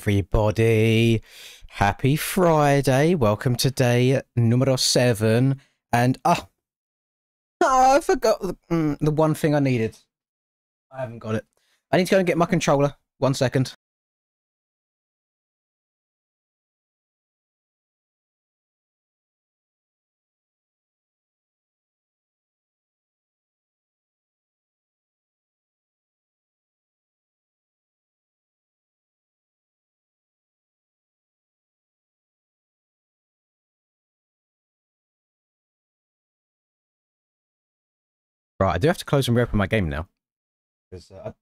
everybody. Happy Friday. Welcome to day numero 7. And I forgot the one thing I needed. I haven't got it. I need to go and get my controller. 1 second. Right, I do have to close and reopen my game now. Because I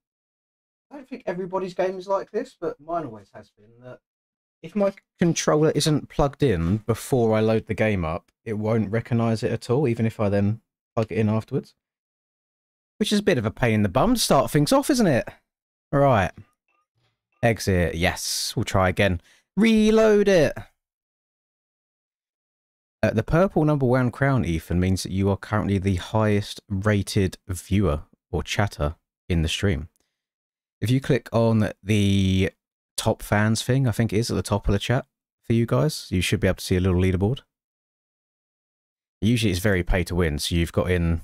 don't think everybody's game is like this, but mine always has been that if my controller isn't plugged in before I load the game up, it won't recognise it at all, even if I then plug it in afterwards. Which is a bit of a pain in the bum to start things off, isn't it? Right. Exit. Yes. We'll try again. Reload it. The purple #1 crown, Ethan, means that you are currently the highest rated viewer or chatter in the stream. If you click on the top fans thing, I think it is at the top of the chat for you guys, you should be able to see a little leaderboard. Usually it's very pay to win, so you've got in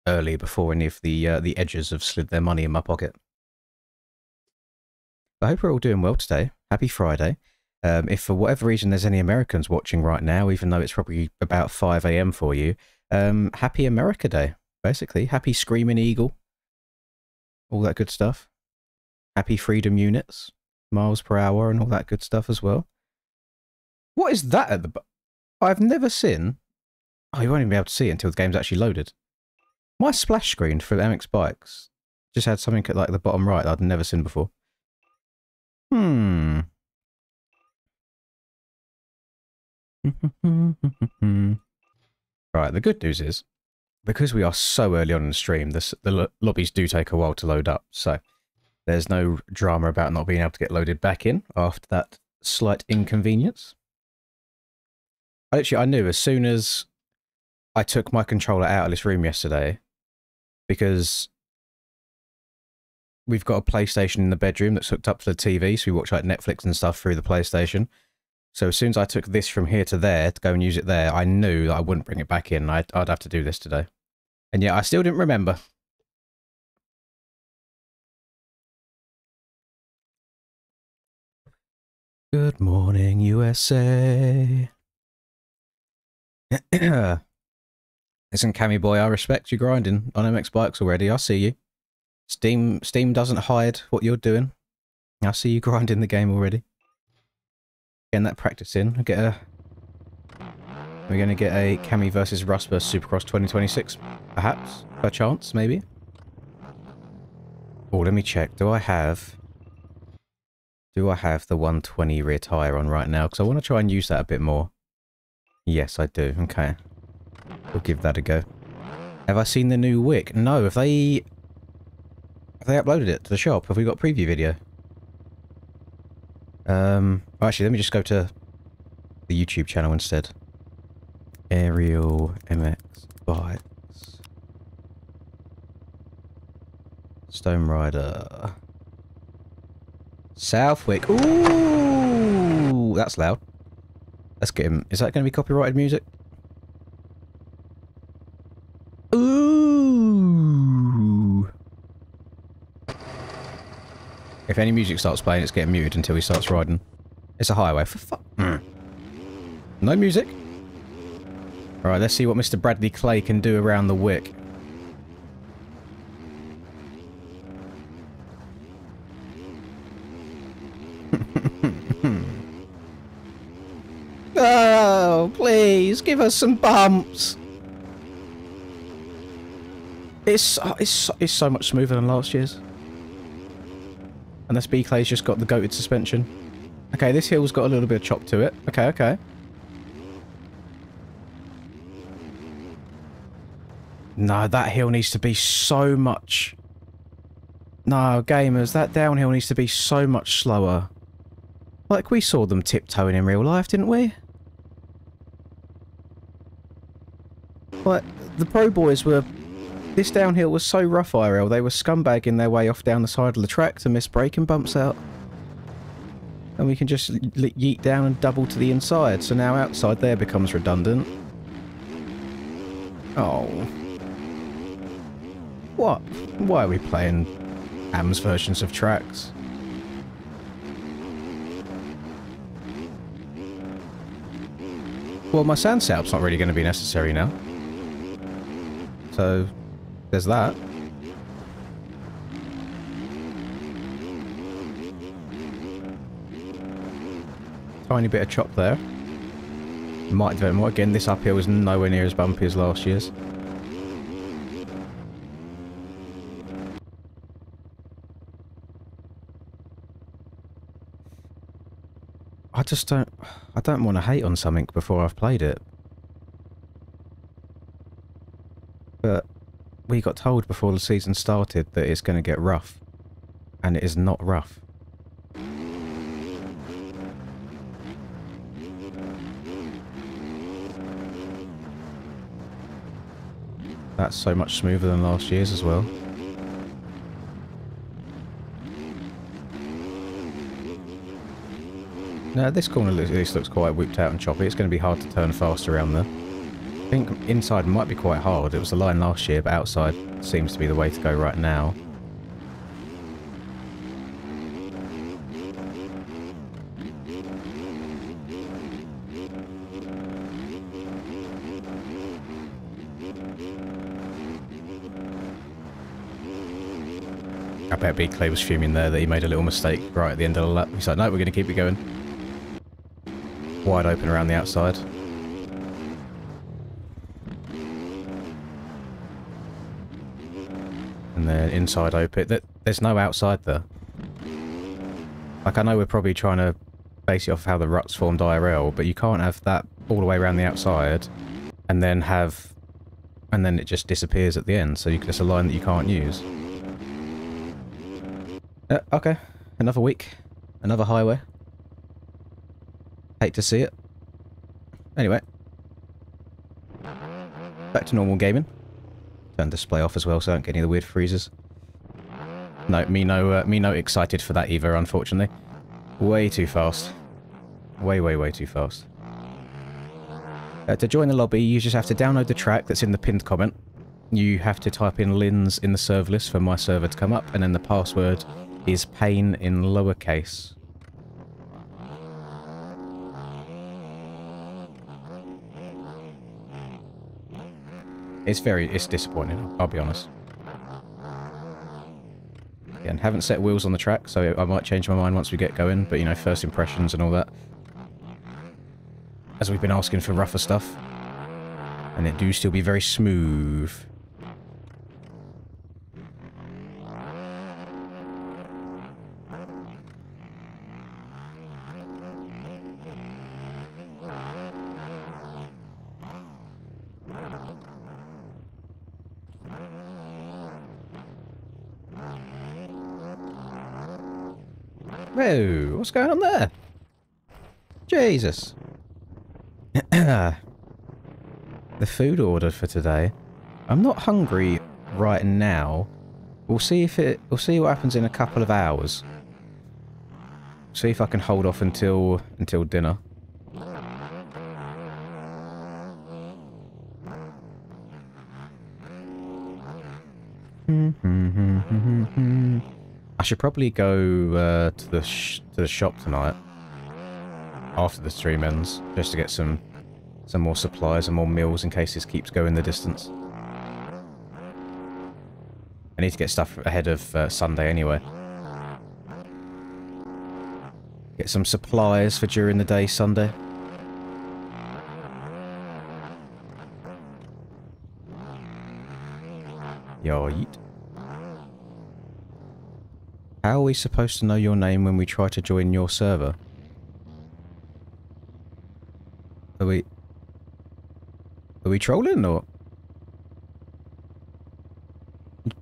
early before any of the edges have slid their money in my pocket. I hope we're all doing well today. Happy Friday. If for whatever reason there's any Americans watching right now, even though it's probably about 5 AM for you, happy America Day, basically. Happy Screaming Eagle. All that good stuff. Happy Freedom Units, miles per hour and all that good stuff as well. What is that at the... I've never seen... Oh, you won't even be able to see it until the game's actually loaded. My splash screen for MX Bikes just had something at like the bottom right that I'd never seen before. Right, the good news is, because we are so early on in the stream, the lobbies do take a while to load up, so there's no drama about not being able to get loaded back in after that slight inconvenience. I knew as soon as I took my controller out of this room yesterday, because we've got a PlayStation in the bedroom that's hooked up to the TV, so we watch like Netflix and stuff through the PlayStation. So as soon as I took this from here to there to go and use it there, I knew that I wouldn't bring it back in. I'd have to do this today. And yeah, I still didn't remember. Good morning, USA. Listen, Cammy boy, I respect you grinding on MX Bikes already. I see you. Steam doesn't hide what you're doing. I see you grinding the game already. Getting that practice in. We're going to get a Cammy versus Rusper Supercross 2026, perhaps, per chance, maybe. Oh, let me check. Do I have the 120 rear tyre on right now? Because I want to try and use that a bit more. Yes, I do. Okay. We'll give that a go. Have I seen the new Wick? No. Have they uploaded it to the shop? Have we got a preview video? Actually, let me just go to the YouTube channel instead. Aerial MX Bikes. Stone Rider. Southwick. Ooh! That's loud. Let's get him. Is that going to be copyrighted music? Ooh! If any music starts playing, it's getting muted until he starts riding. It's a highway. For fuck. No music. Alright, let's see what Mr. Bradley Clay can do around the Wick. Oh, please, give us some bumps. It's so much smoother than last year's. Unless B-Clay's just got the goated suspension. Okay, this hill's got a little bit of chop to it. Okay, okay. No, that hill needs to be so much... No, gamers, that downhill needs to be so much slower. Like we saw them tiptoeing in real life, didn't we? Like, the pro boys were... This downhill was so rough, IRL, they were scumbagging their way off down the side of the track to miss braking bumps out. And we can just yeet down and double to the inside. So now outside there becomes redundant. Oh. What? Why are we playing AM's versions of tracks? Well, my sand setup's not really going to be necessary now. So, there's that. Tiny bit of chop there. Might do more. Again, this uphill is nowhere near as bumpy as last year's. I don't want to hate on something before I've played it. But we got told before the season started that it's going to get rough. And it is not rough. That's so much smoother than last year's as well. Now this corner at least looks quite whipped out and choppy. It's going to be hard to turn fast around there. I think inside might be quite hard. It was the line last year, but outside seems to be the way to go right now. I bet Big Clay was fuming there that he made a little mistake right at the end of the lap. He's like, no, we're going to keep it going. Wide open around the outside. And then inside open. There's no outside there. Like, I know we're probably trying to base it off how the ruts formed IRL, but you can't have that all the way around the outside and then it just disappears at the end, so it's a line that you can't use. Okay, another week, another highway. Hate to see it. Anyway, back to normal gaming. Turn display off as well, so I don't get any of the weird freezes. No, me no excited for that either, unfortunately. Way too fast. Way too fast. To join the lobby, you just have to download the track that's in the pinned comment. You have to type in Lynn's in the server list for my server to come up, and then the password is pain in lowercase. It's disappointing, I'll be honest. Again, haven't set wheels on the track, so I might change my mind once we get going, but you know, first impressions and all that. As we've been asking for rougher stuff. And it do still be very smooth. Whoa, what's going on there? Jesus. The food order for today. I'm not hungry right now. We'll see what happens in a couple of hours. See if I can hold off until dinner. I should probably go to the shop tonight after the stream ends, just to get some more supplies and more meals in case this keeps going the distance. I need to get stuff ahead of Sunday anyway. Get some supplies for during the day Sunday. Yo, yeet. How are we supposed to know your name when we try to join your server? Are we trolling, or?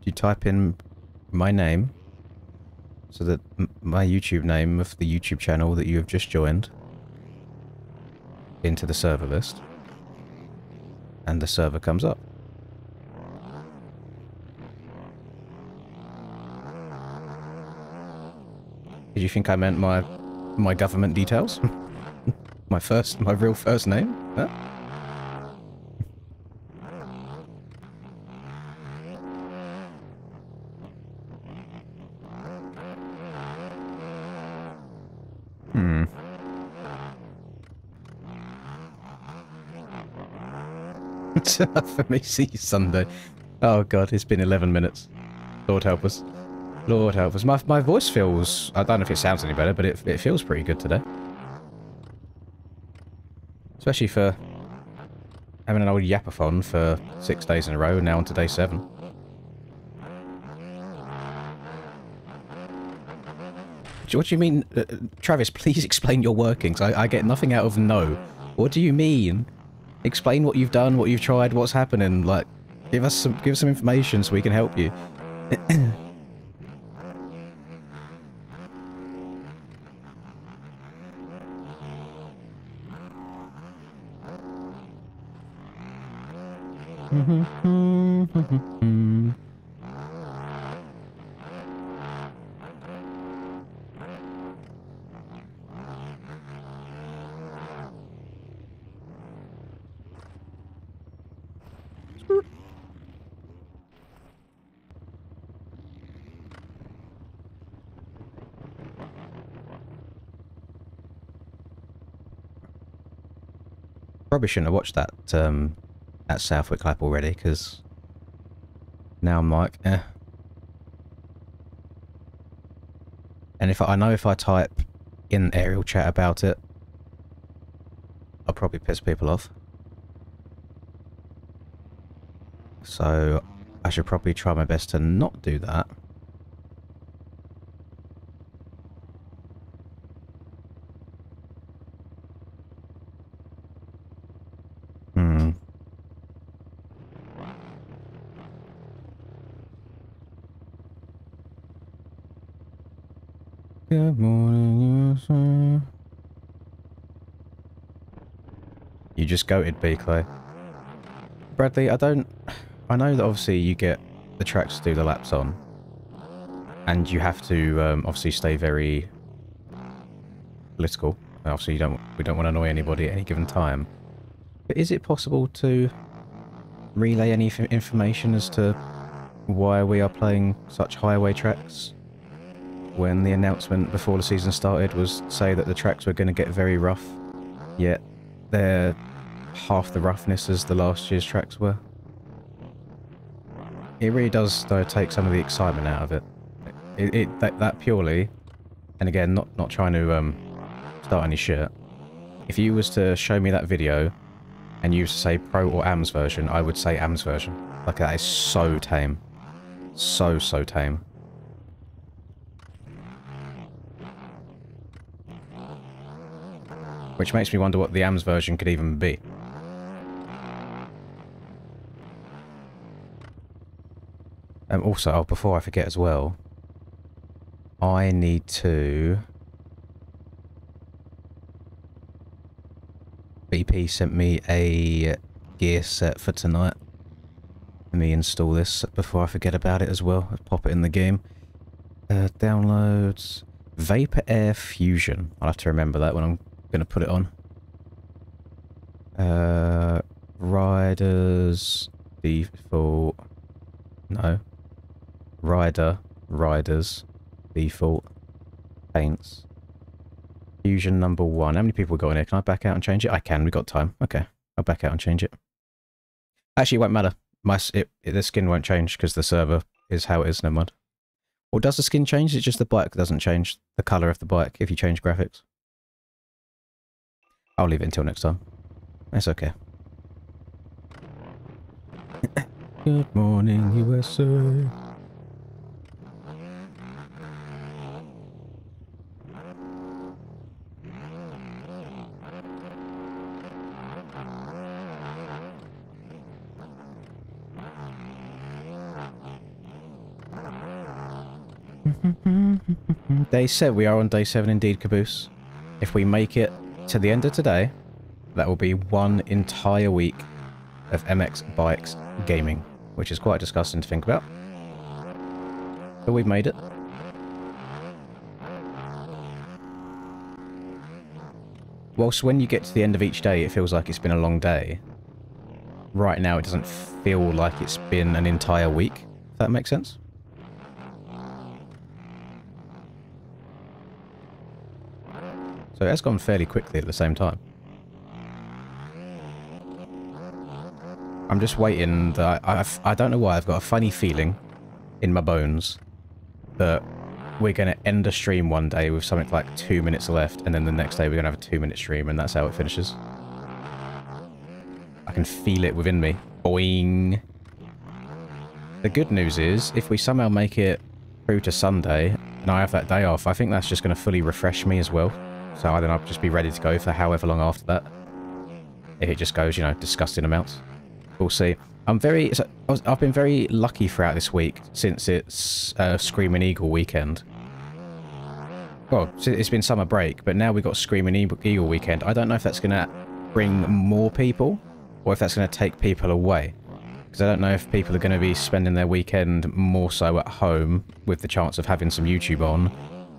You type in my name, so that my YouTube name of the YouTube channel that you have just joined, into the server list, and the server comes up. Did you think I meant my my government details. my real first name. Huh? Hmm. It's enough for me. See you Sunday. Oh god, it's been 11 minutes. Lord help us. Lord help us. My voice feels... I don't know if it sounds any better, but it feels pretty good today. Especially for having an old yapathon for 6 days in a row, and now on to day 7. What do you mean? Travis, please explain your workings. I get nothing out of no. What do you mean? Explain what you've done, what you've tried, what's happening. Like, give us some information so we can help you. Probably shouldn't have watched that Southwick lap already, because now I'm like, eh. And I know if I type in aerial chat about it, I'll probably piss people off. So I should probably try my best to not do that. Good morning, USA. You just goated B, Clay. Bradley, I know that obviously you get the tracks to do the laps on. And you have to obviously stay very political. Obviously we don't want to annoy anybody at any given time. But is it possible to relay any information as to why we are playing such highway tracks? When the announcement before the season started was say that the tracks were going to get very rough, yet they're half the roughness as the last year's tracks were. It really does, though, take some of the excitement out of it. That purely, and again, not trying to start any shit. If you was to show me that video and you was to say Pro or AMS version, I would say AMS version. Like, that is so tame. So tame. Which makes me wonder what the AMS version could even be. Also, before I forget as well, I need to... BP sent me a gear set for tonight. Let me install this before I forget about it as well. Let's pop it in the game. Downloads... Vapor Air Fusion. I'll have to remember that when I'm going to put it on. Riders default. No. Riders default paints. Fusion number 1. How many people we got in here? Can I back out and change it? I can. We got time. Okay. I'll back out and change it. Actually, it won't matter. The skin won't change because the server is how it is. Never mind. Or does the skin change? It's just the bike doesn't change the colour of the bike if you change graphics. I'll leave it until next time. That's okay. Good morning, USA. Day 7. We are on day 7 indeed, Caboose. If we make it to the end of today, that will be one entire week of MX Bikes gaming, which is quite disgusting to think about. But we've made it. whilst when you get to the end of each day, it feels like it's been a long day. Right now, it doesn't feel like it's been an entire week, if that makes sense. So it has gone fairly quickly at the same time. I'm just waiting. I don't know why, I've got a funny feeling in my bones that we're going to end a stream one day with something like 2 minutes left, and then the next day we're going to have a 2-minute stream, and that's how it finishes. I can feel it within me. Boing. The good news is, if we somehow make it through to Sunday, and I have that day off, I think that's just going to fully refresh me as well. So I don't know, I'll just be ready to go for however long after that. If it just goes, you know, disgusting amounts. We'll see. I've been very lucky throughout this week since it's Screaming Eagle weekend. Well, it's been summer break, but now we've got Screaming Eagle weekend. I don't know if that's going to bring more people or if that's going to take people away. Because I don't know if people are going to be spending their weekend more so at home with the chance of having some YouTube on,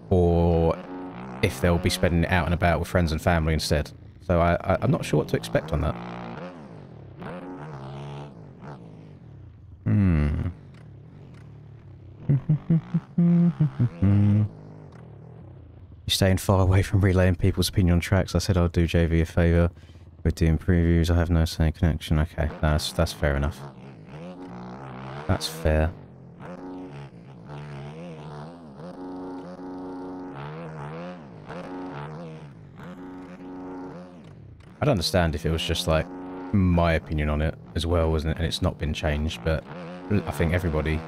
or if they'll be spending it out and about with friends and family instead. So I'm not sure what to expect on that. You're staying far away from relaying people's opinion on tracks. I said I'll do JV a favour with doing previews. I have no say connection. Okay, that's fair enough. That's fair. I'd understand if it was just like my opinion on it as well, wasn't it? And it's not been changed, but I think everybody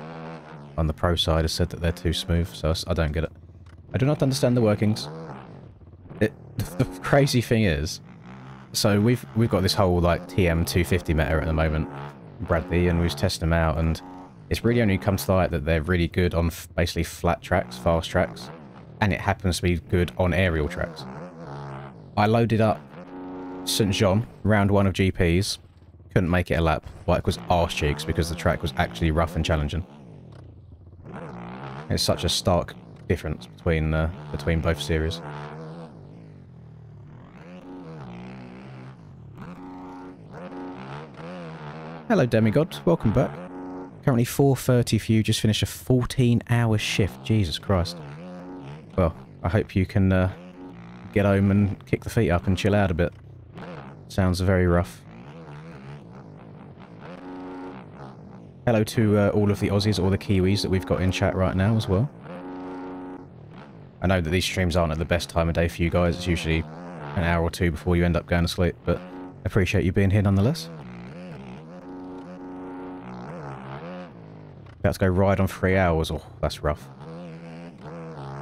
on the pro side has said that they're too smooth, so I don't get it. I do not understand the workings. The crazy thing is, so we've got this whole like TM250 meta at the moment, Bradley, and we've tested them out, and it's really only come to light that they're really good on basically flat tracks, fast tracks, and it happens to be good on aerial tracks. I loaded up St. John, round 1 of GPs, couldn't make it a lap. Like, it was arse cheeks because the track was actually rough and challenging. It's such a stark difference between both series. Hello Demigod, welcome back. Currently 4:30 for you, just finished a 14-hour shift, Jesus Christ. Well, I hope you can get home and kick the feet up and chill out a bit. Sounds very rough. Hello to all of the Aussies or the Kiwis that we've got in chat right now as well. I know that these streams aren't at the best time of day for you guys. It's usually an hour or two before you end up going to sleep, but appreciate you being here nonetheless. About to go ride on 3 hours. Oh, that's rough.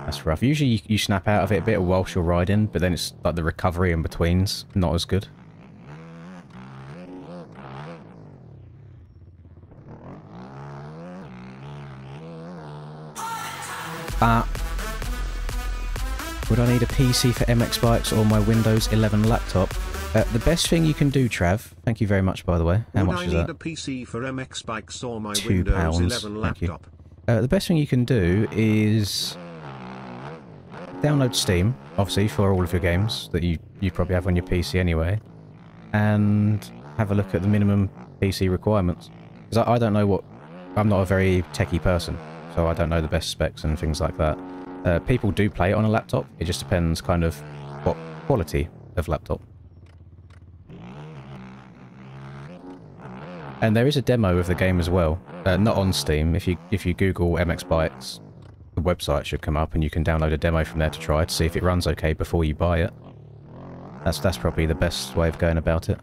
That's rough. Usually you snap out of it a bit whilst you're riding, but then it's like the recovery in between's not as good. Would I need a PC for MX bikes or my Windows 11 laptop? The best thing you can do, Trav, thank you very much by the way. How much is that? Would I need a PC for MX bikes or my £2. Windows 11 laptop? The best thing you can do is download Steam, obviously, for all of your games that you probably have on your PC anyway, and have a look at the minimum PC requirements. Because I don't know what... I'm not a very techie person, so I don't know the best specs and things like that. People do play it on a laptop, it just depends kind of what quality of laptop. And there is a demo of the game as well, not on Steam. If you Google MX Bikes, the website should come up and you can download a demo from there to try to see if it runs okay before you buy it. That's probably the best way of going about it.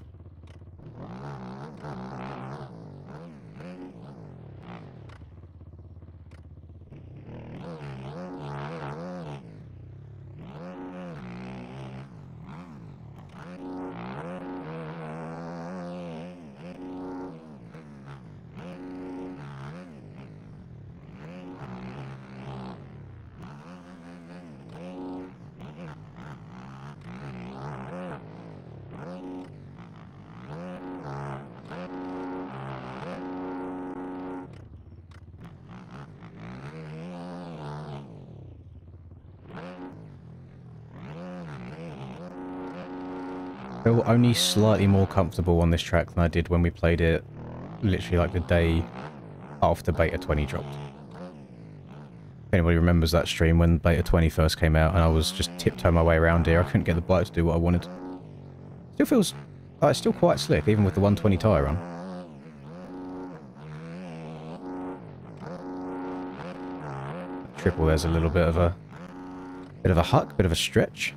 feel only slightly more comfortable on this track than I did when we played it literally like the day after Beta 20 dropped. If anybody remembers that stream when Beta 20 first came out and I was just tiptoeing my way around here, I couldn't get the bike to do what I wanted. Still feels like it's still quite slick, even with the 120 tyre on. Triple, there's a little bit of a huck, bit of a stretch.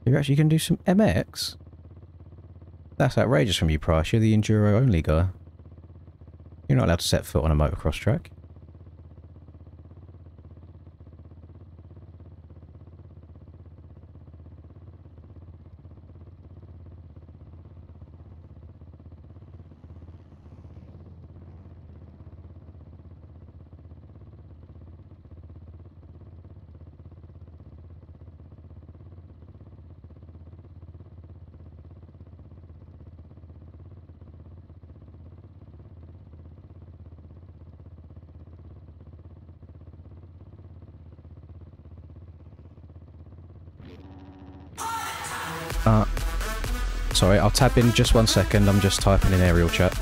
You actually can do some MX? That's outrageous from you, Price. You're the enduro-only guy. You're not allowed to set foot on a motocross track. Sorry, I'll tab in just 1 second. I'm just typing in aerial chat.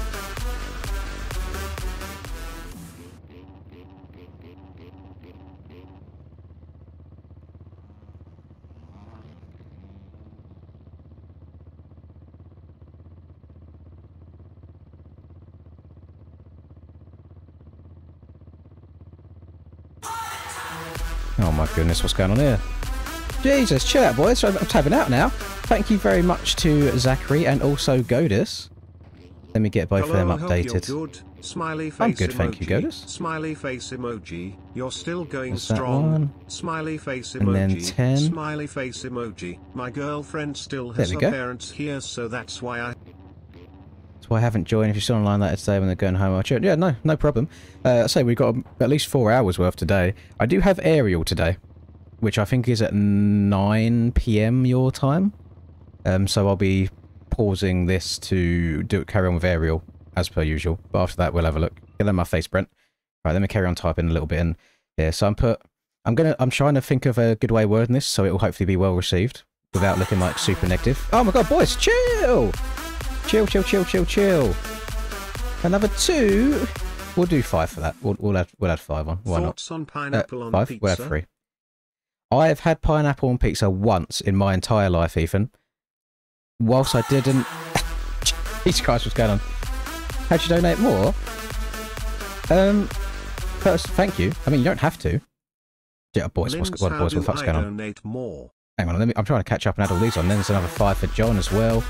Oh my goodness, what's going on here? Jesus, chill out, boys. I'm tabbing out now. Thank you very much to Zachary and also Godis. Let me get both of them updated. Good. Smiley face I'm good, emoji. thank you, Godis. Smiley face emoji. You're still going There's that strong. one. Smiley face emoji. And then 10. Smiley face emoji. My girlfriend still has her parents here, so that's why I... That's why I haven't joined. If you're still online later today when they're going home, I'll check. Yeah, no problem. I say we've got at least 4 hours worth today. I do have aerial today, which I think is at 9 PM your time. So I'll be pausing this to carry on with aerial as per usual. But after that, we'll have a look. Get them my face, Brent. Right, let me carry on typing a little bit. And yeah, so I'm trying to think of a good way of wording this so it will hopefully be well received without looking like super negative. Oh my god, boys, chill! Chill. Another 2. We'll do 5 for that. We'll add 5 on. Why not? Thoughts on pineapple on 5? pizza? We'll have 3. I've had pineapple on pizza once in my entire life, Ethan. Whilst I didn't... Jesus Christ, what's going on? How'd you donate more? First, thank you. I mean, you don't have to. Yeah, boys, what the fuck's going on? More? Hang on, I'm trying to catch up and add all these on. Then there's another 5 for John as well.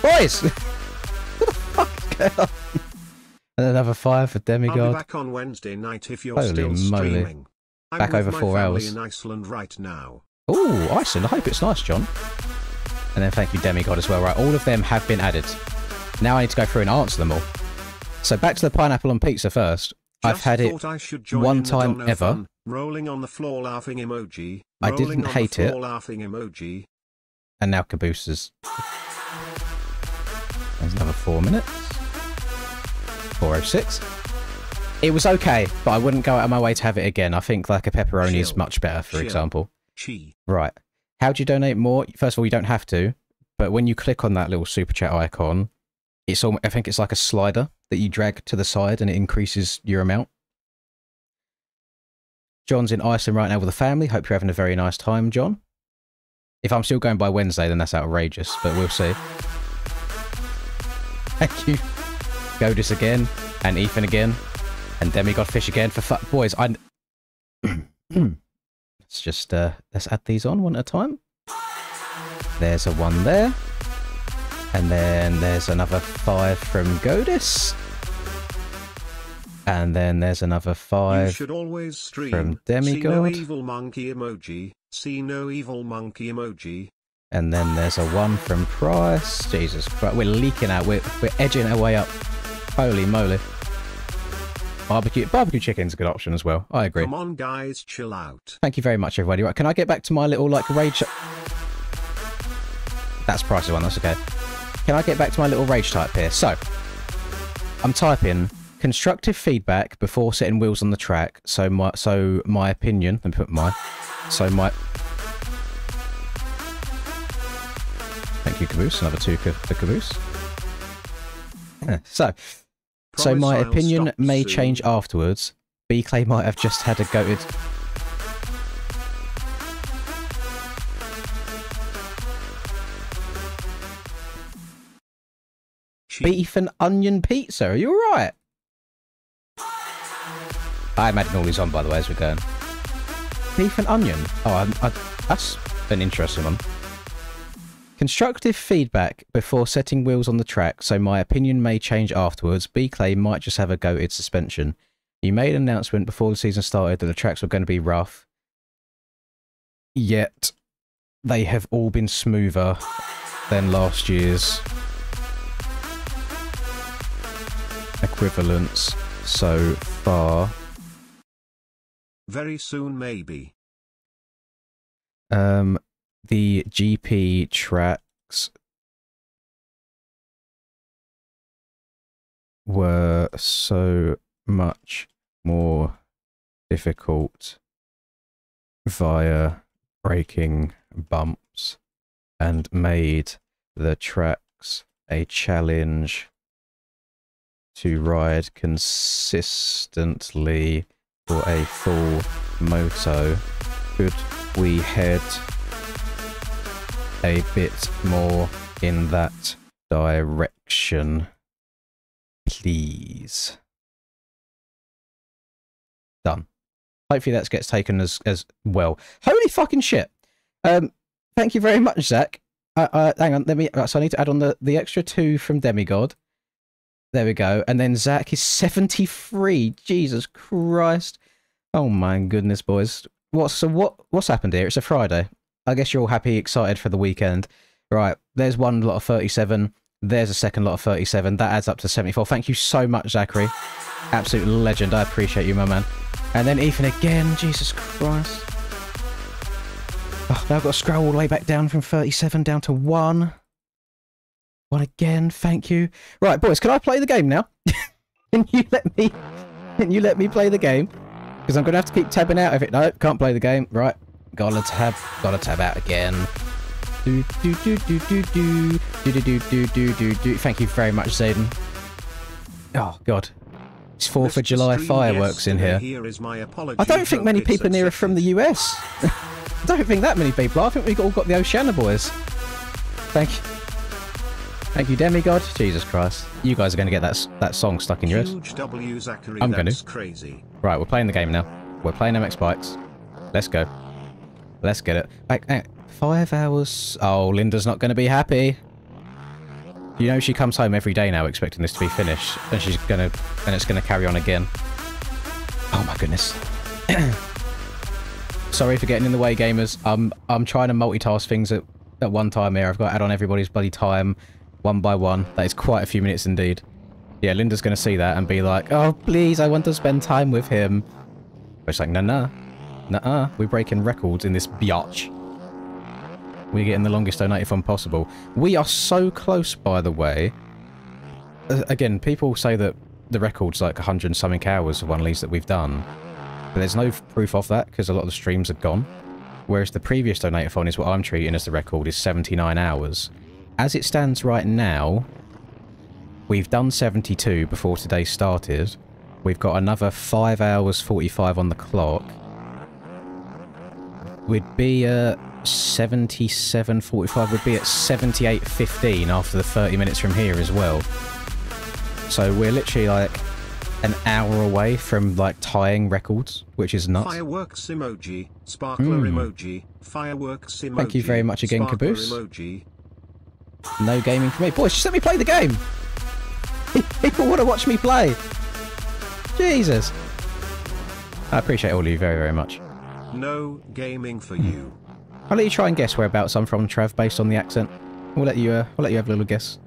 Boys! What the fuck is going on? And another 5 for Demigod. I'll be back on Wednesday night if you're Holy still moly. streaming. Back over 4 hours. In Iceland right now. Oh, Iceland. I hope it's nice, John. And then thank you, Demigod, as well. Right, all of them have been added. Now I need to go through and answer them all. So back to the pineapple on pizza first. I've had it one time ever. Rolling on the floor laughing emoji. I didn't hate it. Laughing emoji. And now cabooses. There's another 4 minutes. 4:06. It was okay, but I wouldn't go out of my way to have it again. I think like a pepperoni is much better, for example. Right. How do you donate more? First of all, you don't have to, but when you click on that little super chat icon, it's almost, I think it's like a slider that you drag to the side and it increases your amount. John's in Iceland right now with the family. Hope you're having a very nice time, John. If I'm still going by Wednesday, then that's outrageous, but we'll see. Thank you. Godis again, and Ethan again, and Demigod Fish again for fuck. Boys, let's just, let's add these on one at a time. There's a 1 there. And then there's another 5 from Godis. And then there's another 5 you should always stream. from Demigod. See no evil monkey emoji. See no evil monkey emoji. And then there's a 1 from Price. Jesus Christ, we're leaking out. We're edging our way up. Holy moly. Barbecue chicken's a good option as well. I agree. Come on, guys, chill out. Thank you very much, everybody. Right, can I get back to my little, like, rage... That's Price's one, that's okay. Can I get back to my little rage type here? So, I'm typing constructive feedback before setting wheels on the track. So my opinion... Let me put my... Thank you, Caboose. Another 2 for Caboose. So my opinion may change afterwards. B-Clay might have just had a goated... Beef and onion pizza, are you alright? I'm adding all these on, by the way, as we're going. Beef and onion? Oh, that's an interesting one. Constructive feedback before setting wheels on the track, so my opinion may change afterwards. B-Clay might just have a goated suspension. You made an announcement before the season started that the tracks were going to be rough. Yet, they have all been smoother than last year's equivalents so far. Very soon, maybe. The GP tracks were so much more difficult via braking bumps and made the tracks a challenge to ride consistently for a full moto. Could we head a bit more in that direction, please? Done. Hopefully that gets taken as well. Holy fucking shit. Thank you very much, Zach. Hang on, so I need to add on the extra 2 from Demigod. There we go. And then Zach is 73. Jesus Christ. Oh my goodness, boys. What's happened here? It's a Friday. I guess you're all happy, excited for the weekend. Right, there's one lot of 37. There's a second lot of 37. That adds up to 74. Thank you so much, Zachary. Absolute legend. I appreciate you, my man. And then Ethan again. Jesus Christ. Oh, now I've got to scroll all the way back down from 37 down to 1. 1 again. Thank you. Right, boys, can I play the game now? Can you let me play the game? Because I'm going to have to keep tabbing out of it. No, can't play the game. Right. Gotta tab out again. Thank you very much, Zayden. Oh god, it's 4th of July fireworks in here. I don't think many people near are from the US. I don't think that many people are. I think we've all got the Oceania boys. Thank you, Demigod. Jesus Christ, you guys are going to get that song stuck in your head. I'm going to. Right, we're playing the game now. We're playing MX Bikes. Let's go. Let's get it. Back 5 hours. Oh, Linda's not going to be happy. You know she comes home every day now expecting this to be finished, and it's going to carry on again. Oh my goodness. Sorry for getting in the way, gamers. I'm trying to multitask things at one time here. I've got to add on everybody's bloody time one by one. That is quite a few minutes indeed. Yeah, Linda's going to see that and be like, "Oh, please, I want to spend time with him." But it's like, nah. Nuh-uh, we're breaking records in this biatch. We're getting the longest donated one possible. We are so close, by the way. Again, people say that the record's like 100-something hours of one of these that we've done. But there's no proof of that, because a lot of the streams are gone. Whereas the previous donated-a-thon is what I'm treating as the record, is 79 hours. As it stands right now, we've done 72 before today started. We've got another 5 hours 45 on the clock. We'd be at 77.45, we'd be at 78.15 after the 30 minutes from here as well. So we're literally like an hour away from like tying records, which is nuts. Fireworks emoji, sparkler emoji, fireworks emoji. Thank you very much again, Caboose. Emoji. No gaming for me. Boys, just let me play the game. People want to watch me play. Jesus. I appreciate all of you very, very much. No gaming for you. I'll let you try and guess whereabouts I'm from, Trav, based on the accent. We'll let you have a little guess.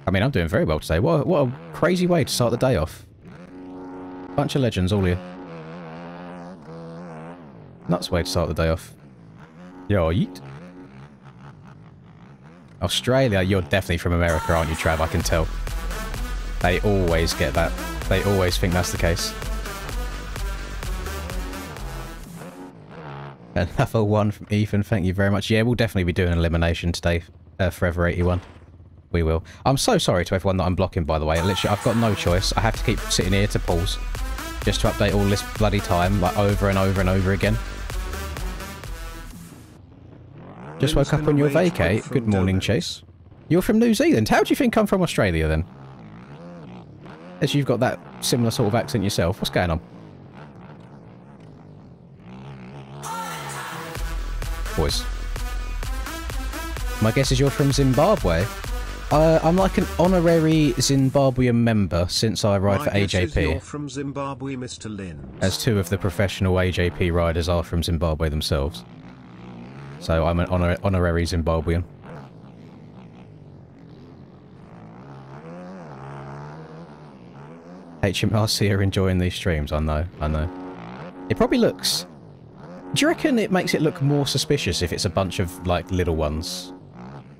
I mean, I'm doing very well today. What a crazy way to start the day off. Bunch of legends, all here. Nuts way to start the day off. Yo, yeet. Australia, you're definitely from America, aren't you, Trav? I can tell. They always get that. They always think that's the case. Another one from Ethan, thank you very much. Yeah, we'll definitely be doing an elimination today, Forever 81. We will. I'm so sorry to everyone that I'm blocking, by the way. Literally, I've got no choice. I have to keep sitting here to pause. Just to update all this bloody time, like over and over and over again. Just woke up on your vacay. Good morning, Chase. You're from New Zealand. How do you think I'm from Australia, then? As you've got that similar sort of accent yourself. What's going on? Boys. My guess is you're from Zimbabwe. I'm like an honorary Zimbabwean member since I ride for AJP. You're from Zimbabwe, Mr. Lynn. As 2 of the professional AJP riders are from Zimbabwe themselves. So I'm an honorary Zimbabwean. HMRC are enjoying these streams, I know. It probably looks... Do you reckon it makes it look more suspicious if it's a bunch of, like, little ones,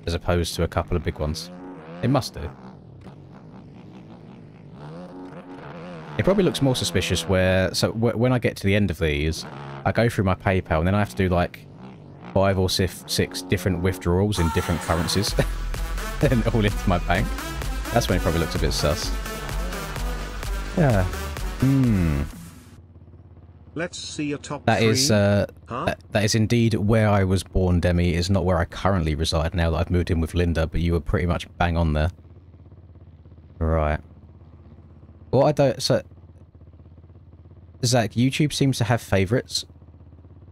as opposed to a couple of big ones? It must do. It probably looks more suspicious where... So, when I get to the end of these, I go through my PayPal, and then I have to do, like, 5 or 6 different withdrawals in different currencies. And all into my bank. That's when it probably looks a bit sus. Yeah. Let's see your top that 3. That is indeed where I was born, Demi. It's not where I currently reside now that I've moved in with Linda, but you were pretty much bang on there. Right. Well, I don't... So... Zach, YouTube seems to have favourites,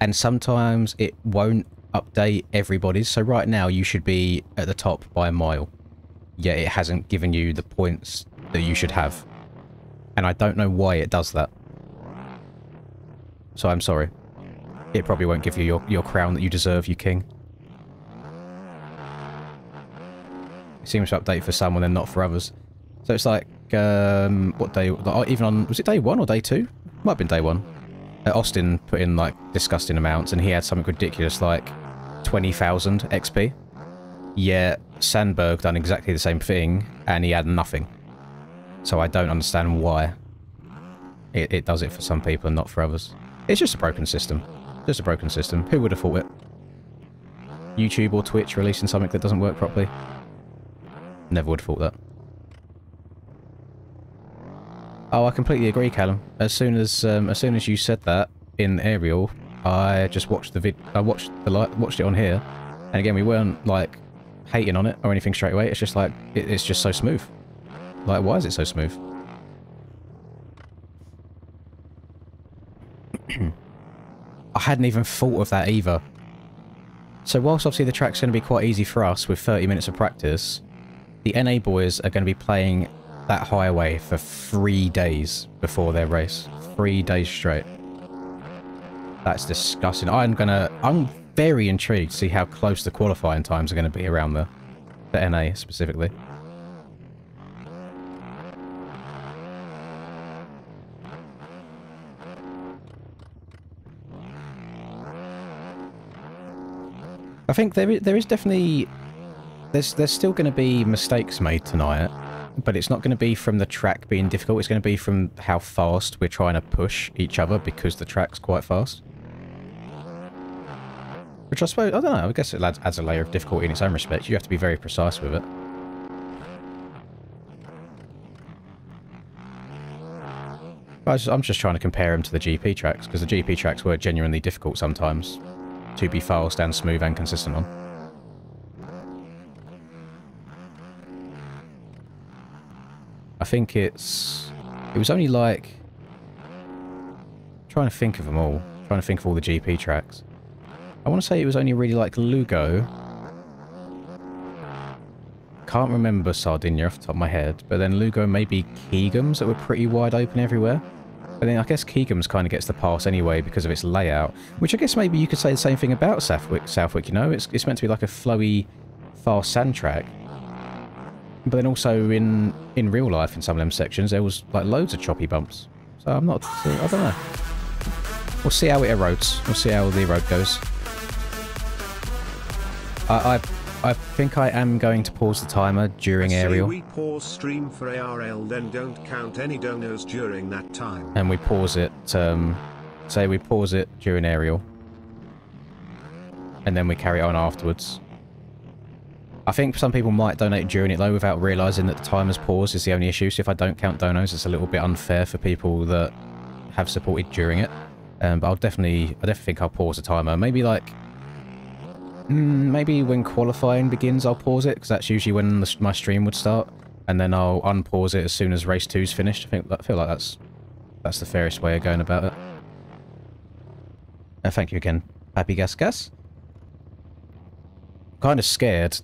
and sometimes it won't update everybody's. So right now, you should be at the top by a mile. Yet it hasn't given you the points that you should have. And I don't know why it does that. So I'm sorry. It probably won't give you your crown that you deserve, you king. It seems to update for some and then not for others. So it's like, what day, even on, was it day 1 or day 2? Might have been day 1. Austin put in, like, disgusting amounts and he had something ridiculous like 20,000 XP. Yeah, Sandberg done exactly the same thing and he had nothing. So I don't understand why it does it for some people and not for others. It's just a broken system. Just a broken system. Who would have thought it? YouTube or Twitch releasing something that doesn't work properly? Never would have thought that. Oh, I completely agree, Callum. As soon as you said that in Ariel, I just watched the watched it on here, and again we weren't like hating on it or anything straight away. It's just like it's just so smooth. Like, why is it so smooth? I hadn't even thought of that either. So whilst obviously the track's going to be quite easy for us with 30 minutes of practice, the NA boys are going to be playing that highway for 3 days before their race. 3 days straight. That's disgusting. I'm very intrigued to see how close the qualifying times are going to be around the NA specifically. I think there is definitely... There's still going to be mistakes made tonight, but it's not going to be from the track being difficult. It's going to be from how fast we're trying to push each other because the track's quite fast. Which I suppose... I don't know. I guess it adds a layer of difficulty in its own respect. You have to be very precise with it. I'm just trying to compare them to the GP tracks, because the GP tracks were genuinely difficult sometimes to be fast and smooth and consistent on. I think it was only like... trying to think of them all. Trying to think of all the GP tracks. I want to say it was only really like Lugo. Can't remember Sardinia off the top of my head, but then Lugo, maybe Keegam's that were pretty wide open everywhere. But then I guess Keegham's kind of gets the pass anyway because of its layout, which I guess maybe you could say the same thing about Southwick, you know? It's meant to be like a flowy, fast sand track. But then also in real life in some of them sections there was like loads of choppy bumps. So I'm not... I don't know. We'll see how it erodes. We'll see how the erode goes. I think I am going to pause the timer during aerial. We pause stream for ARL, then don't count any donors during that time. And we pause it, say we pause it during aerial. And then we carry on afterwards. I think some people might donate during it though without realising that the timer's paused is the only issue. So if I don't count donos, it's a little bit unfair for people that have supported during it. But I definitely think I'll pause the timer. Maybe like... maybe when qualifying begins I'll pause it, because that's usually when my stream would start. And then I'll unpause it as soon as race 2's finished. I feel like that's the fairest way of going about it. Thank you again, Happy Gas. Kind of scared.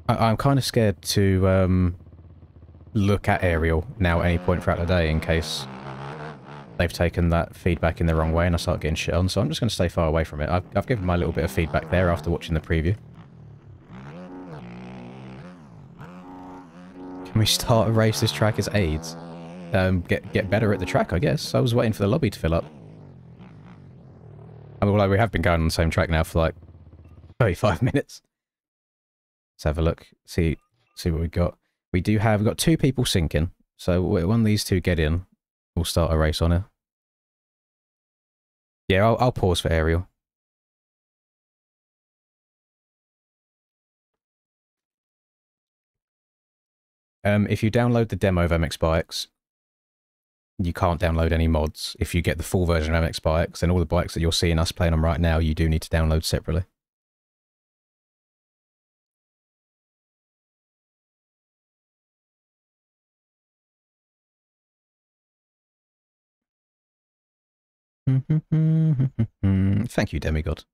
I'm kind of scared to look at aerial now at any point throughout the day in case they've taken that feedback in the wrong way and I start getting shit on, so I'm just going to stay far away from it. I've given my little bit of feedback there after watching the preview. Can we start a race this track as aids? Get better at the track, I guess. I was waiting for the lobby to fill up. I mean, well, we have been going on the same track now for like 35 minutes. Let's have a look, see what we've got. We've got 2 people sinking, so when these 2 get in, we'll start a race on it. Yeah, I'll pause for aerial. If you download the demo of MX Bikes, you can't download any mods. If you get the full version of MX Bikes, then all the bikes that you're seeing us playing on right now, you do need to download separately. Thank you, Demigod.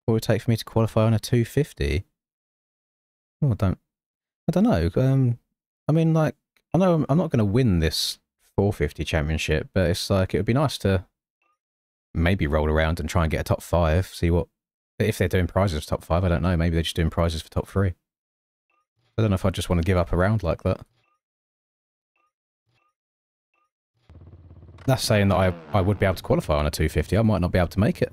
What would it take for me to qualify on a 250? Oh, I don't know. I mean, like, I know I'm not going to win this 450 championship, but it's like, it would be nice to maybe roll around and try and get a top 5, see what... If they're doing prizes for top 5, I don't know. Maybe they're just doing prizes for top 3. I don't know if I just want to give up a round like that. That's saying that I would be able to qualify on a 250. I might not be able to make it.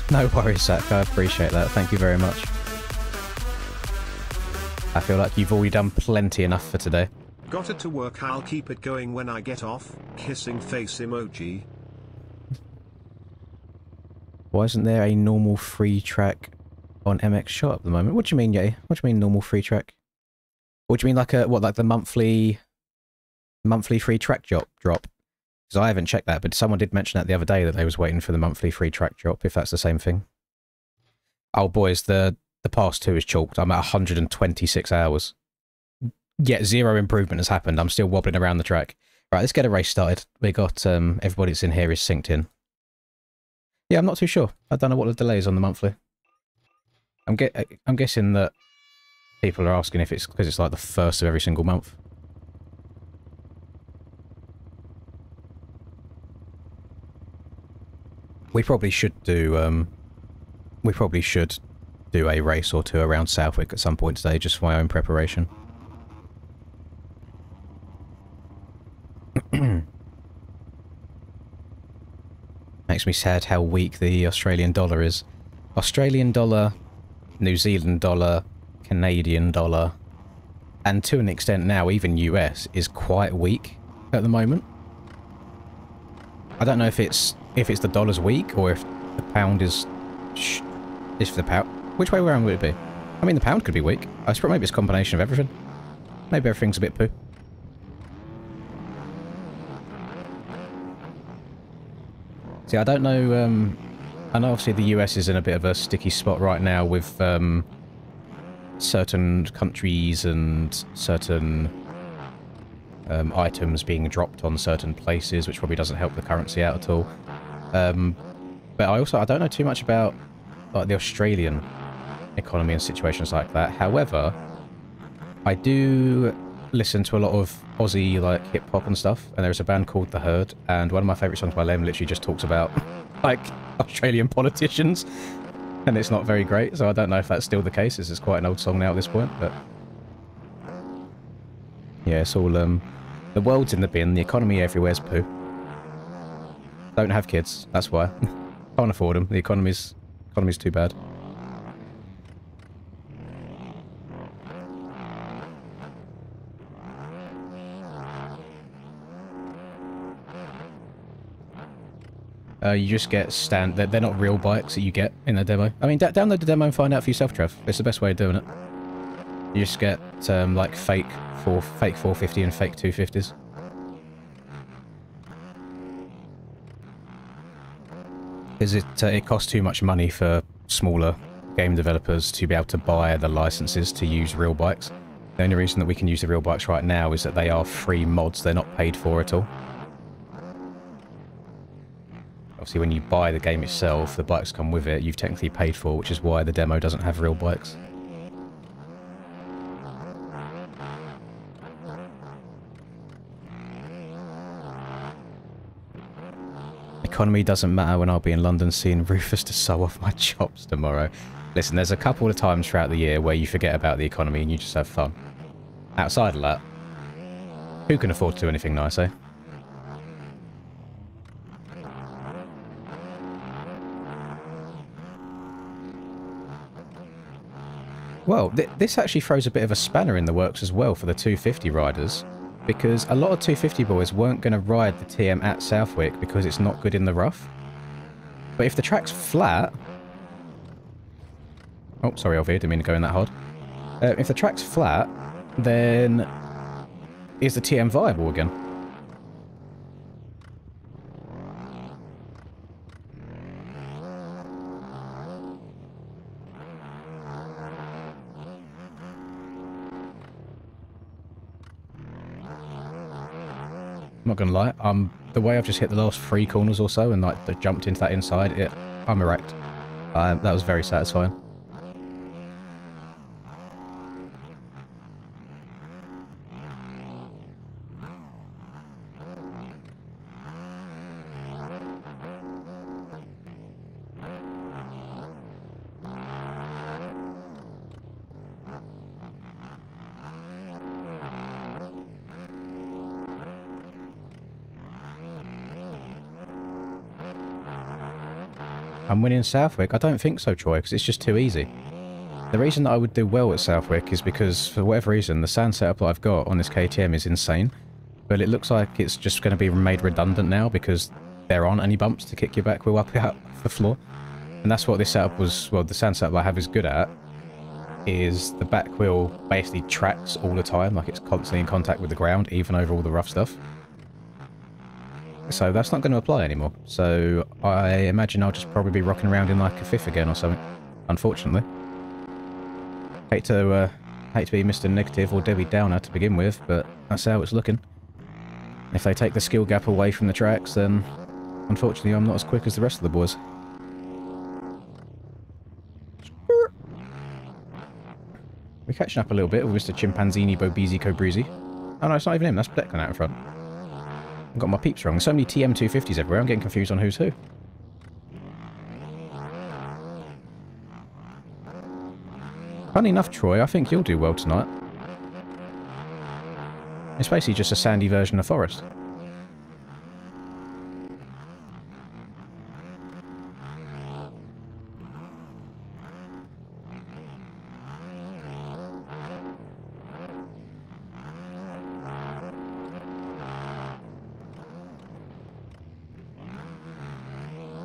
No worries, Zach. I appreciate that. Thank you very much. I feel like you've already done plenty enough for today. Got it to work. I'll keep it going when I get off. Kissing face emoji. Why isn't there a normal free track on MX Shot at the moment? What do you mean, Yay? What do you mean normal free track? What do you mean like the monthly free track drop? Because I haven't checked that, but someone did mention that the other day that they was waiting for the monthly free track drop, if that's the same thing. Oh boys, the past 2 is chalked. I'm at 126 hours. Yet 0 improvement has happened. I'm still wobbling around the track. Right, let's get a race started. We got everybody that's in here is synced in. Yeah, I'm not too sure. I don't know what the delay is on the monthly. I'm guessing that people are asking if it's because it's like the first of every single month. We probably should do a race or 2 around Southwick at some point today, just for my own preparation. Makes me sad how weak the Australian dollar is. Australian dollar, New Zealand dollar, Canadian dollar, and to an extent now even US is quite weak at the moment. I don't know if it's the dollar's weak or if the pound is... If the pound... Which way around would it be? I mean, the pound could be weak. I suppose maybe it's a combination of everything. Maybe everything's a bit poo. See, I don't know, I know obviously the US is in a bit of a sticky spot right now with certain countries and certain items being dropped on certain places, which probably doesn't help the currency out at all. But I don't know too much about like the Australian economy and situations like that. However, I do listen to a lot of Aussie like hip hop and stuff, and there's a band called The Herd, and one of my favourite songs by them literally just talks about like Australian politicians, and it's not very great, so I don't know if that's still the case. This is quite an old song now at this point, but yeah, it's all the world's in the bin, the economy everywhere's poo. Don't have kids, that's why. Can't afford them. The economy's too bad. You just get they're not real bikes that you get in the demo. I mean, download the demo and find out for yourself, Trev. It's the best way of doing it. You just get like fake 450 and fake 250s. Because it costs too much money for smaller game developers to be able to buy the licenses to use real bikes. The only reason that we can use the real bikes right now is that they are free mods. They're not paid for at all. Obviously, when you buy the game itself, the bikes come with it. You've technically paid for, which is why the demo doesn't have real bikes. Economy doesn't matter when I'll be in London seeing Rufus to sew off my chops tomorrow. Listen, there's a couple of times throughout the year where you forget about the economy and you just have fun. Outside of that, who can afford to do anything nice, eh? Well, this actually throws a bit of a spanner in the works as well for the 250 riders, because a lot of 250 boys weren't going to ride the TM at Southwick because it's not good in the rough. But if the track's flat... Oh, sorry, Elvia, didn't mean to go in that hard. If the track's flat, then is the TM viable again? I'm not gonna lie, the way I've just hit the last 3 corners or so and like jumped into that inside, I'm erect. That was very satisfying. I'm winning Southwick? I don't think so, Troy, because it's just too easy. The reason that I would do well at Southwick is because, for whatever reason, the sand setup that I've got on this KTM is insane. But it looks like it's just going to be made redundant now because there aren't any bumps to kick your back wheel up the floor. And that's what this setup was, well, the sand setup I have is good at, is the back wheel basically tracks all the time, like it's constantly in contact with the ground, even over all the rough stuff. So that's not going to apply anymore. So I imagine I'll just probably be rocking around in like a fifth again or something, unfortunately. Hate to be Mr. Negative or Debbie Downer to begin with, but that's how it's looking. If they take the skill gap away from the tracks, then unfortunately I'm not as quick as the rest of the boys. We're catching up a little bit with Mr. Chimpanzini Bobizi Cobrizi. Oh no, it's not even him, that's Declan out in front. I've got my peeps wrong. There's so many TM250s everywhere, I'm getting confused on who's who. Funny enough, Troy, I think you'll do well tonight. It's basically just a sandy version of Forest.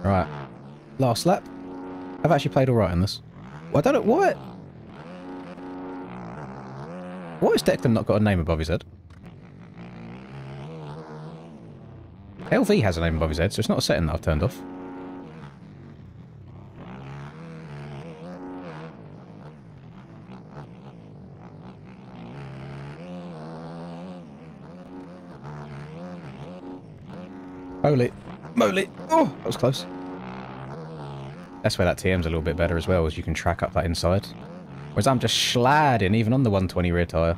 Right, last lap. I've actually played alright in this. Well, I don't know, what? What has Declan not got a name above his head? LV has a name above his head, so it's not a setting that I've turned off. Holy moly. Oh, that was close. That's where that TM's a little bit better as well, as you can track up that inside. Whereas I'm just sladding even on the 120 rear tyre.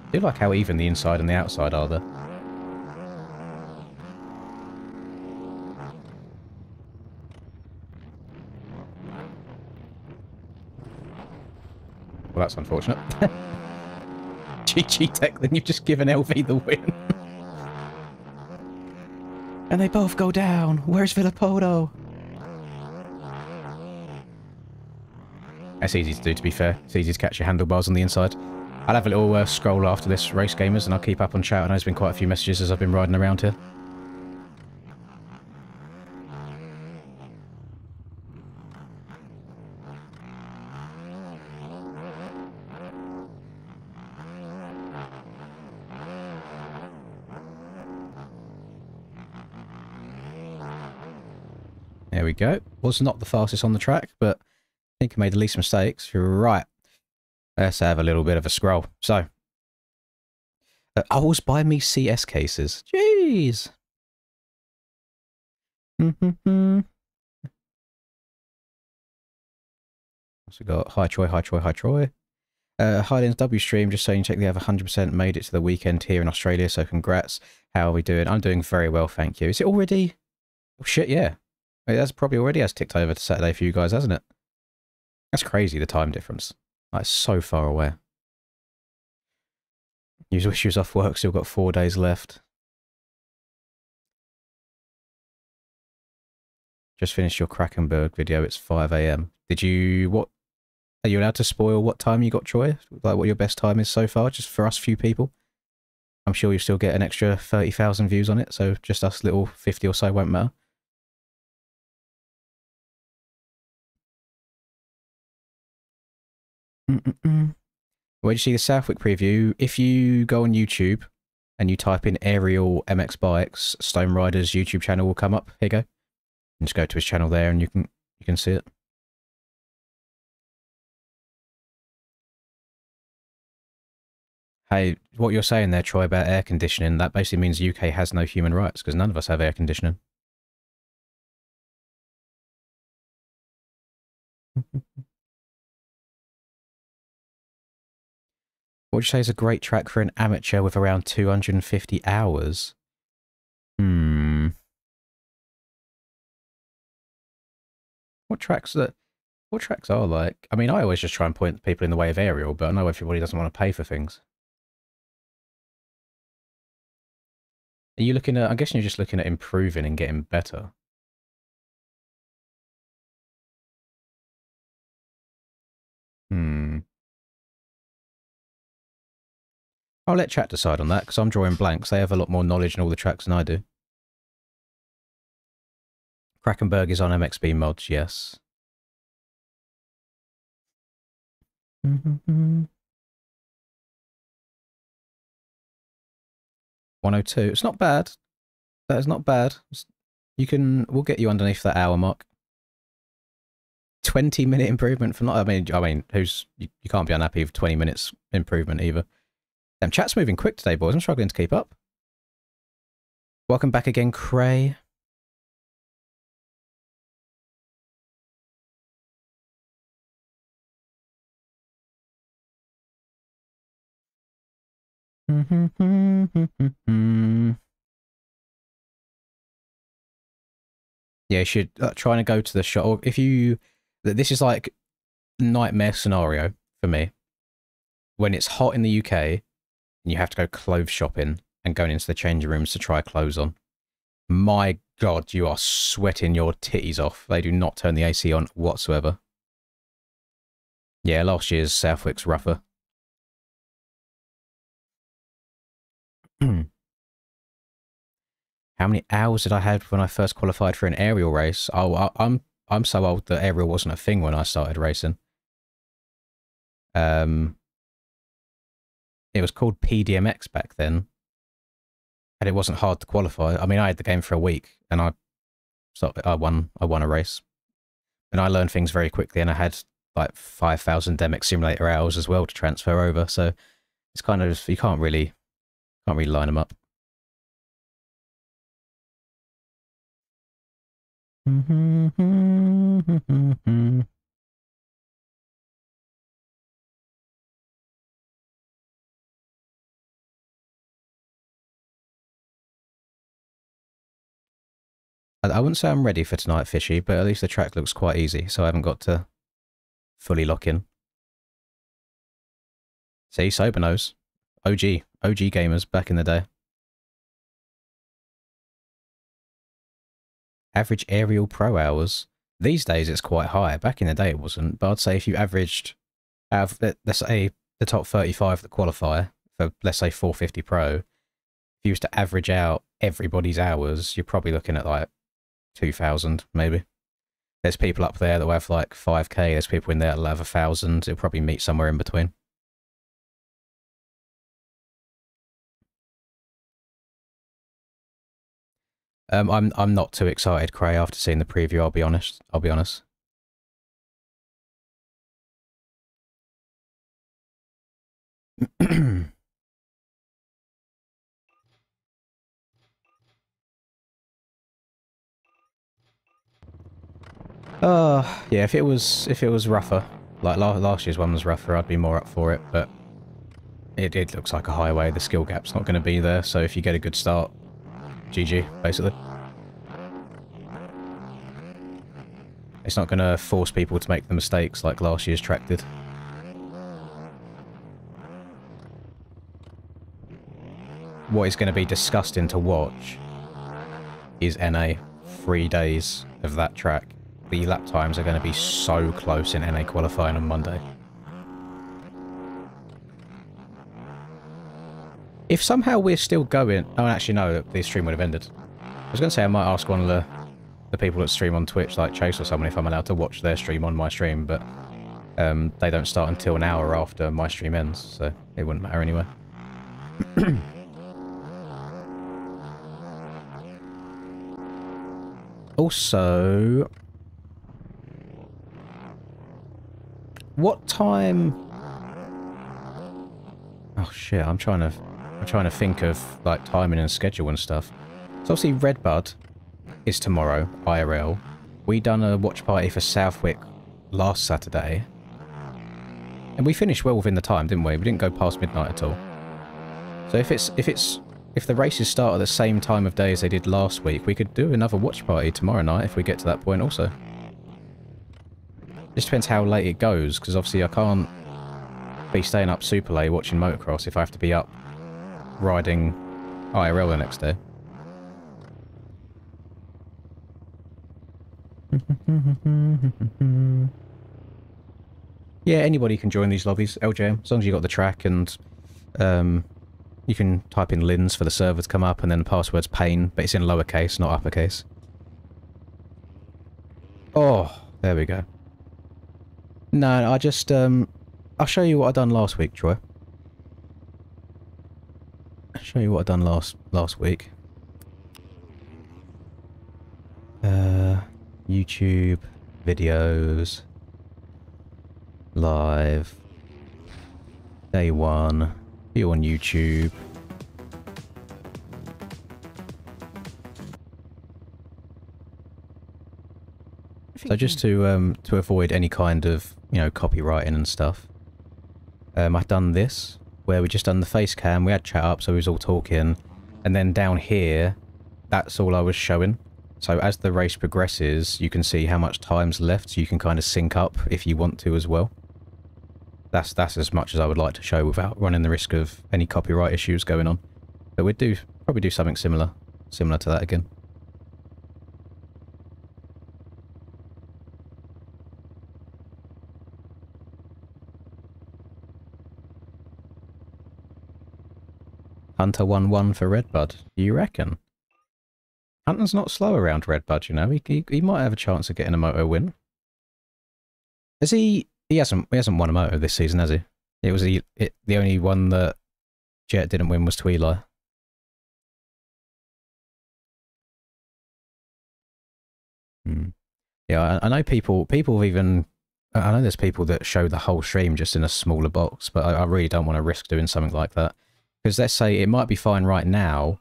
I do like how even the inside and the outside are there. Well, that's unfortunate. GG Tech, then you've just given LV the win. And they both go down. Where's Villapoldo? That's easy to do, to be fair. It's easy to catch your handlebars on the inside. I'll have a little scroll after this, Race Gamers, and I'll keep up on chat. I know there's been quite a few messages as I've been riding around here. There we go. Was not the fastest on the track, but I think I made the least mistakes. Right. Let's have a little bit of a scroll. So, Owls buy me CS cases. Jeez. Also got hi Troy, hi Troy, hi Troy. Highlands W stream, just saying check the other 100% made it to the weekend here in Australia, so congrats. How are we doing? I'm doing very well, thank you. Is it already? Oh shit, yeah. That's probably already has ticked over to Saturday for you guys, hasn't it? That's crazy, the time difference. Like, so far away. You wish you was off work, still got 4 days left. Just finished your Krakenberg video, it's 5 AM. Did you, what, are you allowed to spoil what time you got, Troy? Like what your best time is so far, just for us few people? I'm sure you still get an extra 30,000 views on it, so just us little 50 or so won't matter. Where did you see the Southwick preview? If you go on YouTube and you type in Aerial MX Bikes, Stone Rider's YouTube channel will come up. Here you go. And just go to his channel there and you can see it. Hey, what you're saying there, Troy, about air conditioning, that basically means the UK has no human rights because none of us have air conditioning. What would you say is a great track for an amateur with around 250 hours? What tracks are like? I mean, I always just try and point people in the way of aerial, but I know everybody doesn't want to pay for things. Are you looking at, I'm guessing you're just looking at improving and getting better. I'll let chat decide on that, because I'm drawing blanks. They have a lot more knowledge in all the tracks than I do. Krakenberg is on MXB mods, yes. 102. It's not bad. That is not bad. We'll get you underneath that hour mark. 20-minute improvement from, I mean, you can't be unhappy with 20 minutes improvement either. Damn, chat's moving quick today, boys. I'm struggling to keep up. Welcome back again, Cray. Yeah, you should try to go to the shop. Or if you, this is like nightmare scenario for me. When it's hot in the UK and you have to go clothes shopping and going into the changing rooms to try clothes on. My God, you are sweating your titties off. They do not turn the AC on whatsoever. Yeah, last year's Southwick's rougher. How many hours did I have when I first qualified for an aerial race? Oh, I'm so old that aerial wasn't a thing when I started racing. It was called PDMX back then, and it wasn't hard to qualify. I mean, I had the game for a week, and I won a race. And I learned things very quickly, and I had like 5,000 Demic Simulator hours as well to transfer over. So it's kind of, you can't really line them up. I wouldn't say I'm ready for tonight, Fishy, but at least the track looks quite easy, so I haven't got to fully lock in. See, Sober knows. OG gamers back in the day. Average aerial pro hours. These days it's quite high. Back in the day it wasn't, but I'd say if you averaged out of, let's say, the top 35 that qualify for, let's say, 450 pro, if you was to average out everybody's hours, you're probably looking at like 2,000 maybe. There's people up there that will have like 5k, there's people in there that'll have 1,000, it'll probably meet somewhere in between. I'm not too excited, Cray, after seeing the preview, I'll be honest. Yeah, if it was rougher, like last year's one was rougher, I'd be more up for it, but it looks like a highway, the skill gap's not going to be there, so if you get a good start, GG, basically. It's not going to force people to make the mistakes like last year's track did. What is going to be disgusting to watch is NA. 3 days of that track. The lap times are going to be so close in NA qualifying on Monday. If somehow we're still going... Oh, actually, no, the stream would have ended. I was going to say I might ask one of the people that stream on Twitch, like Chase or someone, if I'm allowed to watch their stream on my stream, but they don't start until an hour after my stream ends, so it wouldn't matter anyway. Also... What time... Oh shit, I'm trying to think of like timing and schedule and stuff. So obviously Redbud is tomorrow, IRL. We done a watch party for Southwick last Saturday. And we finished well within the time, didn't we? We didn't go past midnight at all. So if the races start at the same time of day as they did last week, we could do another watch party tomorrow night if we get to that point also. Just depends how late it goes, because obviously I can't be staying up super late watching motocross if I have to be up riding IRL the next day. Yeah, anybody can join these lobbies, LJM, as long as you got the track and you can type in Lins for the server to come up, and then the password's Pain, but it's in lowercase, not uppercase. Oh, there we go. No, I just, I'll show you what I done last week, Troy. I'll show you what I done last week. YouTube, videos, live, day 1, view on YouTube. So just to avoid any kind of, you know, copywriting and stuff, I've done this, where we just done the face cam, we had chat up, so we was all talking, and then down here, that's all I was showing. So as the race progresses, you can see how much time's left, so you can kind of sync up if you want to as well. That's as much as I would like to show without running the risk of any copyright issues going on. But we'd probably do something similar to that again. Hunter 1-1 for Redbud, you reckon? Hunter's not slow around Redbud, you know. He might have a chance of getting a moto win. Has he hasn't won a moto this season, has he? It was the only one that Jet didn't win was Tweeli. Yeah, I know people even, I know there's people that show the whole stream just in a smaller box, but I really don't want to risk doing something like that. Because let's say it might be fine right now,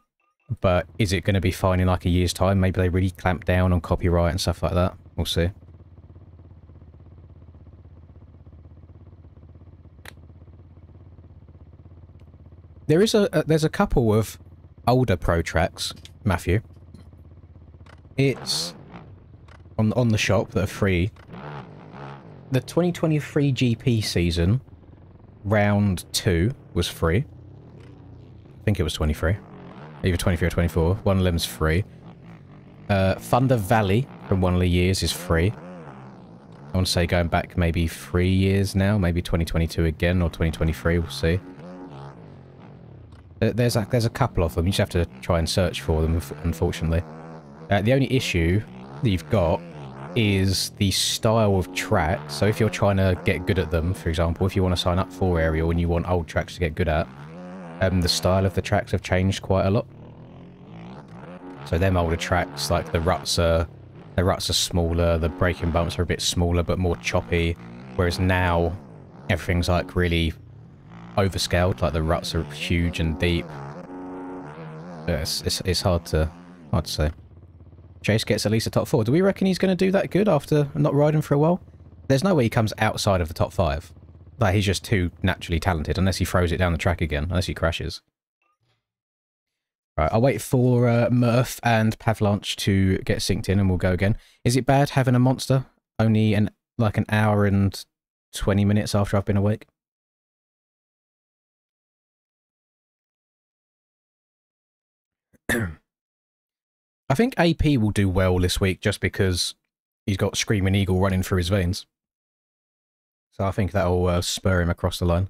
but is it going to be fine in like a year's time? Maybe they really clamp down on copyright and stuff like that. We'll see. There's a couple of older Pro tracks, Matthew. It's on the shop that are free. The 2023 GP season, round 2 was free. I think it was 23. Either 23 or 24. One of them's free. Thunder Valley from one of the years is free. I want to say going back maybe 3 years now, maybe 2022 again or 2023. We'll see. There's a couple of them. You just have to try and search for them, unfortunately. The only issue that you've got is the style of track. So if you're trying to get good at them, for example, if you want to sign up for Aerial and you want old tracks to get good at, the style of the tracks have changed quite a lot. So them older tracks, like the ruts are smaller, the braking bumps are a bit smaller but more choppy, whereas now everything's like really overscaled, like the ruts are huge and deep. It's hard to say. Chase gets at least a top 4. Do we reckon he's going to do that good after not riding for a while? There's no way he comes outside of the top 5. Like, he's just too naturally talented, unless he throws it down the track again, unless he crashes. Right, I'll wait for Murph and Pavlanche to get synced in and we'll go again. Is it bad having a monster only like an hour and 20 minutes after I've been awake? I think AP will do well this week just because he's got Screaming Eagle running through his veins. So I think that'll spur him across the line.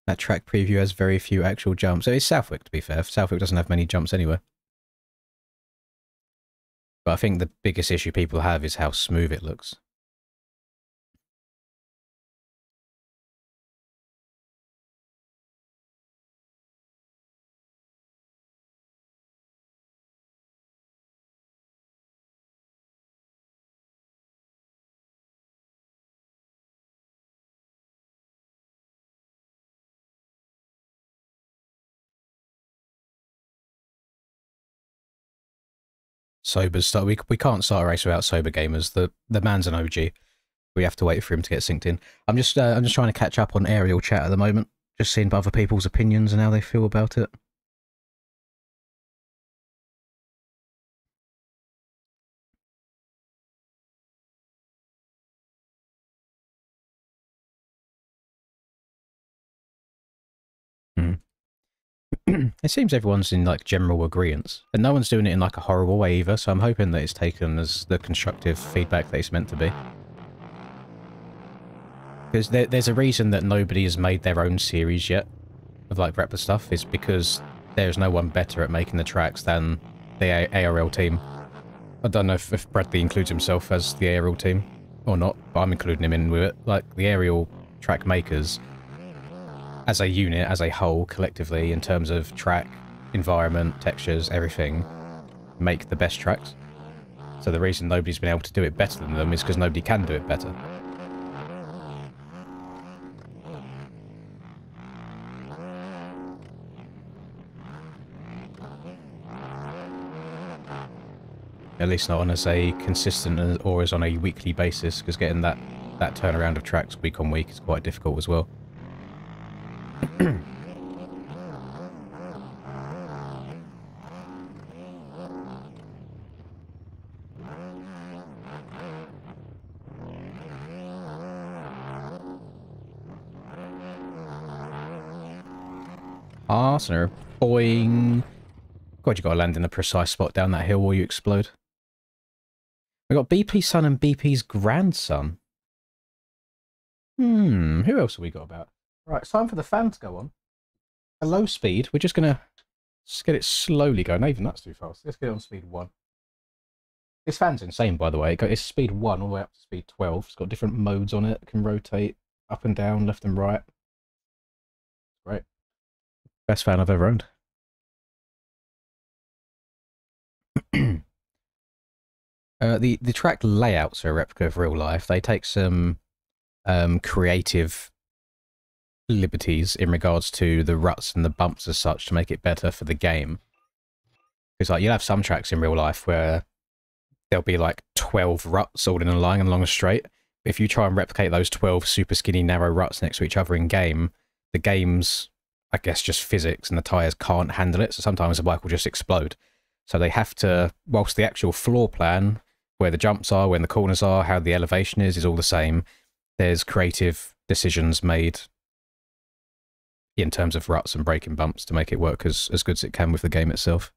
That track preview has very few actual jumps. So it's Southwick, to be fair. Southwick doesn't have many jumps anyway. But I think the biggest issue people have is how smooth it looks. Sobers start. We can't start a race without sober gamers. The man's an OG. We have to wait for him to get synced in. I'm just trying to catch up on Aerial chat at the moment. Just seeing other people's opinions and how they feel about it. It seems everyone's in like general agreement, and no one's doing it in like a horrible way either. So I'm hoping that it's taken as the constructive feedback that it's meant to be. Because there's a reason that nobody has made their own series yet of like replica stuff. Is because there's no one better at making the tracks than the ARL team. I don't know if Bradley includes himself as the ARL team or not, but I'm including him in with it. Like the aerial track makers, as a unit, as a whole, collectively, in terms of track, environment, textures, everything, make the best tracks. So the reason nobody's been able to do it better than them is because nobody can do it better. At least not on as a consistent or as on a weekly basis, because getting that turnaround of tracks week on week is quite difficult as well. Arsenal, boing. God, you gotta land in a precise spot down that hill or you explode. We got BP's son and BP's grandson. Who else have we got about? Right, it's time for the fan to go on. At low speed, we're just gonna get it slowly going. Even that's too fast. Let's get it on speed 1. This fan's insane, by the way. It's speed 1 all the way up to speed 12. It's got different modes on it. It can rotate up and down, left and right. Great. Best fan I've ever owned. The track layouts are a replica of real life. They take some creative liberties in regards to the ruts and the bumps as such to make it better for the game. Because like you'll have some tracks in real life where there'll be like 12 ruts all in a line along a straight. If you try and replicate those 12 super skinny narrow ruts next to each other in game, the game's, I guess, just physics and the tyres can't handle it. So sometimes the bike will just explode. So they have to, whilst the actual floor plan, where the jumps are, when the corners are, how the elevation is all the same, there's creative decisions made in terms of ruts and braking bumps to make it work as good as it can with the game itself.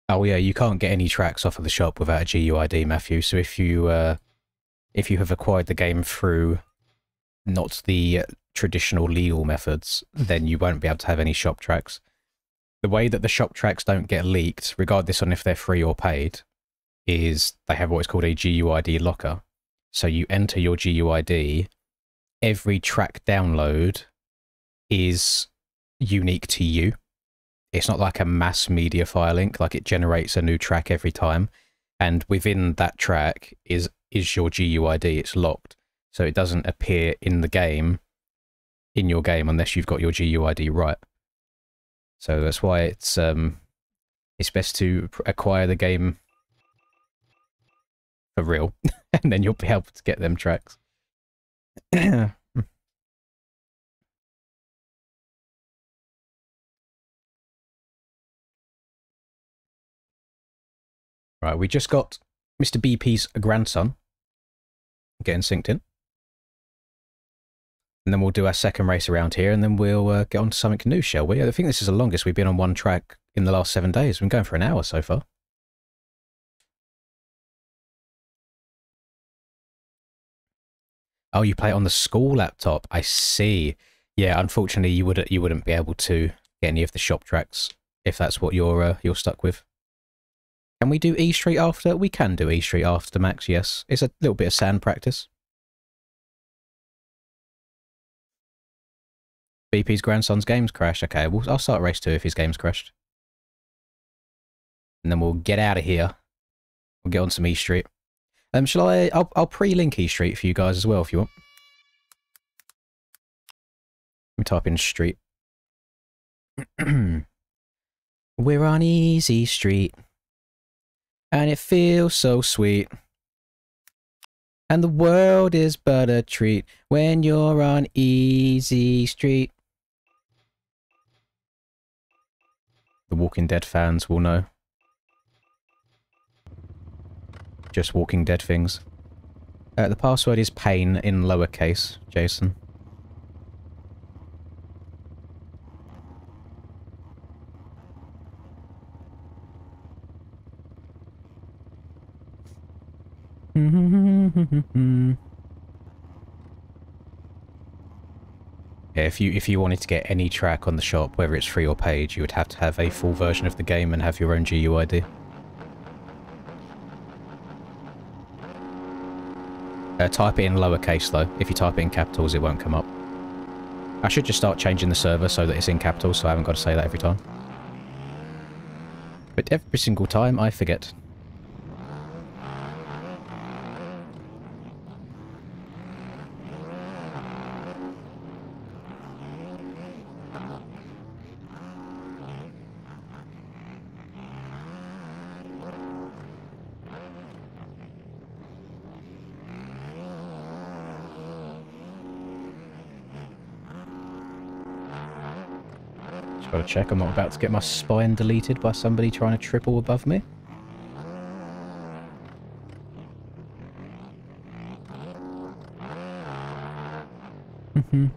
Oh yeah, you can't get any tracks off of the shop without a GUID, Matthew. So if you have acquired the game through not the traditional legal methods, then you won't be able to have any shop tracks. The way that the shop tracks don't get leaked, regardless on if they're free or paid, is they have what is called a GUID locker. So you enter your GUID, every track download is unique to you. It's not like a mass media file link, like it generates a new track every time. And within that track is your GUID, it's locked. So it doesn't appear in the game, in your game, unless you've got your GUID right. So that's why it's best to acquire the game for real, and then you'll be able to get them tracks. Right, we just got Mr. BP's grandson getting synced in. And then we'll do our second race around here, and then we'll get on to something new, shall we? I think this is the longest we've been on one track in the last 7 days. We've been going for an hour so far. Oh, you play it on the school laptop. I see. Yeah, unfortunately, you wouldn't be able to get any of the shop tracks if that's what you're stuck with. Can we do E Street after? We can do E Street after, Max, yes. It's a little bit of sand practice. BP's grandson's game's crashed. Okay, I'll start race 2 if his game's crashed. And then we'll get out of here. We'll get on some E Street. Shall I... I'll pre-link E Street for you guys as well if you want. Let me type in street. We're on Easy Street. And it feels so sweet. And the world is but a treat when you're on Easy Street. The Walking Dead fans will know. Just Walking Dead things. The password is pain in lowercase, Jason. Yeah, if you wanted to get any track on the shop, whether it's free or paid, you would have to have a full version of the game and have your own GUID. Type it in lowercase though. If you type it in capitals, it won't come up. I should just start changing the server so that it's in capitals, so I haven't got to say that every time. But every single time, I forget. Gotta check I'm not about to get my spine deleted by somebody trying to triple above me.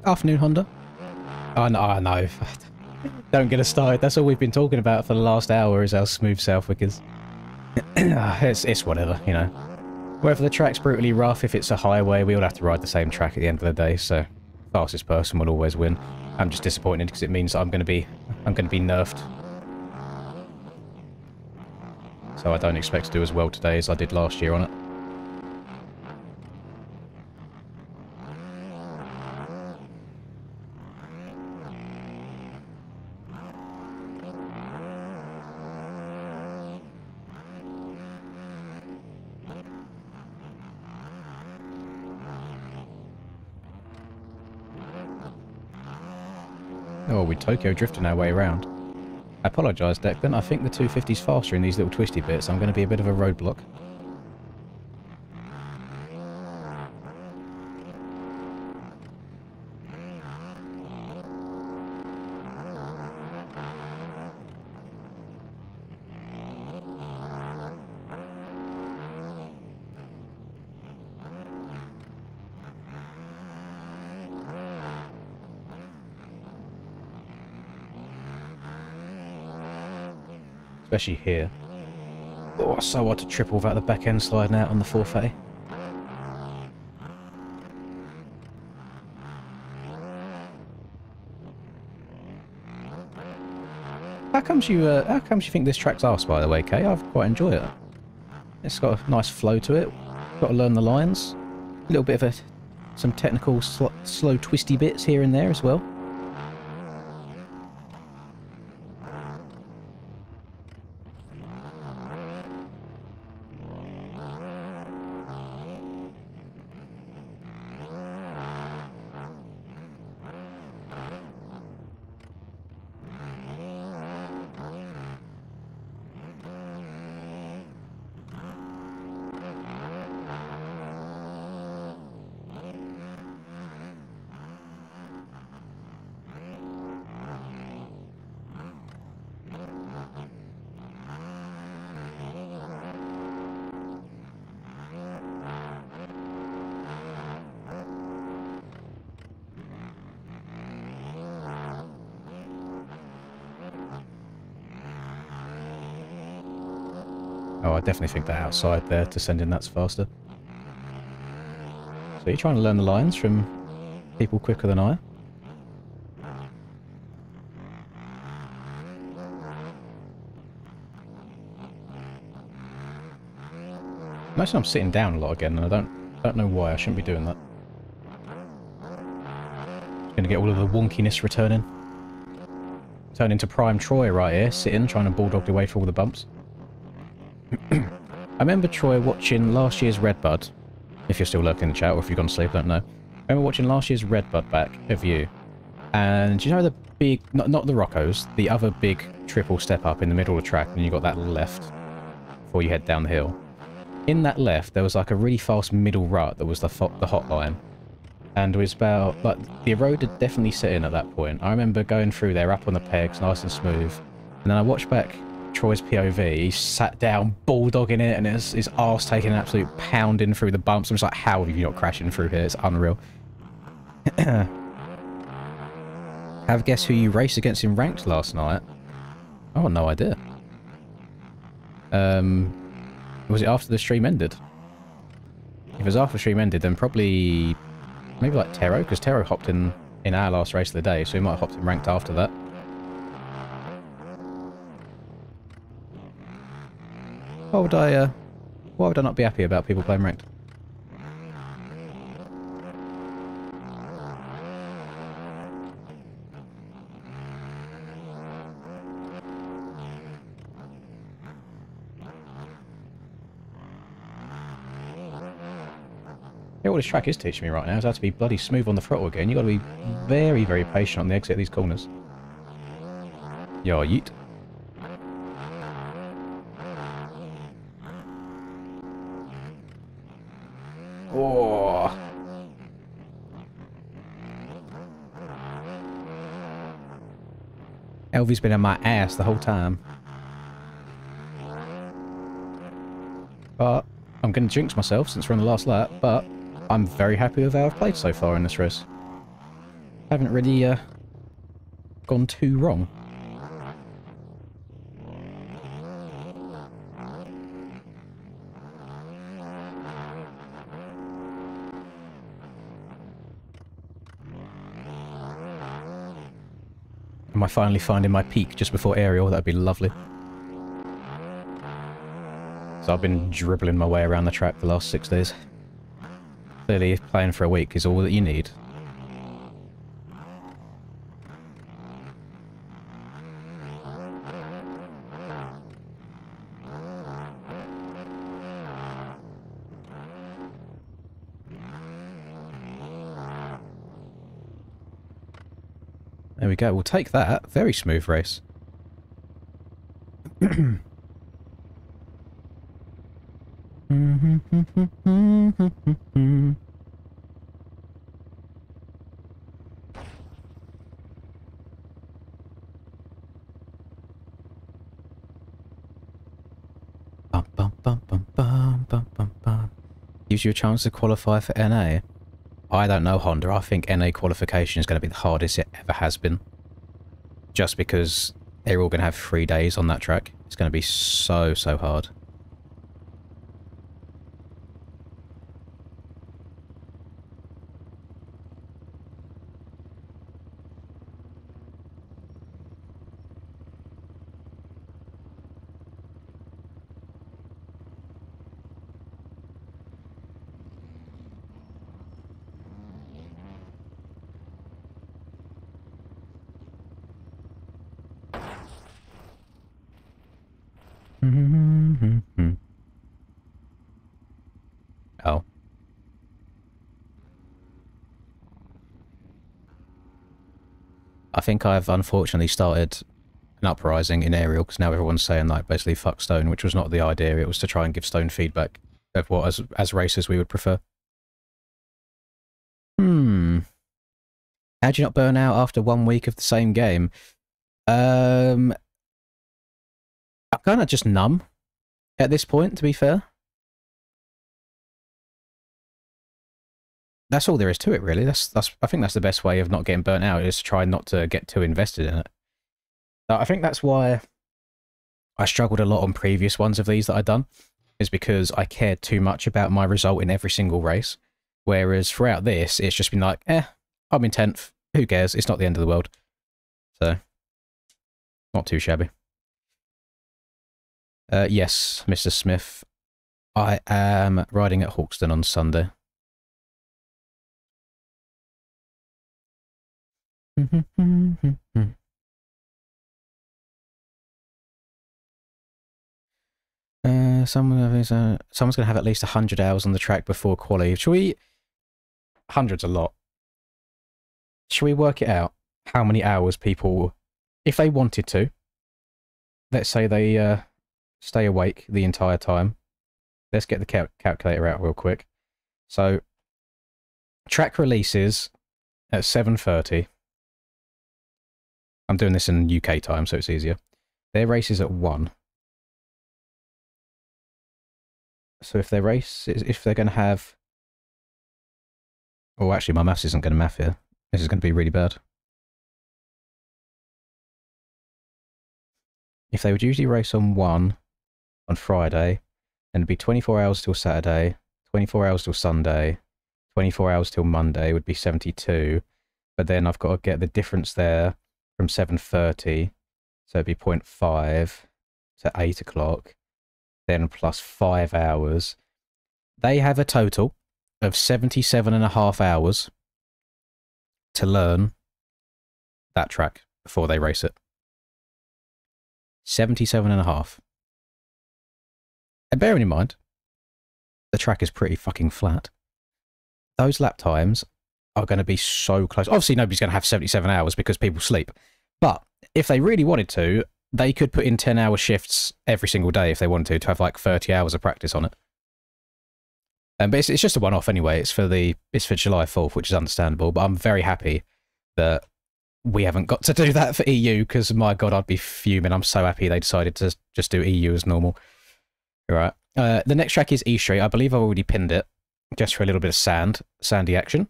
Afternoon, Honda. Oh, no, I know. Don't get us started. That's all we've been talking about for the last hour is how smooth Southwick is. It's whatever, you know. Whether the track's brutally rough, if it's a highway, we all have to ride the same track at the end of the day, so fastest person will always win. I'm just disappointed because it means I'm going to be nerfed. So I don't expect to do as well today as I did last year on it. Oh, we're Tokyo drifting our way around. I apologise, Declan. I think the 250's faster in these little twisty bits. I'm going to be a bit of a roadblock. Especially here. Oh, so hard to triple without the back end sliding out on the 430. How comes you think this track's arse, by the way, Kay? I've quite enjoyed it. It's got a nice flow to it. Got to learn the lines. A little bit of some technical slow twisty bits here and there as well. Oh, I definitely think that outside there, descending that's faster. So you're trying to learn the lines from people quicker than I? Notice I'm sitting down a lot again, and I don't know why. I shouldn't be doing that. Just gonna get all of the wonkiness returning. Turn into Prime Troy right here, sitting, trying to bulldog away for all the bumps. I remember, Troy, watching last year's Redbud. If you're still lurking in the chat, or if you've gone to sleep, I don't know. I remember watching last year's Redbud back of you. And you know the big, not the Roccos, the other big triple step up in the middle of the track, and you got that left before you head down the hill. In that left, there was like a really fast middle rut that was the hot line. And it was about, like, the road had definitely set in at that point. I remember going through there up on the pegs, nice and smooth. And then I watched back Troy's POV, he sat down, bulldogging it, and his arse taking an absolute pounding through the bumps. I'm just like, how are you not crashing through here? It's unreal. Have a guess who you raced against in ranked last night? Oh, no idea. Was it after the stream ended? If it was after the stream ended, then probably maybe like Tero, because Tero hopped in our last race of the day, so he might have hopped in ranked after that. Why would I not be happy about people playing ranked? Yeah, what this track is teaching me right now is how to be bloody smooth on the throttle again. You've got to be very, very patient on the exit of these corners. Yo, yeet. Oh. Elvie's been in my ass the whole time. But I'm going to jinx myself since we're on the last lap, but I'm very happy with how I've played so far in this race. Haven't really gone too wrong. Am I finally finding my peak just before aerial? That'd be lovely. So I've been dribbling my way around the track the last 6 days. Clearly, playing for a week is all that you need. There we go. We'll take that. Very smooth race. Gives you a chance to qualify for NA. I don't know, Honda. I think NA qualification is going to be the hardest it ever has been. Just because they're all going to have 3 days on that track. It's going to be so hard. Oh. I think I've unfortunately started an uprising in aerial because now everyone's saying like basically fuck Stone, which was not the idea. It was to try and give Stone feedback of what as racers we would prefer. How'd you not burn out after 1 week of the same game? I'm kind of just numb at this point, to be fair. That's all there is to it, really. I think that's the best way of not getting burnt out, is to try not to get too invested in it. I think that's why I struggled a lot on previous ones of these that I'd done, is because I cared too much about my result in every single race. Whereas throughout this, it's just been like, I'm in 10th. Who cares? It's not the end of the world. So, not too shabby. Yes, Mr. Smith. I am riding at Hawkston on Sunday. Someone's going to have at least 100 hours on the track before quali. Should we... 100's a lot. Should we work it out? How many hours people... If they wanted to, let's say they stay awake the entire time. Let's get the calculator out real quick. So, track releases at 7:30. I'm doing this in UK time, so it's easier. Their race is at 1. So if their race, if they're going to have... Oh, actually, my maths isn't going to math here. This is going to be really bad. If they would usually race on 1 on Friday, then it'd be 24 hours till Saturday, 24 hours till Sunday, 24 hours till Monday would be 72. But then I've got to get the difference there from 7:30, so it'd be 0.5 to 8 o'clock, then plus 5 hours. They have a total of 77.5 hours to learn that track before they race it. 77.5. And bearing in mind, the track is pretty fucking flat. Those lap times are going to be so close. Obviously, nobody's going to have 77 hours because people sleep. But if they really wanted to, they could put in 10-hour shifts every single day if they wanted to have like 30 hours of practice on it. But it's just a one-off anyway. It's for July 4th, which is understandable. But I'm very happy that we haven't got to do that for EU because, my God, I'd be fuming. I'm so happy they decided to just do EU as normal. All right. The next track is E Street. I believe I've already pinned it just for a little bit of sandy action.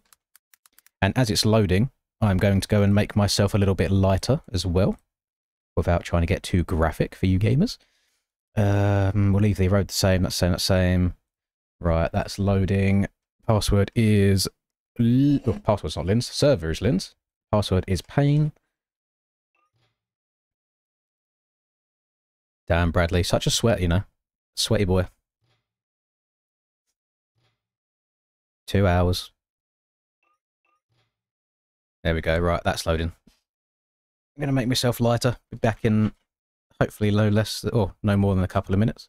And as it's loading, I'm going to go and make myself a little bit lighter as well, without trying to get too graphic for you gamers. We'll leave the road the same. That's same. That's same. Right, that's loading. Password is... Oh, password's not Lynn's. Server is Lynn's. Password is Pain. Damn, Bradley. Such a sweat, you know. Sweaty boy. 2 hours. There we go. Right, that's loading. I'm going to make myself lighter. Be back in hopefully no more than a couple of minutes.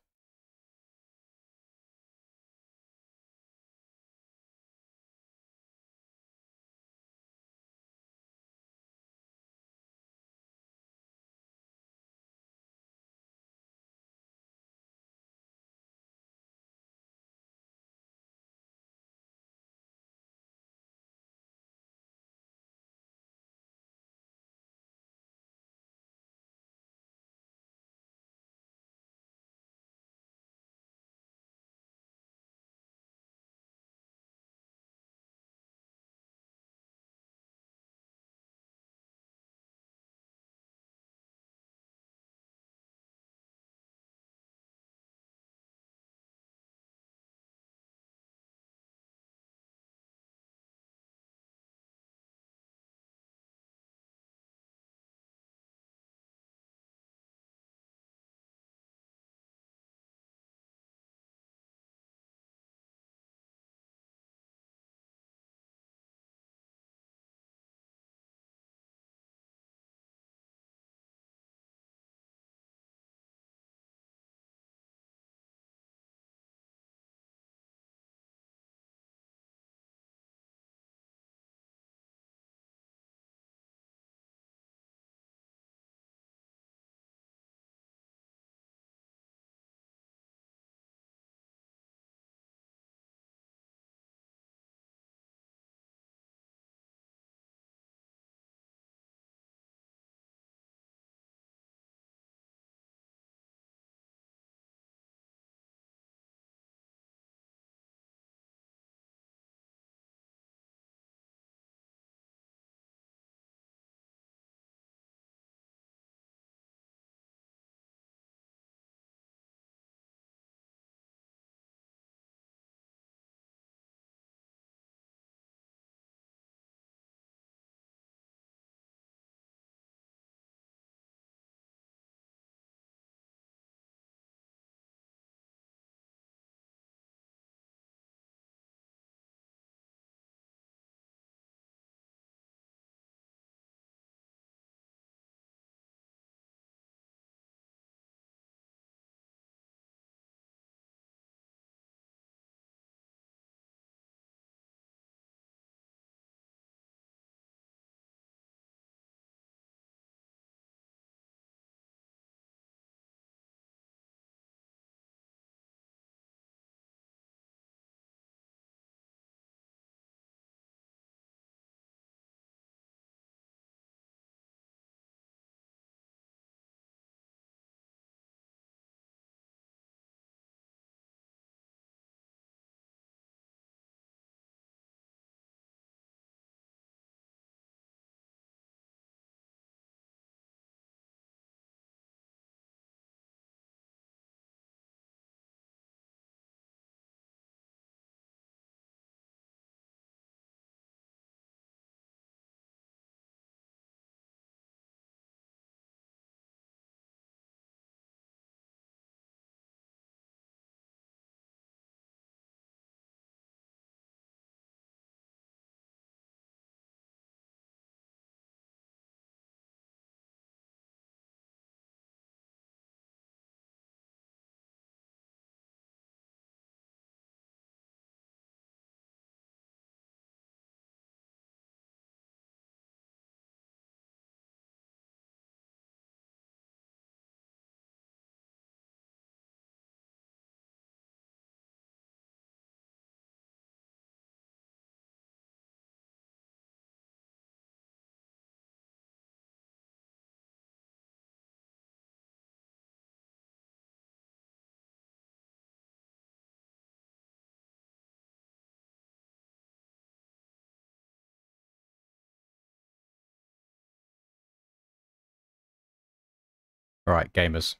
Right, gamers.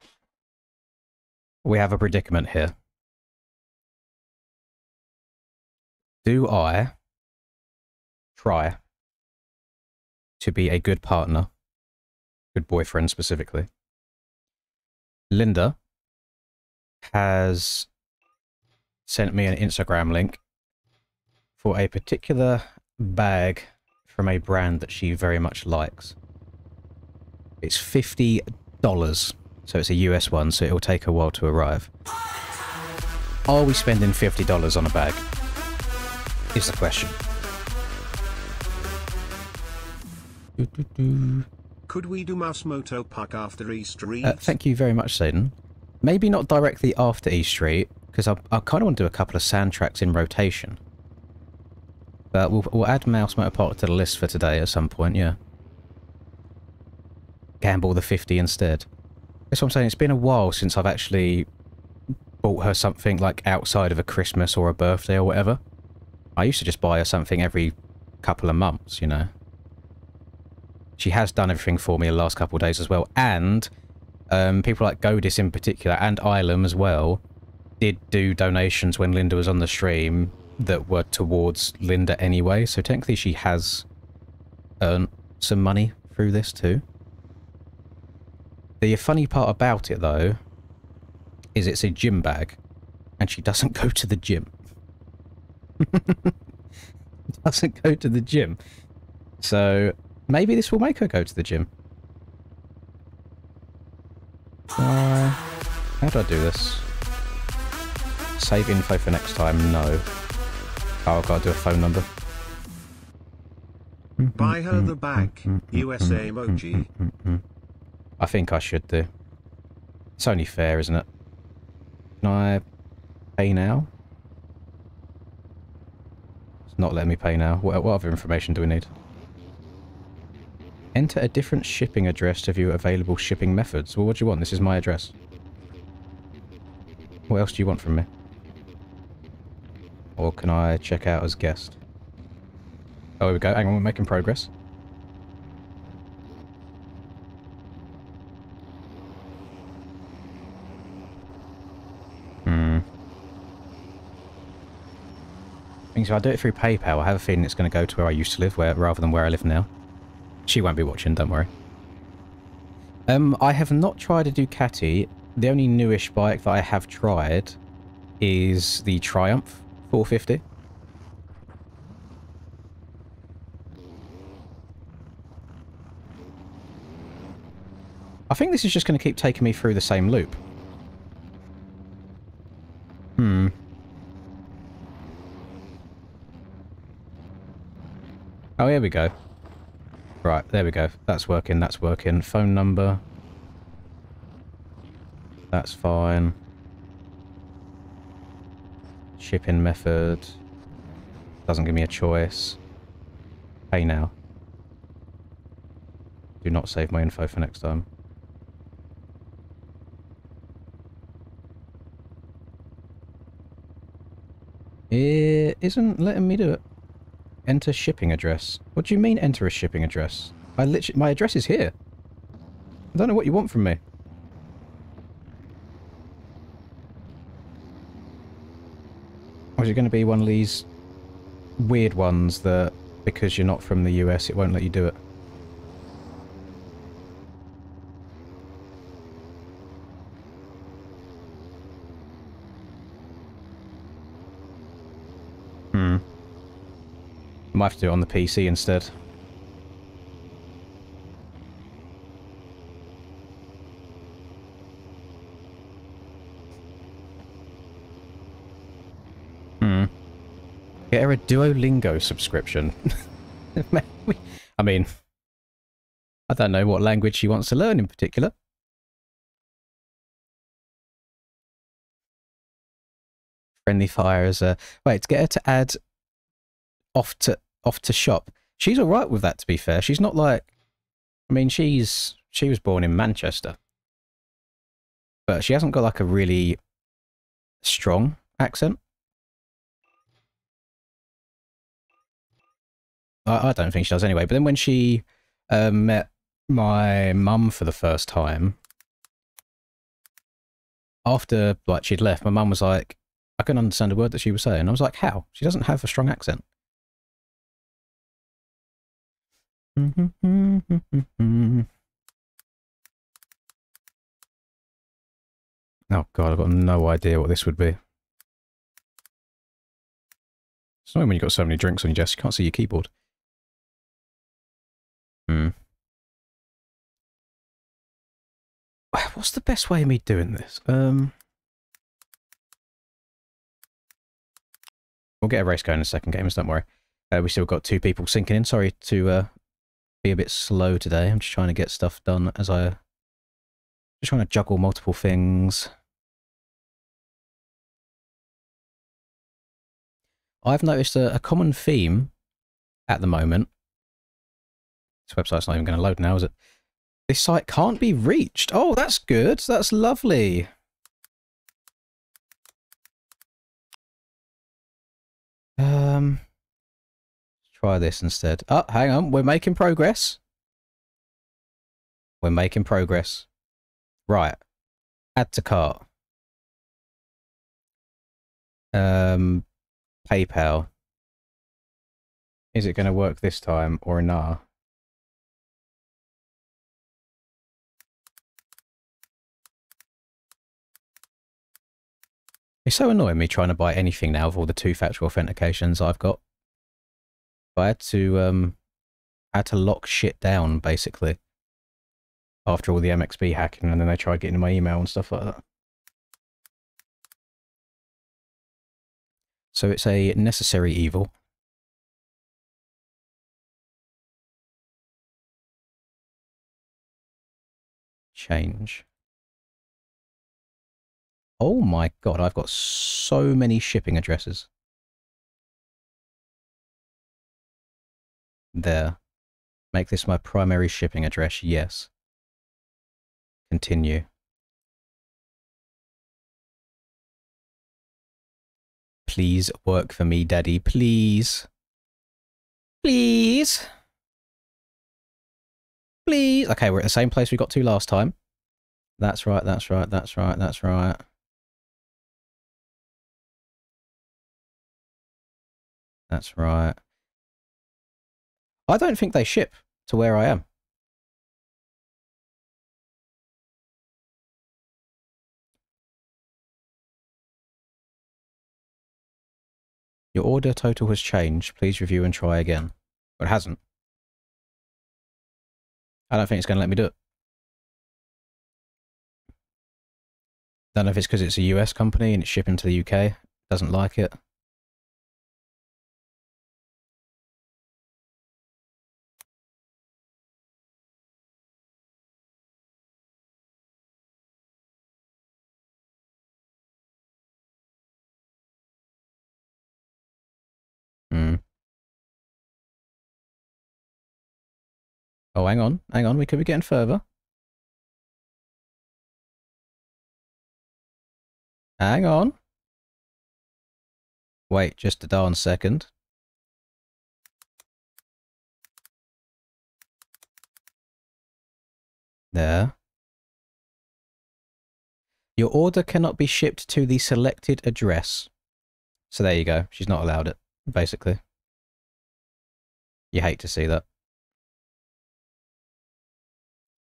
We have a predicament here. Do I try to be a good partner, good boyfriend specifically? Linda has sent me an Instagram link for a particular bag from a brand that she very much likes. It's $50, so it's a US one, so it'll take a while to arrive. Are we spending $50 on a bag? Is the question. Could we do Moto Park after Easter Eve? Thank you very much, Satan. Maybe not directly after East Street, because I kind of want to do a couple of sand tracks in rotation. But we'll add Moto Park to the list for today at some point, yeah. Gamble the 50 instead. That's what I'm saying, it's been a while since I've actually bought her something like outside of a Christmas or a birthday or whatever. I used to just buy her something every couple of months, you know. She has done everything for me the last couple of days as well, and people like Godis in particular, and Ilum as well, did do donations when Linda was on the stream that were towards Linda anyway, so technically she has earned some money through this too. The funny part about it, though, is it's a gym bag, and she doesn't go to the gym. Doesn't go to the gym. So, maybe this will make her go to the gym. How do I do this? Save info for next time? No. Oh, I've got to do a phone number. Buy her the bag. USA emoji. I think I should do. It's only fair, isn't it? Can I pay now? It's not letting me pay now. What other information do we need? Enter a different shipping address to view available shipping methods. Well, what do you want? This is my address. What else do you want from me? Or can I check out as guest? Oh, here we go. Hang on, we're making progress. So I do it through PayPal. I have a feeling it's going to go to where I used to live, rather than where I live now. She won't be watching, don't worry. I have not tried a Ducati. The only newish bike that I have tried is the Triumph 450. I think this is just going to keep taking me through the same loop. Oh, here we go. Right, there we go. That's working, that's working. Phone number. That's fine. Shipping method. Doesn't give me a choice. Pay now. Do not save my info for next time. It isn't letting me do it. Enter shipping address. What do you mean enter a shipping address? My address is here. I don't know what you want from me. Or is it going to be one of these weird ones that, because you're not from the US, it won't let you do it? Might have to do it on the PC instead. Get her a Duolingo subscription. I mean, I don't know what language she wants to learn in particular. Friendly fire as a... Wait, to get her to add off to shop. She's alright with that, to be fair. She's not like... I mean, she was born in Manchester. But she hasn't got like a really strong accent. I don't think she does anyway. But then when she met my mum for the first time, after like she'd left, my mum was like, I couldn't understand a word that she was saying. I was like, how? She doesn't have a strong accent. Oh god, I've got no idea what this would be. It's annoying when you've got so many drinks on your desk, you can't see your keyboard. What's the best way of me doing this? We'll get a race going in a second, gamers, don't worry. We still got 2 people sinking in. Sorry to be a bit slow today. I'm just trying to get stuff done as I... Just trying to juggle multiple things. I've noticed a common theme at the moment. This website's not even going to load now, is it? This site can't be reached. Oh, that's good. That's lovely. Let's try this instead. Oh, hang on. We're making progress. We're making progress. Right. Add to cart. PayPal. Is it going to work this time or nah? It's so annoying me trying to buy anything now with all the 2-factor authentications I've got. I had to lock shit down basically after all the MXB hacking, and then they tried getting my email and stuff like that. So it's a necessary evil. Change. Oh my god, I've got so many shipping addresses. There. Make this my primary shipping address, yes. Continue. Please work for me, Daddy, please. Please. Please. Okay, we're at the same place we got to last time. That's right, that's right, that's right, that's right. That's right. I don't think they ship to where I am. Your order total has changed. Please review and try again. But it hasn't. I don't think it's going to let me do it. Don't know if it's because it's a US company and it's shipping to the UK. Doesn't like it. Oh, hang on. Hang on. We could be getting further. Hang on. Wait just a darn second. There. Your order cannot be shipped to the selected address. So there you go. She's not allowed it, basically. You hate to see that.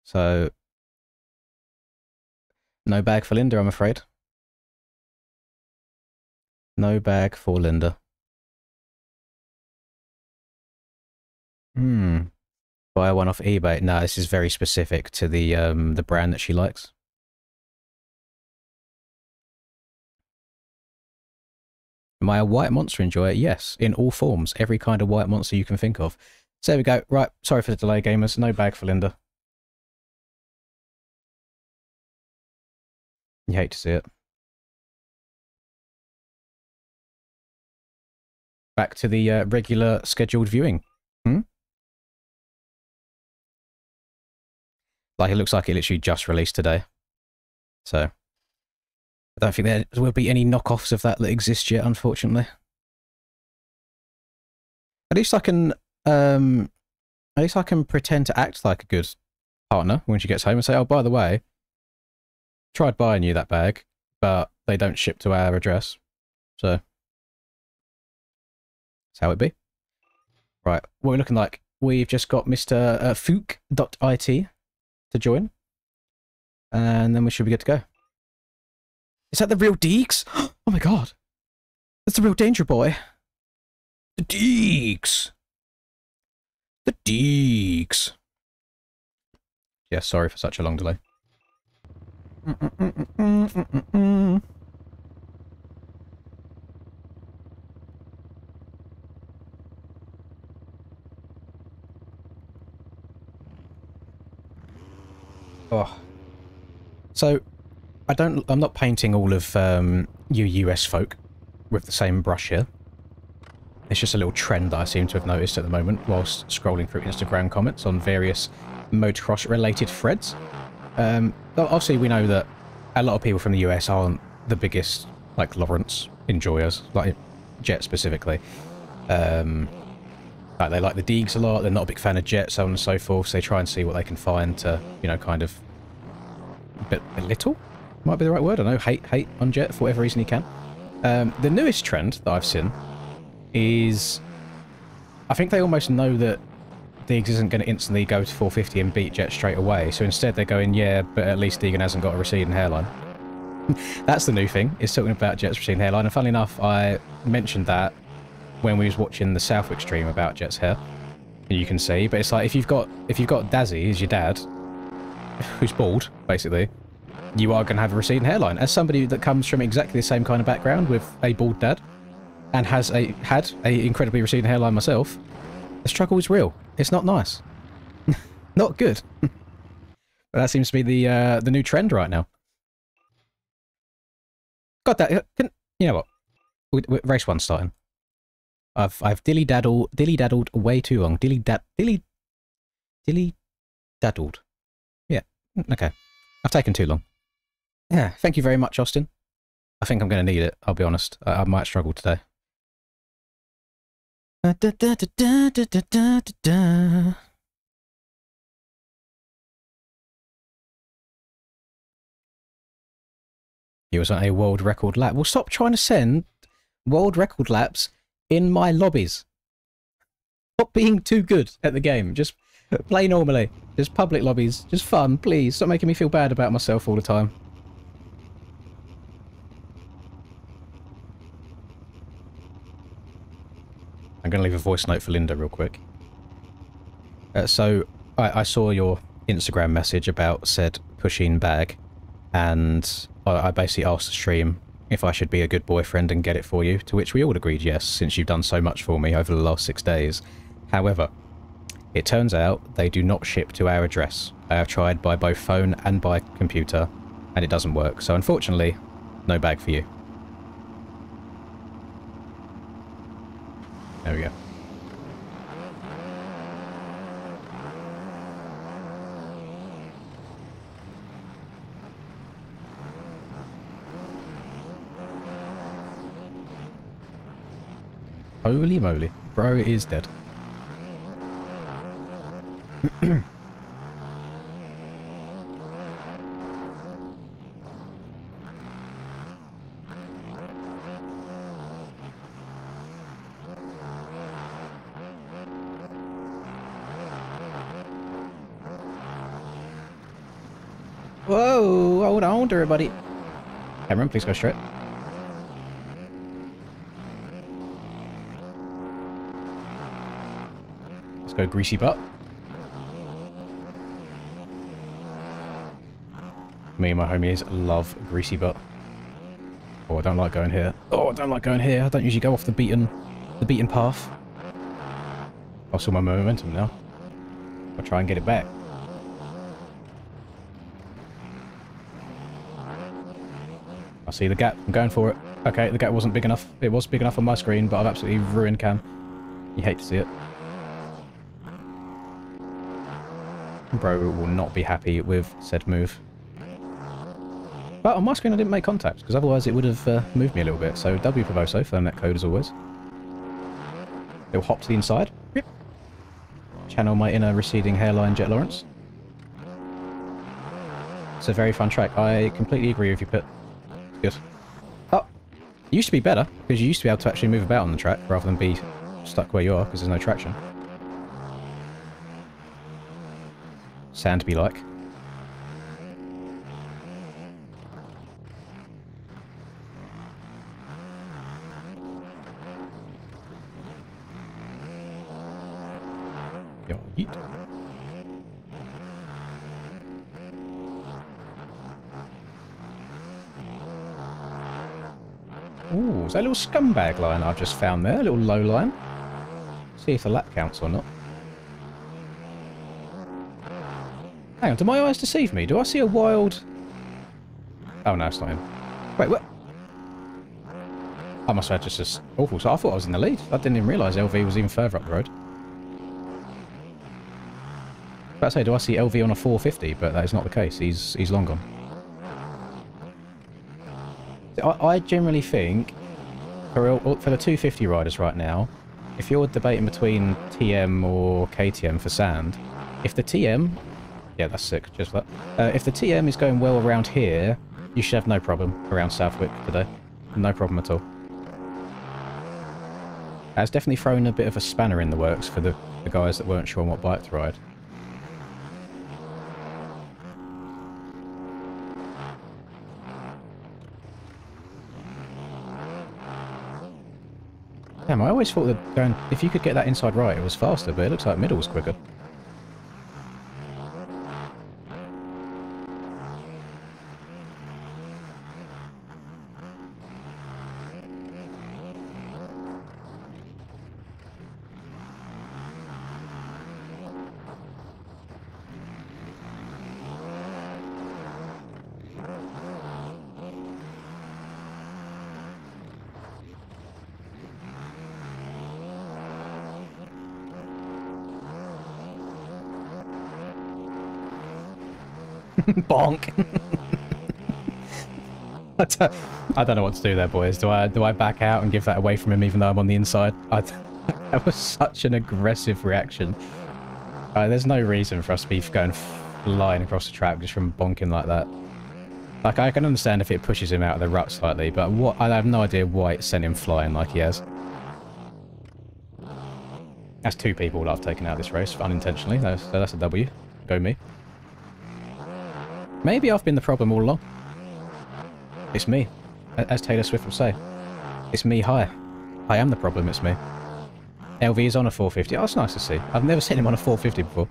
So, no bag for Linda, I'm afraid. No bag for Linda. Buy one off eBay. No, this is very specific to the brand that she likes. Am I a white monster enjoyer? Yes, in all forms. Every kind of white monster you can think of. So there we go. Right, sorry for the delay, gamers. No bag for Linda. You hate to see it. Back to the regular scheduled viewing. Like, it looks like it literally just released today. So, I don't think there will be any knockoffs of that exist yet, unfortunately. At least I can pretend to act like a good partner when she gets home and say, oh, by the way, tried buying you that bag. but they don't ship to our address. So, that's how it be. Right, what we're looking like. We've just got Mr. Fook.it to join. And then we should be good to go. Is that the real Deeks? Oh my god. That's the real Danger Boy. The Deeks. The Deeks. Yeah, sorry for such a long delay. Oh. So, I'm not painting all of you US folk with the same brush here. It's just a little trend that I seem to have noticed at the moment whilst scrolling through Instagram comments on various motocross-related threads. Obviously, we know that a lot of people from the US aren't the biggest, like, Lawrence enjoyers, like Jet specifically. Like, they like the Deegs a lot, they're not a big fan of Jet, so on and so forth, so they try and see what they can find to, you know, kind of belittle? Might be the right word, I don't know, hate on Jet for whatever reason he can. The newest trend that I've seen is, I think they almost know that Deegs isn't going to instantly go to 450 and beat Jet straight away, so instead they're going, yeah, but at least Deegan hasn't got a receding hairline. That's the new thing, is talking about Jet's receding hairline, and funnily enough, I mentioned that when we was watching the Southwick stream about Jet's hair. You can see, but it's like, if you've got Dazzy as your dad, who's bald, basically, you are going to have a receding hairline. As somebody that comes from exactly the same kind of background with a bald dad, and had a incredibly receding hairline myself, the struggle is real. It's not nice. Not good. But that seems to be the new trend right now. God, you know what? Race 1's starting. I've dilly-daddled way too long. Dilly-daddled. Yeah, okay. I've taken too long. Yeah, thank you very much, Austin. I think I'm going to need it, I'll be honest. I might struggle today. He was on a world record lap. Well, stop trying to send world record laps in my lobbies. Stop being too good at the game. Just play normally. Just public lobbies. Just fun, please. Stop making me feel bad about myself all the time. I'm going to leave a voice note for Linda real quick. So, I saw your Instagram message about said pushing bag, and I basically asked the stream if I should be a good boyfriend and get it for you, to which we all agreed yes, since you've done so much for me over the last 6 days. However, it turns out they do not ship to our address. I have tried by both phone and by computer, and it doesn't work. So unfortunately, no bag for you. There we go. Holy moly. Bro is dead. Whoa, hold on to everybody. Cameron, please go straight. Let's go greasy butt. Me and my homies love greasy butt. Oh, I don't like going here. Oh, I don't like going here. I don't usually go off the beaten path. I saw my momentum now. I'll try and get it back. I see the gap. I'm going for it. Okay, the gap wasn't big enough. It was big enough on my screen, but I've absolutely ruined Cam. You hate to see it. Bro will not be happy with said move. But on my screen I didn't make contact, because otherwise it would have moved me a little bit. So W Provoso, firm that code as always. It'll hop to the inside. Yep. Channel my inner receding hairline, Jet Lawrence. It's a very fun track. I completely agree with you, Pit. Good. Oh, it used to be better, because you used to be able to actually move about on the track, rather than be stuck where you are, because there's no traction. Sand be like. Yo, yeet. Ooh, is that a little scumbag line I've just found there? A little low line. See if the lap counts or not. Hang on, do my eyes deceive me? Do I see a wild... Oh no, it's not him. Wait, what? I must have had just this awful... So I thought I was in the lead. I didn't even realise LV was even further up the road. About to say, do I see LV on a 450? But that is not the case. He's long gone. I generally think, for the 250 riders right now, if you're debating between TM or KTM for sand, if the TM... Yeah, that's sick, just that. If the TM is going well around here, you should have no problem around Southwick today. No problem at all. That's definitely thrown a bit of a spanner in the works for the guys that weren't sure on what bike to ride. Damn, I always thought that going, if you could get that inside right, it was faster, but it looks like middle was quicker. Bonk. I don't know what to do there, boys. Do I back out and give that away from him even though I'm on the inside? That was such an aggressive reaction. There's no reason for us to be going flying across the track just from bonking like that. Like, I can understand if it pushes him out of the rut slightly, but I have no idea why it sent him flying like he has. That's two people that I've taken out of this race unintentionally. So that's a W. Go me. Maybe I've been the problem all along. It's me. As Taylor Swift will say. It's me, hi. I am the problem, it's me. LV is on a 450. Oh, that's nice to see. I've never seen him on a 450 before.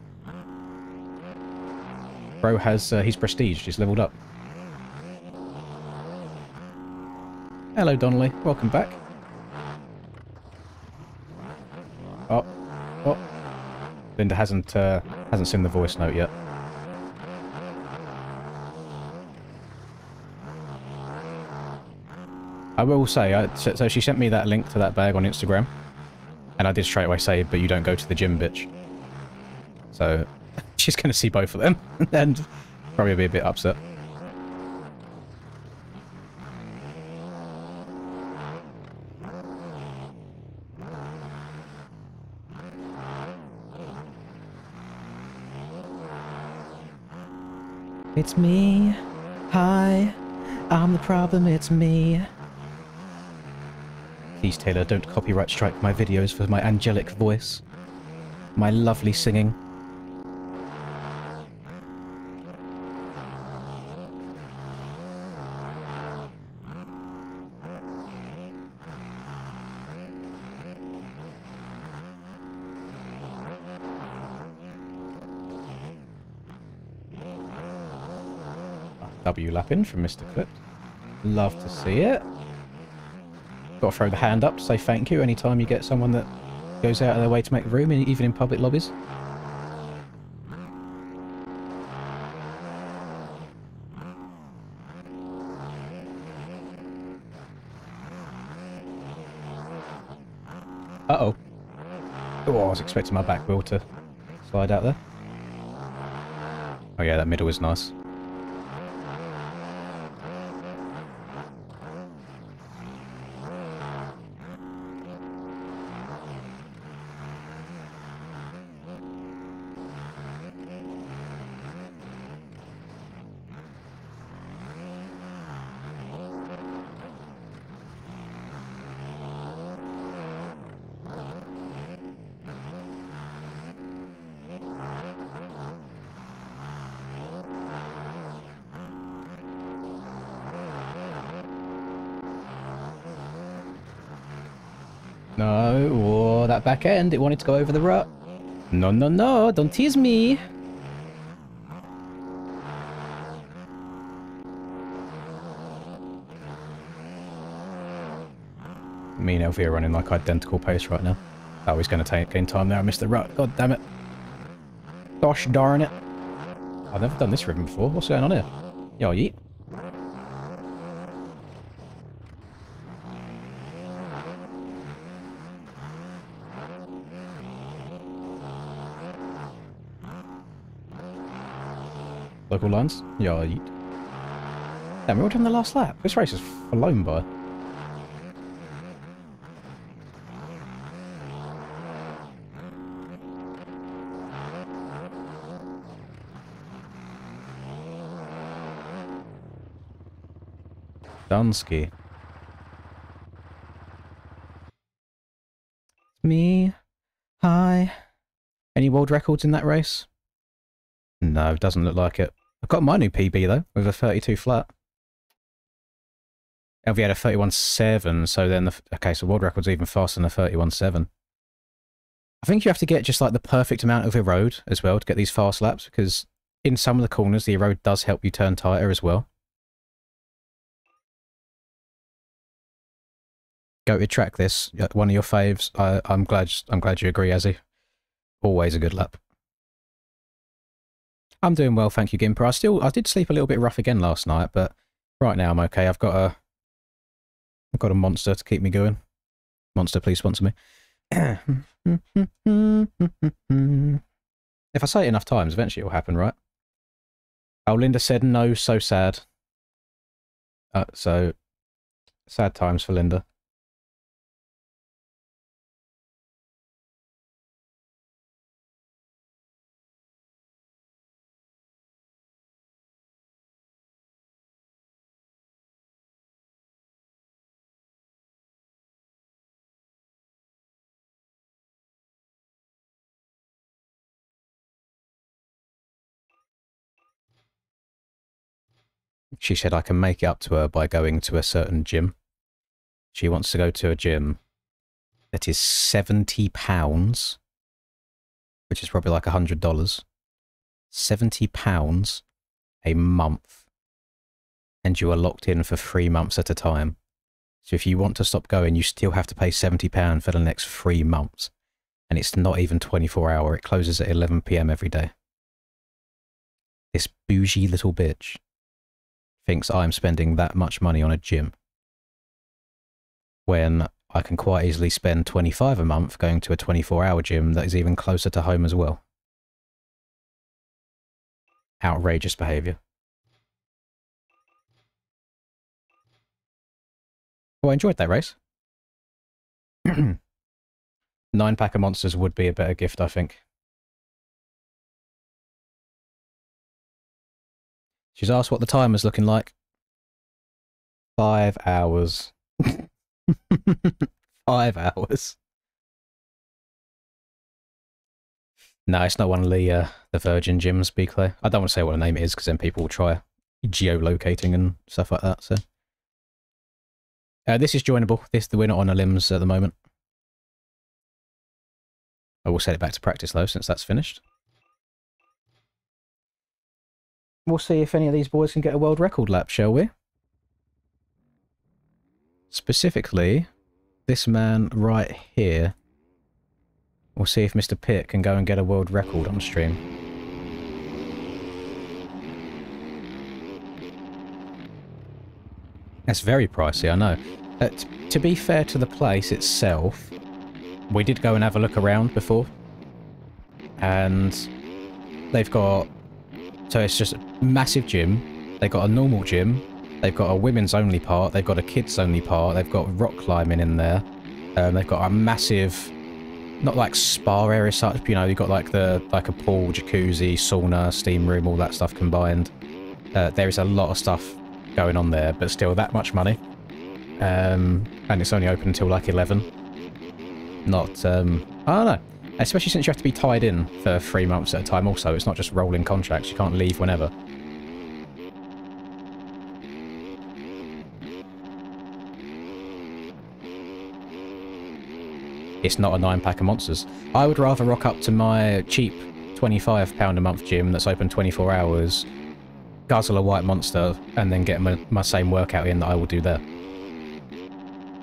Bro has, he's prestiged, he's leveled up. Hello, Donnelly. Welcome back. Oh. Oh. Linda hasn't seen the voice note yet. I will say, so she sent me that link to that bag on Instagram, and I did straight away say, but you don't go to the gym, bitch. So, she's going to see both of them, and probably be a bit upset. It's me. Hi. I'm the problem, it's me. Please, Taylor, don't copyright strike my videos for my angelic voice. My lovely singing. W lapping from Mr. Clip. Love to see it. Got to throw the hand up to say thank you anytime you get someone that goes out of their way to make room, even in public lobbies. Uh-oh. Oh, I was expecting my back wheel to slide out there. Oh yeah, that middle is nice. No. Oh, that back end. It wanted to go over the rut. No, no, no. Don't tease me. Me and Elvie are running like identical pace right now. Oh, he's going to gain time there. I missed the rut. God damn it. Gosh darn it. I've never done this rhythm before. What's going on here? Yo, yeet. Local lines? Yo, yeet. Damn, we're all doing the last lap. This race is flown by. Dunsky. Me. Hi. Any world records in that race? No, doesn't look like it. I've got my new PB though, with a 32 flat. LV had a 31.7, so then okay, so world record's even faster than a 31.7. I think you have to get just like the perfect amount of erode as well to get these fast laps, because in some of the corners the erode does help you turn tighter as well. Go to track this, one of your faves. I'm glad you agree, Azzy. Always a good lap. I'm doing well, thank you, Gimper. I did sleep a little bit rough again last night, but right now I'm okay. I've got a monster to keep me going. Monster, please sponsor me. If I say it enough times, eventually it'll happen, right? Oh, Linda said no, so sad. So sad times for Linda. She said I can make it up to her by going to a certain gym. She wants to go to a gym that is £70, which is probably like $100. £70 a month. And you are locked in for 3 months at a time. So if you want to stop going, you still have to pay £70 for the next 3 months. And it's not even 24-hour. It closes at 11 PM every day. This bougie little bitch thinks I'm spending that much money on a gym, when I can quite easily spend 25 a month going to a 24-hour gym that is even closer to home as well. Outrageous behaviour. Well, I enjoyed that race. 9-pack of monsters would be a better gift, I think. She's asked what the timer's looking like. 5 hours. 5 hours. No, it's not one of the Virgin gyms, be clear. I don't want to say what the name is, because then people will try geolocating and stuff like that, so. This is joinable. We're not on a limbs at the moment. I will set it back to practice, though, since that's finished. We'll see if any of these boys can get a world record lap, shall we? Specifically, this man right here. We'll see if Mr. Pitt can go and get a world record on stream. That's very pricey, I know. To be fair to the place itself, we did go and have a look around before. And they've got... So it's just a massive gym. They've got a normal gym. They've got a women's only part. They've got a kids only part. They've got rock climbing in there. They've got a massive, not like spa area such, you know, you've got like a pool, jacuzzi, sauna, steam room, all that stuff combined. There is a lot of stuff going on there, but still that much money. And it's only open until like 11. Not, I don't know. Especially since you have to be tied in for 3 months at a time also. It's not just rolling contracts. You can't leave whenever. it's not a 9-pack of monsters. I would rather rock up to my cheap £25 a month gym that's open 24 hours, guzzle a white monster, and then get my same workout in that I will do there.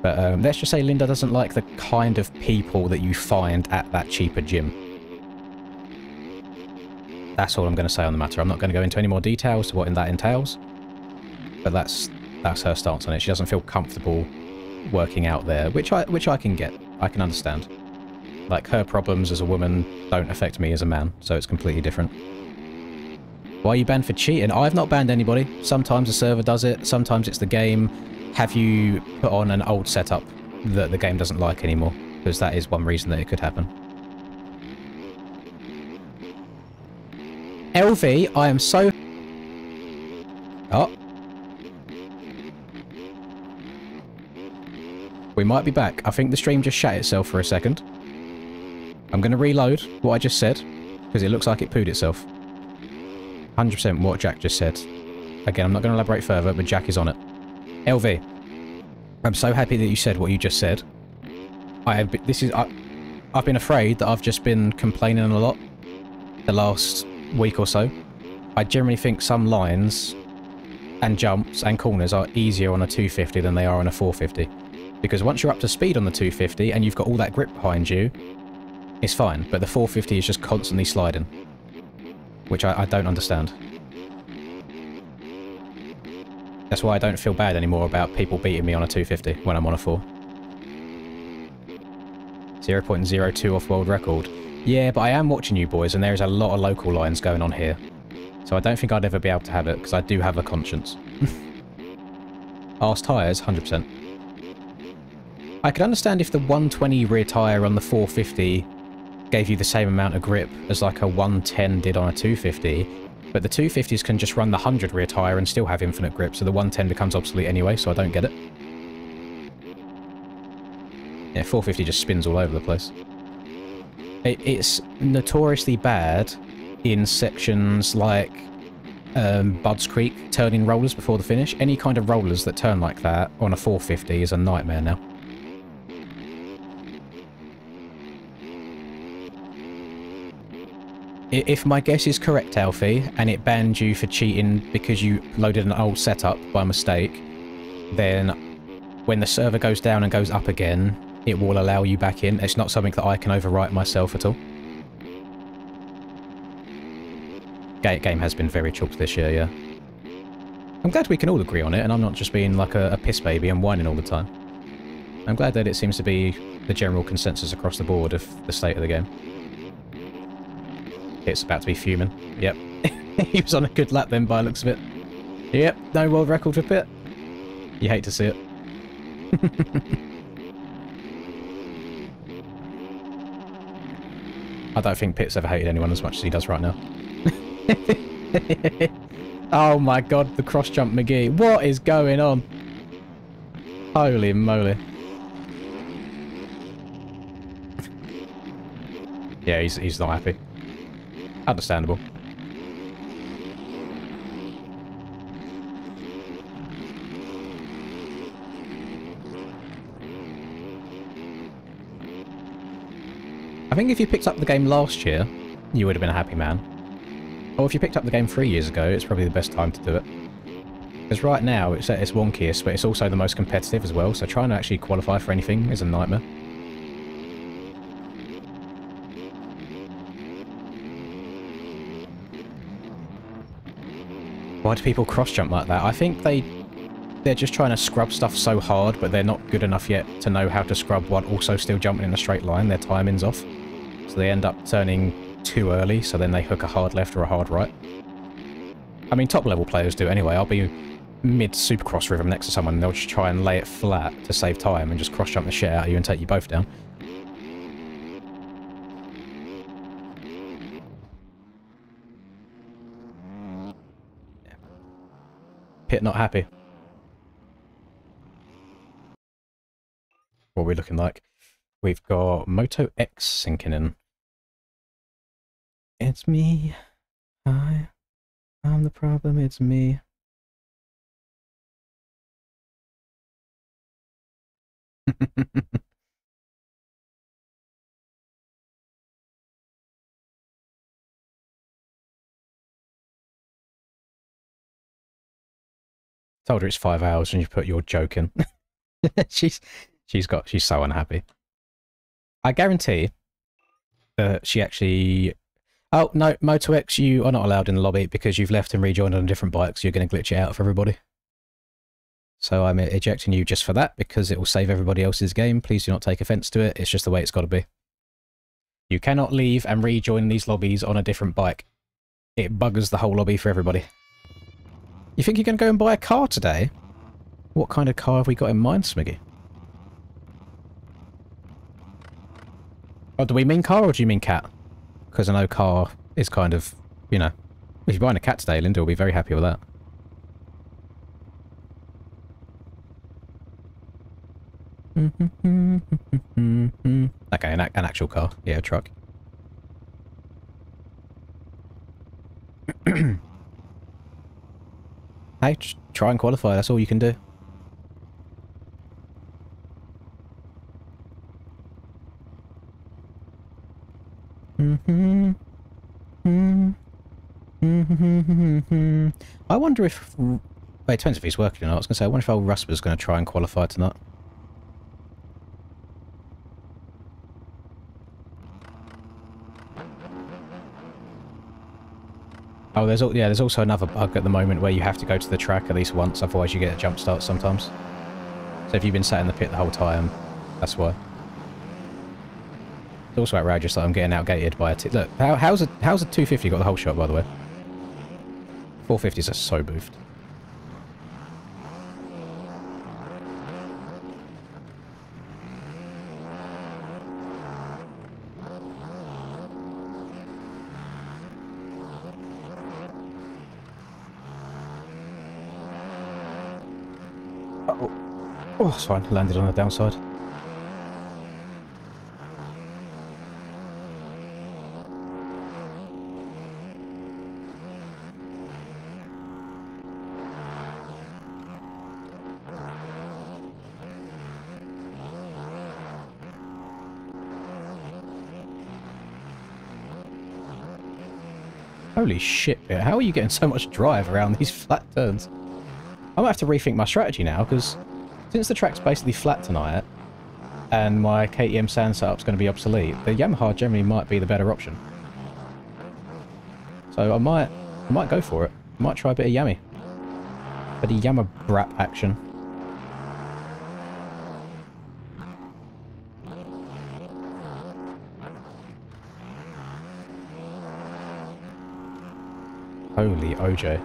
But let's just say Linda doesn't like the kind of people that you find at that cheaper gym. That's all I'm going to say on the matter. I'm not going to go into any more details to what that entails. But that's her stance on it. She doesn't feel comfortable working out there, which I can get. I can understand. Like, her problems as a woman don't affect me as a man, so it's completely different. Why are you banned for cheating? I've not banned anybody. Sometimes the server does it, sometimes it's the game. Have you put on an old setup that the game doesn't like anymore? Because that is one reason that it could happen. LV, I am so... Oh. We might be back. I think the stream just shat itself for a second. I'm going to reload what I just said, because it looks like it pooed itself. 100% what Jack just said. Again, I'm not going to elaborate further, but Jack is on it. LV, I'm so happy that you said what you just said. I've been afraid that I've just been complaining a lot the last week or so. I generally think some lines and jumps and corners are easier on a 250 than they are on a 450. Because once you're up to speed on the 250 and you've got all that grip behind you, it's fine. But the 450 is just constantly sliding, which I don't understand. That's why I don't feel bad anymore about people beating me on a 250 when I'm on a 4. 0.02 off world record. Yeah, but I am watching you boys, and there's a lot of local lines going on here. So I don't think I'd ever be able to have it, because I do have a conscience. Arse tyres, 100%. I could understand if the 120 rear tyre on the 450 gave you the same amount of grip as like a 110 did on a 250, but the 250s can just run the 100 rear tyre and still have infinite grip, so the 110 becomes obsolete anyway, so I don't get it. Yeah, 450 just spins all over the place. It's notoriously bad in sections like Budds Creek, turning rollers before the finish. Any kind of rollers that turn like that on a 450 is a nightmare now. If my guess is correct, Alfie, and it banned you for cheating because you loaded an old setup by mistake, then when the server goes down and goes up again, it will allow you back in. It's not something that I can overwrite myself at all. Game has been very choked this year, yeah. I'm glad we can all agree on it, and I'm not just being like a piss baby and whining all the time. I'm glad that it seems to be the general consensus across the board of the state of the game. It's about to be fuming. Yep. He was on a good lap then by the looks of it. Yep, no world record for Pit. You hate to see it. I don't think Pitt's ever hated anyone as much as he does right now. Oh my god, the cross jump McGee. What is going on? Holy moly. Yeah, he's not happy. Understandable. I think if you picked up the game last year, you would have been a happy man. Or if you picked up the game 3 years ago, it's probably the best time to do it. Because right now, it's wonkiest, but it's also the most competitive as well, so trying to actually qualify for anything is a nightmare. Why do people cross-jump like that? I think they're just trying to scrub stuff so hard, but they're not good enough yet to know how to scrub while also still jumping in a straight line. Their timing's off. So they end up turning too early, so then they hook a hard left or a hard right. I mean, top-level players do anyway. I'll be mid-supercross rhythm next to someone, and they'll just try and lay it flat to save time and just cross-jump the shit out of you and take you both down. Pit not happy. What are we looking like? We've got Moto X sinking in. It's me. I'm the problem, it's me. Told her it's 5 hours and you put your joke in. she's so unhappy. I guarantee that she actually... Oh, no, MotoX, you are not allowed in the lobby because you've left and rejoined on a different bike, so you're going to glitch it out for everybody. So I'm ejecting you just for that, because it will save everybody else's game. Please do not take offence to it. It's just the way it's got to be. You cannot leave and rejoin these lobbies on a different bike. It buggers the whole lobby for everybody. You think you're going to go and buy a car today? What kind of car have we got in mind, Smiggy? Oh, do we mean car or do you mean cat? Because I know car is kind of, you know... If you're buying a cat today, Linda will be very happy with that. Okay, an actual car. Yeah, a truck. Hey, just try and qualify, that's all you can do. I wonder if... Wait, it depends if he's working or not. I was going to say, I wonder if old Rusper's going to try and qualify tonight. Oh, there's also another bug at the moment where you have to go to the track at least once, otherwise you get a jump start sometimes. So if you've been sat in the pit the whole time, that's why. It's also outrageous that I'm getting outgated by a look, how's a 250 got the whole shot, by the way? 450s are so boofed. Oh, it's fine. Landed on the downside. Holy shit, how are you getting so much drive around these flat turns? I might have to rethink my strategy now, because since the track's basically flat tonight, and my KTM sand setup's going to be obsolete, the Yamaha generally might be the better option. So I might go for it. I might try a bit of Yami. Bit of Yama brap action. Holy OJ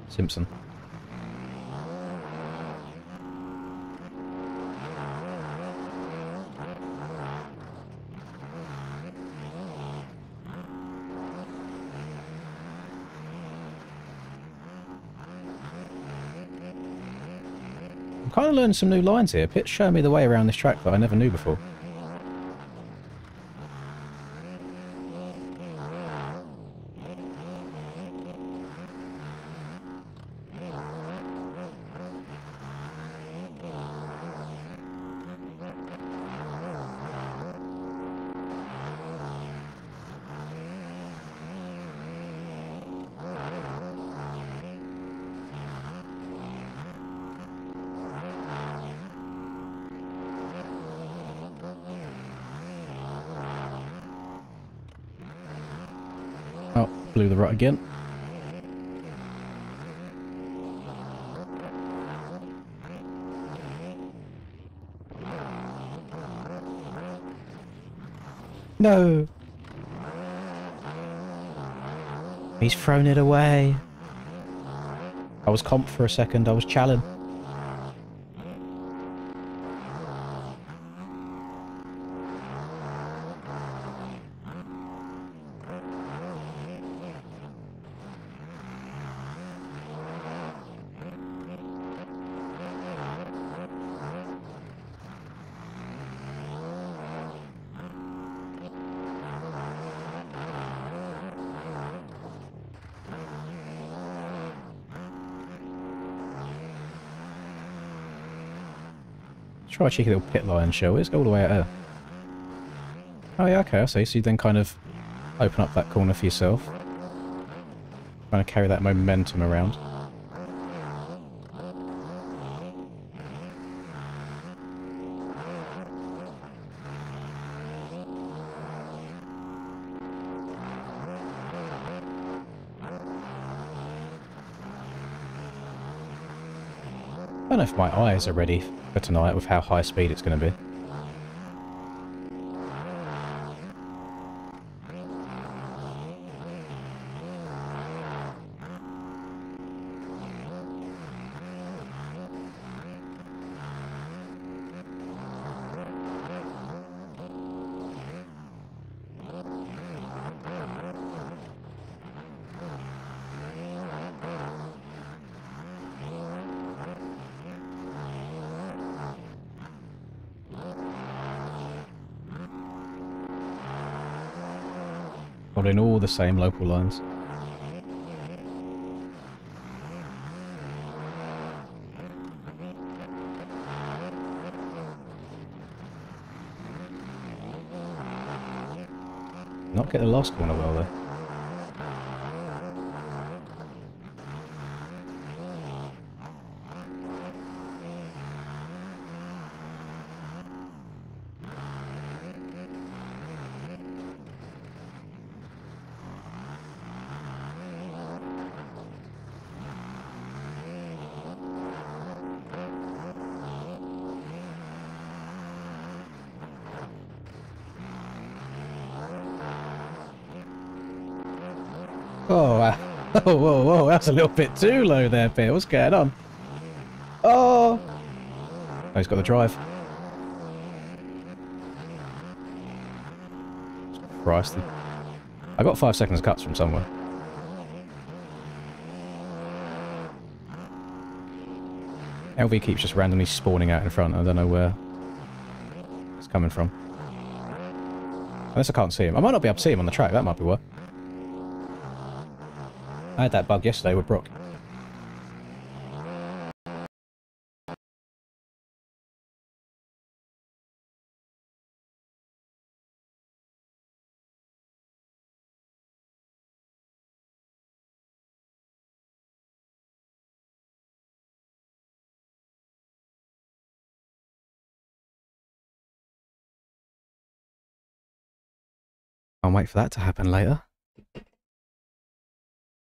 Simpson. I'm kind of learning some new lines here. Pit's showing me the way around this track that I never knew before. Oh, blew the rut again. No! He's thrown it away. I was comped for a second, I was challenged. Try a cheeky little pit line, shall we? Let's go all the way out there. Oh yeah, okay, I see. So you then kind of open up that corner for yourself. Trying to carry that momentum around. don't know if my eyes are ready for tonight with how high speed it's going to be. Following all the same local lines. Not get the last corner well though. Oh, oh, whoa, whoa, that's a little bit too low there, Peter. What's going on? Oh! Oh, he's got the drive. Christ. I got 5 seconds cuts from somewhere. LV keeps just randomly spawning out in front. I don't know where it's coming from. Unless I can't see him. I might not be able to see him on the track. That might be why. I had that bug yesterday with Brock. I'll wait for that to happen later.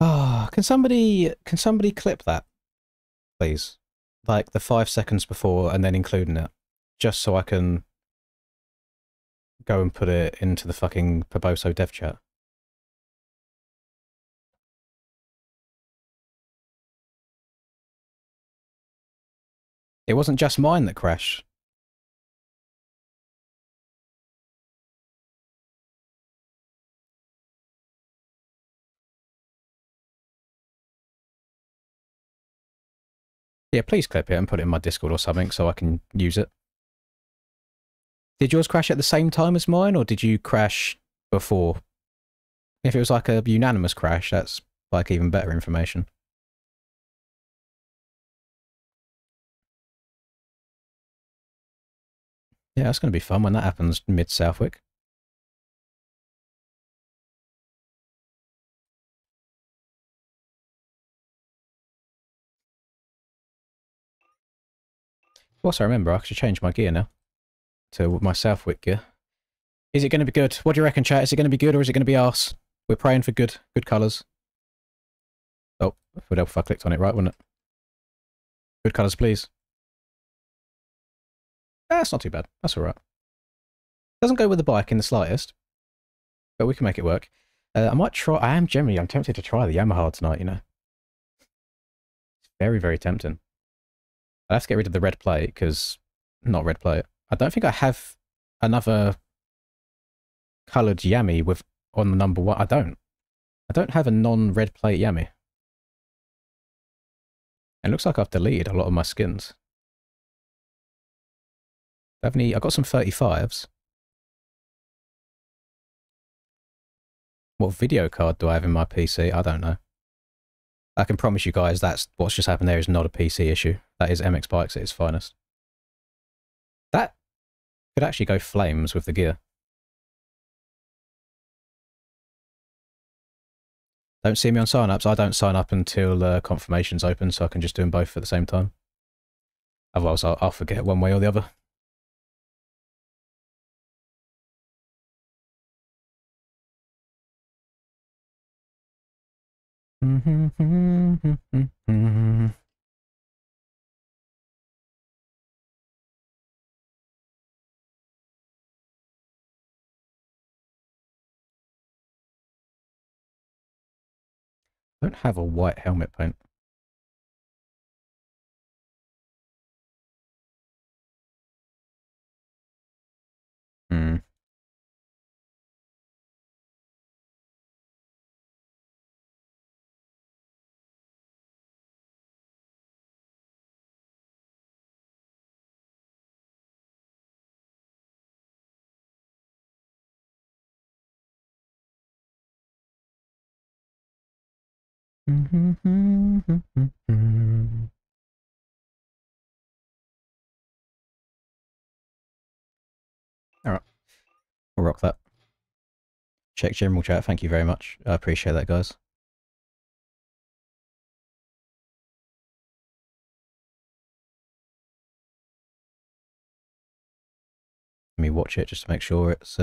Ah, oh, can somebody clip that, please? Like the 5 seconds before and then including it. Just so I can go and put it into the fucking Paboso dev chat. It wasn't just mine that crashed. Yeah, please clip it and put it in my Discord or something so I can use it. Did yours crash at the same time as mine, or did you crash before? If it was like a unanimous crash, that's like even better information. Yeah, that's going to be fun when that happens mid-Southwick. Also, remember, I should change my gear now to my Southwick gear. Is it going to be good? What do you reckon, chat? Is it going to be good or is it going to be arse? We're praying for good colours. Oh, it would help if I clicked on it right, wouldn't it? Good colours, please. That's not too bad. That's alright. Doesn't go with the bike in the slightest, but we can make it work. I might try... I'm tempted to try the Yamaha tonight, you know. It's very, very tempting. I have to get rid of the red plate, because... Not red plate. I don't think I have another coloured Yami with on the number 1. I don't have a non-red plate Yami. It looks like I've deleted a lot of my skins. I've got some 35s. What video card do I have in my PC? I don't know. I can promise you guys that's what's just happened there is not a PC issue. That is MX Bikes at its finest. That could actually go flames with the gear. Don't see me on sign-ups. I don't sign up until confirmation's open, so I can just do them both at the same time. Otherwise, I'll forget one way or the other. Don't have a white helmet paint. Hmm. Alright. We'll rock that. Check general chat. Thank you very much. I appreciate that, guys. Let me watch it just to make sure it's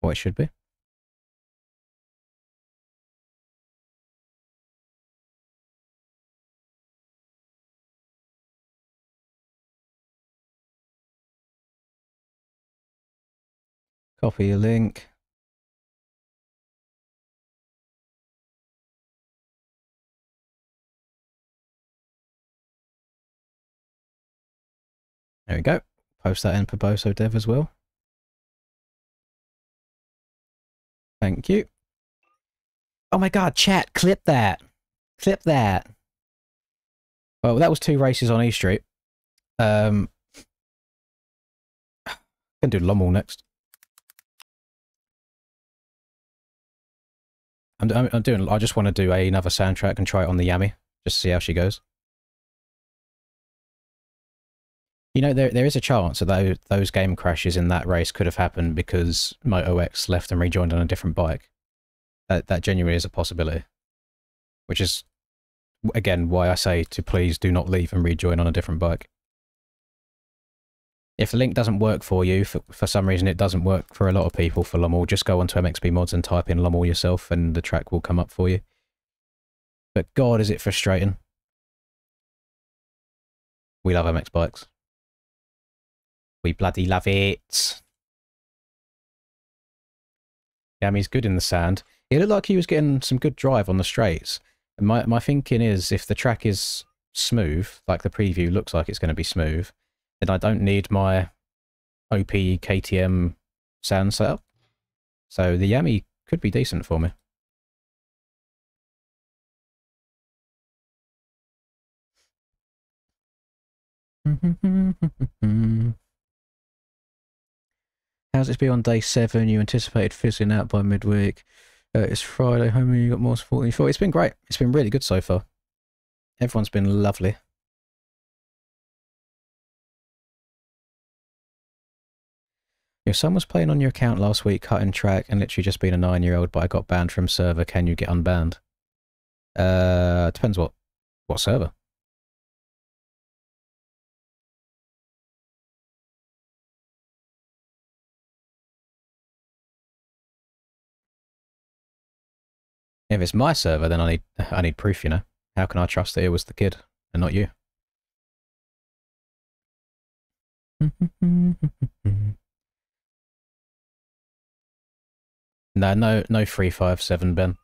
what it should be. Copy a link. There we go. Post that in Poboso Dev as well. Thank you. Oh my god, chat, clip that. Clip that. Well, that was 2 races on E Street. Gonna do Lommel next. I just want to do another soundtrack and try it on the Yami, just to see how she goes. You know, there is a chance that those game crashes in that race could have happened because Moto X left and rejoined on a different bike. That genuinely is a possibility. Which is, again, why I say to please do not leave and rejoin on a different bike. If the link doesn't work for you, for some reason it doesn't work for a lot of people for Lommel, just go onto MXB Mods and type in Lommel yourself and the track will come up for you. But God, is it frustrating. We love MX bikes. We bloody love it. Yeah, I mean, he's good in the sand. It looked like he was getting some good drive on the straights. And my thinking is, if the track is smooth, like the preview looks like it's going to be smooth, then I don't need my OP KTM sand setup. So the Yami could be decent for me. How's it be on day 7? You anticipated fizzing out by midweek. It's Friday, homie, you got more support than you thought. It's been great. It's been really good so far. Everyone's been lovely. Your son was playing on your account last week, cutting track, and literally just being a 9-year-old, but I got banned from server. Can you get unbanned? Depends what server. If it's my server, then I need proof, you know. How can I trust that it was the kid and not you? No 357, Ben.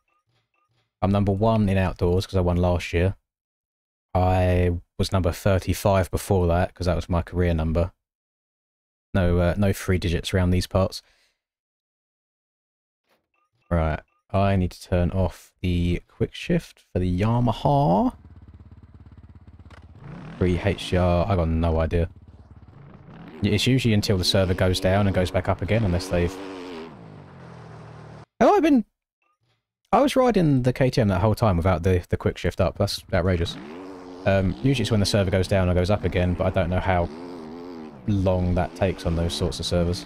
I'm number 1 in outdoors because I won last year. I was number 35 before that because that was my career number. No 3 digits around these parts. Right, I need to turn off the quick shift for the Yamaha. 3HR, I got no idea. It's usually until the server goes down and goes back up again, unless they've... Oh, I was riding the KTM that whole time without the quick shift up. That's outrageous. Usually it's when the server goes down and goes up again, but I don't know how long that takes on those sorts of servers.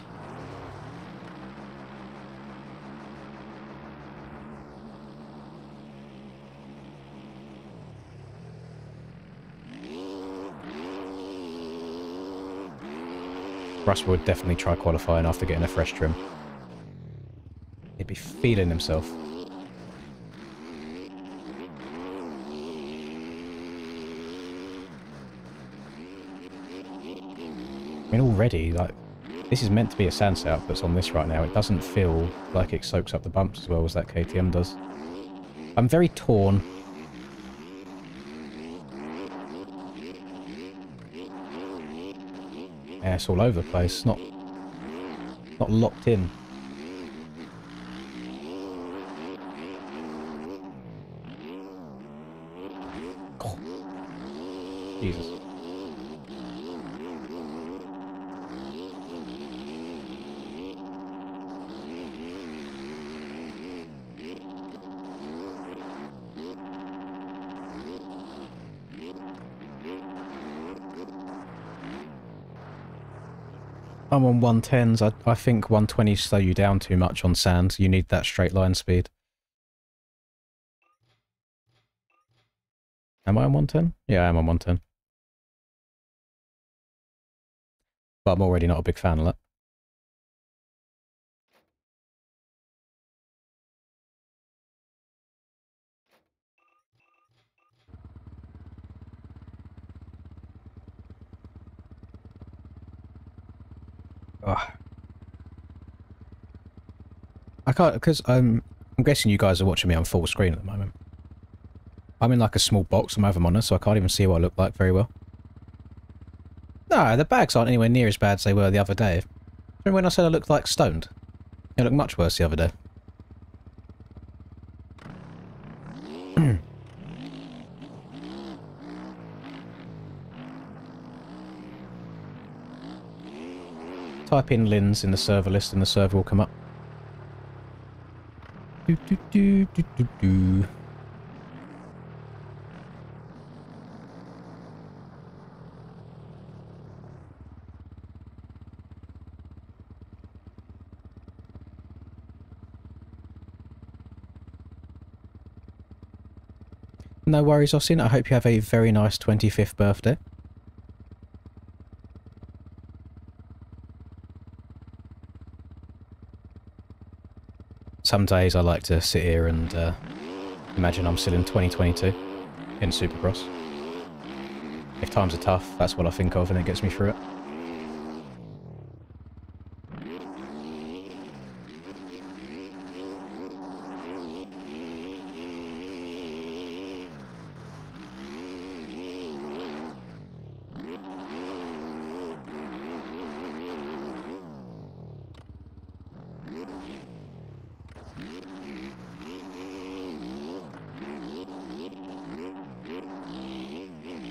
Russ would definitely try qualifying after getting a fresh trim. He'd be feeling himself. I mean, already, like, this is meant to be a sand setup that's on this right now. It doesn't feel like it soaks up the bumps as well as that KTM does. I'm very torn. Yeah, it's all over the place. Not locked in. Oh. Jesus. I'm on 110s. I think 120s slow you down too much on sand. You need that straight line speed. Am I on 110? Yeah, I am on 110. But I'm already not a big fan of that. Ugh. I can't, because I'm guessing you guys are watching me on full screen at the moment. I'm in like a small box on my other monitor, so I can't even see what I look like very well. No, the bags aren't anywhere near as bad as they were the other day. Remember when I said I looked like stoned? It looked much worse the other day. Type in Lins in the server list and the server will come up. Do, do, do, do, do, do. No worries, Austin. I hope you have a very nice 25th birthday. Some days I like to sit here and imagine I'm still in 2022 in Supercross. If times are tough, that's what I think of and it gets me through it.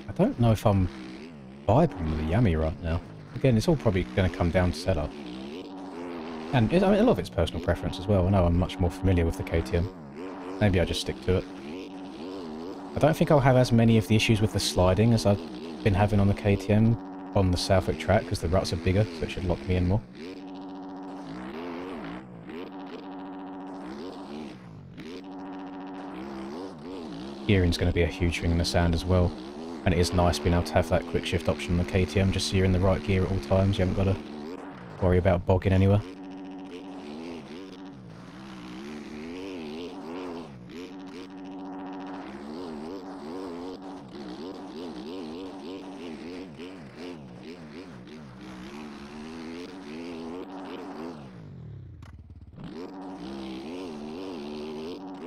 I don't know if I'm vibing with the Yummy right now. Again, it's all probably going to come down to setup. And I mean, a lot of it's personal preference as well. I know I'm much more familiar with the KTM. Maybe I just stick to it. I don't think I'll have as many of the issues with the sliding as I've been having on the KTM on the Southwick track because the ruts are bigger, so it should lock me in more. Gearing's going to be a huge thing in the sand as well. And it is nice being able to have that quick shift option on the KTM, just so you're in the right gear at all times. You haven't got to worry about bogging anywhere.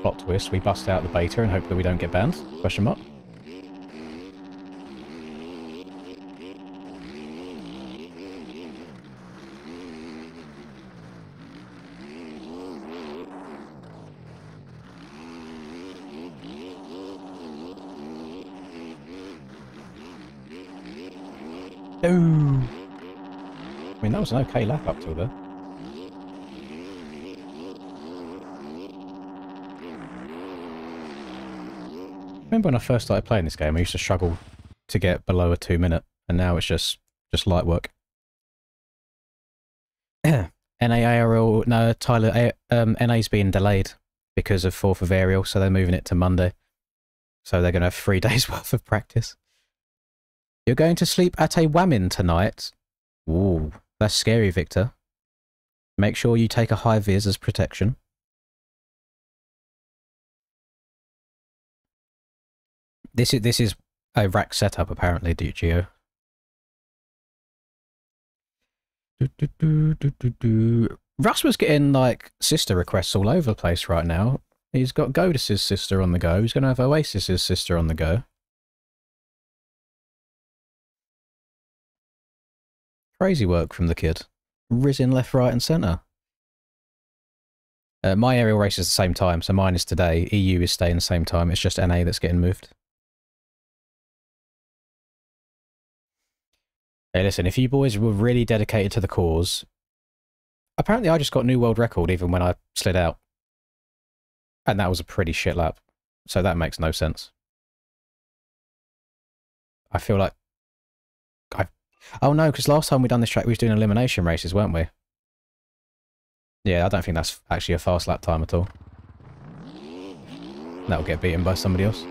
Plot twist, we bust out the beta and hope that we don't get banned? Question mark. No! I mean, that was an okay lap up till there. Remember when I first started playing this game, I used to struggle to get below a 2 minute, and now it's just light work. NARL, no, Tyler, NA's being delayed because of 4th of Ariel, so they're moving it to Monday. So they're going to have 3 days worth of practice. You're going to sleep at a whammon tonight? Ooh, that's scary, Victor. Make sure you take a high vis as protection. This is a rack setup, apparently, Geo. Russ was getting, like, sister requests all over the place right now. He's got Godus's sister on the go. He's going to have Oasis's sister on the go. Crazy work from the kid. Risen left, right and centre. My aerial race is the same time, so mine is today. EU is staying the same time. It's just NA that's getting moved. Hey, listen, if you boys were really dedicated to the cause... Apparently I just got new world record even when I slid out. And that was a pretty shit lap. So that makes no sense. I feel like... Oh no, because last time we done this track we was doing elimination races, weren't we? Yeah, I don't think that's actually a fast lap time at all. That'll get beaten by somebody else.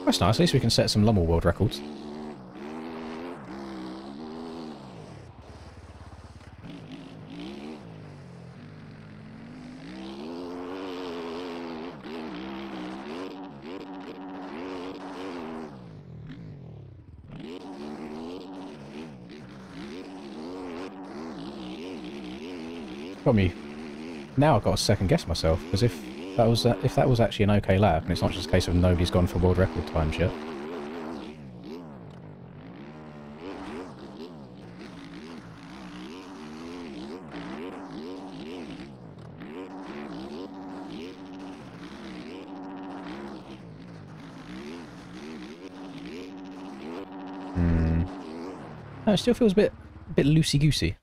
That's nice, at least we can set some Lommel world records. Got me. Now I've got to second guess myself, because if that was actually an okay lap, and it's not just a case of nobody's gone for world record times yet. No, it still feels a bit loosey-goosey.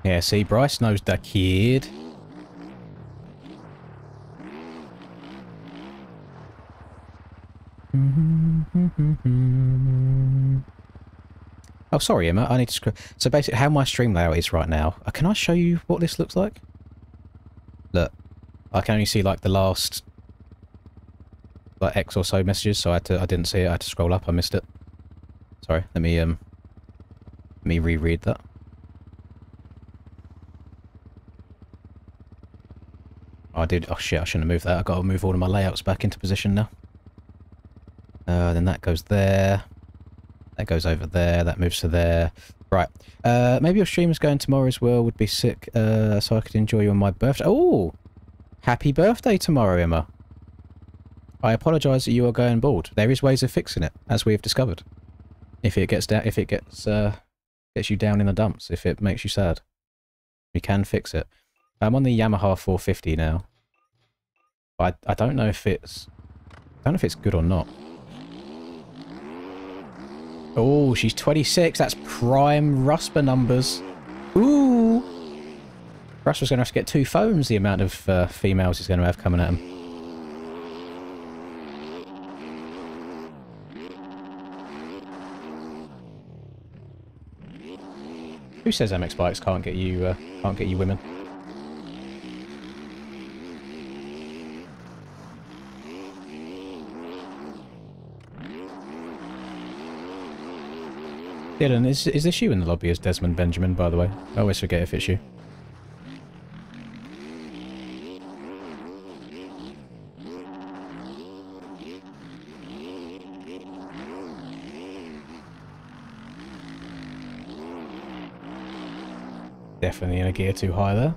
Yeah, see, Bryce knows the kid. Oh, sorry, Emma. I need to scroll. So basically, how my stream layout is right now. Can I show you what this looks like? Look, I can only see like the last like X or so messages, so I didn't see it. I had to scroll up. I missed it. Sorry. Let me reread that. Oh, I did. Oh shit! I shouldn't have moved that. I got to move all of my layouts back into position now. Then that goes there. That goes over there. That moves to there. Right. Maybe your stream is going tomorrow as well. Would be sick. So I could enjoy you on my birthday. Oh, happy birthday tomorrow, Emma. I apologise that you are going bald. There is ways of fixing it, as we have discovered. If it gets down, if it gets you down in the dumps, if it makes you sad, we can fix it. I'm on the Yamaha 450 now. I don't know if it's good or not. Oh, she's 26. That's prime Rusper numbers. Ooh. Rusper's going to have to get 2 phones the amount of females he's going to have coming at him. Who says MX bikes can't get you women? Dylan, is this you in the lobby as Desmond Benjamin, by the way? I always forget if it's you. Definitely in a gear too high there.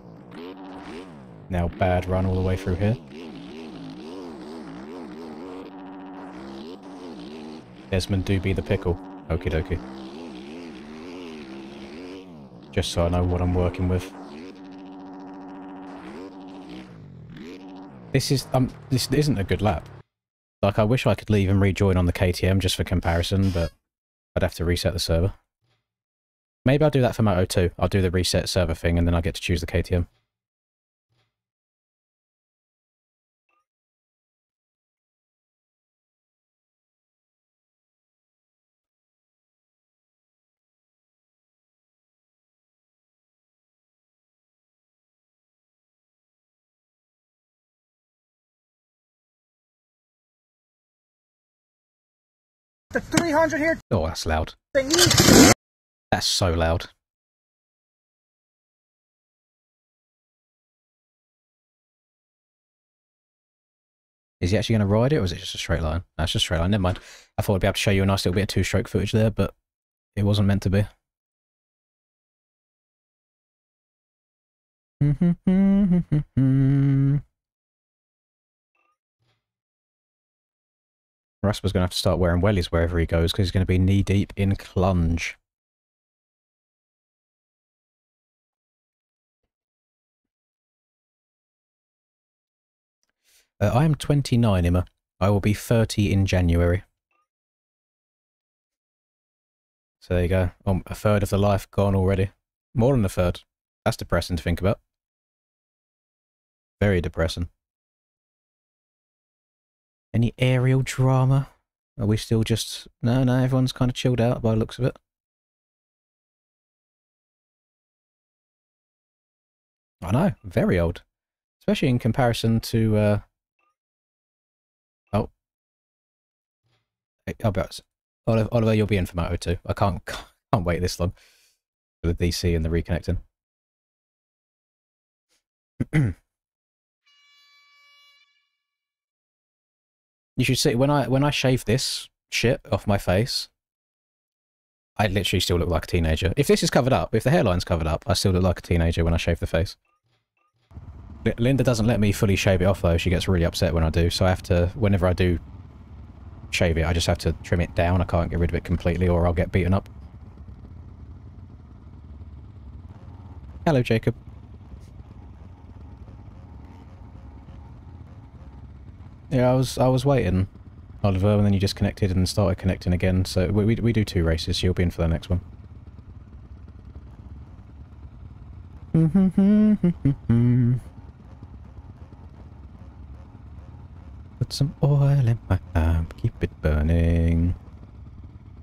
Now bad run all the way through here. Desmond do be the pickle. Okie dokie. Just so I know what I'm working with. This isn't a good lap. Like, I wish I could leave and rejoin on the KTM just for comparison, but I'd have to reset the server. Maybe I'll do that for Moto 2. I'll do the reset server thing and then I get to choose the KTM. The 300 here. Oh, that's loud. That's so loud. Is he actually going to ride it, or is it just a straight line? No, it's just a straight line. Never mind. I thought I'd be able to show you a nice little bit of two-stroke footage there, but It wasn't meant to be. Rasper's going to have to start wearing wellies wherever he goes because he's going to be knee-deep in clunge. I am 29, Emma. I will be 30 in January. So there you go. A third of the life gone already. More than a third. That's depressing to think about. Very depressing. Any aerial drama? Are we still just... No, everyone's kind of chilled out by the looks of it. I know, very old. Especially in comparison to... Oh. Oliver, you'll be in for Moto too. I can't wait this long for the DC and the reconnecting. You should see when I shave this shit off my face, I literally still look like a teenager. If this is covered up, if the hairline's covered up, I still look like a teenager when I shave the face. Linda doesn't let me fully shave it off though. She gets really upset when I do, so I have to, whenever I do shave it, I just have to trim it down. I can't get rid of it completely or I'll get beaten up. Hello, Jacob. Yeah, I was waiting, Oliver, and then you disconnected and started connecting again, so we do 2 races, so you'll be in for the next one. Put some oil in my lamp, keep it burning.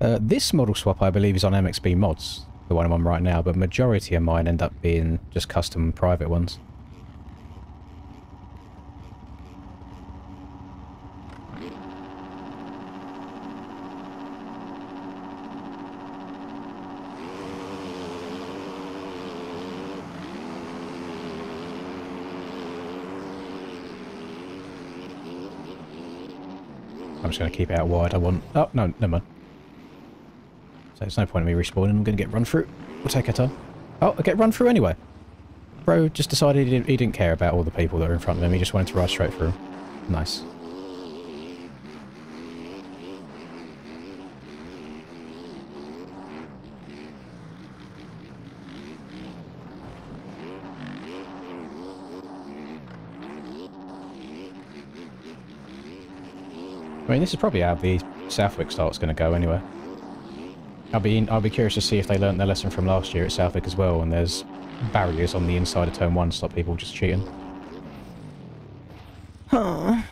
This model swap, I believe, is on MXB mods, the one I'm on right now, but majority of mine end up being just custom private ones. I'm just going to keep it out wide. I want... Oh, no, never mind. So there's no point in me respawning. I'm going to get run through. We'll take our time. Oh, I get run through anyway. Bro just decided he didn't care about all the people that are in front of him. He just wanted to ride straight through. Nice. I mean, this is probably how the Southwick start's going to go anyway. I'll be curious to see if they learnt their lesson from last year at Southwick as well, and there's barriers on the inside of turn 1 to stop people just cheating. Huh.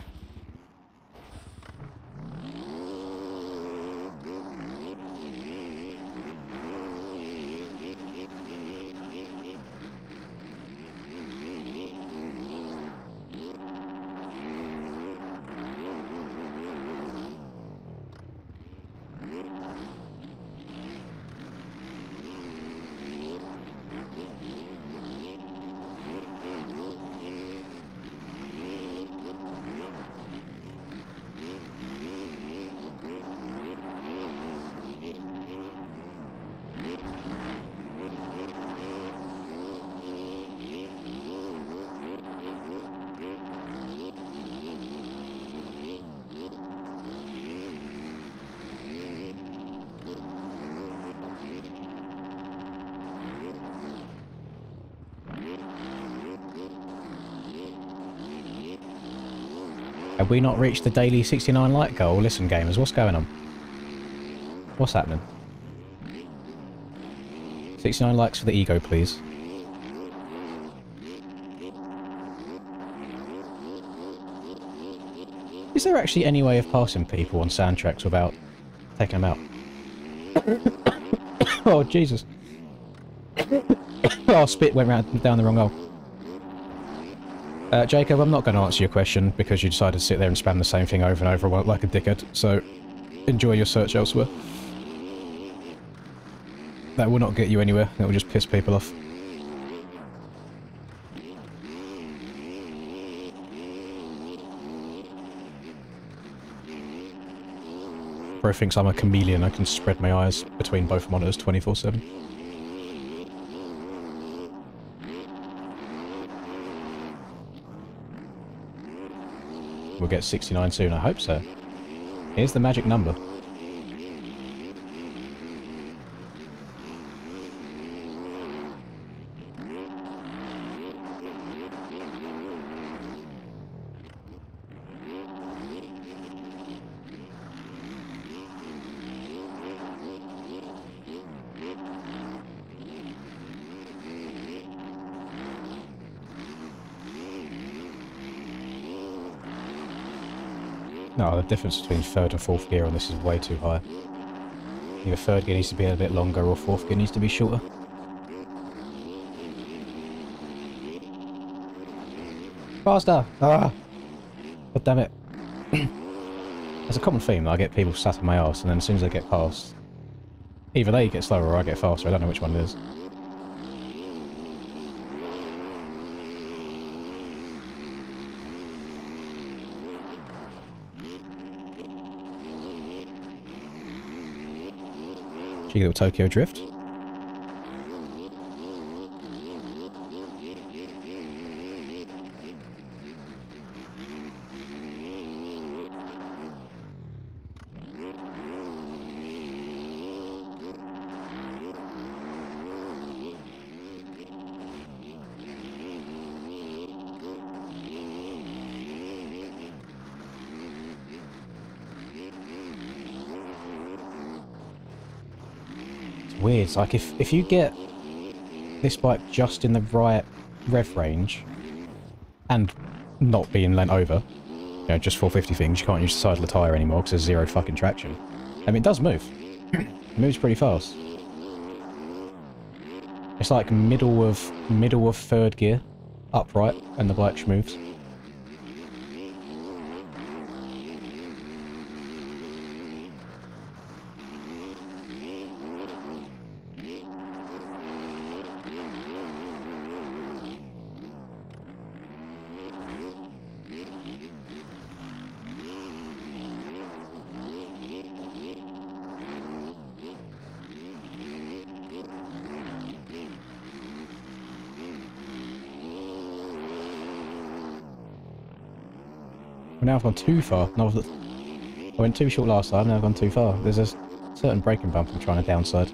Have we not reached the daily 69 like goal? Listen, gamers, what's going on? What's happening? 69 likes for the ego, please. Is there actually any way of passing people on soundtracks without taking them out? Oh, Jesus. Oh, spit went down the wrong hole. Jacob, I'm not going to answer your question because you decided to sit there and spam the same thing over and over like a dickhead, so enjoy your search elsewhere. That will not get you anywhere, it will just piss people off. GoPro thinks I'm a chameleon. I can spread my eyes between both monitors 24/7. We'll get 69 soon, I hope so. Here's the magic number. No, the difference between third and fourth gear on this is way too high. Either third gear needs to be a bit longer or fourth gear needs to be shorter. Faster! Ah! God damn it. There's a common theme that I get people sat on my arse, and then as soon as they get past, either they get slower or I get faster. I don't know which one it is. Cheeky little Tokyo Drift. Weird. It's like if you get this bike just in the right rev range and not being lent over, you know, just 450 things, you can't use the side of the tyre anymore because there's zero fucking traction. I mean, it does move. It moves pretty fast. It's like middle of third gear, upright, and the bike moves. Now I've gone too far. I went too short last time, now I've gone too far. There's a certain braking bump I'm trying to downside.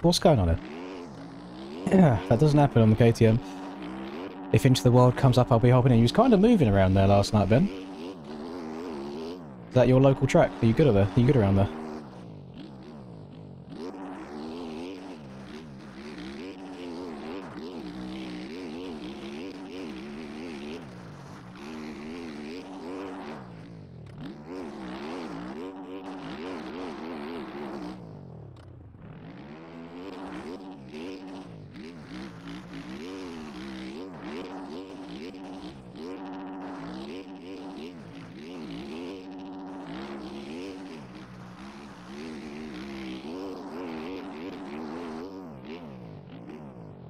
What's going on here? Yeah, that doesn't happen on the KTM. If Into the Wild comes up, I'll be hopping in. He was kind of moving around there last night, Ben. Is that your local track? Are you good there? Are you good around there?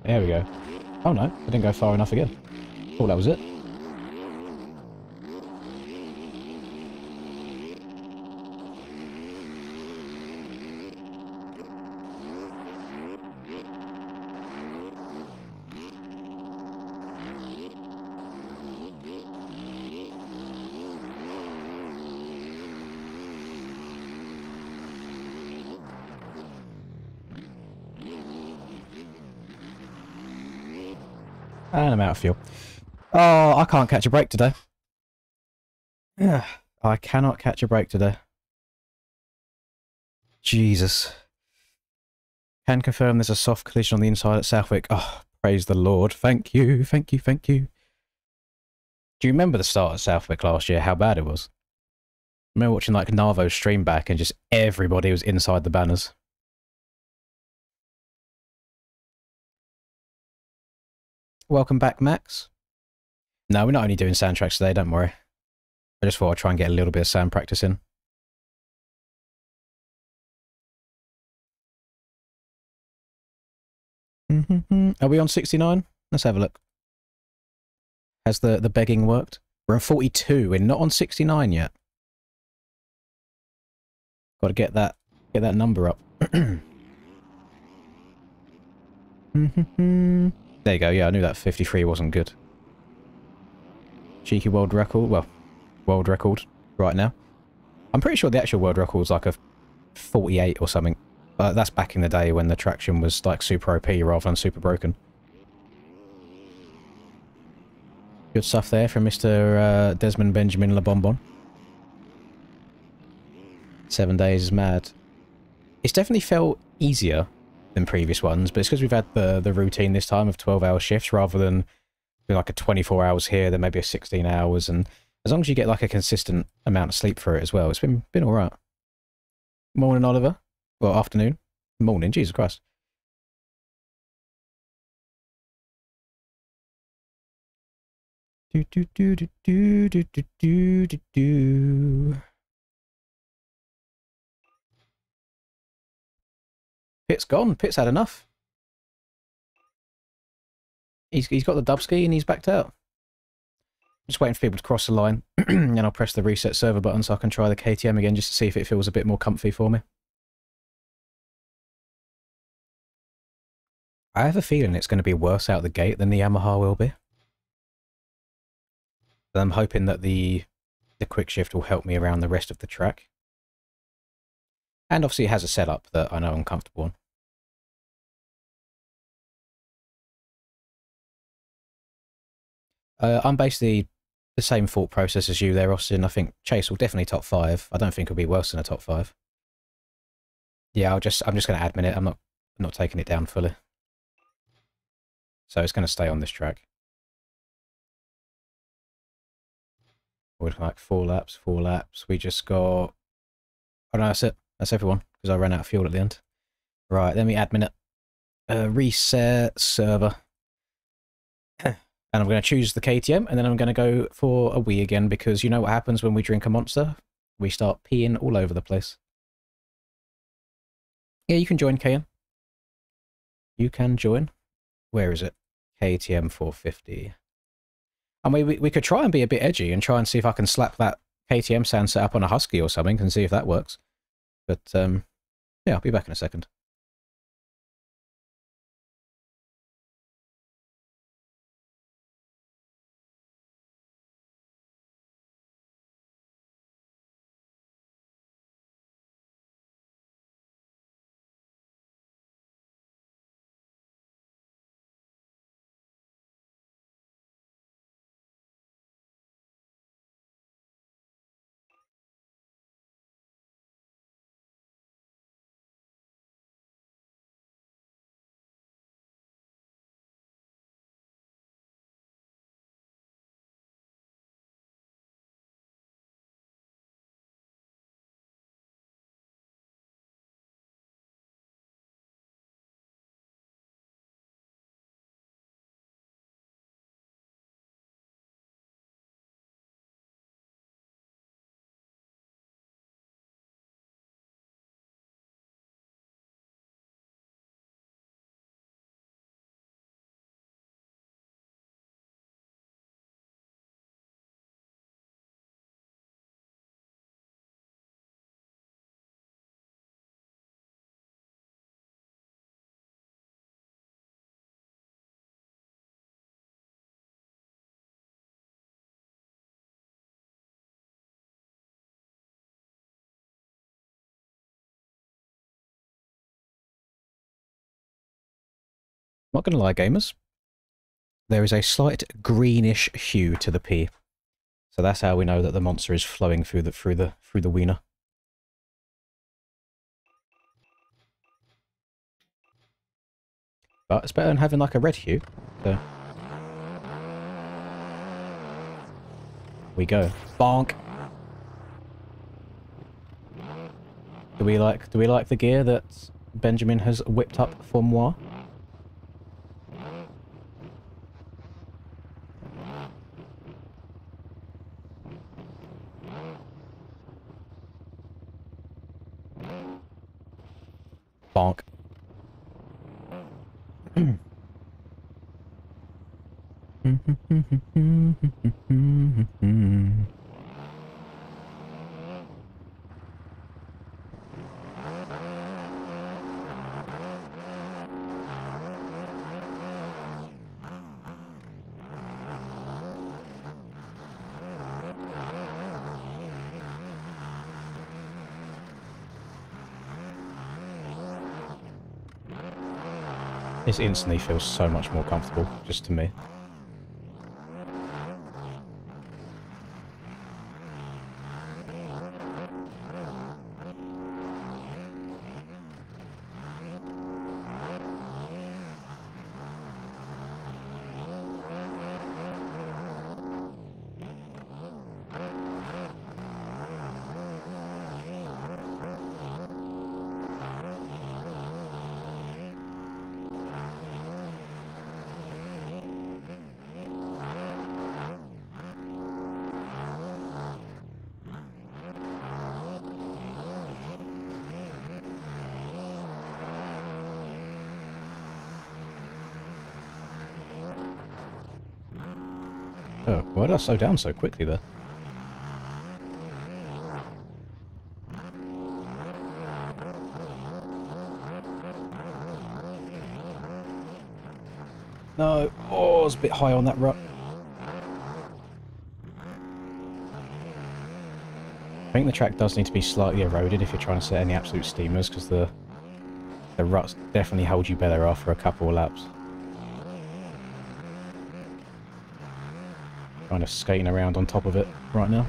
There we go. Oh no, I didn't go far enough again. Thought that was it. And I'm out of fuel. Oh, I can't catch a break today. I cannot catch a break today. Jesus. Can confirm there's a soft collision on the inside at Southwick. Oh, praise the Lord. Thank you, thank you, thank you. Do you remember the start of Southwick last year, how bad it was? I remember watching like Narvo's stream back and just everybody was inside the banners. Welcome back, Max. No, we're not only doing soundtracks today, don't worry. I just thought I'd try and get a little bit of sound practice in. Are we on 69? Let's have a look. Has the begging worked? We're on 42. We're not on 69 yet. Got to get that number up. There you go. Yeah, I knew that 53 wasn't good. Cheeky world record. Well, world record right now. I'm pretty sure the actual world record was like a 48 or something. That's back in the day when the traction was like super OP rather than super broken. Good stuff there from Mr. Desmond Benjamin LeBonbon. 7 days is mad. It's definitely felt easier than previous ones, but it's because we've had the routine this time of 12-hour shifts rather than like a 24 hours here, then maybe a 16 hours, and as long as you get like a consistent amount of sleep for it as well, it's been alright. Morning, Oliver. Well, afternoon. Morning, Jesus Christ. Do do do do do do do do do do. Pitt's gone. Pitt's had enough. He's got the dubski and he's backed out. Just waiting for people to cross the line, and I'll press the reset server button so I can try the KTM again just to see if it feels a bit more comfy for me. I have a feeling it's going to be worse out the gate than the Yamaha will be. But I'm hoping that the quick shift will help me around the rest of the track. And obviously it has a setup that I know I'm comfortable on. I'm basically the same thought process as you there, Austin. I think Chase will definitely top 5. I don't think it'll be worse than a top 5. Yeah, I'm just going to admin it. I'm not taking it down fully. So it's going to stay on this track. We're like 4 laps, 4 laps. We just got... Oh no, that's it. That's everyone, because I ran out of fuel at the end. Right, let me admin it. Reset server. And I'm going to choose the KTM, and then I'm going to go for a wee again, because you know what happens when we drink a Monster? We start peeing all over the place. Yeah, you can join, Kayan. You can join. Where is it? KTM 450. I mean, we could try and be a bit edgy and try and see if I can slap that KTM sound set up on a Husky or something and see if that works. But, yeah, I'll be back in a second. Not gonna lie, gamers. there is a slight greenish hue to the pea. So that's how we know that the monster is flowing through the wiener. But it's better than having like a red hue. So we go. Bonk. Do we like the gear that Benjamin has whipped up for moi? Bonk. This instantly feels so much more comfortable, just to me. Oh, why did I slow down so quickly there? No, oh, I was a bit high on that rut. I think the track does need to be slightly eroded if you're trying to set any absolute steamers, because the ruts definitely hold you better after a couple of laps. Kind of skating around on top of it right now.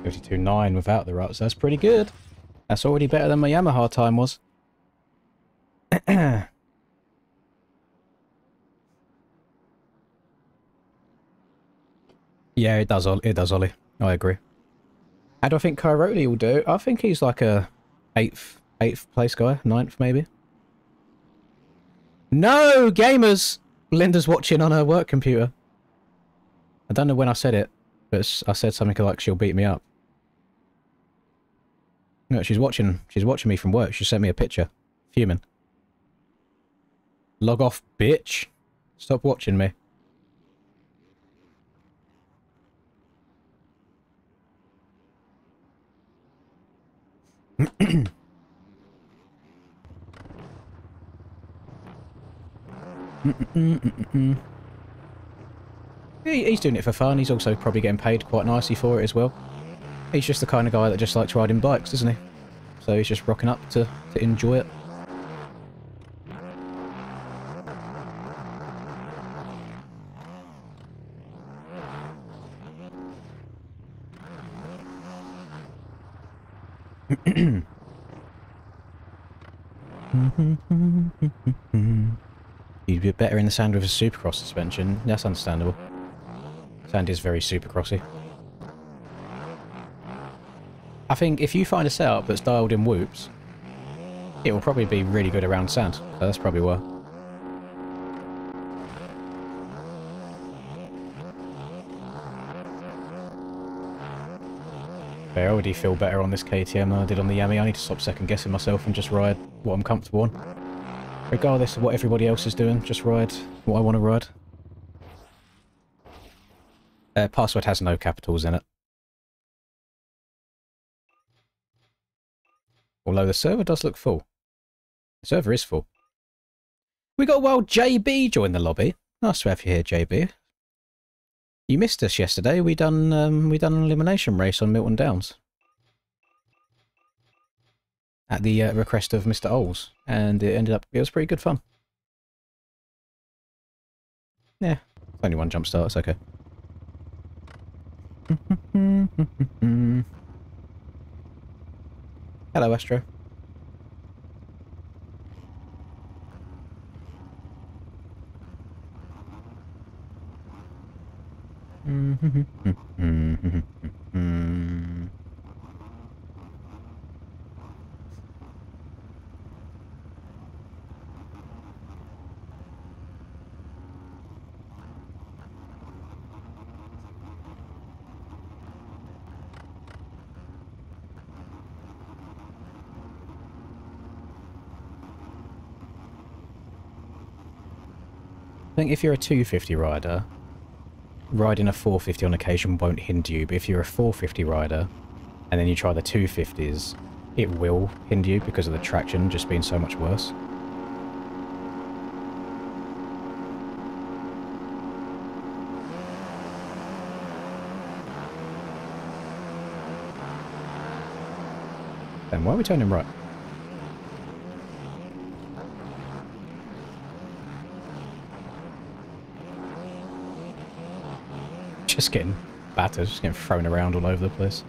.52.9 without the ruts, that's pretty good. That's already better than my Yamaha time was. Yeah, it does, Ollie. I agree. How do I think Kyroli will do? I think he's like a 8th place guy, 9th maybe. No, gamers! Linda's watching on her work computer. I don't know when I said it, but I said something like she'll beat me up. No, she's watching me from work. She sent me a picture. Fuming. Log off, bitch. Stop watching me. He's doing it for fun. He's also probably getting paid quite nicely for it as well. He's just the kind of guy that just likes riding bikes, isn't he? So he's just rocking up to enjoy it. You'd be better in the sand with a supercross suspension. That's understandable. Sand is very supercrossy. I think if you find a setup that's dialed in whoops, it will probably be really good around sand. So that's probably why. I already feel better on this KTM than I did on the Yami. I need to stop second guessing myself and just ride what I'm comfortable on. Regardless of what everybody else is doing, just ride what I want to ride. Password has no capitals in it. Although the server does look full. The server is full. We got wild JB join the lobby. Nice to have you here, JB. You missed us yesterday. We done an elimination race on Milton Downs at the request of Mr. Oles, and it was pretty good fun. Yeah, it's only one jump start. It's okay. Hello, Astro. I think if you're a 250 rider, riding a 450 on occasion won't hinder you, but if you're a 450 rider and then you try the 250s, it will hinder you because of the traction just being so much worse. Then why are we turning right? Just getting battered, just getting thrown around all over the place.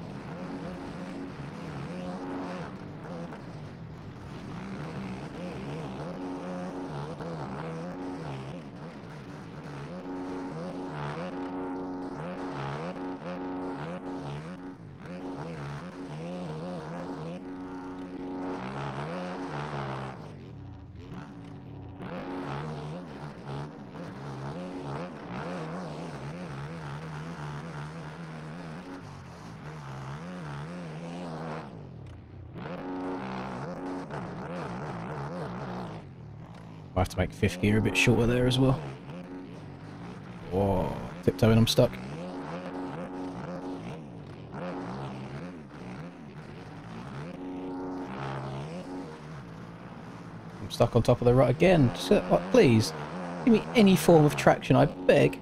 I have to make fifth gear a bit shorter there as well. Whoa, tiptoeing, I'm stuck. I'm stuck on top of the right again. Just, please, give me any form of traction, I beg.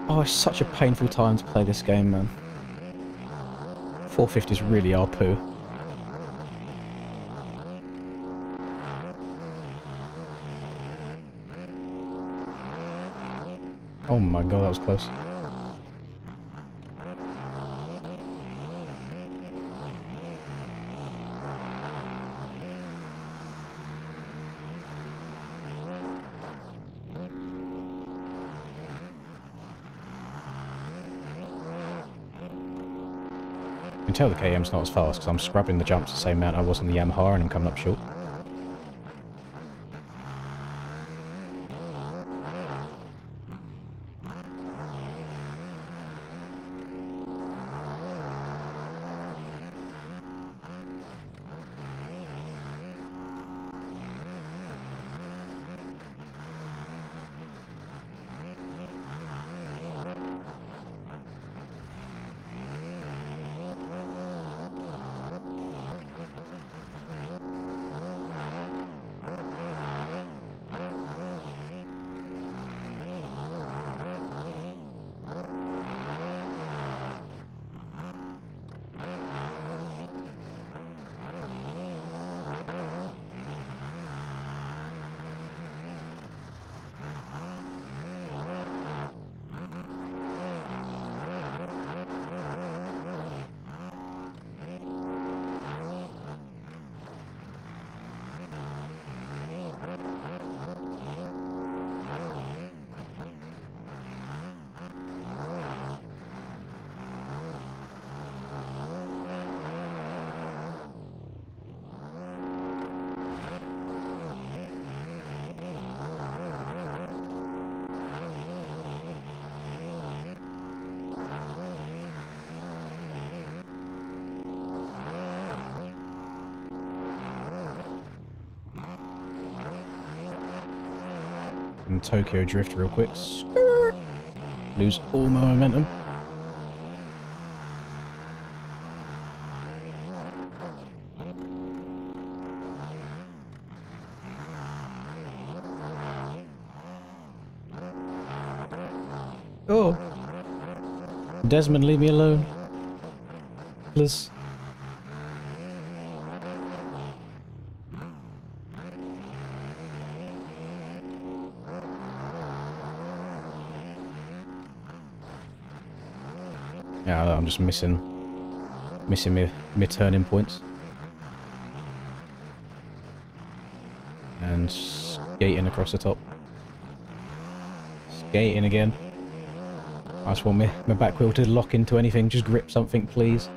Oh, it's such a painful time to play this game, man. 450s really are poo. Oh my god, that was close. You can tell the KM's not as fast because I'm scrubbing the jumps the same amount I was on the Yamaha and I'm coming up short. And Tokyo drift real quick. Lose all my momentum. Desmond, leave me alone. Please. Yeah, I'm just missing my turning points. And skating across the top. Skating again. I just want my back wheel to lock into anything. Just grip something, please.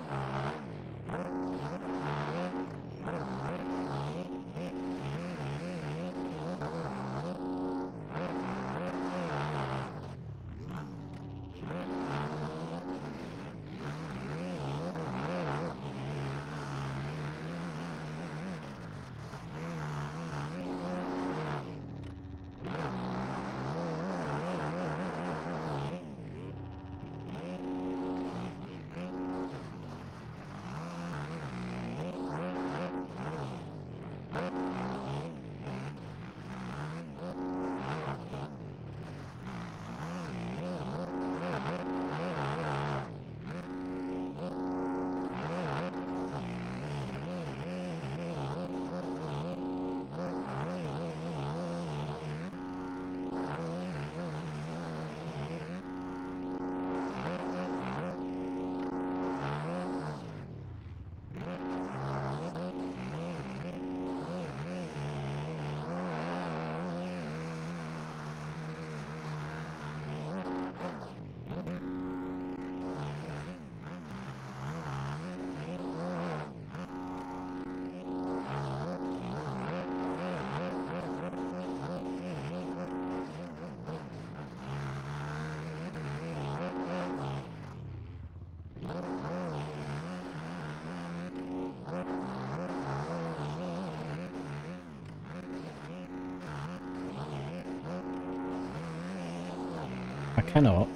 I cannot,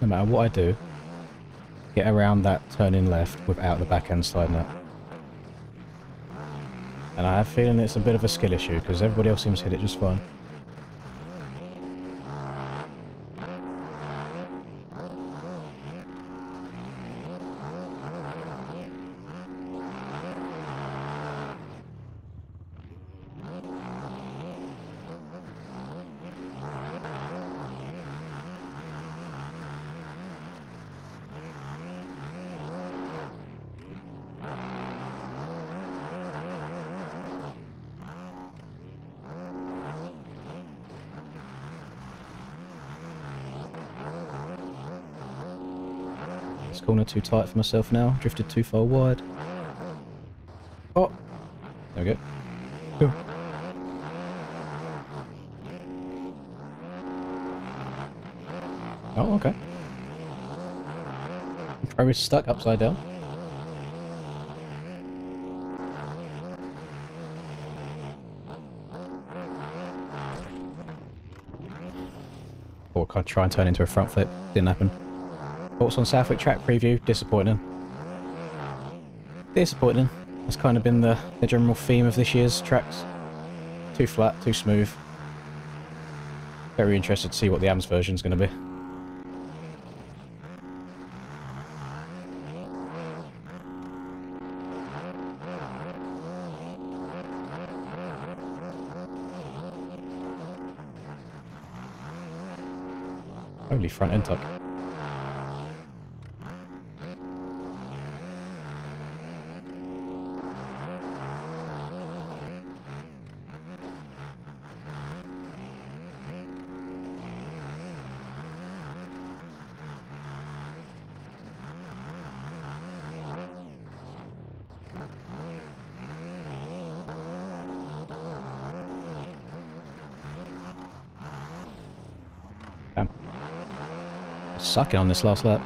no matter what I do, get around that turning left without the backhand sliding out. And I have a feeling it's a bit of a skill issue, because everybody else seems to hit it just fine. This corner too tight for myself now. Drifted too far wide. Oh! There we go. Go. Oh, okay. Pro is stuck upside down. Or I try and turn into a front flip. Didn't happen. Thoughts on Southwick track preview? Disappointing. Disappointing. That's kind of been the general theme of this year's tracks. Too flat, too smooth. Very interested to see what the AMS version is going to be. Holy front end tuck. Sucking on this last lap.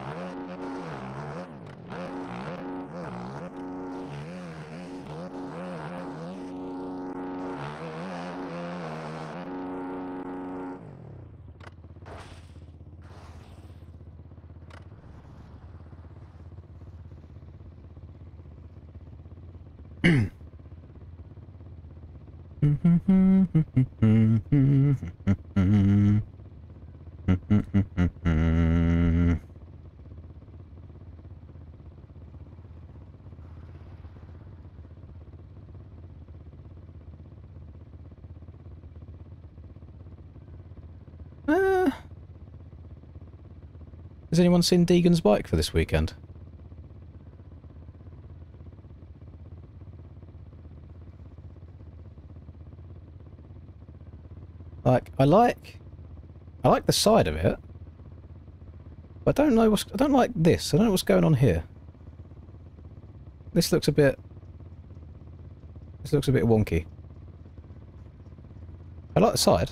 Has anyone seen Deegan's bike for this weekend? Like, I like the side of it. But I don't know I don't like this. I don't know what's going on here. This looks a bit wonky. I like the side.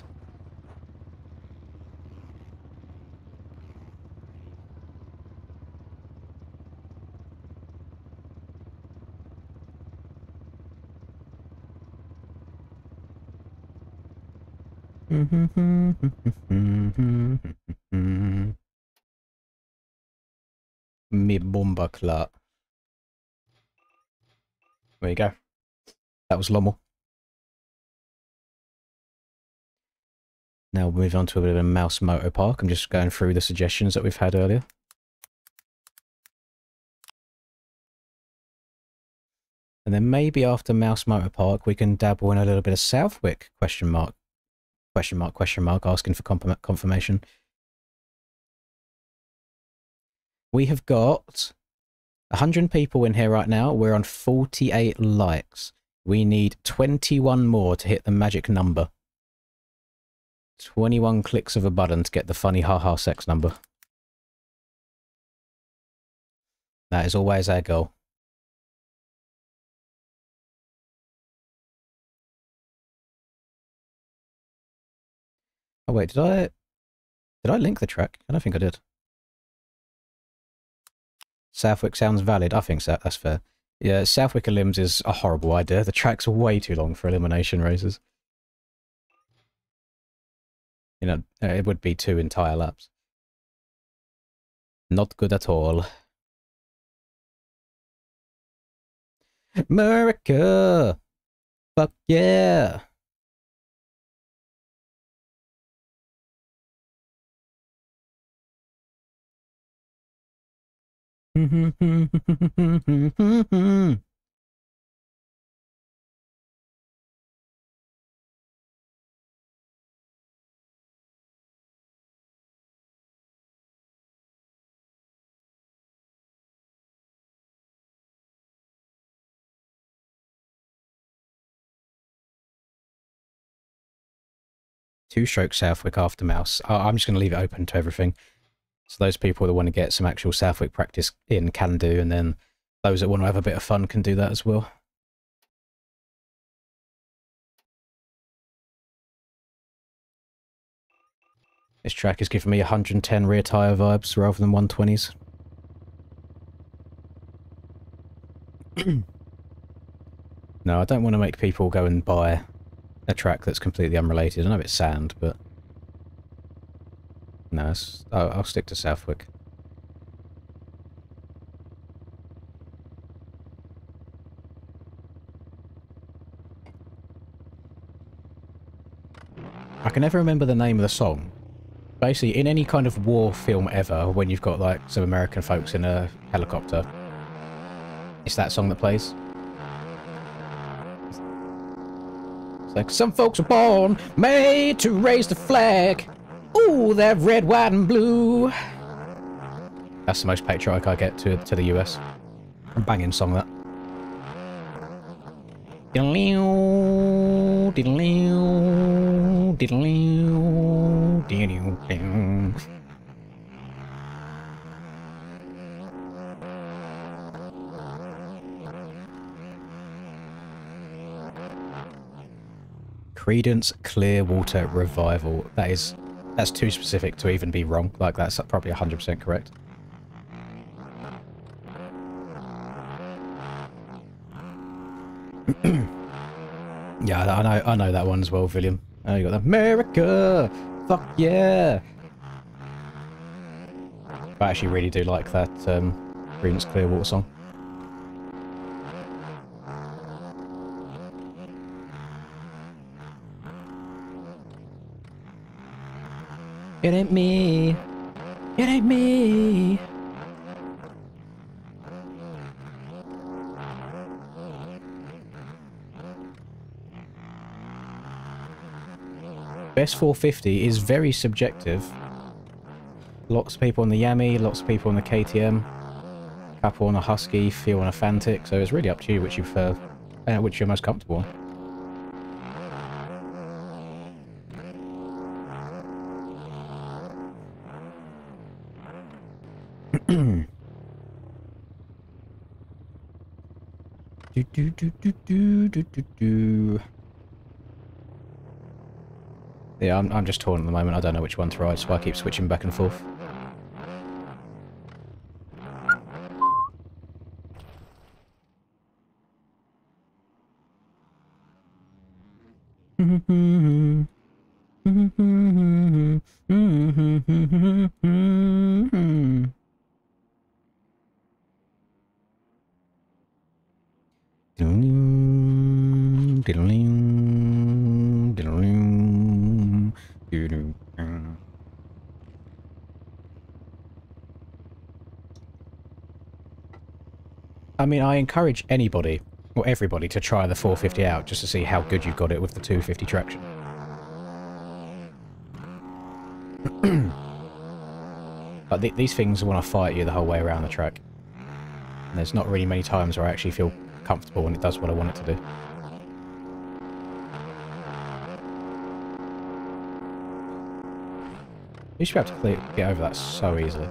Me bomba clat. There you go. That was Lommel. Now we'll move on to a bit of a Mouse Moto Park. I'm just going through the suggestions that we've had earlier. And then maybe after Mouse Motor Park, we can dabble in a little bit of Southwick, question mark, asking for confirmation. We have got 100 people in here right now. We're on 48 likes. We need 21 more to hit the magic number. 21 clicks of a button to get the funny haha sex number. That is always our goal. Oh wait, did I link the track? I don't think I did. Southwick sounds valid. I think so. That's fair. Yeah, Southwick Elims is a horrible idea. The track's way too long for elimination races. You know, it would be 2 entire laps. Not good at all. America! Fuck yeah! Two-stroke Southwick after Mouse. I'm just going to leave it open to everything. So those people that want to get some actual Southwick practice in can do, and then those that want to have a bit of fun can do that as well. This track is giving me 110 rear tyre vibes rather than 120s. No, I don't want to make people go and buy a track that's completely unrelated. I know it's sand, but... No, I'll stick to Southwick. I can never remember the name of the song. Basically, in any kind of war film ever, when you've got, like, some American folks in a helicopter, it's that song that plays. It's like, some folks are born, made to raise the flag. Ooh, that red, white, and blue. That's the most patriotic I get to the US. A banging song, that. Creedence Clearwater Revival. That's too specific to even be wrong. Like, that's probably 100% correct. Yeah, I know that one as well, William. Oh, you got the America! Fuck yeah! I actually really do like that Creedence Clearwater song. It ain't me. It ain't me. Best 450 is very subjective. Lots of people on the Yami, lots of people on the KTM. Couple on a Husky, few on a Fantic, so it's really up to you which you prefer, which you're most comfortable on. Yeah, I'm just torn at the moment. I don't know which one to ride, so I keep switching back and forth. I mean, I encourage anybody, or everybody, to try the 450 out, just to see how good you've got it with the 250 traction. But these things want to fight you the whole way around the track. And there's not really many times where I actually feel comfortable when it does what I want it to do. You should be able to get over that so easily.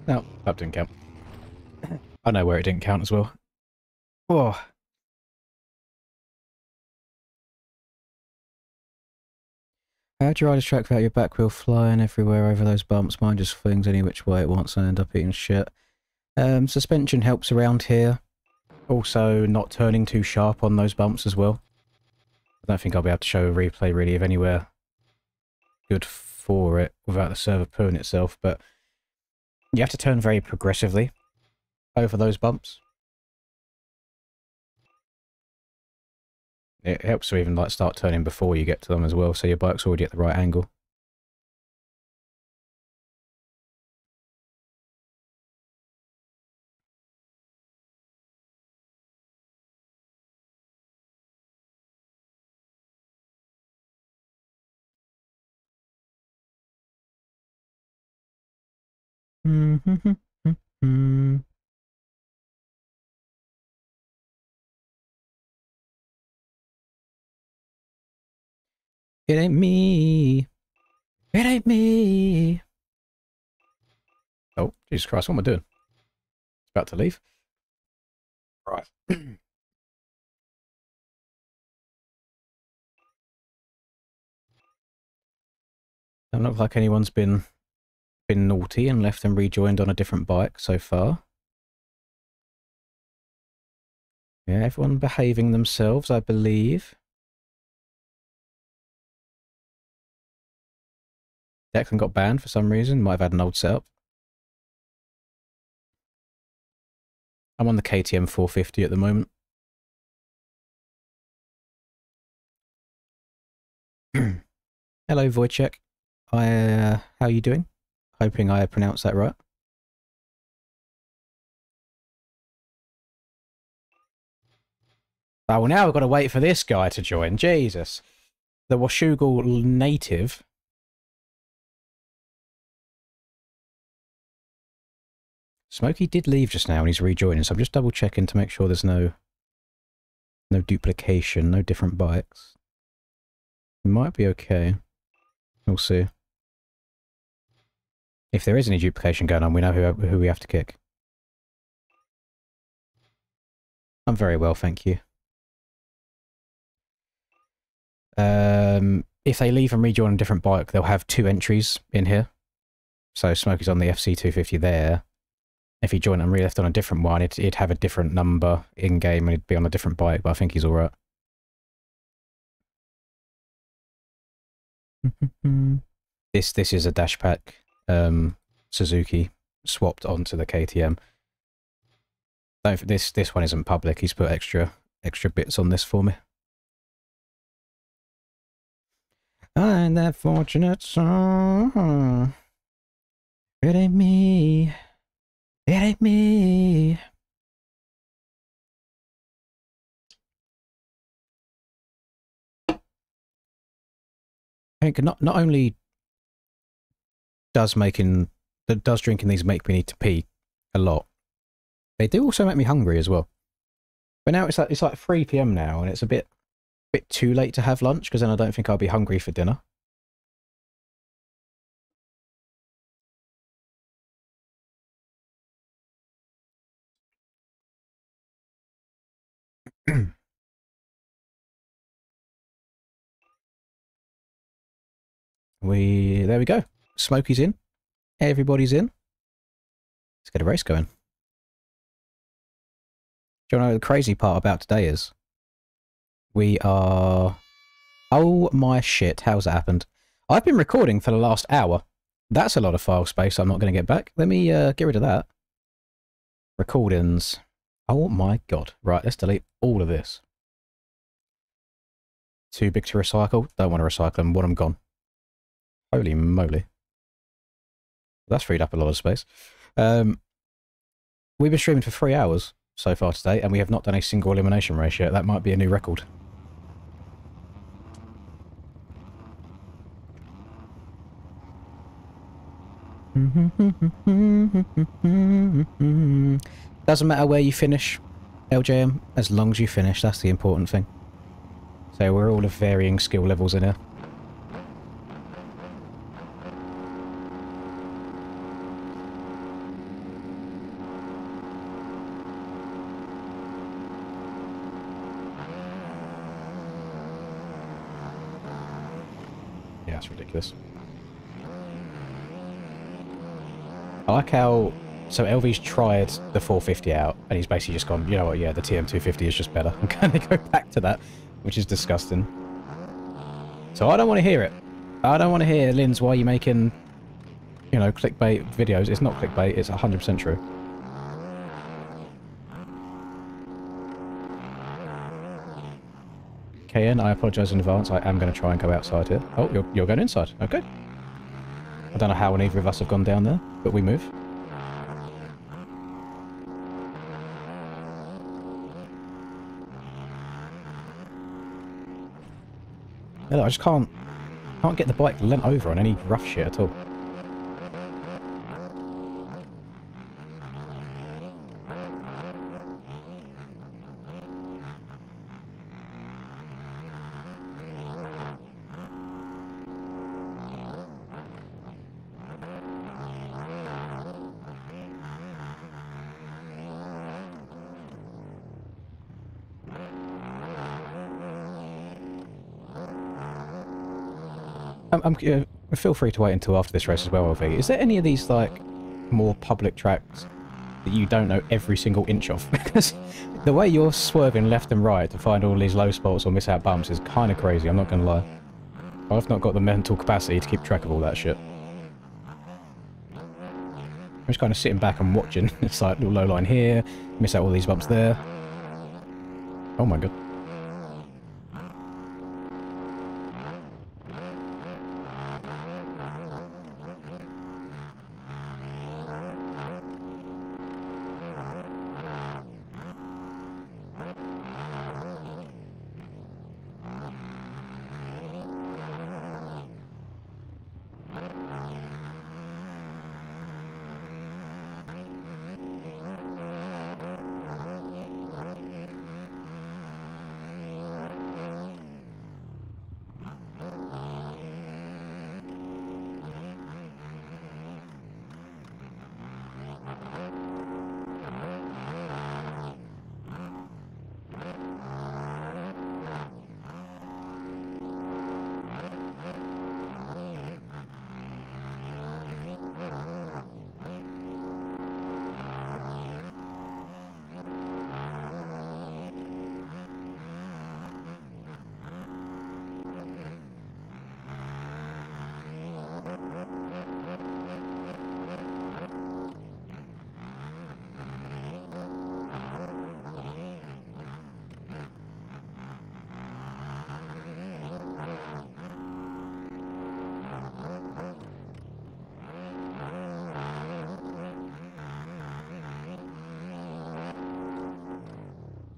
No, that didn't count. I know where it didn't count as well. Oh. How'd you ride a track without your back wheel flying everywhere over those bumps? Mine just flings any which way it wants and end up eating shit. Suspension helps around here. Also, not turning too sharp on those bumps as well. I don't think I'll be able to show a replay really of anywhere good for it without the server pooing itself, but you have to turn very progressively over those bumps. It helps to even like start turning before you get to them as well, so your bike's already at the right angle. It ain't me. It ain't me. Oh, Jesus Christ, what am I doing? It's about to leave. Right. Doesn't look like anyone's been naughty and left and rejoined on a different bike so far. Yeah, everyone behaving themselves, I believe. Declan got banned for some reason. Might have had an old setup. I'm on the KTM 450 at the moment. Hello, Wojciech. How are you doing? Hoping I pronounced that right. Oh, well, now I've got to wait for this guy to join. Jesus. The Washougal native. Smokey did leave just now and he's rejoining, so I'm just double checking to make sure there's no duplication, no different bikes. It might be okay. We'll see. If there is any duplication going on, we know who we have to kick. I'm very well, thank you. If they leave and rejoin a different bike, they'll have 2 entries in here. So Smokey's on the FC250 there. If he joined and re-left on a different one, it'd have a different number in-game and it'd be on a different bike, but I think he's alright. This is a dash pack Suzuki swapped onto the KTM. This one isn't public. He's put extra bits on this for me. I'm that fortunate son. It ain't me. It ain't me. I think not only does drinking these make me need to pee a lot, they do also make me hungry as well. But now it's like 3 PM now, and it's a bit too late to have lunch because then I don't think I'll be hungry for dinner. There we go. Smokey's in. Everybody's in. Let's get a race going. Do you know what the crazy part about today is? We are... Oh my shit, how's that happened? I've been recording for the last hour. That's a lot of file space I'm not going to get back. Let me get rid of that. Recordings. Oh my god. Right, let's delete all of this. Too big to recycle? Don't want to recycle them. Want them gone. Holy moly. That's freed up a lot of space. We've been streaming for 3 hours so far today, and we have not done a single elimination race yet. That might be a new record. Doesn't matter where you finish, LJM, as long as you finish, that's the important thing. So we're all of varying skill levels in here. Yeah, that's ridiculous. I like how... So LV's tried the 450 out, and he's basically just gone, you know what, yeah, the TM250 is just better. I'm going to go back to that, which is disgusting. So I don't want to hear it. I don't want to hear, Linz, why are you making, you know, clickbait videos. It's not clickbait, it's 100% true. KN, I apologise in advance. I am going to try and go outside here. Oh, you're going inside. Okay. I don't know how either of us have gone down there, but we move. Yeah, I just can't get the bike leant over on any rough shit at all. Feel free to wait until after this race as well, LV. Is there any of these, like, more public tracks that you don't know every single inch of? Because the way you're swerving left and right to find all these low spots or miss out bumps is kind of crazy, I'm not going to lie. I've not got the mental capacity to keep track of all that shit. just kind of sitting back and watching. It's like little low line here, miss out all these bumps there. Oh my god.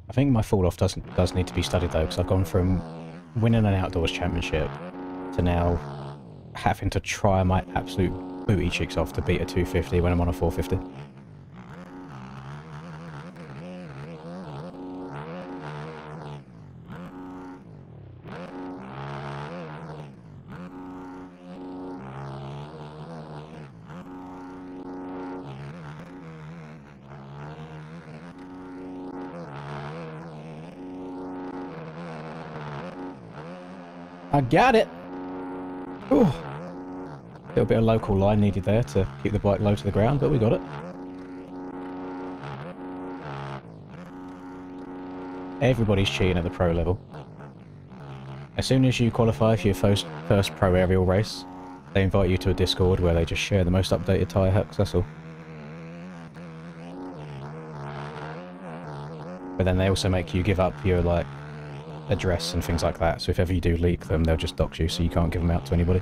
I think my fall off does need to be studied though, because I've gone from winning an outdoors championship to now having to try my absolute booty cheeks off to beat a 250 when I'm on a 450. I got it! Ooh. Little bit of local line needed there to keep the bike low to the ground, but we got it. Everybody's cheating at the pro level. As soon as you qualify for your first pro aerial race, they invite you to a Discord where they just share the most updated tyre hacks, that's all. But then they also make you give up your, like, address and things like that, so if ever you do leak them, they'll just dox you so you can't give them out to anybody.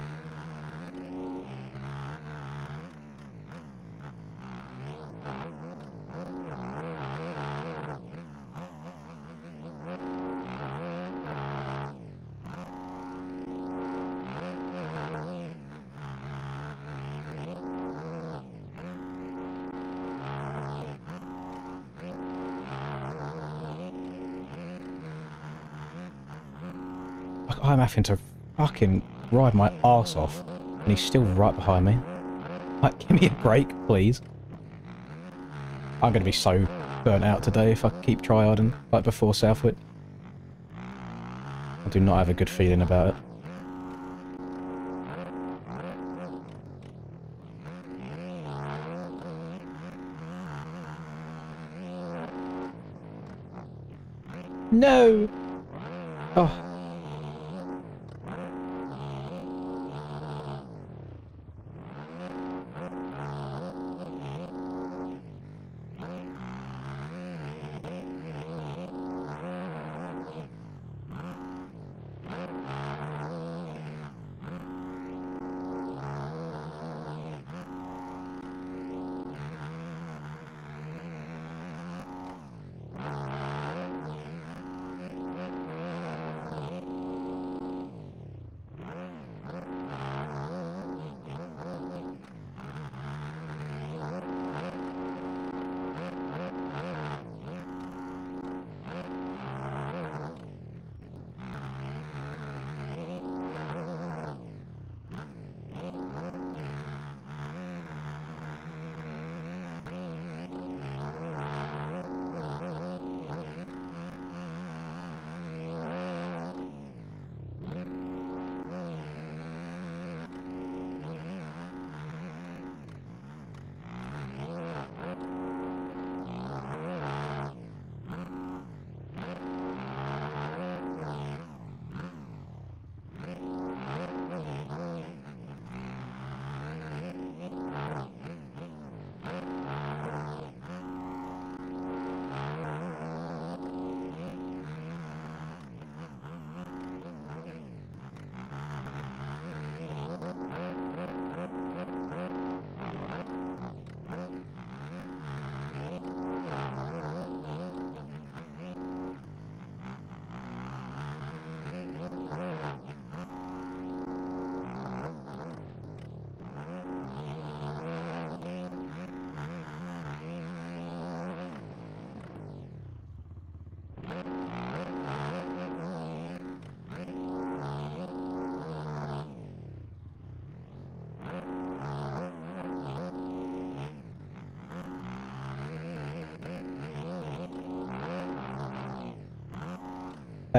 I'm having to fucking ride my arse off, and he's still right behind me. Like, give me a break, please. I'm going to be so burnt out today if I keep tryharding like before Southwick. I do not have a good feeling about it. No! Oh.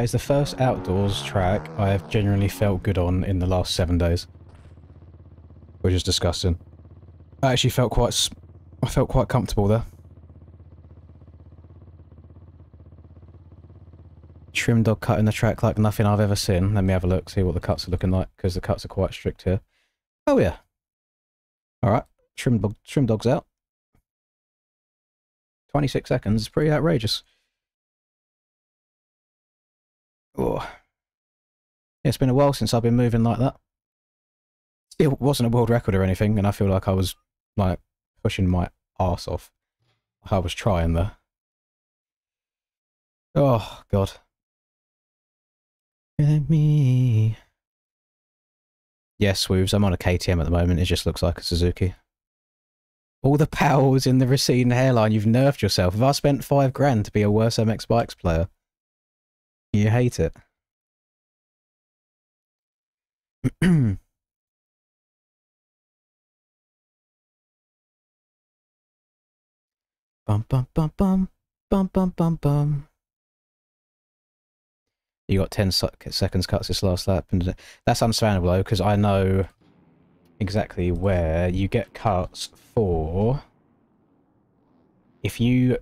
That is the first outdoors track I have genuinely felt good on in the last 7 days. Which is disgusting. I actually felt quite comfortable there. Trim dog cutting the track like nothing I've ever seen. Let me have a look, see what the cuts are looking like, because the cuts are quite strict here. Oh yeah. Alright, trim dog's out. 26 seconds is pretty outrageous. Oh. Yeah, it's been a while since I've been moving like that. It wasn't a world record or anything, and I feel like I was, like, pushing my arse off. I was trying there. Oh, God. Me. Yes, Swoobs, I'm on a KTM at the moment. It just looks like a Suzuki. All the pals in the receding hairline, you've nerfed yourself. If I spent $5 to be a worse MX Bikes player, you hate it. Bum bum bum bum bum bum bum bum. You got 10 seconds cuts this last lap, and that's understandable though, because I know exactly where you get cuts for. If you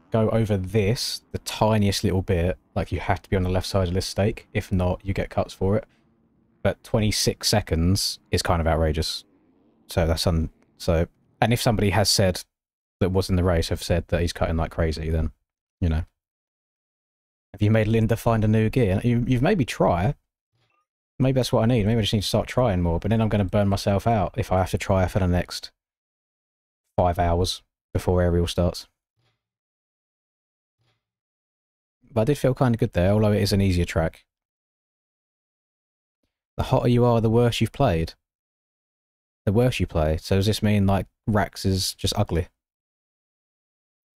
go over this, the tiniest little bit, like you have to be on the left side of this stake. If not, you get cuts for it. But 26 seconds is kind of outrageous. So that's and if somebody has said that was in the race have said that he's cutting like crazy, then, you know. Have you made Linda find a new gear? You've maybe try. Maybe that's what I need. Maybe I just need to start trying more. But then I'm going to burn myself out if I have to try for the next 5 hours before aerial starts. But I did feel kind of good there, although it is an easier track. The hotter you are, the worse you've played. The worse you play. So does this mean, like, Rax is just ugly?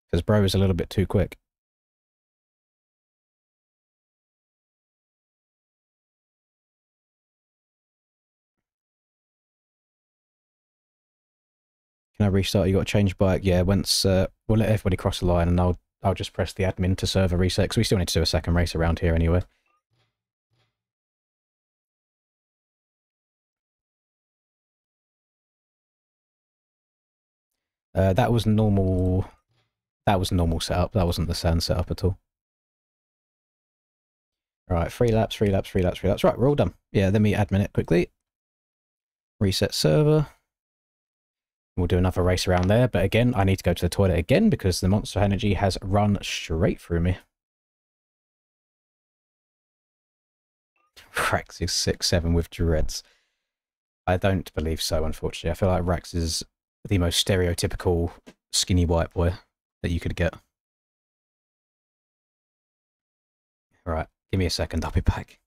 Because bro is a little bit too quick. Can I restart? You got to change bike? Yeah, once, we'll let everybody cross the line and I'll just press the admin to server reset, because we still need to do a second race around here anyway. That was normal setup. That wasn't the sand setup at all. Alright, 3 laps, 3 laps, 3 laps, 3 laps. Right, we're all done. Yeah, let me admin it quickly. Reset server. We'll do another race around there, but again, I need to go to the toilet again because the Monster Energy has run straight through me. Rax is 6'7" with dreads. I don't believe so, unfortunately. I feel like Rax is the most stereotypical skinny white boy that you could get. Alright, give me a second, I'll be back.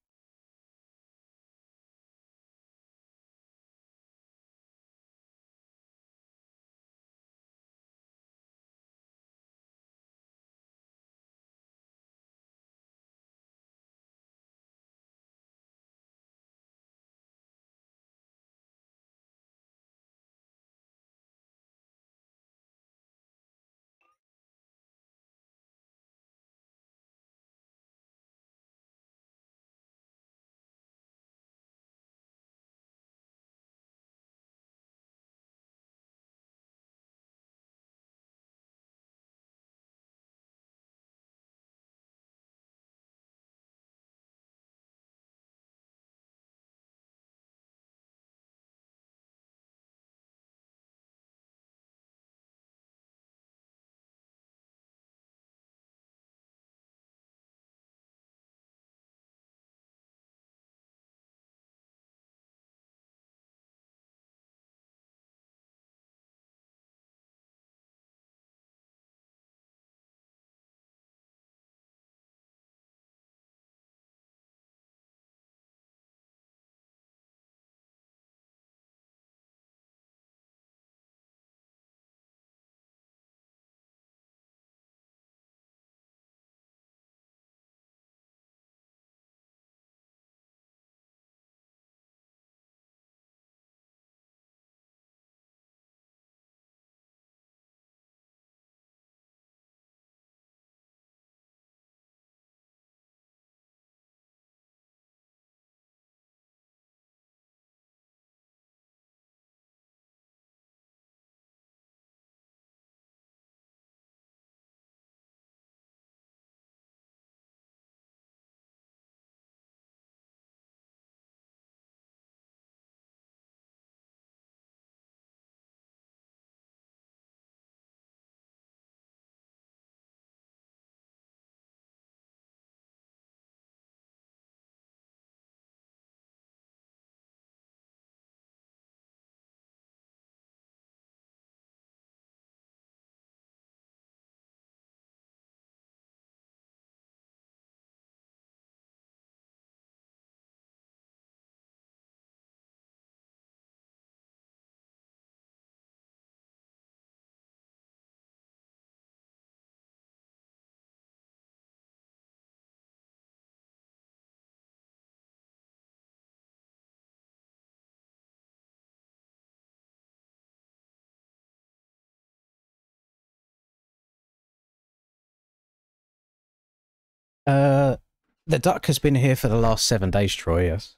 The duck has been here for the last 7 days, Troy, yes.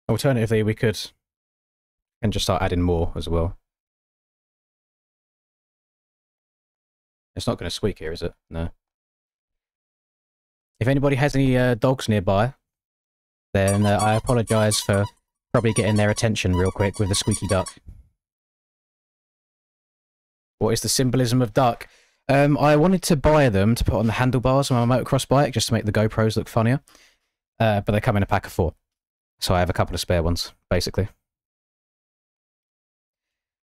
Alternatively, we could... and just start adding more as well. It's not going to squeak here, is it? No. If anybody has any dogs nearby, then I apologise for probably getting their attention real quick with the squeaky duck. What is the symbolism of duck? I wanted to buy them to put on the handlebars on my motocross bike, just to make the GoPros look funnier. But they come in a pack of 4. So I have a couple of spare ones, basically.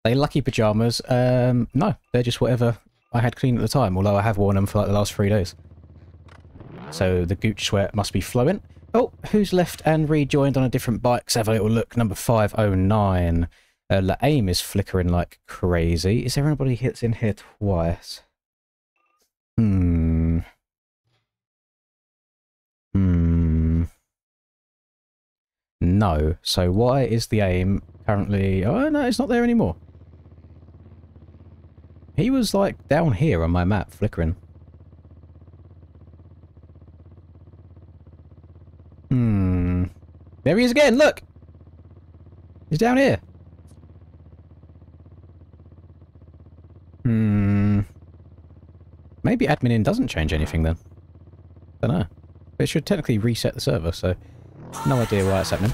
They lucky pyjamas? No, they're just whatever I had clean at the time, although I have worn them for like the last 3 days. So the gooch sweat must be flowing. Oh, who's left and rejoined on a different bike? Let's have a little look. Number 509. La Aim is flickering like crazy. Is there anybody that's in here twice? No. So why is the Aim currently... Oh, no, it's not there anymore. He was like down here on my map, flickering. There he is again, look! He's down here. Maybe admin doesn't change anything then. Don't know. It should technically reset the server, so no idea why it's happening.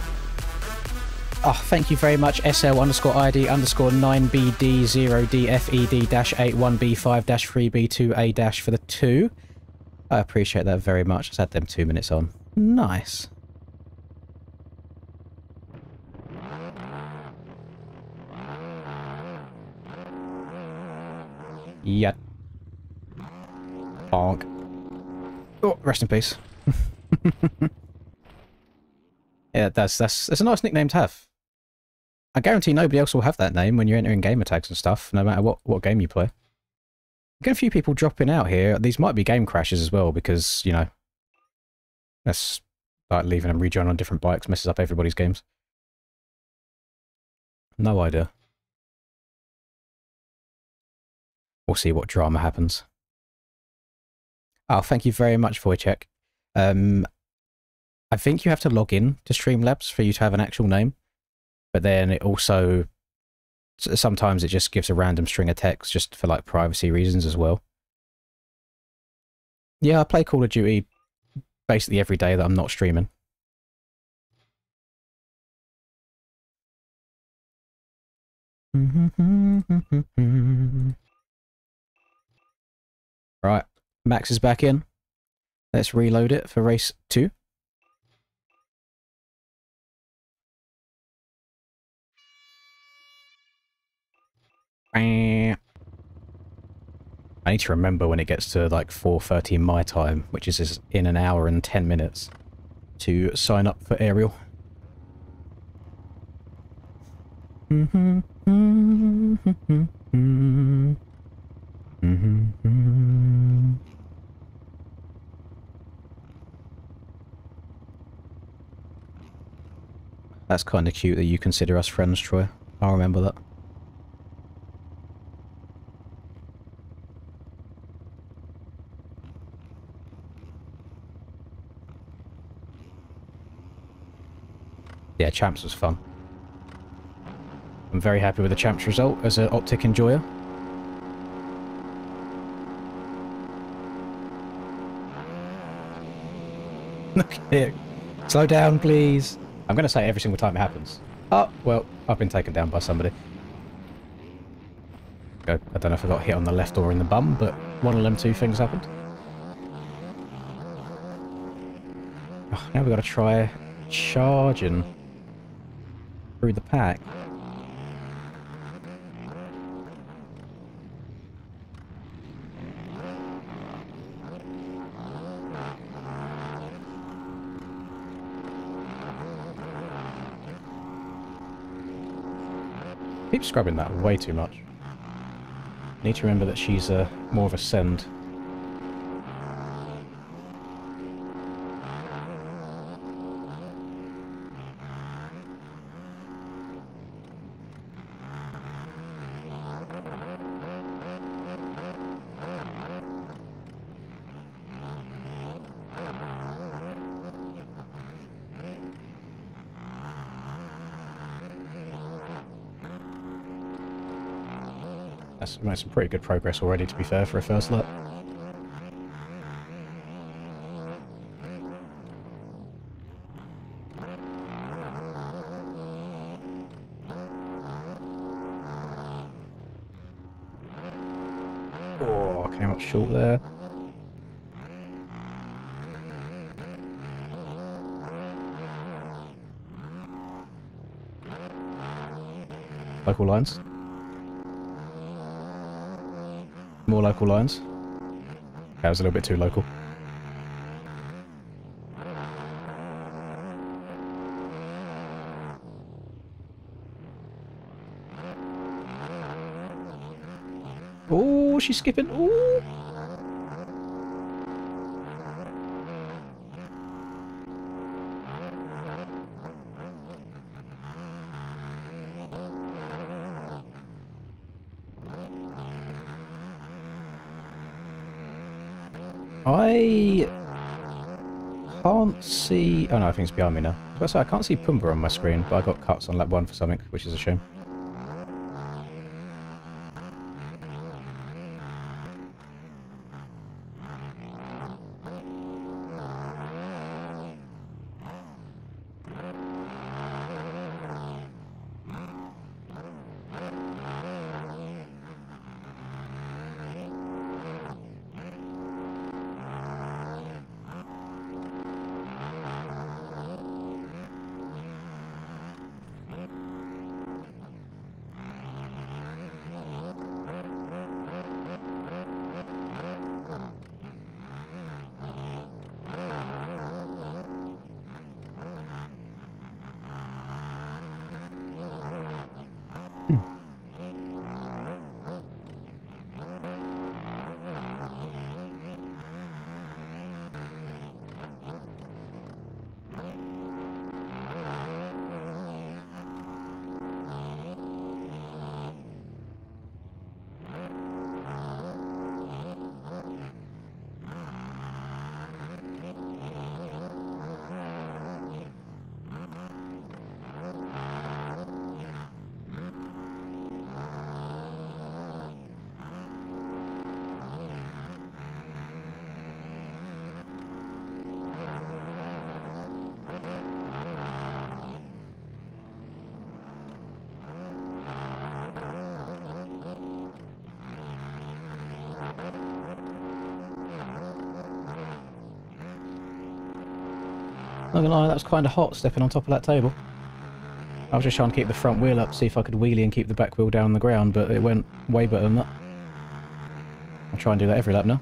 Oh, thank you very much, SL_ID_9BD0DFED-81B5-3B2A- for the 2. I appreciate that very much. Let's add them 2 minutes on. Nice. Yeah. Bonk. Oh, rest in peace. Yeah, that's a nice nickname to have. I guarantee nobody else will have that name when you're entering gamer tags and stuff, no matter what game you play. Get a few people dropping out here. These might be game crashes as well, because, you know, that's like leaving them rejoin on different bikes messes up everybody's games. No idea. We'll see what drama happens. Oh, thank you very much, Wojciech. I think you have to log in to Streamlabs for you to have an actual name. But then it also... sometimes it just gives a random string of text just for, like, privacy reasons as well. Yeah, I play Call of Duty basically every day that I'm not streaming. Right, Max is back in. Let's reload it for race 2. I need to remember when it gets to like 4:30 my time, which is in an hour and 10 minutes, to sign up for Aerial. That's kind of cute that you consider us friends, Troy. I'll remember that. Yeah, Champs was fun. I'm very happy with the Champs result as an optic enjoyer. Okay. Slow down, please. I'm going to say it every single time it happens. Oh, well, I've been taken down by somebody. I don't know if I got hit on the left or in the bum, but one of them two things happened. Oh, now we've got to try charging through the pack. Keep scrubbing that way too much. Need to remember that she's more of a send. That's made some pretty good progress already, to be fair, for a first lap. Oh, came up short there. Local lines. More local lines. That was a little bit too local. Oh, she's skipping. Oh. I can't see... Oh no, I think it's behind me now. I can't see Pumbaa on my screen, but I got cuts on lap 1 for something, which is a shame. Not gonna lie, that was kind of hot stepping on top of that table. I was just trying to keep the front wheel up, see if I could wheelie and keep the back wheel down on the ground, but it went way better than that. I'll try and do that every lap now.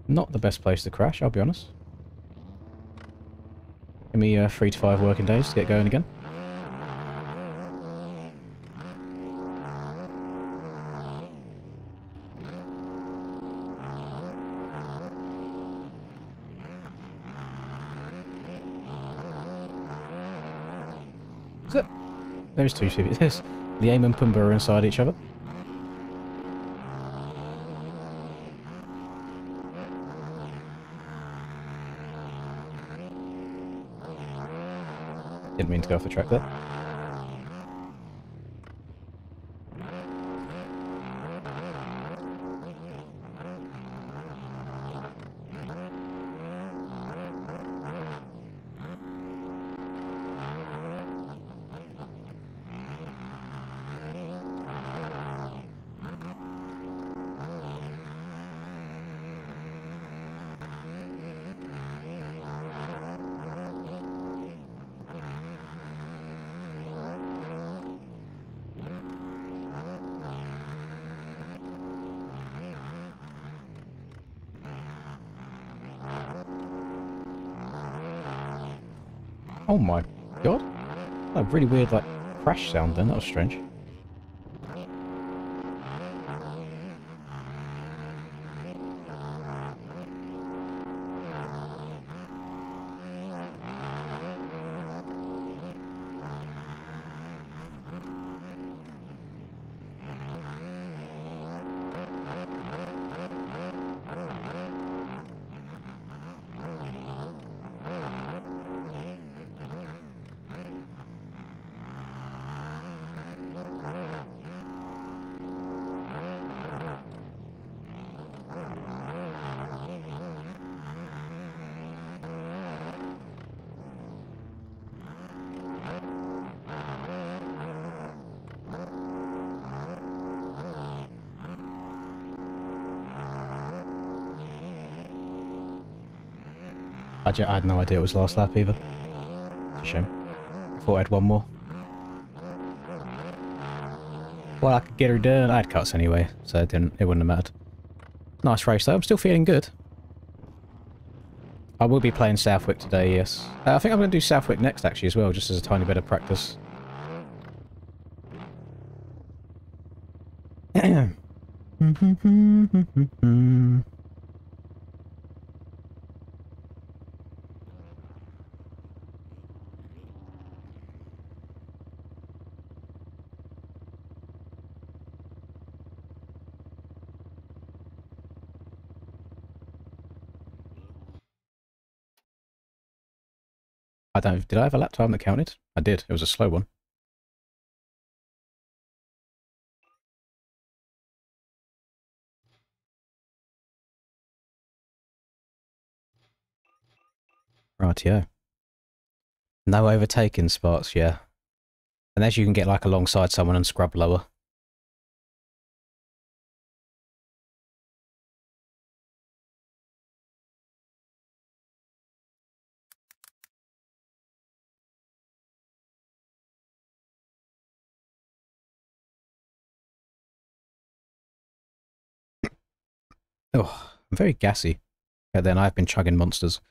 Not the best place to crash, I'll be honest. Give me 3 to 5 working days to get going again. Is it? There's 2 CVs. Liam and Pumbaa are inside each other. Didn't mean to go off the track there. Oh my god. A really weird, like, crash sound then. That was strange. I had no idea it was last lap either. It's a shame. I thought I had one more. Well, I could get her done. I had cuts anyway, so it wouldn't have mattered. Nice race though. I'm still feeling good. I will be playing Southwick today, yes. I think I'm going to do Southwick next actually as well, just as a tiny bit of practice. Did I have a lap time that counted? I did. It was a slow one. Rightio. No overtaking spots, yeah. Unless you can get like alongside someone and scrub lower. Oh, I'm very gassy. But then I've been chugging monsters.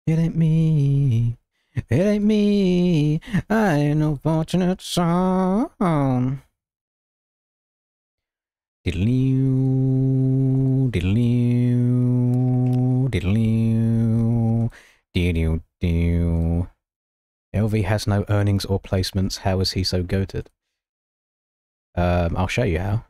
It ain't me. It ain't me. I ain't no fortunate son. Diddle-ew, diddle-ew, diddle-ew, diddle-ew. LV has no earnings or placements. How is he so goated? I'll show you how.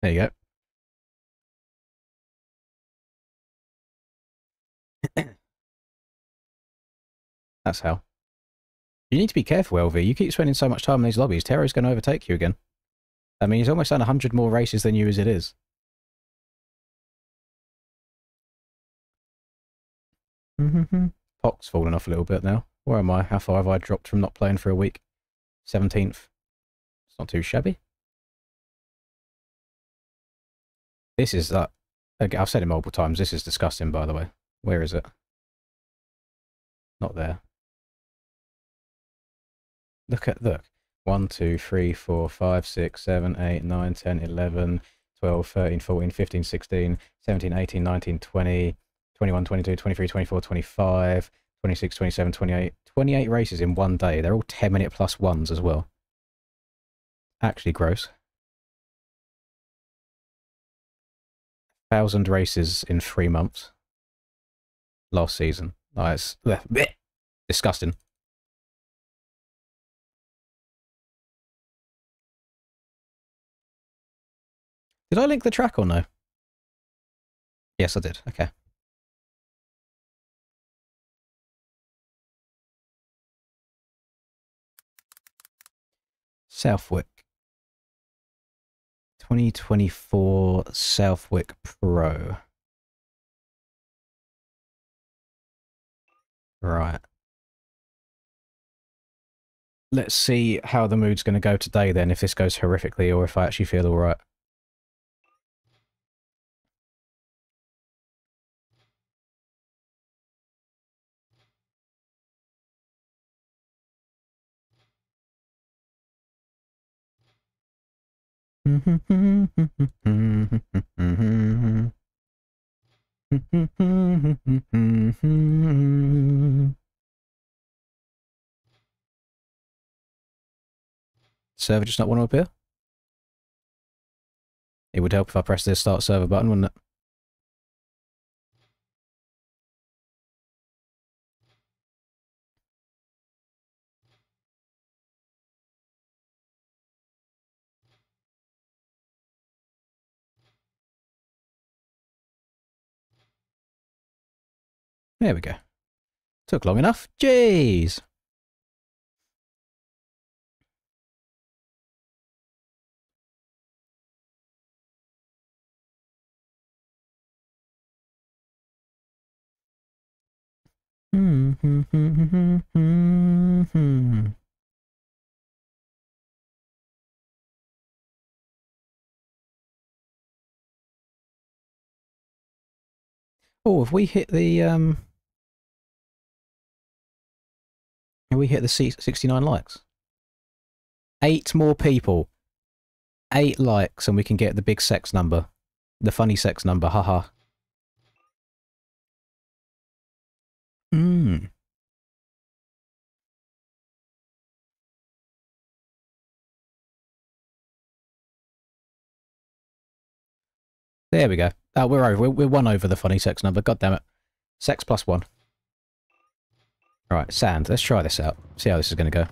There you go. That's how. You need to be careful, LV. You keep spending so much time in these lobbies, Terro's going to overtake you again. I mean, he's almost done 100 more races than you as it is. Pock's fallen off a little bit now. Where am I? How far have I dropped from not playing for a week? 17th. It's not too shabby. This is I've said it multiple times. This is disgusting, by the way. Where is it? Not there. Look. 1, 2, 3, 4, 5, 6, 7, 8, 9, 10, 11, 12, 13, 14, 15, 16, 17, 18, 19, 20, 21, 22, 23, 24, 25, 26, 27, 28. 28 races in one day. They're all 10-minute plus ones as well. Actually gross. 1,000 races in 3 months. Last season. It's disgusting. Did I link the track or no? Yes, I did. Okay. Southwick. 2024 Southwick Pro. Right. let's see how the mood's going to go today then, if this goes horrifically or if I actually feel alright. Server just not want to appear? It would help if I pressed the start server button, wouldn't it? There we go. Took long enough. Jeez! Oh, have we hit the, have we hit the 69 likes? 8 more people. 8 likes and we can get the big sex number. The funny sex number, haha. There we go. Oh, we're over. We're 1 over the funny sex number. God damn it. Sex plus 1. Alright, sand. Let's try this out. See how this is going to go.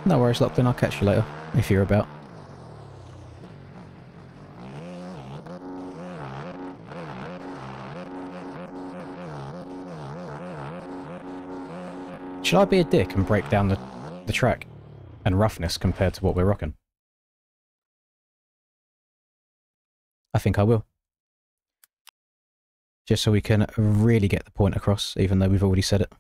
No worries, Lachlan. I'll catch you later, if you're about. Should I be a dick and break down the track and roughness compared to what we're rocking? I think I will. Just so we can really get the point across, even though we've already said it.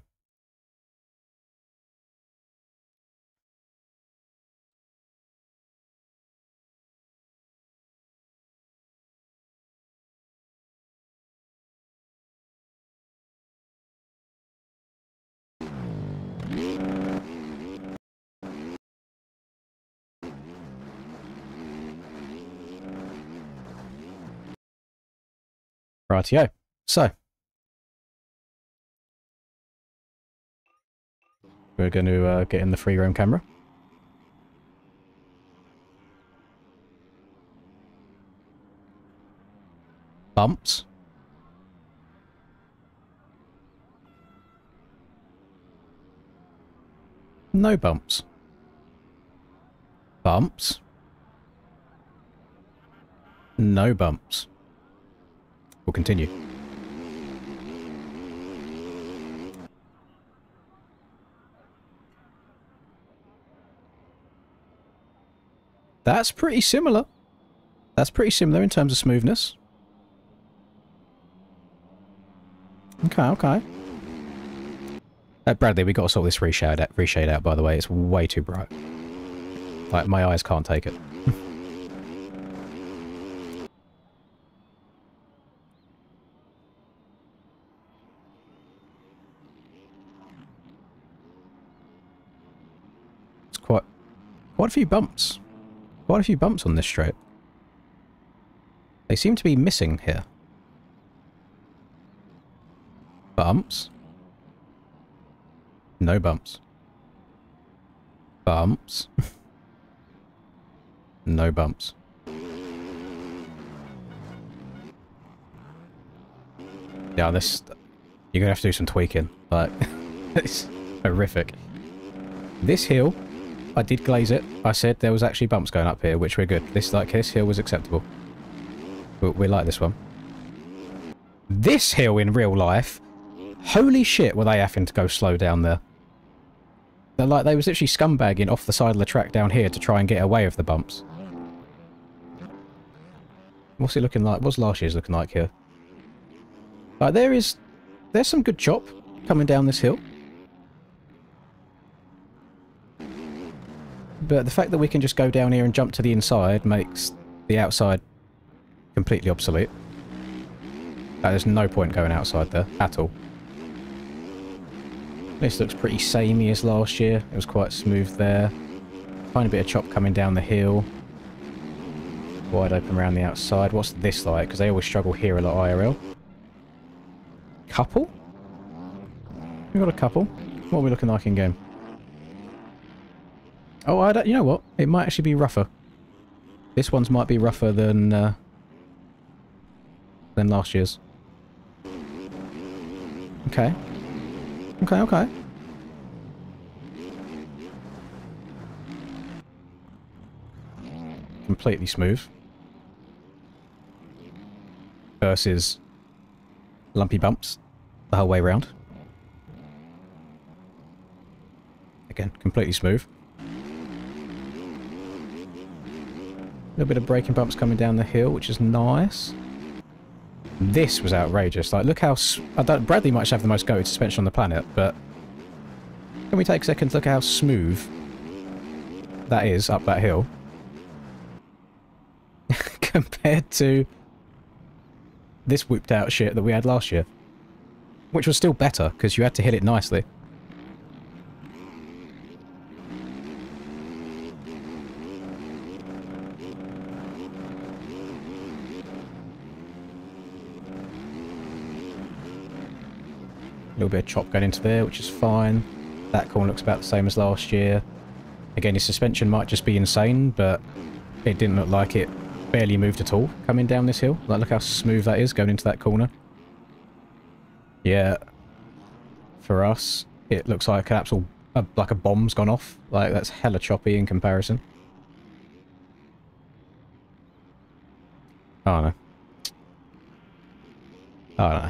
Rightio. So, we're going to get in the free roam camera. Bumps. No bumps. Bumps. No bumps. We'll continue. That's pretty similar. That's pretty similar in terms of smoothness. Okay, okay. Bradley, we got to sort this reshade out, by the way. It's way too bright. Like, my eyes can't take it. It's quite a few bumps. Quite a few bumps on this straight. They seem to be missing here. Bumps. No bumps. Bumps. No bumps. Yeah, this... You're gonna have to do some tweaking. Like, it's horrific. This hill, I did glaze it. I said there was actually bumps going up here, which we're good. This hill was acceptable. We like this one. This hill in real life... Holy shit, were they having to go slow down there. They was literally scumbagging off the side of the track down here to try and get away with the bumps. What's it looking like? What's last year's looking like here? Like, there's some good chop. coming down this hill. But the fact that we can just go down here and jump to the inside makes the outside completely obsolete. There's no point going outside there at all. This looks pretty samey as last year. It was quite smooth there. Tiny bit of chop coming down the hill. Wide open around the outside. What's this like? Because they always struggle here a lot IRL. Couple? We've got a couple. What are we looking like in game? Oh, I don't, you know what? It might actually be rougher. This one's might be rougher than last year's. Okay. Okay, okay. Completely smooth. Versus lumpy bumps the whole way round. Again, completely smooth. A little bit of braking bumps coming down the hill, which is nice. This was outrageous. Like, look how... Bradley might have the most goated suspension on the planet, but... Can we take a second to look at how smooth that is up that hill? Compared to this whipped out shit that we had last year. Which was still better, because you had to hit it nicely. A little bit of chop going into there, which is fine. That corner looks about the same as last year. Again, his suspension might just be insane, but it didn't look like it barely moved at all coming down this hill. Like, look how smooth that is going into that corner. Yeah. For us, it looks like an absolute, like a bomb's gone off. Like, that's hella choppy in comparison. Oh no. Oh no.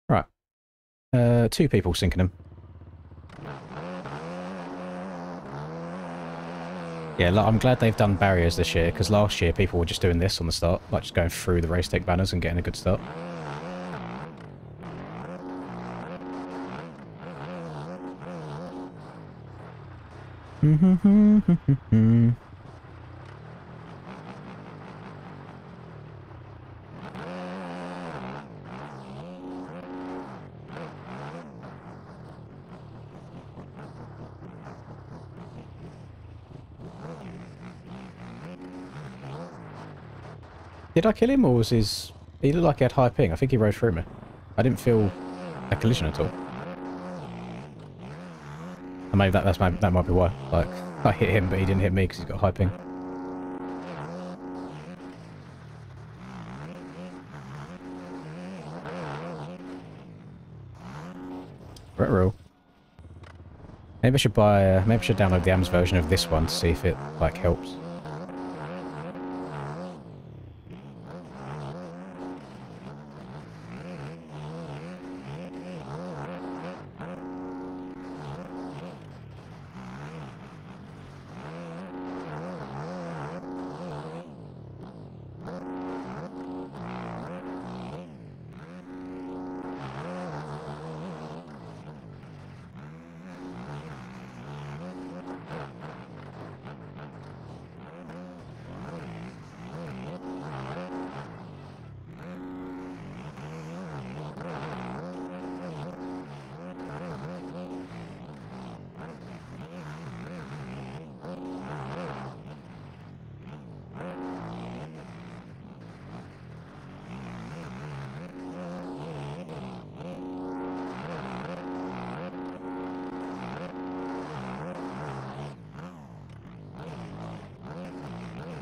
Right. 2 people sinking them. Yeah, look, I'm glad they've done barriers this year, because last year people were just doing this on the start, like just going through the race tech banners and getting a good start. Did I kill him, or was his... He looked like he had high ping. I think he rode through me. I didn't feel a collision at all. And maybe that might be why. Like, I hit him, but he didn't hit me because he's got high ping. Ruh-roh. Maybe I should buy... maybe I should download the AMS version of this one to see if it, like, helps.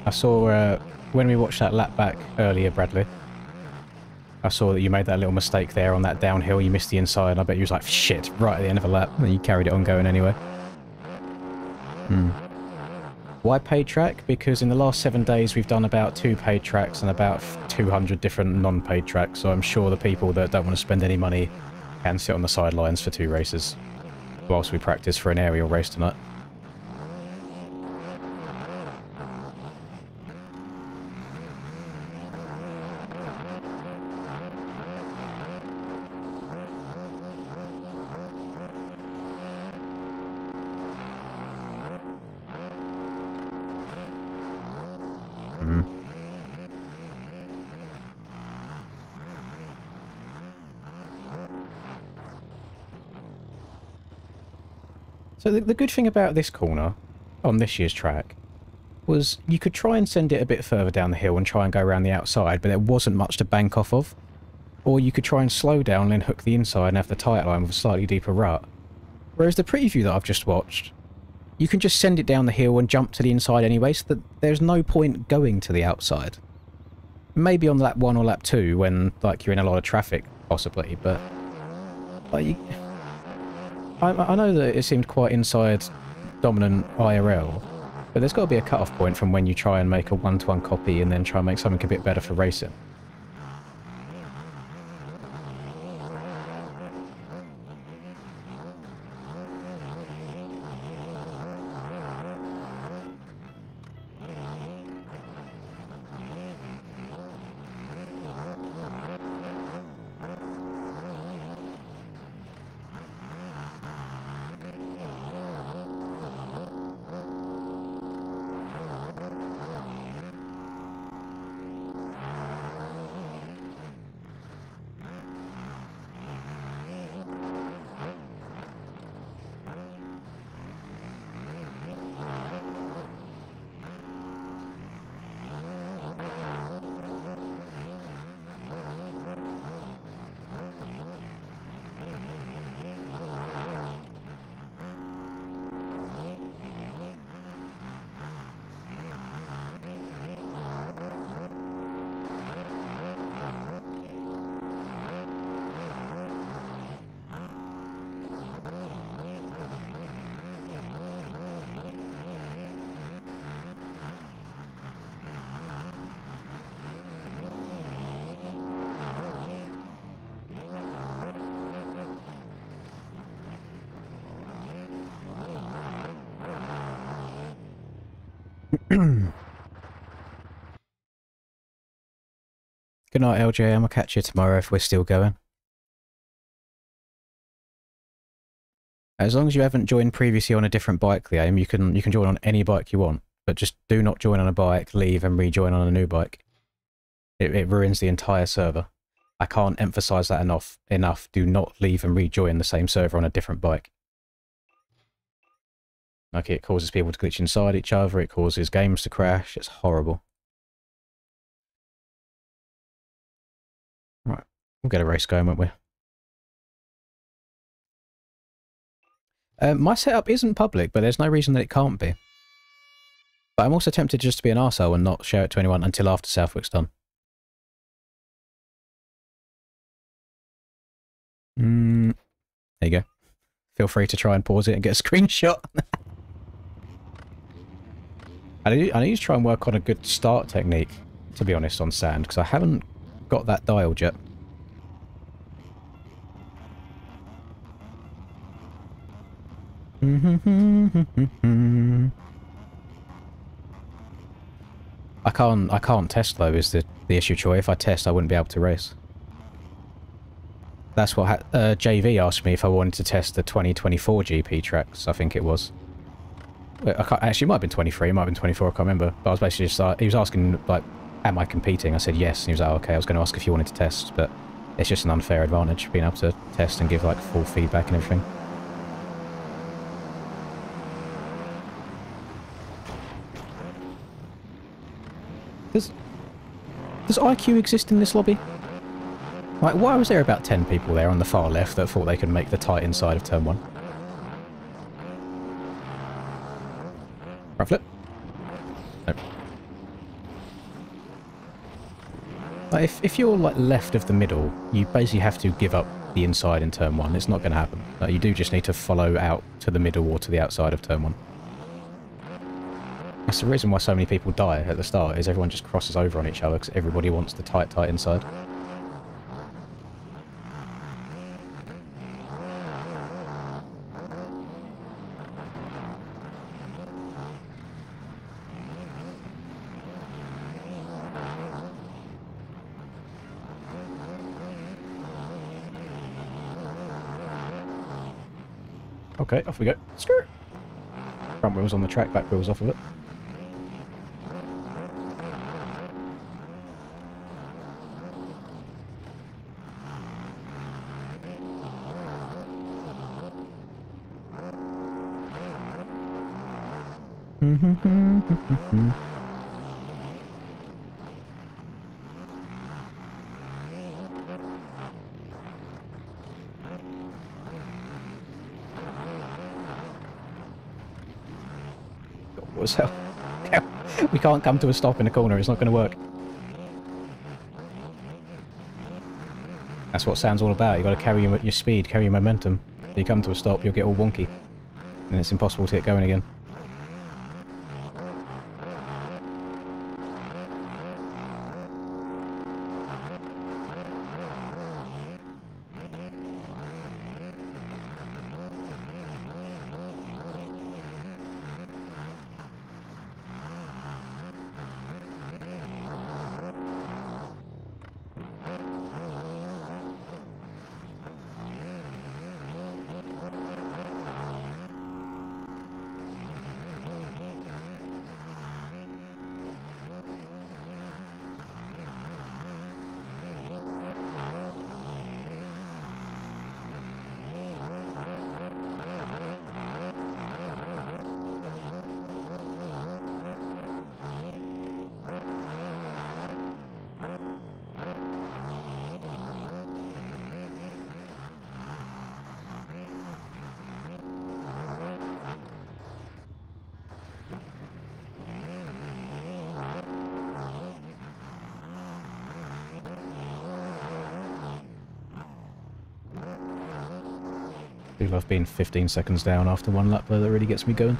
I saw, when we watched that lap back earlier, Bradley, I saw that you made that little mistake there on that downhill. You missed the inside. I bet you was like, shit, right at the end of a lap. And you carried it on going anyway. Why paid track? Because in the last 7 days we've done about 2 paid tracks and about 200 different non-paid tracks. So I'm sure the people that don't want to spend any money can sit on the sidelines for 2 races whilst we practice for an aerial race tonight. Mm. So the good thing about this corner on this year's track was you could try and send it a bit further down the hill and try and go around the outside, but there wasn't much to bank off of. Or you could try and slow down and then hook the inside and have the tight line with a slightly deeper rut. Whereas the preview that I've just watched, you can just send it down the hill and jump to the inside anyway, so that there's no point going to the outside. Maybe on lap 1 or lap 2 when like you're in a lot of traffic, possibly, but like, I know that it seemed quite inside dominant IRL, but there's got to be a cut-off point from when you try and make a one-to-one copy and then try and make something a bit better for racing. Good night, LJM. I'll catch you tomorrow if we're still going. As long as you haven't joined previously on a different bike, Liam, you can join on any bike you want, but just do not join on a bike, leave and rejoin on a new bike. It ruins the entire server. I can't emphasize that enough. Do not leave and rejoin the same server on a different bike. Like, it causes people to glitch inside each other, it causes games to crash, it's horrible. Right, we'll get a race going, won't we? My setup isn't public, but there's no reason that it can't be. But I'm also tempted just to be an arsehole and not share it to anyone until after Southwick's done. There you go. Feel free to try and pause it and get a screenshot. I need to try and work on a good start technique, to be honest, on sand, because I haven't got that dialed yet. I can't test though, is the issue, Troy. If I test, I wouldn't be able to race. That's what JV asked me if I wanted to test the 2024 GP tracks, I think it was. Actually, it might have been 23, it might have been 24, I can't remember. But I was basically just, he was asking, like, am I competing? I said yes, and he was like, okay, I was going to ask if you wanted to test, but it's just an unfair advantage, being able to test and give, like, full feedback and everything. Does IQ exist in this lobby? Like, why was there about 10 people there on the far left that thought they could make the tight inside of turn 1? Right flip. Nope. Like, if you're, like, left of the middle, you basically have to give up the inside in turn 1. It's not going to happen. Like, you do just need to follow out to the middle or to the outside of turn 1. That's the reason why so many people die at the start, is everyone just crosses over on each other because everybody wants the tight inside. Okay, off we go. Skirt! Front wheels on the track, back wheels off of it. What's hell? We can't come to a stop in a corner, it's not going to work. That's what sound's all about. You've got to carry your speed, carry your momentum. If you come to a stop, you'll get all wonky. And it's impossible to get going again. I do love being 15 seconds down after one lap though, that really gets me going.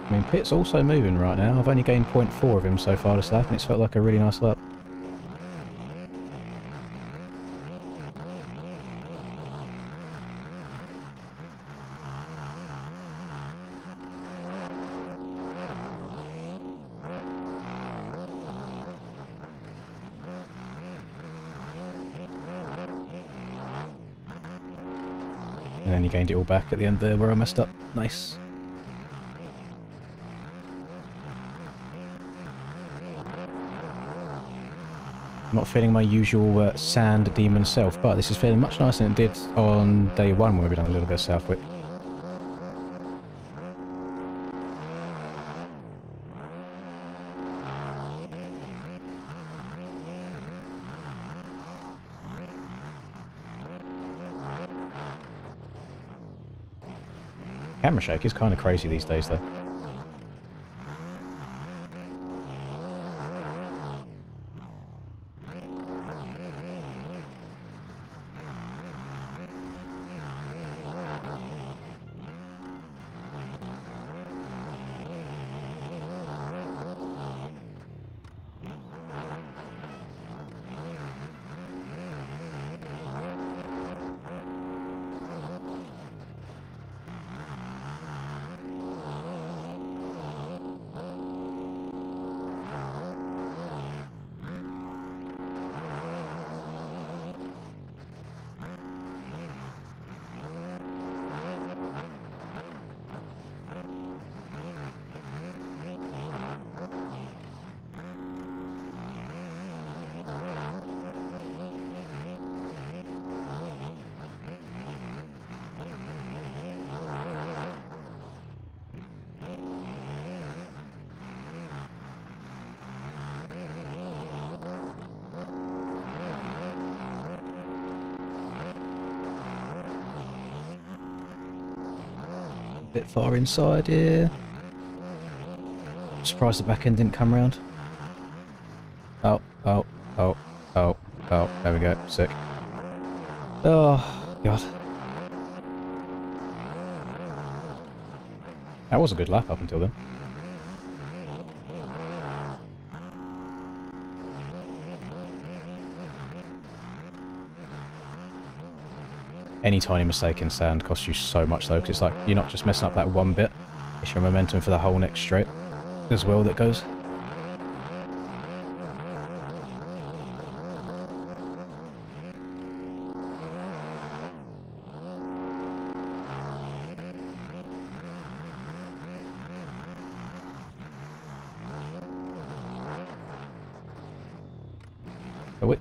I mean, Pitt's also moving right now. I've only gained 0.4 of him so far this lap, and it's felt like a really nice lap. And then he gained it all back at the end there where I messed up. Nice. I'm not feeling my usual sand demon self, but this is feeling much nicer than it did on day one where we done a little bit of Southwick. Camera shake is kind of crazy these days though. Bit far inside here. Surprised the back end didn't come round. Oh, oh, there we go. Sick. Oh, God. That was a good lap up until then. Any tiny mistake in sand costs you so much though, because it's like, you're not just messing up that one bit, it's your momentum for the whole next straight as well that goes.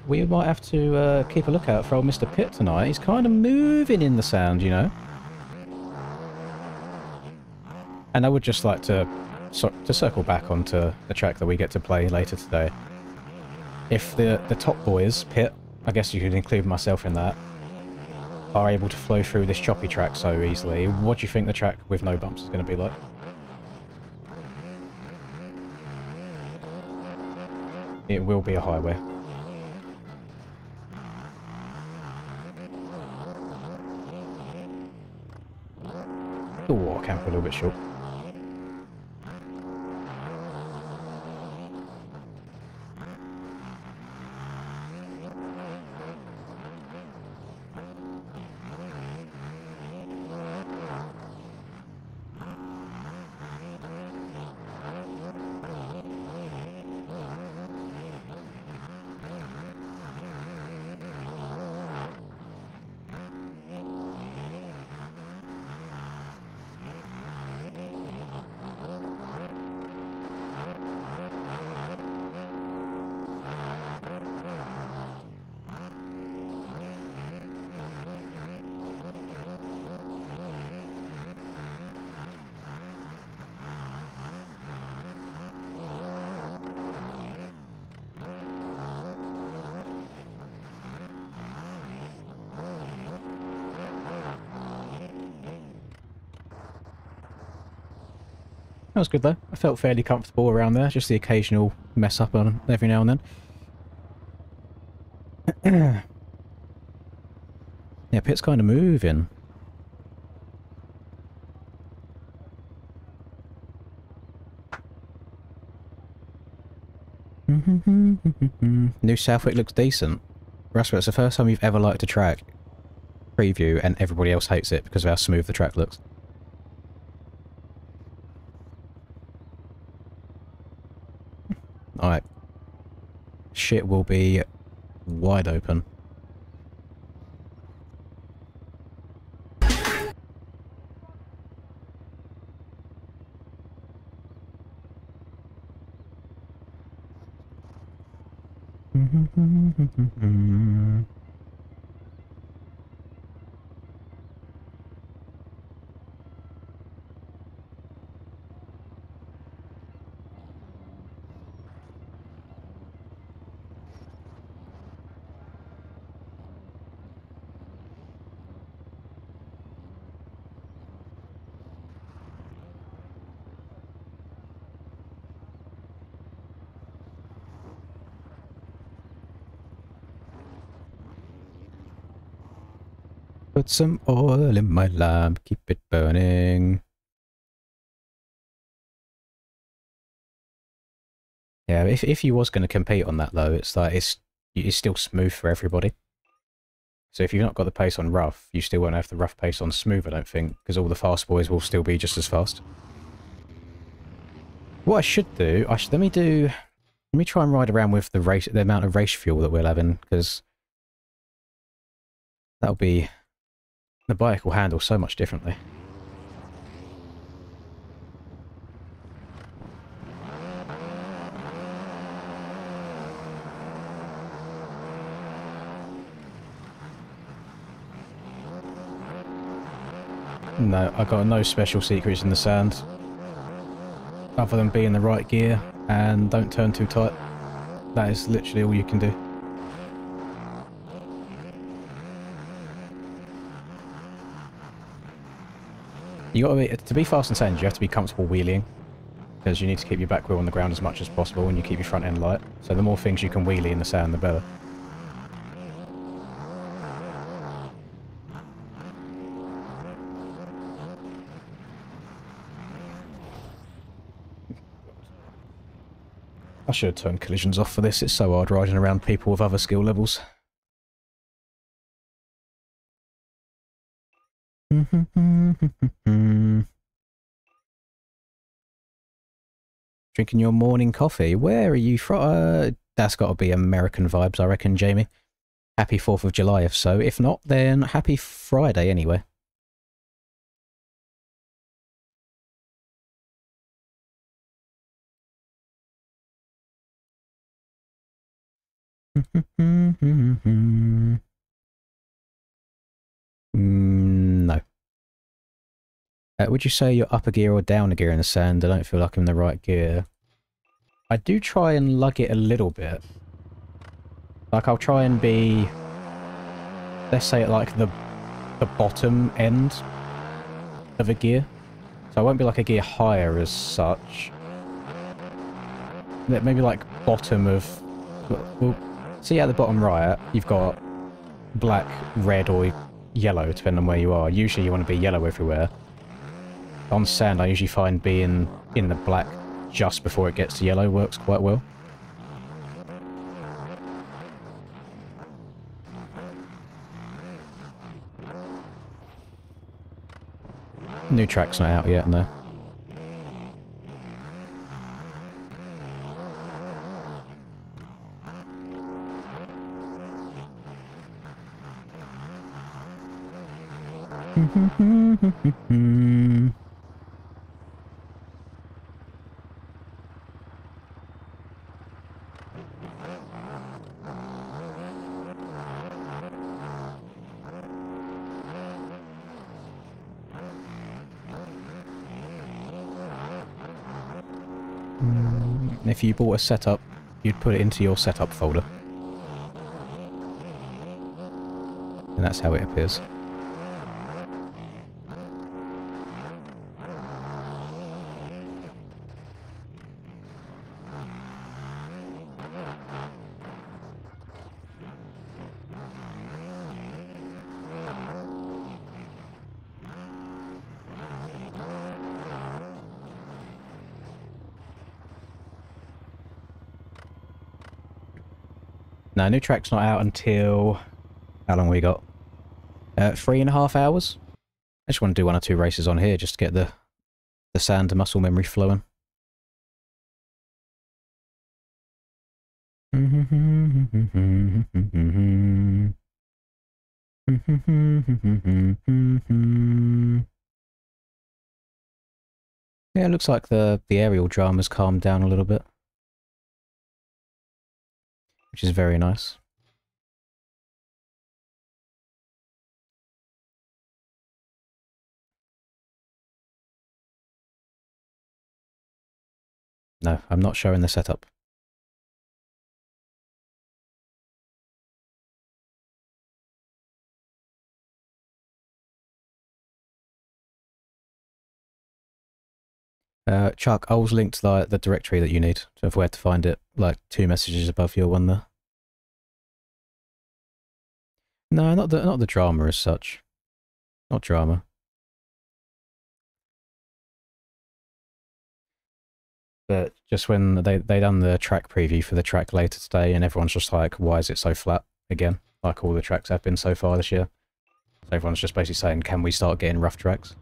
We might have to keep a lookout for old Mr. Pitt tonight. He's kind of moving in the sand, you know. And I would just like to circle back onto the track that we get to play later today. If the top boys, Pitt, I guess you could include myself in that, are able to flow through this choppy track so easily, what do you think the track with no bumps is going to be like? It will be a highway. Oh, I camp a little bit short. That was good though. I felt fairly comfortable around there. Just the occasional mess up on every now and then. Yeah, Pit's kind of moving. New Southwick looks decent. Rasper, it's the first time you've ever liked a track preview and everybody else hates it because of how smooth the track looks. Alright. Shit will be wide open. Put some oil in my lamp, keep it burning. Yeah, if you was going to compete on that though, it's like it's still smooth for everybody. So if you've not got the pace on rough, you still won't have the rough pace on smooth, I don't think, because all the fast boys will still be just as fast. What I should do, let me try and ride around with the amount of race fuel that we're having, because that'll be, the bike will handle so much differently. No, I got no special secrets in the sand. Other than be in the right gear and don't turn too tight. That is literally all you can do. You gotta to be fast and sand, you have to be comfortable wheeling. Because you need to keep your back wheel on the ground as much as possible and you keep your front end light. So the more things you can wheelie in the sand, the better. I should have turned collisions off for this. It's so hard riding around people with other skill levels. Drinking your morning coffee. Where are you from? That's got to be American vibes, I reckon, Jamie. Happy 4th of July, if so. If not, then happy Friday anyway. No. Would you say you're upper gear or downer gear in the sand? I don't feel like I'm in the right gear. I do try and lug it a little bit. Like, I'll try and be... Let's say at, like, the bottom end of a gear. So I won't be, like, a gear higher as such. Maybe, like, bottom of... Well, see at the bottom right, you've got black, red, or yellow, depending on where you are. Usually you want to be yellow everywhere. On sand, I usually find being in the black just before it gets to yellow works quite well. New track's not out yet, no. If you bought a setup, you'd put it into your setup folder. And that's how it appears. No, new track's not out until... How long we got? 3.5 hours? I just want to do 1 or 2 races on here just to get the sand muscle memory flowing. Yeah, it looks like the aerial drama's calmed down a little bit. Which is very nice. No, I'm not showing the setup. Chuck, I was linked the directory that you need of where to find it, like 2 messages above your one there. No, not the drama as such. Not drama. But just when they done the track preview for the track later today, and everyone's just like, why is it so flat again? Like all the tracks have been so far this year. So everyone's just basically saying, can we start getting rough tracks?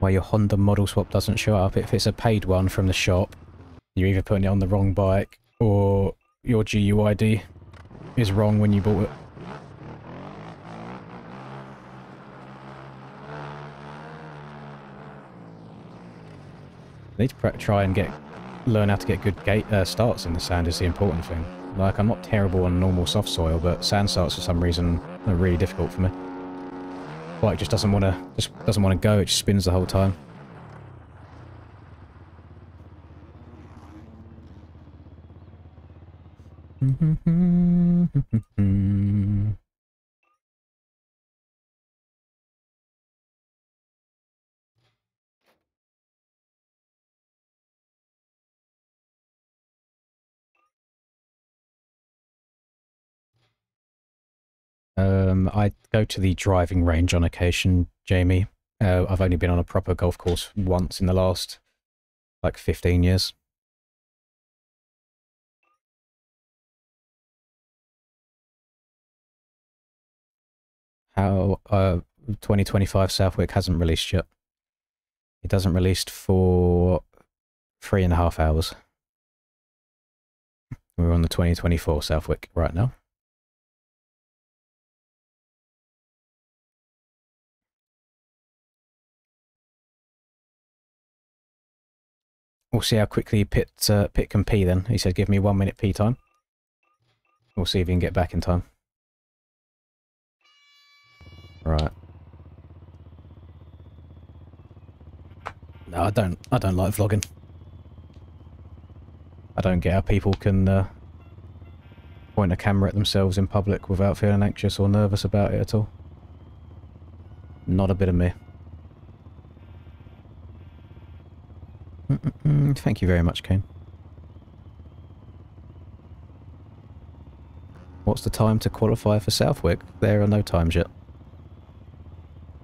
Why your Honda model swap doesn't show up. If it's a paid one from the shop, you're either putting it on the wrong bike, or your GUID is wrong when you bought it. I need to try and learn how to get good starts in the sand is the important thing. Like, I'm not terrible on normal soft soil, but sand starts for some reason are really difficult for me. Bike just doesn't want to go, it just spins the whole time. I go to the driving range on occasion, Jamie. I've only been on a proper golf course once in the last, like, 15 years. How 2025 Southwick hasn't released yet. It doesn't released for 3.5 hours. We're on the 2024 Southwick right now. We'll see how quickly Pitt can pee then. He said give me 1 minute pee time. We'll see if he can get back in time. Right. No, I don't like vlogging. I don't get how people can point a camera at themselves in public without feeling anxious or nervous about it at all. Not a bit of me. Thank you very much, Kane. What's the time to qualify for Southwick? There are no times yet.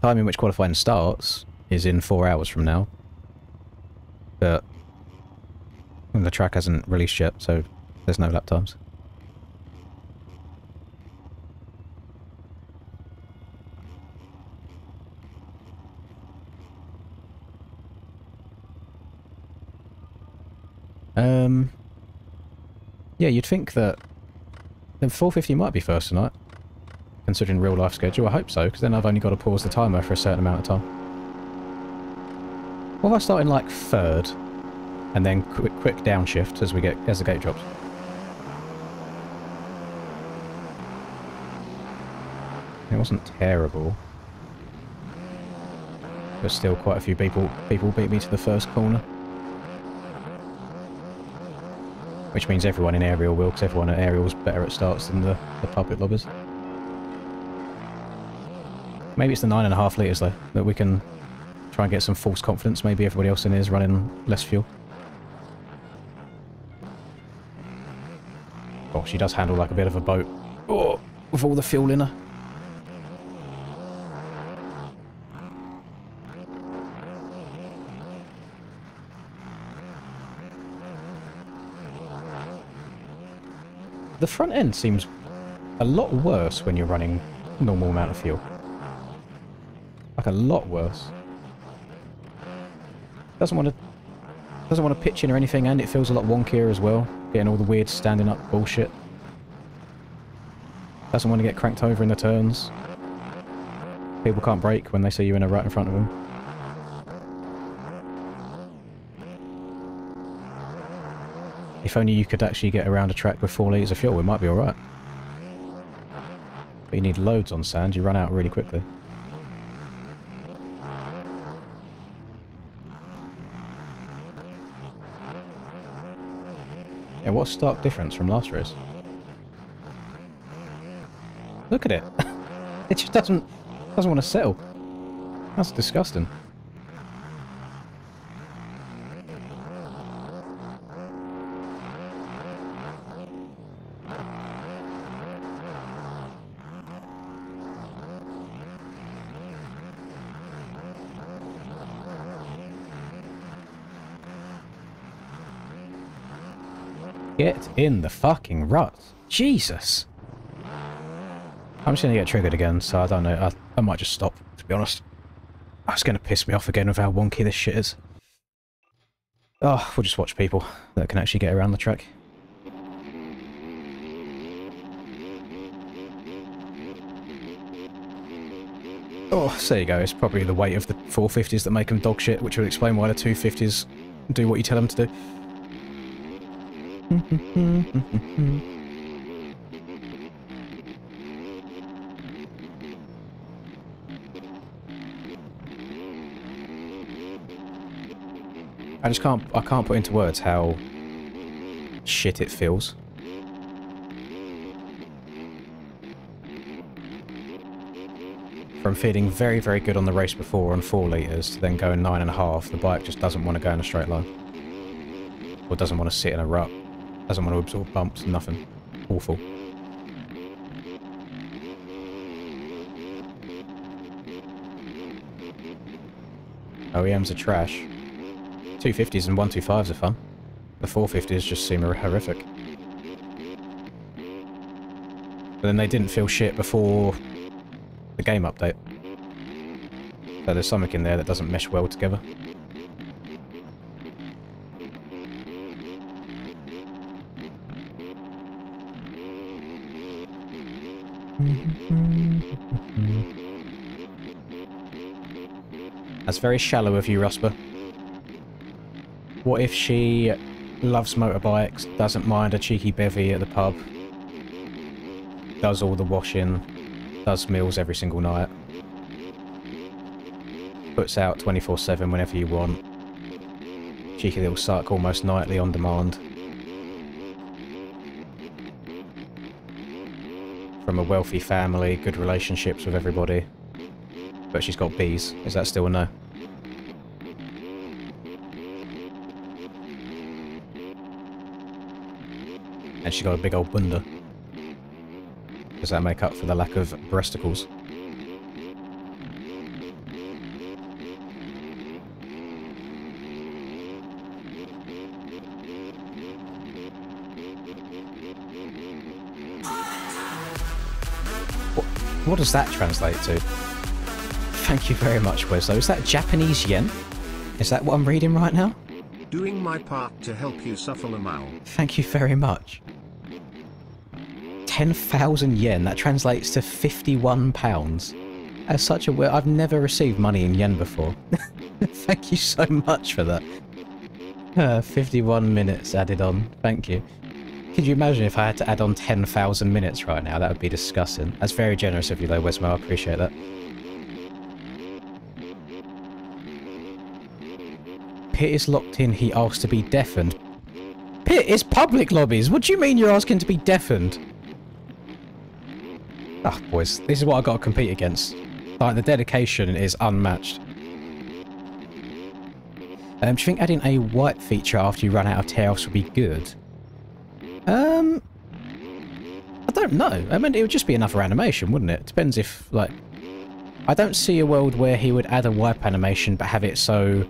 The time in which qualifying starts is in 4 hours from now. But the track hasn't released yet, so there's no lap times. Yeah, you'd think that the 450 might be first tonight, considering real life schedule. I hope so, because then I've only got to pause the timer for a certain amount of time. What if I start in like third, and then quick downshift as the gate drops? It wasn't terrible, but still quite a few people beat me to the first corner. Which means everyone in aerial will, because everyone at aerial's better at starts than the puppet lobbers. Maybe it's the 9.5 litres though, that we can try and get some false confidence. Maybe everybody else in here is running less fuel. Oh, she does handle like a bit of a boat. Oh, with all the fuel in her. The front end seems a lot worse when you're running normal amount of fuel. Like a lot worse. Doesn't want to pitch in or anything, and it feels a lot wonkier as well. Getting all the weird standing up bullshit. Doesn't want to get cranked over in the turns. People can't brake when they see you in a right in front of them. If only you could actually get around a track with 4 litres of fuel, it might be alright. But you need loads on sand, you run out really quickly. Yeah, what's a stark difference from last race? Look at it! It just doesn't want to settle. That's disgusting. Get in the fucking rut. Jesus. I'm just going to get triggered again, so I don't know. I might just stop, to be honest. It's going to piss me off again with how wonky this shit is. Oh, we'll just watch people that can actually get around the track. Oh, so there you go. It's probably the weight of the 450s that make them dog shit, which would explain why the 250s do what you tell them to do. I can't put into words how shit it feels. From feeling very, very good on the race before on 4 litres to then going 9.5, the bike just doesn't want to go in a straight line. Or doesn't want to sit in a rut. Doesn't want to absorb bumps, nothing. Awful. OEMs are trash. 250s and 125s are fun. The 450s just seem horrific. But then they didn't feel shit before the game update. So there's something in there that doesn't mesh well together. That's very shallow of you, Rusper. What if she loves motorbikes, doesn't mind a cheeky bevy at the pub, does all the washing, does meals every single night, puts out 24/7 whenever you want, cheeky little suck almost nightly on demand, from a wealthy family, good relationships with everybody, but she's got bees. Is that still a no? And she's got a big old bunda. Does that make up for the lack of breasticles? What does that translate to? Thank you very much, Weslo. Is that Japanese yen? Is that what I'm reading right now? Doing my part to help you suffer Lamau. Thank you very much. 10,000 yen, that translates to £51. As such a I've never received money in yen before. Thank you so much for that. 51 minutes added on. Thank you. Could you imagine if I had to add on 10,000 minutes right now? That would be disgusting. That's very generous of you though, Wesmo. I appreciate that. Pit is locked in. He asked to be deafened. Pit is public lobbies. What do you mean you're asking to be deafened? Ah, boys. This is what I've got to compete against. Like, the dedication is unmatched. Do you think adding a wipe feature after you run out of tear-offs would be good? I don't know. I mean, it would just be another animation, wouldn't it? Depends if, like... I don't see a world where he would add a wipe animation but have it so...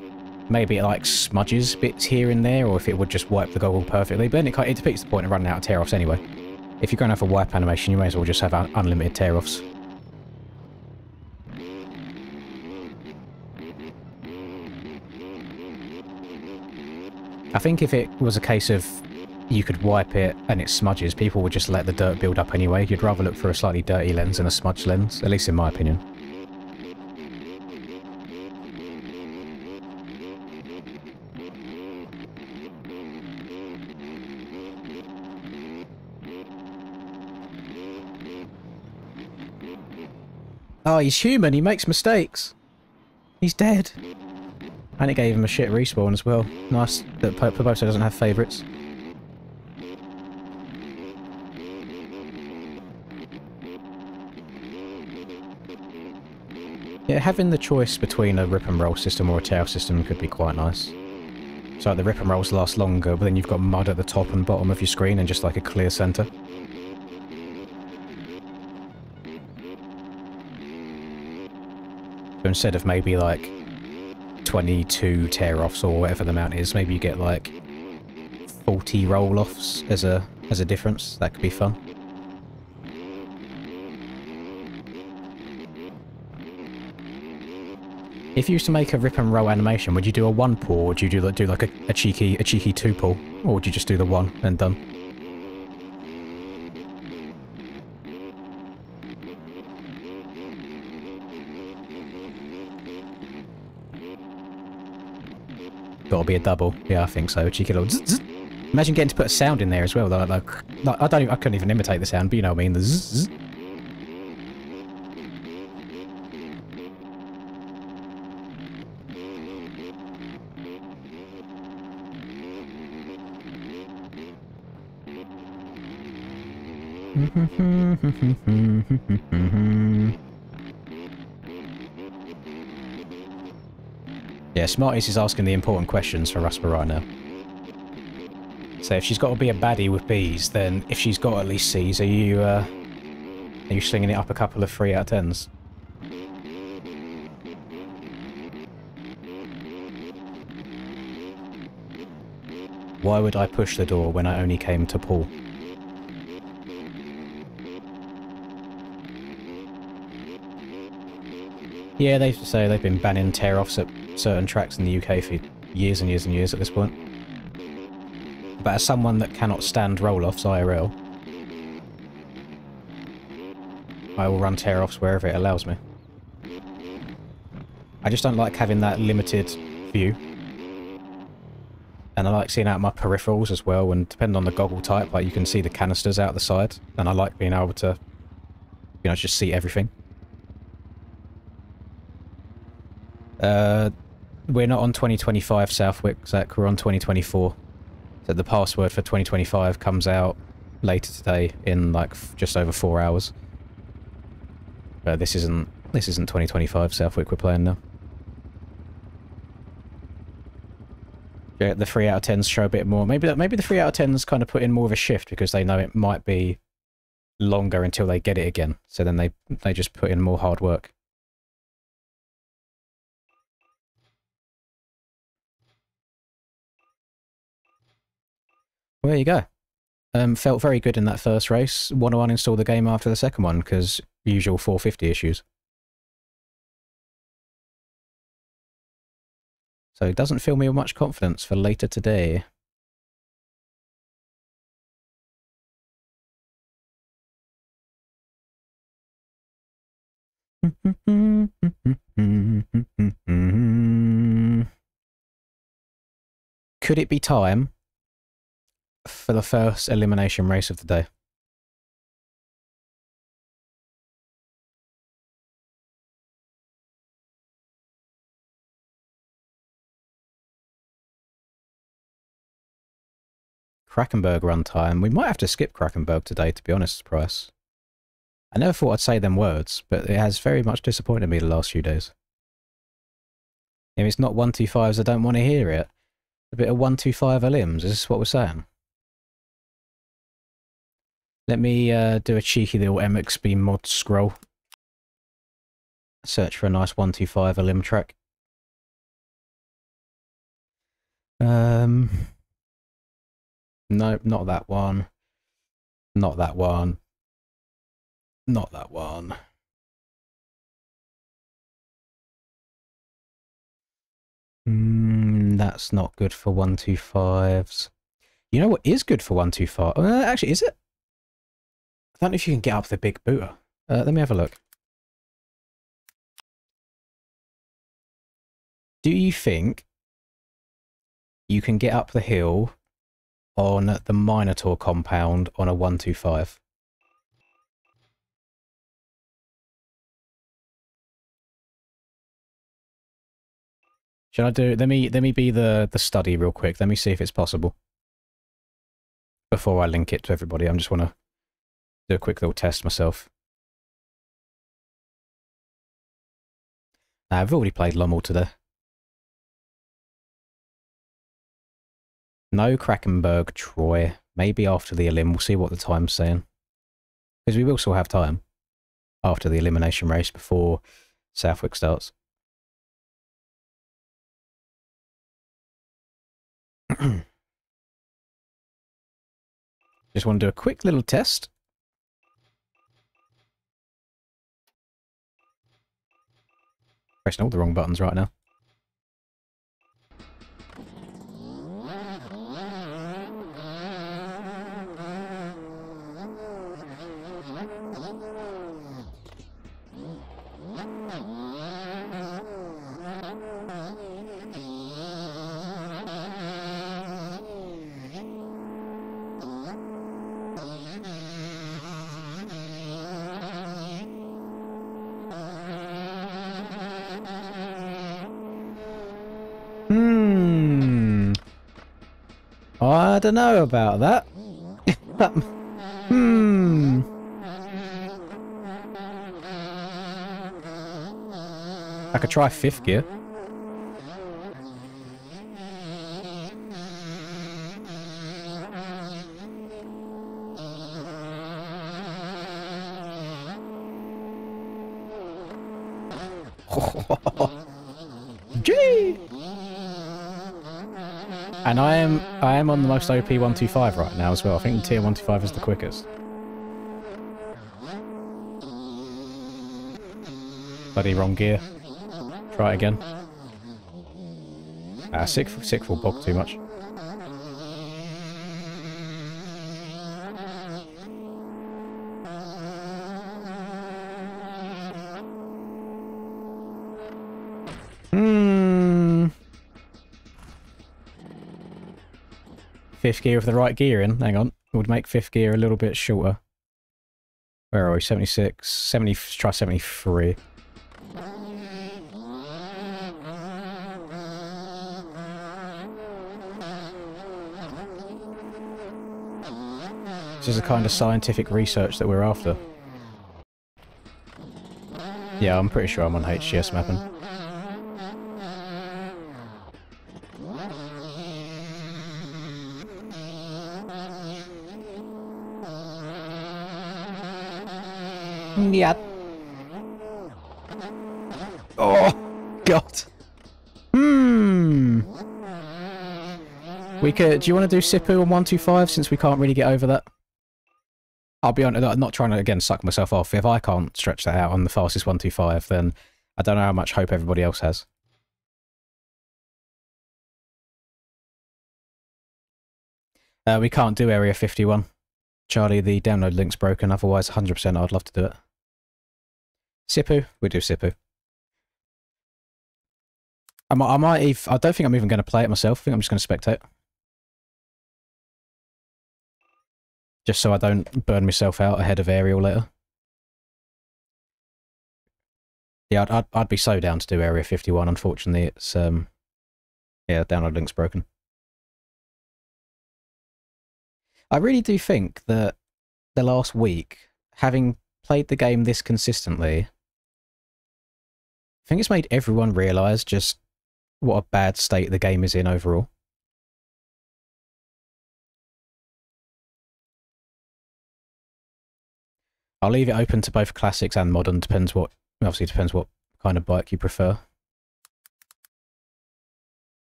Maybe it, like, smudges bits here and there, or if it would just wipe the goggle perfectly. But then it defeats the point of running out of tear-offs anyway. If you're going to have a wipe animation, you may as well just have unlimited tear-offs. I think if it was a case of you could wipe it and it smudges, people would just let the dirt build up anyway. You'd rather look for a slightly dirty lens than a smudged lens, at least in my opinion. Oh, he's human. He makes mistakes. He's dead. And it gave him a shit respawn as well. Nice that Poboso doesn't have favourites. Yeah, having the choice between a rip and roll system or a tail system could be quite nice. So like the rip and rolls last longer, but then you've got mud at the top and bottom of your screen and just like a clear centre. So instead of maybe like 22 tear-offs or whatever the amount is, maybe you get like 40 roll-offs as a difference. That could be fun. If you used to make a rip and roll animation, would you do a one pull, or would you do like a cheeky two pull, or would you just do the one and done? Gotta be a double. Yeah, I think so. A cheeky little zzz, zzz. Imagine getting to put a sound in there as well. Like I couldn't even imitate the sound, but you know what I mean. The zzz, zzz. Yeah, Smarties is asking the important questions for Rusper right now. So if she's got to be a baddie with bees, then if she's got at least C's, are you slinging it up a couple of 3 out of 10s? Why would I push the door when I only came to pull? Yeah, they say they've been banning tear-offs at certain tracks in the UK for years and years and years at this point. But as someone that cannot stand roll-offs IRL, I will run tear-offs wherever it allows me. I just don't like having that limited view. And I like seeing out my peripherals as well, and depending on the goggle type, like you can see the canisters out the side, and I like being able to, you know, just see everything. We're not on 2025 Southwick, Zach, we're on 2024. So the password for 2025 comes out later today in like just over 4 hours. But this isn't 2025 Southwick we're playing now. Yeah, the 3 out of 10s show a bit more. Maybe the 3 out of 10s kind of put in more of a shift because they know it might be longer until they get it again. So then they just put in more hard work. Well, there you go. Felt very good in that first race. Want to uninstall the game after the second one because usual 450 issues. So it doesn't fill me with much confidence for later today. Could it be time for the first elimination race of the day? Krakenberg run time. We might have to skip Krakenberg today, to be honest, Price. I never thought I'd say them words, but it has very much disappointed me the last few days. If it's not 125s, I don't want to hear it. A bit of 125 limbs, is this what we're saying? Let me do a cheeky little MXB mod scroll. Search for a nice 125 limb track. No, not that one. Not that one. Not that one. That's not good for 125s. You know what is good for 125? Actually, is it? I don't know if you can get up the big booter. Let me have a look. Do you think you can get up the hill on the Minotaur compound on a 125? Should I do? Let me be the study real quick. Let me see if it's possible. Before I link it to everybody, I just want to do a quick little test myself. I've already played Lommel today. No Krakenberg, Troy. Maybe after the elim. We'll see what the time's saying. Because we will still have time after the elimination race before Southwick starts. Just want to do a quick little test. Pressing all the wrong buttons right now. I don't know about that. I could try 5th gear. Gee! And I am on the most OP 125 right now as well. I think the tier 125 is the quickest. Bloody wrong gear. Try it again. Sick will bog too much. Fifth gear with the right gear in. Hang on. It would make fifth gear a little bit shorter. Where are we? 76. 70. Try 73. This is the kind of scientific research that we're after. Yeah, I'm pretty sure I'm on HGS mapping. Yeah. Oh, God. We could. Do you want to do Sipu on 125 since we can't really get over that? I'll be honest, I'm not trying to, again, suck myself off. If I can't stretch that out on the fastest 125, then I don't know how much hope everybody else has. We can't do Area 51. Charlie, the download link's broken, otherwise 100% I'd love to do it. Sipu? We do Sipu. I don't think I'm even going to play it myself. I think I'm just going to spectate. Just so I don't burn myself out ahead of Aerial later. Yeah, I'd be so down to do Area 51. Unfortunately, it's, yeah, download link's broken. I really do think that the last week, having played the game this consistently, I think it's made everyone realise just what a bad state the game is in overall. I'll leave it open to both classics and modern, obviously depends what kind of bike you prefer.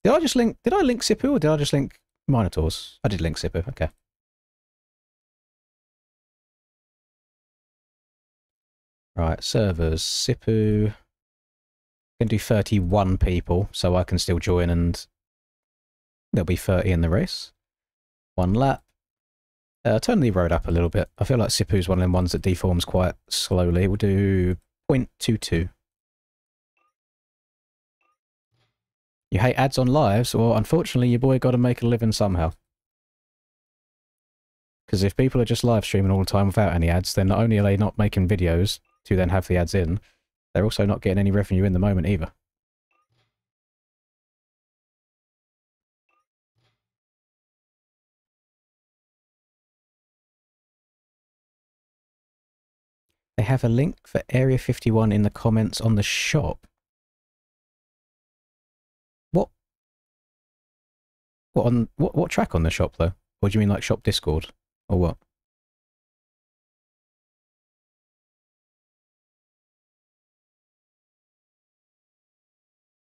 Did I link Sipu or did I just link Minotaurs? I did link Sipu, okay. Right, servers, Sipu. Can do 31 people, so I can still join and there'll be 30 in the race. 1 lap. Turn the road up a little bit. I feel like Sipu's one of them ones that deforms quite slowly. We'll do 0.22. You hate ads on lives? Well, unfortunately, your boy got to make a living somehow. Because if people are just live streaming all the time without any ads, then not only are they not making videos to then have the ads in, they're also not getting any revenue in the moment either. They have a link for Area 51 in the comments on the shop. What track on the shop though? Or do you mean like shop Discord? Or what?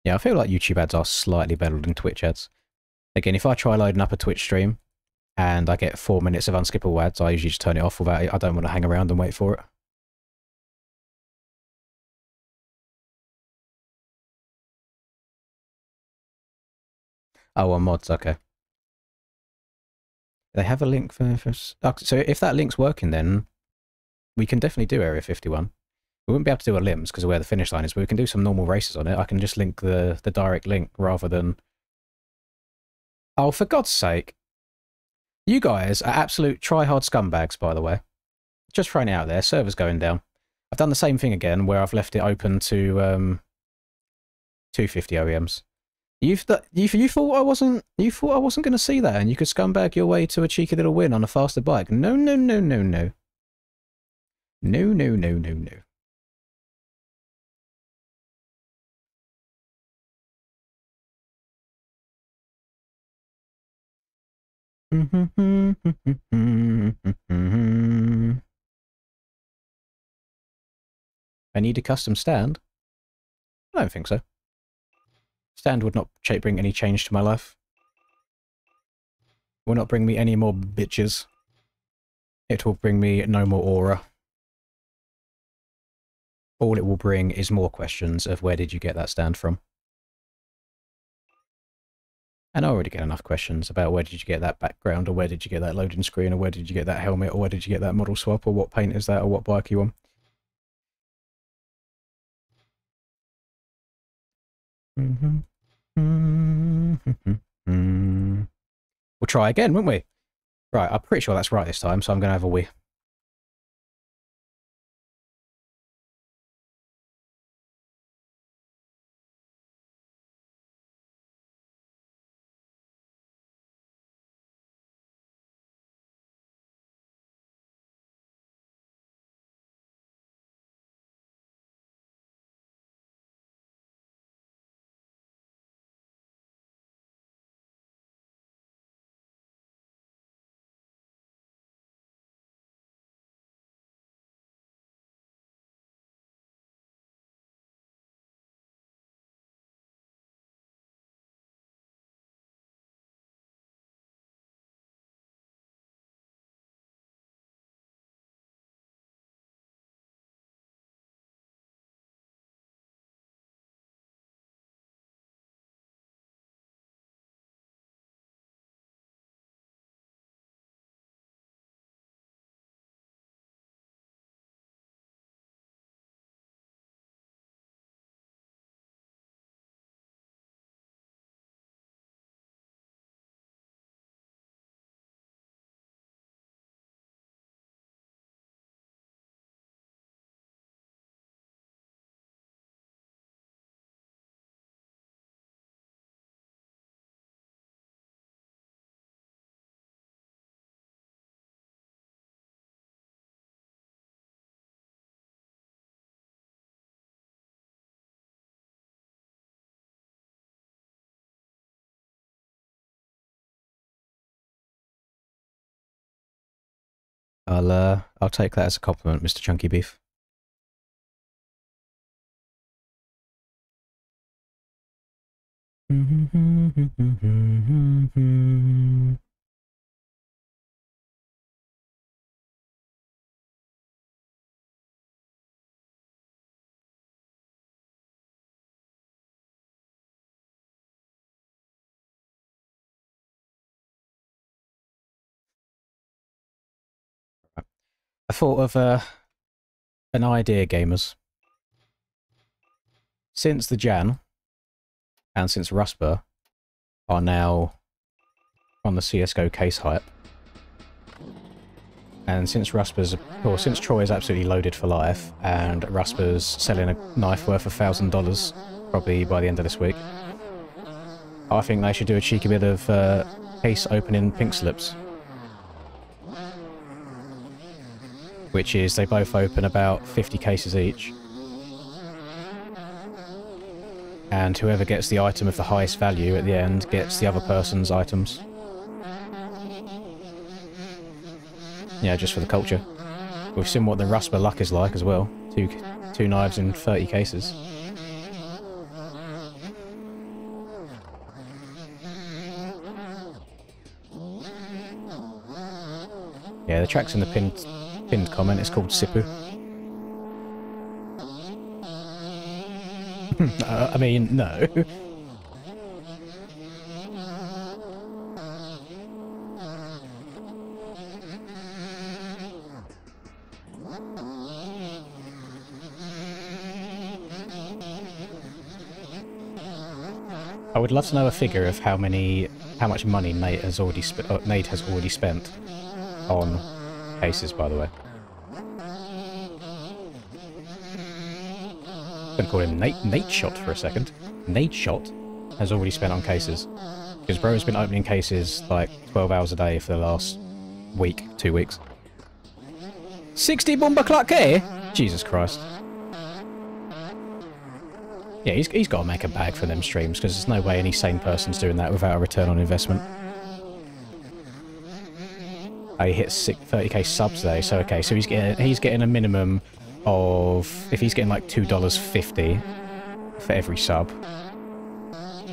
Yeah, I feel like YouTube ads are slightly better than Twitch ads. Again, if I try loading up a Twitch stream and I get 4 minutes of unskippable ads, I usually just turn it off without it. I don't want to hang around and wait for it. Oh, on mods, okay. They have a link for so if that link's working, then we can definitely do Area 51. We wouldn't be able to do a limbs because of where the finish line is, but we can do some normal races on it. I can just link the direct link rather than... Oh, for God's sake. You guys are absolute try-hard scumbags, by the way. Just throwing it out there. Server's going down. I've done the same thing again, where I've left it open to 250 OEMs. You thought I wasn't going to see that, and you could scumbag your way to a cheeky little win on a faster bike. No, no, no, no, no. No, no, no, no, no. I need a custom stand? I don't think so. Stand would not bring any change to my life. It will not bring me any more bitches. It will bring me no more aura. All it will bring is more questions of where did you get that stand from? And I already get enough questions about where did you get that background, or where did you get that loading screen, or where did you get that helmet, or where did you get that model swap, or what paint is that, or what bike you on. We'll try again, won't we? Right, I'm pretty sure that's right this time, so I'm going to have a wee. I'll take that as a compliment, Mr. Chunky Beef. I thought of an idea, gamers. Since the Jan and since Rusper are now on the CSGO case hype, and since since Troy is absolutely loaded for life, and Rusper's selling a knife worth $1,000 probably by the end of this week, I think they should do a cheeky bit of case opening pink slips. Which is, they both open about 50 cases each. And whoever gets the item of the highest value at the end gets the other person's items. Yeah, just for the culture. We've seen what the Rusper luck is like as well. Two knives in 30 cases. Yeah, the track's in the pinned comment. It's called Sipu. I mean, no. I would love to know a figure of how much money Nate has already spent on cases, by the way. I'm going to call him Nate Shot for a second. Nate Shot has already spent on cases. Because bro has been opening cases like 12 hours a day for the last week, 2 weeks. 60 Bomber Clark K? Jesus Christ. Yeah, he's got to make a bag for them streams, because there's no way any sane person's doing that without a return on investment. Oh, he hit 30k subs today, so okay, so he's getting a minimum of, if he's getting like $2.50 for every sub,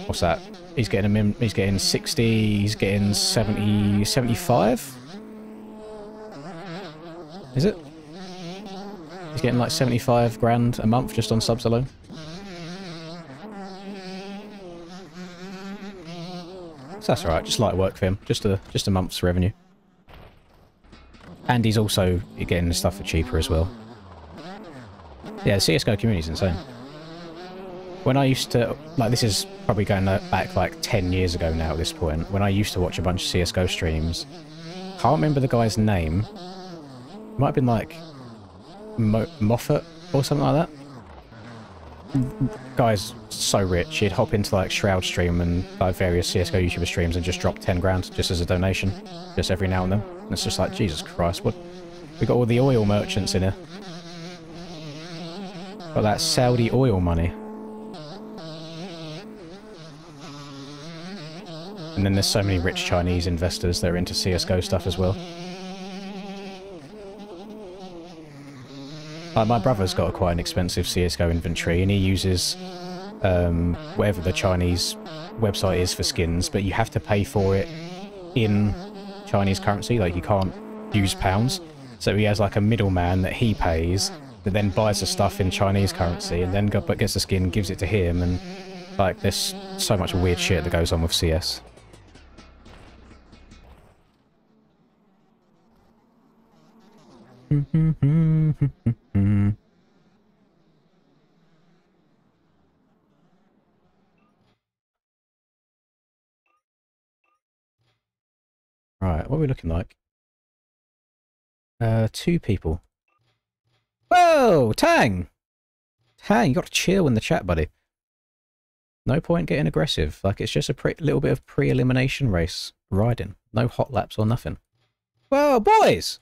What's that? He's getting he's getting 60, he's getting 70, 75? Is it? He's getting like 75 grand a month just on subs alone. So that's alright, just light work for him. Just a month's revenue. And he's also getting stuff for cheaper as well. Yeah, the CSGO community is insane. When I used to... Like, this is probably going back like 10 years ago now at this point. When I used to watch a bunch of CSGO streams. Can't remember the guy's name. It might have been like... Moffat or something like that. Guy's so rich, he'd hop into like Shroud stream and like various CSGO YouTuber streams and just drop 10 grand just as a donation, just every now and then. And it's just like, Jesus Christ, what? We got all the oil merchants in here. Got that Saudi oil money. And then there's so many rich Chinese investors that are into CSGO stuff as well. My brother's got quite an expensive CSGO inventory, and he uses whatever the Chinese website is for skins, but you have to pay for it in Chinese currency, like you can't use pounds. So he has like a middleman that he pays, that then buys the stuff in Chinese currency, and then gets the skin, gives it to him, and like there's so much weird shit that goes on with CS. Right, what are we looking like? 2 people. Whoa, Tang! Tang, you got to chill in the chat, buddy. No point getting aggressive. Like, it's just a little bit of pre-elimination race riding. No hot laps or nothing. Whoa, boys!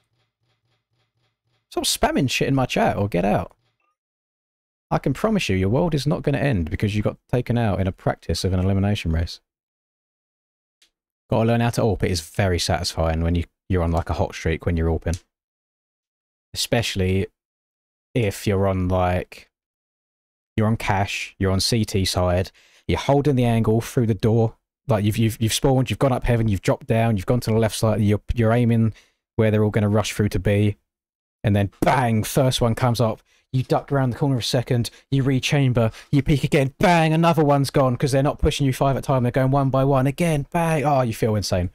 Stop spamming shit in my chat or get out. I can promise you, your world is not going to end because you got taken out in a practice of an elimination race. Got to learn how to AWP. It is very satisfying when you're on like a hot streak when you're AWPing. Especially if you're on like... You're on cash, you're on CT side, you're holding the angle through the door. Like you've spawned, you've gone up heaven, you've dropped down, you've gone to the left side, you're aiming where they're all going to rush through to B. And then bang, first one comes up, you duck around the corner a second, you rechamber, you peek again, bang, another one's gone because they're not pushing you 5 at a time, they're going 1 by 1, again, bang, oh, you feel insane.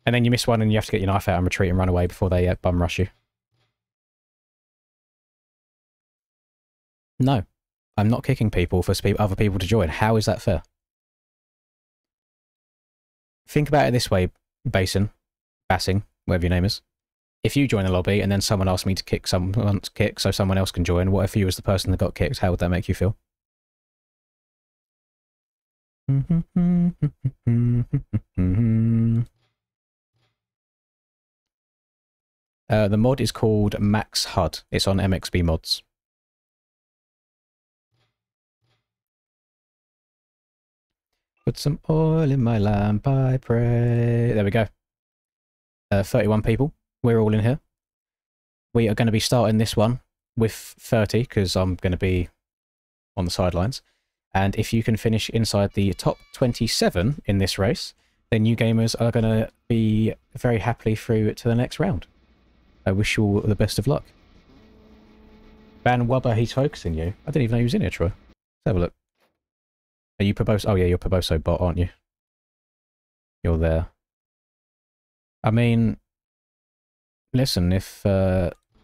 And then you miss one and you have to get your knife out and retreat and run away before they bum rush you. No, I'm not kicking people for other people to join. How is that fair? Think about it this way, Basin, Bassing, whatever your name is. If you join a lobby and then someone asks me to kick someone's kick so someone else can join, what if you was the person that got kicked? How would that make you feel? The mod is called Max HUD. It's on MXB mods. Put some oil in my lamp, I pray. There we go. 31 people. We're all in here. We are going to be starting this one with 30 because I'm going to be on the sidelines. And if you can finish inside the top 27 in this race, then you gamers are going to be very happily through to the next round. I wish you all the best of luck. Van Wubber, he's focusing you. I didn't even know he was in here, Troy. Let's have a look. Are you Perboso? Oh yeah, you're Perboso bot, aren't you? You're there. I mean... Listen, if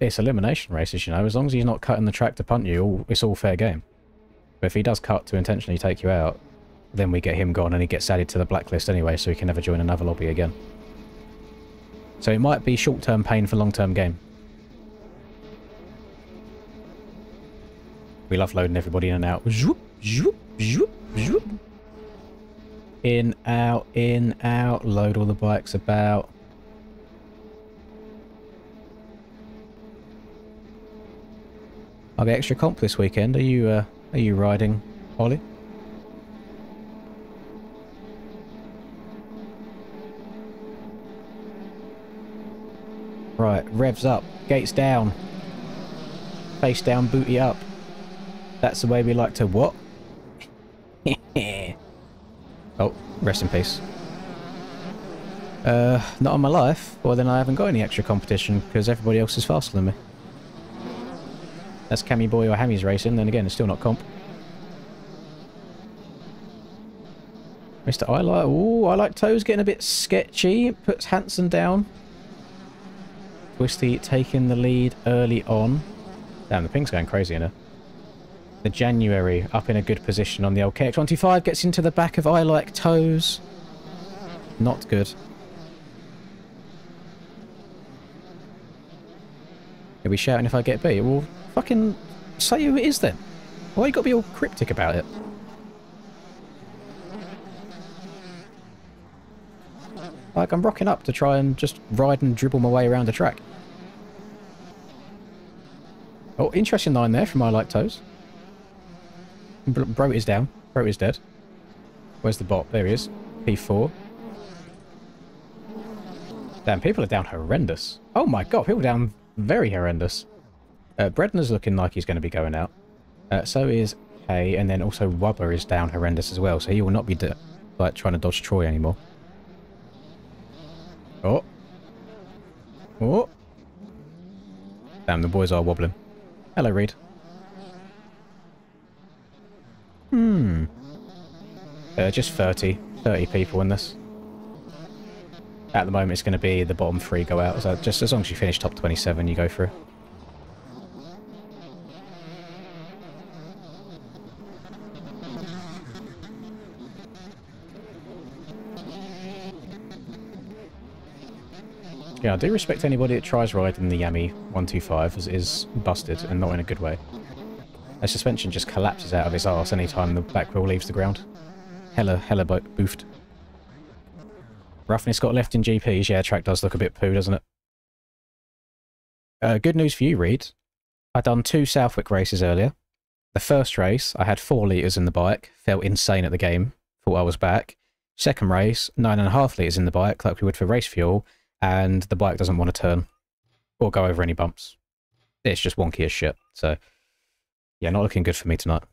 it's elimination races, you know, as long as he's not cutting the track to punt you, it's all fair game. But if he does cut to intentionally take you out, then we get him gone and he gets added to the blacklist anyway, so he can never join another lobby again. So it might be short-term pain for long-term gain. We love loading everybody in and out. Zoop, zoop, zoop, zoop. In, out, load all the bikes about. I'll get extra comp this weekend. Are you riding, Ollie? Right, revs up, gates down, face down, booty up. That's the way we like to what? Oh, rest in peace. Not on my life. Well, then I haven't got any extra competition because everybody else is faster than me. That's Cammy Boy or Hammy's racing, then again, it's still not comp. Mr. I like... Ooh, I like Toes getting a bit sketchy. Puts Hanson down. Twisty taking the lead early on. Damn, the ping's going crazy in here. The January up in a good position on the old KX125. Gets into the back of I Like Toes. Not good. Are we shouting if I get B? Well, fucking say who it is then. Why you got to be all cryptic about it? Like, I'm rocking up to try and just ride and dribble my way around the track. Oh, interesting line there from I Like Toes. Bro is down. Bro is dead. Where's the bot? There he is. P4. Damn, people are down horrendous. Oh my god, people are down very horrendous. Bredner's looking like he's going to be going out. So is K, and then also Wubber is down horrendous as well, so he will not be like trying to dodge Troy anymore. Oh. Oh. Damn, the boys are wobbling. Hello, Reed. Just 30 people in this. At the moment, it's going to be the bottom 3 go out. So just as long as you finish top 27, you go through. Yeah, I do respect anybody that tries riding the Yami 125 as it is busted and not in a good way. The suspension just collapses out of its arse anytime the back wheel leaves the ground. Hella boofed. Roughness got left in GPs. Yeah, track does look a bit poo, doesn't it? Good news for you, Reed. I done 2 Southwick races earlier. The first race, I had 4 litres in the bike. Felt insane at the game. Thought I was back. Second race, 9.5 litres in the bike, like we would for race fuel. And the bike doesn't want to turn. Or go over any bumps. It's just wonky as shit. So, yeah, not looking good for me tonight.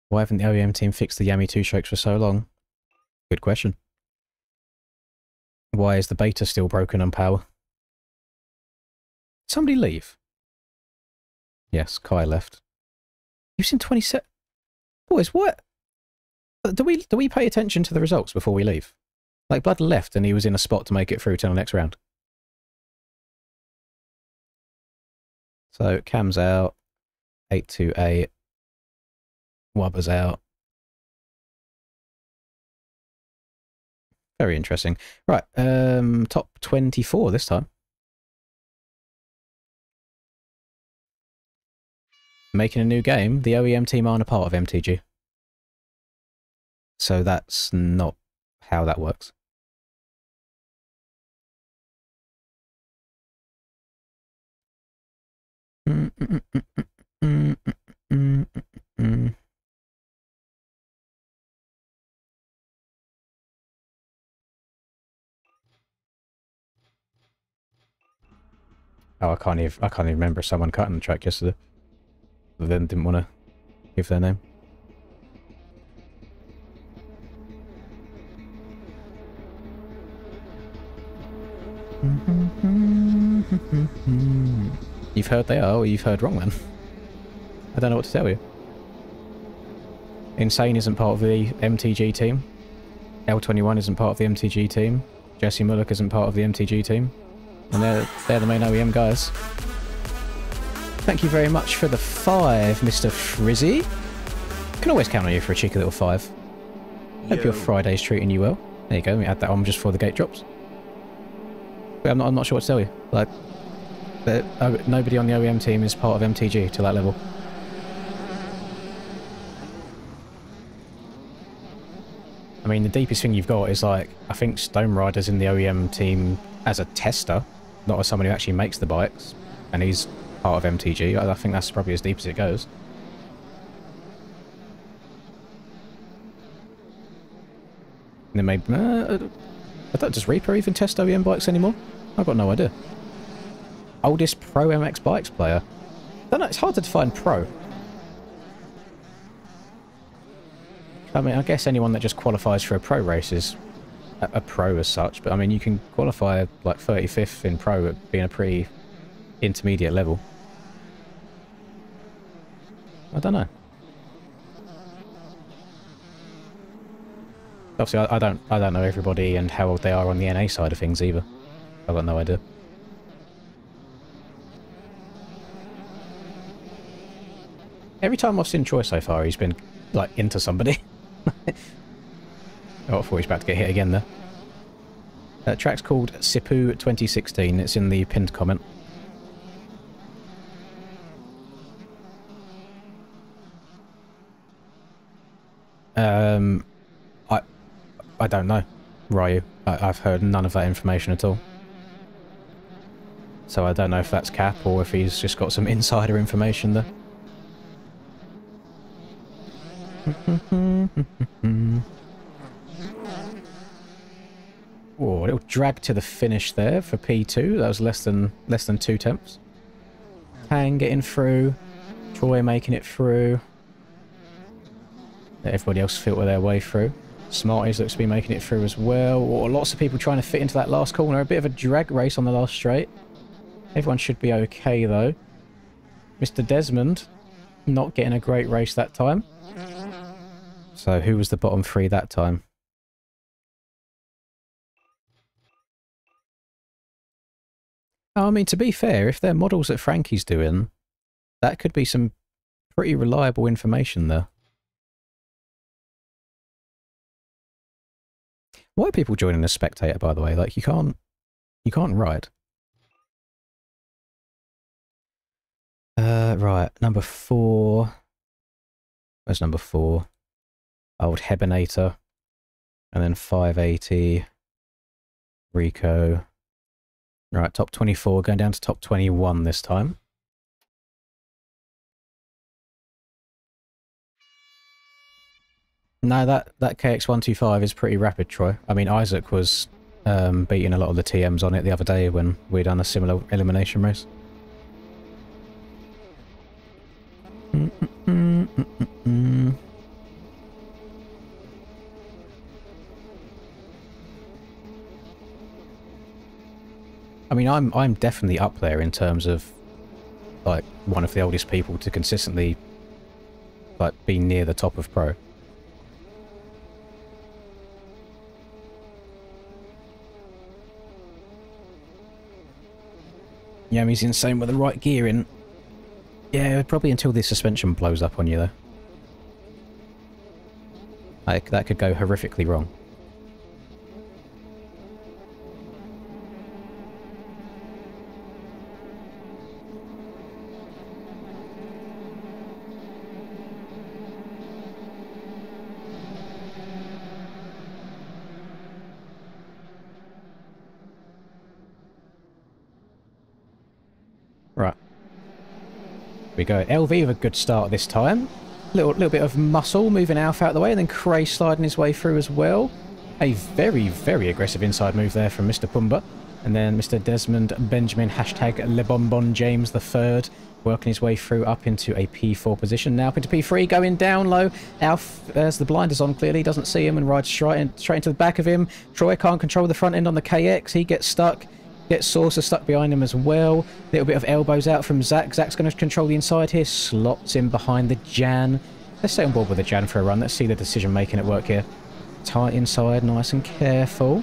Why haven't the OEM team fixed the Yami 2-strokes for so long? Good question. Why is the beta still broken on power? Somebody leave? Yes, Kai left. He was in 27. Boys, what? Do we pay attention to the results before we leave? Like, Blood left and he was in a spot to make it through to the next round. So, Cam's out. 828. Wubber's out. Very interesting. Right, top 24 this time. Making a new game. The OEM team aren't a part of MTG. So that's not how that works. Oh, I can't even remember someone cutting the track yesterday. Then didn't want to give their name. You've heard they are, or you've heard wrong then. I don't know what to tell you. Insane isn't part of the MTG team. L21 isn't part of the MTG team. Jesse Mullock isn't part of the MTG team. And they're the main OEM guys. Thank you very much for the 5, Mr. Frizzy. Can always count on you for a cheeky little 5. Hope your Friday's treating you well. There you go, let me add that on just before the gate drops. But I'm not sure what to tell you. Like, nobody on the OEM team is part of MTG to that level. I mean, the deepest thing you've got is, like, I think Stone Rider's in the OEM team as a tester, not as someone who actually makes the bikes, and he's part of MTG. I think that's probably as deep as it goes. And then maybe... does Reaper even test OEM bikes anymore? I've got no idea. Oldest Pro MX Bikes player? I don't know, it's hard to define pro. I mean, I guess anyone that just qualifies for a pro race is a pro as such, but I mean, you can qualify like 35th in pro at being a pretty intermediate level. I don't know. Obviously, I don't know everybody and how old they are on the NA side of things either. I've got no idea. Every time I've seen Troy so far, he's been like into somebody. Oh, I thought he was about to get hit again there. That track's called Sipu 2016. It's in the pinned comment. I don't know, Ryu. I've heard none of that information at all. So I don't know if that's Cap or if he's just got some insider information there. Oh, a little drag to the finish there for P2. That was less than 2 tenths. Tang getting through. Troy making it through. Let everybody else filter their way through. Smarties looks to be making it through as well. Oh, lots of people trying to fit into that last corner. A bit of a drag race on the last straight. Everyone should be okay though. Mr. Desmond not getting a great race that time. So who was the bottom 3 that time? Oh, I mean, to be fair, if they're models that Frankie's doing, that could be some pretty reliable information there. Why are people joining as spectator, by the way? Like, you can't ride. Right, number 4. Where's number 4? Old Hebernator. And then 580. Rico. Right, top 24, going down to top 21 this time. No, that KX125 is pretty rapid, Troy. I mean, Isaac was beating a lot of the TMs on it the other day when we'd done a similar elimination race. I mean, I'm definitely up there in terms of like one of the oldest people to consistently like be near the top of pro. Yeah, he's insane with the right gearing. Yeah, probably until the suspension blows up on you, though. Like, that could go horrifically wrong. Right. We go. LV with a good start this time. Little bit of muscle moving Alf out of the way, and then Cray sliding his way through as well. A very, very aggressive inside move there from Mr. Pumba. And then Mr. Desmond Benjamin, hashtag LeBonbon James III, working his way through up into a P4 position. Now up into P3, going down low. Alf has the blinders on, clearly, doesn't see him and rides straight into the back of him. Troy can't control the front end on the KX. He gets stuck. Gets Saucer stuck behind him as well. Little bit of elbows out from Zach. Zach's going to control the inside here. Slots in behind the Jan. Let's stay on board with the Jan for a run. Let's see the decision making at work here. Tight inside, nice and careful.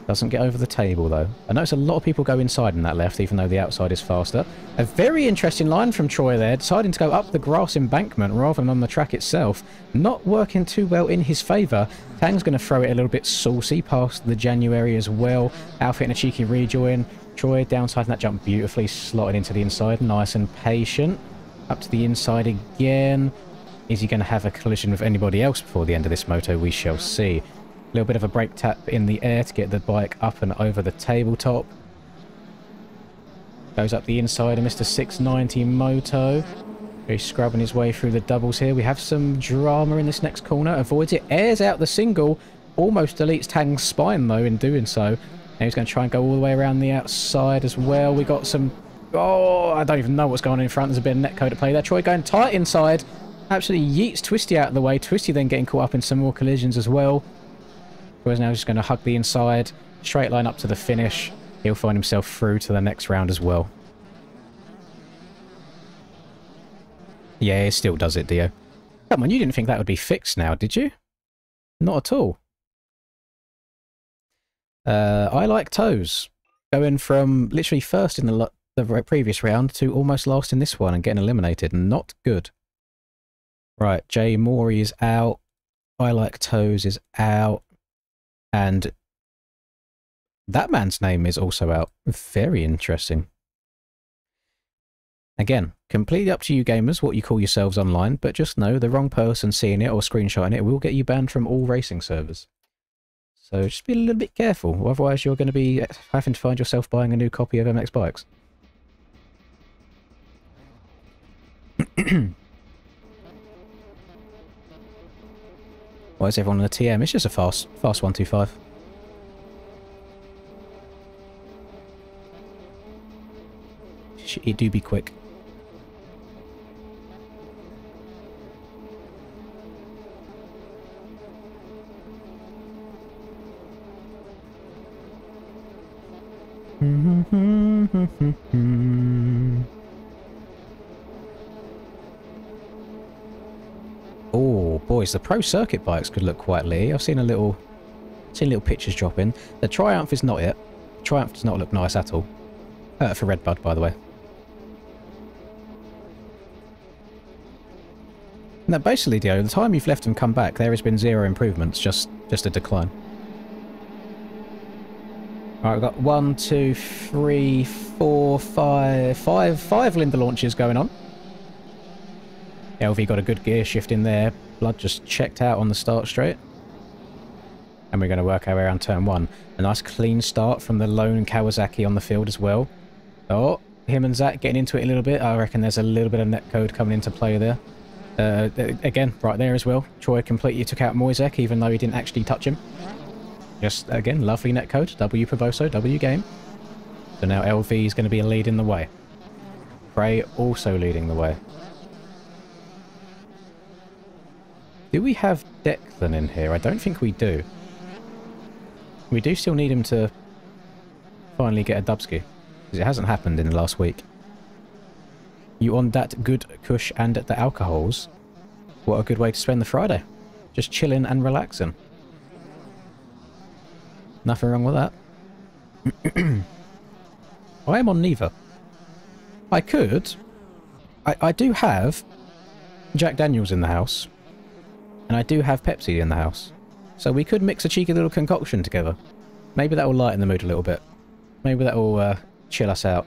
Doesn't get over the table, though. I notice a lot of people go inside in that left, even though the outside is faster. A very interesting line from Troy there, deciding to go up the grass embankment rather than on the track itself. Not working too well in his favour. Tang's going to throw it a little bit saucy past the January as well. Alfie in a cheeky rejoin. Troy downside that jump beautifully, slotted into the inside. Nice and patient. Up to the inside again. Is he going to have a collision with anybody else before the end of this moto? We shall see. A little bit of a brake tap in the air to get the bike up and over the tabletop. Goes up the inside of Mr. 690 Moto. He's scrubbing his way through the doubles here. We have some drama in this next corner. Avoids it. Airs out the single. Almost deletes Tang's spine, though, in doing so. Now he's going to try and go all the way around the outside as well. We got some... Oh, I don't even know what's going on in front. There's a bit of netcode at play there. Troy going tight inside. Absolutely yeets Twisty out of the way. Twisty then getting caught up in some more collisions as well. Troy's now just going to hug the inside. Straight line up to the finish. He'll find himself through to the next round as well. Yeah, it still does it, Dio. Come on, you didn't think that would be fixed now, did you? Not at all. I like toes. Going from literally first in the previous round to almost last in this one and getting eliminated. Not good. Right, Jay Morey is out. I like toes is out. And that man's name is also out. Very interesting. Again, completely up to you gamers what you call yourselves online, but just know the wrong person seeing it or screenshotting it will get you banned from all racing servers. So just be a little bit careful, otherwise you're going to be having to find yourself buying a new copy of MX Bikes. Why is everyone on the TM? It's just a fast 125. It do be quick. Oh, boys, the pro circuit bikes could look quite lit. I've seen little pictures drop in. The Triumph is not it. Triumph does not look nice at all. For Redbud, by the way. Now, basically, Dio, the time you've left and come back, there has been zero improvements, just a decline. Alright, we've got 1, 2, 3, 4, 5 Linda launches going on. LV got a good gear shift in there. Blood just checked out on the start straight. And we're going to work our way around turn 1. A nice clean start from the lone Kawasaki on the field as well. Oh, him and Zach getting into it a little bit. I reckon there's a little bit of netcode coming into play there. Again, right there as well. Troy completely took out Moisek, even though he didn't actually touch him. Just, again, lovely netcode. W Provoso, W game. So now LV is going to be leading the way. Prey also leading the way. Do we have Declan in here? I don't think we do. We do still need him to finally get a Dubsky, because it hasn't happened in the last week. You on that good kush and the alcohols? What a good way to spend the Friday. Just chilling and relaxing. Nothing wrong with that. I am on neither. I could. I do have Jack Daniels in the house. And I do have Pepsi in the house. So we could mix a cheeky little concoction together. Maybe that will lighten the mood a little bit. Maybe that will chill us out.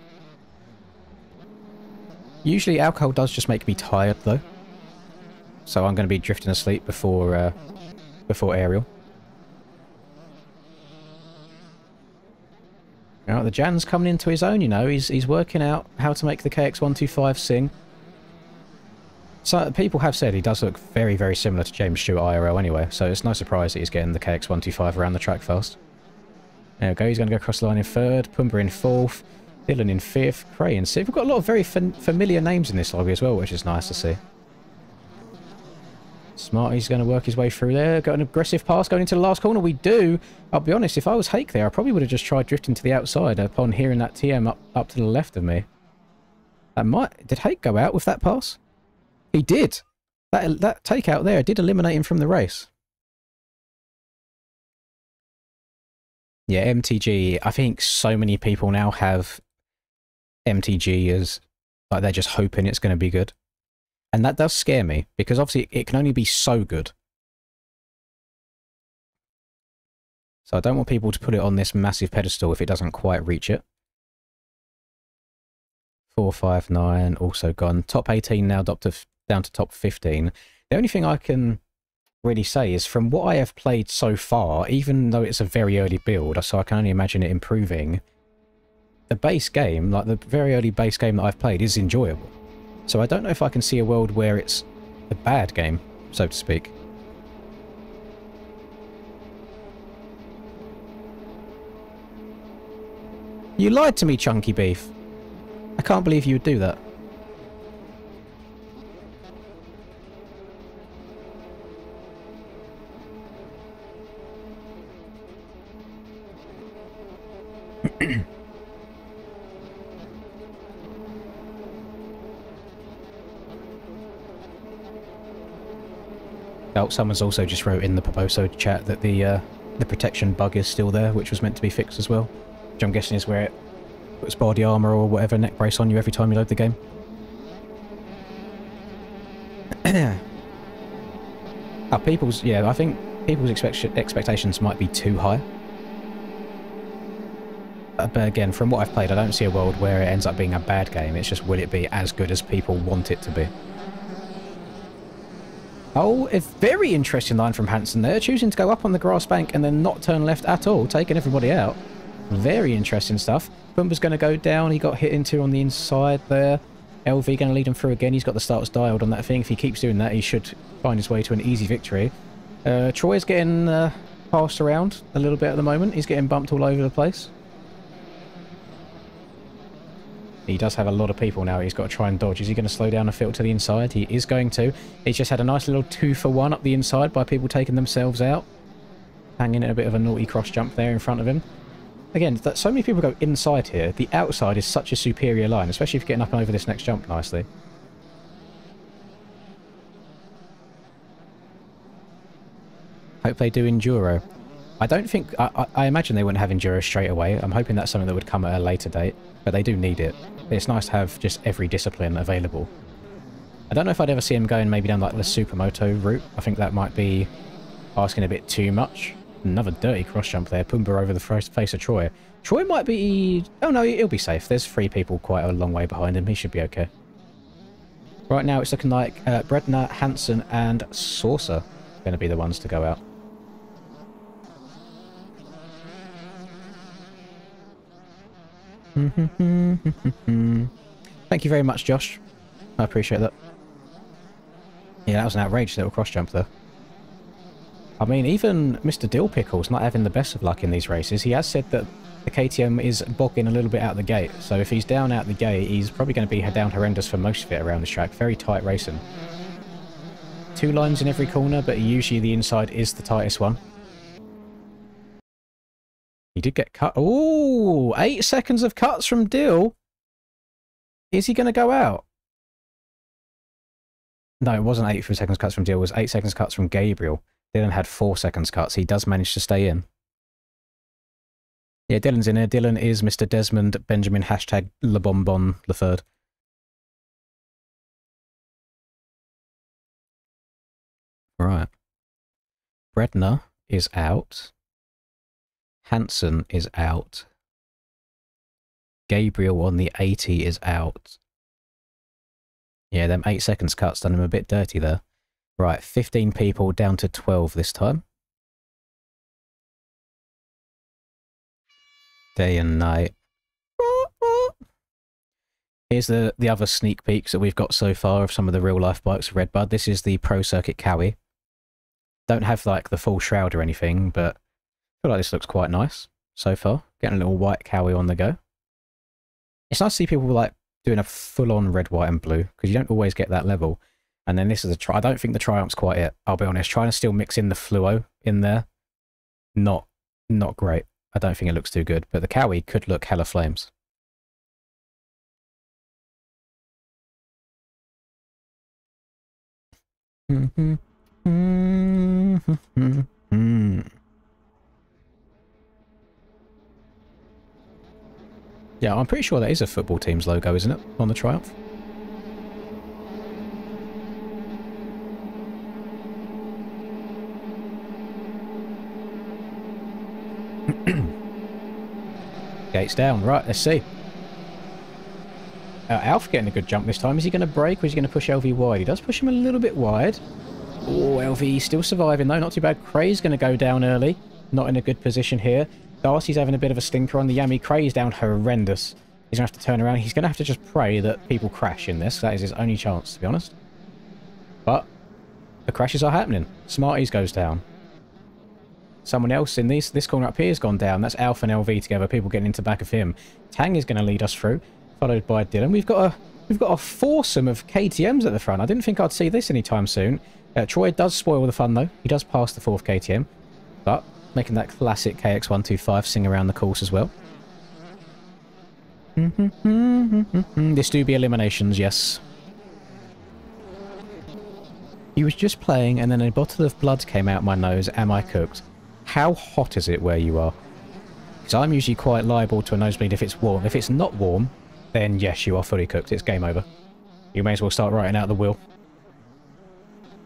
Usually alcohol does just make me tired though. So I'm going to be drifting asleep before Ariel. Now the Jan's coming into his own, you know. He's working out how to make the KX125 sing. So people have said he does look very, very similar to James Stewart IRL anyway, so it's no surprise that he's getting the KX125 around the track fast. There we go, he's going to go across the line in third, Pumba in fourth, Dylan in fifth, Cray in sixth. We've got a lot of very familiar names in this lobby as well, which is nice to see. Smarty's going to work his way through there, got an aggressive pass going into the last corner. We do. I'll be honest, if I was Hake there, I probably would have just tried drifting to the outside upon hearing that TM up to the left of me. Did Hake go out with that pass? He did. That takeout there did eliminate him from the race. Yeah, MTG. I think so many people now have MTG as like they're just hoping it's going to be good. And that does scare me because obviously it can only be so good. So I don't want people to put it on this massive pedestal if it doesn't quite reach it. 459 also gone. Top 18 now down to top 15. The only thing I can really say is from what I have played so far, even though it's a very early build, so I can only imagine it improving, the base game, like the very early base game that I've played, is enjoyable. So I don't know if I can see a world where it's a bad game, so to speak. You lied to me, Chunky Beef. I can't believe you would do that. Oh, someone's also just wrote in the Proposo chat that the protection bug is still there, which was meant to be fixed as well. Which I'm guessing is where it puts body armor or whatever neck brace on you every time you load the game. Yeah, I think people's expectations might be too high. But again, from what I've played, I don't see a world where it ends up being a bad game. It's just, will it be as good as people want it to be? Oh, a very interesting line from Hansen there, choosing to go up on the grass bank and then not turn left at all, taking everybody out. Very interesting stuff. Pumbaa's going to go down. He got hit into on the inside there. LV going to lead him through again. He's got the starts dialed on that thing. If he keeps doing that, he should find his way to an easy victory. Troy's getting passed around a little bit at the moment. He's getting bumped all over the place. He does have a lot of people now he's got to try and dodge. Is he going to slow down and filter to the inside? He is going to. He's just had a nice little 2-for-1 up the inside by people taking themselves out. Hanging at a bit of a naughty cross jump there in front of him. Again, that so many people go inside here. The outside is such a superior line, especially if you're getting up and over this next jump nicely. Hope they do Enduro. I don't think... I imagine they wouldn't have Enduro straight away. I'm hoping that's something that would come at a later date. But they do need it. It's nice to have just every discipline available. I don't know if I'd ever see him going maybe down like the Supermoto route. I think that might be asking a bit too much. Another dirty cross jump there. Pumbaa over the face of Troy. Troy might be... Oh no, he'll be safe. There's 3 people quite a long way behind him. He should be okay. Right now it's looking like Bredner, Hansen and Saucer are going to be the ones to go out. Thank you very much, Josh. I appreciate that. Yeah, that was an outrageous little cross jump there. I mean, even Mr. Dill Pickle's not having the best of luck in these races. He has said that the KTM is bogging a little bit out the gate. So if he's down out the gate, he's probably going to be down horrendous for most of it around this track. Very tight racing. 2 lines in every corner, but usually the inside is the tightest one. He did get cut. Ooh, 8 seconds of cuts from Dill. Is he going to go out? No, it wasn't 8 seconds cuts from Dill. It was 8 seconds cuts from Gabriel. Dylan had 4 seconds cuts. He does manage to stay in. Yeah, Dylan's in here. Dylan is Mr. Desmond Benjamin hashtag LeBonbon the third. Right. Bredner is out. Hansen is out. Gabriel on the 80 is out. Yeah, them 8 seconds cuts done him a bit dirty there. Right, 15 people down to 12 this time. Day and night. Here's the other sneak peeks that we've got so far of some of the real life bikes of Redbud. This is the Pro Circuit Cowie. Don't have like the full shroud or anything, but I feel like this looks quite nice so far. Getting a little white Cowie on the go. It's nice to see people like doing a full-on red, white and blue, because you don't always get that level. And then this is I don't think the Triumph's quite it, I'll be honest. Trying to still mix in the fluo in there, not great. I don't think it looks too good, but the Cowie could look hella flames. Yeah, I'm pretty sure that is a football team's logo, isn't it? On the Triumph. Gates down. Right, let's see. Alf getting a good jump this time. Is he going to brake or is he going to push LV wide? He does push him a little bit wide. Oh, LV still surviving though. Not too bad. Cray's going to go down early. Not in a good position here. Darcy's having a bit of a stinker on the Yami. Cray's down horrendous. He's going to have to turn around. He's going to have to just pray that people crash in this. That is his only chance, to be honest. But the crashes are happening. Smarties goes down. Someone else in this corner up here has gone down. That's Alf and LV together. People getting into the back of him. Tang is going to lead us through, followed by Dylan. We've got a foursome of KTMs at the front. I didn't think I'd see this anytime soon. Troy does spoil the fun though. He does pass the fourth KTM, but making that classic KX125 sing around the course as well. This do be eliminations, yes. He was just playing and then a bottle of blood came out my nose. Am I cooked? How hot is it where you are? Because I'm usually quite liable to a nosebleed if it's warm. If it's not warm, then yes, you are fully cooked. It's game over. You may as well start writing out the will.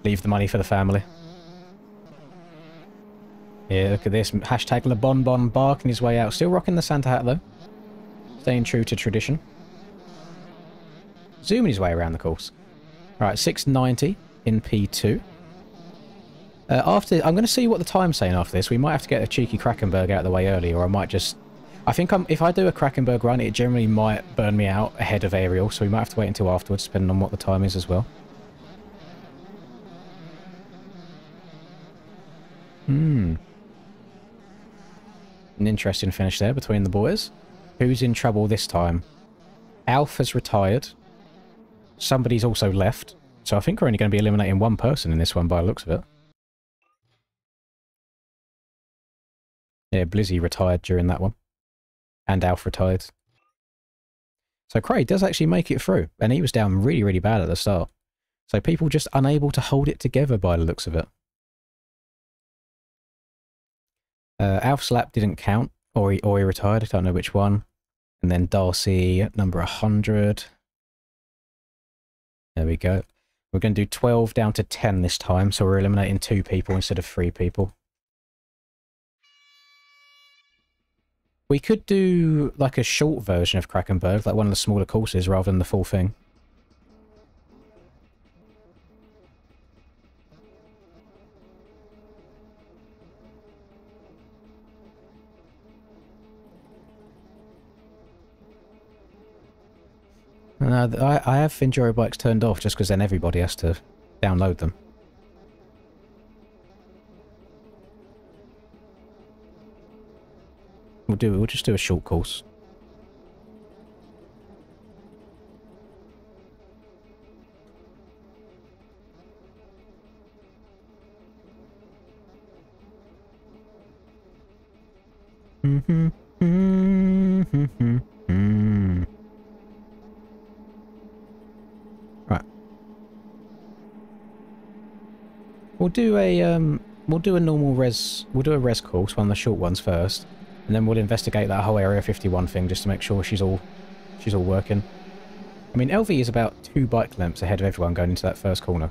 Leave the money for the family. Yeah, look at this. Hashtag LeBonbon barking his way out. Still rocking the Santa hat though. Staying true to tradition. Zooming his way around the course. Alright, 690 in P2. I'm going to see what the time's saying after this. We might have to get a cheeky Krakenberg out of the way early, or I might just... I think if I do a Krakenberg run, it generally might burn me out ahead of Ariel, so we might have to wait until afterwards, depending on what the time is as well. An interesting finish there between the boys. Who's in trouble this time? Alf has retired. Somebody's also left. So I think we're only going to be eliminating one person in this one by the looks of it. Yeah, Blizzy retired during that one. And Alf retired. So Craig does actually make it through. And he was down really, really bad at the start. So people just unable to hold it together by the looks of it. Alf's lap didn't count. Or he retired. I don't know which one. And then Darcy at number 100. There we go. We're going to do 12 down to 10 this time. So we're eliminating 2 people instead of 3 people. We could do like a short version of Krakenberg, like one of the smaller courses rather than the full thing. I have Enduro bikes turned off just because then everybody has to download them. We'll just do a short course. Right. We'll do a normal res. We'll do a res course, one of the short ones first. And then we'll investigate that whole Area 51 thing just to make sure she's all working. I mean, LV is about 2 bike lengths ahead of everyone going into that first corner.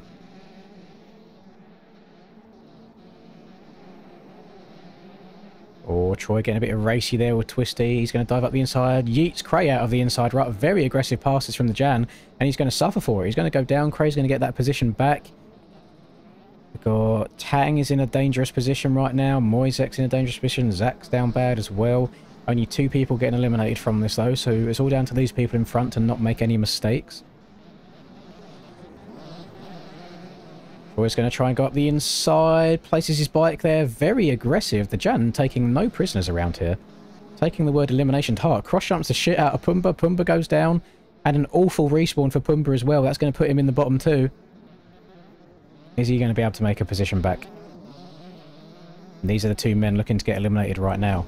Oh, Troy getting a bit of racy there with Twisty. He's going to dive up the inside. Yeets Cray out of the inside. Right, very aggressive passes from the Jan. And he's going to suffer for it. He's going to go down. Cray's going to get that position back. We've got Tang is in a dangerous position right now. Moisek's in a dangerous position. Zach's down bad as well. Only 2 people getting eliminated from this though, so it's all down to these people in front to not make any mistakes. Troy's going to try and go up the inside. Places his bike there. Very aggressive. The Jan taking no prisoners around here. Taking the word elimination to heart. Cross jumps the shit out of Pumbaa. Pumbaa goes down. And an awful respawn for Pumbaa as well. That's going to put him in the bottom 2. Is he going to be able to make a position back? And these are the 2 men looking to get eliminated right now.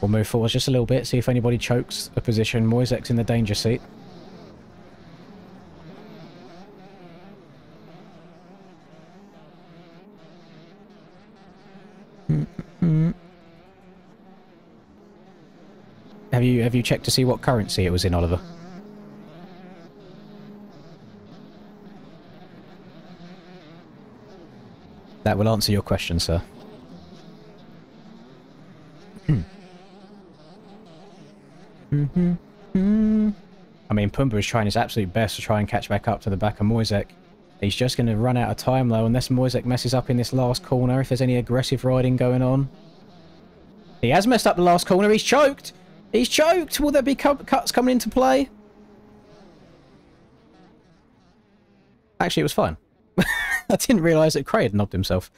We'll move forward just a little bit, see if anybody chokes a position. Moisek's in the danger seat. Have you checked to see what currency it was in, Oliver? That will answer your question, sir. I mean, Pumbaa is trying his absolute best to try and catch back up to the back of Moisek. He's just going to run out of time, though, unless Moisek messes up in this last corner, if there's any aggressive riding going on. He has messed up the last corner. He's choked! He's choked! Will there be cuts coming into play? Actually, it was fine. I didn't realise that Cray had knobbed himself.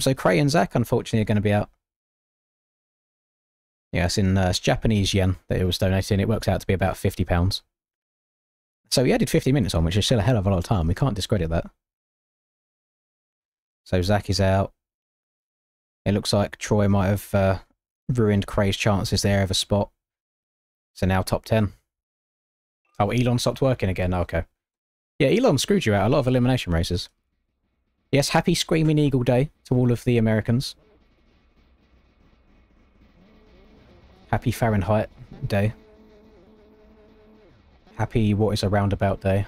So Cray and Zach, unfortunately, are going to be out. Yeah, it's Japanese yen that it was donating. It works out to be about £50. So he added 50 minutes on, which is still a hell of a lot of time. We can't discredit that. So Zach is out. It looks like Troy might have ruined Cray's chances there of a spot. So now top 10. Oh, Elon stopped working again. Okay. Yeah, Elon screwed you out a lot of elimination races. Yes, happy Screaming Eagle Day to all of the Americans. Happy Fahrenheit Day. Happy What is a Roundabout Day.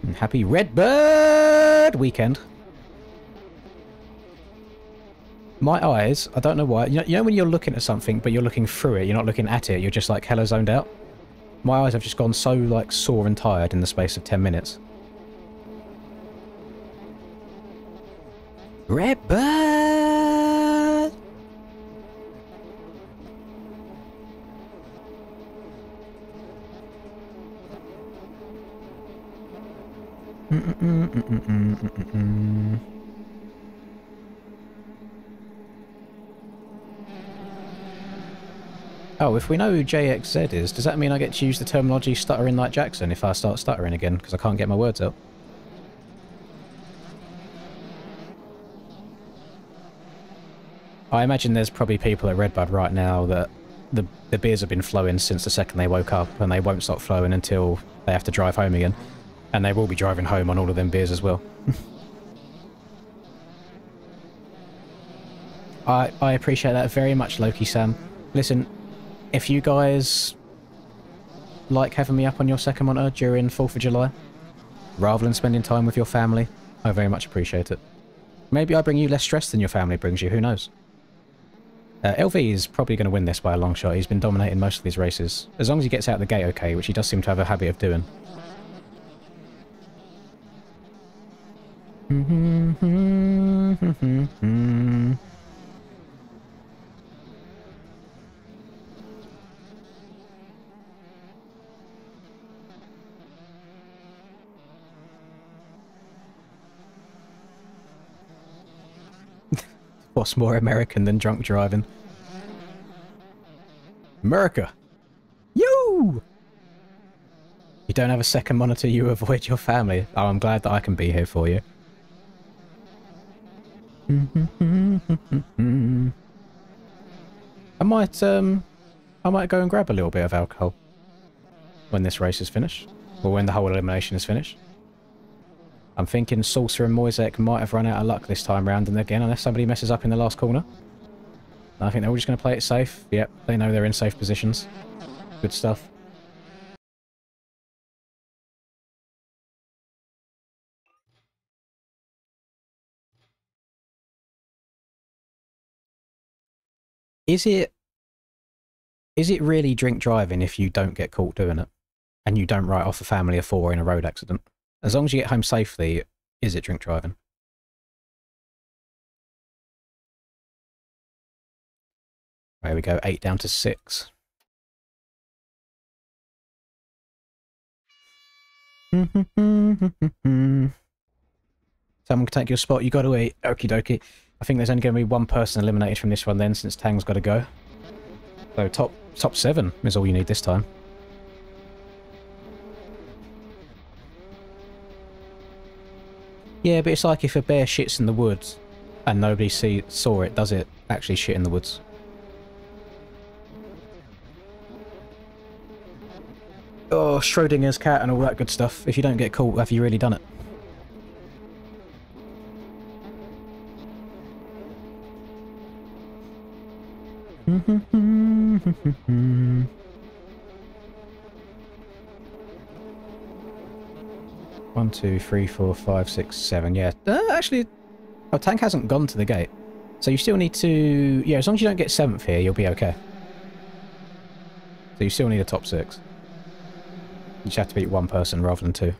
And happy Redbird Weekend. My eyes, I don't know why. You know when you're looking at something, but you're looking through it, you're not looking at it, you're just like hella zoned out? My eyes have just gone so like sore and tired in the space of 10 minutes. Redbird! Oh, if we know who JXZ is, does that mean I get to use the terminology stuttering like Jackson if I start stuttering again because I can't get my words out? I imagine there's probably people at Redbud right now that the beers have been flowing since the second they woke up, and they won't stop flowing until they have to drive home again. And they will be driving home on all of them beers as well. I appreciate that very much, Loki Sam. Listen, if you guys like having me up on your second monitor during 4th of July, rather than spending time with your family, I very much appreciate it. Maybe I bring you less stress than your family brings you, who knows? LV is probably going to win this by a long shot. He's been dominating most of these races. As long as he gets out the gate okay, which he does seem to have a habit of doing. What's more American than drunk driving? America! You! You don't have a second monitor, you avoid your family. Oh, I'm glad that I can be here for you. I might go and grab a little bit of alcohol when this race is finished, or when the whole elimination is finished. I'm thinking Salsa and Moisek might have run out of luck this time round, and again, unless somebody messes up in the last corner. I think they're all just going to play it safe. Yep, they know they're in safe positions. Good stuff. Is it really drink driving if you don't get caught doing it? And you don't write off a family of 4 in a road accident? As long as you get home safely, is it drink driving? There we go, 8 down to 6. Someone can take your spot, you got to eat. Okie dokie. I think there's only going to be one person eliminated from this one then, since Tang's got to go. So top 7 is all you need this time. Yeah, but it's like if a bear shits in the woods and nobody saw it, does it actually shit in the woods? Oh, Schrodinger's cat and all that good stuff. If you don't get caught, have you really done it? One, two, three, four, five, six, seven. Yeah. Actually, oh, tank hasn't gone to the gate. So you still need to... Yeah, as long as you don't get 7th here, you'll be okay. So you still need a top 6. You just have to beat one person rather than two.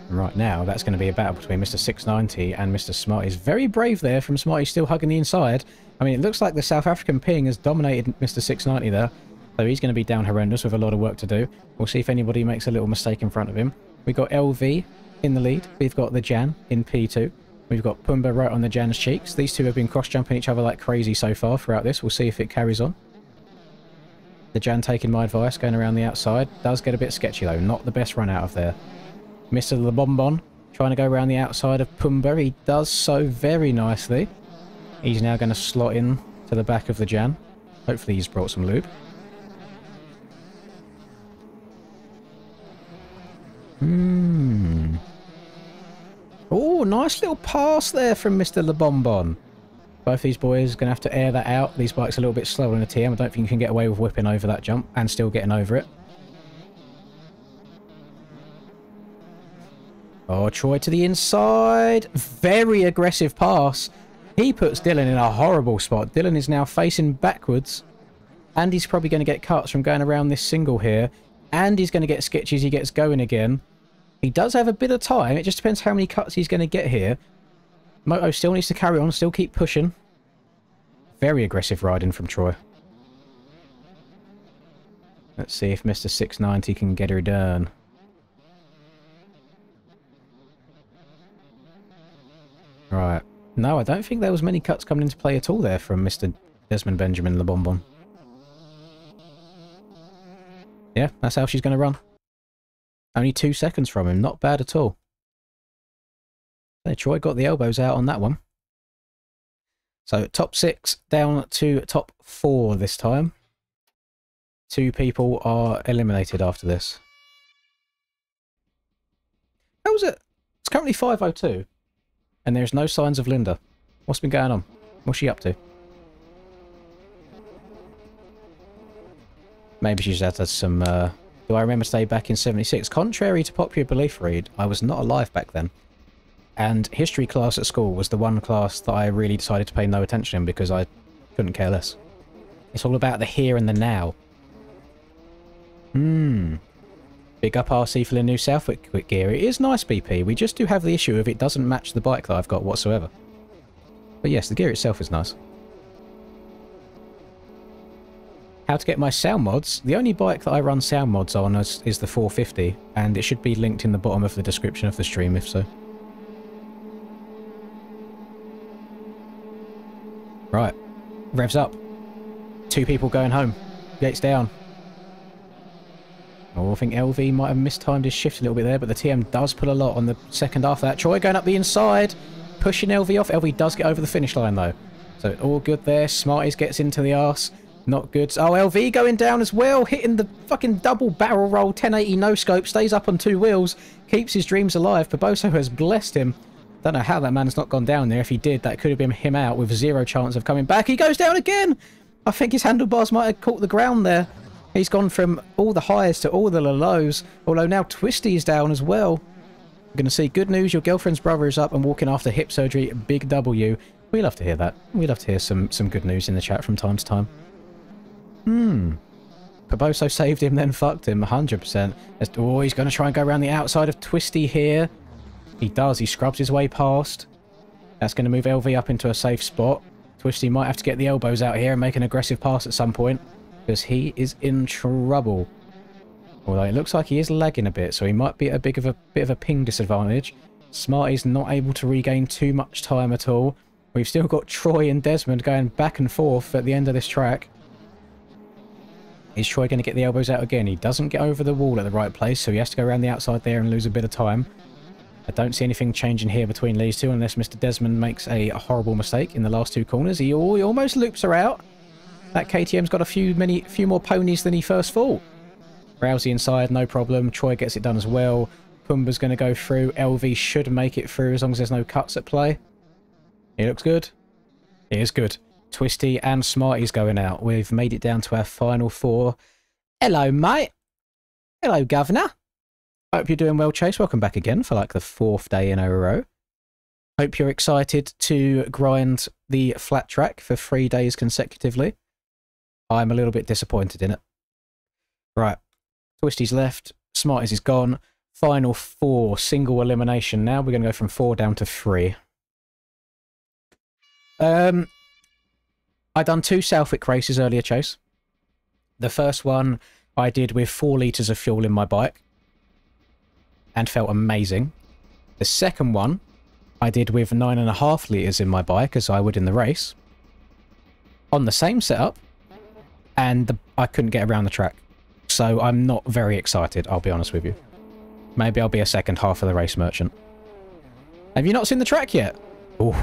And right now, that's going to be a battle between Mr. 690 and Mr. Smarty's. Very brave there from Smarty, still hugging the inside. I mean, it looks like the South African ping has dominated Mr. 690 there. So he's going to be down horrendous with a lot of work to do. We'll see if anybody makes a little mistake in front of him. We've got LV in the lead. We've got the Jan in P2. We've got Pumbaa right on the Jan's cheeks. These two have been cross-jumping each other like crazy so far throughout this. We'll see if it carries on. The Jan taking my advice, going around the outside. Does get a bit sketchy though. Not the best run out of there. Mr. Le Bonbon trying to go around the outside of Pumbaa. He does so very nicely. He's now going to slot in to the back of the Jan. Hopefully he's brought some lube. Oh, nice little pass there from Mr. Le Bonbon. Both these boys are going to have to air that out. These bikes are a little bit slower in a TM. I don't think you can get away with whipping over that jump and still getting over it. Oh, Troy to the inside. Very aggressive pass. He puts Dylan in a horrible spot. Dylan is now facing backwards. And he's probably going to get cuts from going around this single here. And he's going to get sketchy as he gets going again. He does have a bit of time. It just depends how many cuts he's going to get here. Moto still needs to carry on. Still keep pushing. Very aggressive riding from Troy. Let's see if Mr. 690 can get her done. Right. No, I don't think there was many cuts coming into play at all there from Mr. Desmond Benjamin Le Bonbon. Yeah, that's how she's going to run. Only 2 seconds from him. Not bad at all. So Troy got the elbows out on that one. So top 6 down to top 4 this time. 2 people are eliminated after this. How was it? It's currently 5:02. And there's no signs of Linda. What's been going on? What's she up to? Maybe she's had some... Do I remember stay back in 76? Contrary to popular belief, Reed, I was not alive back then. And history class at school was the one class that I really decided to pay no attention in because I couldn't care less. It's all about the here and the now. Big up RC for the new Southwick quick gear. It is nice, BP. We just do have the issue of it doesn't match the bike that I've got whatsoever. But yes, the gear itself is nice. How to get my sound mods? The only bike that I run sound mods on is the 450, and it should be linked in the bottom of the description of the stream if so. Right. Revs up. 2 people going home. Gates down. Oh, I think LV might have mistimed his shift a little bit there, but the TM does put a lot on the second half of that. Troy going up the inside, pushing LV off. LV does get over the finish line, though. So all good there. Smarties gets into the arse. Not good. Oh, LV going down as well, hitting the fucking double barrel roll, 1080 no-scope, stays up on 2 wheels, keeps his dreams alive. Barbosa has blessed him. Don't know how that man's not gone down there. If he did, that could have been him out with 0 chance of coming back. He goes down again! I think his handlebars might have caught the ground there. He's gone from all the highs to all the lows, although now Twisty is down as well. We're going to see good news. Your girlfriend's brother is up and walking after hip surgery. Big W. We love to hear that. We love to hear some good news in the chat from time to time. Paboso saved him, then fucked him, 100%. Oh, he's going to try and go around the outside of Twisty here. He does. He scrubs his way past. That's going to move LV up into a safe spot. Twisty might have to get the elbows out here and make an aggressive pass at some point, because he is in trouble. Although it looks like he is lagging a bit, so he might be at a bit of a ping disadvantage. Smarty's not able to regain too much time at all. We've still got Troy and Desmond going back and forth at the end of this track. Is Troy going to get the elbows out again? He doesn't get over the wall at the right place, so he has to go around the outside there and lose a bit of time. I don't see anything changing here between these two unless Mr. Desmond makes a horrible mistake in the last 2 corners. He almost loops her out. That KTM's got a few more ponies than he first thought. Rousey inside, no problem. Troy gets it done as well. Pumbaa's going to go through. LV should make it through as long as there's no cuts at play. He looks good. He is good. Twisty and Smarty's going out. We've made it down to our final 4. Hello, mate. Hello, Governor. Hope you're doing well, Chase. Welcome back again for like the 4th day in a row. Hope you're excited to grind the flat track for 3 days consecutively. I'm a little bit disappointed in it. Right. Twisty's left. Smarties is gone. Final 4, single elimination now. We're going to go from 4 down to 3. I done 2 Southwick races earlier, Chase. The first one I did with 4 litres of fuel in my bike. And felt amazing. The second one I did with 9.5 litres in my bike, as I would in the race. On the same setup. And I couldn't get around the track. So I'm not very excited, I'll be honest with you. Maybe I'll be a second half of the race merchant. Have you not seen the track yet? Ooh.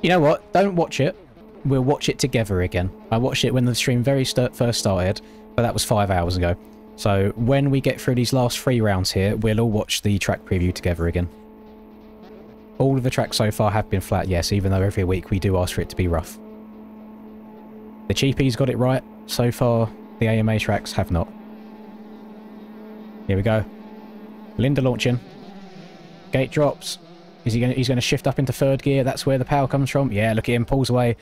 You know what? Don't watch it. We'll watch it together again. I watched it when the stream first started, but that was 5 hours ago. So when we get through these last 3 rounds here, we'll all watch the track preview together again. All of the tracks so far have been flat, yes, even though every week we do ask for it to be rough. The cheapies got it right. So far, the AMA tracks have not. Here we go. Linda launching. Gate drops. He's going to shift up into 3rd gear. That's where the power comes from. Yeah, look at him. Pulls away.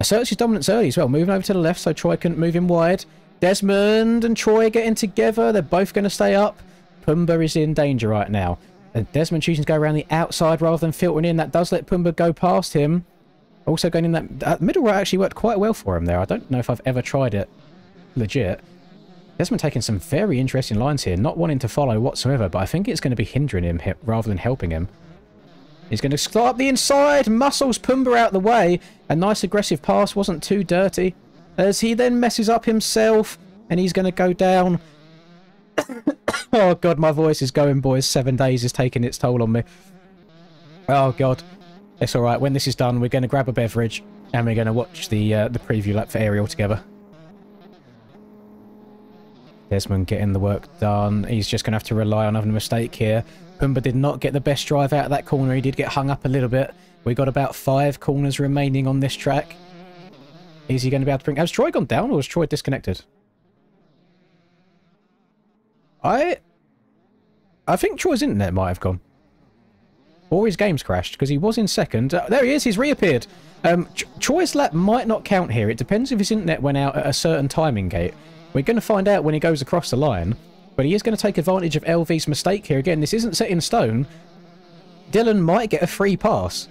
Asserts his dominance early as well. Moving over to the left so Troy couldn't move him wide. Desmond and Troy getting together. They're both going to stay up. Pumbaa is in danger right now. And Desmond choosing to go around the outside rather than filtering in. That does let Pumbaa go past him. Also going in that middle right actually worked quite well for him there. I don't know if I've ever tried it legit. Desmond taking some very interesting lines here, not wanting to follow whatsoever, but I think it's going to be hindering him rather than helping him. He's going to start up the inside, muscles Pumbaa out the way. A nice aggressive pass, wasn't too dirty. As he then messes up himself, and he's going to go down. Oh god, my voice is going, boys. 7 days is taking its toll on me. Oh god. It's alright, when this is done, we're going to grab a beverage, and we're going to watch the preview lap for Ariel together. Desmond getting the work done. He's just going to have to rely on having a mistake here. Pumbaa did not get the best drive out of that corner. He did get hung up a little bit. We got about 5 corners remaining on this track. Is he going to be able to bring... Has Troy gone down or was Troy disconnected? I think Troy's internet might have gone. Or his game's crashed, because he was in 2nd. There he is, he's reappeared. Troy's lap might not count here. It depends if his internet went out at a certain timing gate. We're going to find out when he goes across the line. But he is going to take advantage of LV's mistake here. Again, this isn't set in stone. Dylan might get a free pass.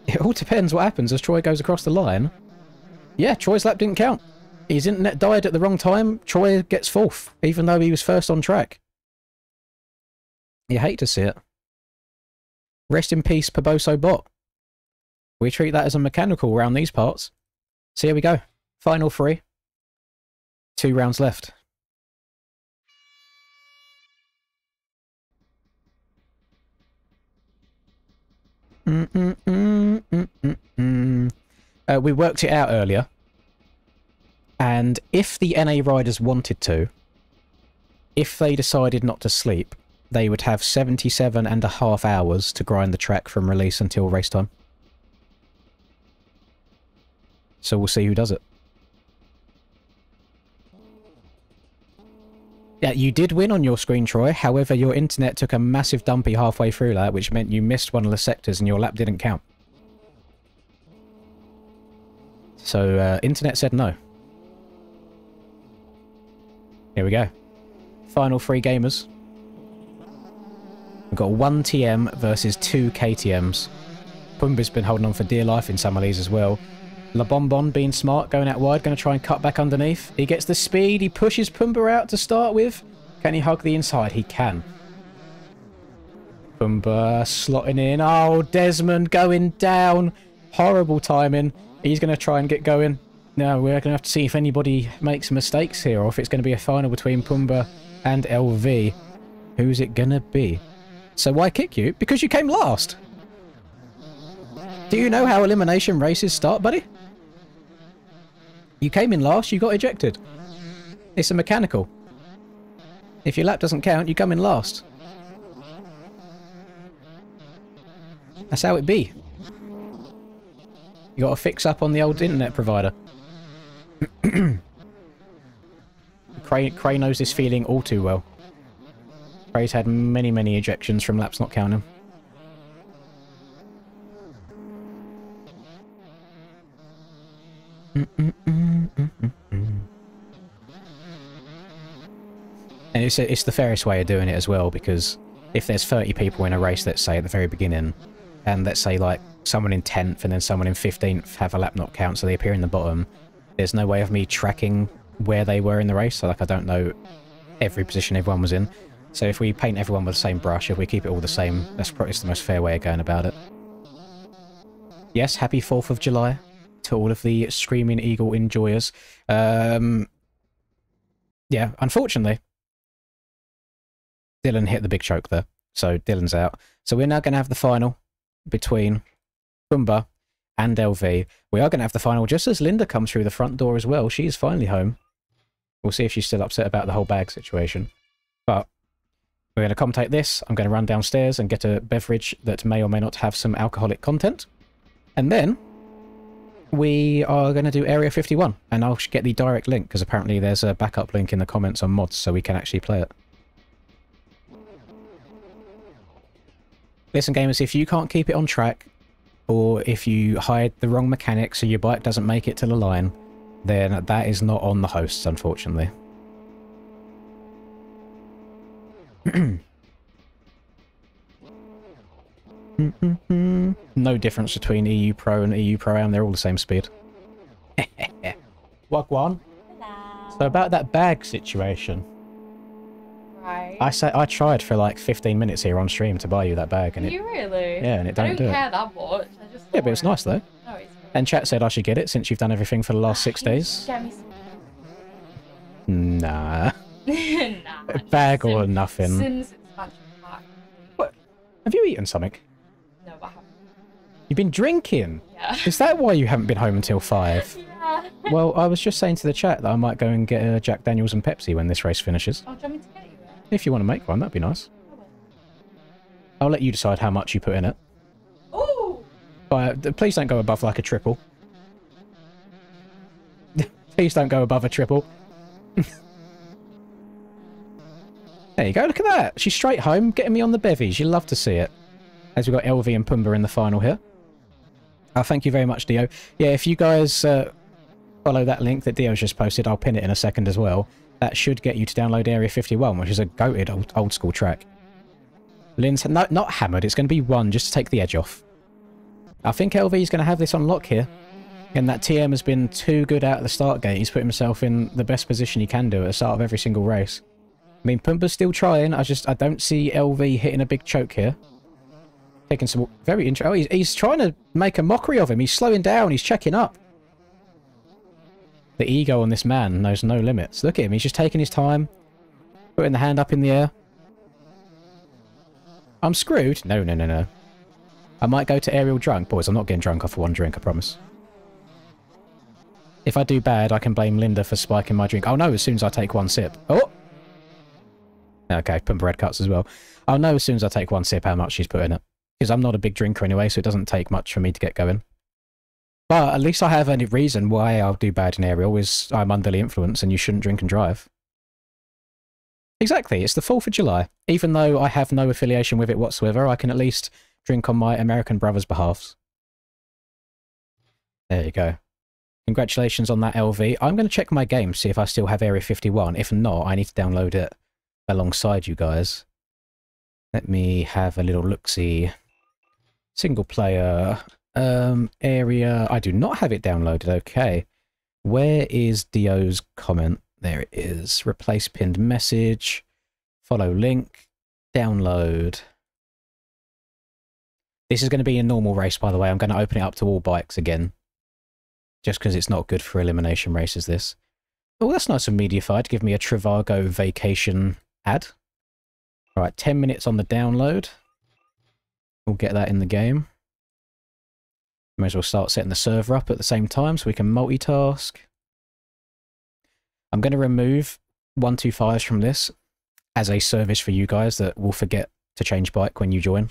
It all depends what happens as Troy goes across the line. Yeah, Troy's lap didn't count. His internet died at the wrong time. Troy gets 4th, even though he was 1st on track. You hate to see it. Rest in peace, Paboso Bot. We treat that as a mechanical around these parts. So here we go. Final 3. 2 rounds left. We worked it out earlier. And if the NA riders wanted to, if they decided not to sleep, they would have 77.5 hours to grind the track from release until race time. So we'll see who does it. Yeah, you did win on your screen, Troy. However, your internet took a massive dumpy halfway through that, which meant you missed one of the sectors and your lap didn't count. So, internet said no. Here we go. Final 3 gamers. We've got 1 TM versus 2 KTMs. Pumbaa's been holding on for dear life in some of these as well. La Bonbon being smart, going out wide, going to try and cut back underneath. He gets the speed, he pushes Pumbaa out to start with. Can he hug the inside? He can. Pumbaa slotting in. Oh, Desmond going down. Horrible timing. He's going to try and get going. Now, we're going to have to see if anybody makes mistakes here, or if it's going to be a final between Pumbaa and LV. Who's it going to be? So why kick you? Because you came last. Do you know how elimination races start, buddy? You came in last, you got ejected. It's a mechanical. If your lap doesn't count, you come in last. That's how it be. You got to fix up on the old internet provider. Cray knows this feeling all too well. Cray's had many, many ejections from laps not counting. And it's the fairest way of doing it as well, because if there's 30 people in a race, let's say, at the very beginning, and let's say, like, someone in 10th and then someone in 15th have a lap not count, so they appear in the bottom, there's no way of me tracking where they were in the race, so, like, I don't know every position everyone was in. So if we paint everyone with the same brush, if we keep it all the same, that's probably the most fair way of going about it. Yes, happy 4th of July to all of the Screaming Eagle enjoyers. Yeah, unfortunately, Dylan hit the big choke there, so Dylan's out. So we're now going to have the final between Pumbaa and LV. We are going to have the final just as Linda comes through the front door as well. She is finally home. We'll see if she's still upset about the whole bag situation. But we're going to commentate this. I'm going to run downstairs and get a beverage that may or may not have some alcoholic content. And then we are going to do Area 51. And I'll get the direct link, because apparently there's a backup link in the comments on mods, so we can actually play it. Listen, gamers, if you can't keep it on track, or if you hide the wrong mechanic so your bike doesn't make it to the line, then that is not on the hosts, unfortunately. No difference between EU Pro and EU Pro Am, they're all the same speed. Wagwan. Hello. So about that bag situation. Right. I tried for like 15 minutes here on stream to buy you that bag, and Did you really? yeah, and it I don't don't do care it. that much. I just Yeah, but it's nice though. No, it's And chat said I should get it since you've done everything for the last 6 days. Get me some... Nah. Nah. Bag or nothing. Sims expansion pack. What? Have you eaten something? No, I haven't. You've been drinking? Yeah. Is that why you haven't been home until 5? Yeah. Well, I was just saying to the chat that I might go and get a Jack Daniels and Pepsi when this race finishes. Oh, do you want me to get you there? If you want to make one, that'd be nice. I'll let you decide how much you put in it. Ooh! But please don't go above like a triple. Please don't go above a triple. There you go, look at that. She's straight home, getting me on the bevies. You'll love to see it. As we've got LV and Pumbaa in the final here. Oh, thank you very much, Dio. Yeah, if you guys follow that link that Dio's just posted, I'll pin it in a second as well. That should get you to download Area 51, which is a goated old school track. Lynn's not hammered, it's going to be 1 just to take the edge off. I think LV's going to have this on lock here. And that TM has been too good out at the start gate. He's put himself in the best position he can do at the start of every single race. I mean, Pumbaa's still trying. I don't see LV hitting a big choke here. Taking some very interesting... Oh, he's trying to make a mockery of him. He's slowing down. He's checking up. The ego on this man knows no limits. Look at him. He's just taking his time. Putting the hand up in the air. I'm screwed. No, no, no, no. I might go to aerial drunk. Boys, I'm not getting drunk off of 1 drink, I promise. If I do bad, I can blame Linda for spiking my drink. Oh no, as soon as I take 1 sip. Oh! Okay, Pumbaa red cuts as well. I'll know as soon as I take 1 sip how much she's put in it. Because I'm not a big drinker anyway, so it doesn't take much for me to get going. But at least I have any reason why I'll do bad in aerial, is I'm under the influence and you shouldn't drink and drive. Exactly, it's the 4th of July. Even though I have no affiliation with it whatsoever, I can at least drink on my American brothers' behalves. There you go. Congratulations on that, LV. I'm going to check my game, see if I still have Area 51. If not, I need to download it alongside you guys. Let me have a little look-see. Single player. Area. I do not have it downloaded. Okay. Where is Dio's comment? There it is. Replace pinned message. Follow link. Download. This is going to be a normal race, by the way. I'm going to open it up to all bikes again. Just because it's not good for elimination races, this. Oh, that's nice of Mediafy to give me a Trivago vacation ad. Alright, 10 minutes on the download. We'll get that in the game. May as well start setting the server up at the same time so we can multitask. I'm going to remove 125s from this as a service for you guys that will forget to change bike when you join.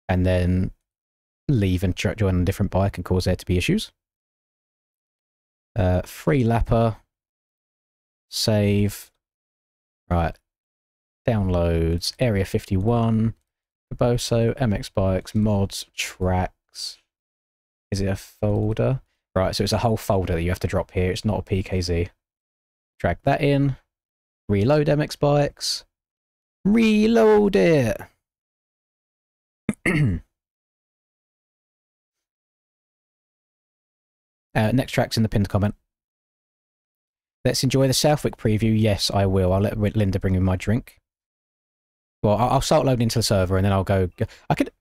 And then leave and join a different bike and cause there to be issues. Free lapper. Save. Right. Downloads. Area 51. Caboso. MX Bikes. Mods. Tracks. Is it a folder? Right, so it's a whole folder that you have to drop here. It's not a PKZ. Drag that in. Reload MX Bikes. Reload it! Next track's in the pinned comment. Let's enjoy the Southwick preview. Yes, I will. I'll let Linda bring in my drink. Well, I'll start loading into the server and then I'll go... I don't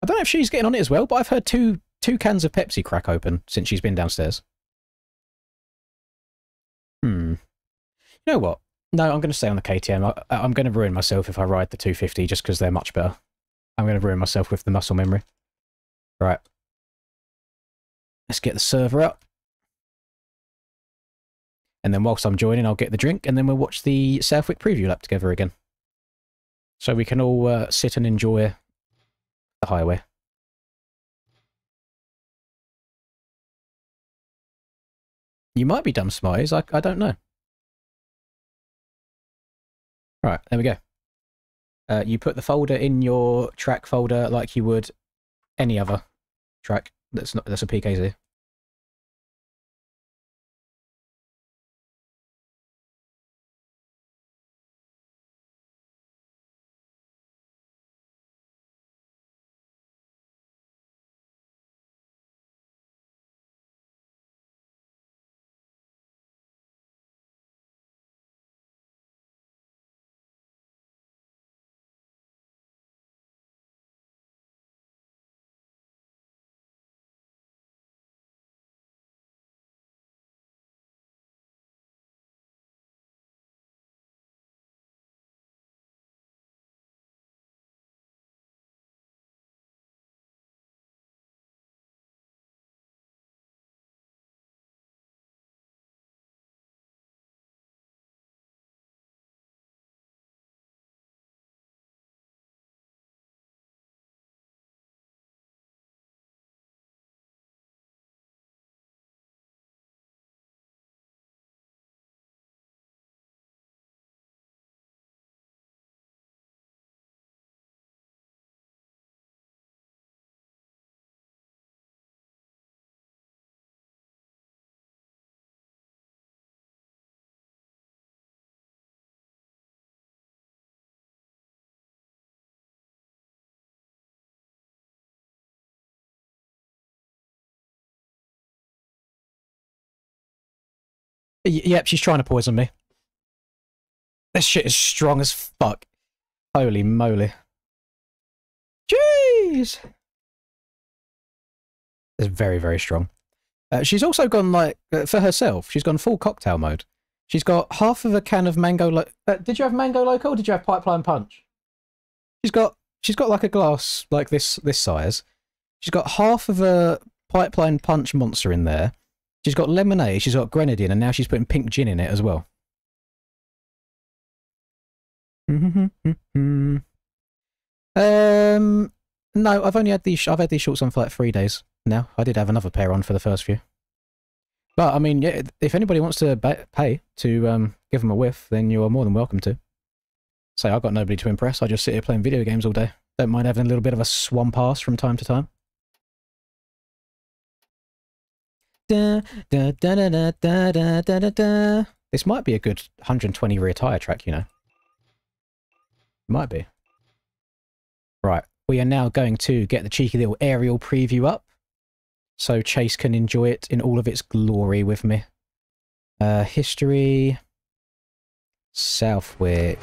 know if she's getting on it as well, but I've heard two cans of Pepsi crack open since she's been downstairs. You know what? No, I'm going to stay on the KTM. I'm going to ruin myself if I ride the 250 just because they're much better. I'm going to ruin myself with the muscle memory. Right. Let's get the server up. And then whilst I'm joining, I'll get the drink, and then we'll watch the Southwick preview lap together again. So we can all sit and enjoy the highway. You might be dumb, Smarties. I don't know. Right, there we go. You put the folder in your track folder like you would any other track that's a PKZ. Yep, she's trying to poison me. This shit is strong as fuck. Holy moly. Jeez! It's very, very strong. She's also gone, like, for herself, she's gone full cocktail mode. She's got half of a can of mango... did you have mango loco or did you have pipeline punch? She's got like a glass like this size. She's got half of a pipeline punch monster in there. She's got lemonade, she's got grenadine, and now she's putting pink gin in it as well. No, I've had these shorts on for like 3 days now. I did have another pair on for the first few. But I mean, yeah, if anybody wants to pay to give them a whiff, then you are more than welcome to. Say, I've got nobody to impress. I just sit here playing video games all day. Don't mind having a little bit of a swamp ass from time to time. Da, da, da, da, da, da, da, da, da. This might be a good 120 rear tyre track, you know. Might be. Right, we are now going to get the cheeky little aerial preview up, so Chase can enjoy it in all of its glory with me. History. Southwick.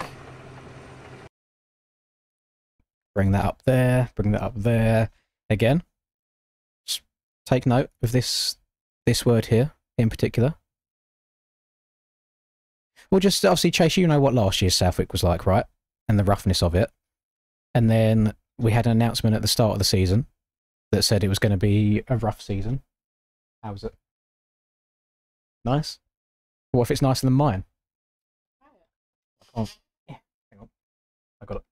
Bring that up there, bring that up there. Again, just take note of this word here in particular. Well, just obviously, Chase, you know what last year's Southwick was like, right? And the roughness of it. And then we had an announcement at the start of the season that said it was going to be a rough season. How was it? Nice? What if it's nicer than mine? Oh, yeah. Hang on. I got it.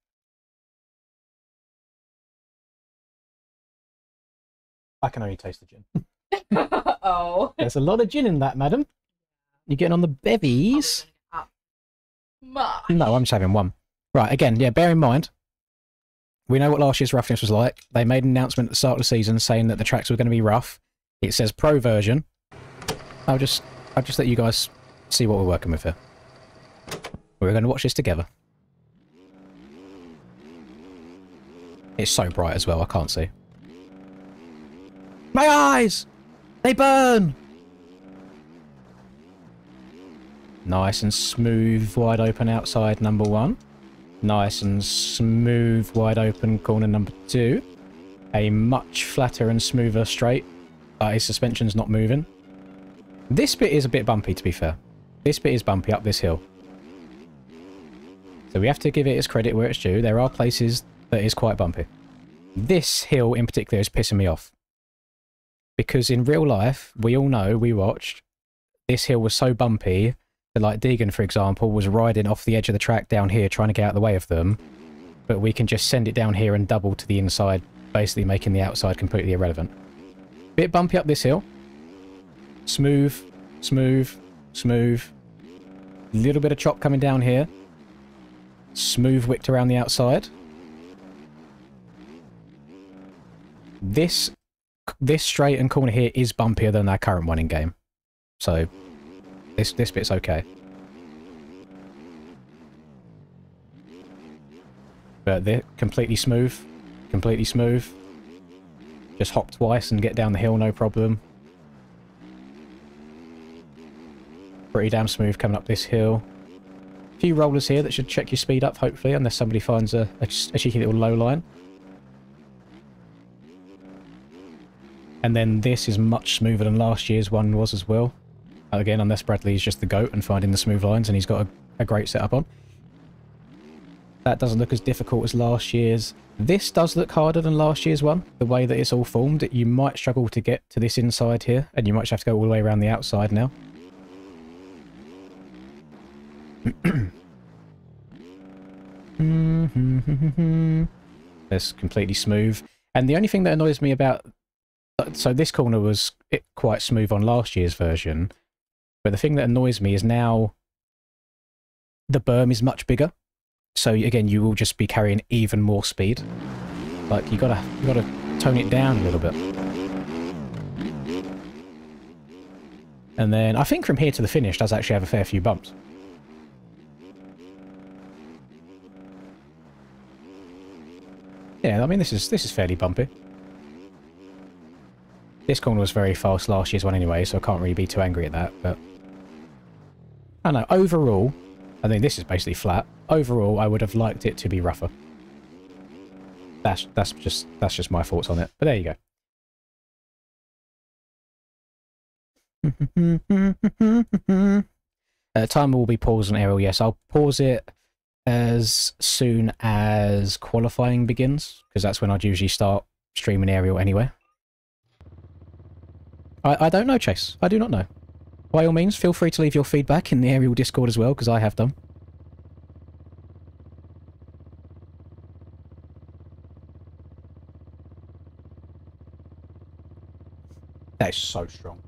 I can only taste the gin. Uh-oh. There's a lot of gin in that, madam. You're getting on the bevies. No, I'm just having one. Right, again, yeah, bear in mind, we know what last year's roughness was like. They made an announcement at the start of the season saying that the tracks were going to be rough. It says pro version. I'll just let you guys see what we're working with here. We're going to watch this together. It's so bright as well, I can't see. My eyes! They burn! Nice and smooth, wide open outside number 1. Nice and smooth, wide open corner number 2. A much flatter and smoother straight. His suspension's not moving. This bit is a bit bumpy, to be fair. This bit is bumpy up this hill. So we have to give it its credit where it's due. There are places that is quite bumpy. This hill in particular is pissing me off. Because in real life, we all know, we watched, this hill was so bumpy that, like, Deegan, for example, was riding off the edge of the track down here trying to get out of the way of them. But we can just send it down here and double to the inside, basically making the outside completely irrelevant. Bit bumpy up this hill. Smooth, smooth, smooth. Little bit of chop coming down here. Smooth wicked around the outside. This straight and corner here is bumpier than our current one in game. So this bit's okay. But they're completely smooth. Completely smooth. Just hop twice and get down the hill, no problem. Pretty damn smooth coming up this hill. A few rollers here that should check your speed up, hopefully, unless somebody finds a cheeky little low line. And then this is much smoother than last year's one was as well. Again, unless Bradley's just the GOAT and finding the smooth lines and he's got a great setup on. That doesn't look as difficult as last year's. This does look harder than last year's one. The way that it's all formed, you might struggle to get to this inside here, and you might have to go all the way around the outside now. That's completely smooth. And the only thing that annoys me about... So this corner was quite smooth on last year's version, but the thing that annoys me is now the berm is much bigger. So again, you will just be carrying even more speed. Like you gotta tone it down a little bit. And then I think from here to the finish does actually have a fair few bumps. Yeah, I mean this is fairly bumpy. This corner was very fast last year's one anyway, so I can't really be too angry at that, but... I don't know, overall, I think this is basically flat. Overall, I would have liked it to be rougher. That's just my thoughts on it, but there you go. Timer will be paused on aerial, yes. I'll pause it as soon as qualifying begins, because that's when I'd usually start streaming aerial anyway. I don't know, Chase. I do not know. By all means, feel free to leave your feedback in the aerial Discord as well, because I have done. That is so strong.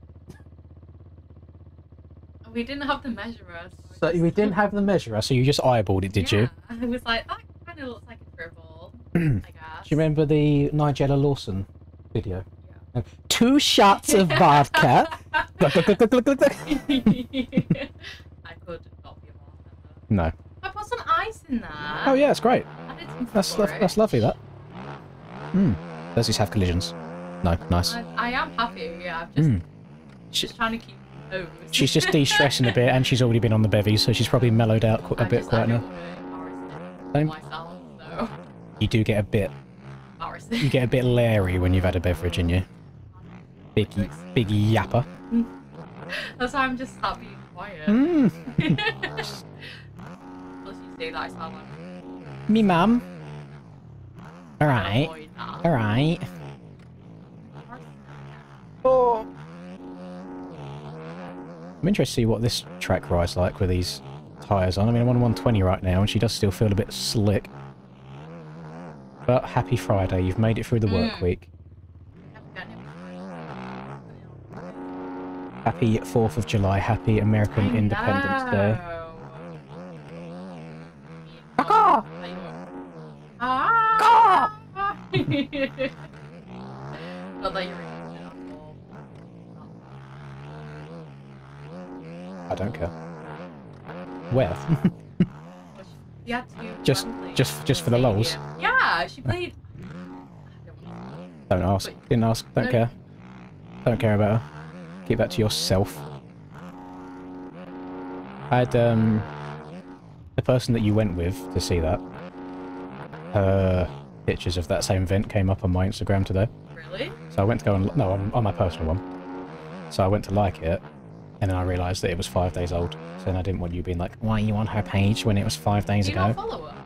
We didn't have the measurer. So we didn't have the measurer, so you just eyeballed it, did you? I was like, that kind of looks like a dribble, I guess. Do you remember the Nigella Lawson video? Yeah. 2 shots of vodka. I could not be a bartender. No. I put some ice in there. Oh yeah, it's great. I did some That's lovely, that. Does this have collisions? No, nice. I am happy, yeah. I'm just trying to keep those. She's just de-stressing a bit, and she's already been on the bevy, so she's probably mellowed out a bit quite now. Myself, so. You do get a bit... Embarrassing. You get a bit leery when you've had a beverage in you. Big yapper. That's why I'm just stop being quiet. Plus you say that I sound like... Me mum. Alright. Alright. Oh. I'm interested to see what this track ride's like with these tyres on. I mean, I'm on 120 right now, and she does still feel a bit slick. But happy Friday, you've made it through the work week. Happy 4th of July. Happy American Independence Day. Caw! Caw! Not that you're I don't care. Where? Yeah, just for the lols. Yeah, she played. Don't ask. Didn't ask. Don't care. Don't care about her. Keep that to yourself. I had the person that you went with to see that. Pictures of that same event came up on my Instagram today. Really? So I went to go and no, on my personal one. So I went to like it, and then I realised that it was 5 days old. So then I didn't want you being like, "Why are you on her page when it was 5 days ago?" Do you not follow her?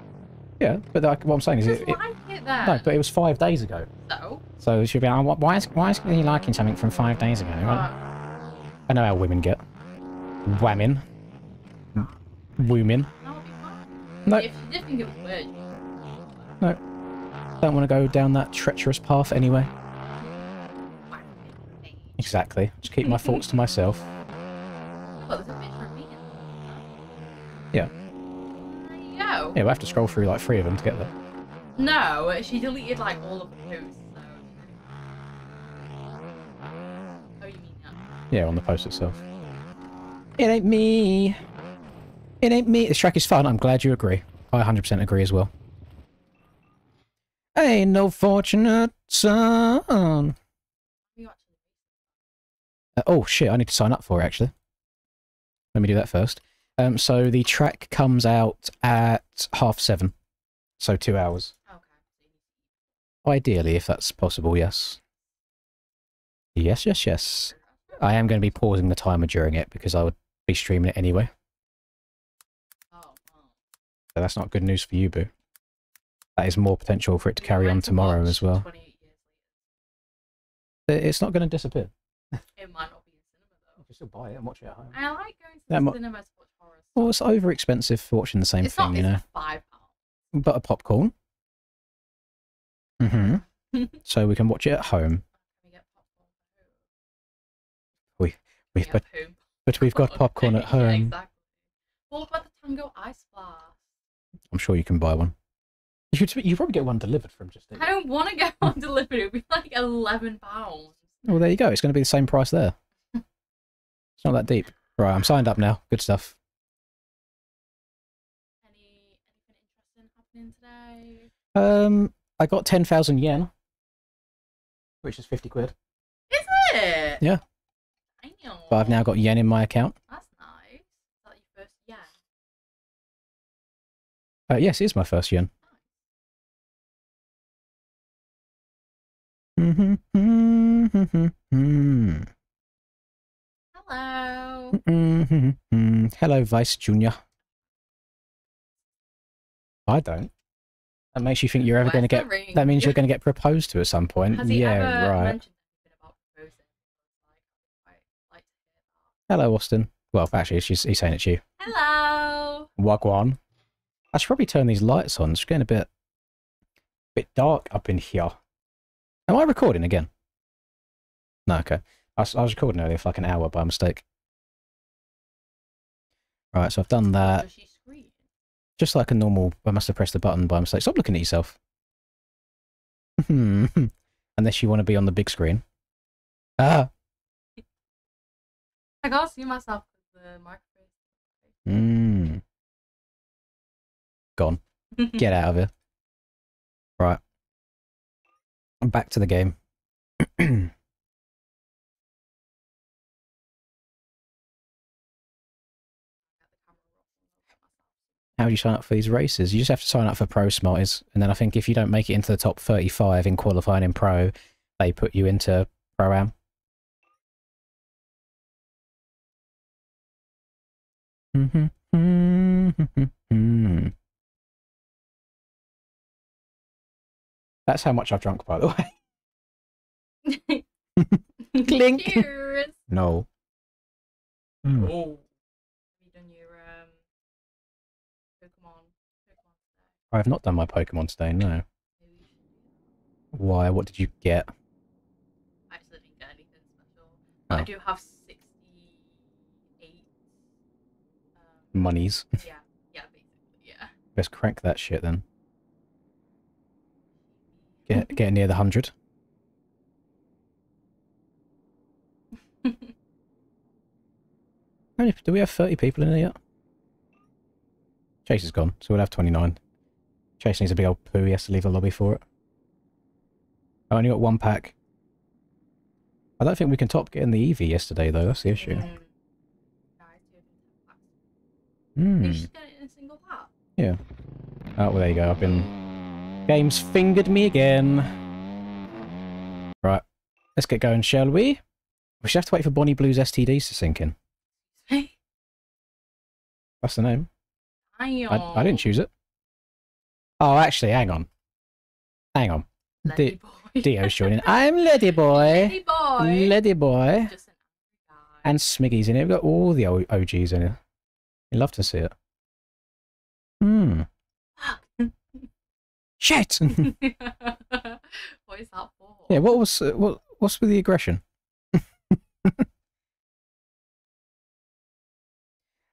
Yeah, but like, what I'm saying is Just like it then. no, but it was 5 days ago. So she'll be like, "Why is he liking something from 5 days ago?" I know how women get. Women. Women. No. If you did think it was weird. No. Don't want to go down that treacherous path anyway. Exactly. Just keep my thoughts to myself. Well, there's a picture of me. Yeah. There you go. Yeah, we'll have to scroll through like 3 of them to get there. No, she deleted like all of the posts, so... Oh, you mean that? Yeah, on the post itself. It ain't me. It ain't me. This track is fun. I'm glad you agree. I 100% agree as well. Ain't no fortunate son. Oh shit, I need to sign up for it actually. Let me do that first. So the track comes out at 7:30. So 2 hours. Okay. Ideally, if that's possible, yes. Yes, yes, yes. I am going to be pausing the timer during it because I would be streaming it anyway. Oh, wow. So that's not good news for you, boo. That is more potential for it to carry on tomorrow as well. 28 years It's not going to disappear. later. It might not be in cinema though. You can still buy it and watch it at home. I like going to the cinema to watch horror stuff. Well, it's over expensive for watching the same thing, you know. It's £5. But a popcorn. Mm-hmm. So we can watch it at home. Can we get popcorn? But we've got popcorn at home. Yeah, exactly. What about the Tango Ice Blast? I'm sure you can buy one. You probably get one delivered from just. I don't want to get one delivered. It would be like £11. Well, there you go. It's going to be the same price there. It's not that deep. Right, I'm signed up now. Good stuff. Anything interesting happening today? I got 10,000 yen, which is 50 quid. Is it? Yeah. I know. But I've now got yen in my account. That's nice. Is that your first yen? Yes, it is my first yen. Hello. Hello, Vice Junior. I don't. That makes you think you're ever going to get. That means you're going to get proposed to at some point. Has he yeah, ever right. mentioned anything about proposing? Like to hear that. Hello, Austin. Well, actually, he's saying it to you. Hello. Wagwan. I should probably turn these lights on. It's getting a bit dark up in here. Am I recording again? No, okay. I was recording earlier for like an hour by mistake. Right, so I've done that. Does she scream? Just like a normal, I must have pressed the button by mistake. Stop looking at yourself. Unless you want to be on the big screen. Ah! I can't see myself with the microphone. Gone. Get out of here. Right. I'm back to the game. How do you sign up for these races? You just have to sign up for Pro Smarties, and then I think if you don't make it into the top 35 in qualifying in Pro, they put you into Pro-Am. That's how much I've drunk, by the way. Clink! Cheers! No. Oh. Have you done your Pokemon today? I have not done my Pokemon today, no. Why? What did you get? I actually didn't get anything special. Oh. I do have 60 Monies. Yeah, basically, yeah. Let's crank that shit then. Get near the 100. Do we have 30 people in here yet? Chase is gone, so we'll have 29. Chase needs a big old poo, he has to leave the lobby for it. I only got 1 pack. I don't think we can top getting the Eevee yesterday though, that's the issue. You should get it in a single pack. Yeah. Oh, well there you go, I've been... Game's fingered me again. Right, let's get going, shall we? We should have to wait for Bonnie Blue's STDs to sink in. That's the name. I didn't choose it. Oh, actually, hang on. Hang on. Lady boy. Dio's joining. I'm Lady Boy. Lady boy. Lady Boy. Just an guy. And Smiggy's in it. We've got all the OGs in it. You'd love to see it. Shit! What is that for? Yeah, what's with the aggression?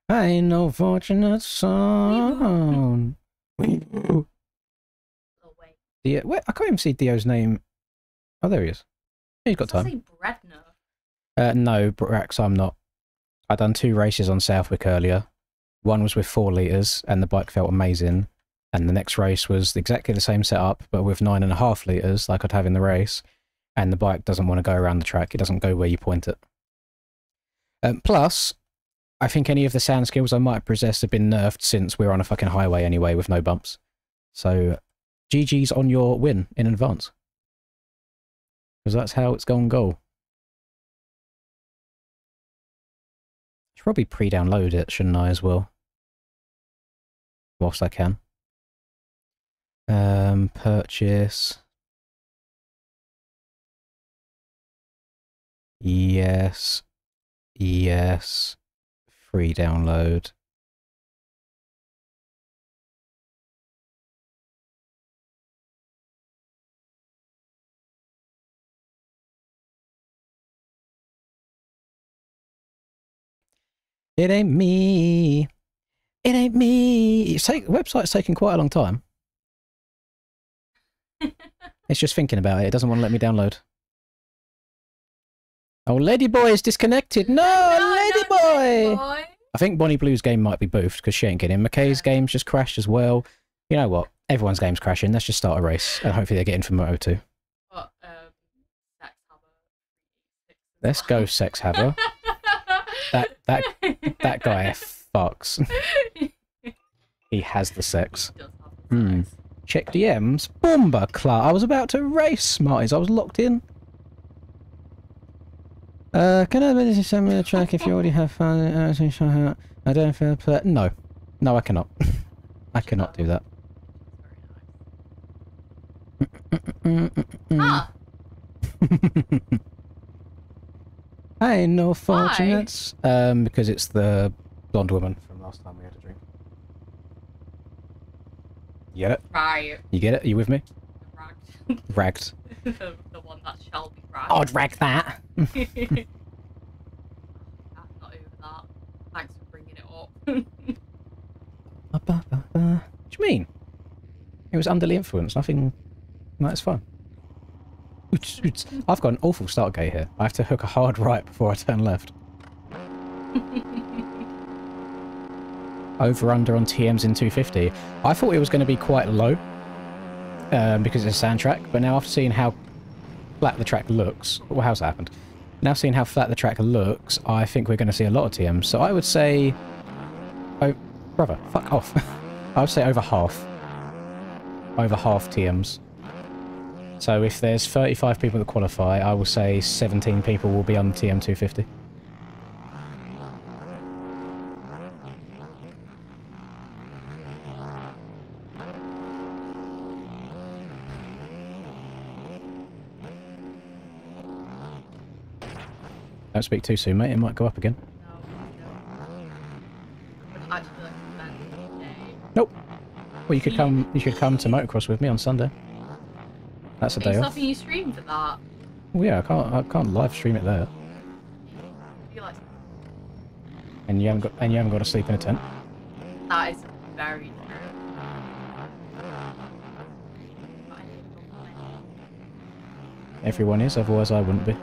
I ain't no fortunate son. Oh, wait. Dio, wait, I can't even see Dio's name. Oh, there he is. He's got Does that time. say Bredner? No, Brax, I'm not. I done 2 races on Southwick earlier. One was with 4 litres, and the bike felt amazing. And the next race was exactly the same setup, but with 9.5 litres, like I'd have in the race. And the bike doesn't want to go around the track. It doesn't go where you point it. Plus, I think any of the sound skills I might possess have been nerfed since we're on a fucking highway anyway with no bumps. So, GG's on your win in advance. Because that's how it's gonna go. Should probably pre-download it, shouldn't I, as well? Whilst I can. Purchase. Yes. Yes. Free download. It ain't me. It ain't me. The website's taking quite a long time. It's just thinking about it. It doesn't want to let me download. Oh, Lady Boy is disconnected. No, Lady Boy! I think Bonnie Blue's game might be boofed because she ain't getting in. McKay's game's just crashed as well. You know what? Everyone's game's crashing. Let's just start a race and hopefully they get in for Moto 2. But, Sex Hammer. Let's go, Sex Haver. that guy fucks. He has the sex. He does have the sex. Check DMs. Bomber Clark. I was about to race, Smarties. I was locked in. Can I send me the track if you already have fun? I don't feel play. No. No, I cannot. I cannot do that. Ah! I ain't no fortunates. Because it's the blonde woman from last time we had a drink. You get it? Right. You get it? Are you with me? Ragged. Ragged. the one that shall be ragged. Oh, drag that! I'm not over that. Thanks for bringing it up. What do you mean? It was under the influence. Nothing... No, it's fine. I've got an awful start gate here. I have to hook a hard right before I turn left. Over under on TMs in 250. I thought it was going to be quite low because it's a sand track, but now after seeing how flat the track looks... Well, how's that happened? Now seeing how flat the track looks, I think we're going to see a lot of TMs. So I would say... Oh, brother, fuck off. I would say over half. Over half TMs. So if there's 35 people that qualify, I will say 17 people will be on TM 250. Don't speak too soon, mate. It might go up again. No, actually like spend the day. Nope. Well, you could come. You could come to motocross with me on Sunday. That's a day off. Stopping you stream for that? Well, yeah, I can't live stream it there. You like And you haven't got to sleep in a tent. That is very true. Everyone is, otherwise I wouldn't be.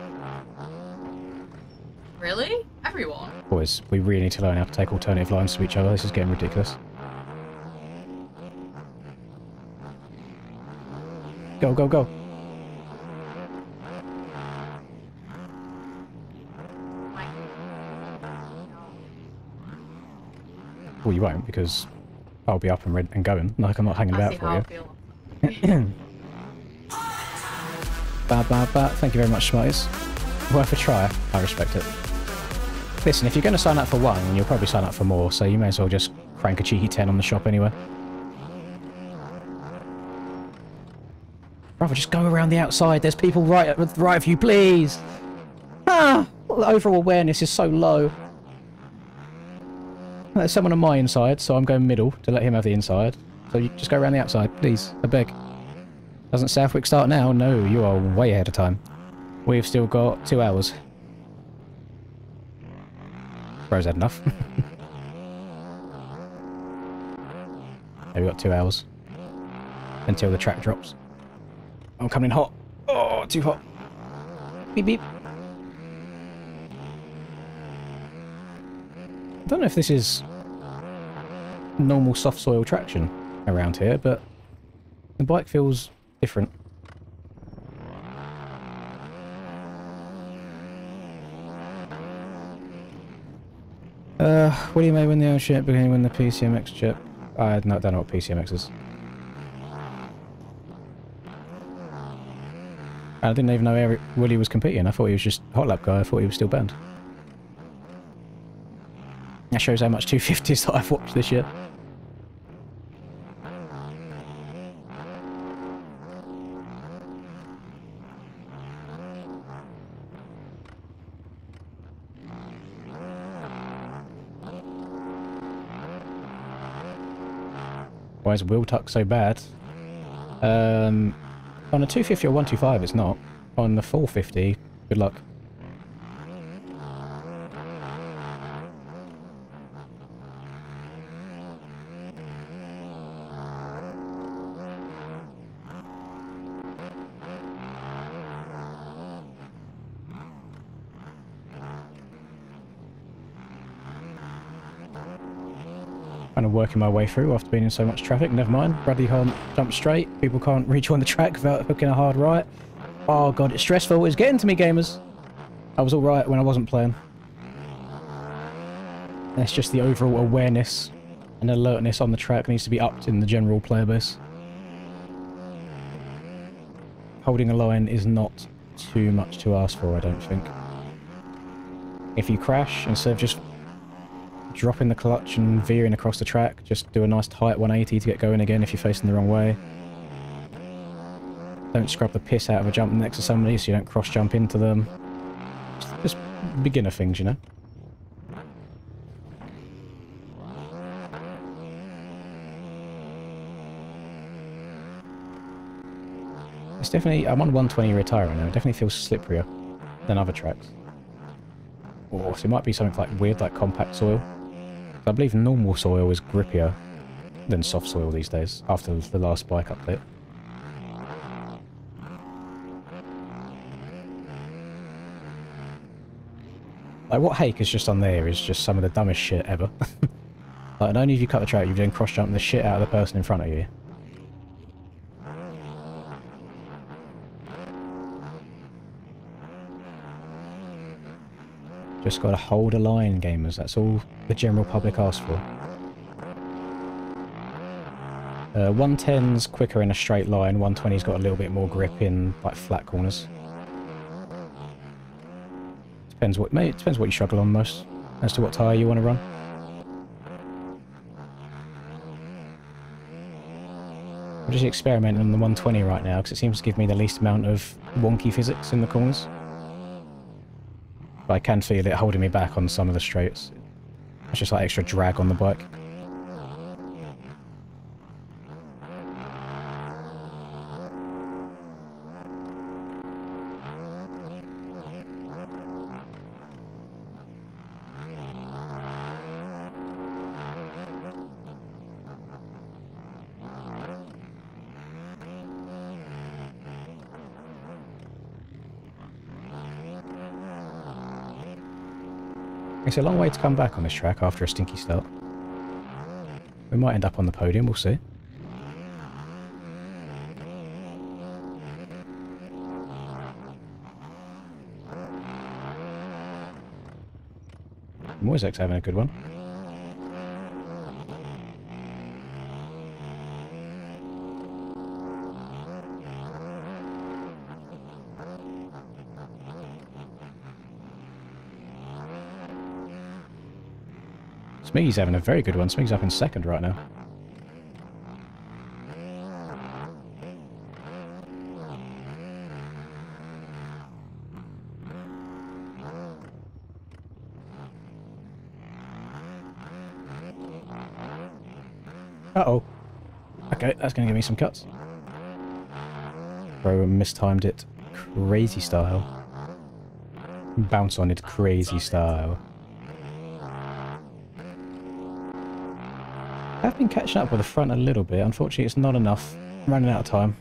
Really? Everyone? Boys, we really need to learn how to take alternative lines to each other. This is getting ridiculous. Go, go, go. Well, you won't, because I'll be up and going. Like, I'm not hanging about for you. Thank you very much, Smarties. Worth a try. I respect it. Listen, if you're going to sign up for one, you'll probably sign up for more, so you may as well just crank a cheeky 10 on the shop anyway. Brother, just go around the outside. There's people right of you, please. Ah, the overall awareness is so low. There's someone on my inside, so I'm going middle to let him have the inside. So you just go around the outside, please. I beg. Doesn't Southwick start now? No, you are way ahead of time. We've still got 2 hours. Bro's had enough. Yeah, we've got 2 hours. Until the track drops. I'm coming hot. Oh, too hot. Beep beep. I don't know if this is normal soft soil traction around here, but the bike feels different. What do you make when the old ship beginning when the PCMX chip? I don't know what PCMX is. I didn't even know Willie was competing. I thought he was just hot lap guy. I thought he was still banned. That shows how much 250s that I've watched this year. Why is wheel tuck so bad? On a 250 or 125 it's not. On the 450, good luck. Kind of working my way through after being in so much traffic. Never mind. Bradley can't jump straight. People can't rejoin the track without hooking a hard right. Oh god, it's stressful. It's getting to me, gamers. I was alright when I wasn't playing. And it's just the overall awareness and alertness on the track needs to be upped in the general player base. Holding a line is not too much to ask for, I don't think. If you crash, instead of just dropping the clutch and veering across the track, just do a nice tight 180 to get going again if you're facing the wrong way. Don't scrub the piss out of a jump next to somebody so you don't cross jump into them. Just beginner things, you know. It's definitely, I'm on 120 retire right now, it definitely feels slipperier than other tracks. Or so it might be something like weird, like compact soil. I believe normal soil is grippier than soft soil these days, after the last bike update. Like, what Hake has just done there is just some of the dumbest shit ever. Like, not only have you cut the track, you've then cross-jumped the shit out of the person in front of you. Just gotta hold a line, gamers. That's all the general public asks for. 110's quicker in a straight line, 120's got a little bit more grip in like flat corners. Depends what you struggle on most, as to what tyre you want to run. I'm just experimenting on the 120 right now because it seems to give me the least amount of wonky physics in the corners. But I can feel it holding me back on some of the straights. It's just like extra drag on the bike. It's a long way to come back on this track after a stinky start. We might end up on the podium, we'll see. Moisek's having a good one. Smiggy's having a very good one. Smiggy's up in second right now. Uh-oh. Okay, that's going to give me some cuts. Bro mistimed it. Crazy style. Bounce on it crazy style. I've been catching up with the front a little bit. Unfortunately, it's not enough. I'm running out of time.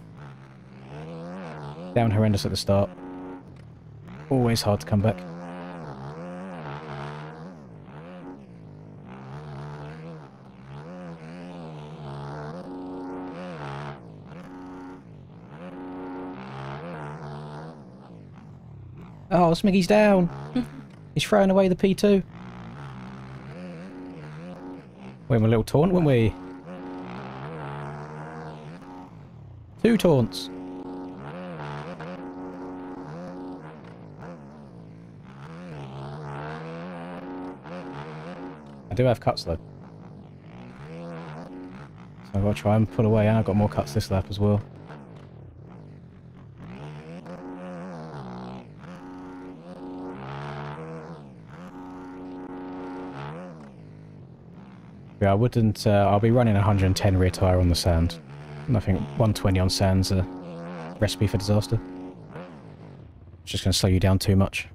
Down horrendous at the start. Always hard to come back. Oh, Smiggy's down. He's throwing away the P2. Went a little taunt, weren't we? 2 taunts. I do have cuts though. So I've got to try and pull away, and I've got more cuts this lap as well. Yeah, I wouldn't, I'll be running 110 rear tyre on the sand. And I think 120 on sand's a recipe for disaster. It's just going to slow you down too much.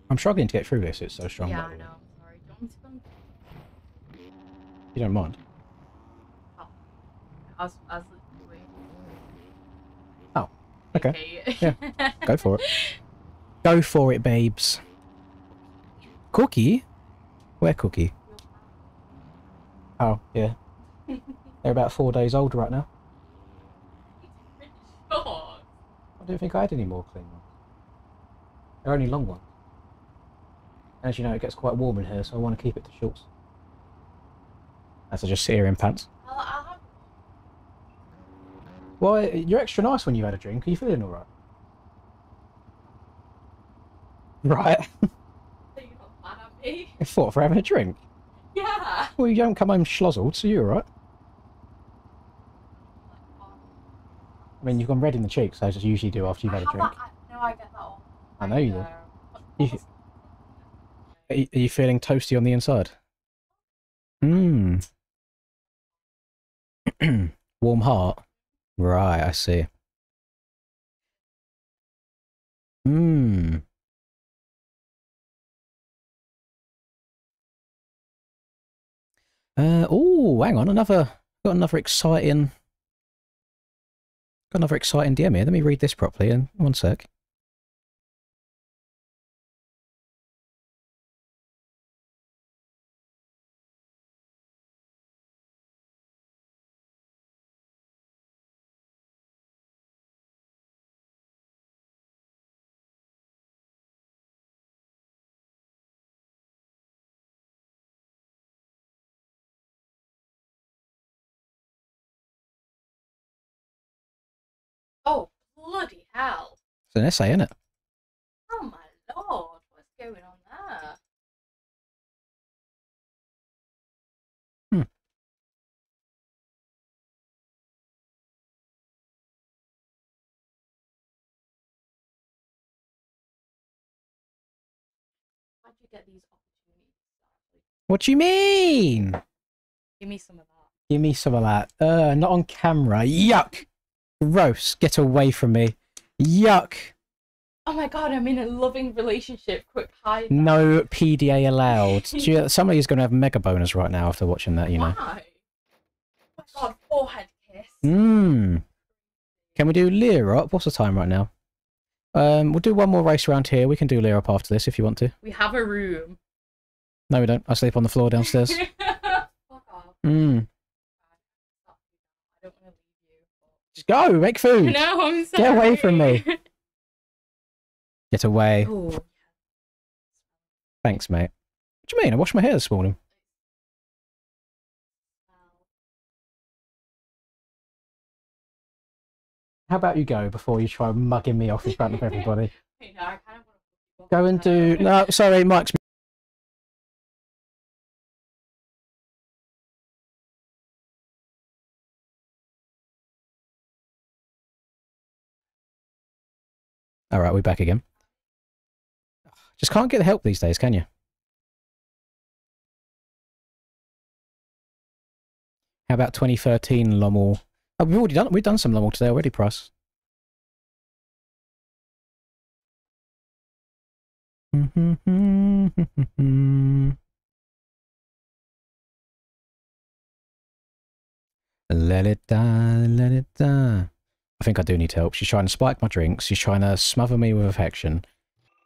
I'm struggling to get through this, it's so strong. Yeah, I know, sorry. Do you want me to go? You don't mind? Oh. As Oh, okay. Yeah, go for it. Go for it, babes. Cookie? Where Cookie? Oh, yeah. They're about 4 days old right now. I didn't think I had any more clean ones. They're only long ones. As you know, it gets quite warm in here, so I want to keep it to shorts. As I just sit here in pants. Well, you're extra nice when you had a drink. Are you feeling alright? Right. You're not mad at me? I thought for having a drink. Yeah. Well, you don't come home schlozzled, so you're alright. I mean, you've gone red in the cheeks, as you usually do after you've had a drink. No, I get that all. I know you do. Are you feeling toasty on the inside? Mmm. Warm heart? Right, I see. Mmm. Oh, hang on, got another exciting DM here. Let me read this properly in 1 sec. Oh, bloody hell. It's an essay, isn't it? Oh my lord, what's going on there? Hmm. How'd you get these opportunities? What do you mean? Give me some of that. Give me some of that. Not on camera. Yuck! Gross. Get away from me. Yuck! Oh my god, I'm in a loving relationship. Quick hide. No PDA allowed. Somebody's going to have mega boners right now after watching that, you know. Why? Oh my god, forehead kiss. Can we do Lear up? What's the time right now? We'll do one more race around here. We can do Lear up after this if you want to. We have a room. No, we don't. I sleep on the floor downstairs. Fuck off. Hmm. I don't want to leave you. Just go, make food. No, I'm sorry. Get away from me. Get away. Oh. Thanks, mate. What do you mean? I washed my hair this morning. How about you go before you try mugging me off in front of everybody? Hey, no, I kind of want to Go and do... No, sorry, Mike's... Alright, we're back again. Just can't get the help these days, can you? How about 2013 Lommel? Oh, we've done some Lommel today already, Price. Let it die, let it die. I think I do need help. She's trying to spike my drinks. She's trying to smother me with affection.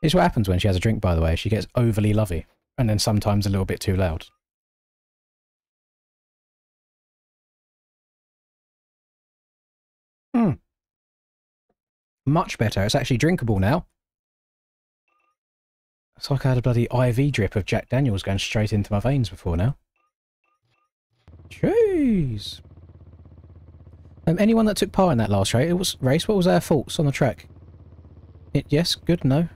It's what happens when she has a drink, by the way. She gets overly lovey. And then sometimes a little bit too loud. Much better. It's actually drinkable now. It's like I had a bloody IV drip of Jack Daniels going straight into my veins before now. Jeez. Anyone that took part in that last race, what was their faults on the track? Yes, good, no.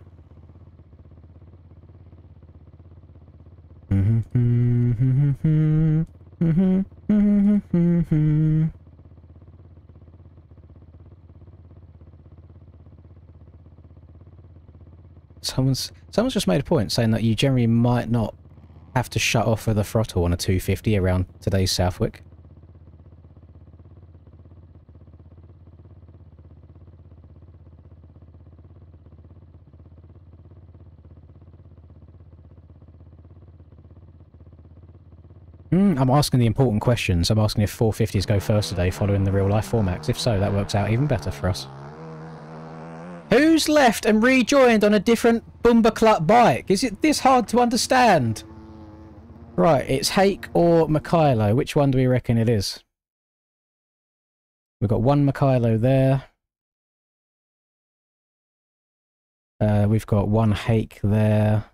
Someone's just made a point saying that you generally might not have to shut off with the throttle on a 250 around today's Southwick. I'm asking the important questions. I'm asking if 450s go first today following the real-life formats. If so, that works out even better for us. Who's left and rejoined on a different Bumberclut bike? Is it this hard to understand? Right, it's Hake or Mikhailo. Which one do we reckon it is? We've got one Mikhailo there. We've got one Hake there.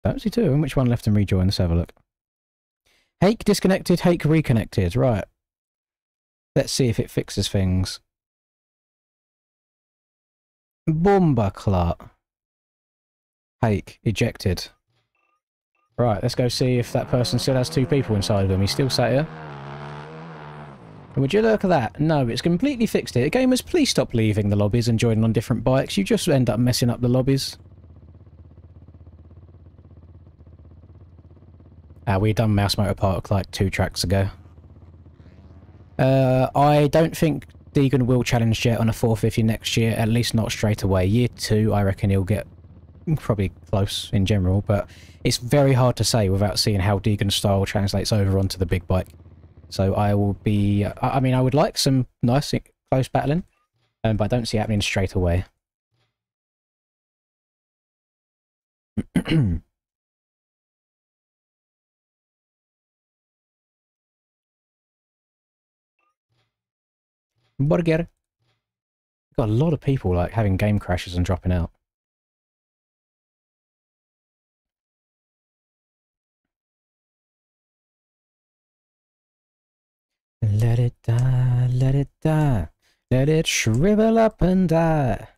Don't see two. And which one left and rejoined? Let's have a look. Hake disconnected, Hake reconnected. Right. Let's see if it fixes things. Bumberclut. Hake ejected. Right, let's go see if that person still has two people inside of him. He's still sat here. And would you look at that? No, it's completely fixed it. Gamers, please stop leaving the lobbies and joining on different bikes. You just end up messing up the lobbies. We done Mouse Motor Park like 2 tracks ago. I don't think Deegan will challenge Jet on a 450 next year, at least not straight away. Year 2, I reckon he'll get probably close in general, but it's very hard to say without seeing how Deegan's style translates over onto the big bike. So I will be... I mean, I would like some nice close battling, but I don't see it happening straight away. Burger. Got a lot of people like having game crashes and dropping out. Let it die, let it die, let it shrivel up and die.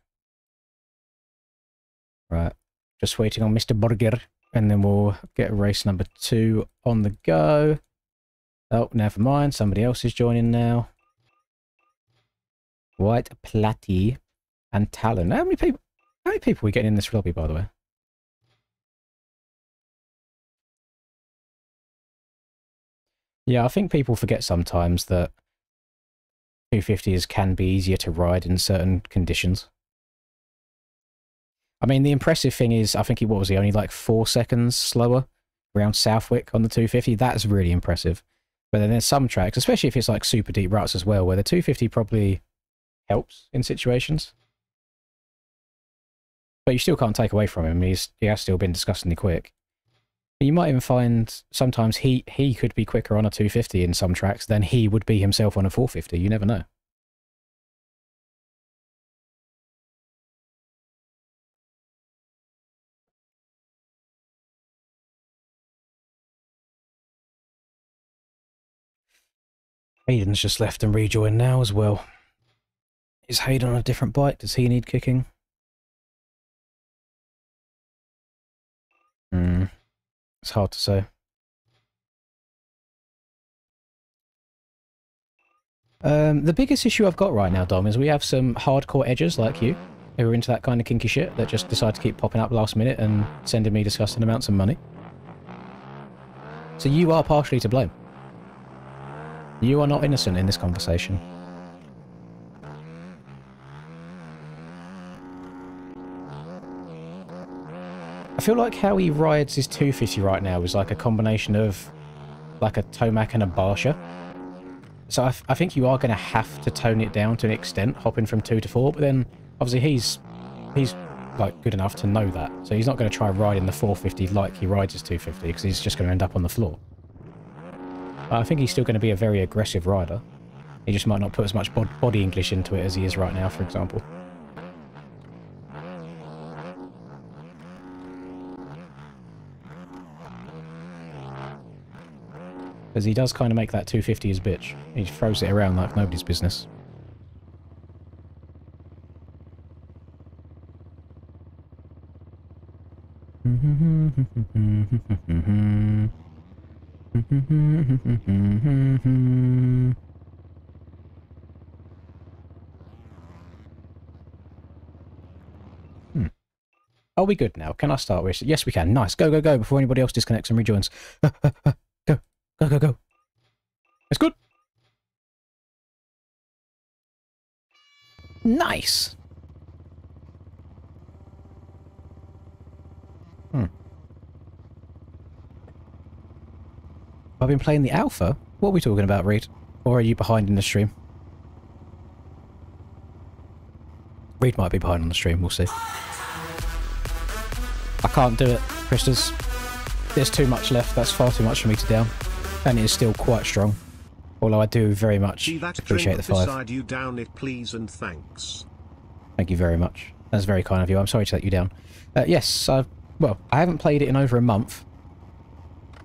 Right, just waiting on Mr. Burger, and then we'll get race number 2 on the go. Oh, never mind, somebody else is joining now. White Platy and Talon. How many people are we getting in this lobby, by the way? Yeah, I think people forget sometimes that 250s can be easier to ride in certain conditions. I mean, the impressive thing is, I think what was he, only like 4 seconds slower around Southwick on the 250? That's really impressive. But then there's some tracks, especially if it's like super deep ruts as well, where the 250 probably helps in situations. But you still can't take away from him. He has still been disgustingly quick. You might even find sometimes he could be quicker on a 250 in some tracks than he would be himself on a 450. You never know. Hayden's just left and rejoined now as well. Is Hayden on a different bike? Does he need kicking? It's hard to say. The biggest issue I've got right now, Dom, is we have some hardcore edgers like you, who are into that kind of kinky shit, that just decide to keep popping up last minute and sending me disgusting amounts of money. So you are partially to blame. You are not innocent in this conversation. I feel like how he rides his 250 right now is like a combination of like a Tomac and a Barsha. So I think you are going to have to tone it down to an extent, hopping from 2 to 4, but then obviously he's like good enough to know that. So he's not going to try riding the 450 like he rides his 250, because he's just going to end up on the floor. I think he's still going to be a very aggressive rider. He just might not put as much body English into it as he is right now, for example. Because he does kind of make that 250 his bitch. He throws it around like nobody's business. Are we good now? Can I start with? Yes, we can. Nice. Go, go, go before anybody else disconnects and rejoins. Go, go, go, go. It's good. Nice. I've been playing the alpha. What are we talking about, Reed? Or are you behind in the stream? Reed might be behind on the stream. We'll see. I can't do it, Christers. There's too much left. That's far too much for me to down. And it is still quite strong. Although I do very much appreciate the 5. You down it, please, and thanks. Thank you very much. That's very kind of you. I'm sorry to let you down. Yes, well, I haven't played it in over a month.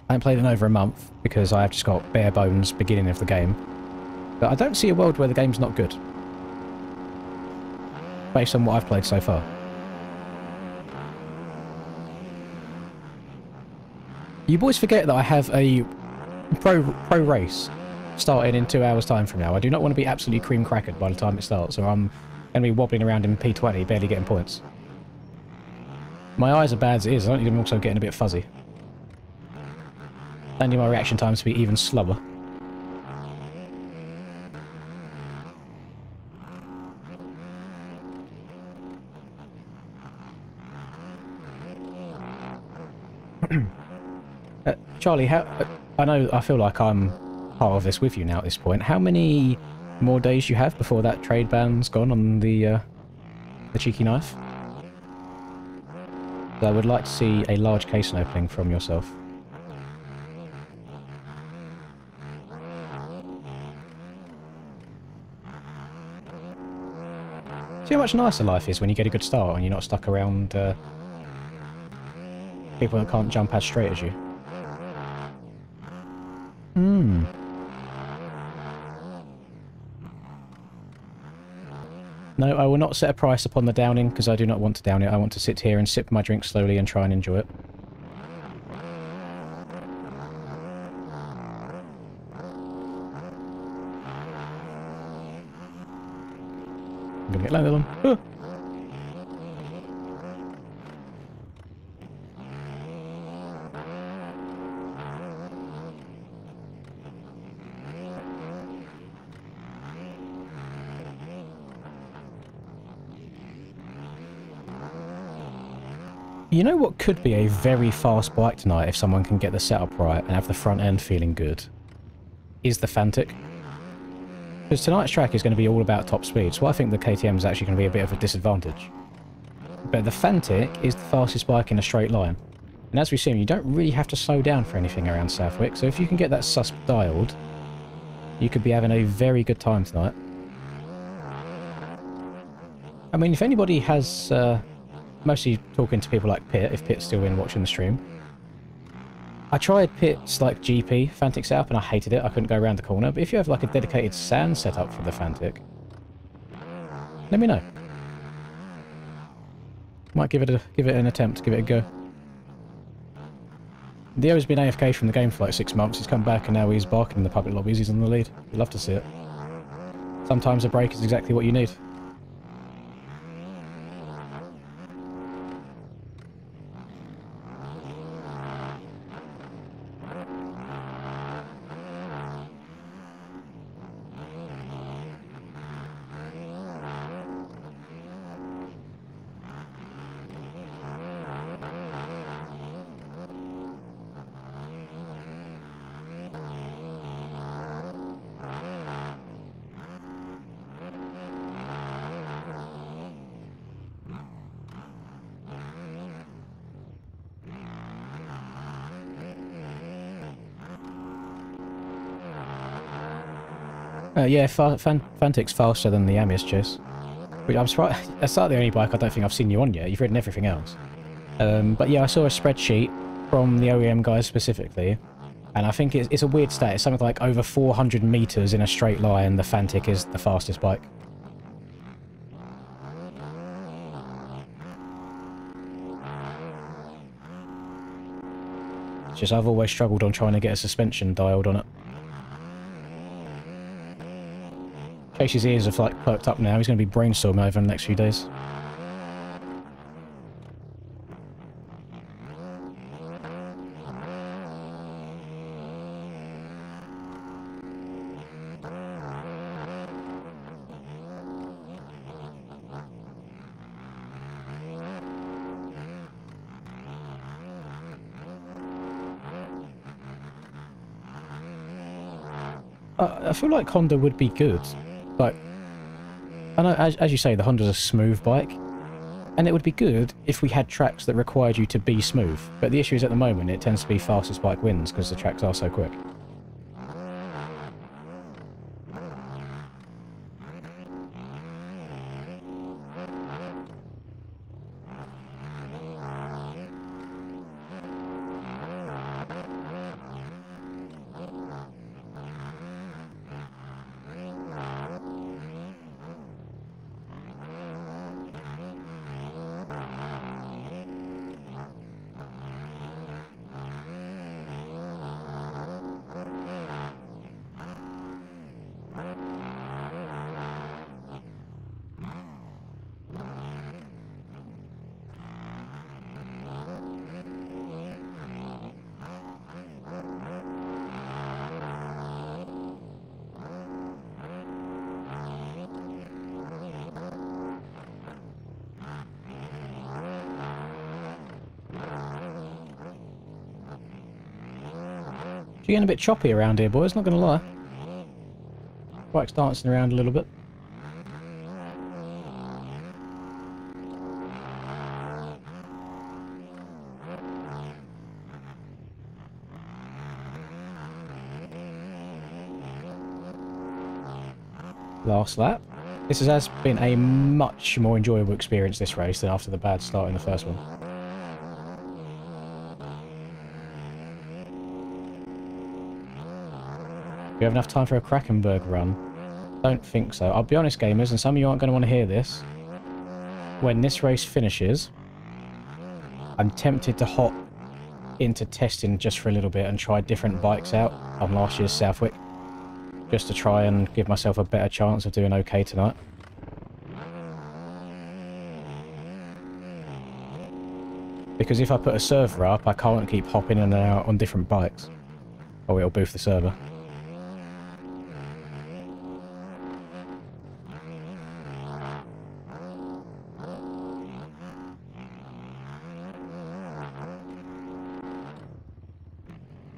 I haven't played it in over a month because I've just got bare bones beginning of the game. But I don't see a world where the game's not good. Based on what I've played so far. You boys forget that I have a pro race starting in 2 hours time from now. I do not want to be absolutely cream crackered by the time it starts, or I'm going to be wobbling around in P20 barely getting points. My eyes are bad as it is. I'm also getting a bit fuzzy. I need my reaction times to be even slower. Charlie, I feel like I'm part of this with you now at this point. How many more days you have before that trade ban's gone on the cheeky knife? I would like to see a large case opening from yourself. See how much nicer life is when you get a good start and you're not stuck around people that can't jump as straight as you. No, I will not set a price upon the downing because I do not want to down it. I want to sit here and sip my drink slowly and try and enjoy it. I'm gonna get landed on. Ah. You know what could be a very fast bike tonight if someone can get the setup right and have the front end feeling good? is the Fantic. Because tonight's track is going to be all about top speed, so I think the KTM is actually going to be a bit of a disadvantage. But the Fantic is the fastest bike in a straight line. And as we've seen, you don't really have to slow down for anything around Southwick, so if you can get that susp dialed, you could be having a very good time tonight. I mean, if anybody has... mostly talking to people like Pitt, if Pitt's still in watching the stream. I tried Pitt's like GP Fantic setup and I hated it. I couldn't go around the corner. But if you have like a dedicated sand setup for the Fantic, let me know. Might give it an attempt, give it a go. Dio's been AFK from the game for like 6 months. He's come back and now he's barking in the public lobbies. He's in the lead. You'd love to see it. Sometimes a break is exactly what you need. Yeah, Fantic's faster than the Amias Chase. Which I'm surprised. That's not the only bike I don't think I've seen you on yet. You've ridden everything else. But yeah, I saw a spreadsheet from the OEM guys specifically, and I think it's a weird stat. It's something like over 400 meters in a straight line. The Fantic is the fastest bike. It's just I've always struggled on trying to get a suspension dialed on it. Chase's ears have like perked up now. He's going to be brainstorming over the next few days. I feel like Honda would be good. Like, I know, as you say, the Honda's a smooth bike, and it would be good if we had tracks that required you to be smooth. But the issue is at the moment, it tends to be fastest bike wins because the tracks are so quick. You're getting a bit choppy around here, boys, not going to lie. Bike's dancing around a little bit. Last lap. This has been a much more enjoyable experience, this race, than after the bad start in the first one. Do you have enough time for a Krakenberg run? Don't think so. I'll be honest, gamers, and some of you aren't going to want to hear this. When this race finishes, I'm tempted to hop into testing just for a little bit and try different bikes out on last year's Southwick, just to try and give myself a better chance of doing okay tonight. Because if I put a server up, I can't keep hopping in and out on different bikes, or it'll boof the server.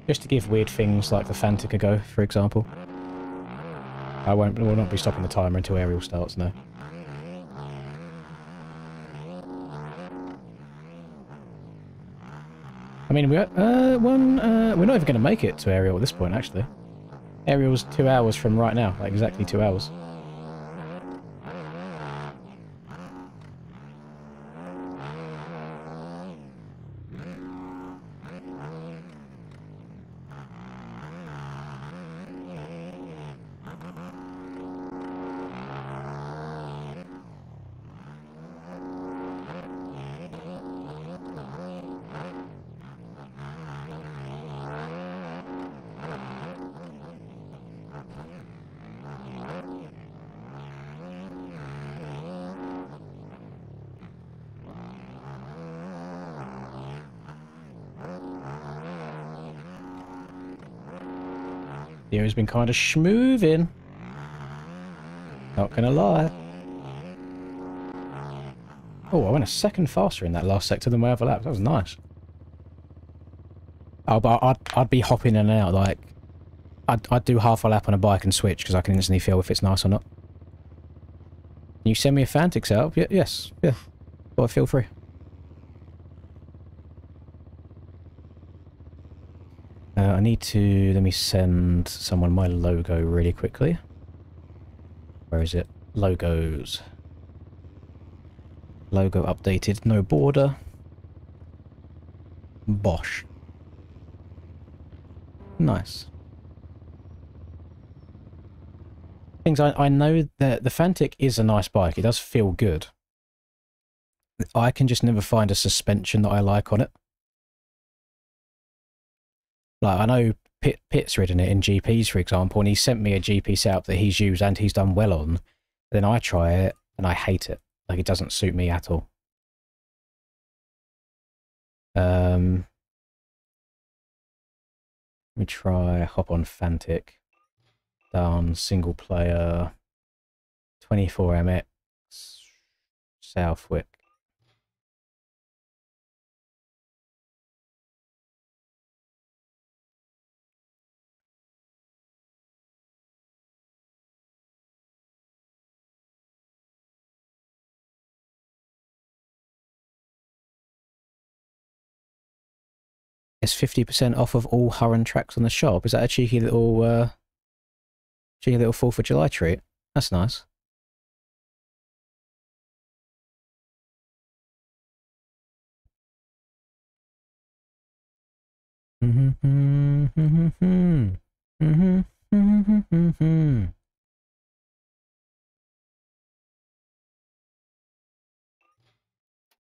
Just to give weird things like the Fantic a go, for example. We'll not be stopping the timer until aerial starts, no. I mean, we're not even going to make it to aerial at this point, actually. Aerial's 2 hours from right now, like exactly 2 hours. The area's been kind of schmoovin'. Not gonna lie. Oh, I went a second faster in that last sector than my other lap. That was nice. Oh, but I'd be hopping in and out, like... I'd do half a lap on a bike and switch, because I can instantly feel if it's nice or not. Can you send me a Fantix out? Yes, yeah. Well, feel free. I need to... Let me send someone my logo really quickly. Where is it? Logos. Logo updated. No border. Bosh. Nice. Things I know that the Fantic is a nice bike. It does feel good. I can just never find a suspension that I like on it. Like, I know Pitt's ridden it in GPs, for example, and he sent me a GP setup that he's used and he's done well on. Then I try it, and I hate it. Like, it doesn't suit me at all. Let me try hop on Fantic. Down, single player, 24MX, Southwick. It's 50% off of all Hurren tracks on the shop. Is that a cheeky little 4th of July treat? That's nice.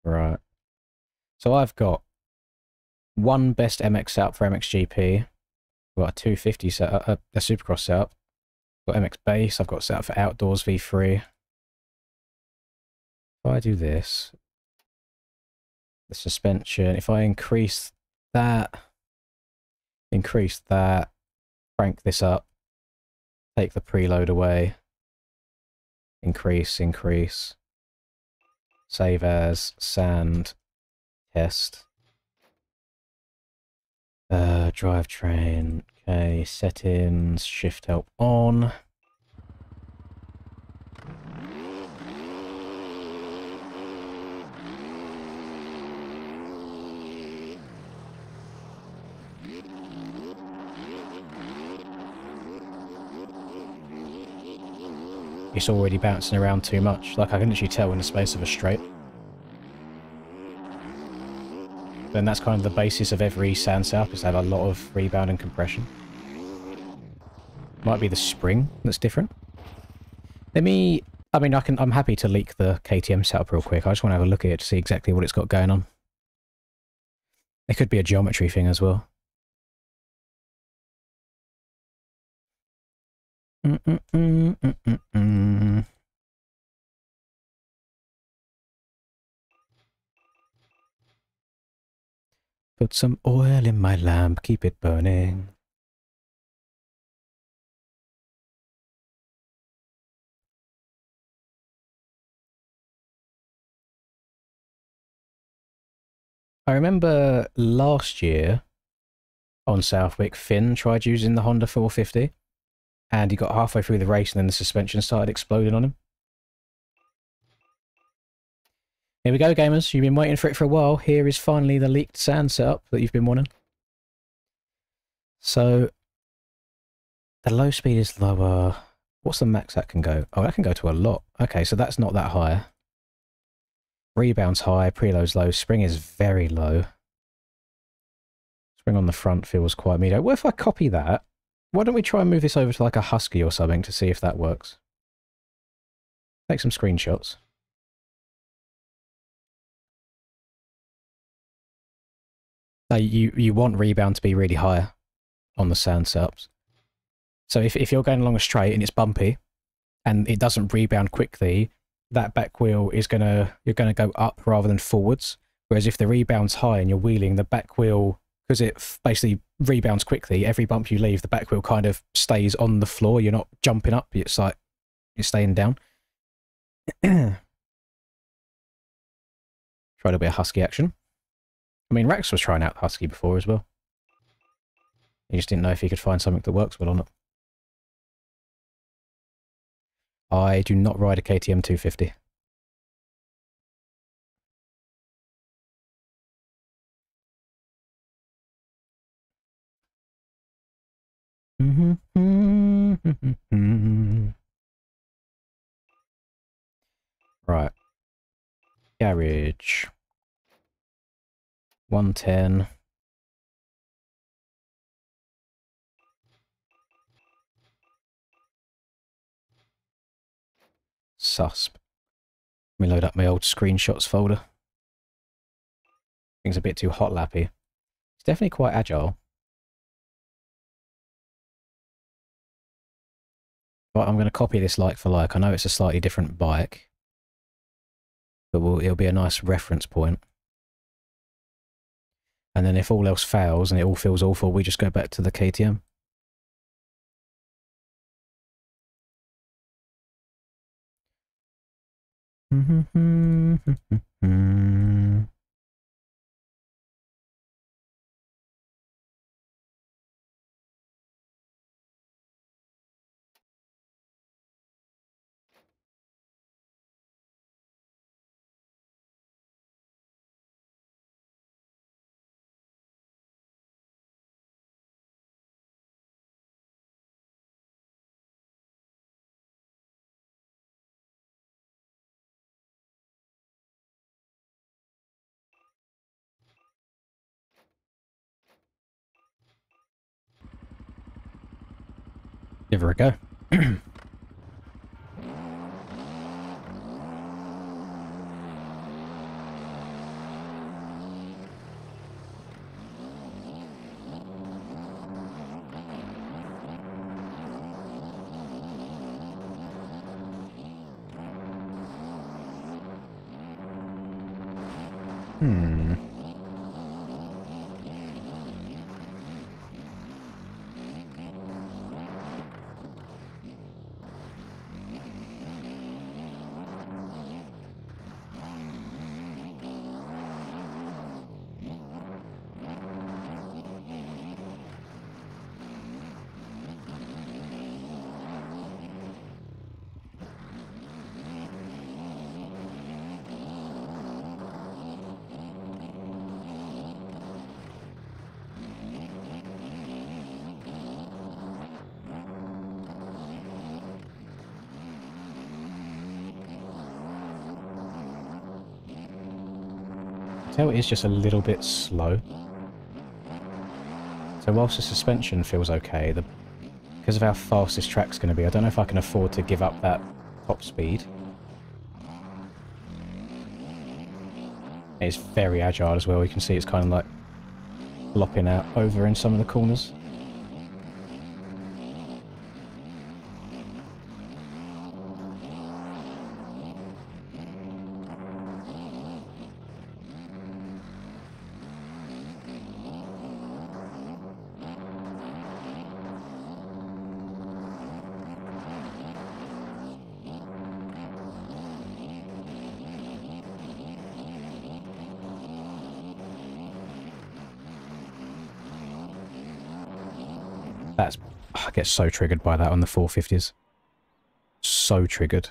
Right. So I've got one best MX setup for MXGP. I've got a 250 setup, a Supercross setup. I've got MX base. I've got set up for outdoors V3. If I do this, the suspension, if I increase that, crank this up, take the preload away, increase, save as, sand, test, drivetrain, okay, settings, shift help on. It's already bouncing around too much. Like, I can literally tell in the space of a straight. Then that's kind of the basis of every sand setup, is to have a lot of rebound and compression. Might be the spring that's different. I'm happy to leak the KTM setup real quick. I just want to have a look at it to see exactly what it's got going on. It could be a geometry thing as well. Put some oil in my lamp, keep it burning. I remember last year, on Southwick. Finn tried using the Honda 450, and he got halfway through the race, and then the suspension started exploding on him. Here we go, gamers. You've been waiting for it for a while. Here is finally the leaked sand setup that you've been wanting. So, the low speed is lower. What's the max that can go? Oh, that can go to a lot. Okay, so that's not that high. Rebound's high, preload's low, spring is very low. Spring on the front feels quite medium. What if I copy that? Why don't we try and move this over to like a Husky or something to see if that works? Take some screenshots. So you want rebound to be really high on the sand setups. So if you're going along a straight and it's bumpy and it doesn't rebound quickly, that back wheel is you're gonna go up rather than forwards. Whereas if the rebound's high and you're wheeling, the back wheel, because it basically rebounds quickly, every bump you leave, the back wheel kind of stays on the floor. You're not jumping up, it's like you're staying down. Try a bit of Husky action. I mean, Rex was trying out the Husky before as well. He just didn't know if he could find something that works well on it. I do not ride a KTM 250. Right. Garage. 110. Susp. Let me load up my old screenshots folder. Thing's a bit too hot lappy. It's definitely quite agile. But I'm going to copy this like for like. I know it's a slightly different bike, but it'll be a nice reference point. And then if all else fails and it all feels awful, we just go back to the KTM. Give her a go. Tail is just a little bit slow. So whilst the suspension feels okay, because of how fast this track's going to be, I don't know if I can afford to give up that top speed. It's very agile as well. You can see it's kind of like flopping out over in some of the corners. That's... I get so triggered by that on the 450s. So triggered.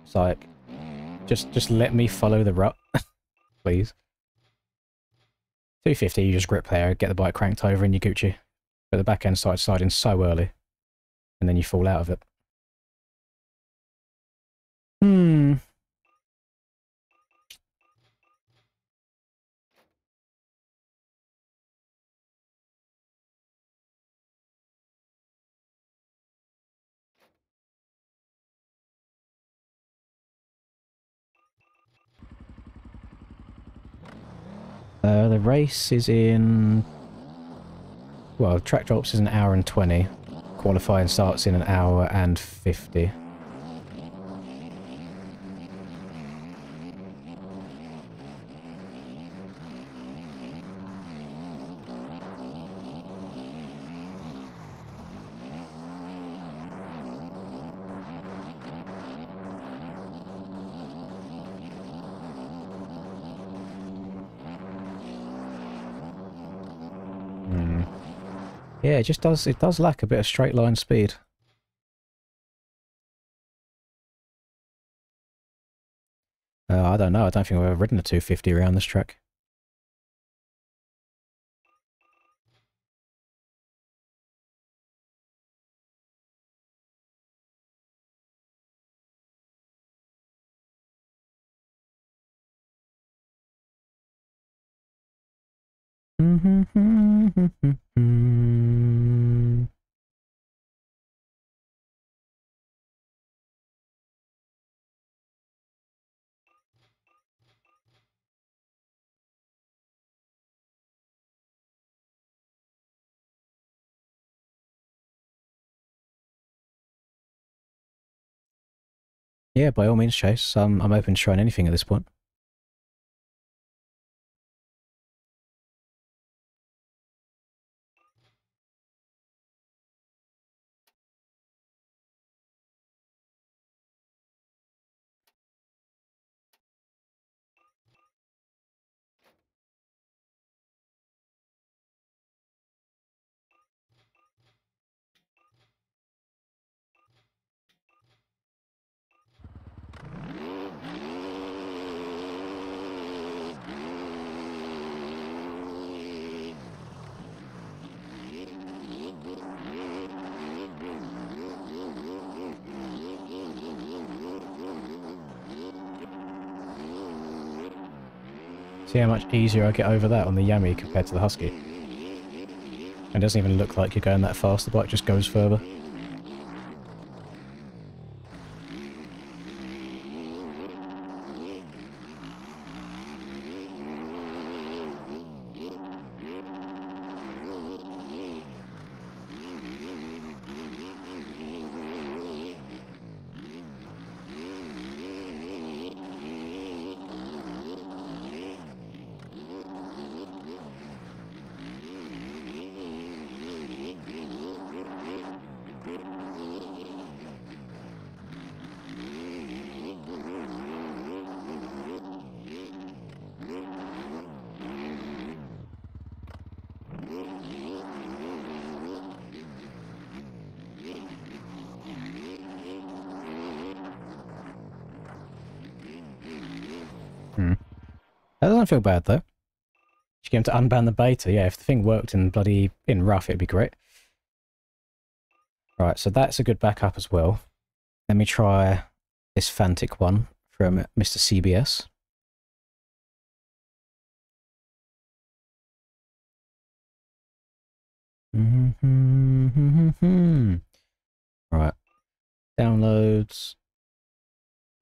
It's like, just let me follow the rut, please. 250, you just grip there, get the bike cranked over and you Gucci. But the back end starts sliding so early. And then you fall out of it. Hmm. The race is in... Well, track drops is an hour and 20. Qualifying starts in an hour and 50. Yeah, it does lack a bit of straight line speed. I don't know, I don't think I've ever ridden a 250 around this track. Yeah, by all means, Chase. I'm open to trying anything at this point. See how much easier I get over that on the Yami compared to the Husky. It doesn't even look like you're going that fast, the bike just goes further. That doesn't feel bad, though. Just get him to unban the beta. Yeah, if the thing worked in rough, it'd be great. Right, so that's a good backup as well. Let me try this Fantic one from Mr. CBS. Right. Downloads.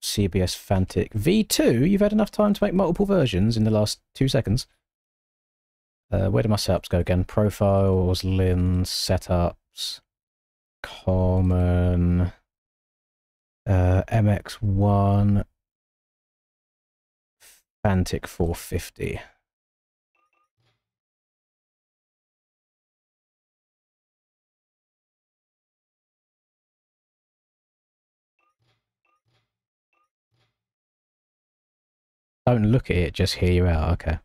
CBS Fantic. V2? You've had enough time to make multiple versions in the last 2 seconds. Where do my setups go again? Profiles, lins, setups, common, MX1, Fantic 450. Don't look at it, just hear you out, okay.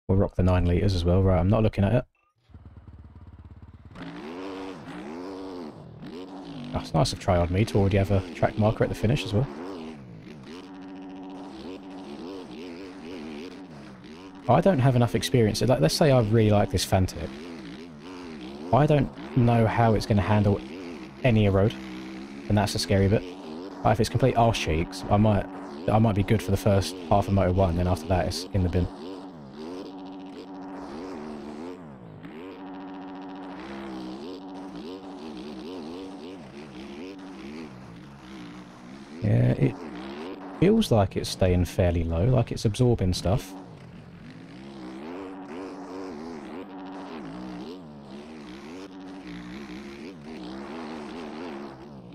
We'll rock the 9 litres as well. Right, I'm not looking at it. Oh, it's nice of Tryhard Me to already have a track marker at the finish as well. I don't have enough experience. Like, let's say I really like this Fantic. I don't know how it's going to handle any road, and that's the scary bit. Like, if it's complete arse cheeks, I might be good for the first half of Moto 1, then after that it's in the bin. Yeah, it feels like it's staying fairly low, like it's absorbing stuff.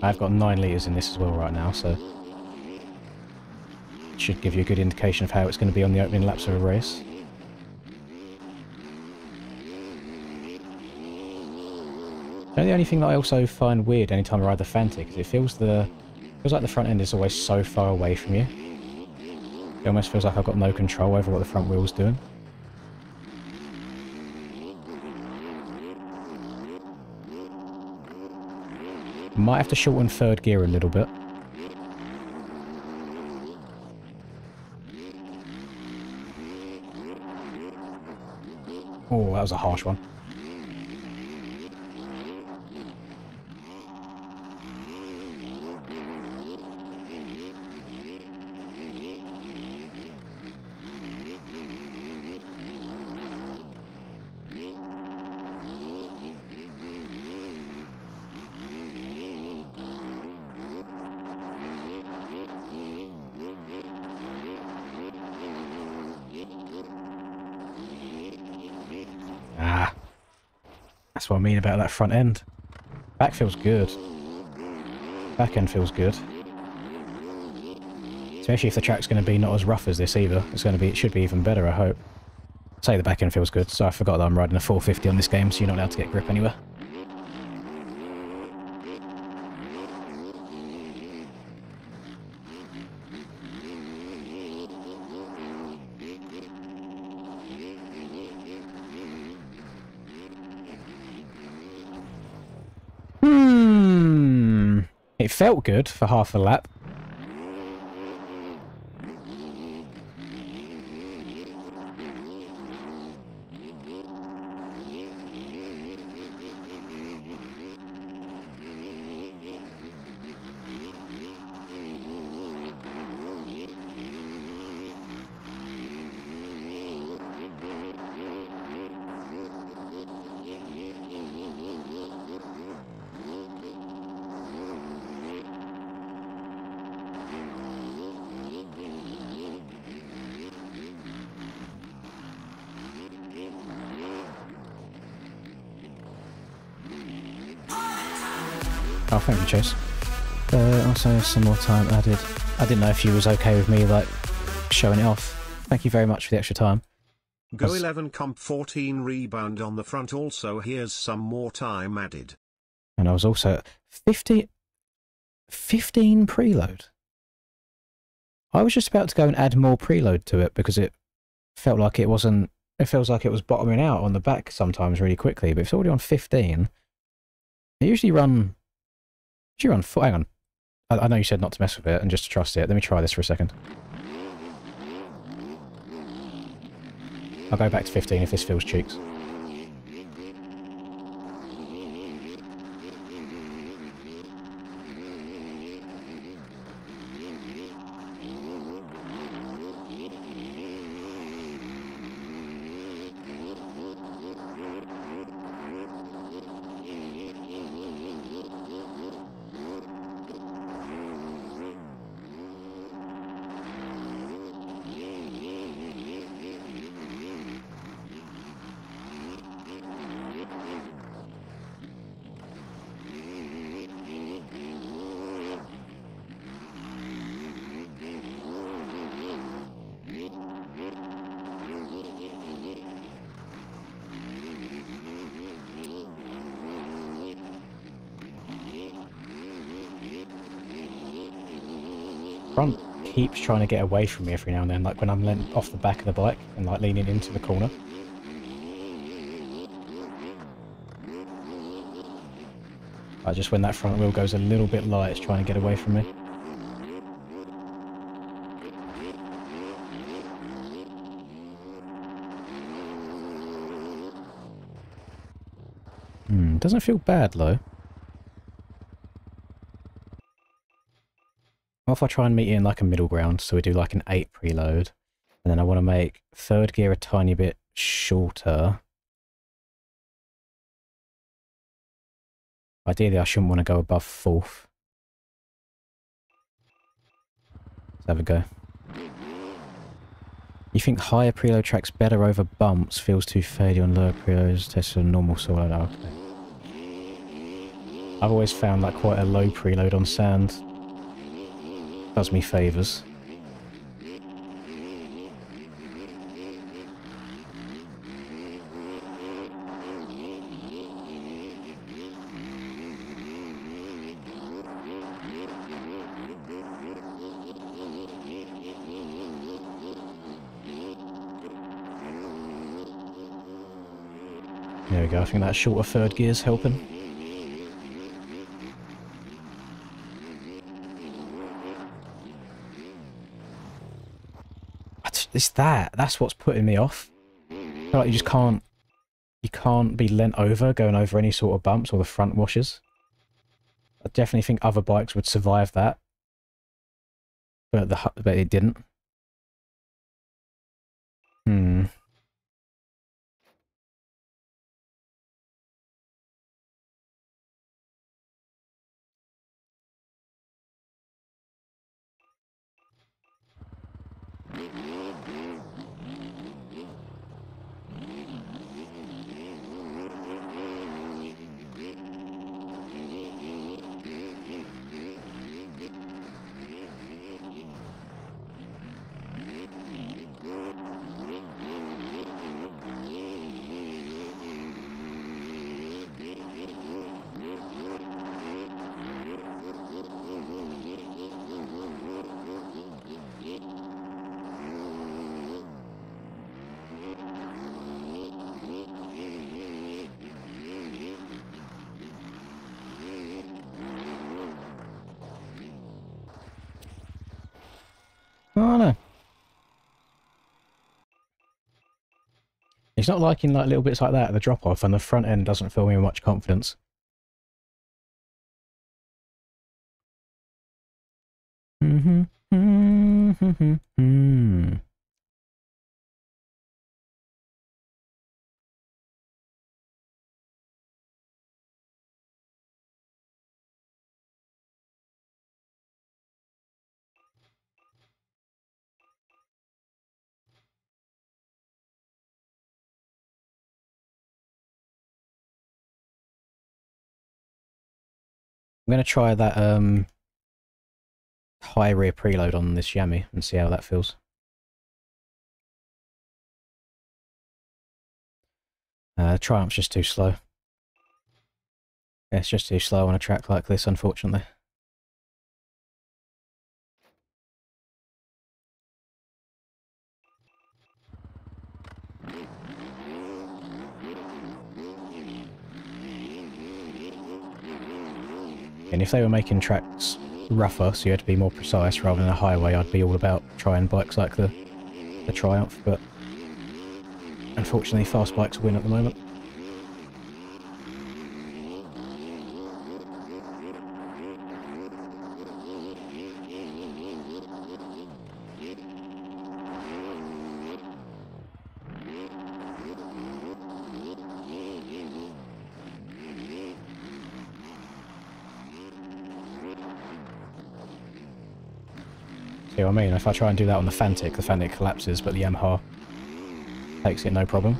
I've got 9 litres in this as well right now, so it should give you a good indication of how it's going to be on the opening laps of a race. The only thing that I also find weird anytime I ride the Fantic is it feels like the front end is always so far away from you. It almost feels like I've got no control over what the front wheel's doing. Might have to shorten third gear a little bit. Oh, that was a harsh one. That's what I mean about that front end. Back feels good. Back end feels good. Especially if the track's going to be not as rough as this either. It should be even better, I hope. Say the back end feels good, so I forgot that I'm riding a 450 on this game, so you're not allowed to get grip anywhere. It felt good for half a lap. Oh, thank you, Chase. Also, some more time added. I didn't know if you was okay with me, like, showing it off. Thank you very much for the extra time. Go 11 comp 14 rebound on the front also, here's some more time added. And I was also 15 preload. I was just about to go and add more preload to it because it felt like it wasn't, it feels like it was bottoming out on the back sometimes really quickly, but it's already on 15. I usually run 4, hang on. I know you said not to mess with it and just to trust it. Let me try this for a second. I'll go back to 15 if this feels cheeks. front keeps trying to get away from me every now and then, like when I'm leaning off the back of the bike and like leaning into the corner. Just when that front wheel goes a little bit light, it's trying to get away from me. Doesn't feel bad though. What if I try and meet in like a middle ground, so we do like an 8 preload, and then I want to make third gear a tiny bit shorter. Ideally, I shouldn't want to go above 4th. Let's have a go. You think higher preload tracks better over bumps, feels too fadey on lower preloads, tests on normal soil? Okay. I've always found that quite a low preload on sand does me favours. There we go, I think that shorter third gear's helping. It's that's what's putting me off. I feel like you just can't, you can't be leant over going over any sort of bumps or the front washers. I definitely think other bikes would survive that, but it didn't. Oh no. It's not liking like little bits like that at the drop off, and the front end doesn't fill me with much confidence. I'm going to try that high rear preload on this Yami and see how that feels. Triumph's just too slow. Yeah, it's just too slow on a track like this, unfortunately. And if they were making tracks rougher, so you had to be more precise rather than a highway, I'd be all about trying bikes like the Triumph, but unfortunately fast bikes win at the moment. See what I mean? If I try and do that on the Fantic collapses, but the Yamaha takes it no problem.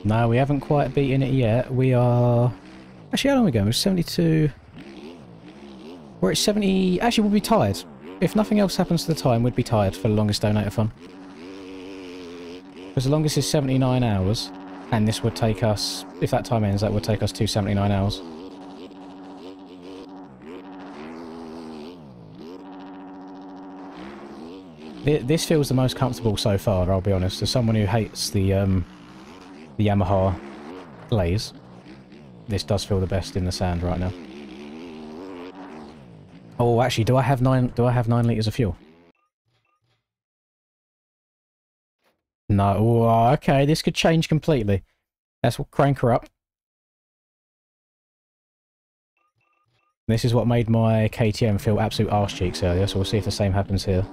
No, we haven't quite beaten it yet. We are... Actually, how long are we going? We're 72... We're at 70... Actually, we'll be tied. If nothing else happens to the time, we'd be tied for the longest donator-thon. Because the longest is 79 hours, and this would take us... If that time ends, that would take us to 79 hours. This feels the most comfortable so far, I'll be honest. As someone who hates the Yamaha glaze, this does feel the best in the sand right now. Oh, actually, do I have 9 litres of fuel? No. Oh, okay, this could change completely. Let's crank her up. This is what made my KTM feel absolute arse cheeks earlier, so we'll see if the same happens here.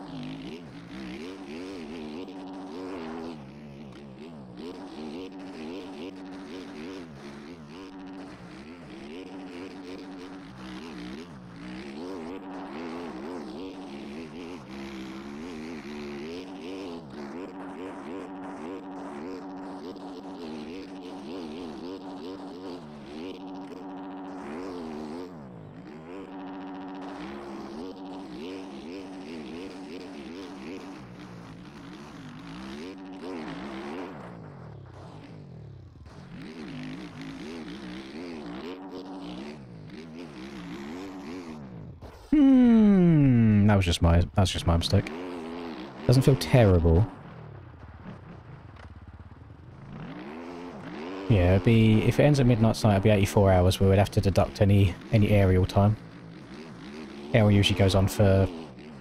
That's just my mistake. Doesn't feel terrible. Yeah, it'd be, if it ends at midnight tonight, it'd be 84 hours. We would have to deduct any aerial time. Aerial usually goes on for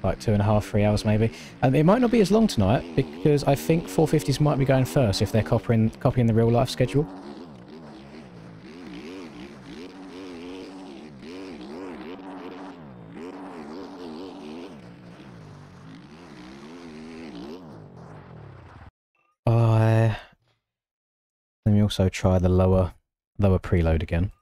like 2.5, 3 hours maybe. And it might not be as long tonight because I think 450s might be going first if they're copying the real life schedule. Let me also try the lower preload again.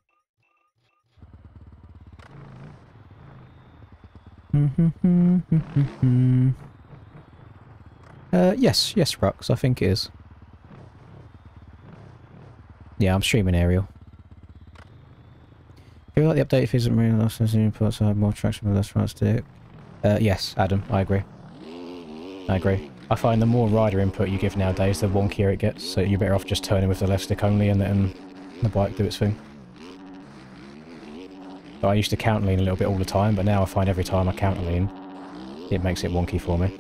Yes, Rux, I think it is. Yeah, I'm streaming aerial. I feel like the update isn't really lost as inputs have more traction with less right stick. Yes, Adam, I agree. I find the more rider input you give nowadays, the wonkier it gets, so you're better off just turning with the left stick only and letting the bike do its thing. So I used to counter lean a little bit all the time, but now I find every time I counter lean, it makes it wonky for me.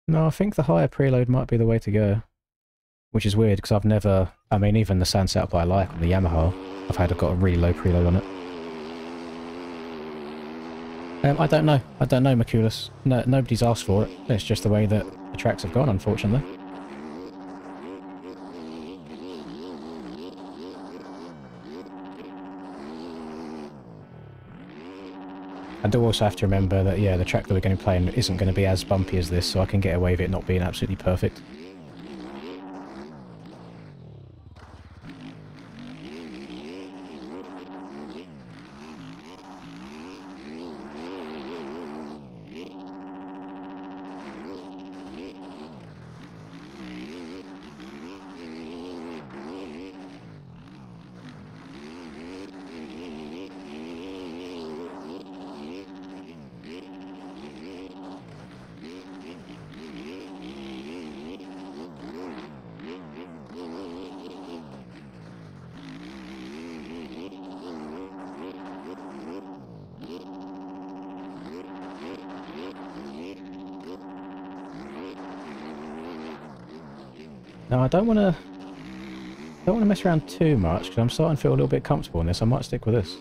No, I think the higher preload might be the way to go. Which is weird, because I've never... I mean, even the sand setup I like on the Yamaha, I've got a really low preload on it. I don't know, Maculus. No, nobody's asked for it. It's just the way that the tracks have gone, unfortunately. I do also have to remember that, yeah, the track that we're going to be playing isn't going to be as bumpy as this, so I can get away with it not being absolutely perfect. Now, I don't want to mess around too much, because I'm starting to feel a little bit comfortable in this. I might stick with this.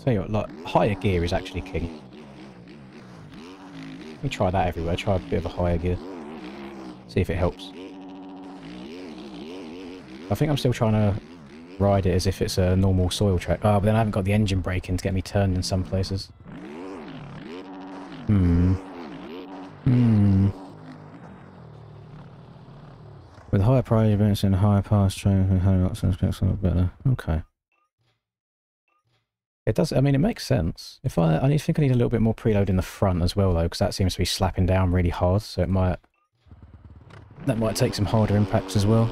Tell you what, like, higher gear is actually king. Let me try that everywhere. Try a bit of a higher gear. See if it helps. I think I'm still trying to ride it as if it's a normal soil track. Oh, but then I haven't got the engine braking to get me turned in some places. With higher priority events and higher pass train, better. Okay. It does, I mean, it makes sense. If I think I need a little bit more preload in the front as well, though, because that seems to be slapping down really hard, so it might... That might take some harder impacts as well.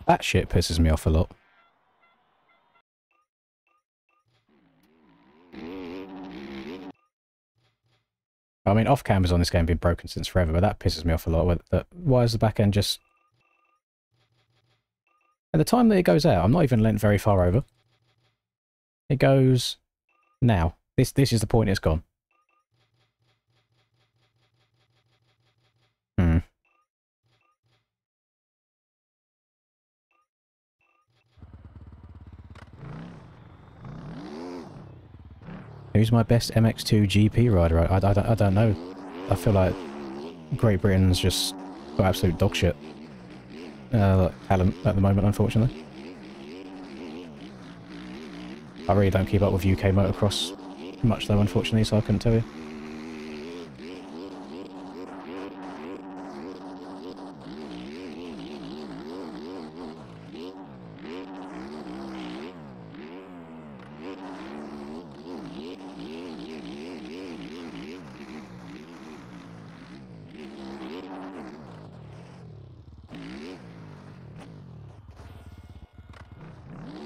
That shit pisses me off a lot. I mean, off-cameras on this game have been broken since forever, but that pisses me off a lot. Why is the back end just... At the time that it goes out, I'm not even lent very far over. It goes... now. This is the point it's gone. Who's my best MX2 GP rider? I don't know. I feel like Great Britain's just got absolute dog shit talent at the moment, unfortunately. I really don't keep up with UK motocross much though, unfortunately, so I couldn't tell you.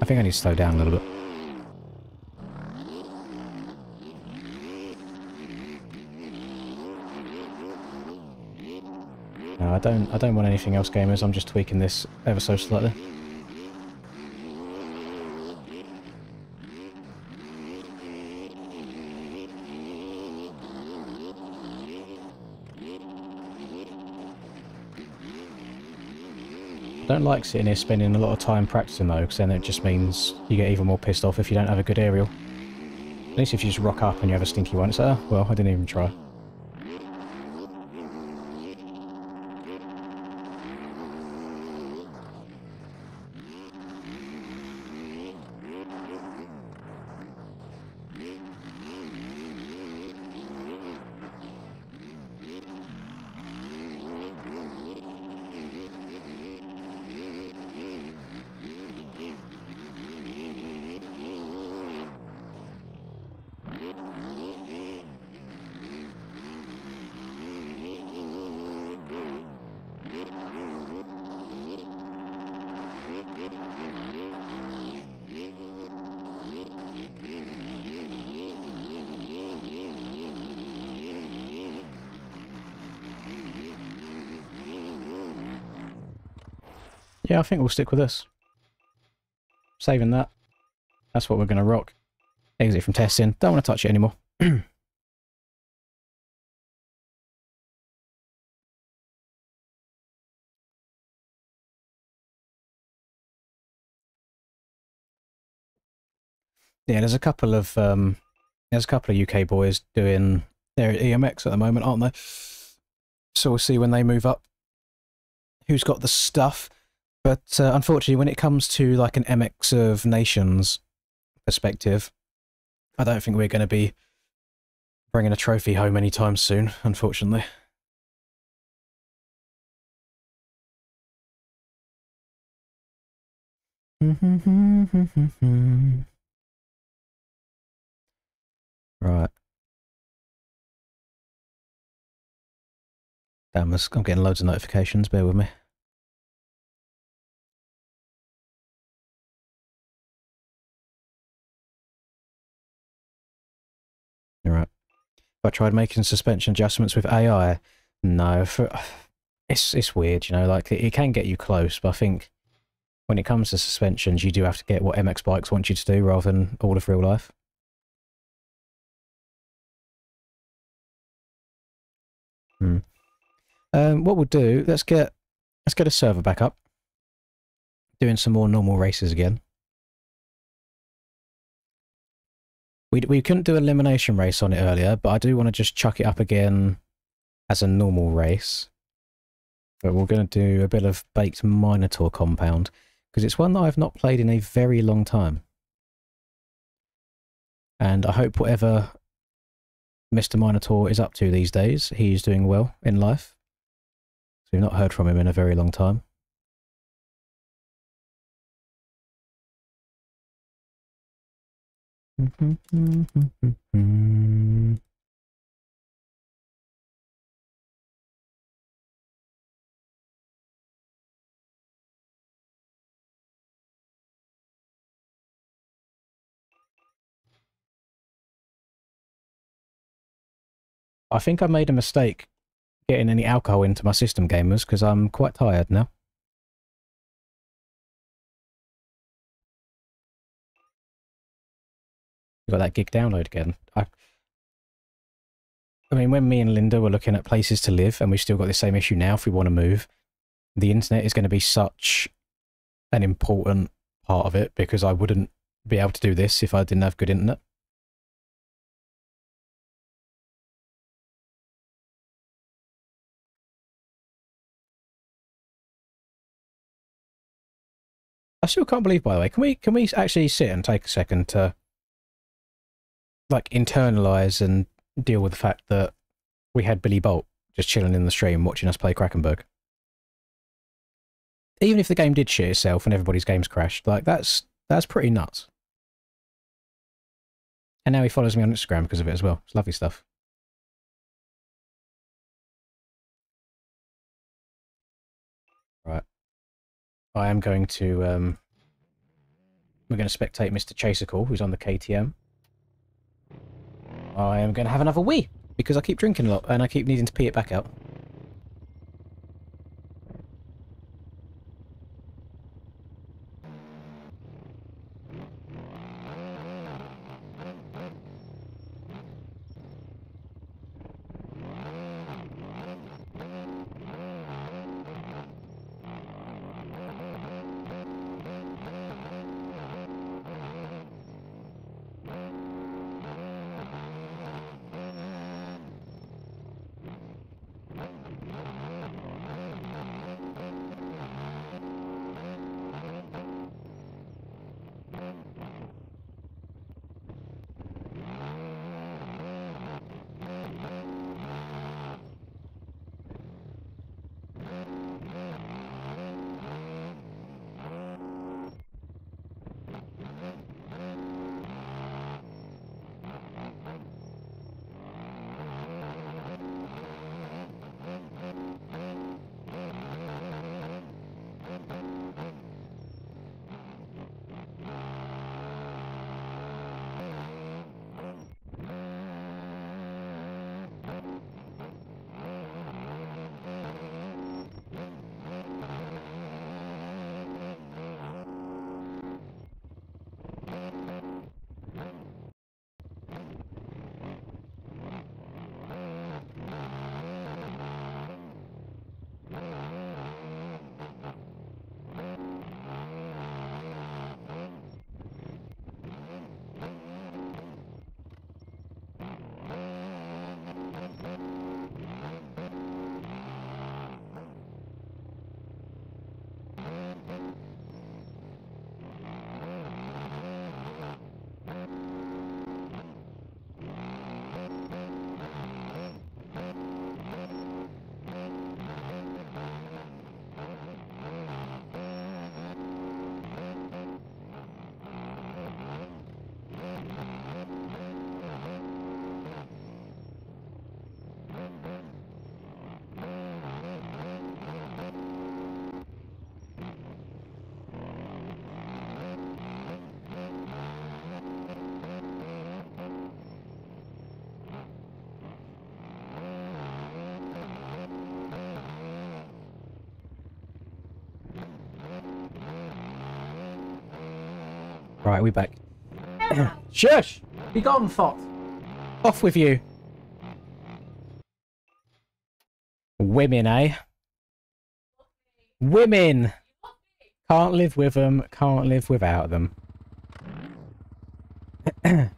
I think I need to slow down a little bit. No, I don't want anything else, gamers. I'm just tweaking this ever so slightly. I don't like sitting here spending a lot of time practicing though, because then it just means you get even more pissed off if you don't have a good aerial. At least if you just rock up and you have a stinky one, it's well, I didn't even try. Yeah, I think we'll stick with this. Saving that. That's what we're going to rock. Exit from testing. Don't want to touch it anymore. Yeah, there's a couple of UK boys doing their EMX at the moment, aren't they? So we'll see when they move up who's got the stuff. But unfortunately, when it comes to like an MX of Nations perspective, I don't think we're going to be bringing a trophy home anytime soon, unfortunately. Right. Damn, I'm getting loads of notifications, bear with me. Right. If I tried making suspension adjustments with AI, no, it's weird, you know, like it can get you close, but I think when it comes to suspensions, you do have to get what MX bikes want you to do rather than all of real life. What we'll do, let's get a server back up, doing some more normal races again. We couldn't do an elimination race on it earlier, but I do want to just chuck it up again as a normal race. But we're going to do a bit of Baked Minotaur Compound, because it's one that I've not played in a very long time. And I hope whatever Mr. Minotaur is up to these days, he's doing well in life. So we've not heard from him in a very long time. I think I made a mistake getting any alcohol into my system, gamers, because I'm quite tired now. You got that gig download again. I mean, when me and Linda were looking at places to live, and we've still got the same issue now if we want to move, the internet is going to be such an important part of it, because I wouldn't be able to do this if I didn't have good internet. I still can't believe, by the way, can we actually sit and take a second to like internalize and deal with the fact that we had Billy Bolt just chilling in the stream watching us play Krakenberg? Even if the game did shit itself and everybody's games crashed, like that's pretty nuts. And now he follows me on Instagram because of it as well. It's lovely stuff. Right. I am going to we're going to spectate Mr. Chasercall, who's on the KTM. I am going to have another wee, because I keep drinking a lot, and I keep needing to pee it back out. Right, we back. Shush! Be gone, thought. Off with you. Women, eh? Women! Can't live with them, can't live without them. You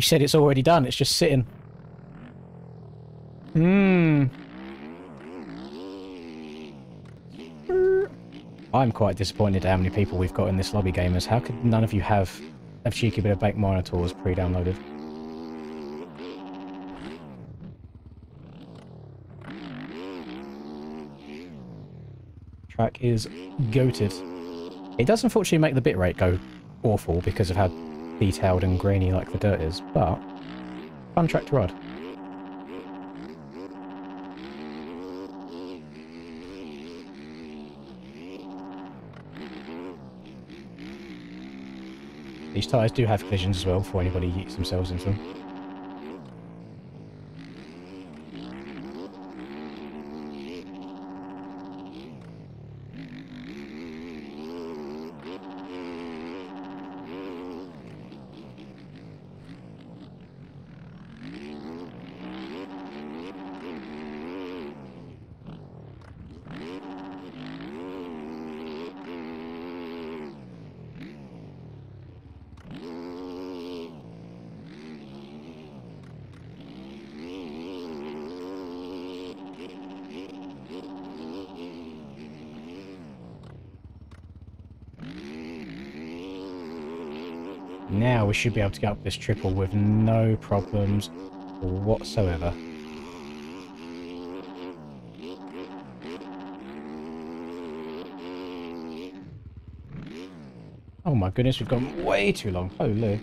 said it's already done, it's just sitting. I'm quite disappointed at how many people we've got in this lobby, gamers. How could none of you have a cheeky bit of baked monitors pre-downloaded? Track is goated. It does unfortunately make the bitrate go awful because of how detailed and grainy like the dirt is, but fun track to ride. These tyres do have collisions as well before anybody yeets themselves into them. Now we should be able to get up this triple with no problems whatsoever. Oh my goodness, we've gone way too long. Holy.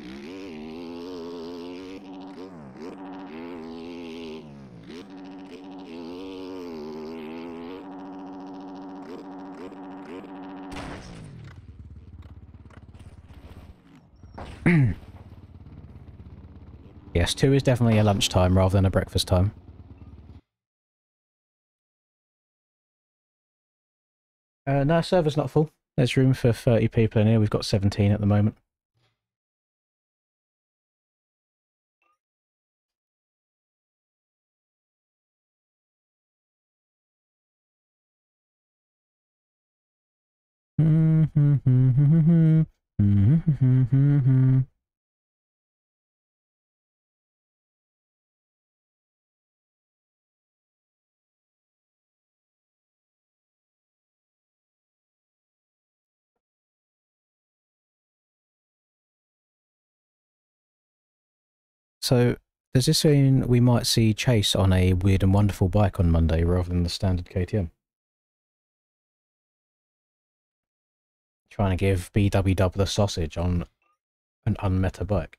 Yes, 2 is definitely a lunchtime rather than a breakfast time. No, server's not full. There's room for 30 people in here. We've got 17 at the moment. So, does this mean we might see Chase on a weird and wonderful bike on Monday rather than the standard KTM? Trying to give BWW the sausage on an unmeta bike.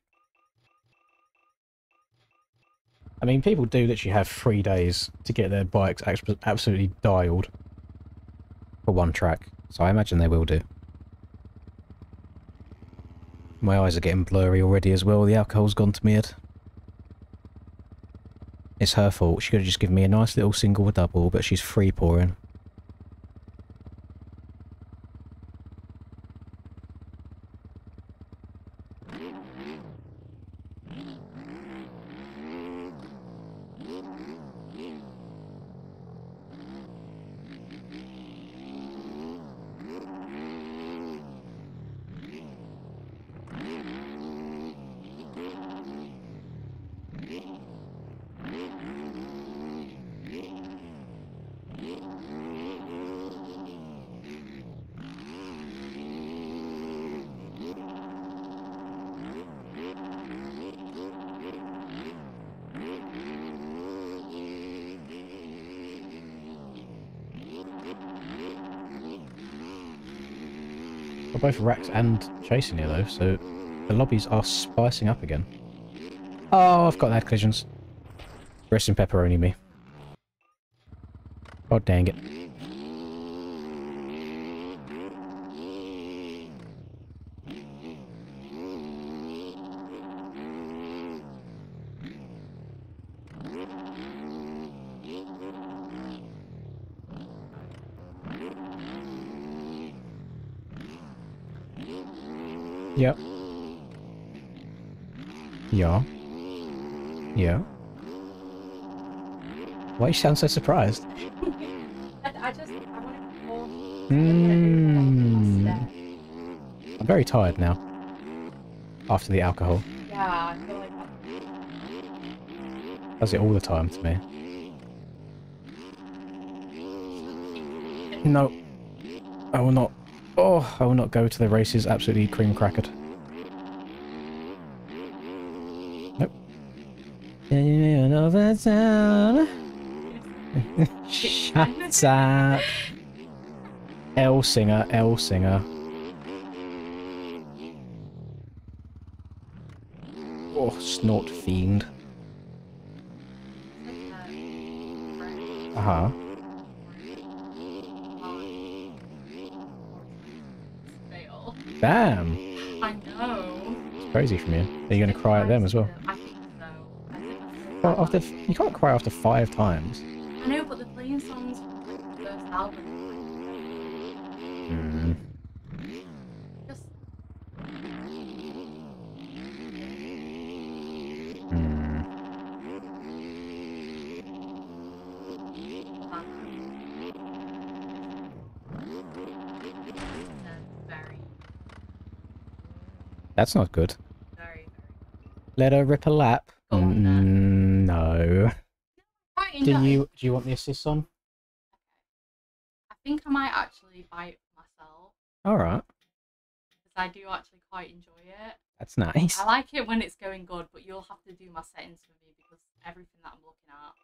I mean, people do literally have 3 days to get their bikes absolutely dialed for one track, so I imagine they will do. My eyes are getting blurry already as well. The alcohol's gone to my head. It's her fault. She could have just given me a nice little single or double, but she's free pouring. We're both Rax and Chasing here though, so the lobbies are spicing up again. Oh, I've got that collisions. Rest in pepperoni me. God dang it. Yep. Yeah. Yeah. Why you sound so surprised? I want to more. I'm very tired now. After the alcohol. Yeah, I feel like Does it all the time to me. No. I will not. Oh, I will not go to the races absolutely cream crackered. Nope. Another town. Shut up. L singer, L singer. Oh, snort fiend. Uh-huh. fail. Damn. I know. It's crazy from you. Are you going to cry at them as well? I think so. I think Well, after you can't cry after 5 times. I know, but they're playing songs from like, the first album. Hmm. Just Hmm. very, That's not good. very. Let her rip a lap. Go on then. No. Quite Do enjoy- you want the assist on? I think I might actually buy it for myself Alright. because I do actually quite enjoy it. That's nice. I like it when it's going good, but you'll have to do my settings for me because everything that I'm looking at.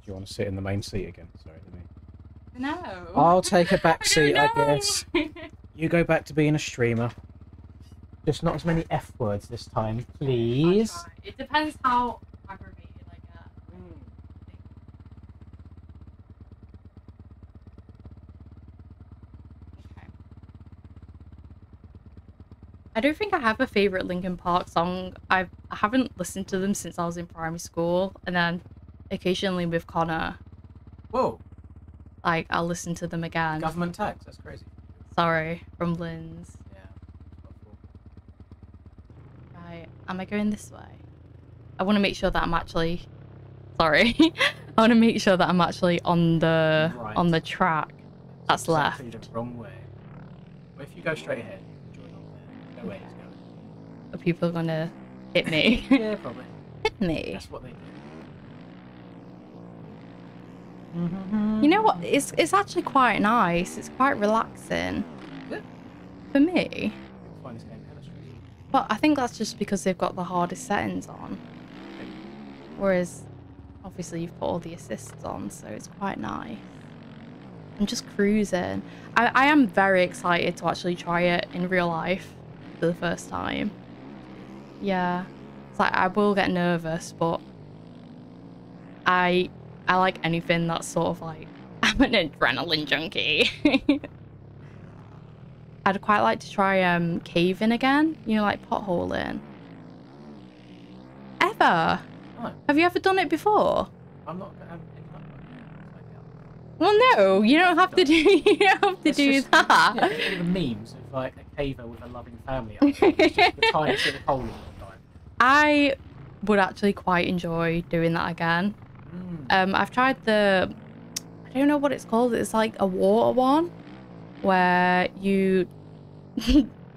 Do you want to sit in the main seat again? Sorry, let me. No. I'll take a back seat, I don't guess. know. You go back to being a streamer. Just not as many F words this time, please. I'll try. It depends how aggravated I get. Okay. I don't think I have a favorite Linkin Park song. I haven't listened to them since I was in primary school, and then occasionally with Connor, Whoa, like I'll listen to them again. government tax, that's crazy. Sorry, from Lynn's. Yeah. Right, am I going this way? I want to make sure that I'm actually. Sorry, I want to make sure that I'm actually on the Right. track. That's Exactly left. the wrong way. Well, if you go straight ahead, you can join on there. No way he's going. Are people gonna hit me? Yeah, probably. Hit me. That's what they do. You know what? It's actually quite nice. It's quite relaxing. Yeah. For me. People find this game hella stressful. But I think that's just because they've got the hardest settings on. Whereas, obviously, you've put all the assists on, so it's quite nice. I'm just cruising. I am very excited to actually try it in real life for the first time. Yeah. It's like, I will get nervous, but I like anything that's sort of like, I'm an adrenaline junkie. I'd quite like to try caving again, you know, like potholing. Ever? No, Have you ever done it before? I'm not going to have any luck with it. Well, no, you don't have to do. You don't have to It's do just- that. Yeah, all the memes of like a caver with a loving family. It's just the tiniest little hole in the time. I would actually quite enjoy doing that again. I've tried the. I don't know what it's called. It's like a water one, where you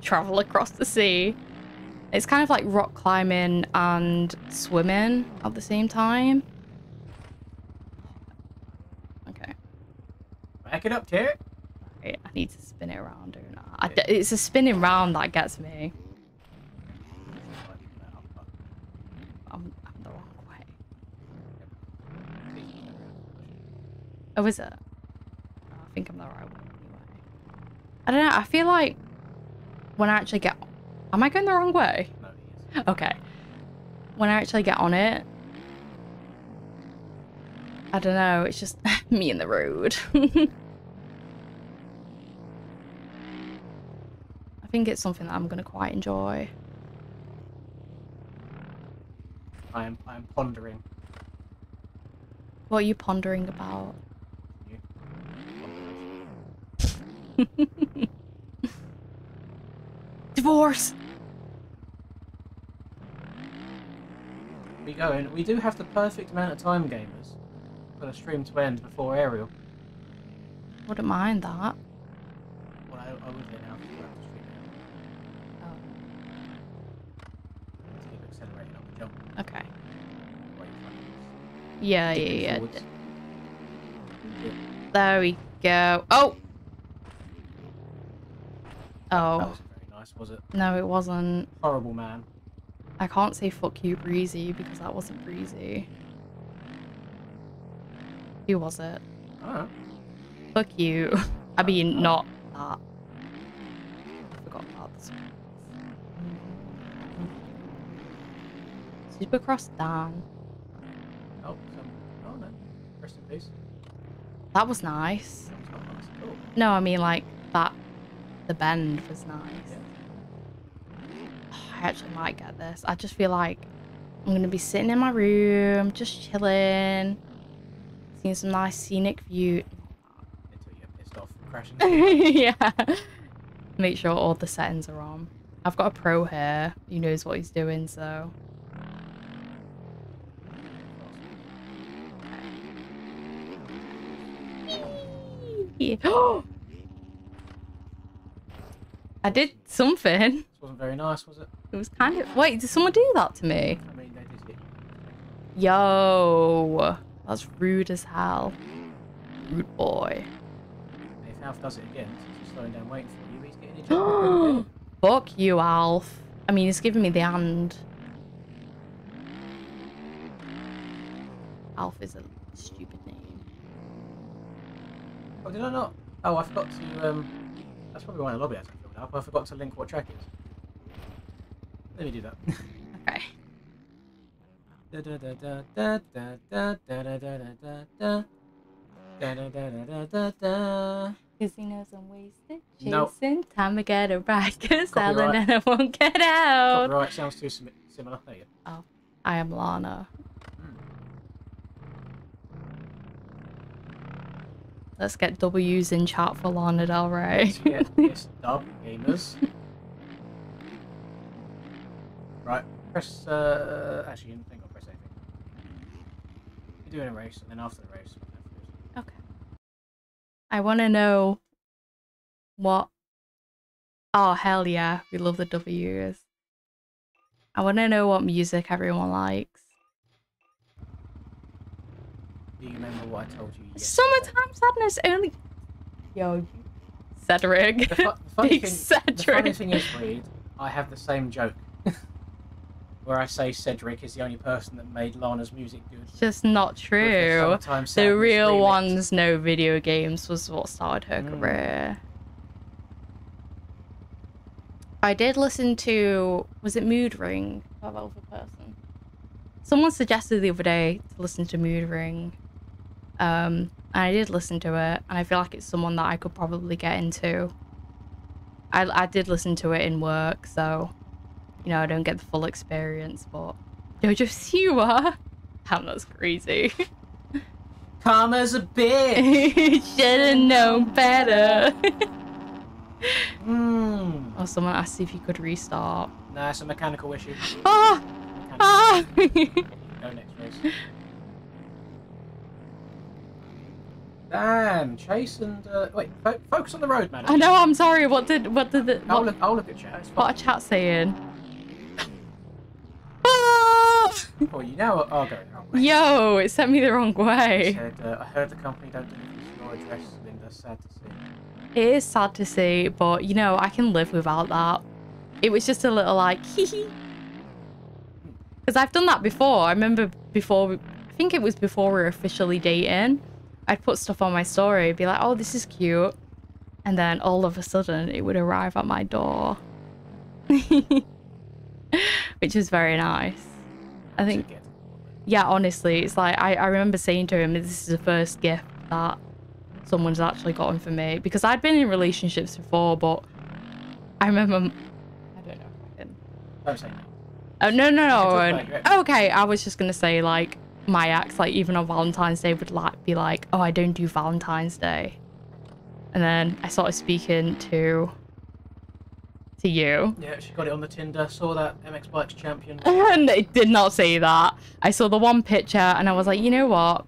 travel across the sea. It's kind of like rock climbing and swimming at the same time. Okay. Back it up, Terry. Right, I need to spin it around, don't I? It's a spinning round that gets me. I'm the wrong way. Oh, is it? Oh, I think I'm the right way anyway. I don't know. I feel like when I actually get... Am I going the wrong way? No, he is. Okay. When I actually get on it, I don't know. It's just me in the road. I think it's something that I'm going to quite enjoy. I am pondering. What are you pondering about? You. force. We going. We do have the perfect amount of time, gamers, for the stream to end before aerial. Wouldn't mind that. Well, I would get now. Oh, To keep accelerating up the jump. okay. Right in front of us. Yeah, Dipping yeah. forwards. There we go. Oh! That Oh. wasn't very nice, was it? No, it wasn't. Horrible man. I can't say fuck you, Breezy, because that wasn't Breezy. Who was it? Oh. Fuck you. I mean, not that. I forgot about this. Supercross Dan. Oh, oh no. Rest in peace. That was nice. That was not nice at all. No, I mean, like, that. The bend was nice. Yeah. I actually might get this. I just feel like I'm going to be sitting in my room, just chilling, seeing some nice scenic view. Until you get pissed off and crashing. Yeah. Make sure all the settings are on. I've got a pro here who knows what he's doing, so. I did something. This wasn't very nice, was it? It was kind of. Wait, did someone do that to me? I mean, they did hit you. Yo, that's rude as hell. Rude boy. If Alf does it again, since he's slowing down waiting for you, he's getting ejected. Fuck you, Alf. I mean, he's giving me the hand. Alf is a stupid name. Oh, did I not? Oh, I forgot to, that's probably why the lobby hasn't filled up. I forgot to link what track it is. Let me do that. Okay. Da da da da da da da da da da da da da da da da. Casinos and wasted Nope. chasing time to get it right, cause Copyright. Alan and I won't get out. Right, sounds too similar. There you go. Oh, I am Lana. Let's get W's in chat for Lana Del Rey. Let's get this dub, gamers. Right, press, actually, I don't think I'll press anything. You're doing a race, and then after the race. Okay. I want to know what. Oh, hell yeah. We love the W's. I want to know what music everyone likes. Do you remember what I told you yesterday? Summertime sadness only. Yo, Cedric. The funny Big thing, Cedric. The funny thing is, Reed, I have the same joke. Where I say Cedric is the only person that made Lana's music good. It's just not true. Summertime The Sadness real remix. ones know video games was what started her Mm. career. I did listen to, was it Mood Ring by Velvet Person? Someone suggested the other day to listen to Mood Ring. And I did listen to it, and I feel like it's someone that I could probably get into. I did listen to it in work, so, you know, I don't get the full experience, but Jojo Siwa? Damn, that's crazy. Karma's a bitch! Should've known better. Mmm. Or someone asked if you could restart. Nah, it's a mechanical issue. Ah! Ah! Go next race. Damn, Chase and wait, focus on the road, man. I know, I'm sorry. What did the I'll look at chat. It's what fine. are chat saying? Ah! Oh, you now are going the wrong way. Yo, it sent me the wrong It way. said, I heard the company don't deliver to your address, Linda. Sad to see. It is sad to see, but you know, I can live without that. It was just a little like, hee hee. Because I've done that before. I remember before, I think it was before we were officially dating. I'd put stuff on my story, be like, oh, this is cute. And then all of a sudden, it would arrive at my door. Which is very nice. I think, yeah, honestly, it's like, I remember saying to him, this is the first gift that someone's actually gotten for me. Because I'd been in relationships before, but I remember, I don't know if I can. Don't say no. Oh, no, no, talk no. about it. Okay, I was just going to say, like, my ex, like, even on Valentine's Day would, like, be like, oh, I don't do Valentine's Day. And then I started speaking to to you. Yeah, she got it on the Tinder. Saw that MX Bikes champion. And it did not say that. I saw the one picture and I was like, you know what?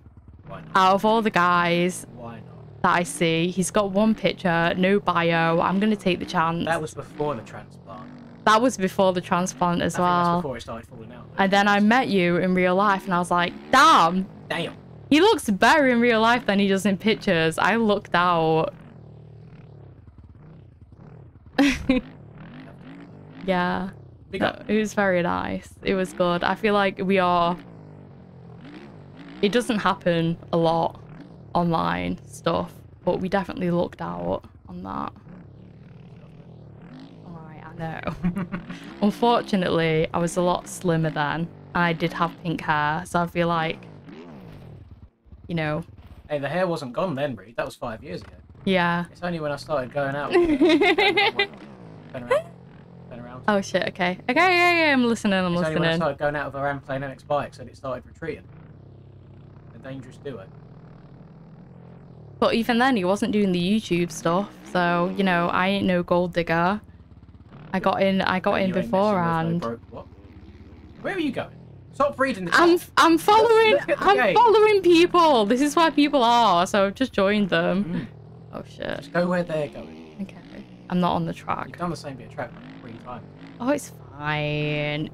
Why not? Out of all the guys Why not? that I see, he's got one picture, no bio. I'm going to take the chance. That was before the transplant. That was before the transplant as I think that's well. before it started falling out. And then I met you in real life and I was like, damn, Damn. he looks better in real life than he does in pictures. I looked out. Yeah. Big No, up. it was very nice. It was good. I feel like we are... It doesn't happen a lot online stuff, but we definitely looked out on that. Alright, I know. Unfortunately, I was a lot slimmer then, and I did have pink hair, so I feel like, you know... Hey, the hair wasn't gone then, Reed. That was 5 years ago. Yeah. It's only when I started going out. Turn around. Turn around. Oh shit, okay. Okay, yeah, I'm listening, I'm It's only when I listening. started going out with her and playing MX Bikes and it started retreating. A dangerous duo. But even then, he wasn't doing the YouTube stuff, so, you know, I ain't no gold digger. I got in You ain't messing with beforehand. no broke what? Where are you going? Stop reading the I'm chat. following Look at the I'm game. following people. This is where people are, so I've just joined them. Oh shit. Just go where they're going. Okay. I'm not on the track. You've done the same bit of track like 3 times. Oh, it's fine.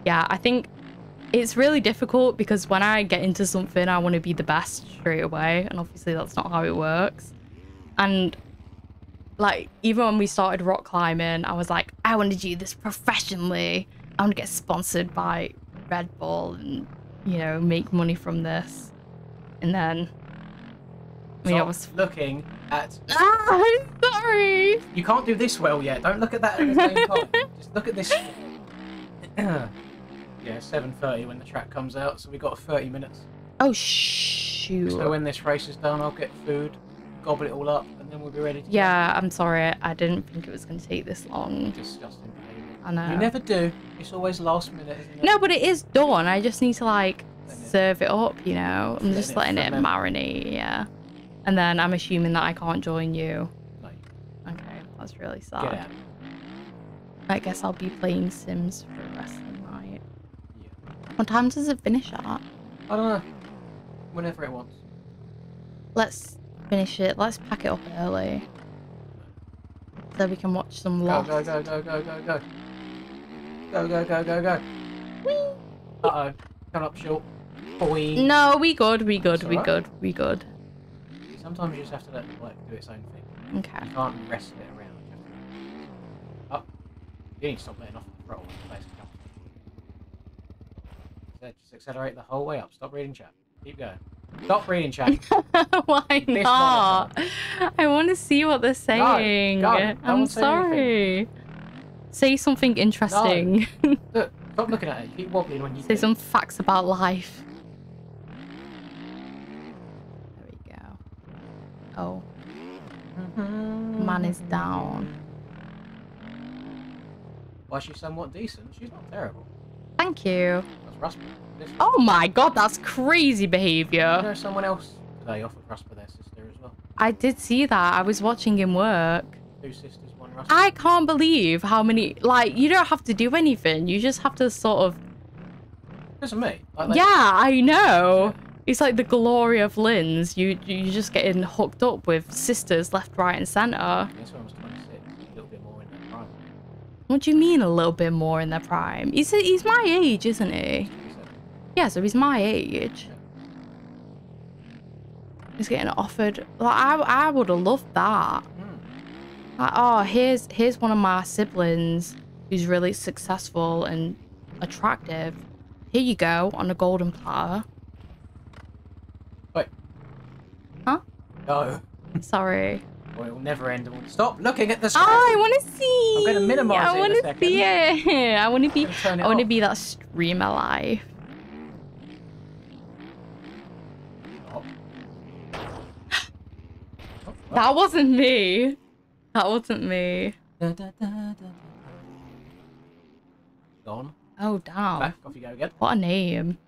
Yeah, I think it's really difficult because when I get into something, I want to be the best straight away, and obviously that's not how it works. And like, even when we started rock climbing, I was like, I want to do this professionally. I want to get sponsored by Red Bull and, you know, make money from this. And then I mean, I Stop was... looking at... I'm sorry. You can't do this well yet. Don't look at that at the same time. Just look at this. Yeah, 7:30 when the track comes out, so we got 30 minutes. Oh, shoot. So when this race is done, I'll get food, gobble it all up, and then we'll be ready to go. Yeah, I'm sorry. I didn't think it was going to take this long. Disgusting behaviour. I know. You never do. It's always last minute, isn't it? No, but it is done. I just need to, like, Letting it- serve it up, you know? I'm just letting it ferment. marinate, yeah. And then I'm assuming that I can't join you. No, Okay, that's really get sad. out. I guess I'll be playing Sims for the rest of the night. Yeah. What time does it finish at? I don't know. Whenever it wants. Let's finish it. Let's pack it up early. So we can watch some Go, Lost. go, go, go, go, go, go. Go, go, go, go, go. Uh-oh. Coming up short. Boy. No, we good, we good, It's we alright. good, we good. Sometimes you just have to let the bike do its own thing. Okay. You can't wrestle it around. You have to... Oh. You need to stop letting off the throttle when the place comes. Just accelerate the whole way up. Stop reading chat. Keep going. Stop reading chat. Why This not? I want to see what they're saying. go. No I'm one's saying sorry. Say something interesting. Look, stop looking at it. Keep wobbling when you Say do. some facts about life. There we go. Oh, man is down. Why she's somewhat decent. She's not terrible. Thank you. That's Rusper. This Oh my god, that's crazy You behavior. know someone else today offered Rusper their sister as well. I did see that. I was watching him work. 2 sisters, 1 Rusper. I can't believe how many, like, you don't have to do anything. You just have to sort of... Listen to me. Like, Yeah, I know. It's like the glory of Lynn's. You're just getting hooked up with sisters left, right, and centre. This one was 26. A little bit more in their prime. What do you mean a little bit more in their prime? He's my age, isn't he? 27. Yeah, so he's my age. He's getting offered. Like, I would have loved that. Like, oh, here's one of my siblings who's really successful and attractive. Here you go on a golden platter. Wait. Huh? No. Sorry. Well, it'll never end. Stop looking at the Oh, screen. I want to see. I'm gonna minimise I it in a want to second. see it. I want to be. I'm gonna turn it I want to off. be that streamer life. Stop. Oh, That wasn't me. That wasn't me. Gone. Oh damn! Back. Off you go again. What a name.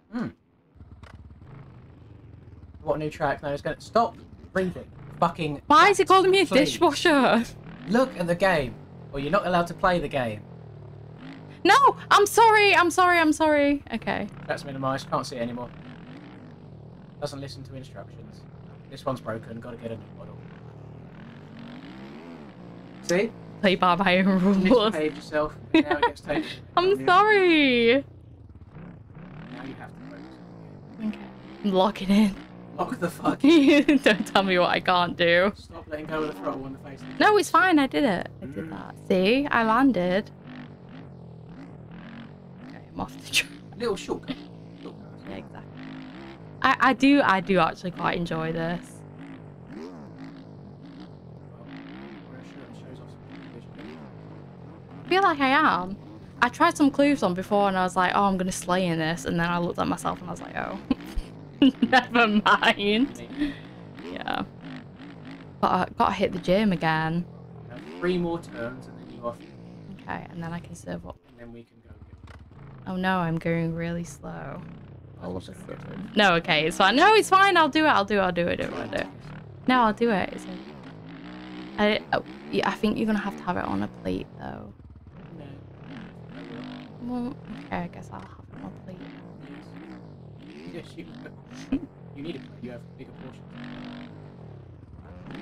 What new track? No, it's gonna stop breathing. fucking... Why is he calling me a Please. dishwasher? Look at the game. Or you're not allowed to play the game. No! I'm sorry! I'm sorry, I'm sorry. Okay. That's minimised. Can't see it anymore. Doesn't listen to instructions. This one's broken. Gotta get a new model. See? Play by my own You rules. misbehaved yourself. And now it gets taken. I'm sorry. Now you have to focus. Okay. I'm locking in. Lock the fuck. Don't tell me what I can't do. Stop letting go of the throttle in the face. No, it's fine. I did it. I did that. See? I landed. Okay, I'm off the track. Little shortcut. Yeah, exactly. I do actually quite enjoy this. I feel like I am. I tried some clues on before and I was like, oh, I'm gonna slay in this, and then I looked at myself and I was like, oh, never mind. Yeah. Gotta hit the gym again. Have 3 more turns and then you off. Okay, and then I can serve up. And then we can go. Oh no, I'm going really slow. All of a sudden. No, okay, it's fine. No, it's fine. I'll do it. I'll do it. No, I'll do it. It's okay. Yeah, I think you're gonna have to have it on a plate though. No. Well, okay, I guess I'll have it on a plate. Yes, you need a plate. You have bigger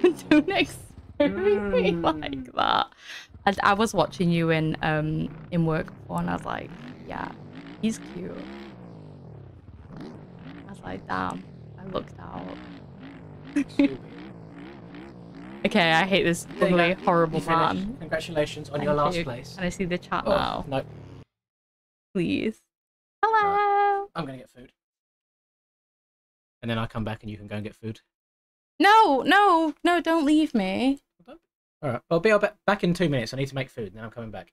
portions. Don't expose me like that. And I was watching you in work before, and I was like, yeah, he's cute. I was like, damn. I looked out. Okay, I hate this There you ugly, go. horrible You finished. man. Congratulations on Thank your last you. place. Can I see the chat Oh, now? no. Please. Hello. I'm gonna get food. And then I'll come back and you can go and get food. No, don't leave me. Alright, I'll be back in 2 minutes. I need to make food and then I'm coming back.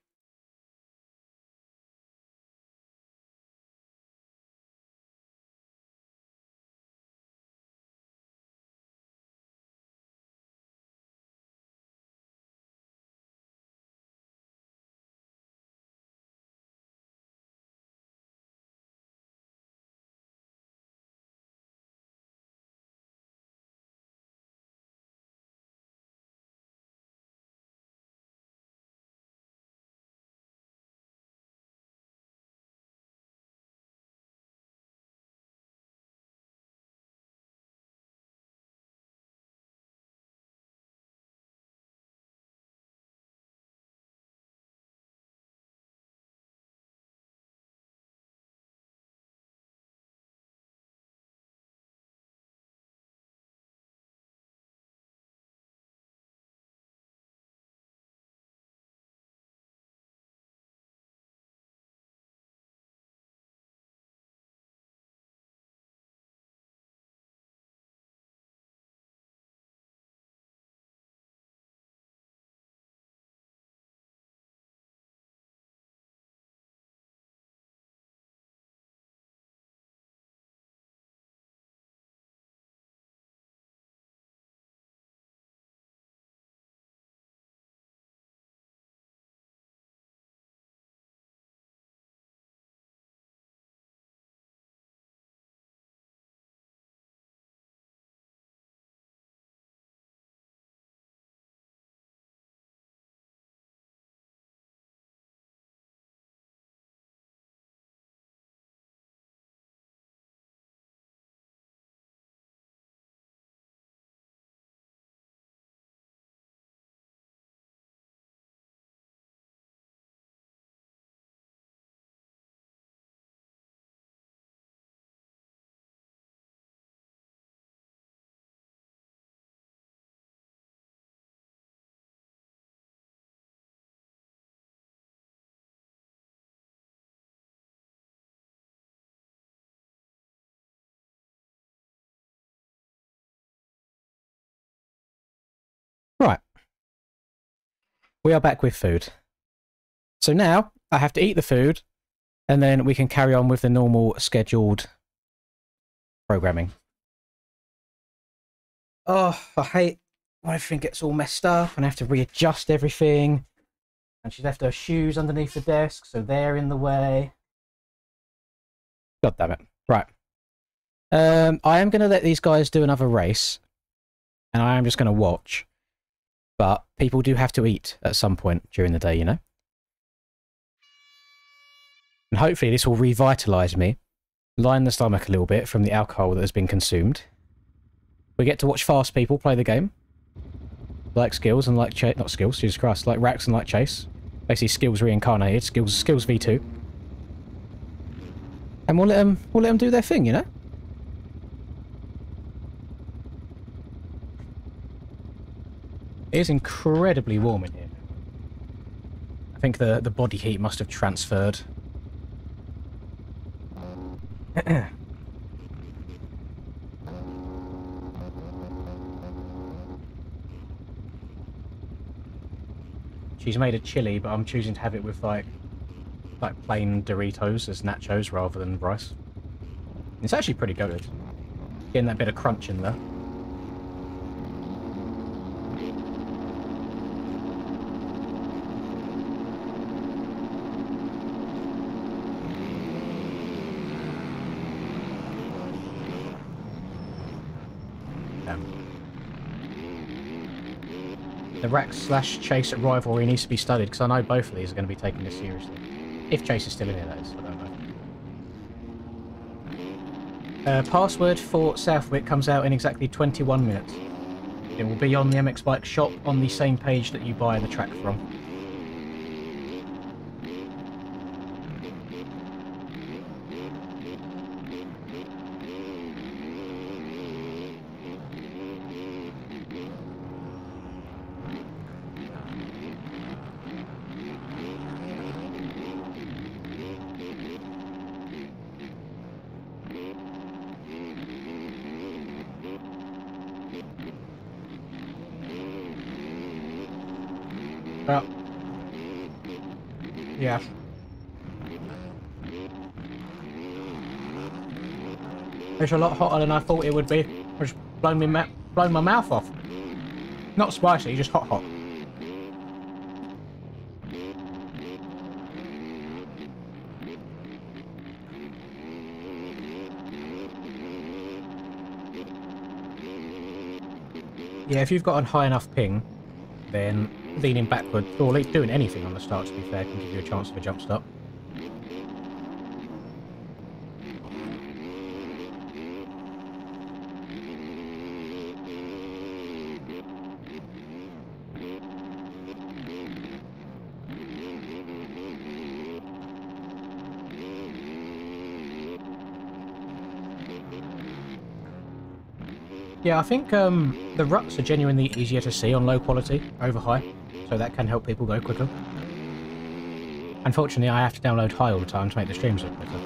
Right. We are back with food. So now I have to eat the food and then we can carry on with the normal scheduled programming. Oh, I hate when everything gets all messed up and I have to readjust everything. And she's left her shoes underneath the desk, so they're in the way. God damn it. Right. I am going to let these guys do another race. and I am just going to watch. But people do have to eat at some point during the day, you know? And hopefully this will revitalise me, line the stomach a little bit from the alcohol that has been consumed. We get to watch fast people play the game. Like Skills and like Chase. Not Skills, Jesus Christ. Like Rax and like Chase. Basically Skills reincarnated. Skills V2. And we'll let them do their thing, you know? It is incredibly warm in here. I think the body heat must have transferred. She's made a chili, but I'm choosing to have it with like plain Doritos as nachos rather than rice. It's actually pretty good. Getting that bit of crunch in there. The Rax/Chase rivalry needs to be studied, because I know both of these are going to be taking this seriously. If Chase is still in here, that is. I don't know. Password for Southwick comes out in exactly 21 minutes. It will be on the MX Bike shop on the same page that you buy the track from. Yeah. It's a lot hotter than I thought it would be. It's blown my mouth off. Not spicy, just hot. Yeah, if you've got a high enough ping, then leaning backward, or doing anything on the start, to be fair, can give you a chance of a jump stop. Yeah, I think the ruts are genuinely easier to see on low quality over high, so that can help people go quicker. Unfortunately, I have to download high all the time to make the streams look quicker.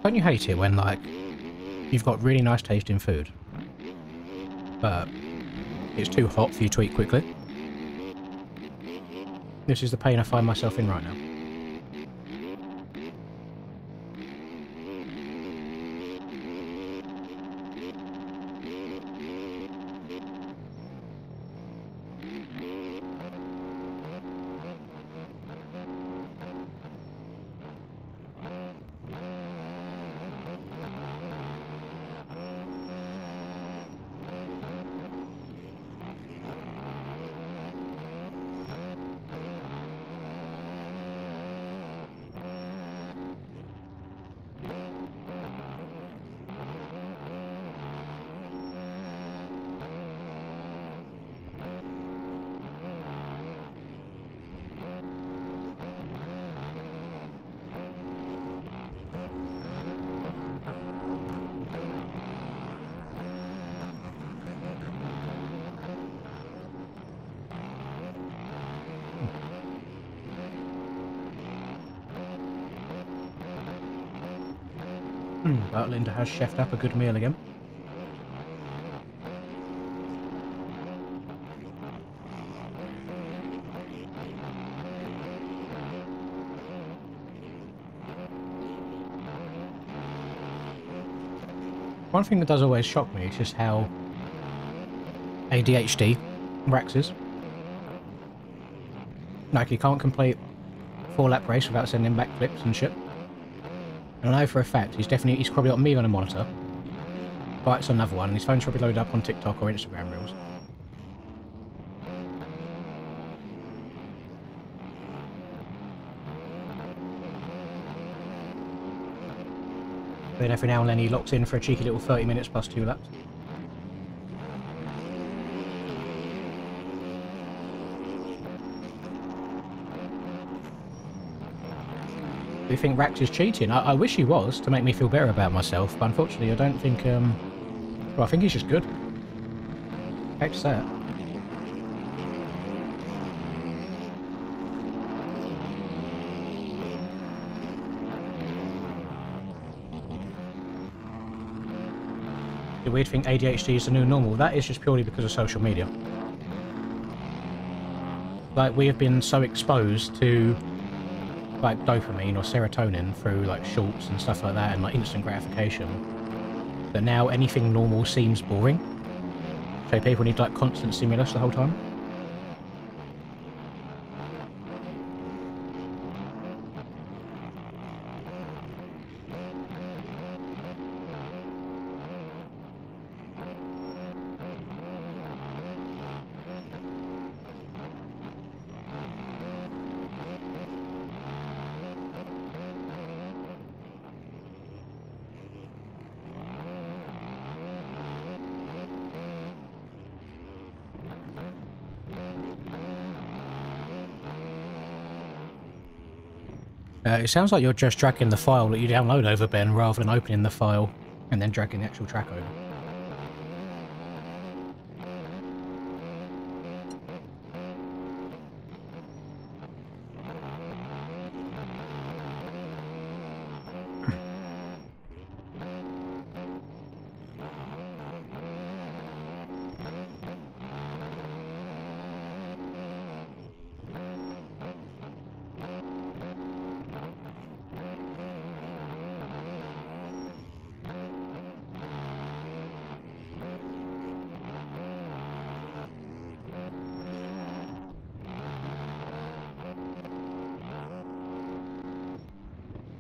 Don't you hate it when, like, you've got really nice tasting food, but it's too hot for you to eat quickly? This is the pain I find myself in right now. But Linda has chefed up a good meal again. One thing that does always shock me is just how ADHD Rax is. Like, he can't complete a 4-lap race without sending back flips and shit. And I know for a fact he's probably got me on a monitor. But it's another one, and his phone's probably loaded up on TikTok or Instagram Reels. Then every now and then he locks in for a cheeky little 30 minutes plus 2 laps. Do you think Rax is cheating? I wish he was, to make me feel better about myself, but unfortunately I don't think, well, I think he's just good. I hate to say it. The weird thing, ADHD is the new normal. That is just purely because of social media. Like, we have been so exposed to, like, dopamine or serotonin through, like, shorts and stuff like that and, like, instant gratification, that now anything normal seems boring. So people need, like, constant stimulus the whole time. It sounds like you're just dragging the file that you download over, Ben, rather than opening the file and then dragging the actual track over.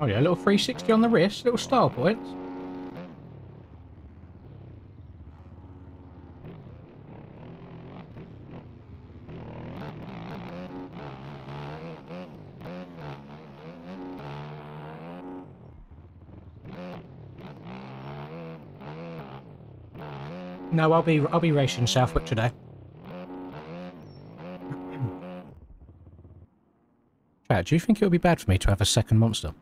Oh yeah, a little 360 on the wrist, little style points. No, I'll be racing Southwick today. Chad, do you think it would be bad for me to have a second monster?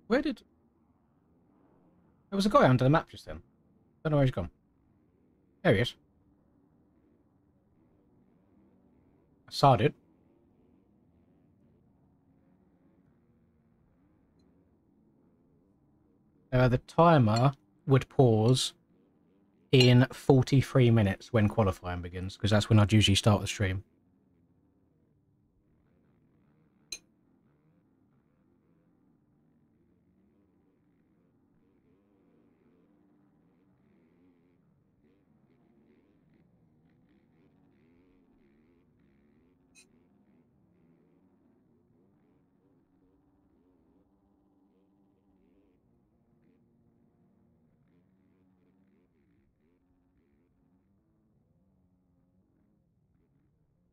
Where did... There was a guy under the map just then. Don't know where he's gone. There he is. I saw it. The timer would pause in 43 minutes when qualifying begins, because that's when I'd usually start the stream.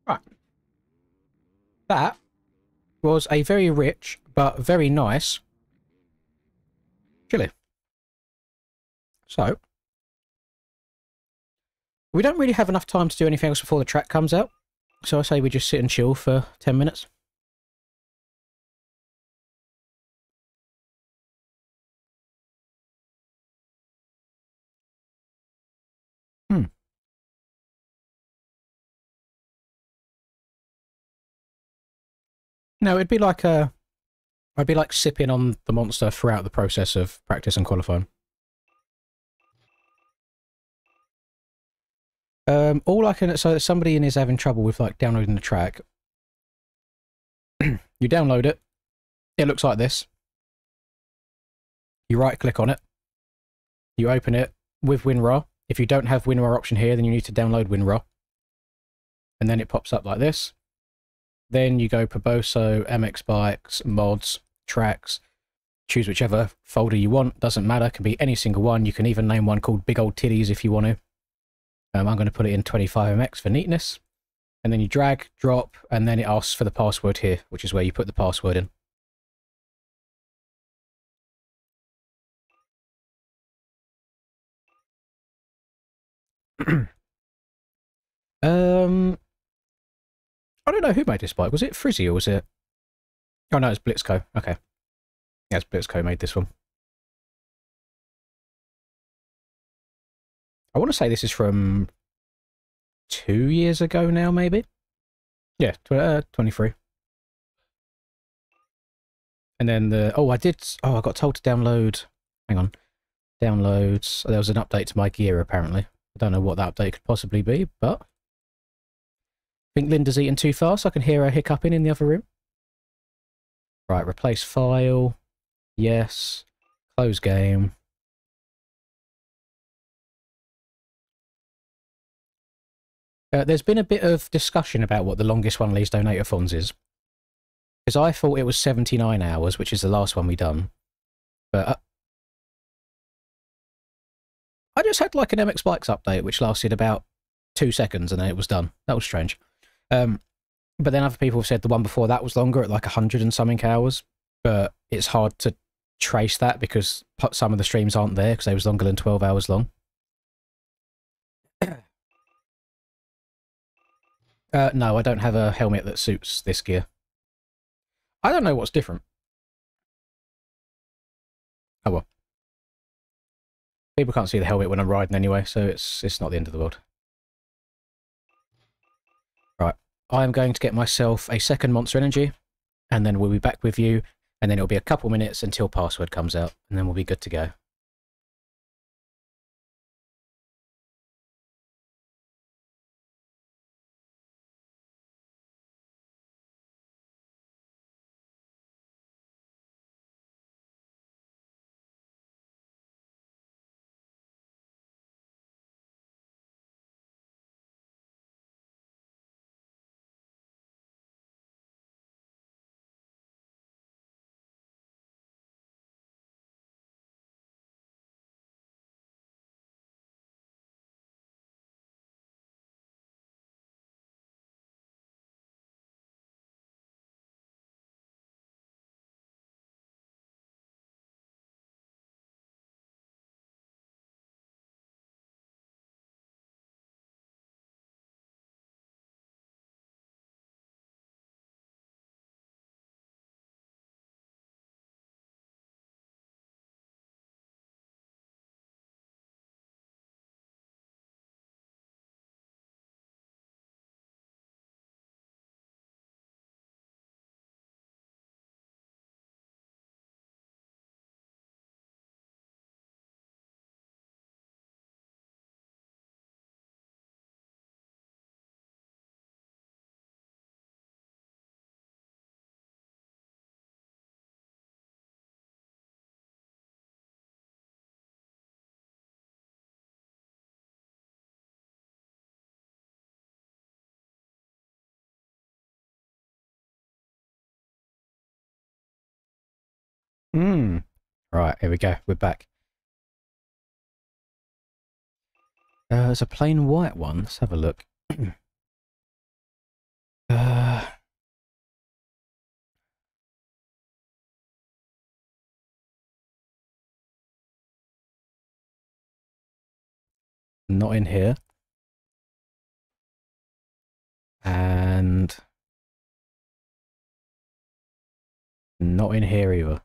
Right. That was a very rich but very nice chili. So, we don't really have enough time to do anything else before the track comes out. So I say we just sit and chill for 10 minutes. No, I'd be like sipping on the monster throughout the process of practice and qualifying. All I can, so if somebody in is having trouble with like downloading the track, you download it. It looks like this. You right click on it. You open it with WinRAR. If you don't have WinRAR option here, then you need to download WinRAR. And then it pops up like this. Then you go Proboso, MX Bikes, Mods, Tracks. Choose whichever folder you want. Doesn't matter. Can be any single one. You can even name one called Big Old Titties if you want to. I'm going to put it in 25MX for neatness. And then you drag, drop, and then it asks for the password here, which is where you put the password in. I don't know who made this bike. Was it Frizzy or was it... Oh no, it's Blitzco. Okay. Yeah, it's Blitzco made this one. I want to say this is from 2 years ago now, maybe? Yeah, 23. And then the... Oh, I got told to download... Hang on. Downloads. There was an update to my gear, apparently. I don't know what that update could possibly be, but... I think Linda's eating too fast. I can hear her hiccuping in the other room. Right, replace file. Yes. Close game. There's been a bit of discussion about what the longest one of these donate-a-thons is. Because I thought it was 79 hours, which is the last one we done. But I just had like an MX Bikes update, which lasted about 2 seconds, and then it was done. That was strange. But then other people have said the one before that was longer at like 100 and something hours. But it's hard to trace that because some of the streams aren't there because they was longer than 12 hours long. No, I don't have a helmet that suits this gear. I don't know what's different. Oh well. People can't see the helmet when I'm riding anyway, so it's not the end of the world. Right, I'm going to get myself a second Monster Energy, and then we'll be back with you, and then it'll be a couple minutes until password comes out, and then we'll be good to go. Right, here we go. We're back. There's a plain white one. Let's have a look. Not in here. And not in here either.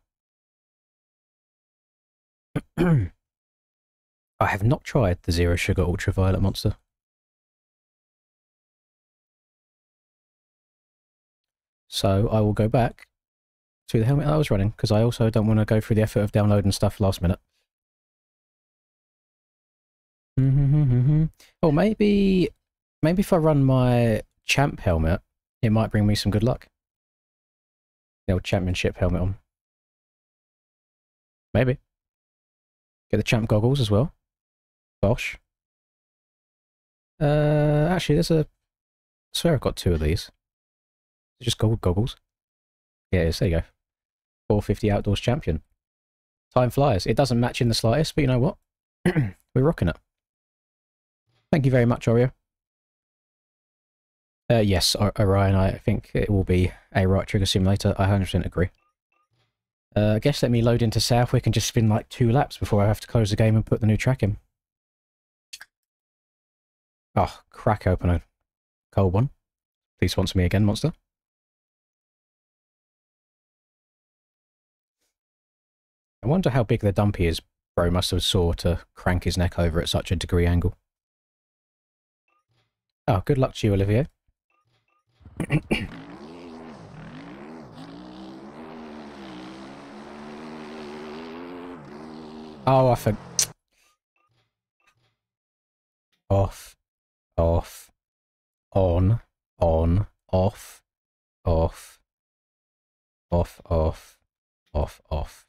I have not tried the Zero Sugar Ultraviolet Monster. So I will go back to the helmet I was running, because I also don't want to go through the effort of downloading stuff last minute. Oh, maybe if I run my champ helmet, it might bring me some good luck. The old championship helmet on. Maybe. Get the champ goggles as well. Bosh. Actually, I swear I've got 2 of these. Just gold goggles. Yeah, it is. There you go. 450 Outdoors Champion. Time flies. It doesn't match in the slightest, but you know what? We're rocking it. Thank you very much, Oreo. Yes, Orion, I think it will be a right trigger simulator. I 100% agree. I guess let me load into Southwick and just spin like 2 laps before I have to close the game and put the new track in. Oh, crack open a cold one. Please sponsor me again, Monster. I wonder how big the dumpy is Bro must have saw to crank his neck over at such a degree angle. Oh, good luck to you, Olivier. Oh, I forgot. Off, off, on, off, off, off, off.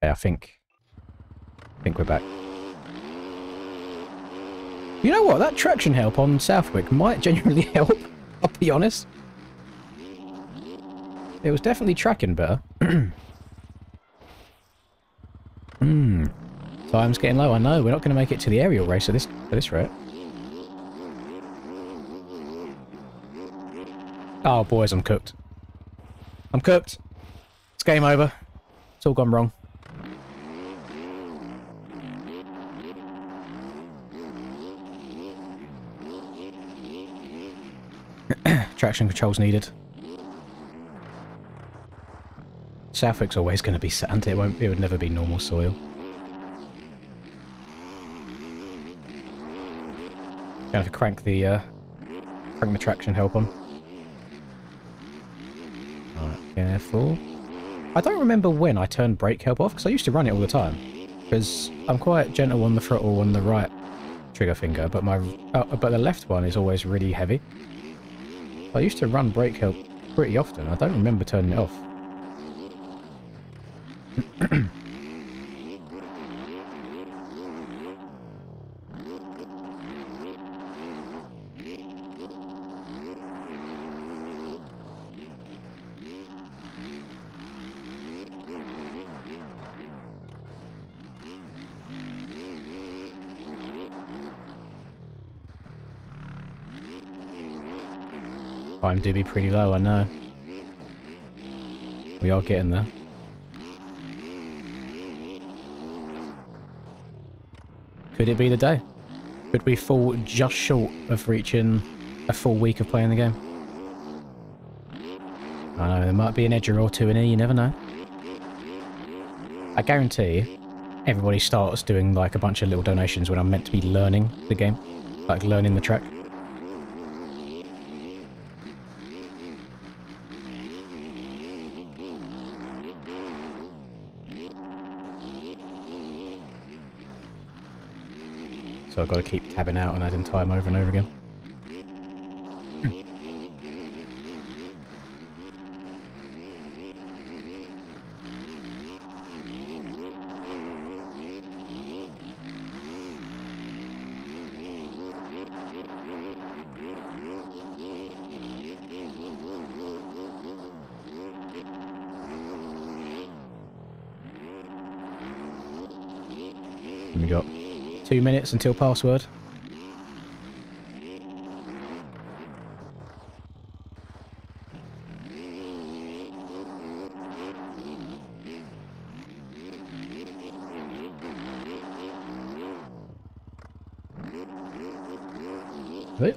Yeah, I think we're back. You know what? That traction help on Southwick might genuinely help, I'll be honest. It was definitely tracking better. Time's getting low, I know. We're not going to make it to the aerial race at this rate. Oh, boys, I'm cooked. I'm cooked. It's game over. It's all gone wrong. Traction controls needed. Southwick's always going to be sand. It would never be normal soil. Gonna have to crank the traction help on. Alright, careful. I don't remember when I turned brake help off, because I used to run it all the time. Because I'm quite gentle on the throttle on the right trigger finger, but but the left one is always really heavy. I used to run brake help pretty often. I don't remember turning it off. Time do be pretty low, I know. We are getting there. Could it be the day? Could we fall just short of reaching a full week of playing the game? I know, there might be an edger or two in here, you never know. I guarantee everybody starts doing like a bunch of little donations when I'm meant to be learning the game. Like learning the track. So I've got to keep tabbing out and adding time over and over again. We got 2 minutes until password.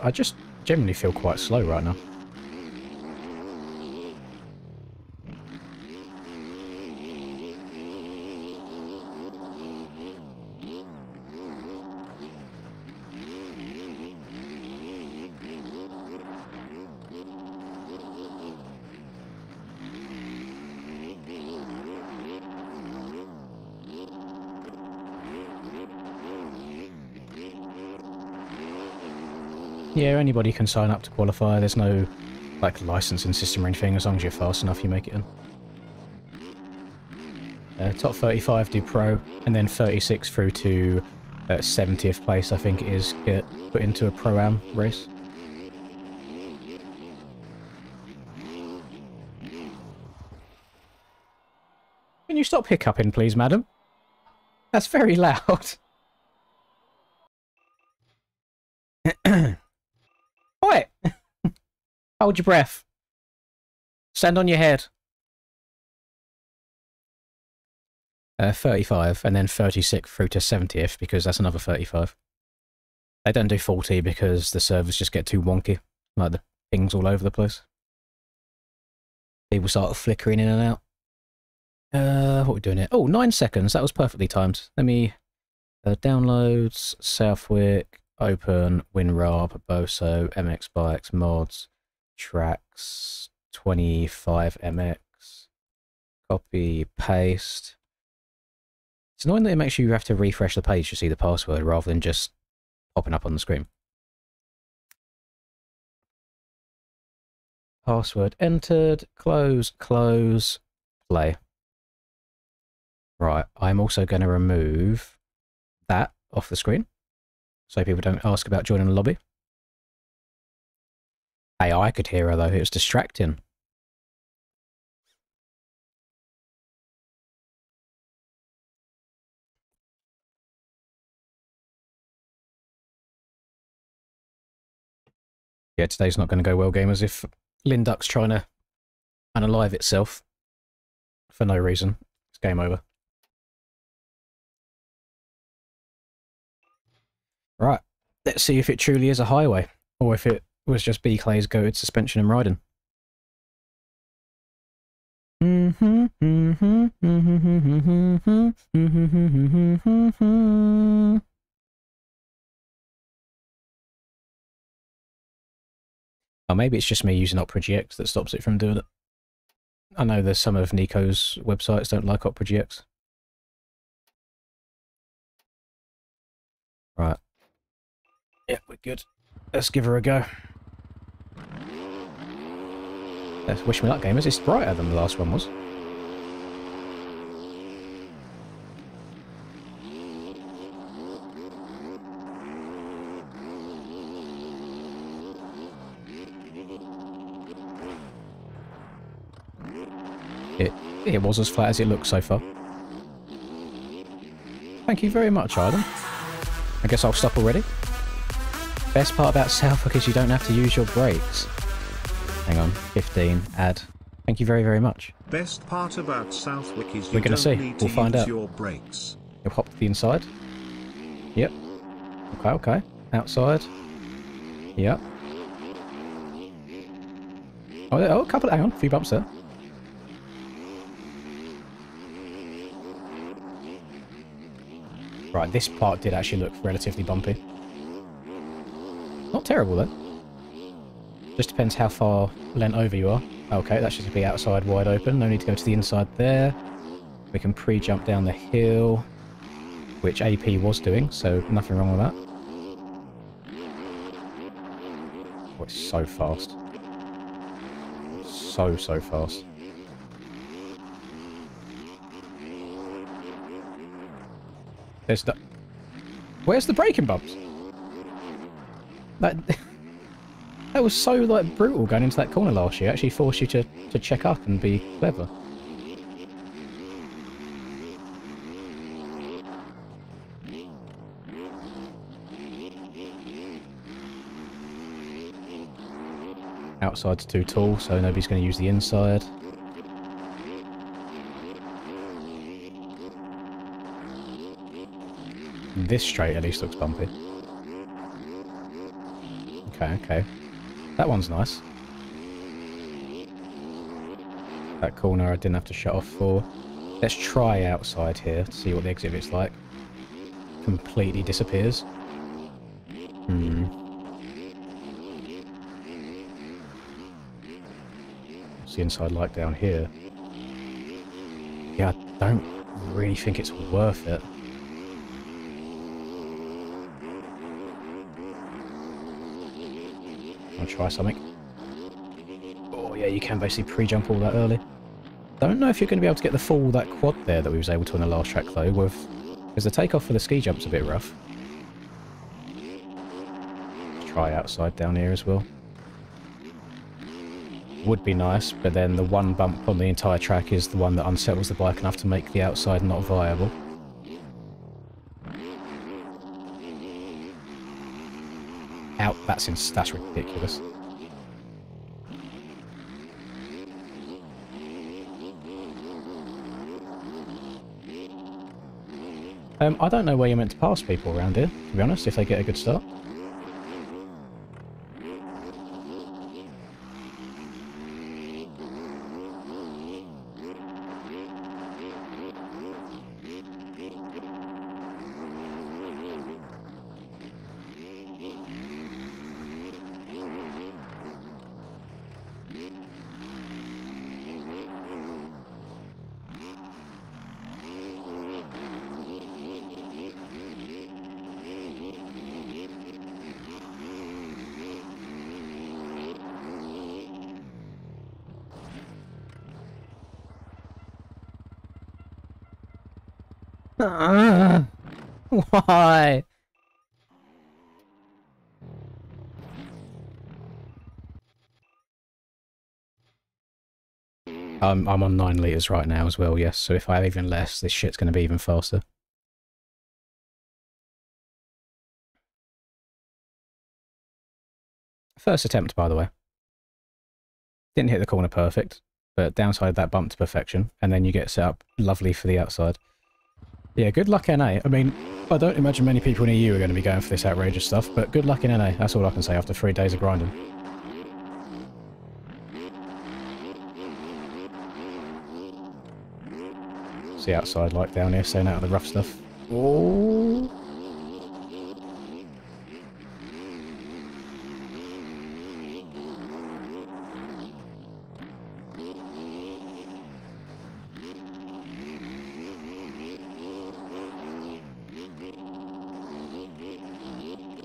I just generally feel quite slow right now. Yeah, anybody can sign up to qualify. There's no, like, licensing system or anything. As long as you're fast enough, you make it in. Top 35 do pro, and then 36 through to 70th place, I think it is, get put into a Pro-Am race. Can you stop hiccuping, please, madam? That's very loud. Oi! Hold your breath. Stand on your head. 35, and then 36 through to 70th, because that's another 35. They don't do 40 because the servers just get too wonky. Like, the pings all over the place. People start flickering in and out. What are we doing here? Oh, 9 seconds. That was perfectly timed. Let me... downloads, Southwick, open, WinRAR, Boso, MX Bikes, mods, tracks, 25MX, copy, paste. It's annoying that it makes you have to refresh the page to see the password rather than just popping up on the screen. Password entered, close, close, play. Right, I'm also going to remove that off the screen so people don't ask about joining the lobby. Hey, I could hear her though, it was distracting. Yeah, today's not going to go well, gamers, if Linduck's trying to unalive itself for no reason. It's game over. Right, let's see if it truly is a highway, or if it was just B. Clay's goated suspension and riding. Or maybe it's just me using Opera GX that stops it from doing it. I know there's some of Nico's websites don't like Opera GX. Right. Yeah, we're good. Let's give her a go. Let's wish me luck, gamers. It's brighter than the last one was. It was as flat as it looks so far. Thank you very much, Arden. I guess I'll stop already. Best part about Southwick is you don't have to use your brakes. Hang on, 15, add. Thank you very, very much. Best part about Southwick is We're you gonna see. don't need We'll to find use out. your brakes. You'll hop to the inside. Yep. Okay, okay. Outside. Yep. Oh, a couple. Hang on, a few bumps there. Right, this part did actually look relatively bumpy. Not terrible, though. Just depends how far leant over you are. Okay, that should be outside wide open. No need to go to the inside there. We can pre-jump down the hill, which AP was doing, so nothing wrong with that. Oh, it's so fast. So fast. There's the... Where's the braking bumps? That was so, like, brutal going into that corner last year. It actually forced you to check up and be clever. Outside's too tall, so nobody's going to use the inside. This straight at least looks bumpy. Okay, okay. That one's nice. That corner I didn't have to shut off for. Let's try outside here to see what the exhibit's like. Completely disappears. What's the inside like down here? Yeah, I don't really think it's worth it. to try something. Oh yeah, you can basically pre-jump all that early. Don't know if you're going to be able to get the full that quad there that we was able to on the last track though, because the takeoff for the ski jump's a bit rough. Let's try outside down here as well. Would be nice, but then the one bump on the entire track is the one that unsettles the bike enough to make the outside not viable. Out, that's ridiculous. I don't know where you're meant to pass people around here, to be honest, if they get a good start. Why? I'm on 9 litres right now as well, yes, so if I have even less, this shit's going to be even faster. First attempt, by the way. Didn't hit the corner perfect, but downside that bump to perfection, and then you get set up lovely for the outside. Yeah, good luck NA. I mean, I don't imagine many people in EU are going to be going for this outrageous stuff, but good luck in NA. That's all I can say after 3 days of grinding. See outside like down here, staying out of the rough stuff. Oh.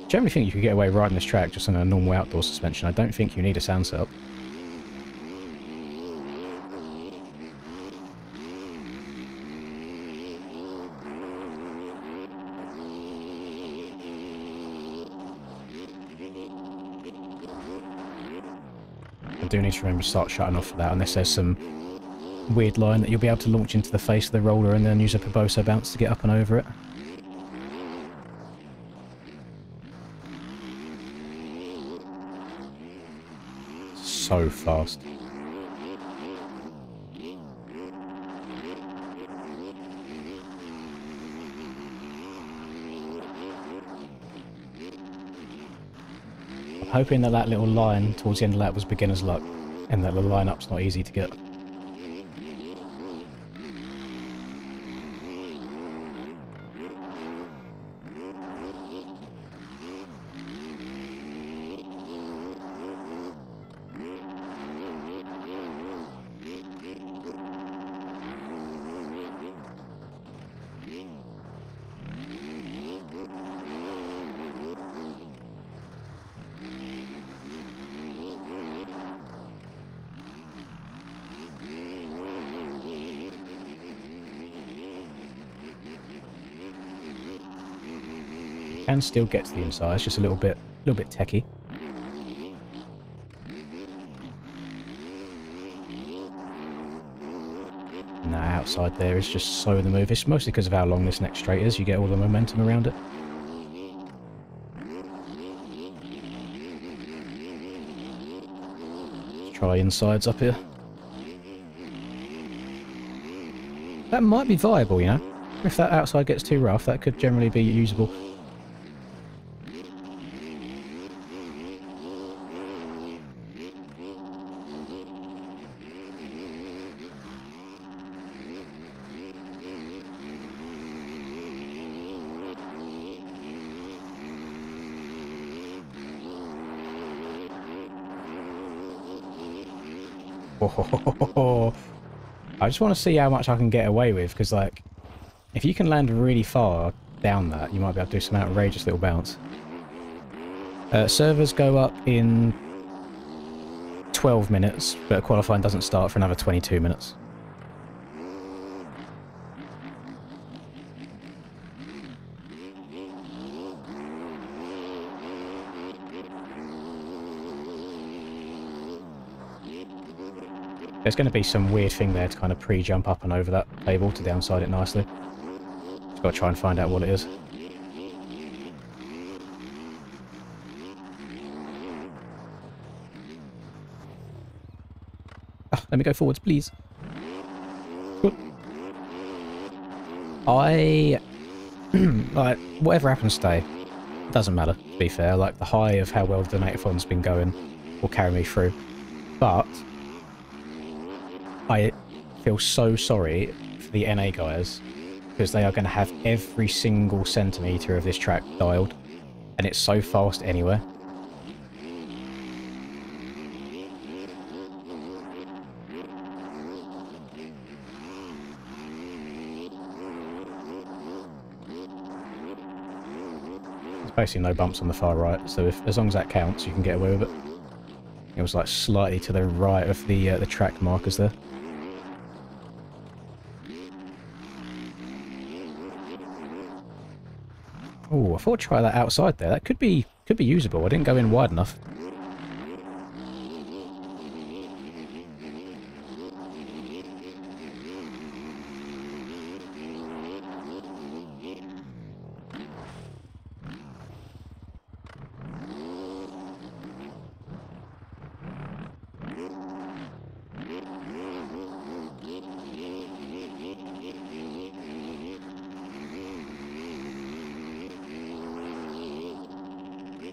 Generally think you could get away riding this track just on a normal outdoor suspension. I don't think you need a sound setup. I do need to remember to start shutting off for that unless there's some weird line that you'll be able to launch into the face of the roller and then use a Poboso bounce to get up and over it. So fast. I'm hoping that that little line towards the end of that was beginner's luck and that the line-up's not easy to get. Can still get to the inside, it's just a little bit techie. Nah, outside there is just slow in the move. It's mostly because of how long this next straight is. You get all the momentum around it. Let's try insides up here. That might be viable, you know. If that outside gets too rough, that could generally be usable. I just want to see how much I can get away with, because, like, if you can land really far down that, you might be able to do some outrageous little bounce. Servers go up in 12 minutes, but qualifying doesn't start for another 22 minutes. There's going to be some weird thing there to kind of pre-jump up and over that table to downside it nicely. Just got to try and find out what it is. Ah, let me go forwards, please. Good. Like, whatever happens today, doesn't matter, to be fair. Like, the high of how well the Donatathon's been going will carry me through. But I feel so sorry for the NA guys, because they are going to have every single centimetre of this track dialed, and it's so fast anywhere. There's basically no bumps on the far right, so as long as that counts, you can get away with it. It was like slightly to the right of the track markers there. Oh, I thought I'd try that outside there. That could be usable. I didn't go in wide enough.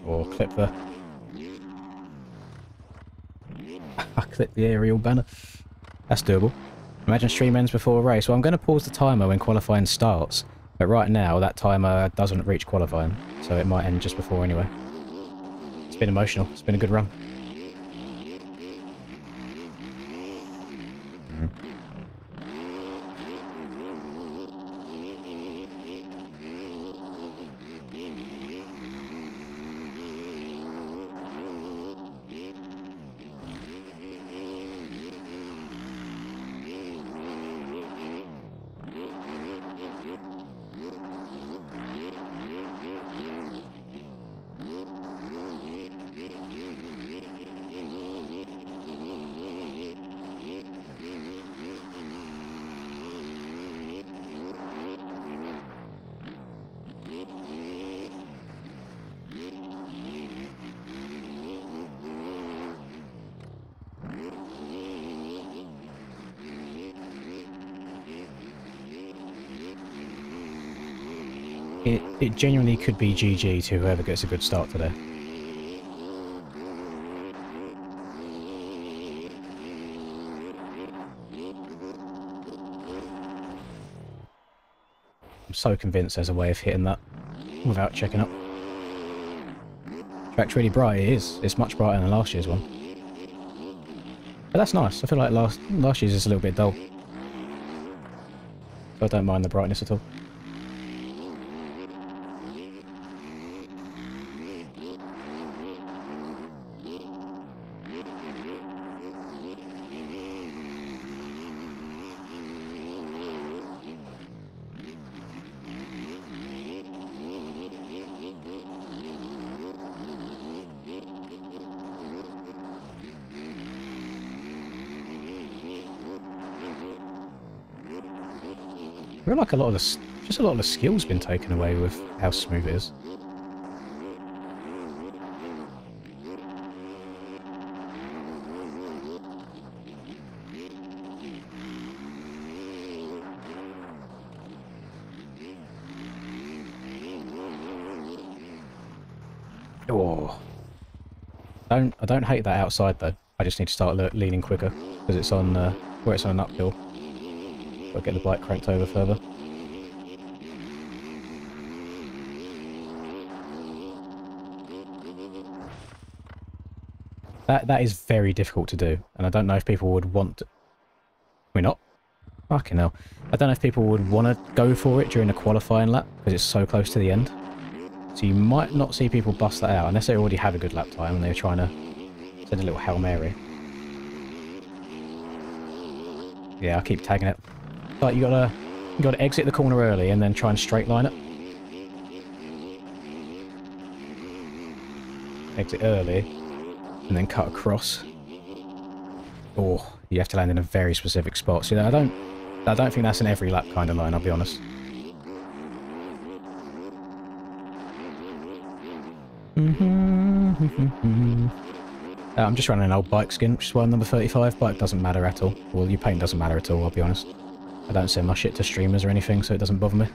Or clip the... I clip the aerial banner. That's doable. Imagine stream ends before a race. Well, I'm going to pause the timer when qualifying starts. But right now, that timer doesn't reach qualifying. So it might end just before anyway. It's been emotional. It's been a good run. It genuinely could be GG to whoever gets a good start today. I'm so convinced there's a way of hitting that without checking up. Track's really bright. It is. It's much brighter than last year's one. But that's nice. I feel like last year's is a little bit dull. So I don't mind the brightness at all. I feel like a lot of the skill's been taken away with how smooth it is. Oh, I don't hate that outside though. I just need to start leaning quicker because it's on where it's on an uphill. I'll get the bike cranked over further. That is very difficult to do, and I don't know if people would want to... We're not? Fucking hell. I don't know if people would want to go for it during a qualifying lap, because it's so close to the end. So you might not see people bust that out, unless they already have a good lap time and they're trying to send a little Hail Mary. Yeah, I keep tagging it. Like, you gotta exit the corner early and then try and straight line it. Exit early and then cut across. Oh, you have to land in a very specific spot. See, I don't think that's an every lap kind of line, I'll be honest. I'm just running an old bike skin, which is why I'm number 35. Bike doesn't matter at all. Well, your paint doesn't matter at all, I'll be honest. I don't send my shit to streamers or anything, so it doesn't bother me.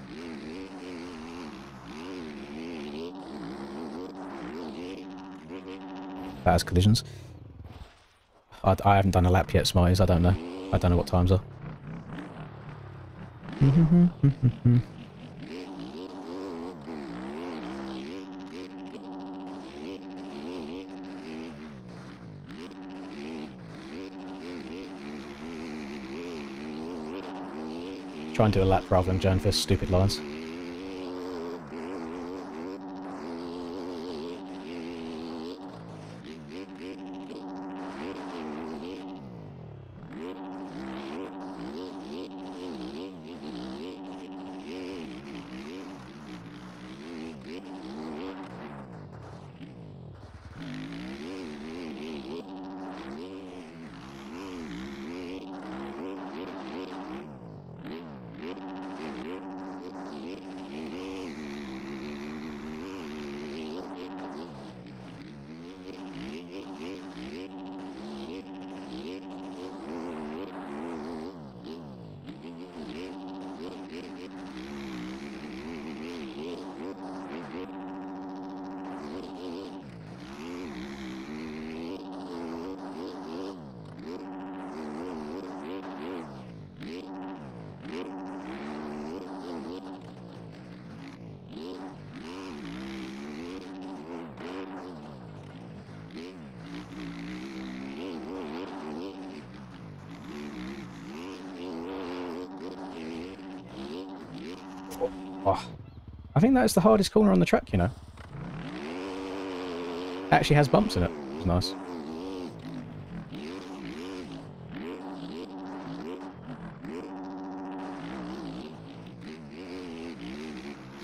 That has collisions. I haven't done a lap yet, Smarties. I don't know. I don't know what times are. Try and do a lap rather than going for stupid lines. Oh, I think that's the hardest corner on the track, you know. It actually has bumps in it. It's nice.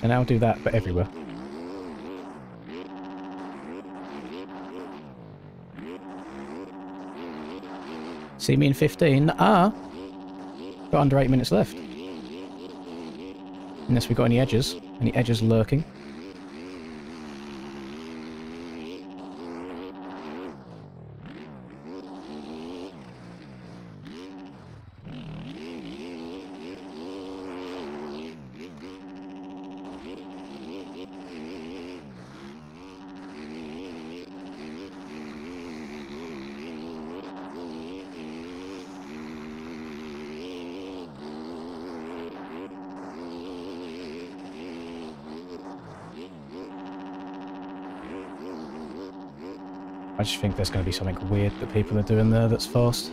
And I'll do that, but everywhere. See me in 15? Got under 8 minutes left. Unless we've got any edges lurking. I just think there's going to be something weird that people are doing there that's fast.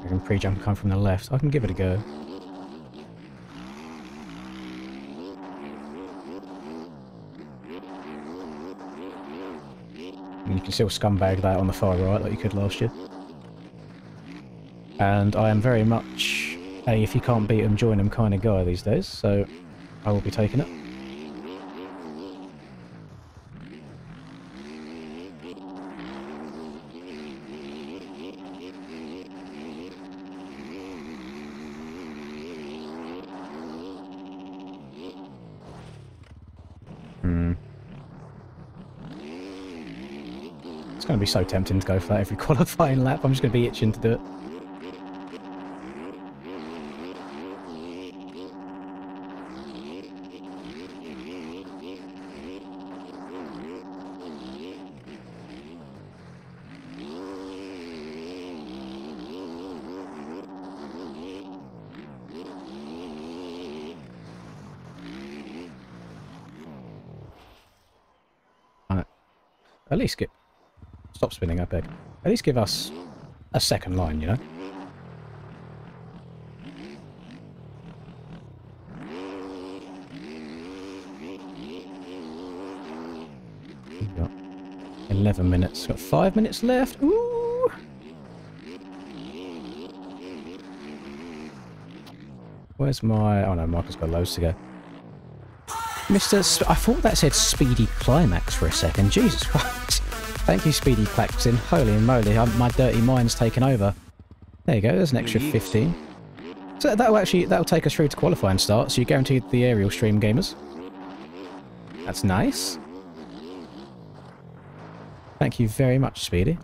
I can pre-jump and come from the left. I can give it a go. And you can still scumbag that on the far right like you could last year. And I am very much a if you can't beat them, join them kind of guy these days, so I will be taking it. It's going to be so tempting to go for that every qualifying lap. I'm just going to be itching to do it. At least get... Stop spinning, I beg. At least give us a second line, you know? We've got 11 minutes. Got 5 minutes left. Ooh! Where's my... Oh no, Marcus got loads to go. I thought that said Speedy Climax for a second. Jesus Christ. Thank you, Speedy Claxon. Holy moly, my dirty mind's taken over. There you go, there's an extra 15. So that'll take us through to qualifying start, so you're guaranteed the aerial stream, gamers. That's nice. Thank you very much, Speedy.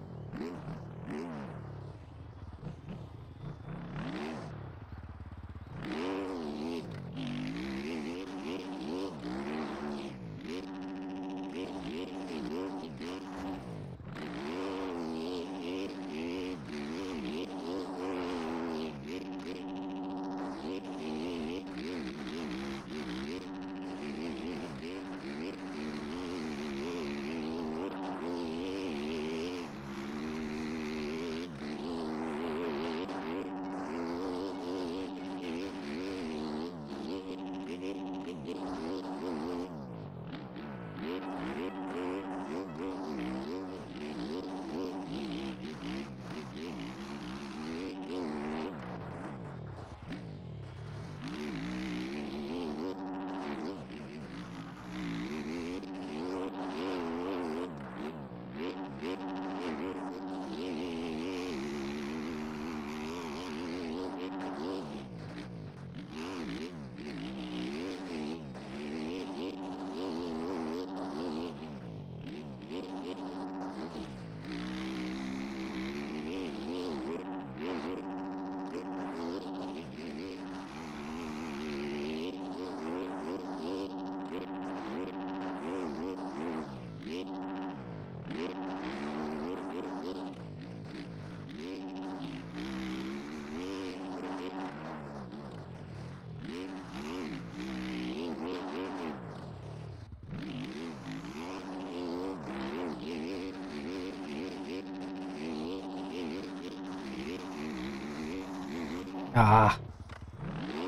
Ah,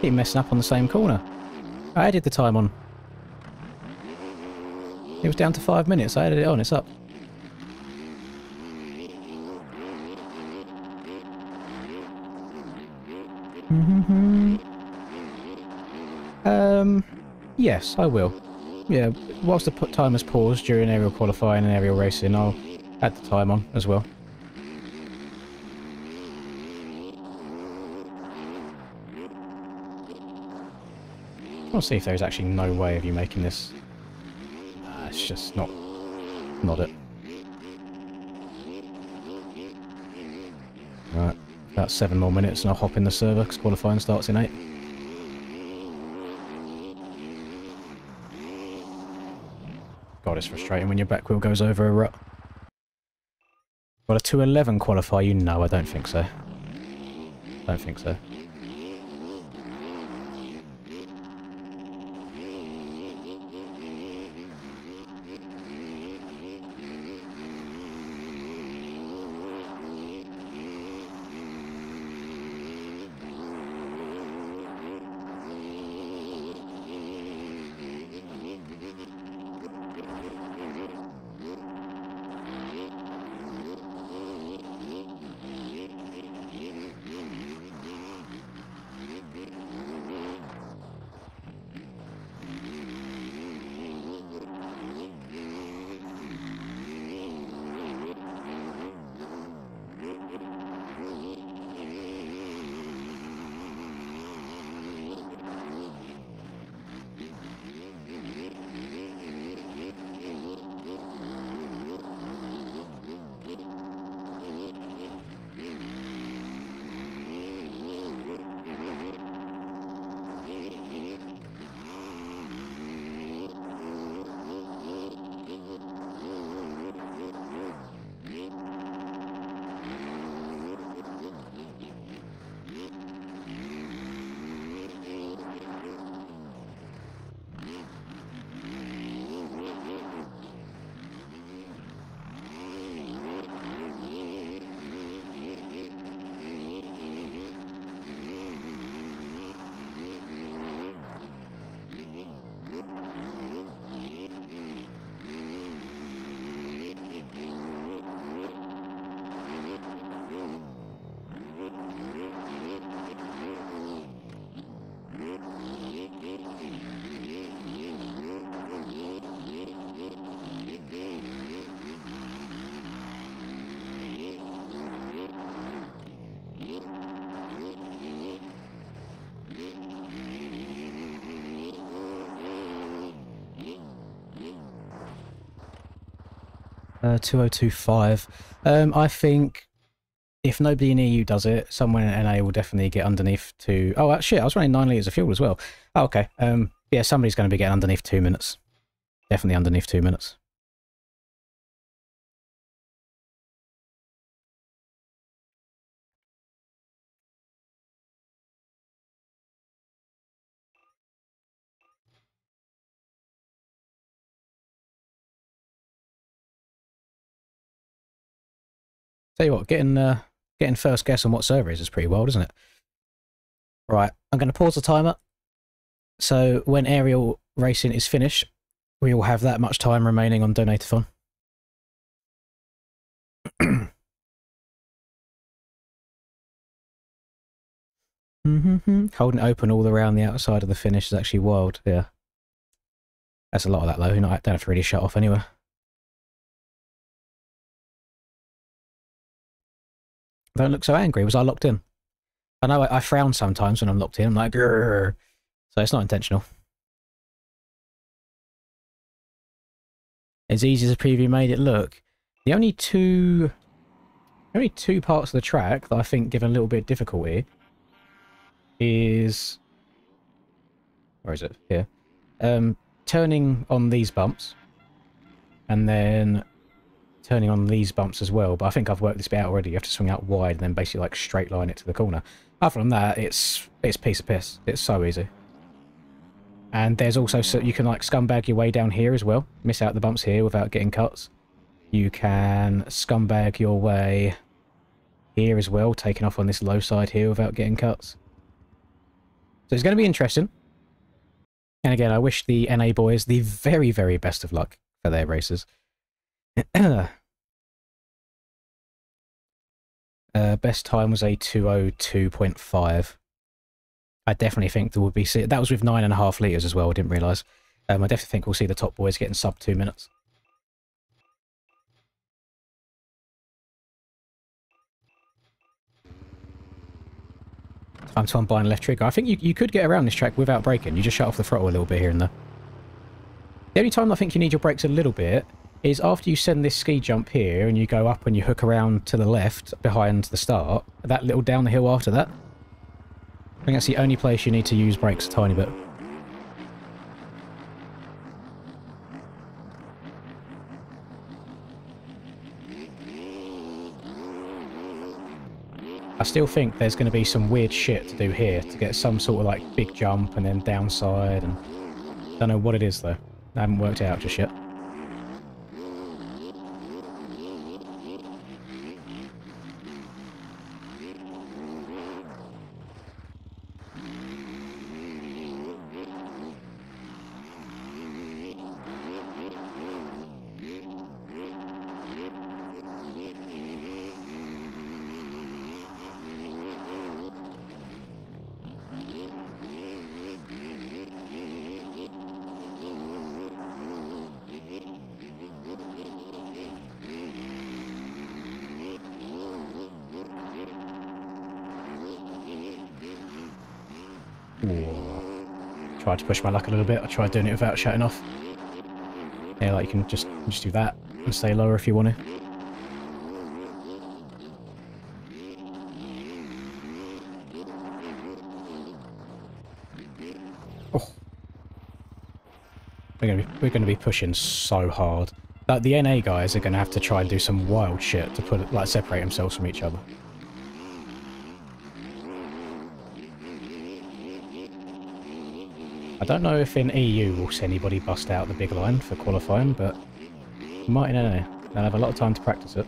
keep messing up on the same corner. I added the time on. It was down to 5 minutes. I added it on. It's up. Yes, I will. Yeah, whilst the timer's paused during aerial qualifying and aerial racing, I'll add the time on as well. I want to see if there's actually no way of you making this. It's just not it. Right, about 7 more minutes and I'll hop in the server because qualifying starts in 8. God, it's frustrating when your back wheel goes over a rut. Got a 2:11 qualify you? No, I don't think so. Don't think so. 2025. I think if nobody near you does it, someone in NA will definitely get underneath to... Oh, shit, I was running 9 litres of fuel as well. Oh, okay. Yeah, somebody's going to be getting underneath 2 minutes. Definitely underneath 2 minutes. Tell you what, getting first guess on what server is pretty wild, isn't it? Right, I'm going to pause the timer. So when aerial racing is finished, we will have that much time remaining on Donate-a-thon. Holding it open all around the outside of the finish is actually wild, yeah. That's a lot of that though, you know, I don't have to really shut off anyway. Don't look so angry, was I locked in? I know I frown sometimes when I'm locked in, I'm like, grrr. So it's not intentional. As easy as the preview made it look. The only two parts of the track that I think give a little bit of difficulty is... Where is it? Here. Turning on these bumps. And then turning on these bumps as well. But I think I've worked this bit out already. You have to swing out wide and then basically like straight line it to the corner. Other than that, it's piece of piss. It's so easy. And there's also, so you can like scumbag your way down here as well. Miss out the bumps here without getting cuts. You can scumbag your way here as well, taking off on this low side here without getting cuts. So it's going to be interesting. And again, I wish the NA boys the very, very best of luck for their races. Best time was a 2:02.5. I definitely think there would be... That was with 9.5 litres as well, I didn't realise. I definitely think we'll see the top boys getting sub 2 minutes. Time to unbind left trigger. I think you could get around this track without braking. You just shut off the throttle a little bit here and there. The only time I think you need your brakes a little bit is after you send this ski jump here and you go up and you hook around to the left behind the start, that little down the hill after that. I think that's the only place you need to use brakes a tiny bit. I still think there's going to be some weird shit to do here to get some sort of like big jump and then downside, and don't know what it is though. I haven't worked it out just yet. Tried to push my luck a little bit. I tried doing it without shutting off. Yeah, like you can just do that and stay lower if you want to. Oh. We're gonna be pushing so hard. Like the NA guys are gonna have to try and do some wild shit to separate themselves from each other. I don't know if in EU we'll see anybody bust out the big line for qualifying, but might in NA. They'll have a lot of time to practice it.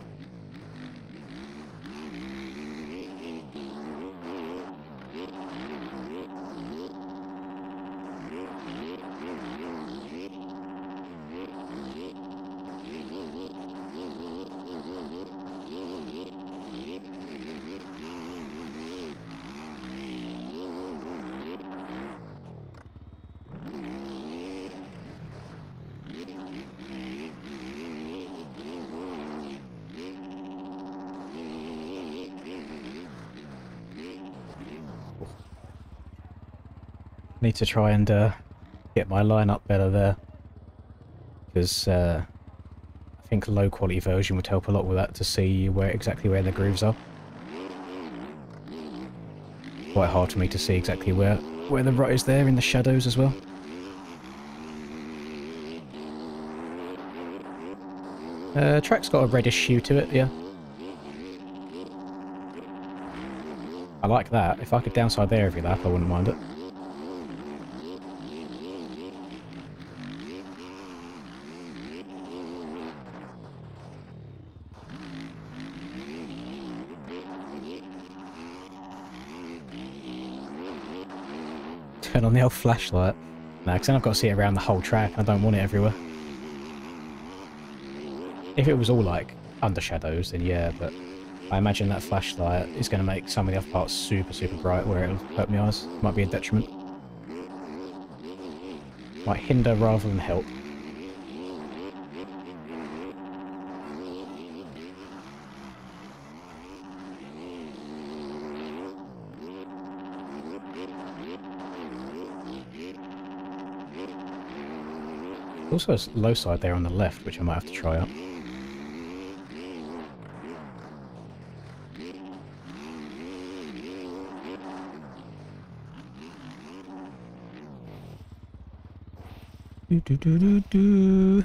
Need to try and get my line up better there, because I think a low quality version would help a lot with that to see exactly where the grooves are. Quite hard for me to see exactly where the rut is there in the shadows as well. Track's got a reddish hue to it, yeah. I like that. If I could downside there every lap, I wouldn't mind it. Turn on the old flashlight. Nah, because then I've got to see it around the whole track. I don't want it everywhere. If it was all like under shadows, then yeah, but I imagine that flashlight is going to make some of the other parts super, super bright where it'll hurt my eyes. Might be a detriment. Might hinder rather than help. Also a low side there on the left, which I might have to try out. Do do do do do.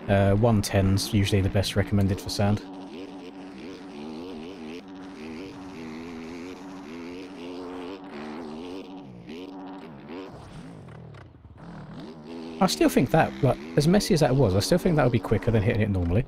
110's usually the best recommended for sand. I still think that, like, as messy as that was, I still think that would be quicker than hitting it normally.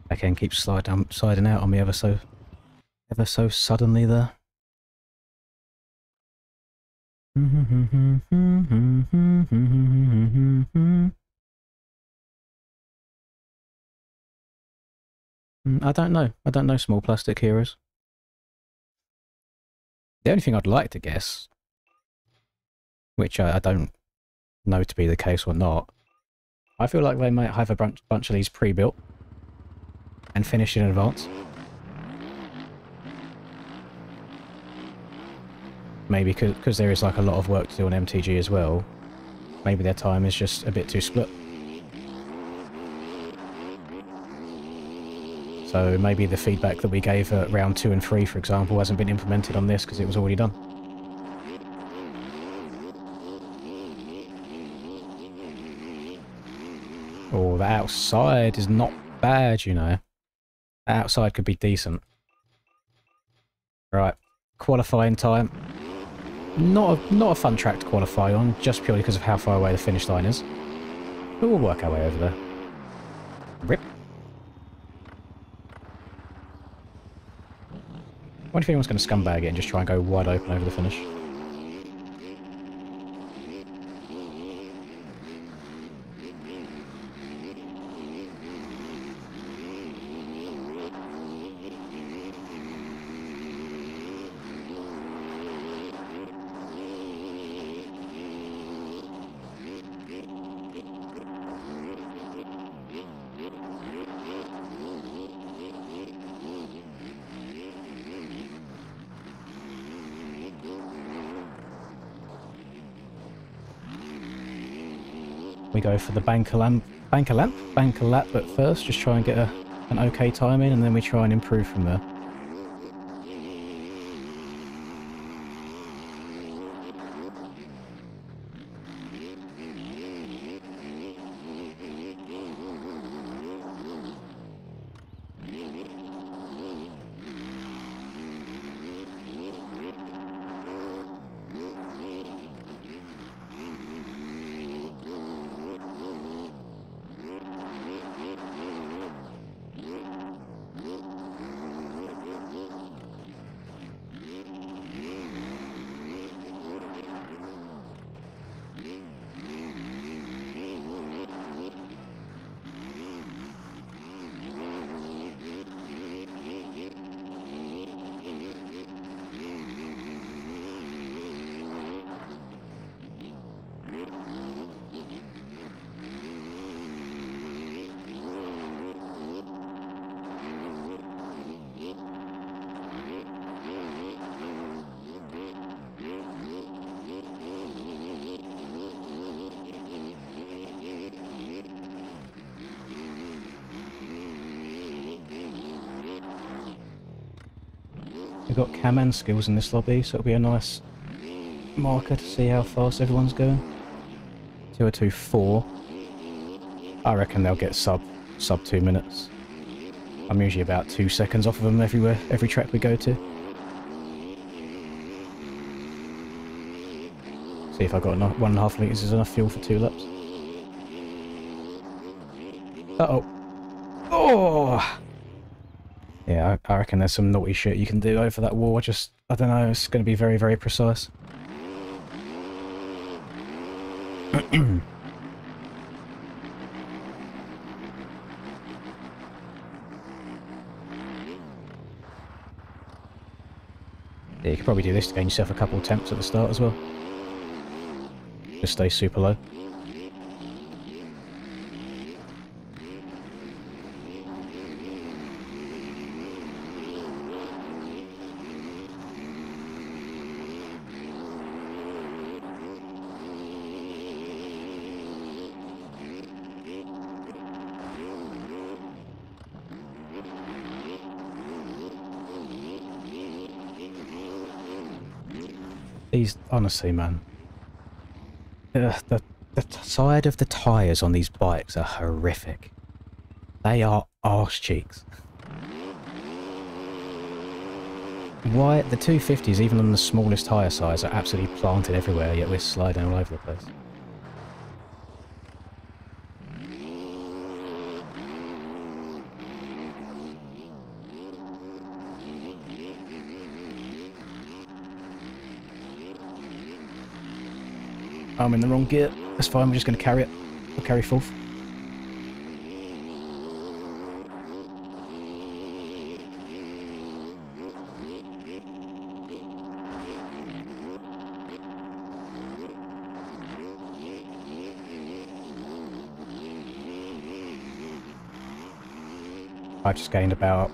I can keep sliding out on me ever so suddenly there. I don't know. I don't know small plastic heroes. The only thing I'd like to guess, which I don't know to be the case or not, I feel like they might have a bunch of these pre-built and finished in advance. Maybe because there is like a lot of work to do on MTG as well. Maybe their time is just a bit too split. So maybe the feedback that we gave at round 2 and 3, for example, hasn't been implemented on this because it was already done. Oh, the outside is not bad, you know. The outside could be decent. Right, qualifying time. Not a fun track to qualify on, just purely because of how far away the finish line is. But we'll work our way over there. Rip. I wonder if anyone's going to scumbag it and just try and go wide open over the finish. We go for the banker lap at first, just try and get an okay time in, and then we try and improve from there. We've got cam and skills in this lobby, so it'll be a nice marker to see how fast everyone's going. 2024. I reckon they'll get sub 2 minutes. I'm usually about 2 seconds off of them everywhere, every track we go to. See if I've got enough, 1.5 litres is enough fuel for 2 laps. Uh-oh. Oh! Yeah, I reckon there's some naughty shit you can do over that wall. I don't know, it's going to be very, very precise. Yeah, you could probably do this to gain yourself a couple of temps at the start as well. Just stay super low. These, honestly, man, the side of the tyres on these bikes are horrific. They are arse cheeks. Why the 250s, even on the smallest tyre size, are absolutely planted everywhere, yet we're sliding all over the place. I'm in the wrong gear. That's fine, we're just going to carry it. We'll carry fourth. I just gained about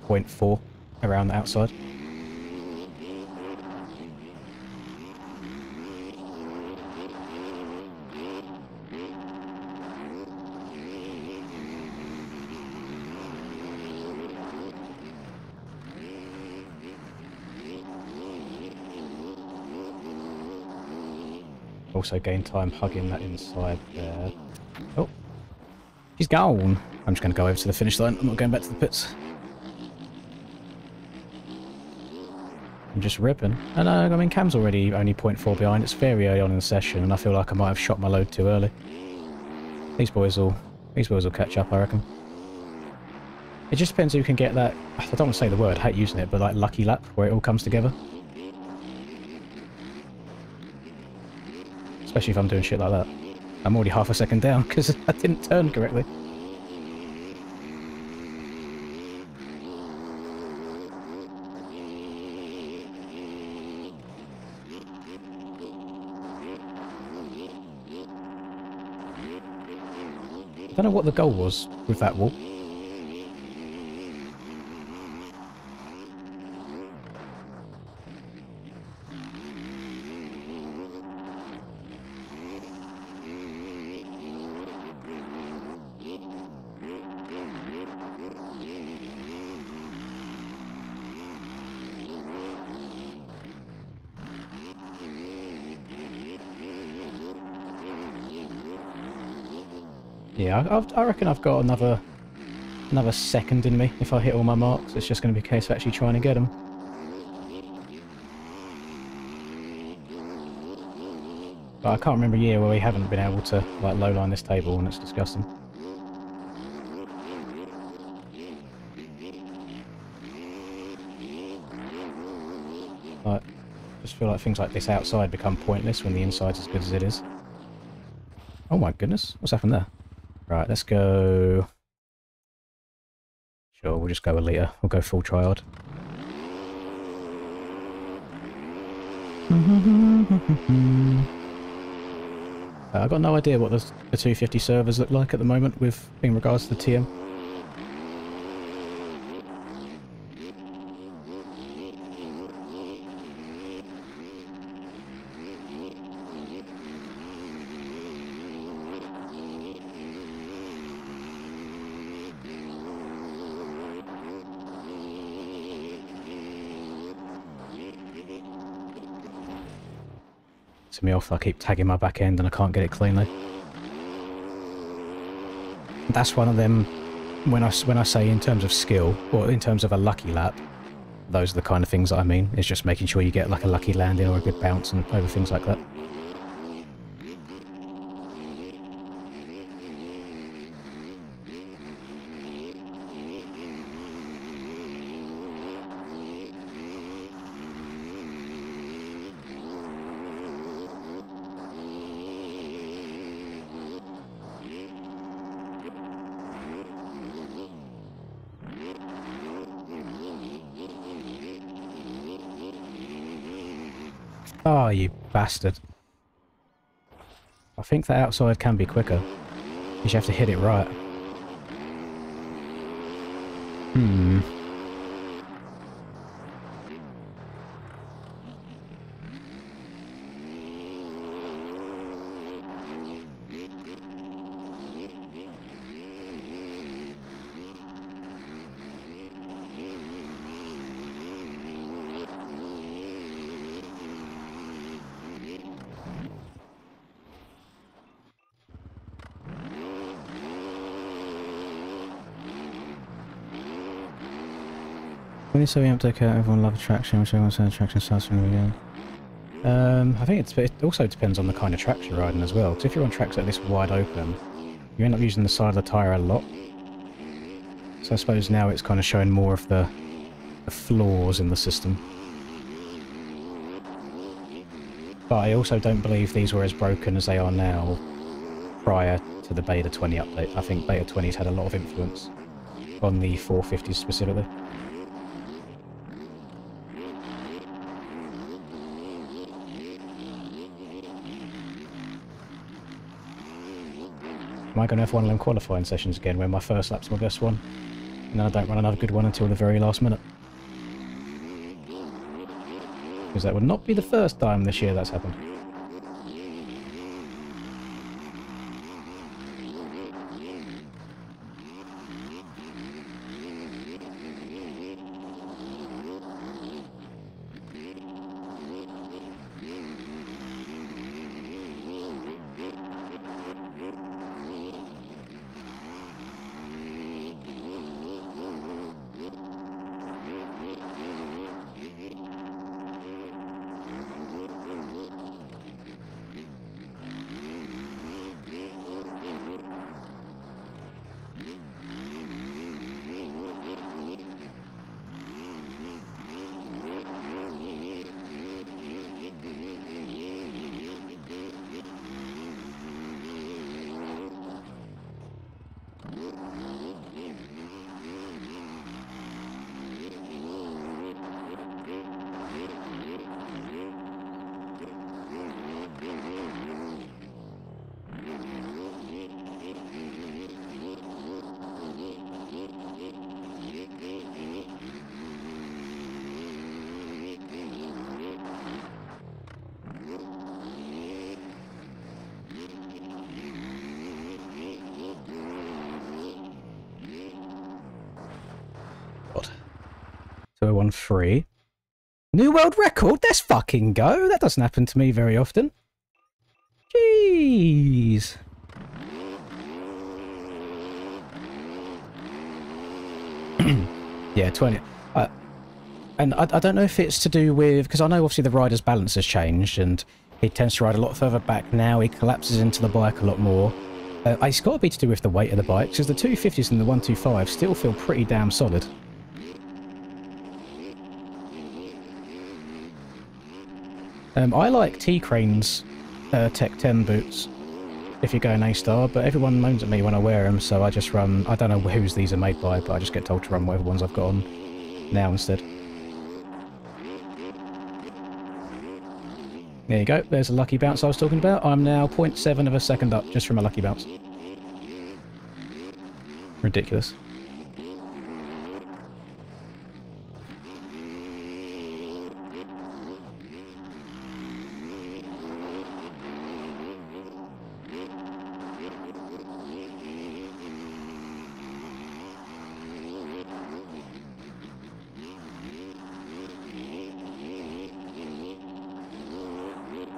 0.4 around the outside. Also gain time hugging that inside there. Oh, she's gone. I'm just going to go over to the finish line. I'm not going back to the pits. I'm just ripping. And I mean, Cam's already only 0.4 behind. It's very early on in the session, and I feel like I might have shot my load too early. These boys will catch up, I reckon. It just depends who can get that. I don't want to say the word, I hate using it, but like lucky lap where it all comes together. Especially if I'm doing shit like that. I'm already half a second down because I didn't turn correctly. I don't know what the goal was with that wall. Yeah, I reckon I've got another second in me if I hit all my marks. It's just going to be a case of actually trying to get them. But I can't remember a year where we haven't been able to like lowline this table, and it's disgusting. Like, I just feel like things like this outside become pointless when the inside's as good as it is. Oh my goodness, what's happened there? Right, let's go... Sure, we'll just go a litre. We'll go full triad. I've got no idea what the 250 servers look like at the moment with in regards to the TM. pissing me off. I keep tagging my back end and I can't get it cleanly. That's one of them, when I say in terms of skill, or in terms of a lucky lap, those are the kind of things that I mean. It's just making sure you get like a lucky landing or a good bounce and over things like that. Oh, you bastard. I think that outside can be quicker. You just have to hit it right. Hmm. When you say we have to take out, everyone love attraction, which everyone says attraction starts from the beginning. I think it also depends on the kind of tracks you're riding as well, because if you're on tracks that are this wide open, you end up using the side of the tyre a lot. So I suppose now it's kind of showing more of the flaws in the system. But I also don't believe these were as broken as they are now prior to the Beta 20 update. I think Beta 20's had a lot of influence on the 450s specifically. Am I going to have one of them qualifying sessions again where my first lap's my best one? And then I don't run another good one until the very last minute? Because that would not be the first time this year that's happened. God. 2013. New world record? Let's fucking go. That doesn't happen to me very often. Jeez. Yeah, 20. And I don't know if it's to do with... Because I know obviously the rider's balance has changed and he tends to ride a lot further back now. He collapses into the bike a lot more. It's got to be to do with the weight of the bike, because the 250s and the 125 still feel pretty damn solid. I like T-Crane's Tech 10 boots if you're going A-Star, but everyone moans at me when I wear them, so I just run... I don't know whose these are made by, but I just get told to run whatever ones I've got on now instead. There you go, there's a lucky bounce I was talking about. I'm now 0.7 of a second up just from a lucky bounce. Ridiculous.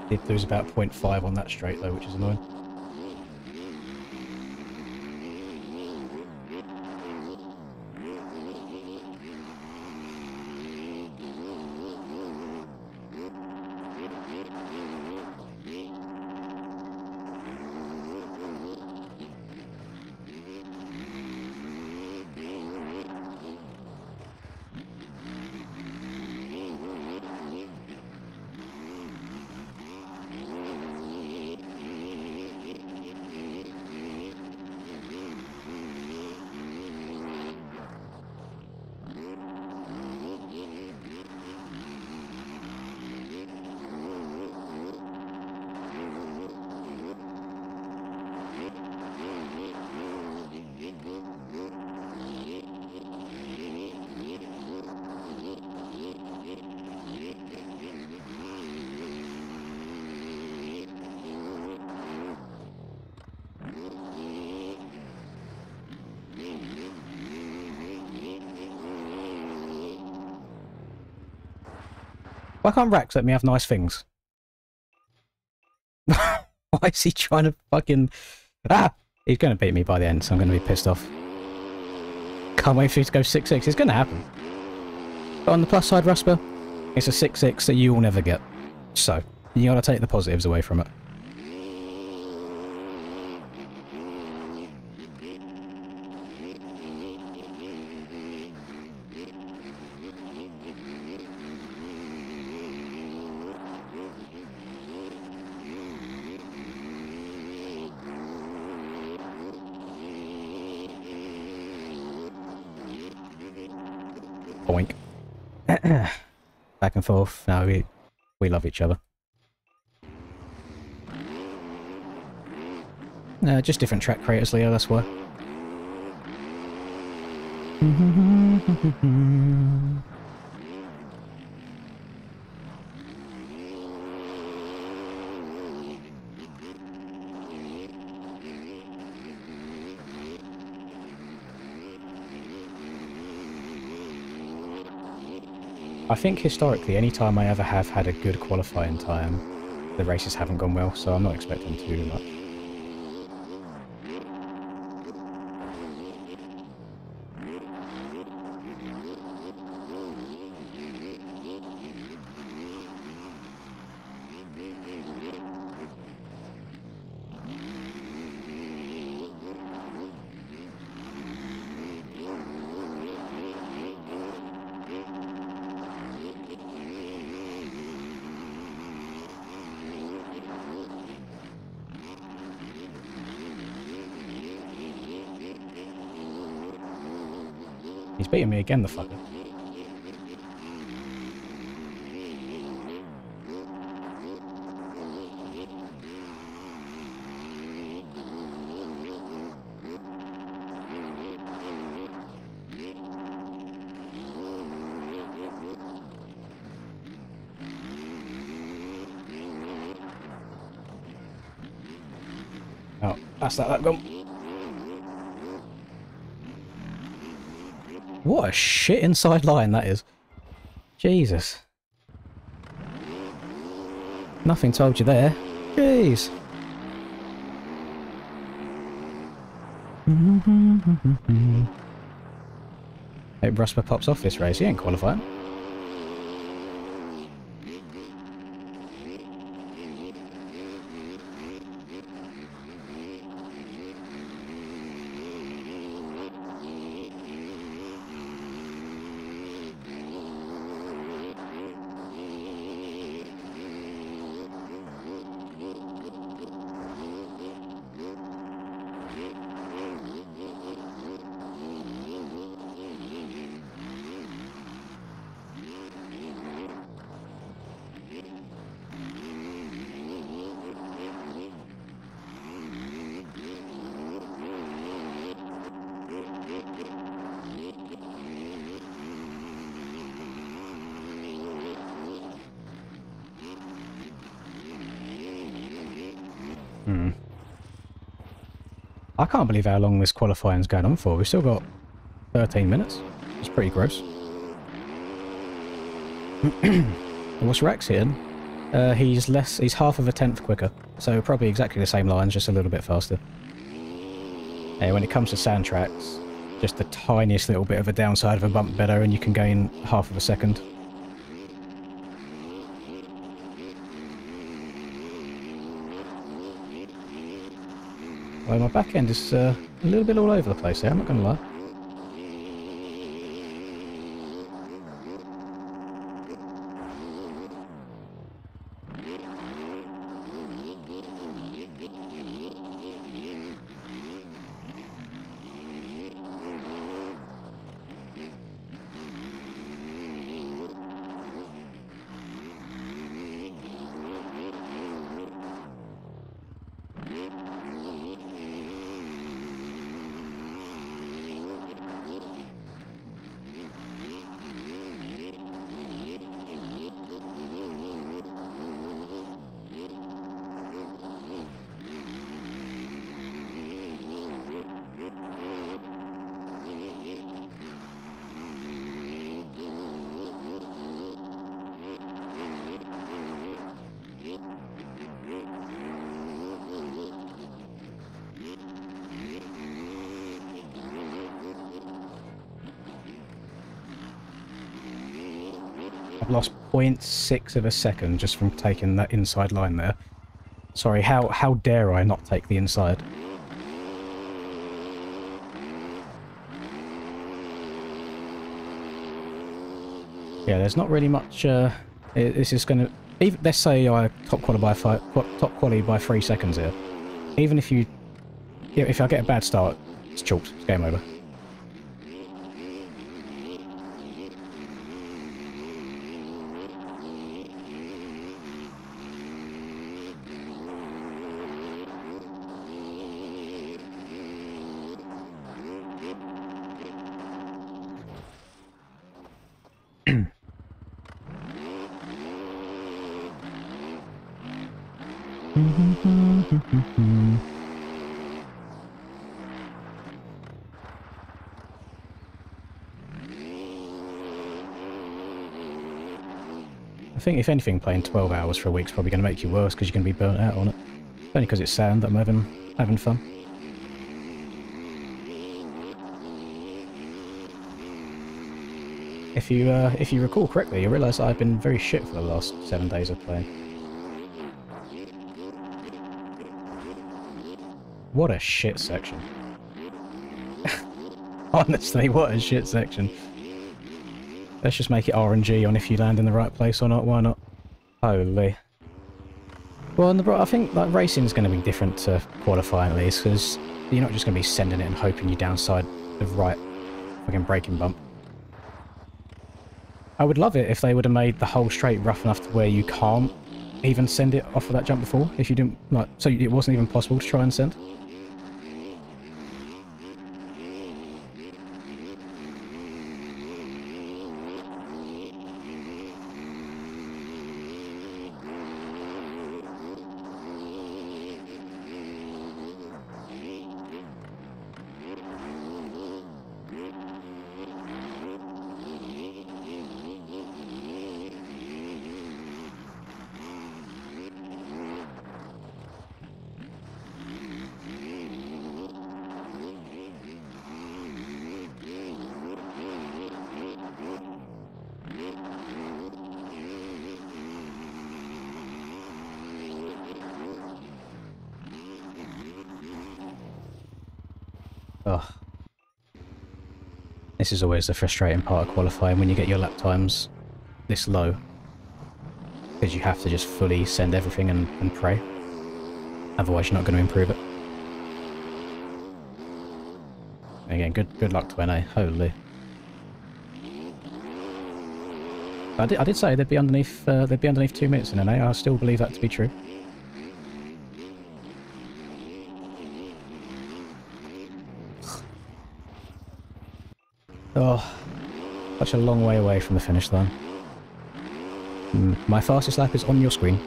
Did lose about 0.5 on that straight though, which is annoying. Why can't Rax let me have nice things? Why is he trying to fucking... Ah! He's going to beat me by the end, so I'm going to be pissed off. Can't wait for you to go 6-6. It's going to happen. But on the plus side, Rusper, it's a 6-6 that you will never get. So, you got to take the positives away from it. Boink. Back and forth. No, we love each other. Just different track creators, Leo, that's why. I think historically, any time I ever have had a good qualifying time, the races haven't gone well, so I'm not expecting too much. He's beating me again, the fucker. Oh, that's that gone. What a shit inside line that is. Jesus. Nothing told you there. Jeez. Hope Rusper pops off this race. He ain't qualifying. I can't believe how long this qualifying's going on for. We've still got 13 minutes. It's pretty gross. What's Rex hitting? He's half of a tenth quicker, so probably exactly the same lines, just a little bit faster. When it comes to sand tracks, just the tiniest little bit of a downside of a bump better and you can gain half of a second. Well, my back end is a little bit all over the place there, I'm not going to lie. I've lost 0.6 of a second just from taking that inside line there. Sorry, how dare I not take the inside? Yeah, there's not really much, it's just gonna... Even, let's say I top quality by 3 seconds here. Even if you... Yeah, if I get a bad start, it's chalked. It's game over. I think if anything, playing 12 hours for a week's probably going to make you worse because you're going to be burnt out on it. It's only because it's sand that I'm having fun. If you recall correctly, you realise that I've been very shit for the last 7 days of playing. What a shit section. Honestly, what a shit section. Let's just make it RNG on if you land in the right place or not, why not? Holy. Well, I think like racing is going to be different to qualifying at least, because you're not just going to be sending it and hoping you downside the right fucking braking bump. I would love it if they would have made the whole straight rough enough to where you can't even send it off of that jump before, if you didn't, like, so it wasn't even possible to try and send. Ugh. This is always the frustrating part of qualifying, when you get your lap times this low. Because you have to just fully send everything and pray. Otherwise you're not going to improve it. Again, good luck to NA, holy. I did say they'd be underneath 2 minutes in NA, I still believe that to be true. Oh, such a long way away from the finish line. My fastest lap is on your screen.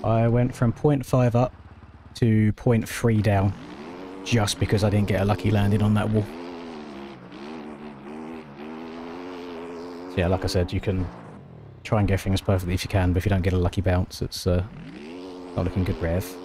I went from 0.5 up to 0.3 down just because I didn't get a lucky landing on that wall. So yeah, like I said, you can try and get things perfectly if you can, but if you don't get a lucky bounce, it's not looking good, Rev.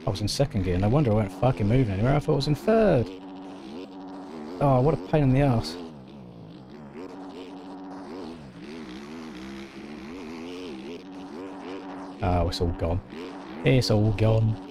I was in second gear, no wonder I weren't fucking moving anywhere. I thought I was in third. Oh, what a pain in the ass. Oh, it's all gone. It's all gone.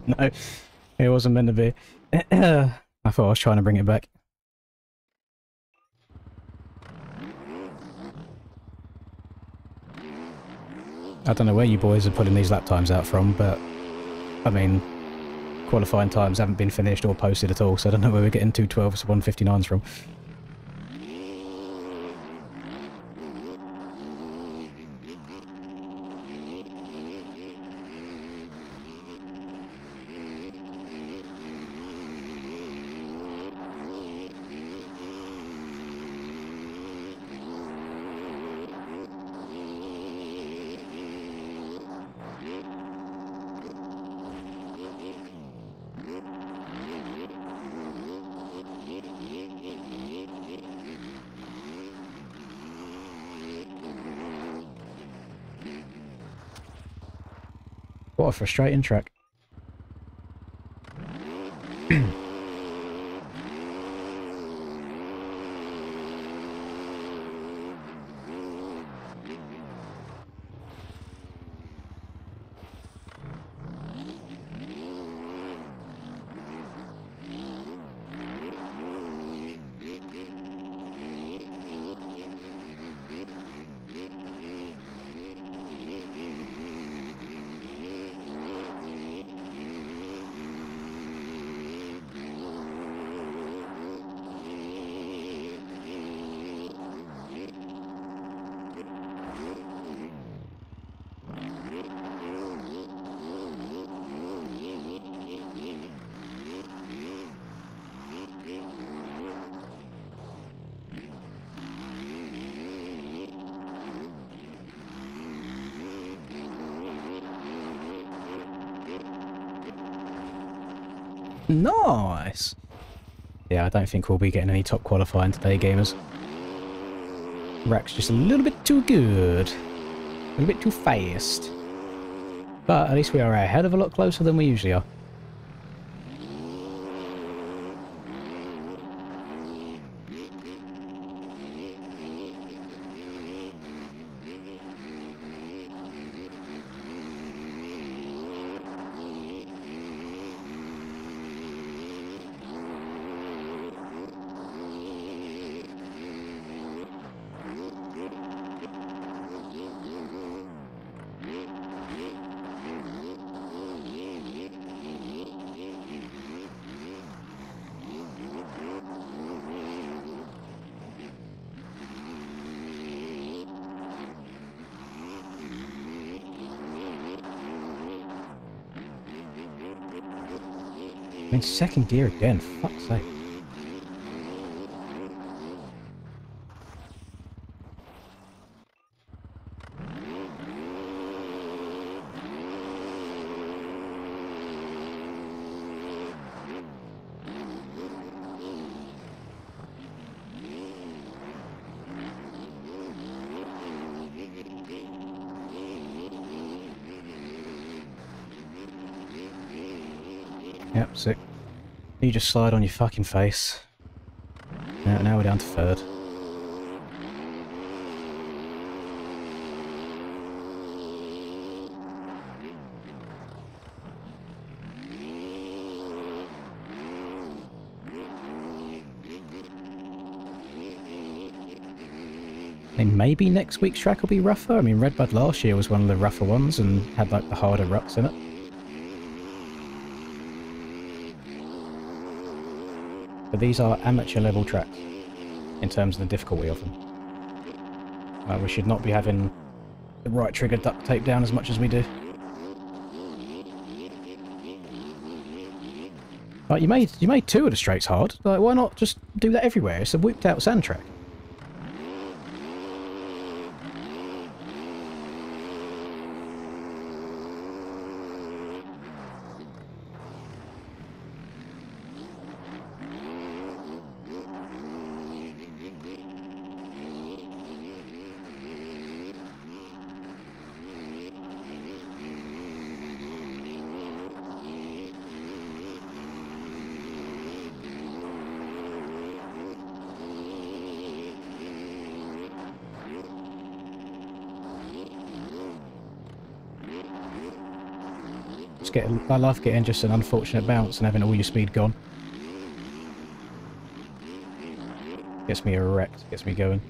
No, it wasn't meant to be. I thought I was trying to bring it back. I don't know where you boys are putting these lap times out from, but I mean, qualifying times haven't been finished or posted at all, so I don't know where we're getting 212s to 159s from. What a frustrating track. Nice! Yeah, I don't think we'll be getting any top qualifying today, gamers. Rack's just a little bit too good. A little bit too fast. But at least we are a hell of a lot closer than we usually are. I'm in second gear again, fuck's sake. Yep, sick. You just slide on your fucking face. Now we're down to third. I mean, maybe next week's track will be rougher. I mean, Redbud last year was one of the rougher ones and had like the harder ruts in it. But these are amateur level tracks in terms of the difficulty of them. We should not be having the right trigger duct tape down as much as we do. Like, you made 2 of the straights hard. Like, why not just do that everywhere? It's a whipped out sand track. I love getting just an unfortunate bounce and having all your speed gone. Gets me erect, gets me going.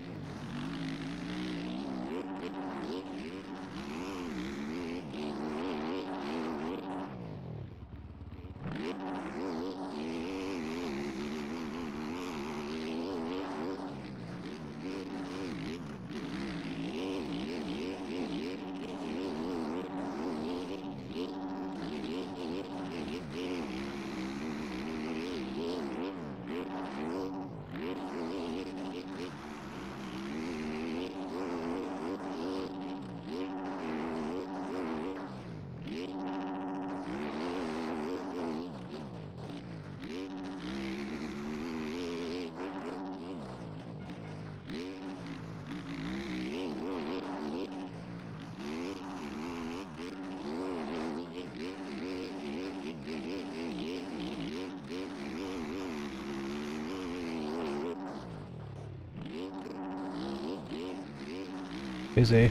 Busy.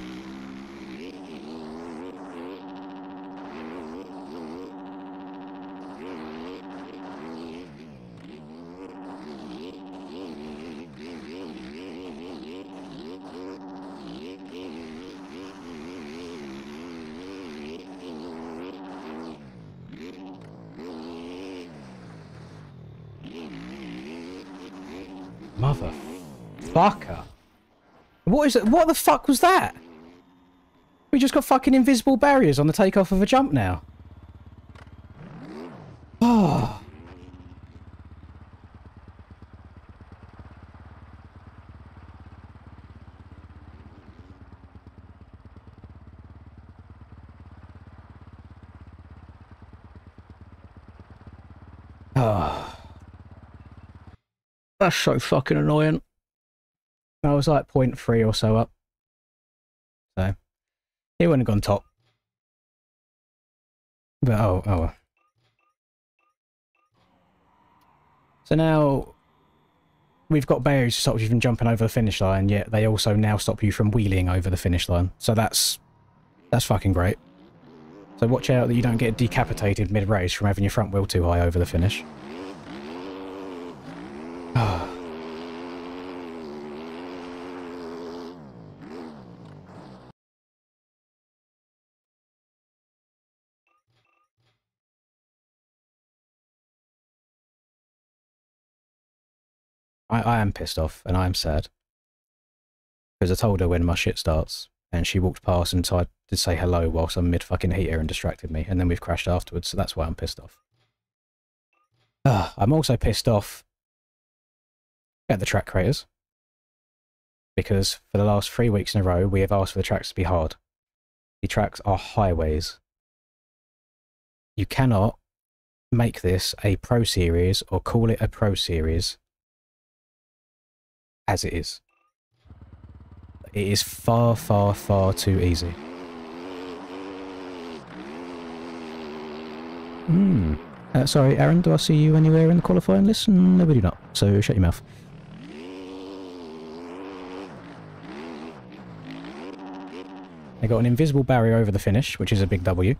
Motherfucker. What is it? What the fuck was that? We just got fucking invisible barriers on the takeoff of a jump now. Oh. Oh. That's so fucking annoying. I was like 0.3 or so up. So, it wouldn't have gone top. But, oh well. So now, we've got barriers to stop you from jumping over the finish line, yet they also now stop you from wheeling over the finish line. So that's fucking great. So watch out that you don't get decapitated mid-race from having your front wheel too high over the finish. I am pissed off, and I am sad. Because I told her when my shit starts, and she walked past and tried to say hello whilst I'm mid-fucking heater and distracted me, and then we've crashed afterwards, so that's why I'm pissed off. I'm also pissed off at the track creators. Because for the last 3 weeks in a row, we have asked for the tracks to be hard. The tracks are highways. You cannot make this a pro series or call it a pro series as it is. It is far, far, far too easy. Sorry, Aaron, do I see you anywhere in the qualifying list? No, we do not. So shut your mouth. They got an invisible barrier over the finish, which is a big W.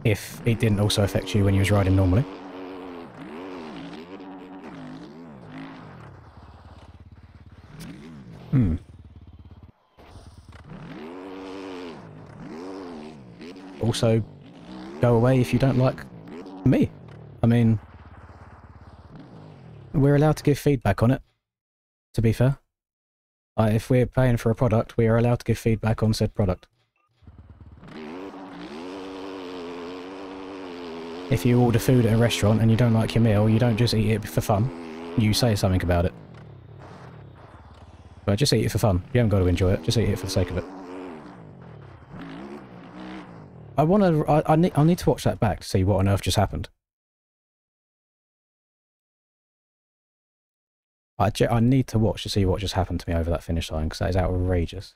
If it didn't also affect you when you was riding normally. Also, go away if you don't like me. I mean, we're allowed to give feedback on it, to be fair. If we're paying for a product, we are allowed to give feedback on said product. If you order food at a restaurant and you don't like your meal, you don't just eat it for fun. You say something about it. But just eat it for fun. You haven't got to enjoy it. Just eat it for the sake of it. I need to watch that back to see what on earth just happened. I need to watch to see what just happened to me over that finish line, because that is outrageous.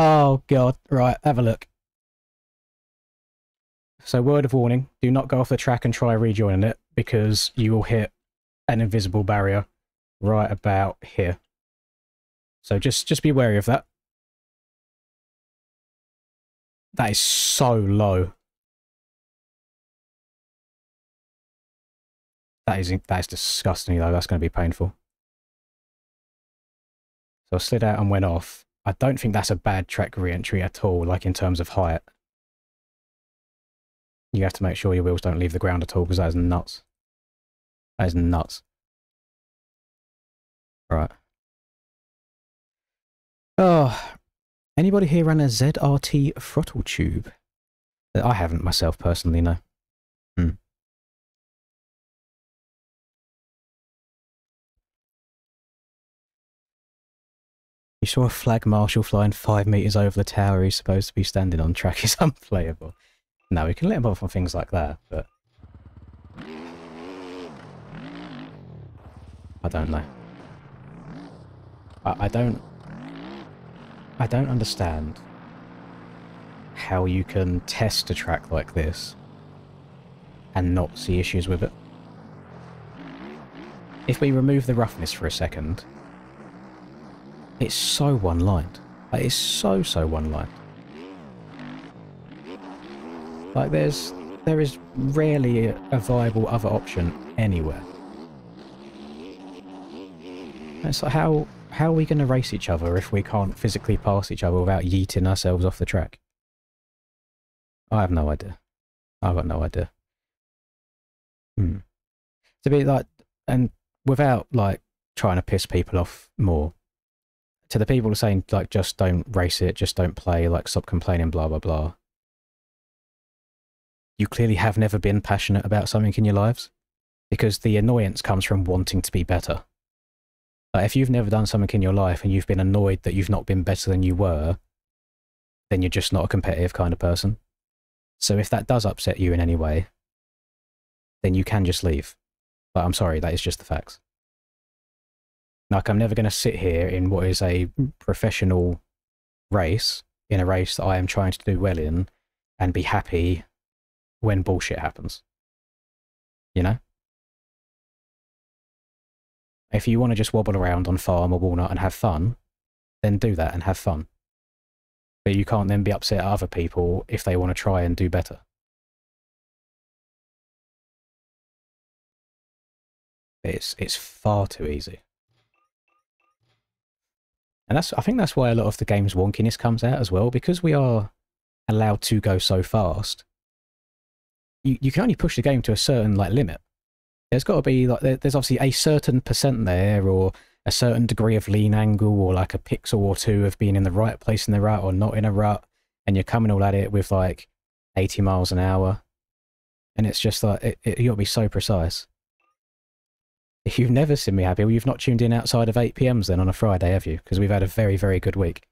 Oh god, right, have a look. So word of warning, do not go off the track and try rejoining it, because you will hit an invisible barrier right about here. So just be wary of that. That is so low. That is disgusting though, that's going to be painful. So I slid out and went off. I don't think that's a bad track re-entry at all, like in terms of height. You have to make sure your wheels don't leave the ground at all, because that is nuts. That is nuts. Right. Oh, anybody here run a ZRT throttle tube? I haven't myself personally, no. You saw a flag marshal flying 5 meters over the tower he's supposed to be standing on. Track is unplayable. No, we can let him off on things like that, but I don't know. I don't understand how you can test a track like this and not see issues with it. If we remove the roughness for a second, it's so one-lined. Like, it's so one-lined. Like, there is rarely a viable other option anywhere. It's like, how are we going to race each other if we can't physically pass each other without yeeting ourselves off the track? I have no idea. I've got no idea. To be like, and without like trying to piss people off more, to the people saying like, just don't race it, just don't play, like stop complaining, blah blah blah. You clearly have never been passionate about something in your lives, because the annoyance comes from wanting to be better. Like, if you've never done something in your life and you've been annoyed that you've not been better than you were, then you're just not a competitive kind of person. So if that does upset you in any way, then you can just leave. But I'm sorry, that is just the facts. Like, I'm never going to sit here in what is a professional race, in a race that I am trying to do well in, and be happy when bullshit happens. You know? If you want to just wobble around on farm or walnut and have fun, then do that and have fun. But you can't then be upset at other people if they want to try and do better. It's far too easy. And I think that's why a lot of the game's wonkiness comes out as well, because we are allowed to go so fast. You can only push the game to a certain like limit. There's got to be like, there's obviously a certain percent there, or a certain degree of lean angle, or like a pixel or two of being in the right place in the rut or not in a rut. and you're coming all at it with like 80 miles an hour, and it's just like, you got to be so precise. If you've never seen me happy, well, you've not tuned in outside of 8 p.m. then on a Friday, have you? Because we've had a very, very good week.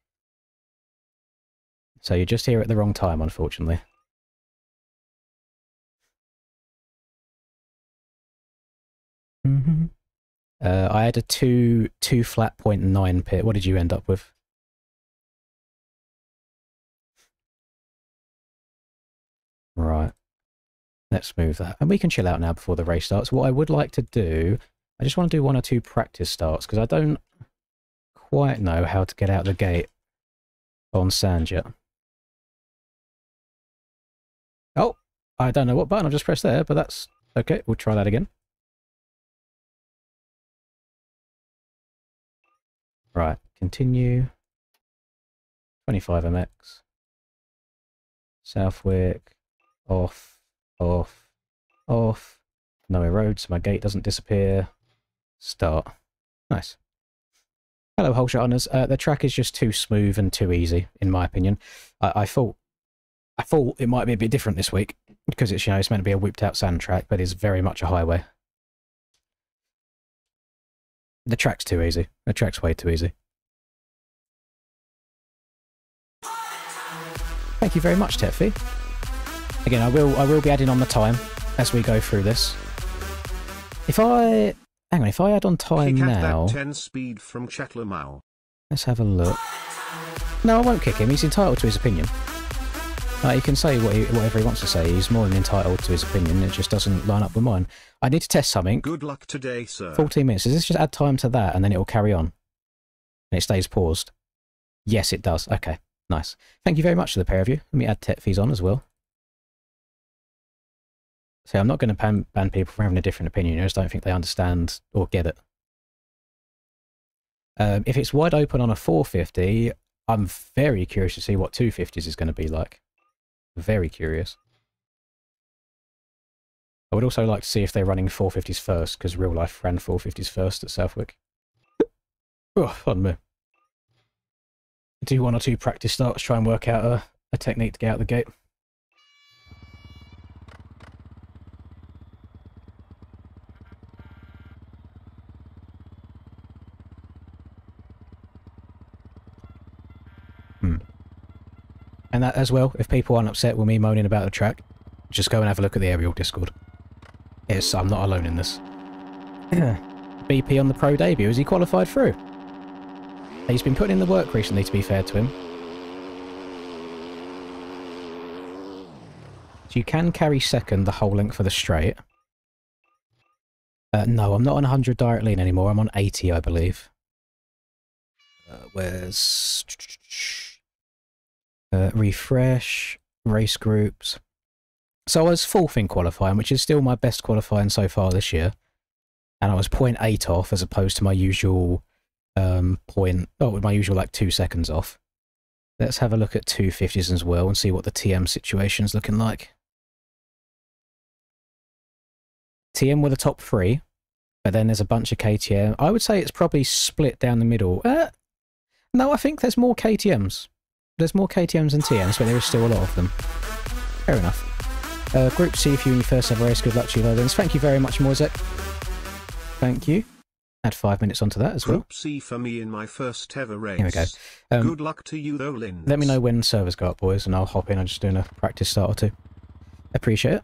So you're just here at the wrong time, unfortunately. I had a 2 flat 0.9 pit. What did you end up with? Right. Let's move that. And we can chill out now before the race starts. What I would like to do, I just want to do 1 or 2 practice starts, because I don't quite know how to get out the gate on sand yet. Oh, I don't know what button I've just pressed there, but that's okay. We'll try that again. Right, continue. 25 MX. Southwick. Off, off, off. No road, so my gate doesn't disappear. Start. Nice. Hello, whole shot owners. The track is just too smooth and too easy, in my opinion. I thought it might be a bit different this week, because it's, you know, it's meant to be a whipped out sand track, but it's very much a highway. The track's too easy. The track's way too easy. Thank you very much, Tetfi. Again, I will be adding on the time as we go through this. If I add on time kick now, that 10 speed from Chetlamau. Let's have a look. No, I won't kick him. He's entitled to his opinion. He can say whatever he wants to say. He's more than entitled to his opinion. It just doesn't line up with mine. I need to test something. Good luck today, sir. 14 minutes. Does this just add time to that and then it will carry on? And it stays paused? Yes, it does. Okay, nice. Thank you very much to the pair of you. Let me add Tetfi's on as well. So I'm not going to ban people for having a different opinion. I just don't think they understand or get it. If it's wide open on a 450, I'm very curious to see what 250s is going to be like. Very curious. I would also like to see if they're running 450s first, because real life ran 450s first at Southwick. Oh, pardon me. Do 1 or 2 practice starts, try and work out a technique to get out the gate. And that as well, if people aren't upset with me moaning about the track, just go and have a look at the aerial Discord. Yes, I'm not alone in this. BP on the pro debut, has he qualified through? He's been putting in the work recently, to be fair to him. So you can carry second the whole length for the straight. No, I'm not on 100 direct lean anymore, I'm on 80, I believe. Where's... refresh, race groups. So I was 4th in qualifying, which is still my best qualifying so far this year. And I was 0.8 off as opposed to my usual my usual like 2 seconds off. Let's have a look at 250s as well and see what the TM situation's looking like. TM were the top 3, but then there's a bunch of KTM. I would say it's probably split down the middle. No, I think there's more KTMs. There's more KTMs than TMs, but there is still a lot of them. Fair enough. Group C, if you in your first ever race, good luck to you, Lowlands. Thank you very much, Moisek. Thank you. Add 5 minutes onto that as well. Group C for me in my first ever race. Here we go. Good luck to you, though, Lynn. Let me know when servers go up, boys, and I'll hop in. I'm just doing a practice start or 2. Appreciate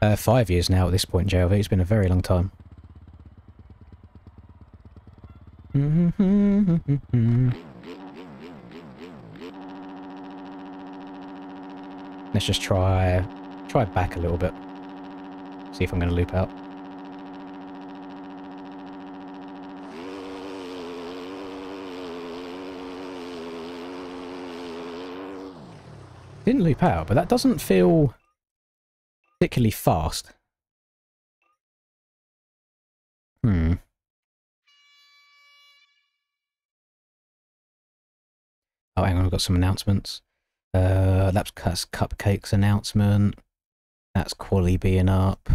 it. 5 years now at this point, JLV. It's been a very long time. Let's just try back a little bit. See if I'm going to loop out. Didn't loop out, but that doesn't feel particularly fast. Oh, hang on, we've got some announcements. That's Cupcake's announcement. That's Quali being up.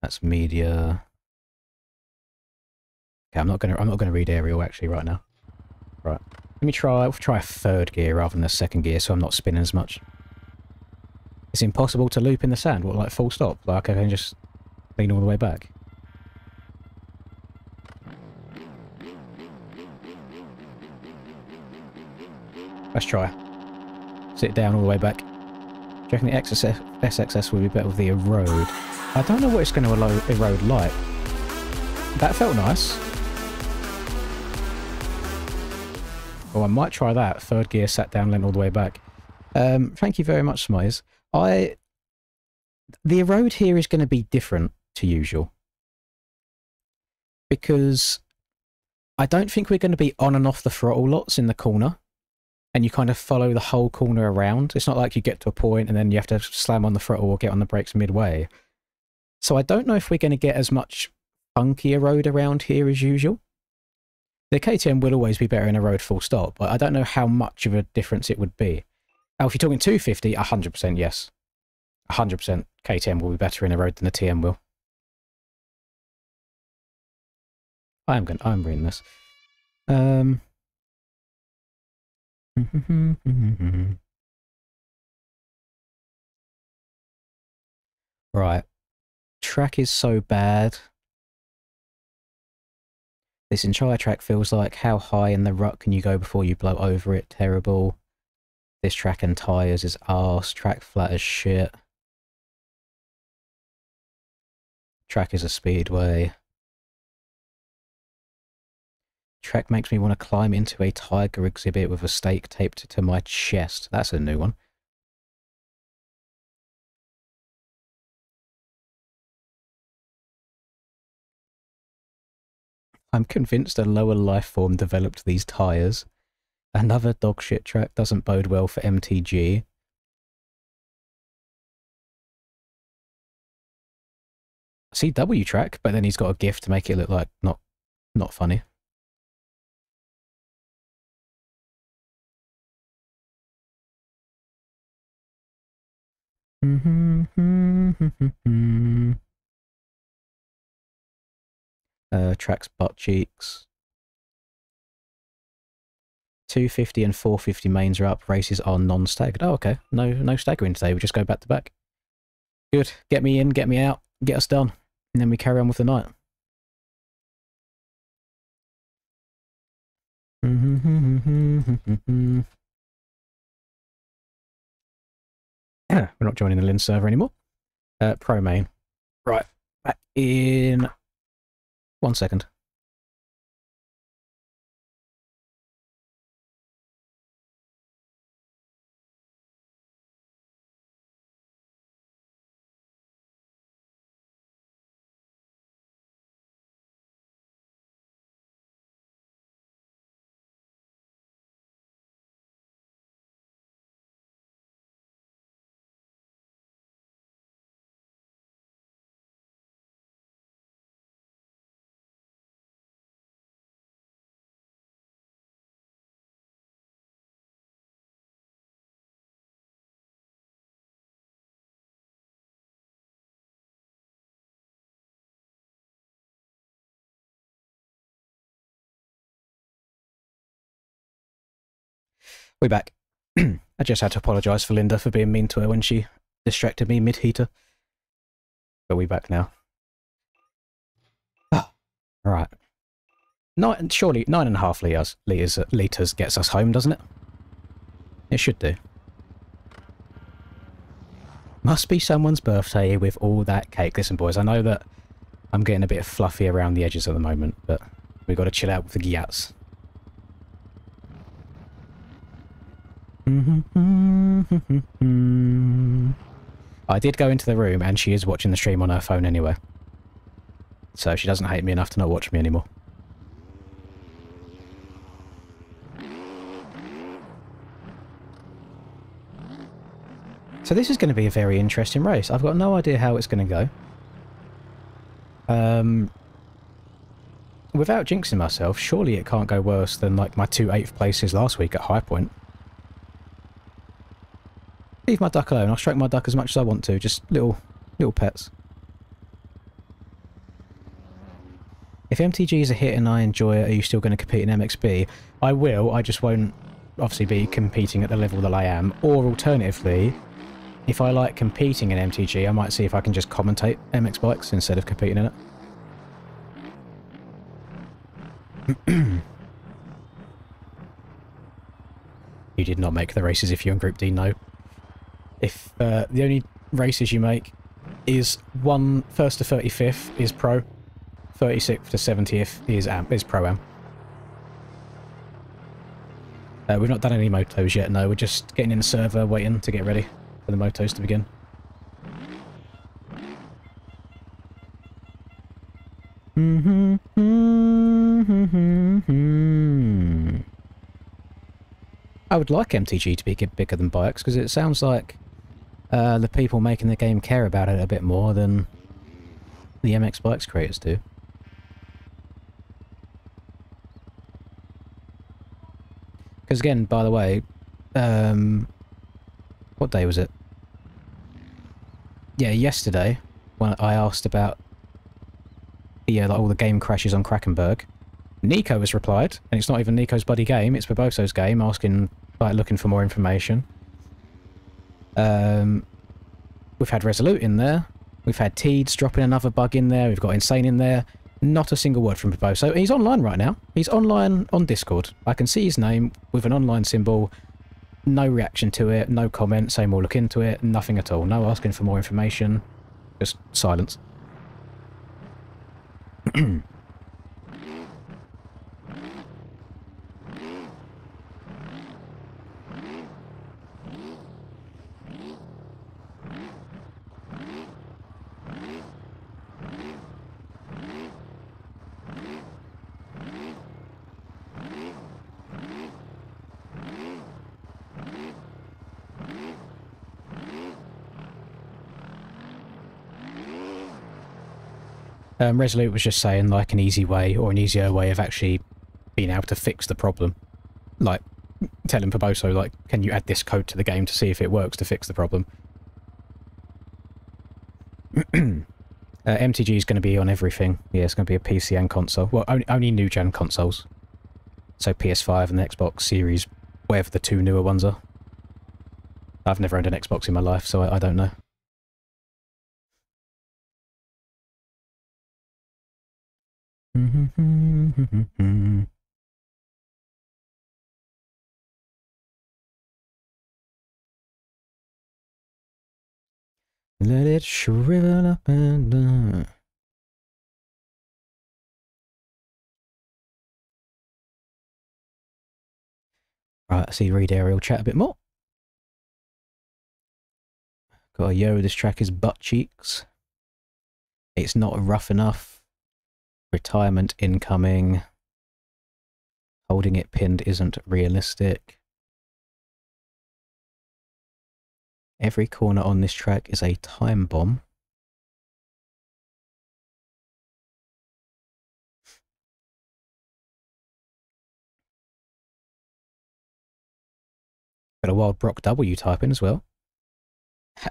That's media. Okay, I'm not gonna read aerial actually right now. Right. Let me try a third gear rather than a second gear so I'm not spinning as much. It's impossible to loop in the sand. What, like full stop? Like I can just lean all the way back? Let's try. Sit down all the way back. Do you reckon the SXS will be better with the erode? I don't know what it's going to erode like. That felt nice. Oh, I might try that. Third gear, sat down, leant all the way back. Thank you very much, Smize. The erode here is going to be different to usual. Because I don't think we're going to be on and off the throttle lots in the corner. And you kind of follow the whole corner around. It's not like you get to a point and then you have to slam on the throttle or get on the brakes midway. So I don't know if we're going to get as much funky erode around here as usual. The KTM will always be better in a road full stop, but I don't know how much of a difference it would be. Now, if you're talking 250, 100% yes. 100% KTM will be better in a road than the TM will. I'm reading this. Right. Track is so bad. This entire track feels like how high in the rut can you go before you blow over it? Terrible. This track and tyres is arse. Track flat as shit. Track is a speedway. Track makes me want to climb into a tiger exhibit with a stake taped to my chest. That's a new one. I'm convinced a lower life form developed these tyres. Another dogshit track doesn't bode well for MTG. CW track, but then he's got a GIF to make it look like not funny. Track's butt cheeks. 250 and 450 mains are up. Races are non-staggered. Oh, okay. No staggering today. We just go back to back. Good. Get me in, get me out, get us done. And then we carry on with the night. We're not joining the Lin server anymore. Pro main. Right. Back in 1 second. We're back. I just had to apologise for Linda for being mean to her when she distracted me mid-heater. But we're back now. Oh, right. Surely 9.5 litres gets us home, doesn't it? It should do. Must be someone's birthday with all that cake. Listen, boys, I know that I'm getting a bit fluffy around the edges at the moment, but we've got to chill out with the gyats. I did go into the room and she is watching the stream on her phone anyway. So she doesn't hate me enough to not watch me anymore. So this is going to be a very interesting race. I've got no idea how it's going to go. Without jinxing myself, surely it can't go worse than like my 2 8th places last week at High Point. Leave my duck alone. I'll stroke my duck as much as I want to. Just little pets. If If MTG is a hit and I enjoy it, are you still going to compete in MXB? I will, I just won't obviously be competing at the level that I am. Or alternatively, if I like competing in MTG, I might see if I can just commentate MX bikes instead of competing in it. You did not make the races if you're in Group D, no. If the only races you make is 1st to 35th is Pro, 36th to 70th is Pro-Am. We've not done any motos yet, no. We're just getting in the server, waiting to get ready for the motos to begin. I would like MTG to be bigger than bikes, because it sounds like the people making the game care about it a bit more than the MX Bikes creators do. Because again, by the way, what day was it? Yeah, yesterday, when I asked about like all the game crashes on Krakenberg, Nico has replied, and it's not even Nico's bloody game, it's Boboso's game, asking, like, looking for more information. We've had Resolute in there, we've had Teeds dropping another bug in there, we've got Insane in there. Not a single word from Boboso. He's online right now. He's online on Discord. I can see his name with an online symbol. No reaction to it, no comment, saying we'll look into it, nothing at all. No asking for more information, just silence. Resolute was just saying, like, an easy way or an easier way of actually being able to fix the problem. Like, telling Boboso, like, can you add this code to the game to see if it works to fix the problem? MTG is going to be on everything. Yeah, it's going to be a PC and console. Well, only new-gen consoles. So PS5 and the Xbox Series, whatever the two newer ones are. I've never owned an Xbox in my life, so I don't know. Let it shrivel up and down. Right, I see read aerial chat a bit more. Got a yo, this track is butt cheeks. It's not rough enough. Retirement incoming. Holding it pinned isn't realistic. Every corner on this track is a time bomb. Got a wild Brock W type in as well.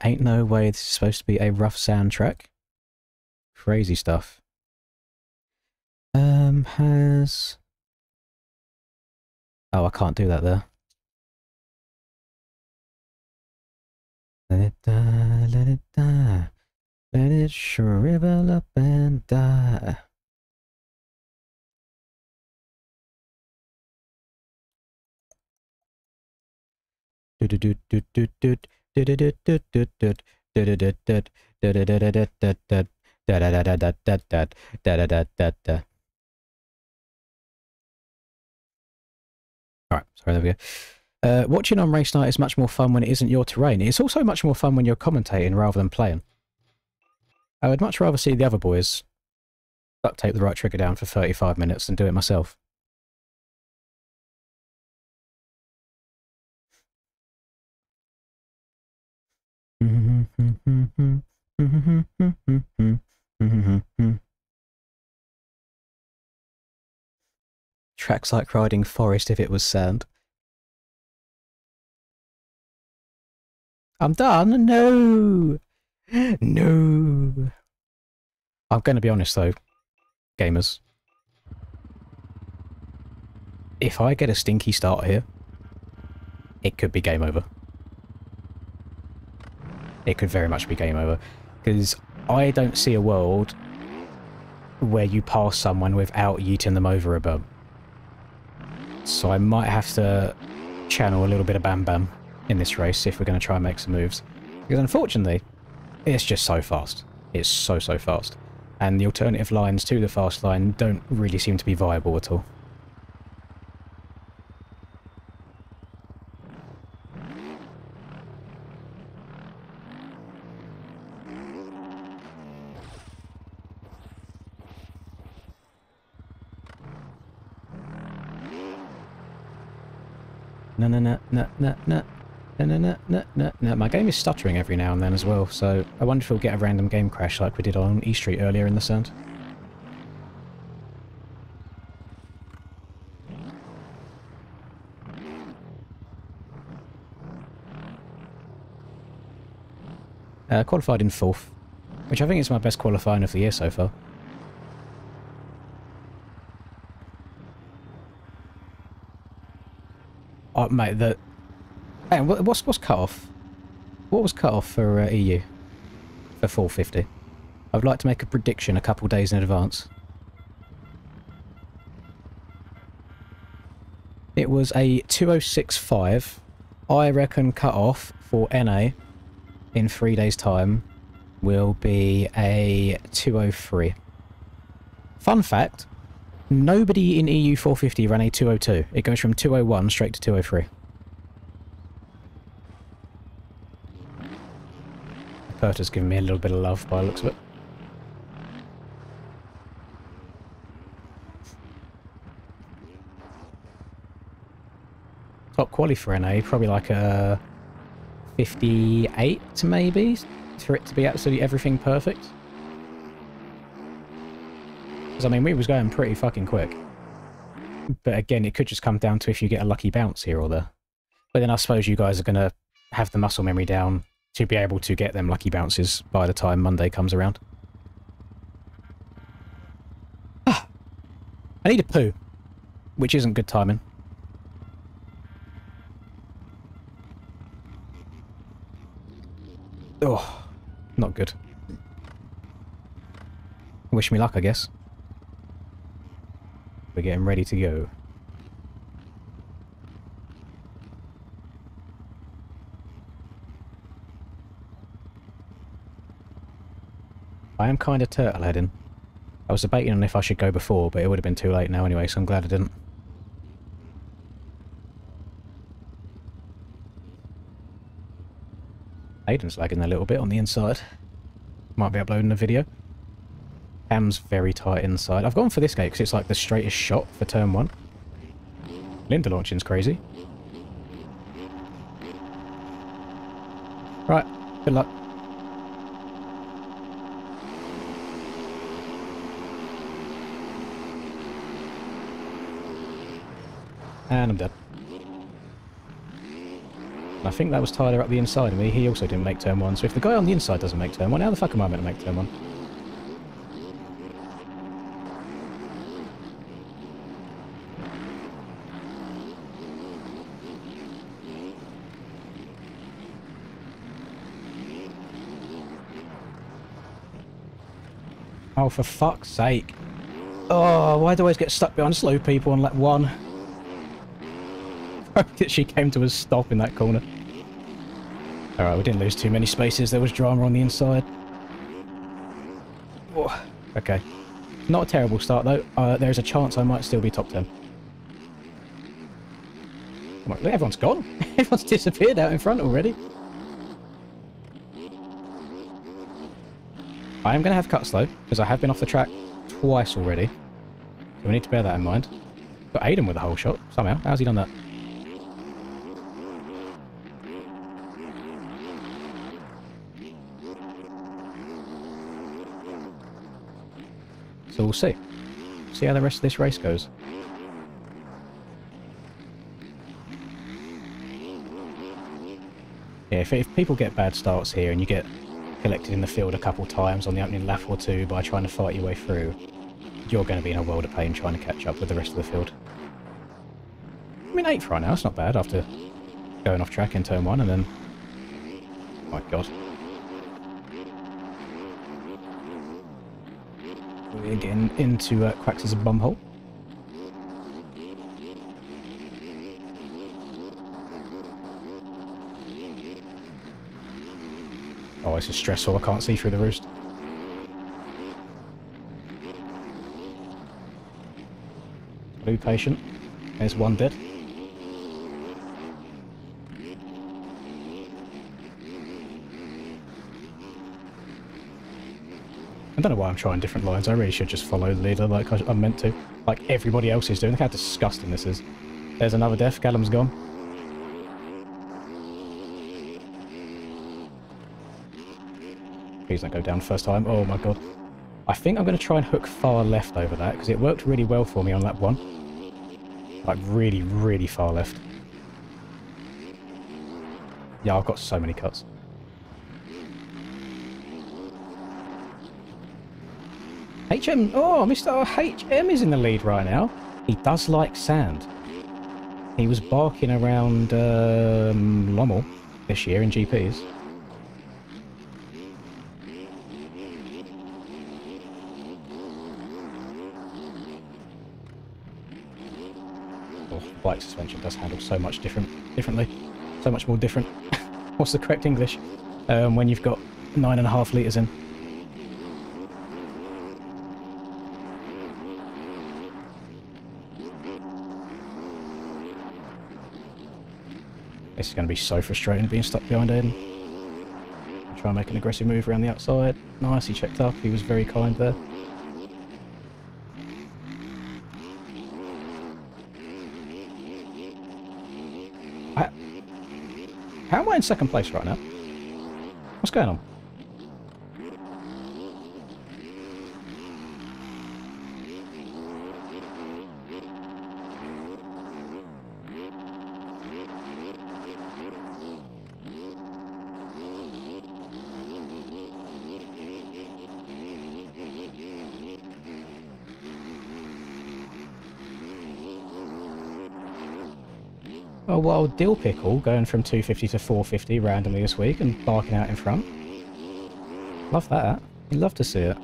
Ain't no way this is supposed to be a rough soundtrack. Crazy stuff. Has... Oh, I can't do that there. Let it die, let it die. Let it shrivel up and die. Alright, sorry, there we go. Watching on race night is much more fun when it isn't your terrain. It's also much more fun when you're commentating rather than playing. I would much rather see the other boys duct tape the right trigger down for 35 minutes than do it myself. Tracks like riding forest if it was sand. I'm done. No. No. I'm going to be honest though, gamers. if I get a stinky start here, it could be game over. It could very much be game over. Because I don't see a world where you pass someone without yeeting them over a bump. So I might have to channel a little bit of Bam Bam in this race if we're going to try and make some moves. Because unfortunately, it's just so fast. It's so fast. And the alternative lines to the fast line don't really seem to be viable at all. No. My game is stuttering every now and then as well, so I wonder if we'll get a random game crash like we did on E Street earlier in the sand. Qualified in 4th, which I think is my best qualifying of the year so far. Oh, mate, hey, what's cut off? What was cut off for EU? For 450? I'd like to make a prediction a couple days in advance. It was a 2065. I reckon cut off for NA in 3 days' time will be a 203. Fun fact. Nobody in EU 450 ran a 202. It goes from 201 straight to 203. Perta's giving me a little bit of love by the looks of it. Top quali for NA, probably like a 58 maybe, for it to be absolutely everything perfect. Because, I mean, we was going pretty fucking quick. But again, it could just come down to if you get a lucky bounce here or there. But then I suppose you guys are going to have the muscle memory down to be able to get them lucky bounces by the time Monday comes around. I need a poo, which isn't good timing. Oh, not good. Wish me luck, I guess. We're getting ready to go. I am kind of turtle heading. I was debating on if I should go before, but it would have been too late now anyway, so I'm glad I didn't. Aiden's lagging a little bit on the inside. Might be uploading a video. Cam's very tight inside. I've gone for this gate because it's like the straightest shot for turn 1. Linda launching's crazy. Right, good luck. And I'm dead. And I think that was Tyler up the inside of me. He also didn't make turn 1. So if the guy on the inside doesn't make turn 1, how the fuck am I meant to make turn 1? Oh, for fuck's sake. Oh, why do I always get stuck behind slow people on lap 1? She came to a stop in that corner. Alright, we didn't lose too many spaces. There was drama on the inside. Oh, okay. Not a terrible start, though. There's a chance I might still be top 10. Come on, everyone's gone. Everyone's disappeared out in front already. I am going to have cuts, though, because I have been off the track twice already. So we need to bear that in mind. Got Aiden with a whole shot, somehow. How's he done that? So we'll see. See how the rest of this race goes. Yeah, if people get bad starts here and you get collected in the field a couple times on the opening lap or two by trying to fight your way through, you're going to be in a world of pain trying to catch up with the rest of the field. I'm in 8th right now. It's not bad after going off track in turn 1 and then... Oh my god. We're getting into Quax's bumhole. Oh, this is stressful. I can't see through the roost. Be patient. There's one dead. I don't know why I'm trying different lines. I really should just follow the leader like I'm meant to. Like everybody else is doing. Look how disgusting this is. There's another death. Gallum's gone. Please don't go down first time. Oh my god. I think I'm going to try and hook far left over that because it worked really well for me on lap 1. Like really, really far left. Yeah, I've got so many cuts. HM, oh, Mr. HM is in the lead right now. He does like sand. He was barking around Lommel this year in GPs. Oh, bike suspension does handle so much differently. So much more different. What's the correct English? When you've got 9.5 litres in. This is going to be so frustrating being stuck behind Aiden. Try and make an aggressive move around the outside. Nice, he checked up. He was very kind there. How am I in second place right now? What's going on? Oh, well, Dill Pickle going from 250 to 450 randomly this week and barking out in front. Love that. You'd love to see it.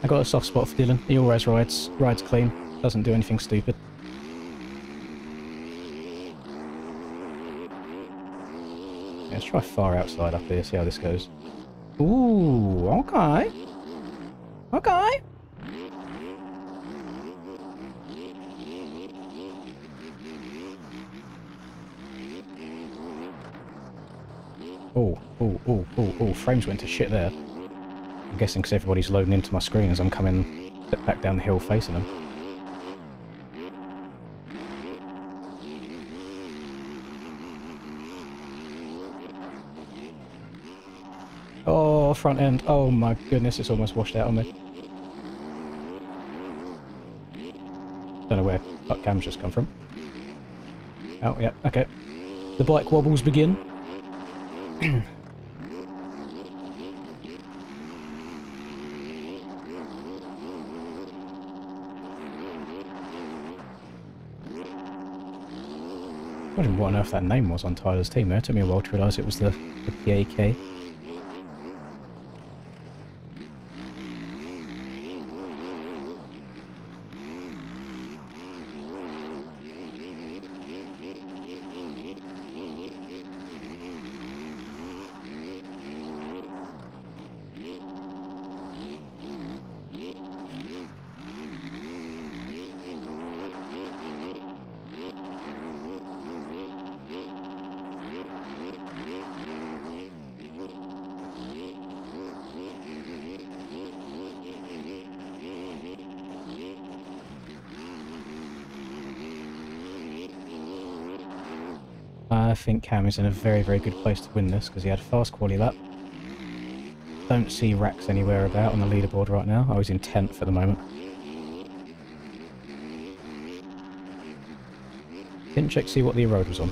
I got a soft spot for Dylan. He always rides clean. Doesn't do anything stupid. Yeah, let's try far outside up here, see how this goes. Ooh, okay. Okay. Oh, frames went to shit there. I'm guessing because everybody's loading into my screen as I'm coming back down the hill facing them. Oh, front end. Oh my goodness, it's almost washed out on me. Don't know where that cam's just come from. Oh, yeah, okay. The bike wobbles begin. I didn't want to know if that name was on Tyler's team there. It took me a while to realise it was the PAK. I think Cam is in a very, very good place to win this because he had a fast quali lap. Don't see Rax anywhere about on the leaderboard right now. I was in 10th at the moment. Didn't check to see what the road was on.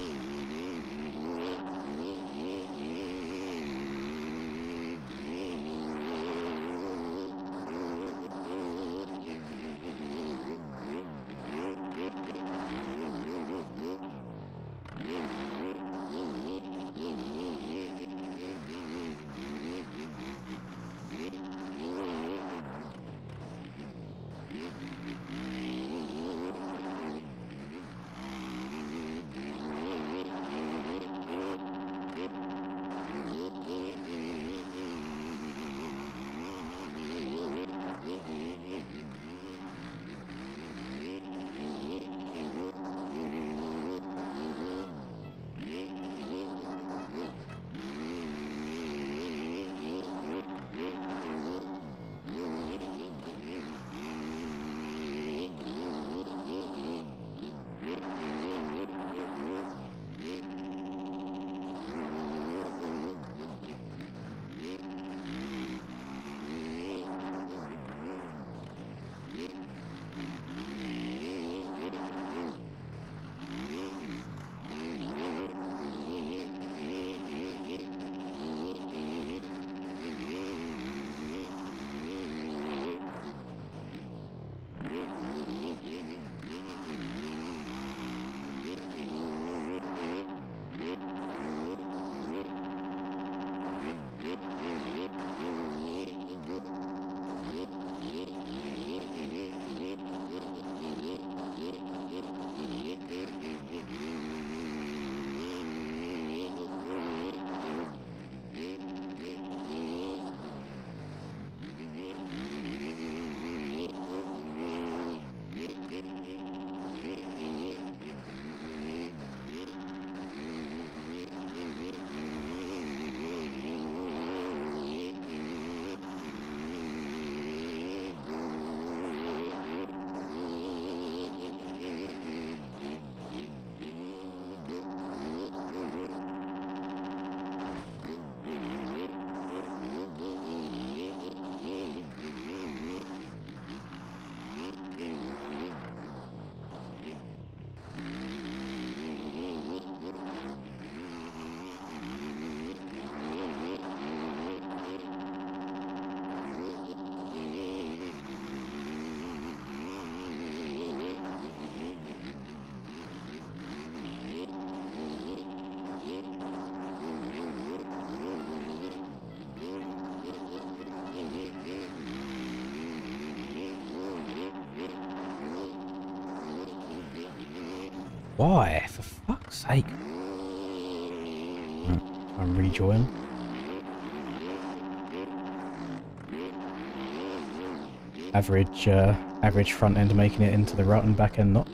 Why? For fuck's sake. Right, try and rejoin. Average front end making it into the rut and back end not.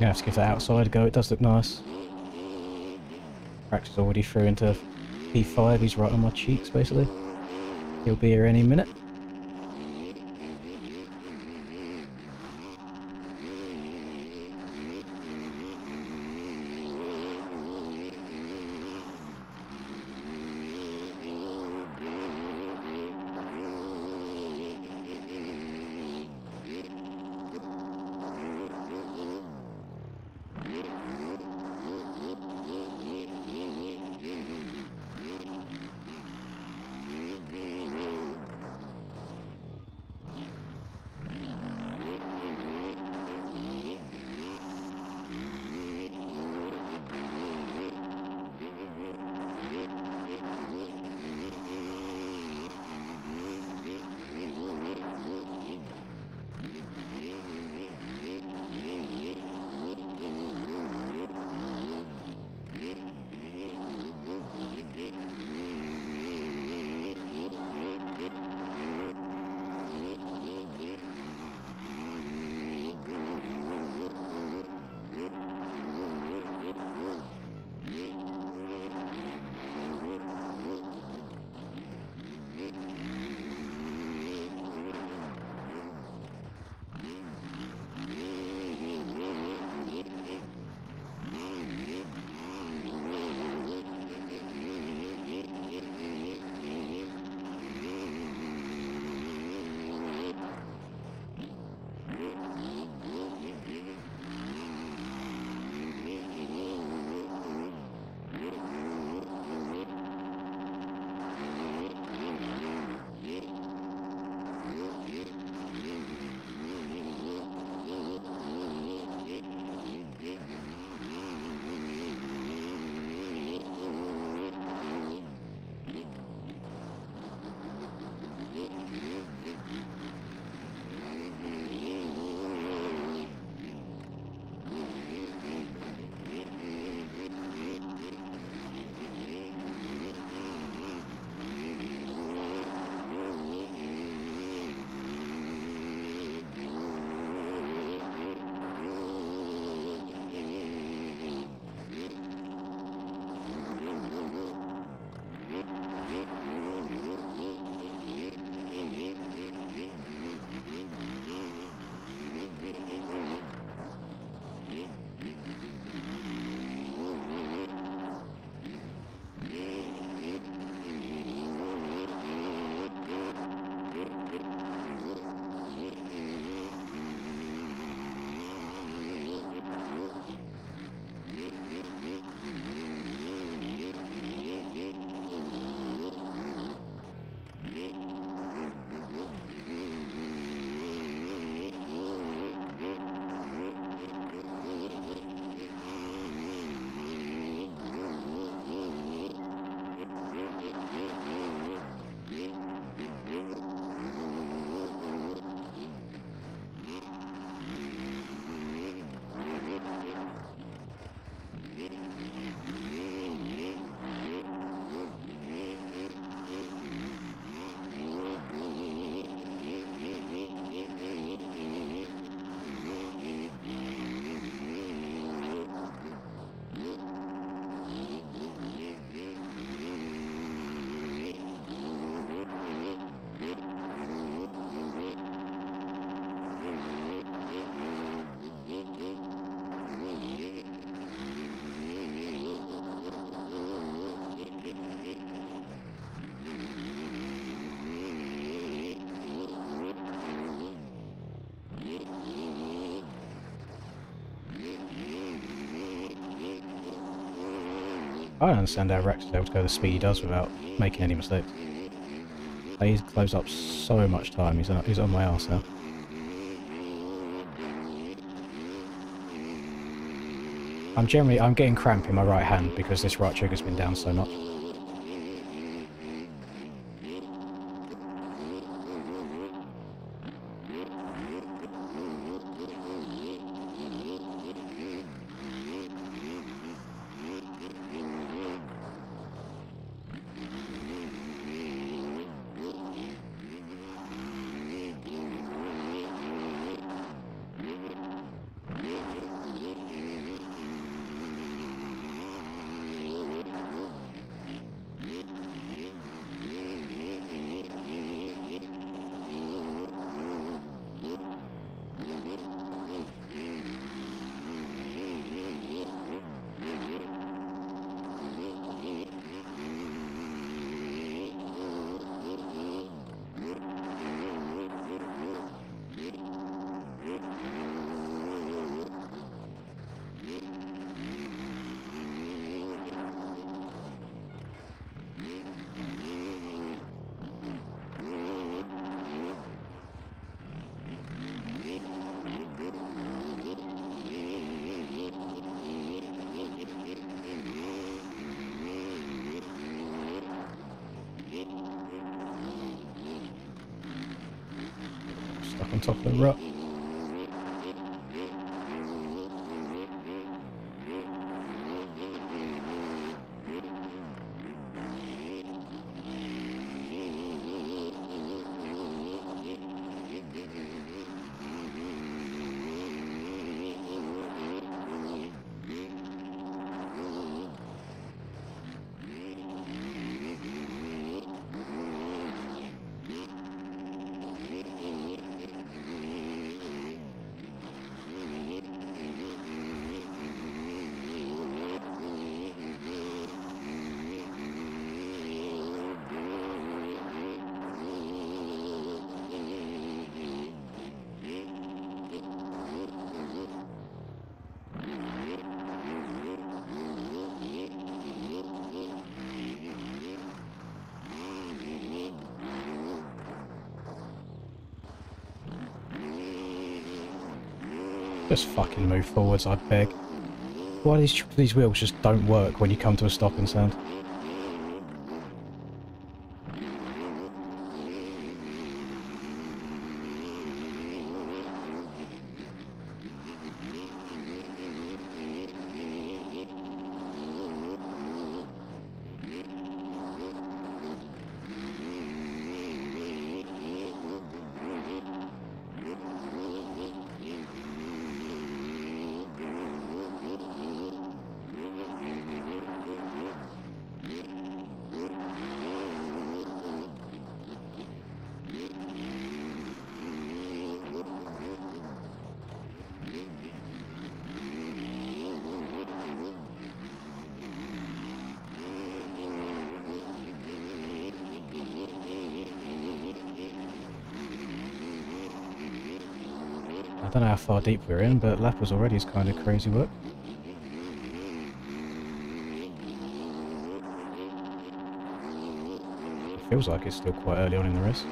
You have to give that outside a go, it does look nice. Crack's already through into P5, he's right on my cheeks basically. He'll be here any minute. I don't understand how Rex is able to go the speed he does without making any mistakes. He's closed up so much time. He's on my arse now. I'm getting cramp in my right hand because this right trigger's been down so much. Stuck on top of the rut. Just fucking move forwards, I beg. Why these wheels just don't work when you come to a stopping stand? I don't know how far deep we're in, but lap was already is kind of crazy work. It feels like it's still quite early on in the race.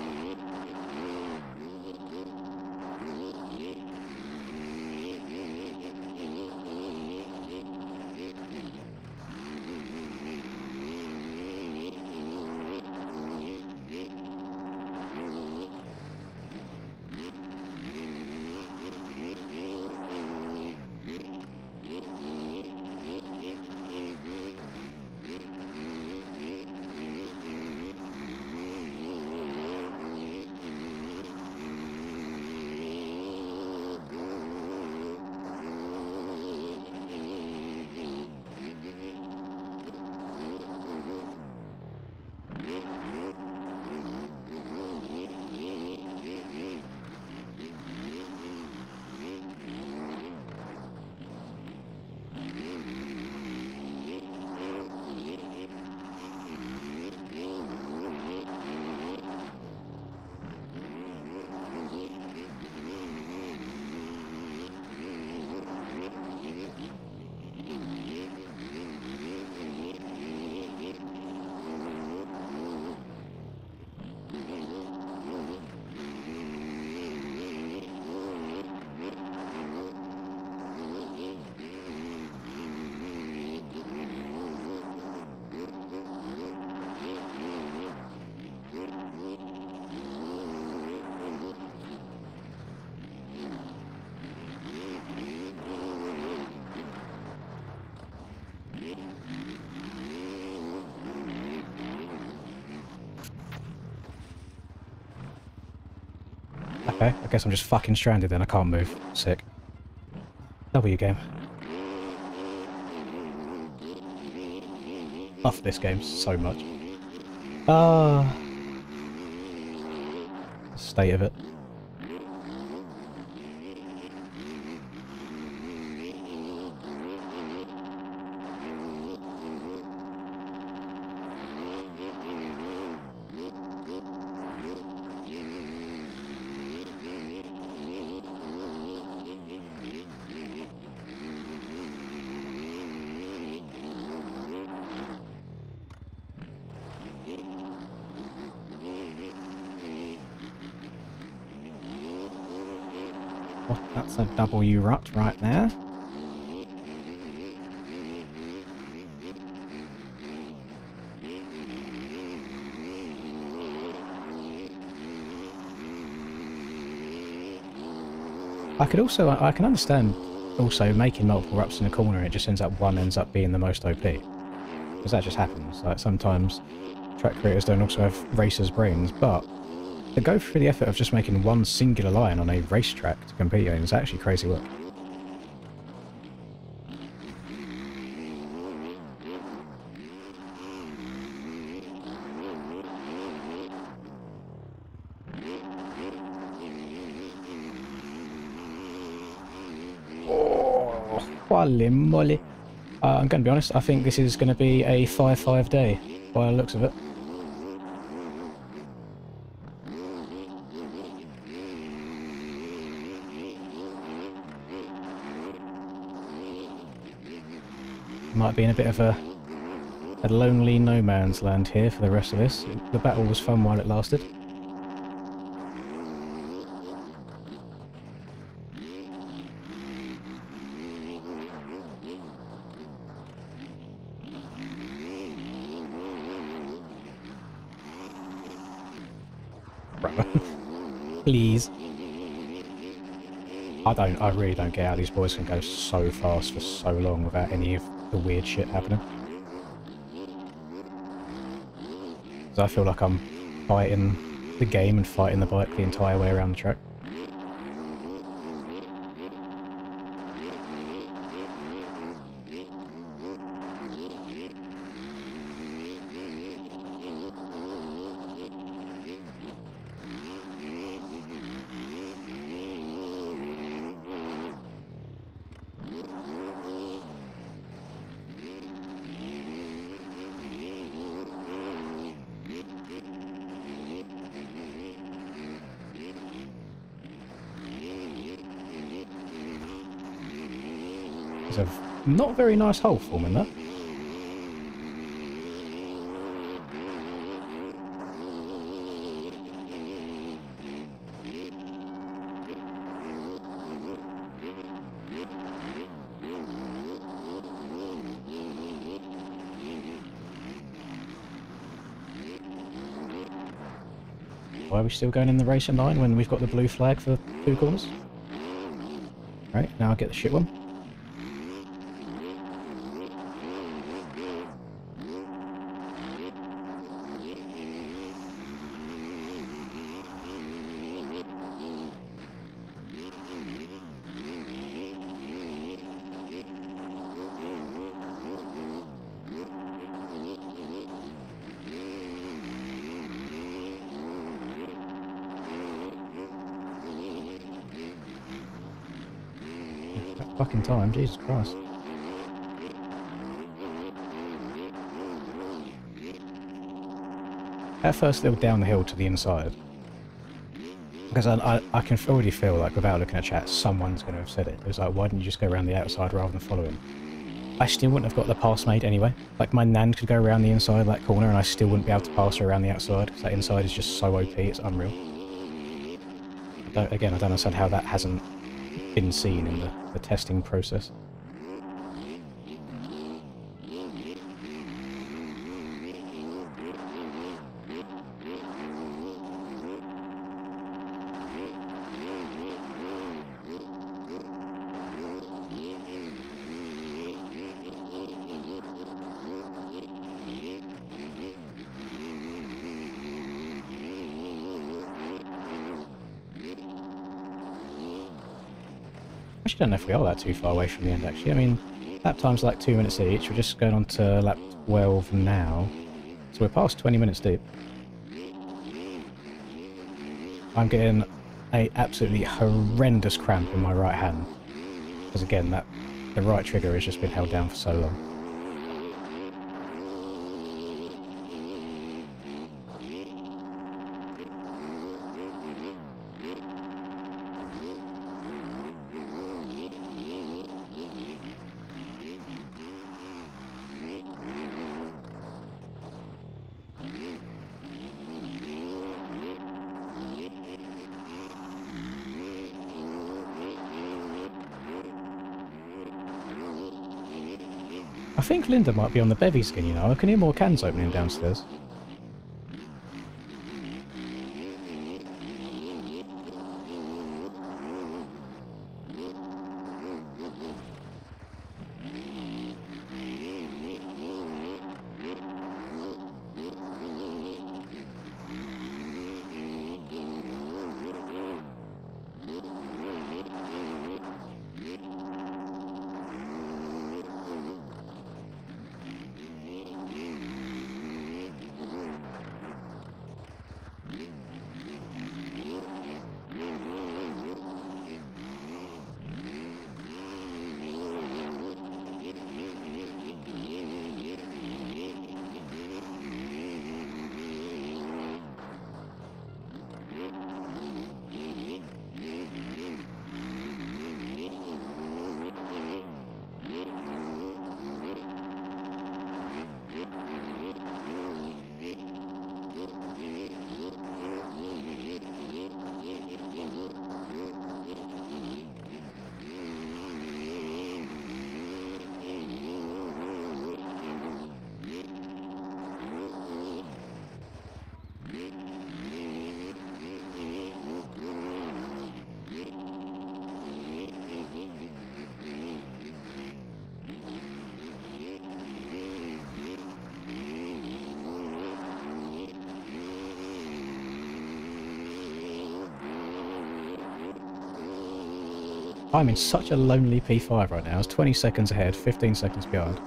Okay, I guess I'm just fucking stranded then. I can't move. Sick. W game. Love this game so much. Ah. State of it. Well, that's a W rut right there. I can understand also making multiple ruts in a corner and it just ends up being the most OP. Because that just happens. Like sometimes track creators don't also have racers' brains, but to go through the effort of just making one singular line on a racetrack to compete in is actually crazy work. Oh, holy moly. I'm going to be honest, I think this is going to be a 5-5 day, by the looks of it. Might be in a bit of a lonely no man's land here for the rest of this. The battle was fun while it lasted. Please. I really don't get how these boys can go so fast for so long without any of the weird shit happening. Because I feel like I'm fighting the game and fighting the bike the entire way around the track. There's a not very nice hole forming there. Why are we still going in the racing line when we've got the blue flag for 2 corners? Right, now I'll get the shit one. Fucking time, Jesus Christ. At first little down the hill to the inside. Because I can already feel like without looking at chat, someone's going to have said it. It was like, why didn't you just go around the outside rather than follow him? I still wouldn't have got the pass made anyway. Like my nan could go around the inside of that corner and I still wouldn't be able to pass her around the outside. Because that inside is just so OP, it's unreal. Again, I don't understand how that hasn't been seen in the testing process. Actually, don't know if we are that too far away from the end, actually. I mean, lap time's like 2 minutes each. We're just going on to lap 12 now. So we're past 20 minutes deep. I'm getting a absolutely horrendous cramp in my right hand. Because again, the right trigger has just been held down for so long. I think Linda might be on the bevy skin, you know. I can hear more cans opening downstairs. I'm in such a lonely P5 right now. It's 20 seconds ahead, 15 seconds behind.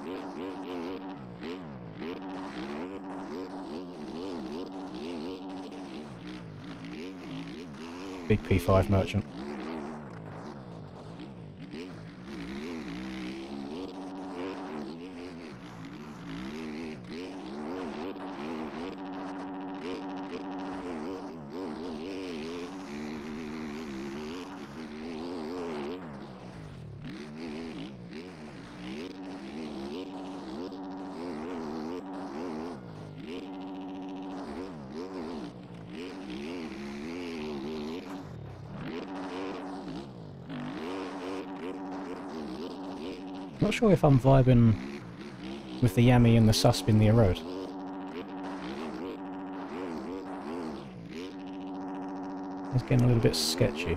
Big P5 merchant. Not sure if I'm vibing with the Yami and the Susp in the road. It's getting a little bit sketchy.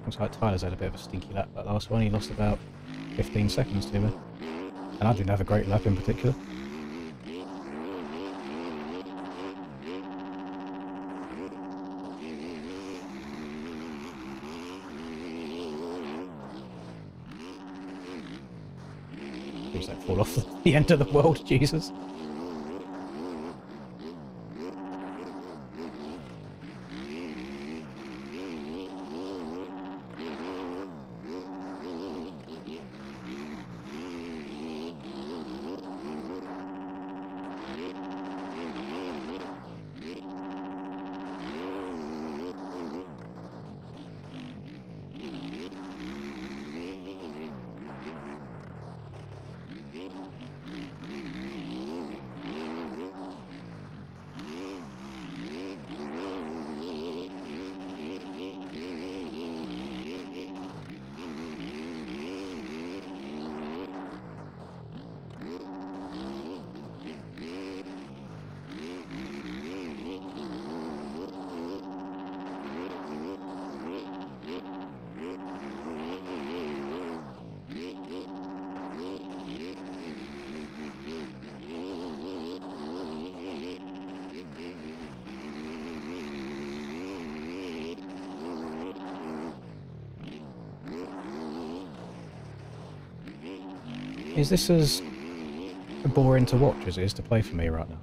Looks like Tyler's had a bit of a stinky lap that last one. He lost about 15 seconds to me. And I didn't have a great lap in particular. Please don't fall off the end of the world, Jesus. Is this as boring to watch as it is to play for me right now?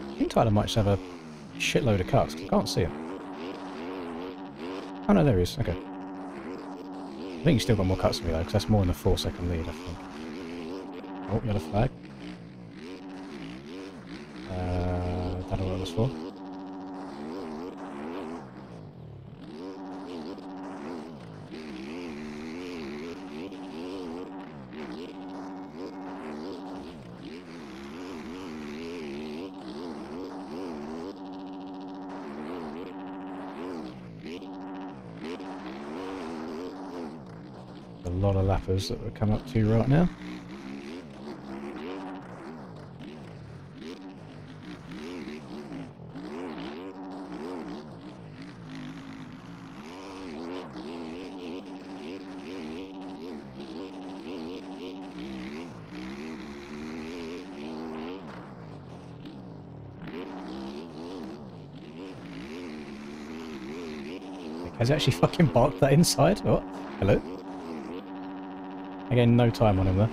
I think Tyler might just have a shitload of cuts, 'cause I can't see him. Oh no, there he is, okay. I think he's still got more cuts than me though, because that's more than a 4-second lead, I think. Oh, yellow flag. Don't know what it was for. A lot of lappers that we're coming up to right now. Has he actually fucking barked that inside? What? Hello? Again, no time on him there.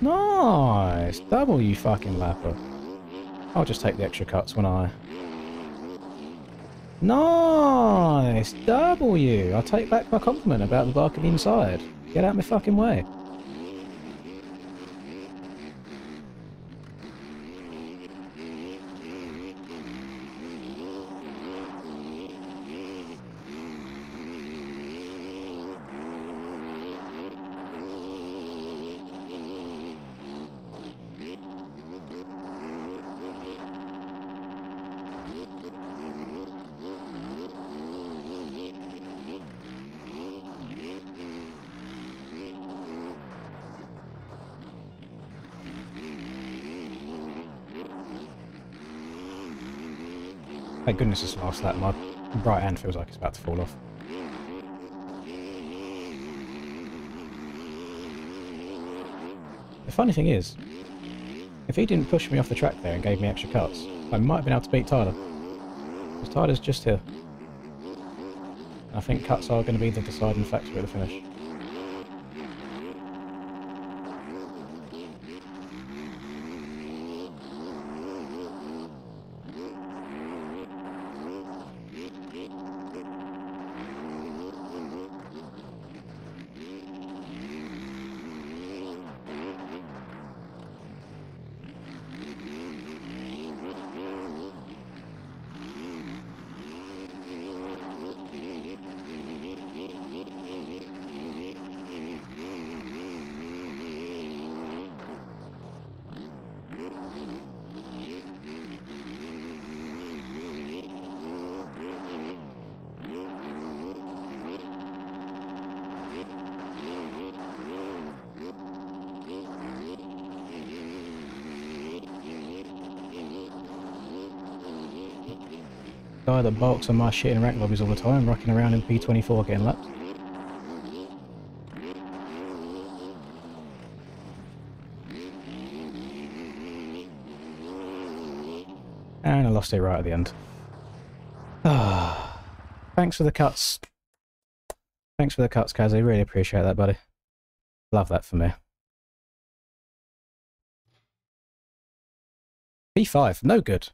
Nice! Double, you fucking lapper. I'll just take the extra cuts when I... Nice! Double you! I'll take back my compliment about the barking inside. Get out my fucking way. Thank goodness it's the last lap. My right hand feels like it's about to fall off. The funny thing is, if he didn't push me off the track there and gave me extra cuts, I might have been able to beat Tyler. Because Tyler's just here. And I think cuts are going to be the deciding factor at the finish. guy that bulks on my shit in rank lobbies all the time, rocking around in P24 getting lapped. And I lost it right at the end. Thanks for the cuts. Thanks for the cuts, Kazzy. Really appreciate that, buddy. Love that for me. P5, no good.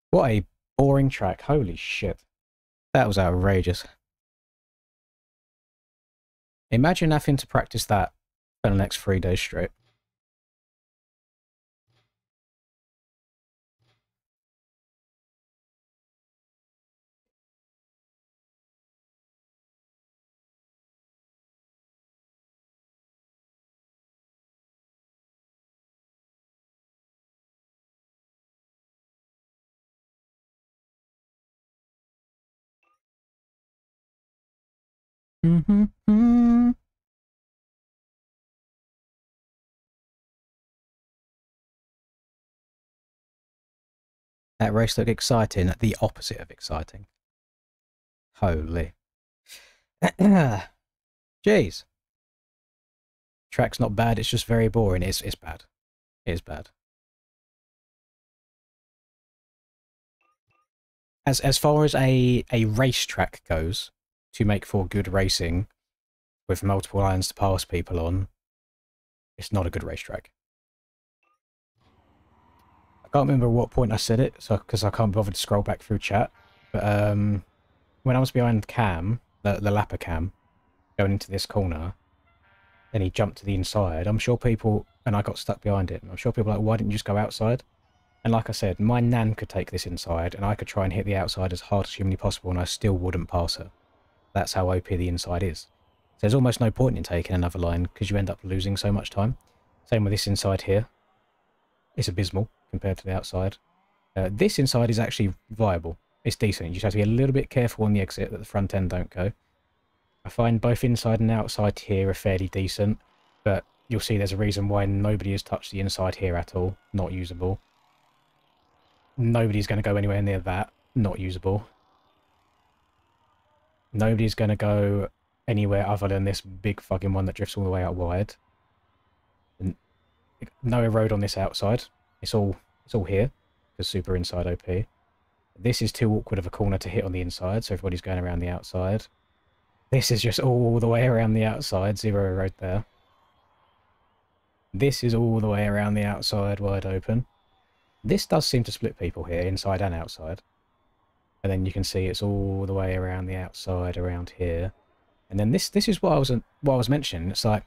What a boring track. Holy shit. That was outrageous. Imagine having to practice that for the next 3 days straight. That race looked exciting, the opposite of exciting. Holy. Jeez. Track's not bad, it's just very boring. It's bad. It is bad. As far as a racetrack goes, to make for good racing, with multiple lines to pass people on, it's not a good racetrack. I can't remember what point I said it, so because I can't bother to scroll back through chat, but when I was behind Cam, the lapper Cam, going into this corner, then he jumped to the inside, I'm sure people, and I got stuck behind it, I'm sure people were like, why didn't you just go outside? And like I said, my nan could take this inside, and I could try and hit the outside as hard as humanly possible, and I still wouldn't pass her. That's how OP the inside is. So there's almost no point in taking another line, because you end up losing so much time. Same with this inside here. It's abysmal compared to the outside. This inside is actually viable. It's decent. You just have to be a little bit careful on the exit that the front end don't go. I find both inside and outside here are fairly decent, but you'll see there's a reason why nobody has touched the inside here at all. Not usable. Nobody's going to go anywhere near that. Not usable. Nobody's going to go anywhere other than this big fucking one that drifts all the way out wide. And no road on this outside. It's all here, because super inside OP. This is too awkward of a corner to hit on the inside, so everybody's going around the outside. This is just all the way around the outside, zero road there. This is all the way around the outside, wide open. This does seem to split people here, inside and outside. And then you can see it's all the way around the outside, around here. And then this is what I was mentioning. It's like,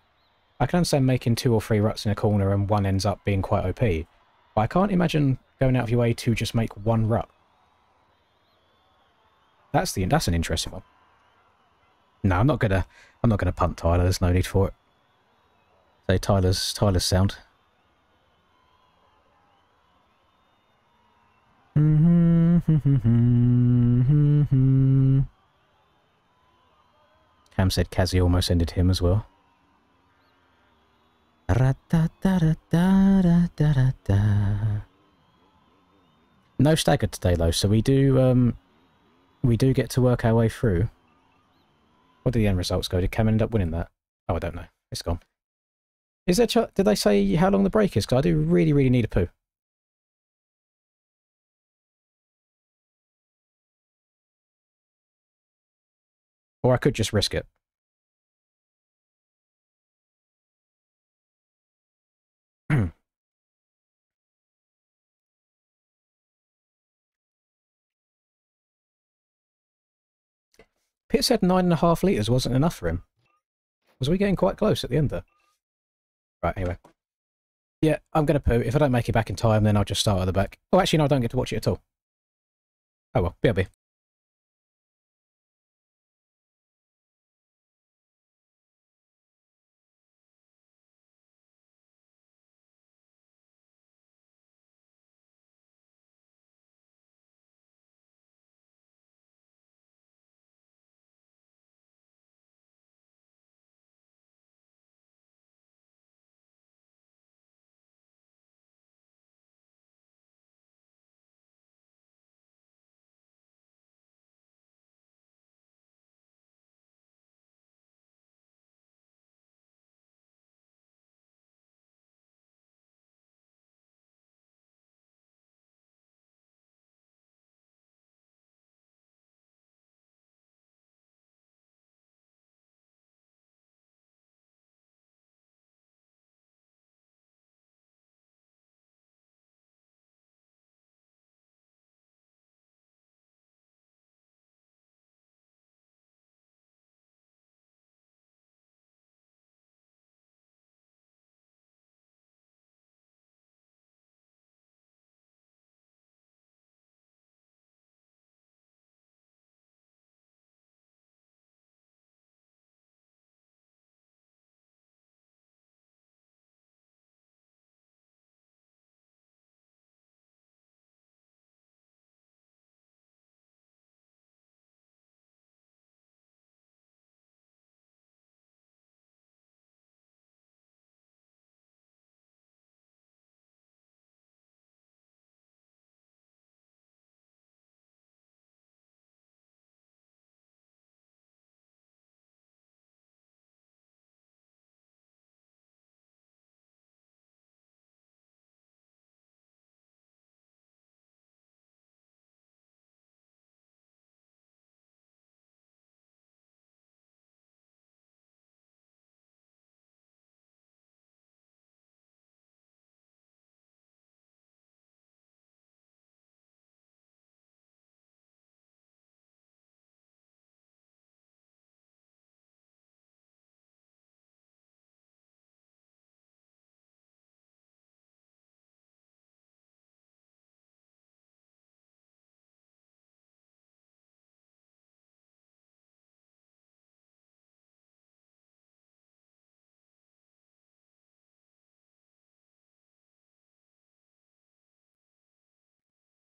I can understand making 2 or 3 ruts in a corner and one ends up being quite OP. But I can't imagine going out of your way to just make 1 rut. That's an interesting one. No, I'm not gonna punt Tyler. There's no need for it. Say Tyler's sound. Cam said Kazzy almost ended him as well. No staggered today though, so we do get to work our way through. What did the end results go? Did Cam end up winning that? Oh, I don't know. It's gone. Is there? Did they say how long the break is? Because I do really, really need a poo. Or I could just risk it. Pitt said 9.5 litres wasn't enough for him. Was we getting quite close at the end there? Right, anyway. Yeah, I'm going to poo. If I don't make it back in time, then I'll just start at the back. Oh, actually, no, I don't get to watch it at all. Oh well, BRB.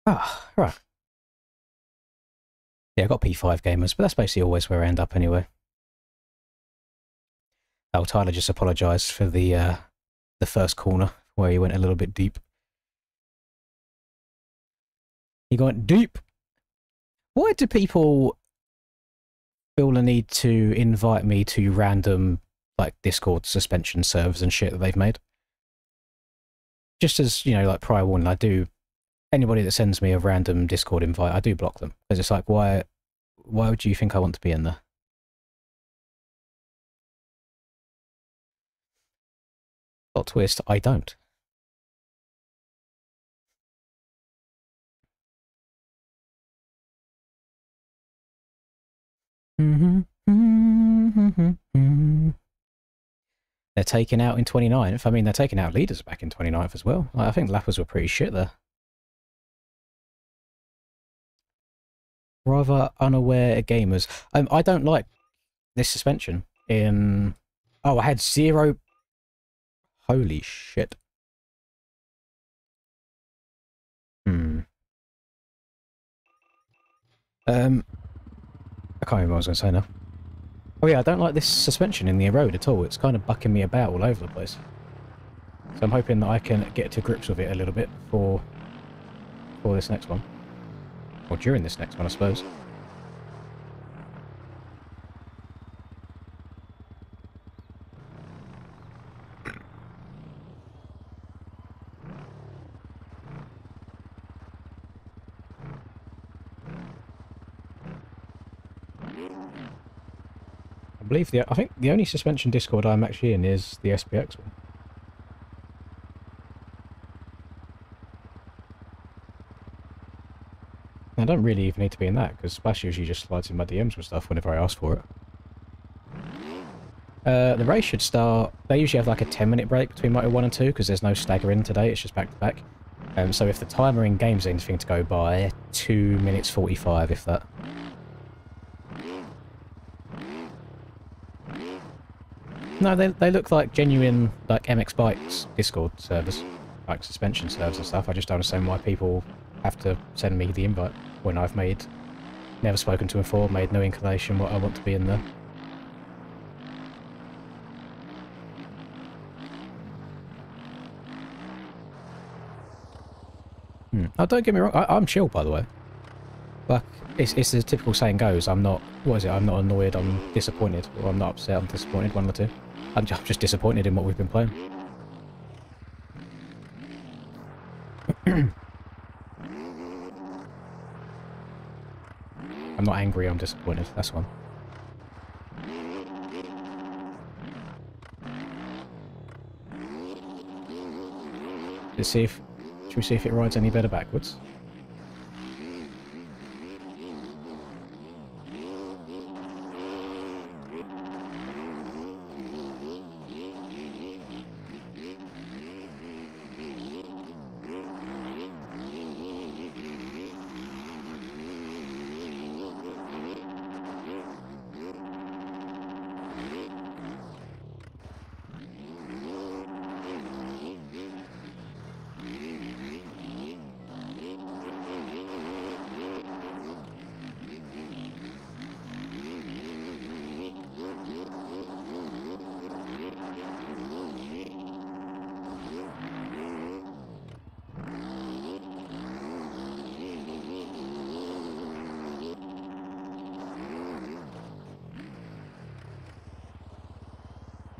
Ah, right. Yeah, I got P5 gamers, but that's basically always where I end up anyway. Oh, Tyler just apologised for the first corner where he went a little bit deep. He went deep. Why do people feel the need to invite me to random like Discord suspension servers and shit that they've made? Just as, you know, like prior warning, I do anybody that sends me a random Discord invite, I do block them. Because it's like, why would you think I want to be in there? Plot twist, I don't. They're taken out in 29th. I mean, they're taking out leaders back in 29th as well. I think lappers were pretty shit there. Rather unaware gamers. I don't like this suspension in... Oh, I had 0... Holy shit. I can't remember what I was going to say now. Oh yeah, I don't like this suspension in the road at all. It's kind of bucking me about all over the place. So I'm hoping that I can get to grips with it a little bit for this next one. Or during this next one, I suppose. I think the only suspension Discord I'm actually in is the SPX one. I don't really even need to be in that, because Splash usually just slides in my DMs and stuff whenever I ask for it. The race should start... They usually have like a 10-minute break between Moto 1 and 2, because there's no staggering today, it's just back-to-back. So if the timer in game's anything to go by, 2 minutes 45, if that. No, they look like genuine, like, MX Bikes Discord servers. Like, suspension servers and stuff. I just don't understand why people have to send me the invite when I've never spoken to him before, made no inclination what I want to be in there. Oh, don't get me wrong, I'm chill, by the way. Like, it's the typical saying goes, I'm not, what is it, I'm not annoyed, I'm disappointed, or I'm not upset, I'm disappointed, one of the two. I'm just disappointed in what we've been playing. I'm not angry, I'm disappointed, that's one. Should we see if it rides any better backwards?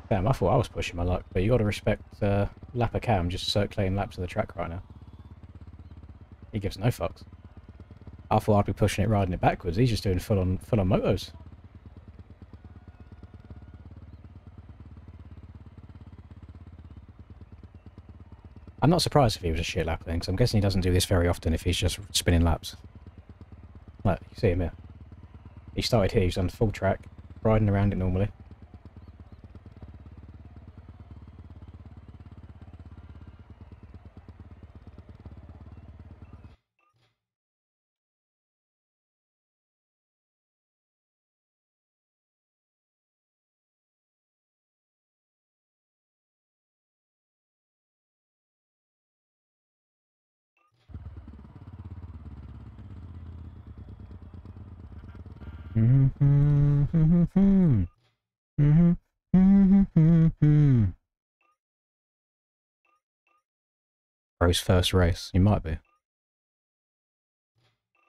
Damn, I thought I was pushing my luck, but you got to respect Lapper Cam just circulating laps of the track right now. He gives no fucks. I thought I'd be pushing it, riding it backwards. He's just doing full on motos. I'm not surprised if he was a shit lap then, because I'm guessing he doesn't do this very often if he's just spinning laps. Look, you see him here. He started here, he's on full track, riding around it normally. Bro's first race. He might be.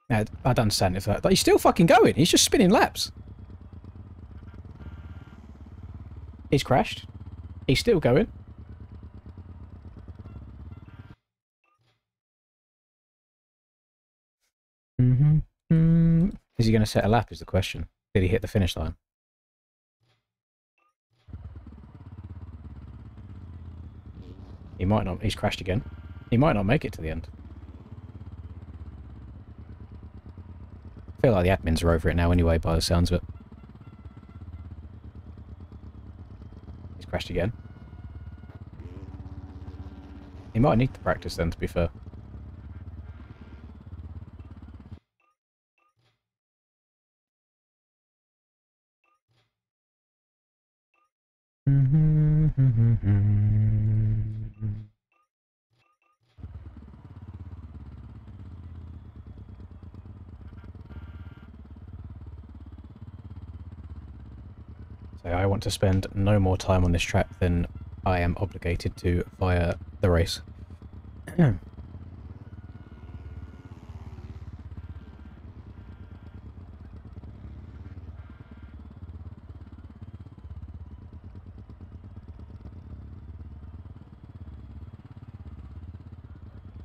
I don't understand if that. But he's still fucking going. He's just spinning laps. He's crashed. He's still going. Is he going to set a lap is the question. Did he hit the finish line? He might not. He's crashed again. He might not make it to the end. I feel like the admins are over it now anyway, by the sounds of it. He's crashed again. He might need to practice then, to be fair. So I want to spend no more time on this track than I am obligated to via the race.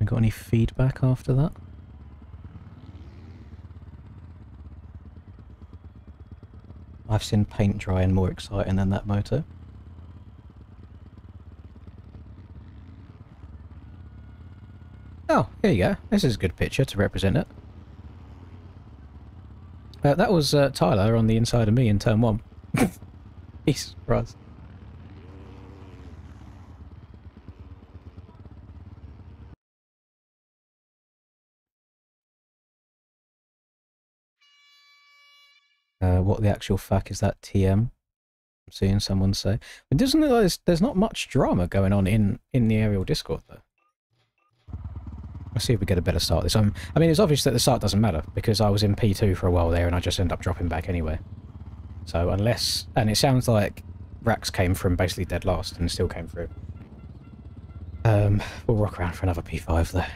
Got any feedback after that? I've seen paint drying more exciting than that motor. Oh, here you go. This is a good picture to represent it. That was Tyler on the inside of me in turn 1. Jesus Christ. What the actual fuck is that TM? I'm seeing someone say. But doesn't it like there's not much drama going on in the aerial Discord though? Let's see if we get a better start this time. I mean, it's obvious that the start doesn't matter because I was in P2 for a while there and I just end up dropping back anyway. So unless, and it sounds like Rax came from basically dead last and still came through. We'll rock around for another P5 there.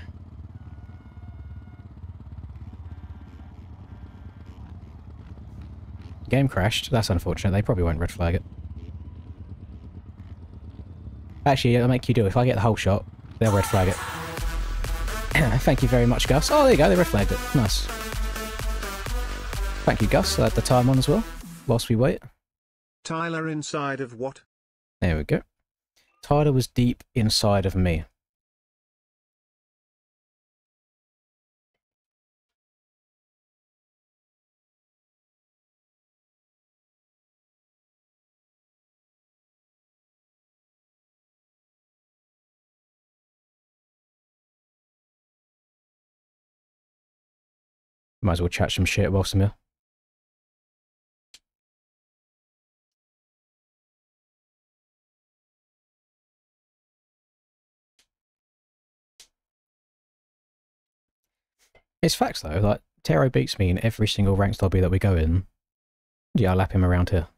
Game crashed. That's unfortunate. They probably won't red flag it. Actually, it'll make you do. If I get the whole shot, they'll red flag it. Thank you very much, Gus. Oh, there you go. They red flagged it. Nice. Thank you, Gus. I had the time on as well, whilst we wait. Tyler inside of what? There we go. Tyler was deep inside of me. Might as well chat some shit whilst I'm here. It's facts though, like, Tero beats me in every single ranked lobby that we go in. Yeah, I lap him around here.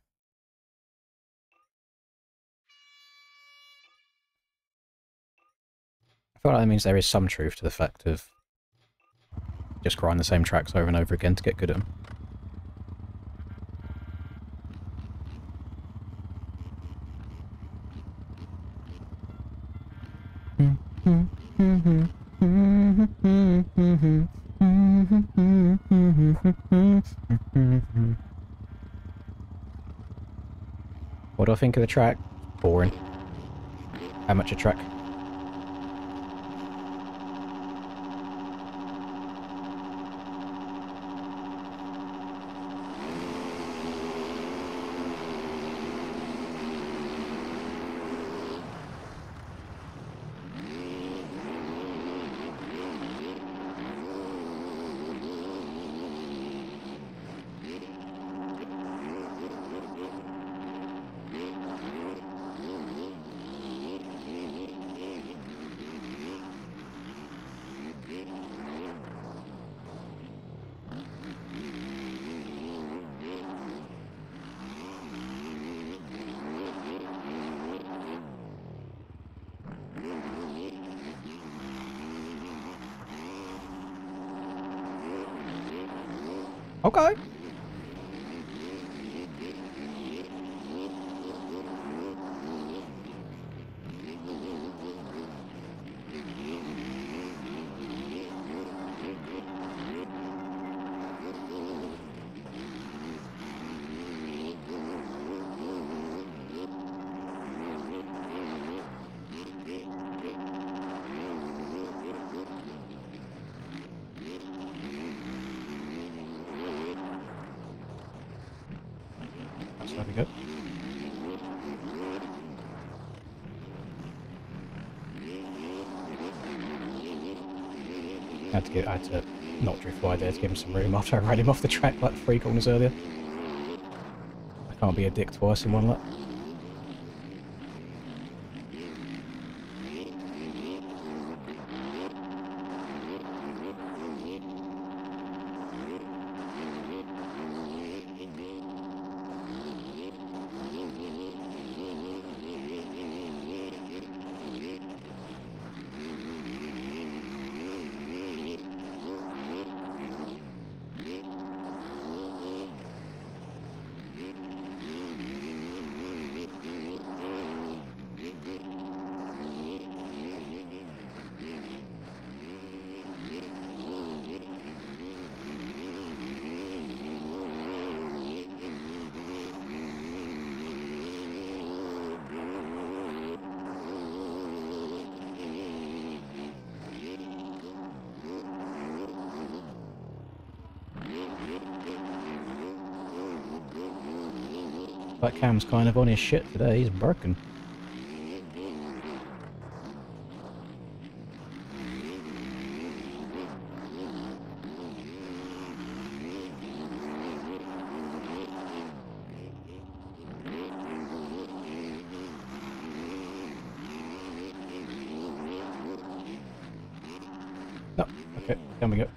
I feel like that means there is some truth to the fact of just grind the same tracks over and over again to get good at them. What do I think of the track? Boring. How much a track? Okay. That's very good. I had to not drift wide there to give him some room after I ran him off the track like 3 corners earlier. I can't be a dick twice in one lap. That Cam's kind of on his shit today, he's broken. No, okay, down we go.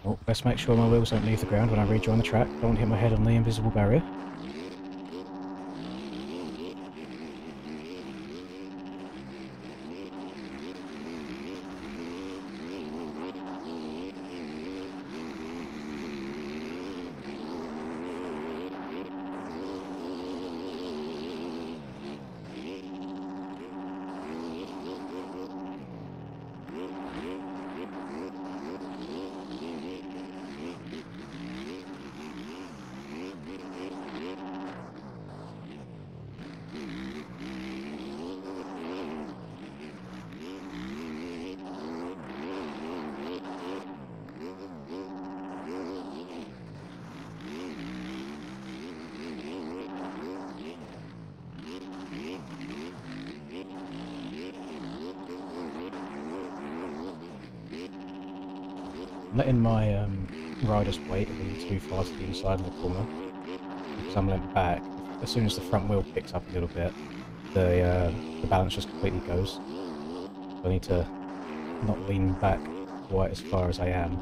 Oh, let's make sure my wheels don't leave the ground when I rejoin the track. Don't hit my head on the invisible barrier. I'm letting my rider's weight a little too far to the inside of the corner because I'm leant back. As soon as the front wheel picks up a little bit, the balance just completely goes. So I need to not lean back quite as far as I am.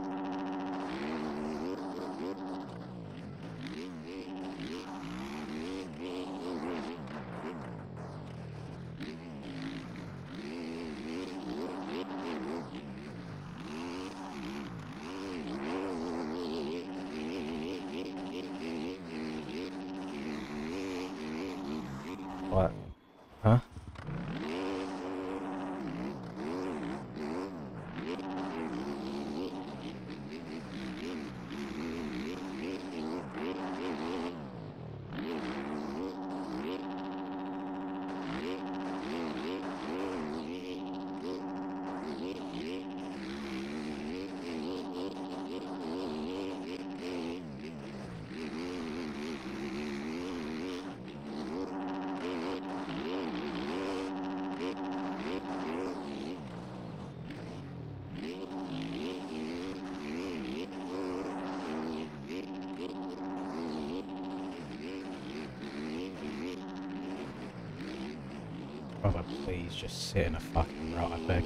What? Huh? Brother, please just sit in a fucking rut, I beg.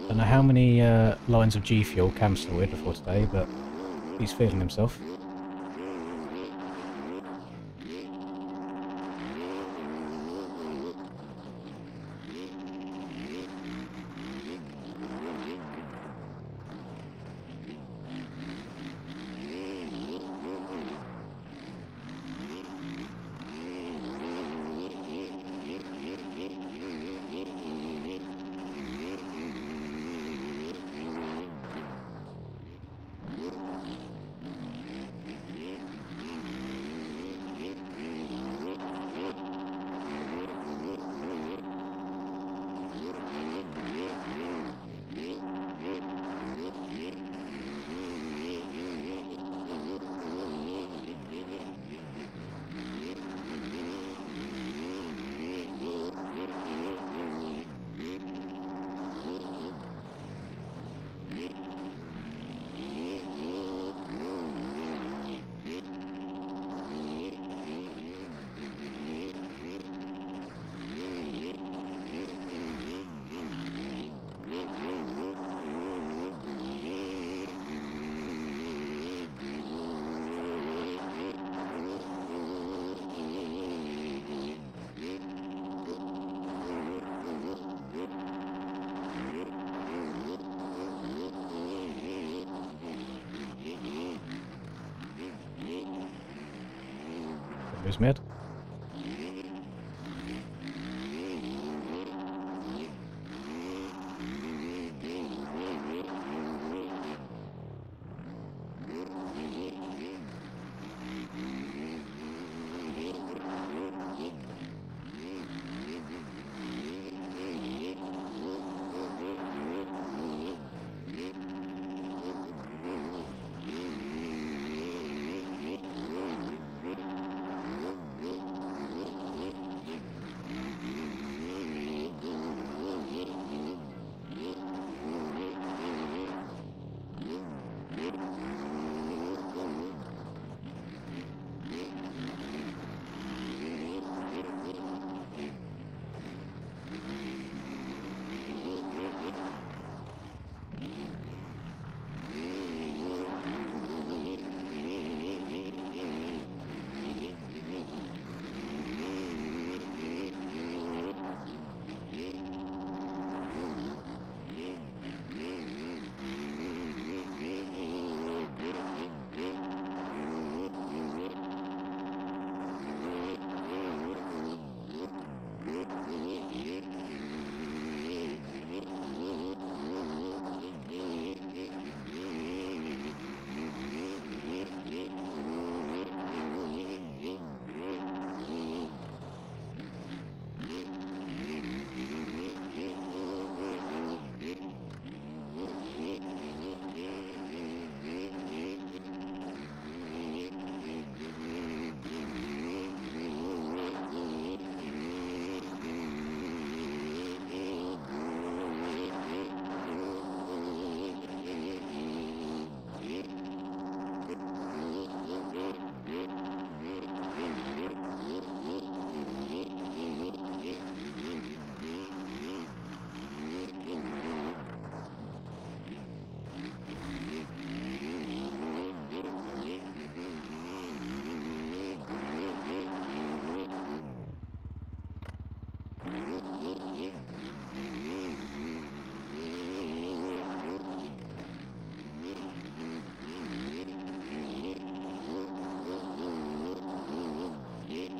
Don't know how many lines of G Fuel Cam sorted before today, but he's feeling himself. Who's mid?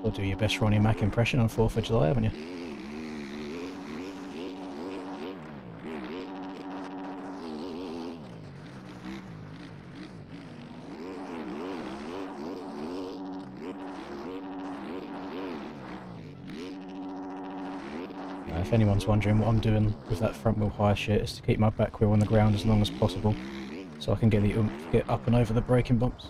Got to do your best Ronnie Mac impression on 4th of July, haven't you? If anyone's wondering what I'm doing with that front wheel high shit, is to keep my back wheel on the ground as long as possible, so I can get the oomph, get up and over the braking bumps.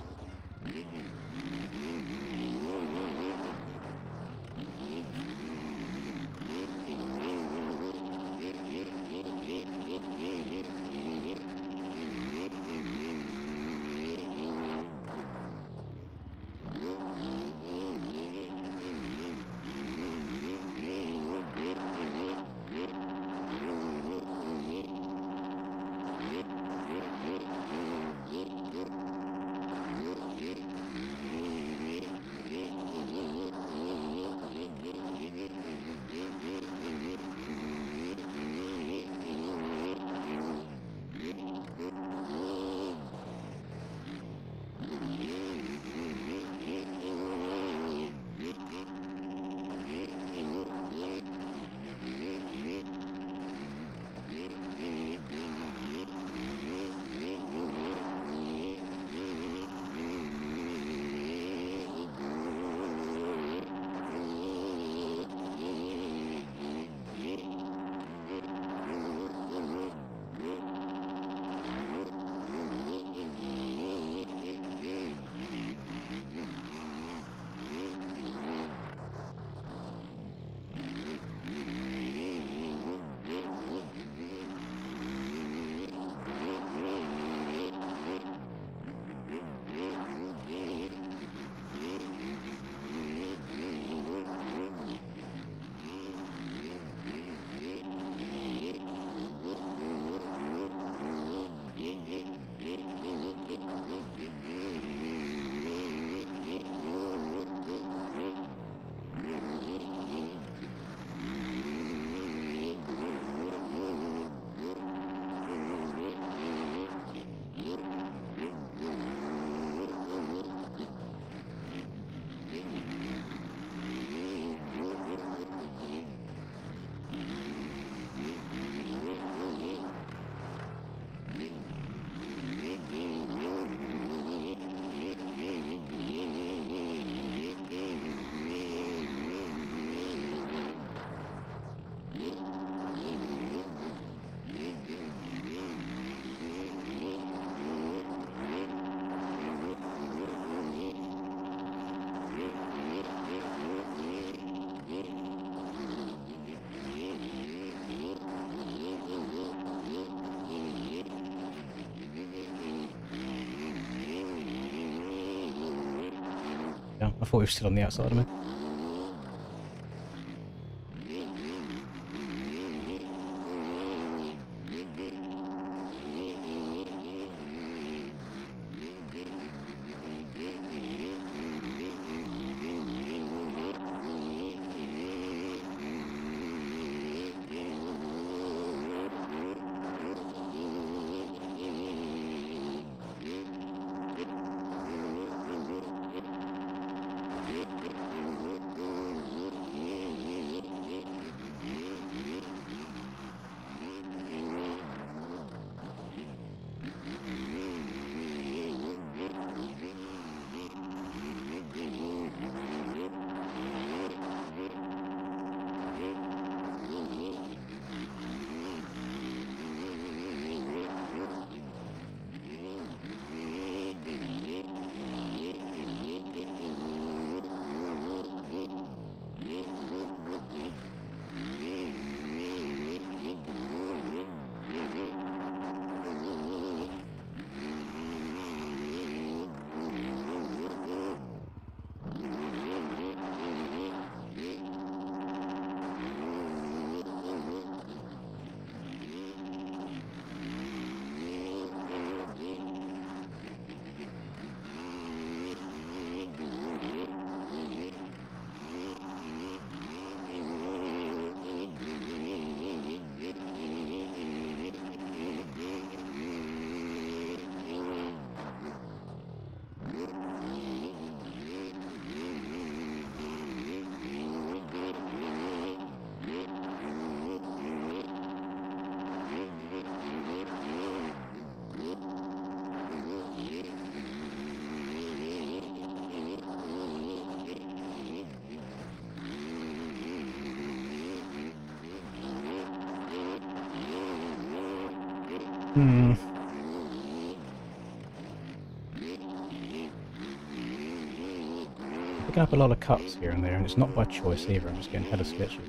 Yeah, I thought he was still on the outside of me. Hmm. Picking up a lot of cuts here and there, and it's not by choice either. I'm just getting hella sketchy.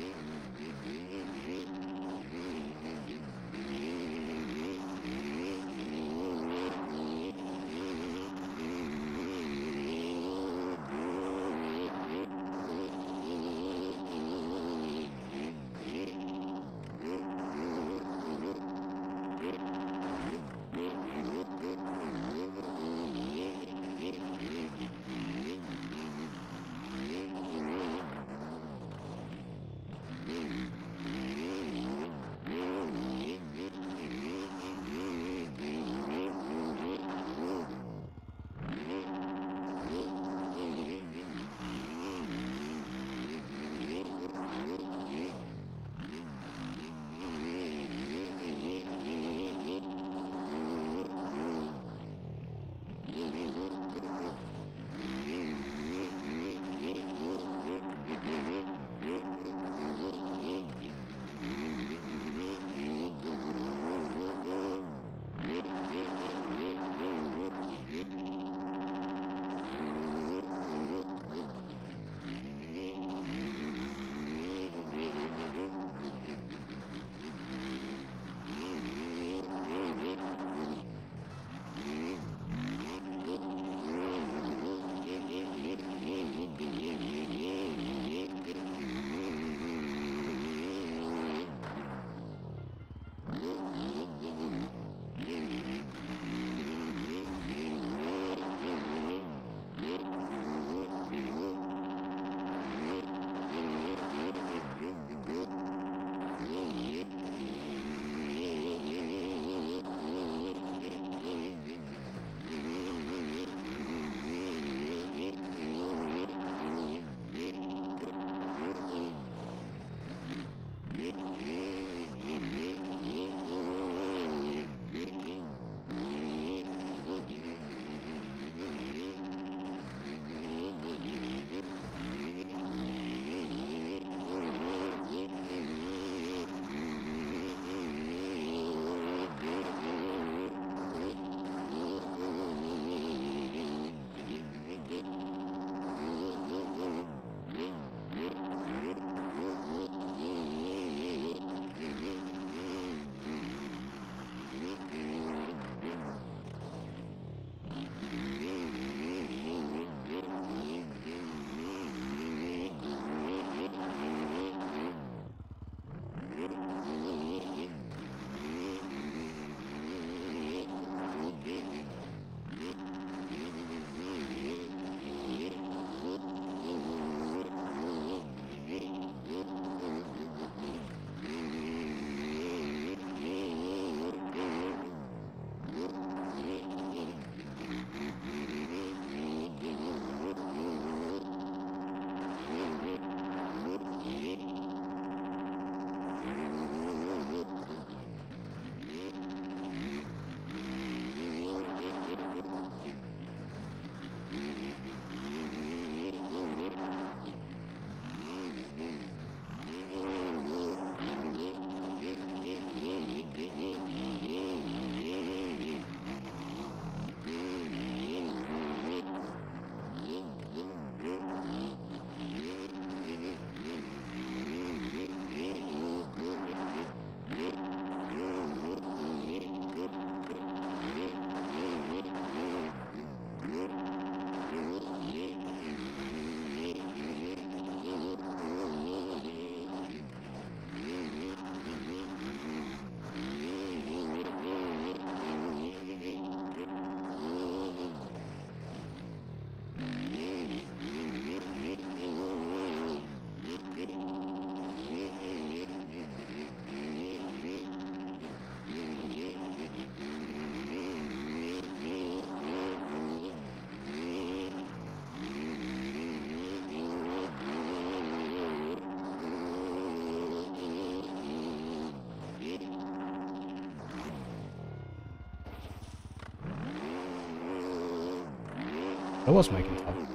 I was making time.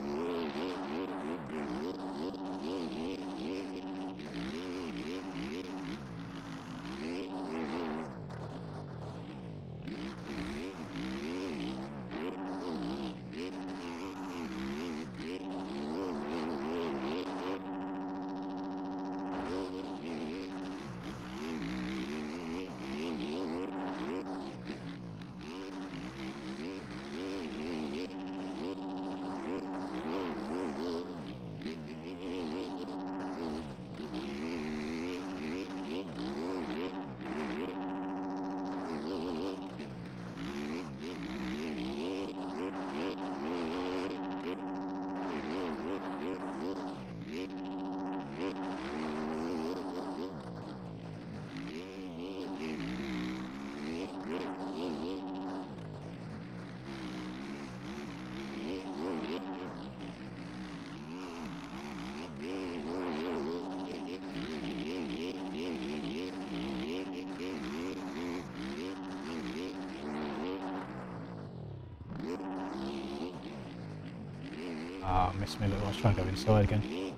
Ah, I missed me a little. I was trying to go inside again.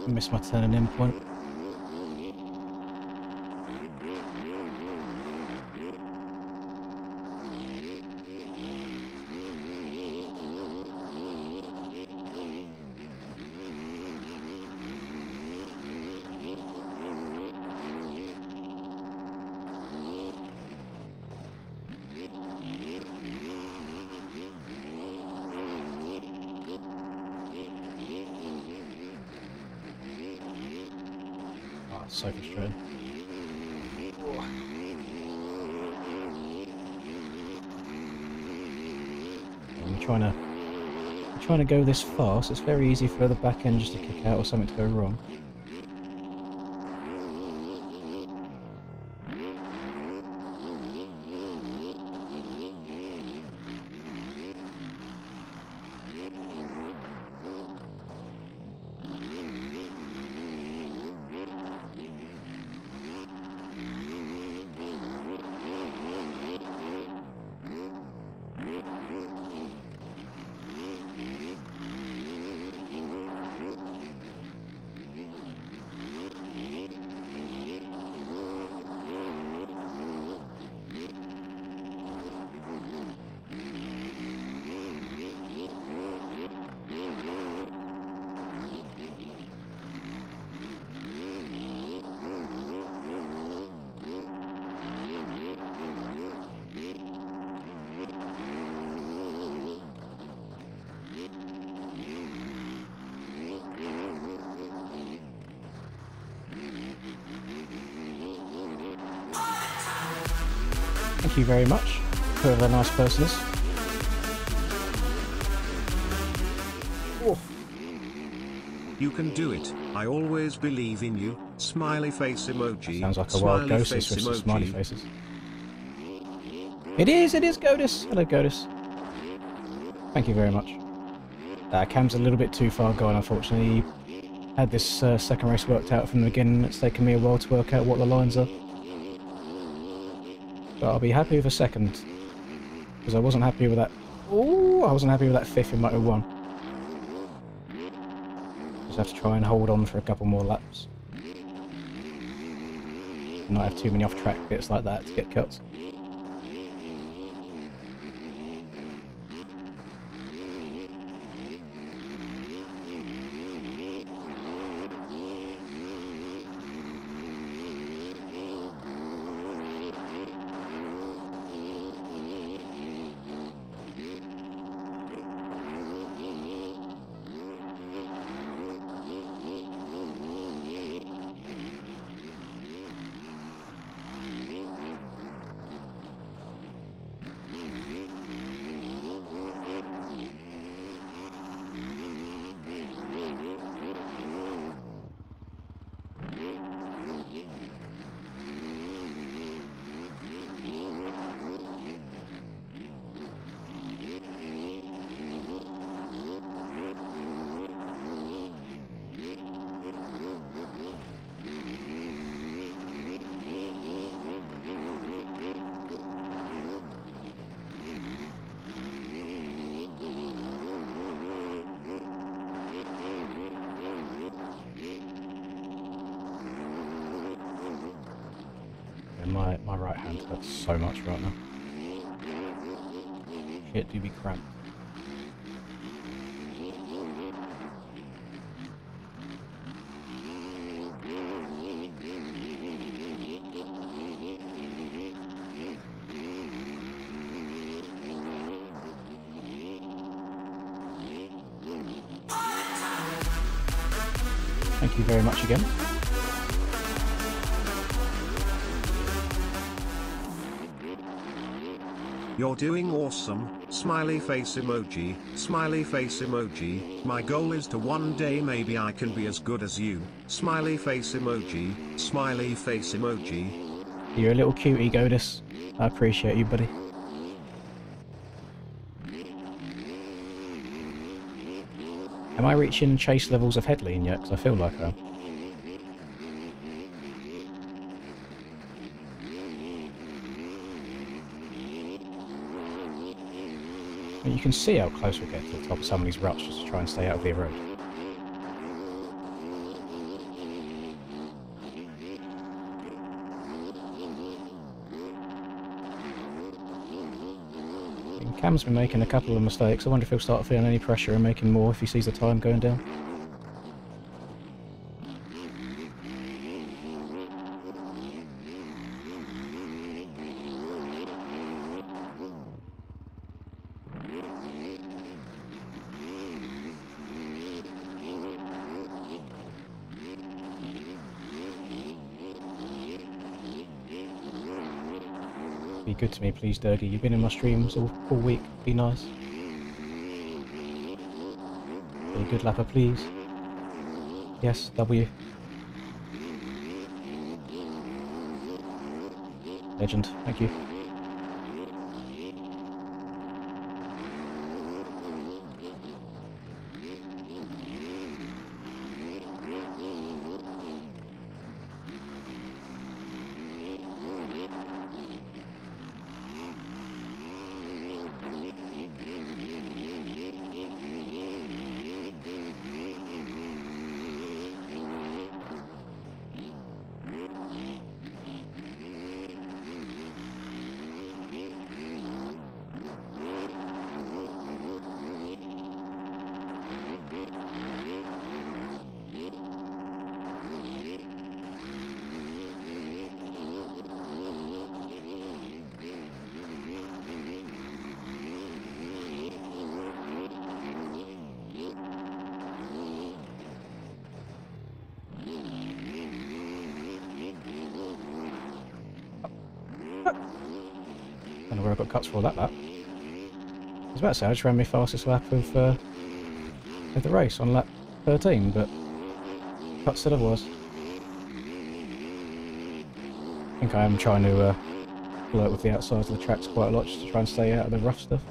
Missed my turning in point. Oh, it's so frustrating. I'm trying to go this fast. It's very easy for the back end just to kick out or something to go wrong. Thank you very much for the nice personas. Oh. You can do it. I always believe in you. Smiley face emoji. Sounds like a wild ghost with some smiley faces. It is Godis. Hello, Godis. Thank you very much. Cam's a little bit too far gone, unfortunately. Had this second race worked out from the beginning. It's taken me a while to work out what the lines are. But I'll be happy with a second. Because I wasn't happy with that. Oh, I wasn't happy with that fifth in Moto 1. Just have to try and hold on for a couple more laps. Not have too many off-track bits like that to get cuts. My right hand hurts so much right now. Shit do be cramped. Thank you very much again. You're doing awesome. Smiley face emoji. Smiley face emoji. My goal is to one day maybe I can be as good as you. Smiley face emoji. Smiley face emoji. You're a little cutie, Godis. I appreciate you, buddy. Am I reaching chase levels of Headley yet? Because I feel like I am. I mean, you can see how close we get to the top of some of these ruts just to try and stay out of the road. Cam's been making a couple of mistakes. I wonder if he'll start feeling any pressure and making more if he sees the time going down. Be good to me, please, Durgy. You've been in my streams all week. Be nice. Be a good lapper, please. Yes, W. Legend. Thank you. Don't know where I got cuts for all that lap. I was about to say I just ran my fastest lap of the race on lap 13, but cuts said otherwise. I think I am trying to flirt with the outsides of the tracks quite a lot just to try and stay out of the rough stuff.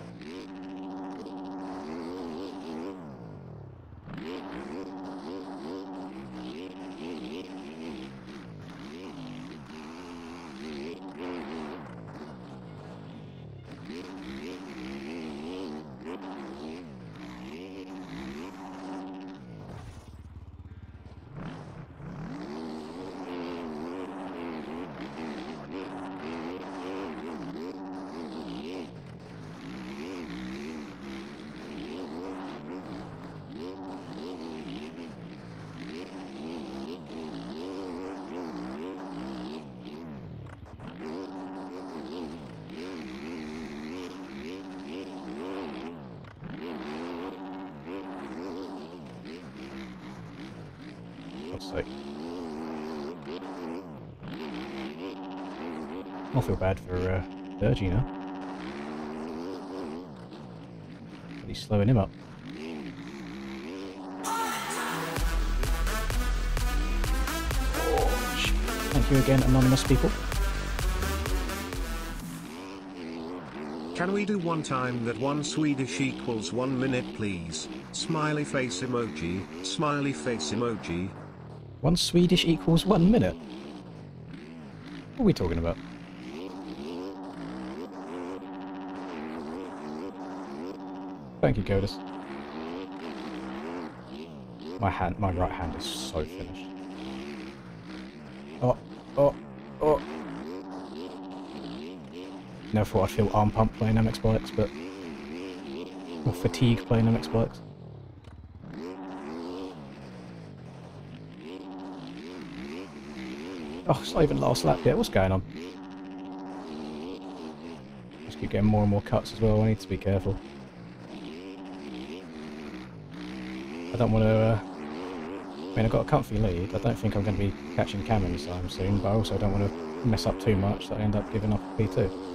I feel bad for Durgy now. But he's slowing him up. Thank you again, anonymous people. Can we do one time that 1 Swedish equals 1 minute, please? Smiley face emoji, smiley face emoji. 1 Swedish equals 1 minute? What are we talking about? Thank you, Godus. My right hand is so finished. Oh. Never thought I'd feel arm pump playing MX bikes, but... or fatigue playing MX bikes. Oh, it's not even last lap yet. What's going on? Just keep getting more and more cuts as well. I need to be careful. I don't want to... I mean, I've got a comfy lead. I don't think I'm going to be catching Cam anytime soon, but I also don't want to mess up too much that I end up giving up P2.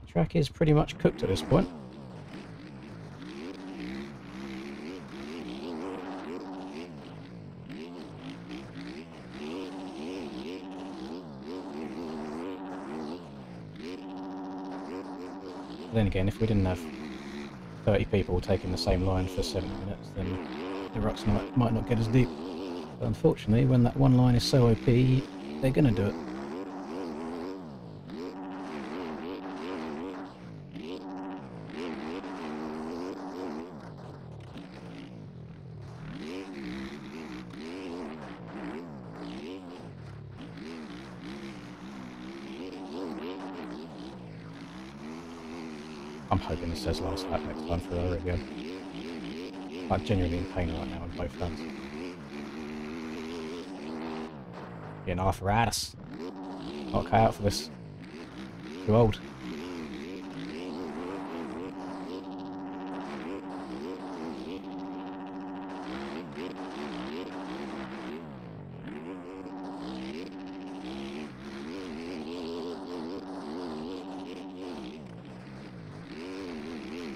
Track is pretty much cooked at this point. But then again, if we didn't have 30 people taking the same line for 70 minutes, then the ruts might not get as deep. But unfortunately, when that one line is so OP, they're gonna do it. I'm hoping this says last lap next time for her again. I'm genuinely in pain right now on both hands. Getting arthritis. Not cut out for this. Too old.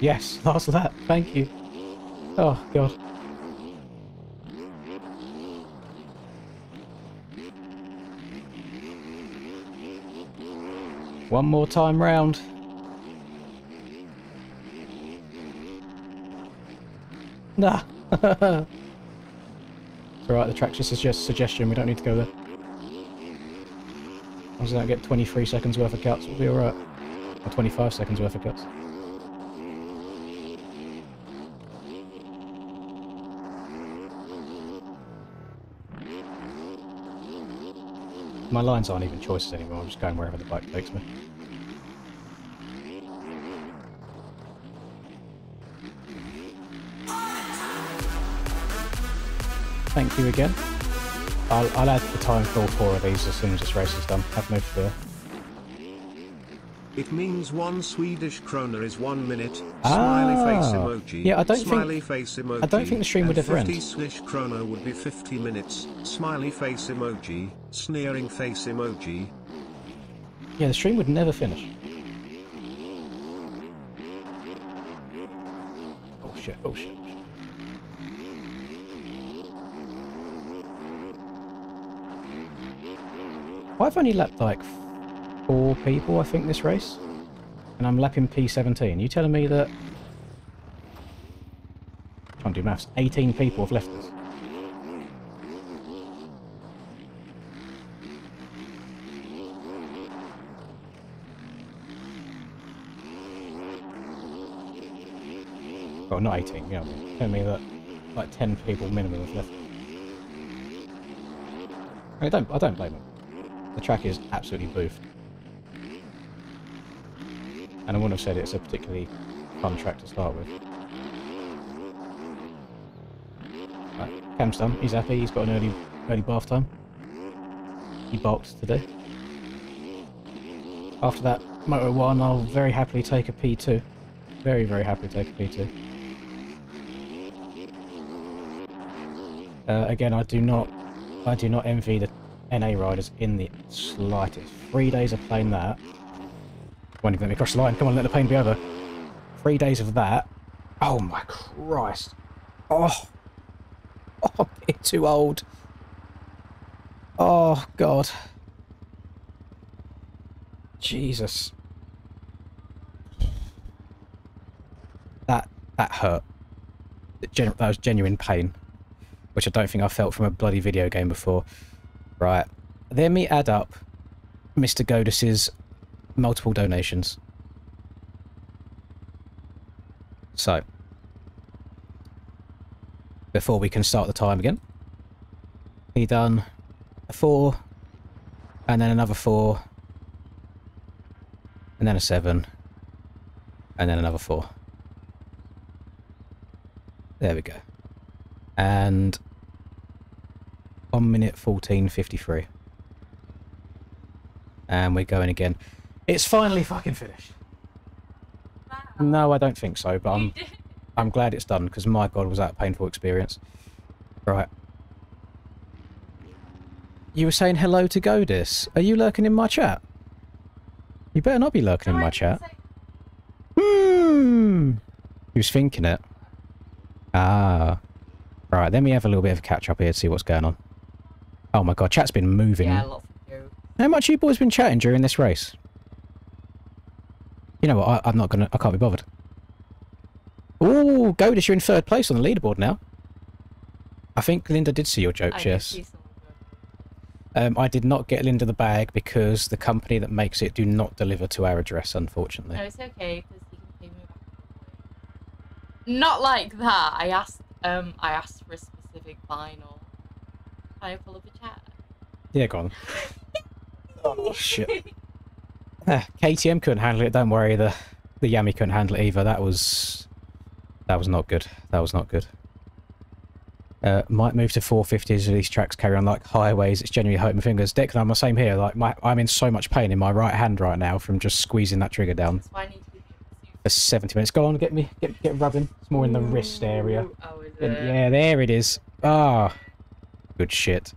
Yes, last lap. Thank you. Oh, God. One more time round. Nah. It's alright, the track just suggests suggestion. We don't need to go there. I was going to get 23 seconds worth of cuts. We'll be alright. Or 25 seconds worth of cuts. My lines aren't even choices anymore, I'm just going wherever the bike takes me. Thank you again. I'll add the time for all 4 of these as soon as this race is done, have no fear. It means 1 Swedish krona is 1 minute. Smiley face emoji. Yeah, I don't think the stream would ever end. 50 Swedish krona would be 50 minutes. Smiley face emoji. Sneering face emoji. Yeah, the stream would never finish. Oh shit, oh shit. Well, I've only lapped like 4 people, I think, this race. And I'm lapping P17. You telling me that... I'm trying to do maths. 18 people have left us. Well, not 18, you know what I mean. Telling me that like 10 people minimum have left. I don't blame them. The track is absolutely boofed. And I wouldn't have said it's a particularly fun track to start with. Right, Cam's done. He's happy. He's got an early bath time. He bulked today. After that Moto 1, I'll very happily take a P2. Very, very happily take a P2. Again, I do not envy the NA riders in the slightest. 3 days of playing that. Won't even let me cross the line. Come on, let the pain be over. 3 days of that. Oh my Christ. Oh, I'm getting too old. Oh God. Jesus. That hurt. That was genuine pain, which I don't think I felt from a bloody video game before. Right. Let me add up Mr. Godis's multiple donations. So, before we can start the time again, he done a 4, and then another 4, and then a 7, and then another 4. There we go. And 1 minute 14:53. And we're going again. It's finally fucking finished. Wow. No, I don't think so, but I'm glad it's done, because my God, was that a painful experience. Right. You were saying hello to Godis. Are you lurking in my chat? You better not be lurking in my chat. He was thinking it. Ah. Right, let me have a little bit of a catch up here to see what's going on. Oh my God, chat's been moving. Yeah, a lot for you. How much you boys been chatting during this race? You know what? I'm not gonna. I can't be bothered. Ooh, Godis, you're in 3rd place on the leaderboard now. I think Linda did see your jokes, yes. I did not get Linda the bag because the company that makes it do not deliver to our address, unfortunately. No, it's okay because you can pay me back. Not like that. I asked for a specific vinyl. Can I pull up a chat? Yeah, go on. Oh shit. KTM couldn't handle it. Don't worry, the Yami couldn't handle it either. That was not good. That was not good. Might move to 450s as these tracks carry on like highways. It's genuinely hurting my fingers. Declan, I'm the same here. Like I'm in so much pain in my right hand right now from just squeezing that trigger down. That's why I need to be For 70 minutes. Go on, get rubbing. It's more in the wrist area. Oh, is Yeah, it? yeah, there it is. Ah, good shit.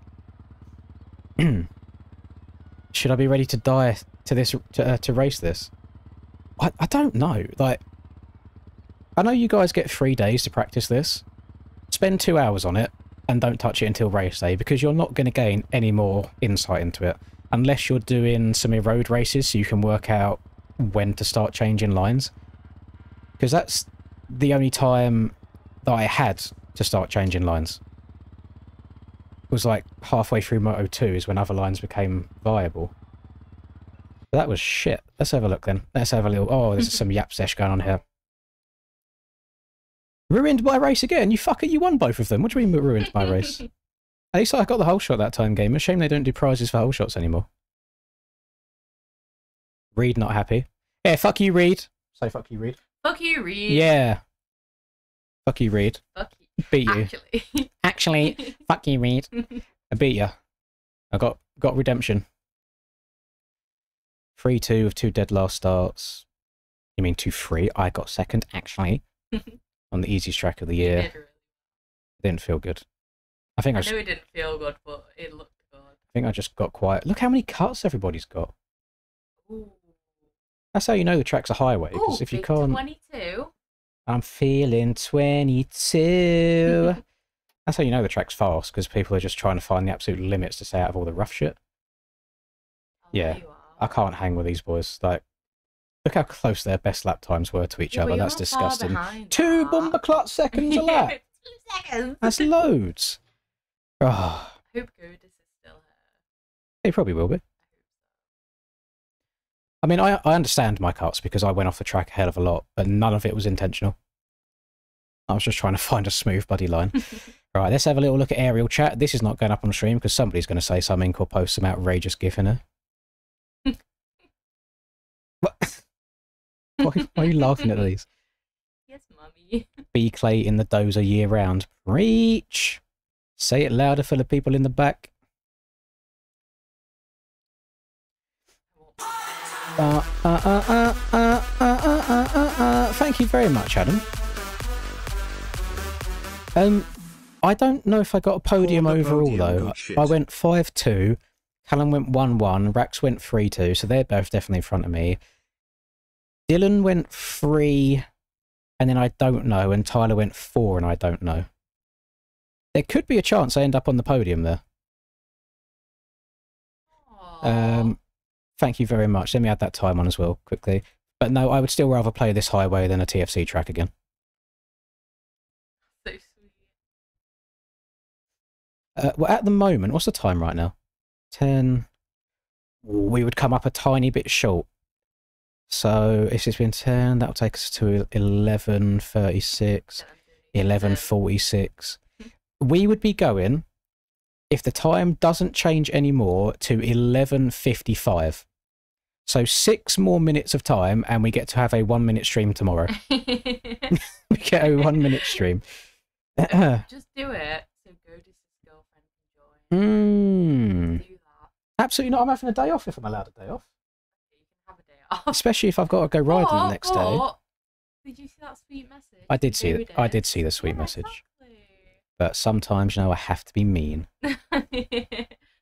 Should I be ready to die to this to race this? I don't know. Like, I know you guys get 3 days to practice this. Spend 2 hours on it and don't touch it until race day because you're not going to gain any more insight into it unless you're doing some road races so you can work out when to start changing lines. Because that's the only time that I had to start changing lines. It was like halfway through Moto 2 is when other lines became viable. But that was shit. Let's have a look then. Let's have a little... Oh, there's some yap sesh going on here. Ruined my race again? You fucker, you won both of them. What do you mean ruined my race? At least I got the whole shot that time, gamer. Shame they don't do prizes for whole shots anymore. Reed not happy. Yeah, fuck you, Reed. Say fuck you, Reed. Fuck you, Reed. Yeah. Fuck you, Reed. Fuck you. Beat you. Actually, fuck you, Reed. I beat you. I got redemption. 3-2 with 2 dead last starts. You mean 2-3? I got second, actually. On the easiest track of the year. It really... Didn't feel good. I I know it didn't feel good, but it looked good. I think I just got quiet. Look how many cuts everybody's got. Ooh. That's how you know the track's a highway, because if you big can't... 22. I'm feeling 22. That's how you know the track's fast, because people are just trying to find the absolute limits to stay out of all the rough shit. Oh, Yeah. you are. I can't hang with these boys. Like, look how close their best lap times were to each Yeah, but other. you're That's not far disgusting. behind 2 that. bomber clutch seconds a lap. 2 seconds. That's loads. Oh, I hope Godis is still here. he probably will be. I mean, I understand my cuts because I went off the track a hell of a lot, but none of it was intentional. I was just trying to find a smooth buddy line. Right, let's have a little look at aerial chat. This is not going up on stream because somebody's going to say something or post some outrageous gif in her. What? Why are you laughing at these? Yes, mummy. B Clay in the dozer year round. Preach! Say it louder for the people in the back. Thank you very much, Adam. I don't know if I got a podium Call the overall podium, though. good shit. I went 5-2, Callum went 1-1, Rax went 3-2, so they're both definitely in front of me. Dylan went 3, and then I don't know, and Tyler went 4, and I don't know. There could be a chance I end up on the podium there. Aww. Thank you very much. Let me add that time on as well, quickly. But no, I would still rather play this highway than a TFC track again. So sweet. Well, at the moment, what's the time right now? 10. We would come up a tiny bit short. So if it's been 10, that'll take us to 11:36, 11:46. We would be going, if the time doesn't change anymore, to 11:55. So 6 more minutes of time, and we get to have a 1-minute stream tomorrow. We get a 1-minute stream. Just do it so Godis' girlfriend can join. Do that. Absolutely not. I'm having a day off if I'm allowed a day off. You can have a day off. Especially if I've got to go riding the next day. Did you see that sweet message? I did see it. I did see the sweet message. But sometimes, you know, I have to be mean. Not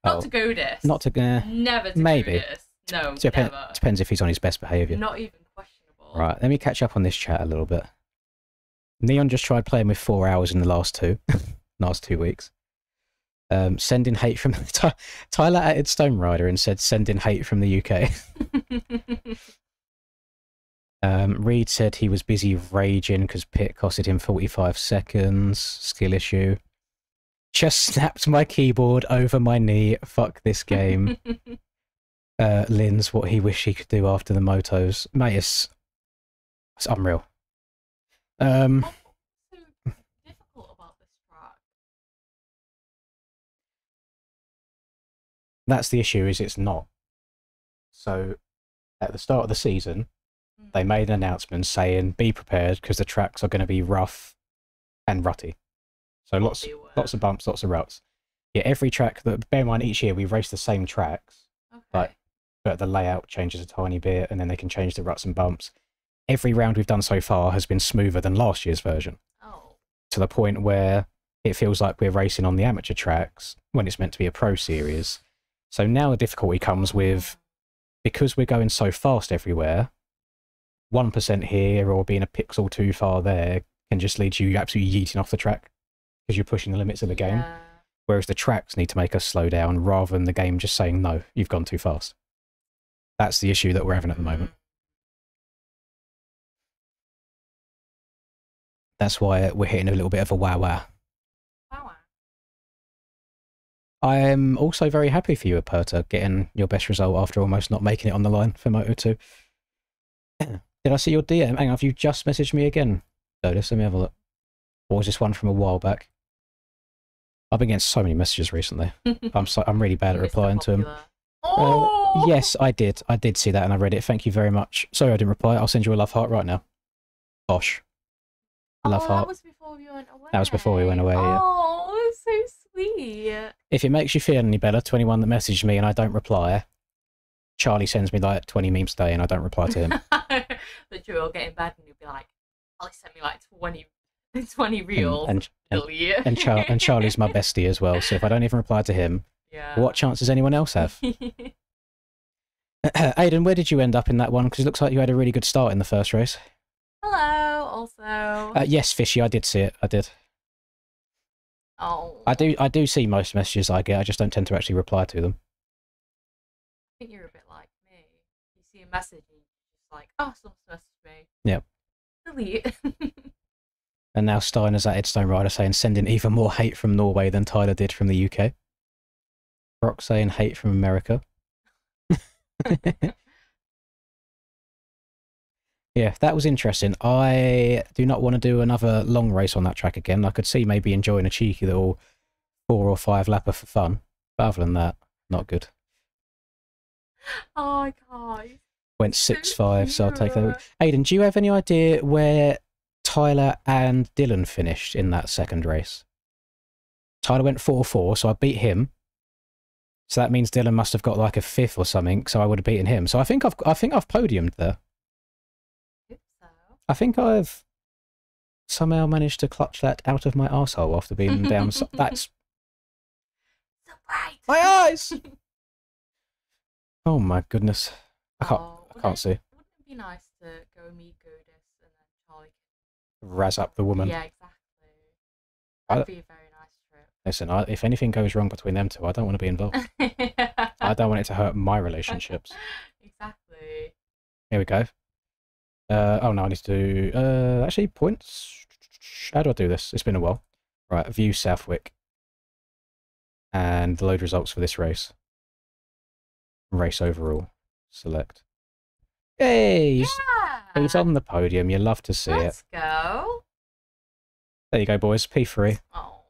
Oh. to Godis. Not to... Never to maybe. Godis. No, Depends never. depends if he's on his best behaviour. Not even questionable. Right, let me catch up on this chat a little bit. Neon just tried playing with 4 hours in the last 2 weeks. Sending hate from... Tyler added Stone Rider and said, sending hate from the UK. Reed said he was busy raging because pit costed him 45 seconds. Skill issue. Just snapped my keyboard over my knee. Fuck this game. Lynn's what he wished he could do after the motos. Mate, it's unreal. What's so difficult about this track? That's the issue, is it's not. So, at the start of the season, they made an announcement saying, be prepared, because the tracks are going to be rough and rutty. So lots of bumps, lots of ruts. Yeah, every track, bear in mind, each year we race the same tracks, but the layout changes a tiny bit, and then they can change the ruts and bumps. Every round we've done so far has been smoother than last year's version. Oh. To the point where it feels like we're racing on the amateur tracks when it's meant to be a pro series. So now the difficulty comes with, because we're going so fast everywhere, 1% here or being a pixel too far there can just lead you absolutely yeeting off the track because you're pushing the limits of the game. Whereas the tracks need to make us slow down rather than the game just saying, no, you've gone too fast. That's the issue that we're having at the moment. That's why we're hitting a little bit of a wow. I am also very happy for you, Aperta, getting your best result after almost not making it on the line for Moto 2. Did I see your DM? Hang on, have you just messaged me again? Let me have a look. Or was this one from a while back? I've been getting so many messages recently. I'm really bad at replying to them. Yes, I did. I did see that and I read it. Thank you very much. Sorry I didn't reply. I'll send you a love heart right now. Bosh. Love heart. That was before we went away. That was before we went away, yeah. Oh, so sweet. If it makes you feel any better, to anyone that messaged me and I don't reply, Charlie sends me like 20 memes a day and I don't reply to him. But you'll get in bed and you'll be like, Charlie sent me like 20 reels. And Charlie's my bestie as well, so if I don't even reply to him, what chance does anyone else have? Aiden, where did you end up in that one? Because it looks like you had a really good start in the first race. Hello, also. Yes, Fishy, I did see it. I did. Oh. I do see most messages I get. I just don't tend to actually reply to them. I think you're a bit like me. You see a message and you're just like, oh, someone's messaged me. Yep. Delete. And now Steiner's at Edstone Rider saying sending even more hate from Norway than Tyler did from the UK. Brock saying hate from America. Yeah, that was interesting. I do not want to do another long race on that track again. I could see maybe enjoying a cheeky little 4 or 5 lapper for fun. But other than that, not good. Oh, God. Went 6-5, so I'll take that. Aiden, do you have any idea where Tyler and Dylan finished in that second race? Tyler went 4-4, so I beat him. So that means Dylan must have got like a 5th or something, so I would have beaten him. So I think I've podiumed there. I think I've somehow managed to clutch that out of my arsehole after being down. That's Surprise! my eyes. Oh my goodness! I can't see. Wouldn't it be nice to go meet Godis and then Charlie Razz up the woman. Yeah, exactly. That'd be a very nice trip. Listen, if anything goes wrong between them two, I don't want to be involved. I don't want it to hurt my relationships. Exactly. Here we go. Oh no, I need to do actually points. How do I do this? It's been a while. Right, view Southwick and load results for this race. Race overall. Select. Hey, he's on the podium. You love to see it. Let's go. There you go, boys. P3. Oh.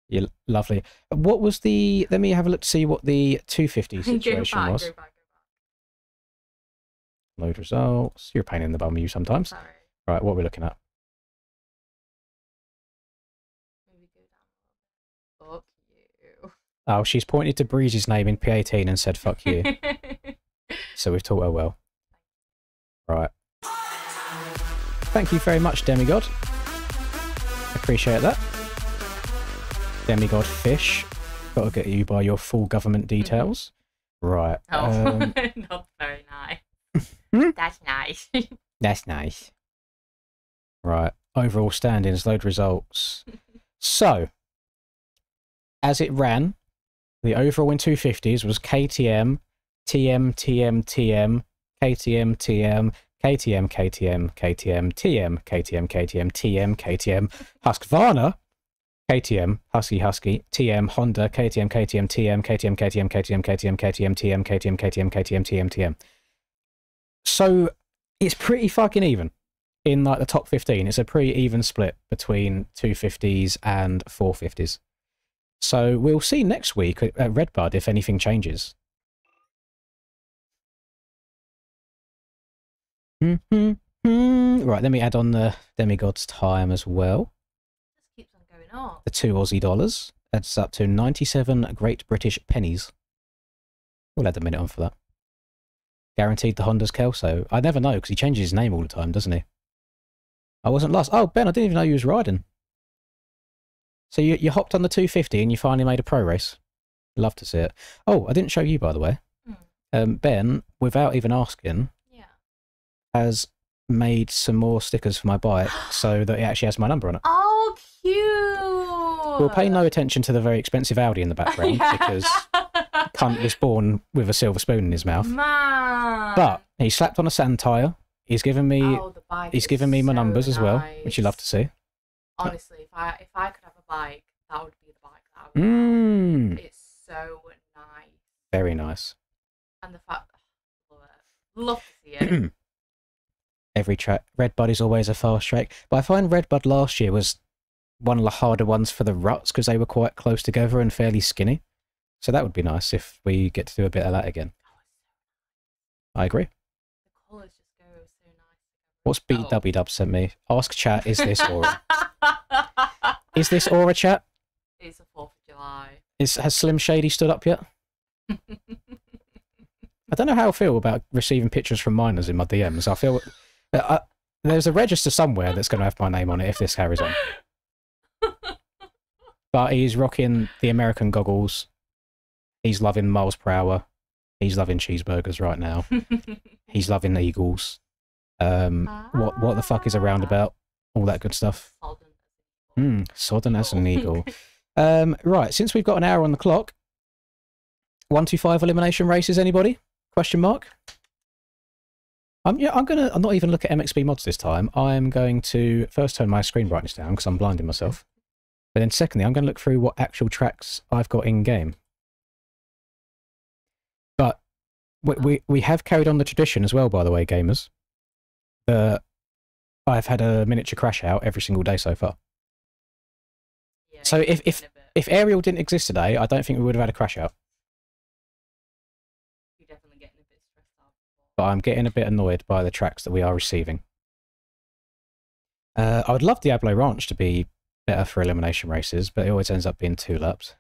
You lovely. What was the? Let me have a look to see what the 250 situation was. Go back. Load results. You're a pain in the bum, you sometimes. Sorry. Right, what are we looking at? Maybe go down a little bit. Fuck you. Oh, she's pointed to Breeze's name in P18 and said, fuck you. So we've taught her well. Right. Thank you very much, Demigod. Appreciate that. Demigod Fish. Got to get you by your full government details. Right. Oh, not very nice. That's nice. That's nice. Right. Overall standings, load results. So, as it ran, the overall in 250s was KTM, TM, TM, TM, KTM, TM, KTM, KTM, KTM, TM, KTM, KTM, TM, KTM, Husqvarna, KTM, Husky, TM, Honda, KTM, KTM, TM, KTM, KTM, KTM, KTM, KTM, TM, KTM, KTM, KTM, TM, TM. So it's pretty fucking even in like the top 15. It's a pretty even split between 250s and 450s. So we'll see next week at Redbud if anything changes. Right, let me add on the Demigod's time as well. Just keeps on going up. The 2 Aussie dollars adds up to 97 Great British pennies. We'll add a minute on for that. Guaranteed the Honda's Kelso. I never know because he changes his name all the time, doesn't he? I wasn't lost. Oh, Ben, I didn't even know you was riding. So you hopped on the 250 and you finally made a pro race. Love to see it. Oh, I didn't show you, by the way. Ben, without even asking, has made some more stickers for my bike so that it actually has my number on it. Oh, cute! We'll pay no attention to the very expensive Audi in the background because cunt was born with a silver spoon in his mouth. Man! But he slapped on a sand tyre. He's given me my numbers as well, which you love to see. Honestly, if I could have a bike, that would be the bike that I would have. It's so nice. Very nice. And the fact, love to see it. Every track, Redbud is always a fast track, but I find Redbud last year was one of the harder ones for the ruts because they were quite close together and fairly skinny. So that would be nice if we get to do a bit of that again. I agree. The colours just go so nice. What's BW Dub sent me? Ask chat, is this Aura? Is this Aura, chat? It's the 4th of July. Has Slim Shady stood up yet? I don't know how I feel about receiving pictures from minors in my DMs. I feel there's a register somewhere that's going to have my name on it if this carries on. But he's rocking the American goggles. He's loving miles per hour. He's loving cheeseburgers right now. He's loving eagles. What the fuck is a roundabout? All that good stuff. Sodden as an eagle. Right, since we've got an hour on the clock, 125 elimination races, anybody? Question mark? I'm not even look at MXB mods this time. I'm going to first turn my screen brightness down because I'm blinding myself. But then secondly, I'm going to look through what actual tracks I've got in game. But we have carried on the tradition as well, by the way, gamers. I've had a miniature crash out every single day so far. Yeah, so if Ariel didn't exist today, I don't think we would have had a crash out. But I'm getting a bit annoyed by the tracks that we are receiving. I would love Diablo Ranch to be better for elimination races, but it always ends up being 2 laps.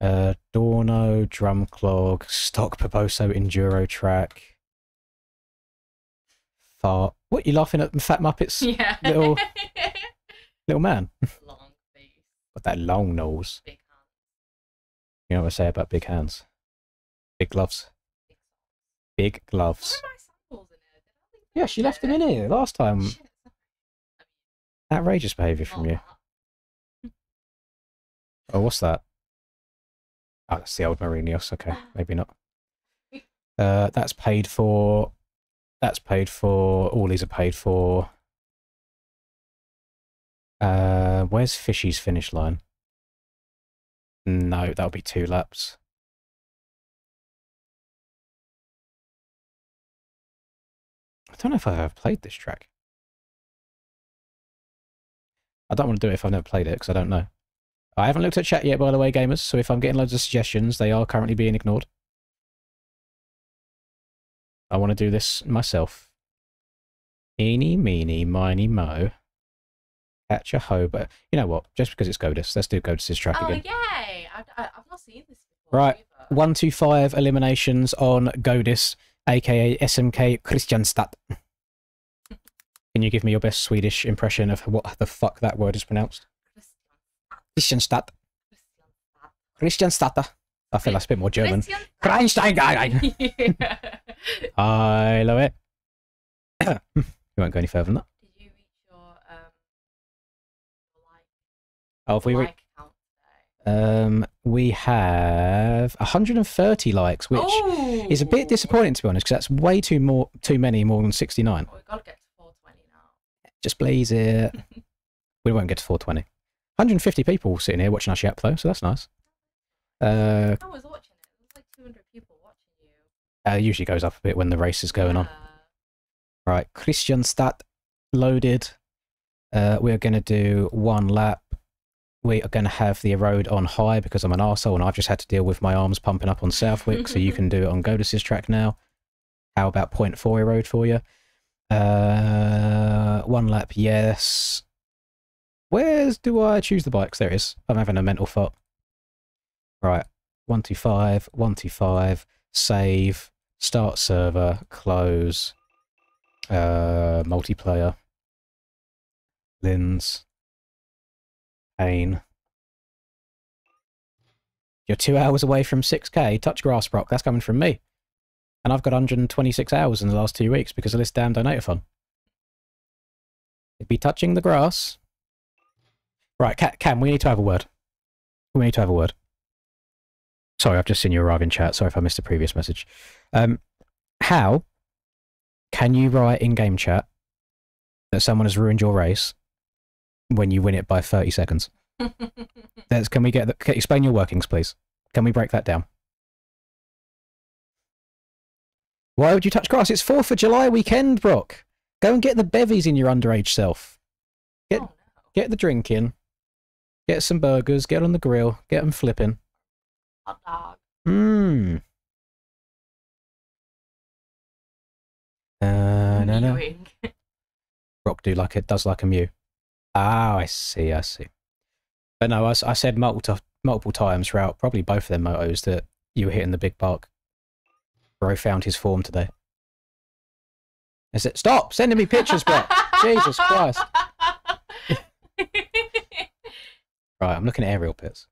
Dorno, Drumclog, Stock Poposo Enduro track. Fart. What, you laughing at Fat Muppets? Yeah. Little man. Long face. With that long nose. Big hands. You know what I say about big hands? Big gloves. Big gloves. Where are my samples in here? Yeah, she left them in here last time. Shit. Outrageous behaviour from you. Oh, what's that? Oh, that's the old Marinios. Okay, maybe not. That's paid for. That's paid for. All these are paid for. Where's Fishy's finish line? No, that'll be 2 laps. I don't know if I've ever played this track. I don't want to do it if I've never played it, because I don't know. I haven't looked at chat yet, by the way, gamers, so if I'm getting loads of suggestions, they are currently being ignored. I want to do this myself. Eeny, meeny, miny, mo. Catch a hoe, but you know what? Just because it's Godis, let's do Godis' track again. Oh, yay! I've not seen this before. Right, either. 125 eliminations on Godis, aka SMK Kristianstad. Can you give me your best Swedish impression of what the fuck that word is pronounced? Kristianstad. Kristianstad. I feel that's a bit more German. Kreinstein. I love it. You won't go any further than that. Did you reach your like? Oh, have we like count today? we have 130 likes, which is a bit disappointing, to be honest, because that's way too many more than 69. We've got to get to 420 now. Just blaze it. We won't get to 420. 150 people sitting here watching us yap, though, so that's nice. I was watching it. There's like 200 people watching you. It usually goes up a bit when the race is going on. Right, Christianstadt loaded. We're going to do 1 lap. We are going to have the road on high because I'm an arsehole and I've just had to deal with my arms pumping up on Southwick, so you can do it on Godis's track now. How about 0.4 road for you? 1 lap, yes. Where's do I choose the bikes? There it is. I'm having a mental thought. Right, 125, 125, save, start server, close, multiplayer, Lins. Pain. You're 2 hours away from 6k. Touch grass, Brock. That's coming from me. And I've got 126 hours in the last 2 weeks because of this damn donator-thon. It'd be touching the grass. Right, Cam, we need to have a word. We need to have a word. Sorry, I've just seen you arrive in chat. Sorry if I missed the previous message. How can you write in game chat that someone has ruined your race when you win it by 30 seconds? Can we explain your workings, please? Can we break that down? Why would you touch grass? It's 4th of July weekend, Brock. Go and get the bevies in your underage self. Get the drinking. Get some burgers. Get on the grill. Get them flipping. Hot dog. Mmm. No. Brock does like a mew. Ah, I see. But no, I said multiple times throughout probably both of them motos that you were hitting the big park. Bro found his form today. Is it? Stop sending me pictures, bro. Jesus Christ. Right, I'm looking at aerial pits.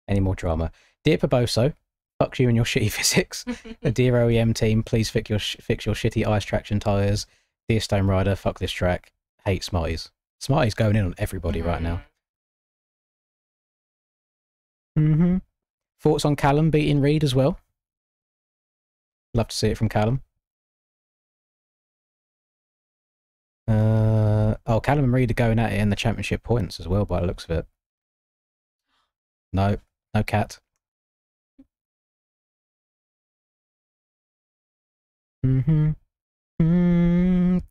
Any more drama? Dear Paboso, fuck you and your shitty physics. Dear OEM team, please fix your shitty ice traction tyres. Dear Stone Rider, fuck this track. Hate Smarties. Smarties going in on everybody right now. Thoughts on Callum beating Reed as well? Love to see it from Callum. Callum and Reed are going at it in the championship points as well, by the looks of it. No cat. It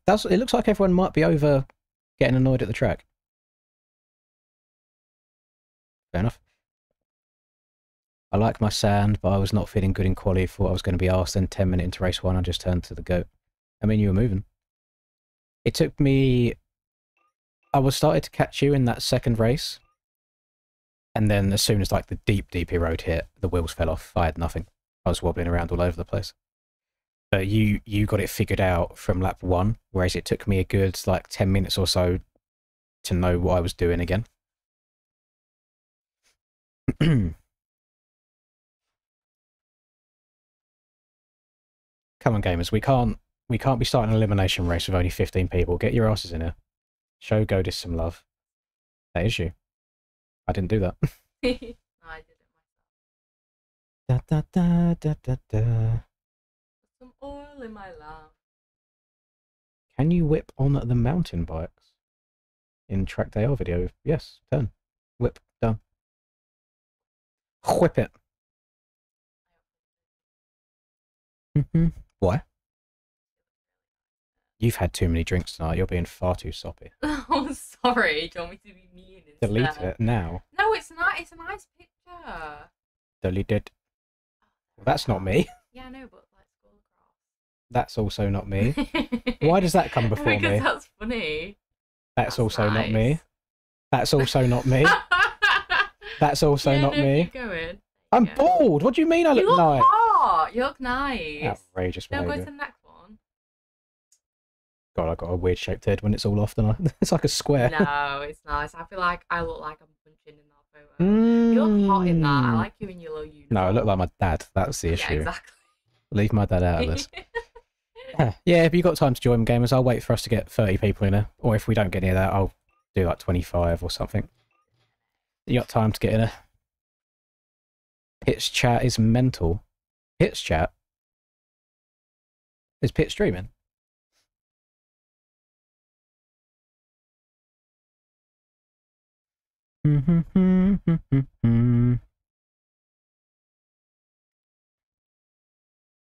looks like everyone might be over getting annoyed at the track. Fair enough. I like my sand, but I was not feeling good in quali. Thought I was going to be arsed. Then 10 minutes into race 1, I just turned to the goat. I mean, you were moving. It took me... I was started to catch you in that second race. And then as soon as like the deep road hit, the wheels fell off. I had nothing. I was wobbling around all over the place. But you got it figured out from lap 1, whereas it took me a good like 10 minutes or so to know what I was doing again. Come on, gamers. We can't be starting an elimination race with only 15 people. Get your asses in here. Show Godis some love. That is you. I didn't do that. No, I did it Da myself. da da da da da. Some oil in my lamp. Can you whip on the mountain bikes? In Track Day R video? Yes, turn. Whip, done. Whip it. Why? You've had too many drinks tonight. You're being far too soppy. Oh, sorry. Do you want me to be mean instead? Delete it now. No, it's not. It's a nice picture. Delete it. Well, that's not me. Yeah, I know, but let's go across. That's also not me. Why does that come before because me? That's funny. That's That's also not nice. me. That's also not me. That's also Yeah, not no, me. Keep going. I'm Yeah. bald. What do you mean I You look look nice? hot. You look nice. Outrageous Now go to behaviour. the next one. God, I got a weird shaped head when it's all off, don't I? It's like a square. No, it's nice. I feel like I look like I'm punching in that photo. You look hot in that. I like you in your little uniform. No, I look like my dad. That's the issue. Yeah, exactly. Leave my dad out of this. Yeah, if you've got time to join gamers, I'll wait for us to get 30 people in here. Or if we don't get near that, I'll do like 25 or something. You got time to get in a... Pitch chat is mental. Pitch chat? Is Pit streaming?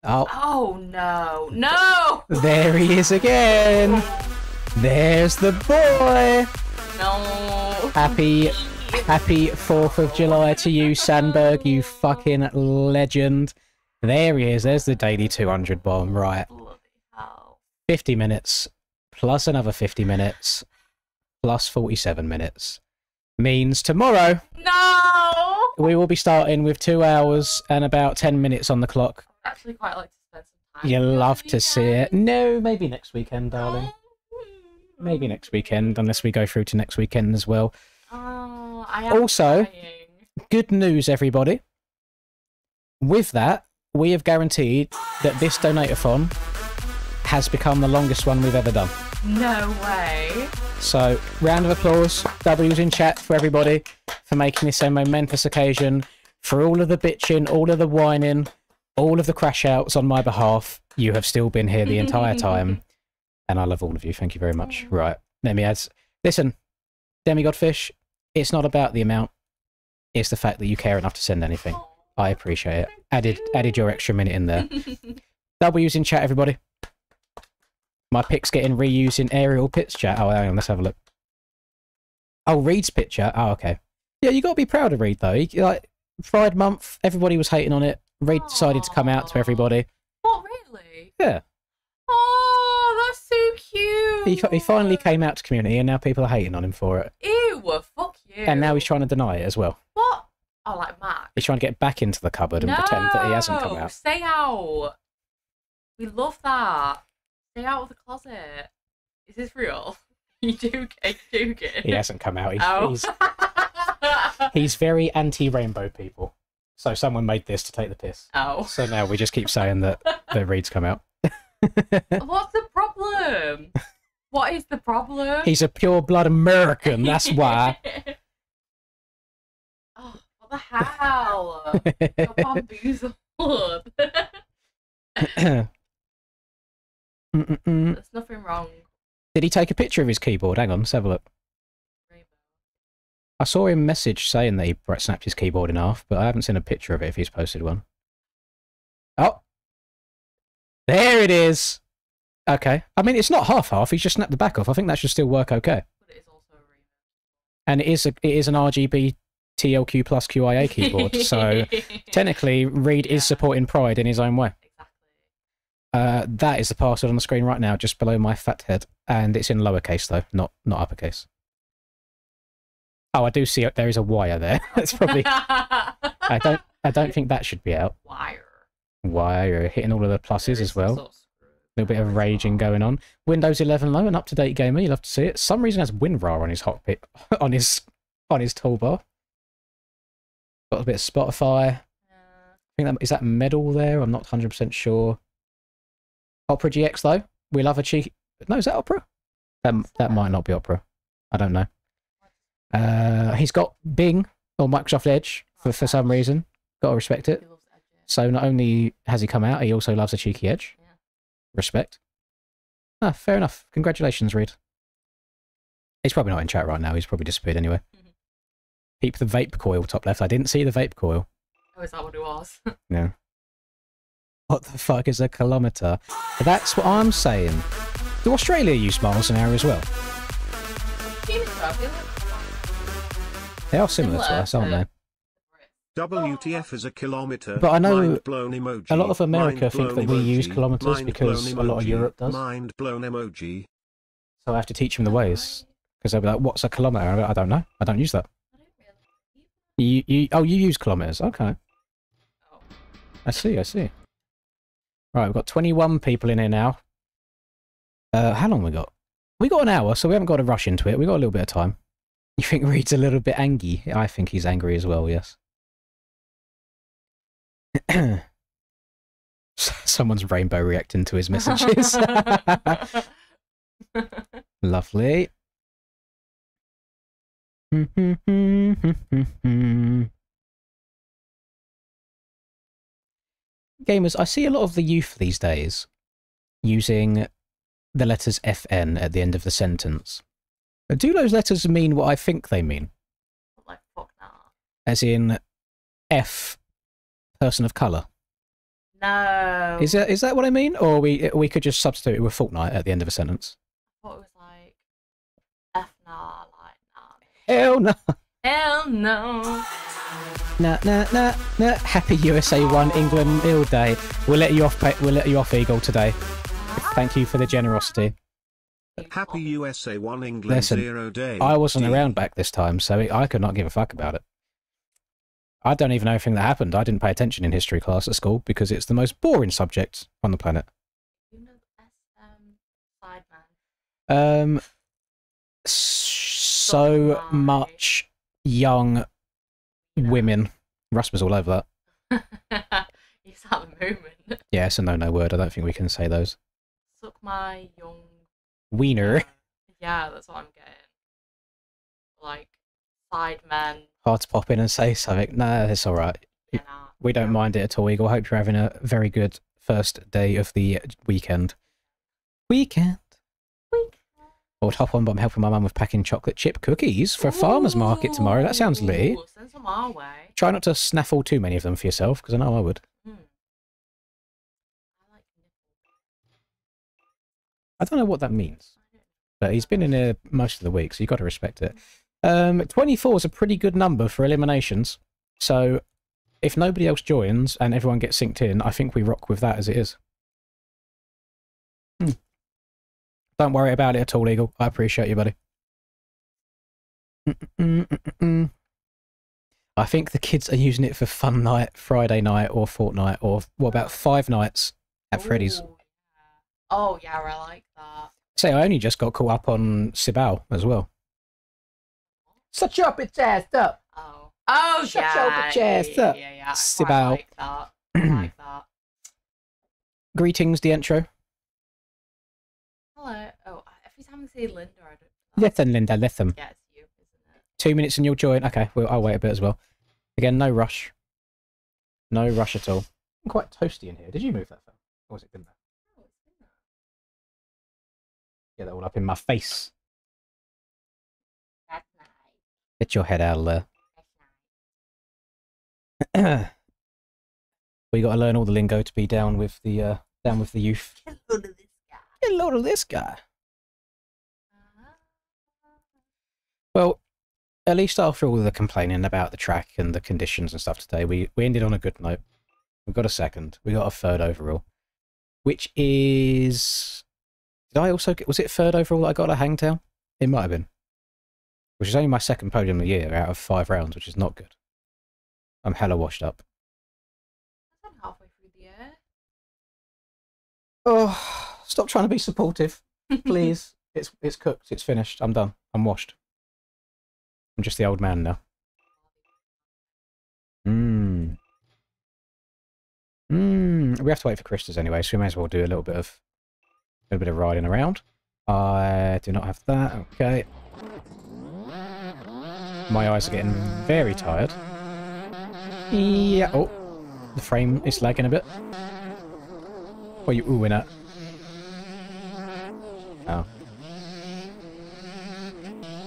Oh. Oh no, no! There he is again. There's the boy. No. Happy 4th of July to you, Sandberg, you fucking legend. There he is. There's the daily 200 bomb. Right. Bloody hell. 50 minutes plus another 50 minutes plus 47 minutes means tomorrow No! we will be starting with 2 hours and about 10 minutes on the clock. I'd actually quite like to spend some time. You with love you to see it. guys. No, maybe next weekend, darling. Maybe next weekend, unless we go through to next weekend as well. Oh, I am Also, trying. good news, everybody. With that, we have guaranteed that this donator-thon has become the longest one we've ever done. No way. So, round of applause, W's in chat for everybody for making this a momentous occasion, for all of the bitching, all of the whining, all of the crash outs on my behalf. You have still been here the entire time, and I love all of you. Thank you very much. Right, let me add. Listen, Demigodfish, it's not about the amount, it's the fact that you care enough to send anything. I appreciate it. Added your extra minute in there. W's in chat, everybody. My pic's getting reused in aerial pits chat. Oh, hang on, let's have a look. Oh, Reed's pit chat. Oh, okay. Yeah, you got to be proud of Reed, though. Like, Pride Month, everybody was hating on it. Reed decided to come out to everybody. What, really? Yeah. Oh, that's so cute. He finally came out to community, and now people are hating on him for it. Ew, fuck you. And now he's trying to deny it as well. What? Oh, like Mac. He's trying to get back into the cupboard and pretend that he hasn't come out. Stay out. We love that. Stay out of the closet. Is this real? You do get. He hasn't come out. Oh. He's very anti-rainbow people. So someone made this to take the piss. Oh. So now we just keep saying that Reed's come out. What's the problem? What is the problem? He's a pure blood American, that's why. Oh, what the hell? You're bamboozled. There's nothing wrong. Did he take a picture of his keyboard? Hang on, let's have a look. I saw him message saying that he snapped his keyboard in half, but I haven't seen a picture of it if he's posted one. Oh! There it is! Okay. I mean, it's not half-half, he's just snapped the back off. I think that should still work okay. But it is also a remix. And it is an RGB TLQ plus QIA keyboard, so technically Reed is supporting Pride in his own way. Exactly. That is the password on the screen right now, just below my fat head, and it's in lowercase though, not uppercase. Oh, I do see there is a wire there. That's probably. I don't think that should be out. Wire hitting all of the pluses as well. A little bit of raging going on. Windows 11 low, an up-to-date gamer. You love to see it. Some reason has WinRAR on his hotpit on his toolbar. Got a bit of Spotify. I think is that medal there. I'm not 100% sure. Opera GX though. We love a cheeky. No, is that Opera? That might not be Opera. I don't know. He's got Bing or Microsoft Edge for some reason. Got to respect it. So not only has he come out, he also loves a cheeky Edge. Yeah. Respect. Ah, fair enough. Congratulations, Reed. He's probably not in chat right now. He's probably disappeared anyway. Keep the vape coil top left. I didn't see the vape coil. Oh, is that what it was? No. What the fuck is a kilometre? That's what I'm saying. Do Australia use miles an hour as well? They are similar to us, aren't they? WTF is a kilometre. But I know mind-blown emoji. a lot of America think that we use kilometres because a lot of emoji. Europe does. Mind-blown emoji. So I have to teach them the ways. Because they'll be like, what's a kilometre? I don't know. I don't use that. You use kilometres. Okay. I see. Right, we've got 21 people in here now. How long we got? We got an hour, so we haven't got to rush into it. We got a little bit of time. You think Reed's a little bit angry? I think he's angry as well, yes. Someone's rainbow reacting to his messages. Lovely. Gamers, I see a lot of the youth these days using the letters FN at the end of the sentence. Do those letters mean what I think they mean? Like, fuck nah. As in F, person of colour? No. Is that what I mean? Or we could just substitute it with fortnight at the end of a sentence? I thought it was like, F nah, like, nah. Hell no! Hell no. Nah. Happy USA 1 England nil day. We'll let you off, Eagle, today. Thank you for the generosity. Happy USA 1 England Listen, 0 day. I wasn't around back this time, so I could not give a fuck about it. I don't even know everything that happened. I didn't pay attention in history class at school because it's the most boring subject on the planet. You know Sideman. So much young women. Russ was all over that. You start the movement. Yeah, it's a no word. I don't think we can say those. Suck my young Wiener. Yeah, that's what I'm getting. Like, Sideman. Hard to pop in and say something. Nah, it's alright. Yeah, We don't mind it at all, Eagle. Hope you're having a very good first day of the weekend. I would hop on, but I'm helping my mum with packing chocolate chip cookies for a farmer's market tomorrow. That sounds lit. Send some our way. Try not to snaffle too many of them for yourself, because I know I would. I like I don't know what that means. But he's been in here most of the week, so you've got to respect it. 24 is a pretty good number for eliminations. So if nobody else joins and everyone gets synced in, I think we rock with that as it is. Don't worry about it at all, Eagle. I appreciate you, buddy. I think the kids are using it for fun night, Friday night, or fortnight, or what about 5 nights at Freddy's? Yeah. Oh, yeah, I like that. Say, I only just got caught up on Sibao as well. Shut your bitch ass up! Oh, Shut yeah. your bitch ass up! Yeah. Sibao. I like that. I like that. Greetings, Dientro. Hello. Oh, every time I say Linda, I don't... Listen, Linda, listen. Yeah, it's you, isn't it? 2 minutes and you'll join. Okay, well, I'll wait a bit as well. Again, no rush. No rush at all. I'm quite toasty in here. Did you move that phone? Or was it been there? Oh, it's been there. Get that all up in my face. That's nice. Get your head out of there. That's nice. We got to learn all the lingo to be down with the youth. Hello to this guy. Hello to this guy. Well, at least after all the complaining about the track and the conditions and stuff today, we ended on a good note. We got a second. We got a third overall, which is... Did I also get... Was it third overall that I got at Hangtown? It might have been. Which is only my second podium of the year out of 5 rounds, which is not good. I'm hella washed up. I'm halfway through the year. Oh, stop trying to be supportive, please. It's cooked. It's finished. I'm done. I'm washed. I'm just the old man now. We have to wait for Christmas anyway, so we may as well do a little bit of riding around. I do not have that. Okay. My eyes are getting very tired. Yeah. Oh, the frame is lagging a bit. What are you oohing at? Oh.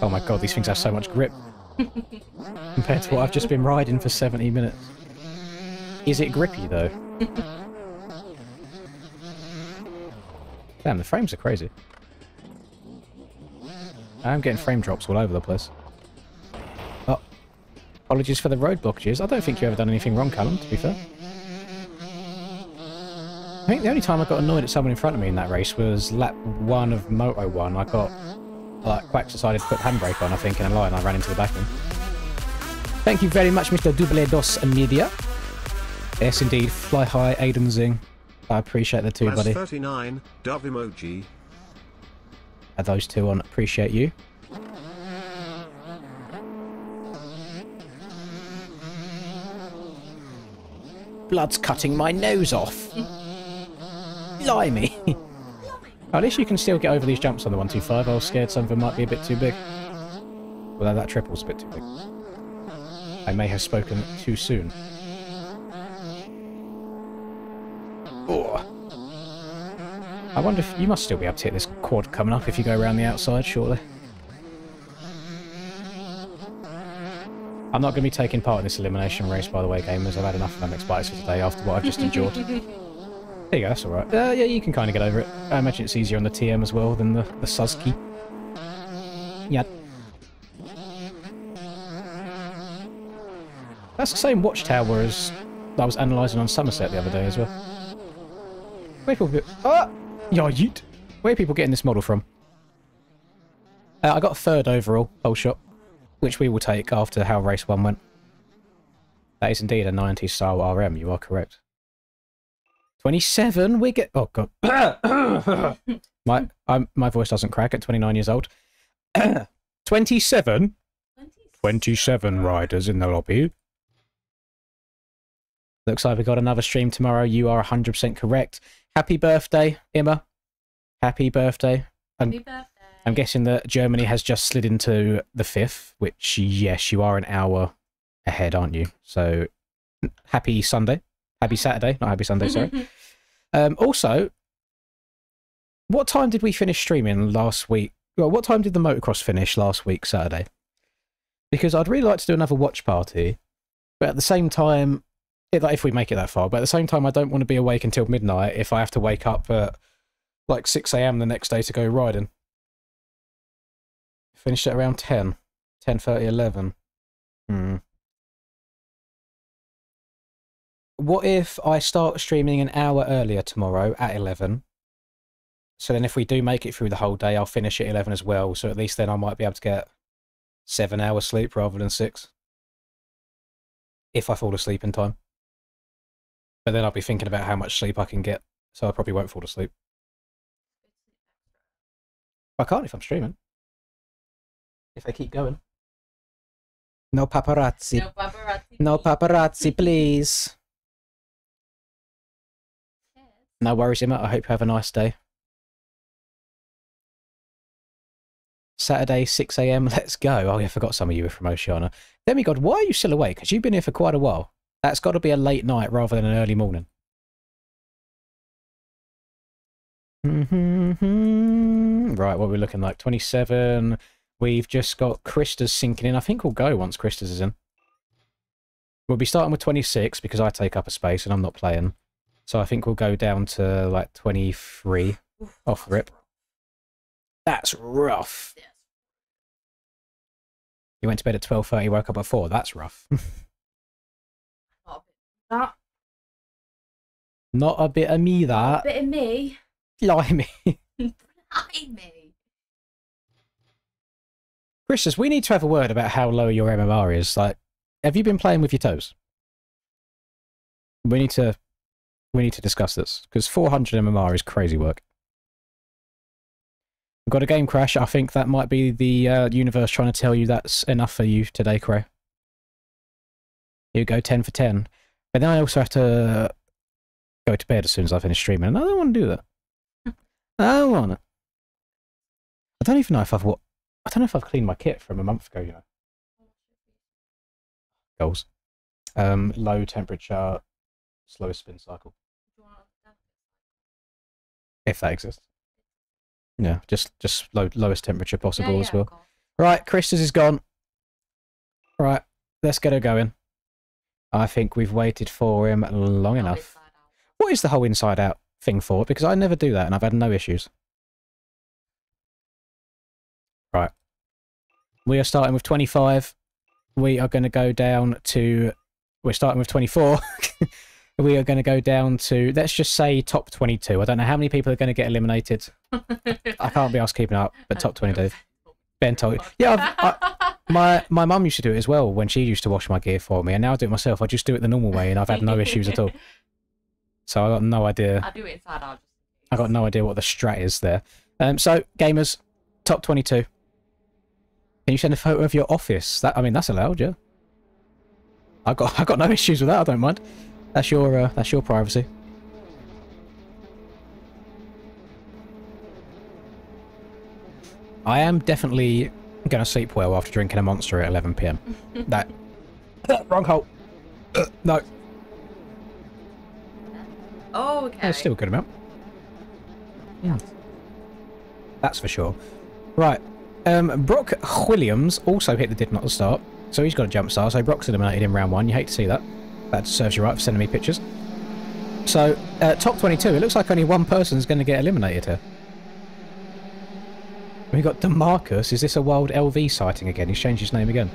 Oh my god, these things have so much grip. Compared to what I've just been riding for 70 minutes. Is it grippy though? Damn, the frames are crazy. I'm getting frame drops all over the place. Oh. Apologies for the road blockages. I don't think you've ever done anything wrong, Callum, to be fair. I think the only time I got annoyed at someone in front of me in that race was lap 1 of Moto 1. I got... Like, Quacks decided to put handbrake on, I think, in a line. I ran into the back of him. Thank you very much, Mr. Double Dos Media. Yes, indeed. Fly high, Aiden Zing. I appreciate the two, buddy. 39, dove emoji. Add those two on. Appreciate you. Blood's cutting my nose off. Blimey. At least you can still get over these jumps on the 125. I was scared some of them might be a bit too big. Although that triple's a bit too big. I may have spoken too soon. Oh. I wonder if you must still be able to hit this quad coming up if you go around the outside, surely. I'm not going to be taking part in this elimination race, by the way, gamers. I've had enough of MX Bites for today after what I've just endured. There you go, that's alright. Yeah, you can kind of get over it. I imagine it's easier on the TM as well than the Suzuki. Yeah. That's the same watchtower as I was analysing on Somerset the other day as well. Where people get... Ah! Yeah, yeet! Where are people getting this model from? I got 3rd overall, whole shot, which we will take after how race 1 went. That is indeed a 90s style RM, you are correct. 27, we get... Oh, God. My voice doesn't crack at 29 years old. 27? 27 riders in the lobby. Looks like we got another stream tomorrow. You are 100% correct. Happy birthday, Emma. Happy birthday. Happy birthday. I'm guessing that Germany has just slid into the 5th, which, yes, you are an hour ahead, aren't you? So, happy Sunday. Happy Saturday. Not happy Sunday, sorry. Also, what time did we finish streaming last week? Well, what time did the motocross finish last week, Saturday? Because I'd really like to do another watch party, but at the same time, if we make it that far, but at the same time, I don't want to be awake until midnight if I have to wake up at like 6 AM the next day to go riding. Finished at around 10, 10:30, 11. What if I start streaming an hour earlier tomorrow at 11? So then if we do make it through the whole day, I'll finish at 11 as well. So at least then I might be able to get 7 hours sleep rather than 6. If I fall asleep in time. But then I'll be thinking about how much sleep I can get. So I probably won't fall asleep. I can't if I'm streaming. If I keep going. No paparazzi. No paparazzi. No paparazzi, please. No worries, Emma. I hope you have a nice day. Saturday, 6 AM. Let's go. Oh, yeah, I forgot some of you were from Oceania. Demigod, why are you still awake? Because you've been here for quite a while. That's got to be a late night rather than an early morning. Right, what are we looking like? 27. We've just got Krista's sinking in. I think we'll go once Krista's is in. We'll be starting with 26 because I take up a space and I'm not playing. So I think we'll go down to like 23 off rip. That's rough. Yes. You went to bed at 12:30, woke up at 4. That's rough. That. Not a bit of me, A that. bit of me. Blimey. Blimey. Christus, we need to have a word about how low your MMR is. Like, have you been playing with your toes? We need to discuss this, because 400 MMR is crazy work. We've got a game crash. I think that might be the universe trying to tell you that's enough for you today, Cray. You go 10 for 10. But then I also have to go to bed as soon as I finish streaming, and I don't want to do that. I don't want to. I don't even know if I've cleaned my kit from a month ago, you know. Goals. Low temperature, slowest spin cycle. If that exists. Yeah, just lowest temperature possible as well. Right, Krista's is gone. Right, let's get her going. I think we've waited for him long enough. What is the whole inside out thing for? Because I never do that and I've had no issues. Right. We are starting with 25. We are going to go down to... We're starting with 24. We are going to go down to, let's just say, top 22. I don't know how many people are going to get eliminated. I can't be asked keeping up, but top 22. Ben told you. Yeah, my mum used to do it as well when she used to wash my gear for me, and now I do it myself. I just do it the normal way, and I've had no issues at all. So I got no idea. I do it inside out. I got no idea what the strat is there. So, gamers, top 22. Can you send a photo of your office? I mean, that's allowed, yeah. I got no issues with that. I don't mind. That's your privacy. I am definitely I'm going to sleep well after drinking a Monster at 11 p.m. That... wrong hole. No. Oh, okay. That's still a good amount. Yeah. That's for sure. Right. Brock Williams also hit the did not start. So he's got a jump start. So Brock's eliminated in round 1. You hate to see that. That serves you right for sending me pictures. So, top 22. It looks like only one person's going to get eliminated here. We've got DeMarcus. Is this a wild LV sighting again? He's changed his name again.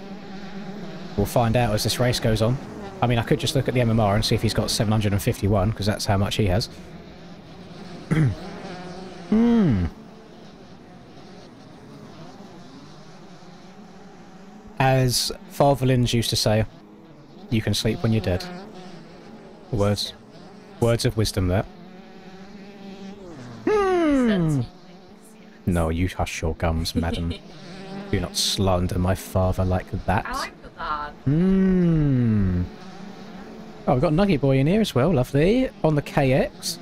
We'll find out as this race goes on. I mean, I could just look at the MMR and see if he's got 751, because that's how much he has. As Father Lynn's used to say, you can sleep when you're dead. Words of wisdom there. No, you hush your gums, madam. Do not slander my father like that. I like that. Oh, we've got Nugget Boy in here as well, lovely. On the KX.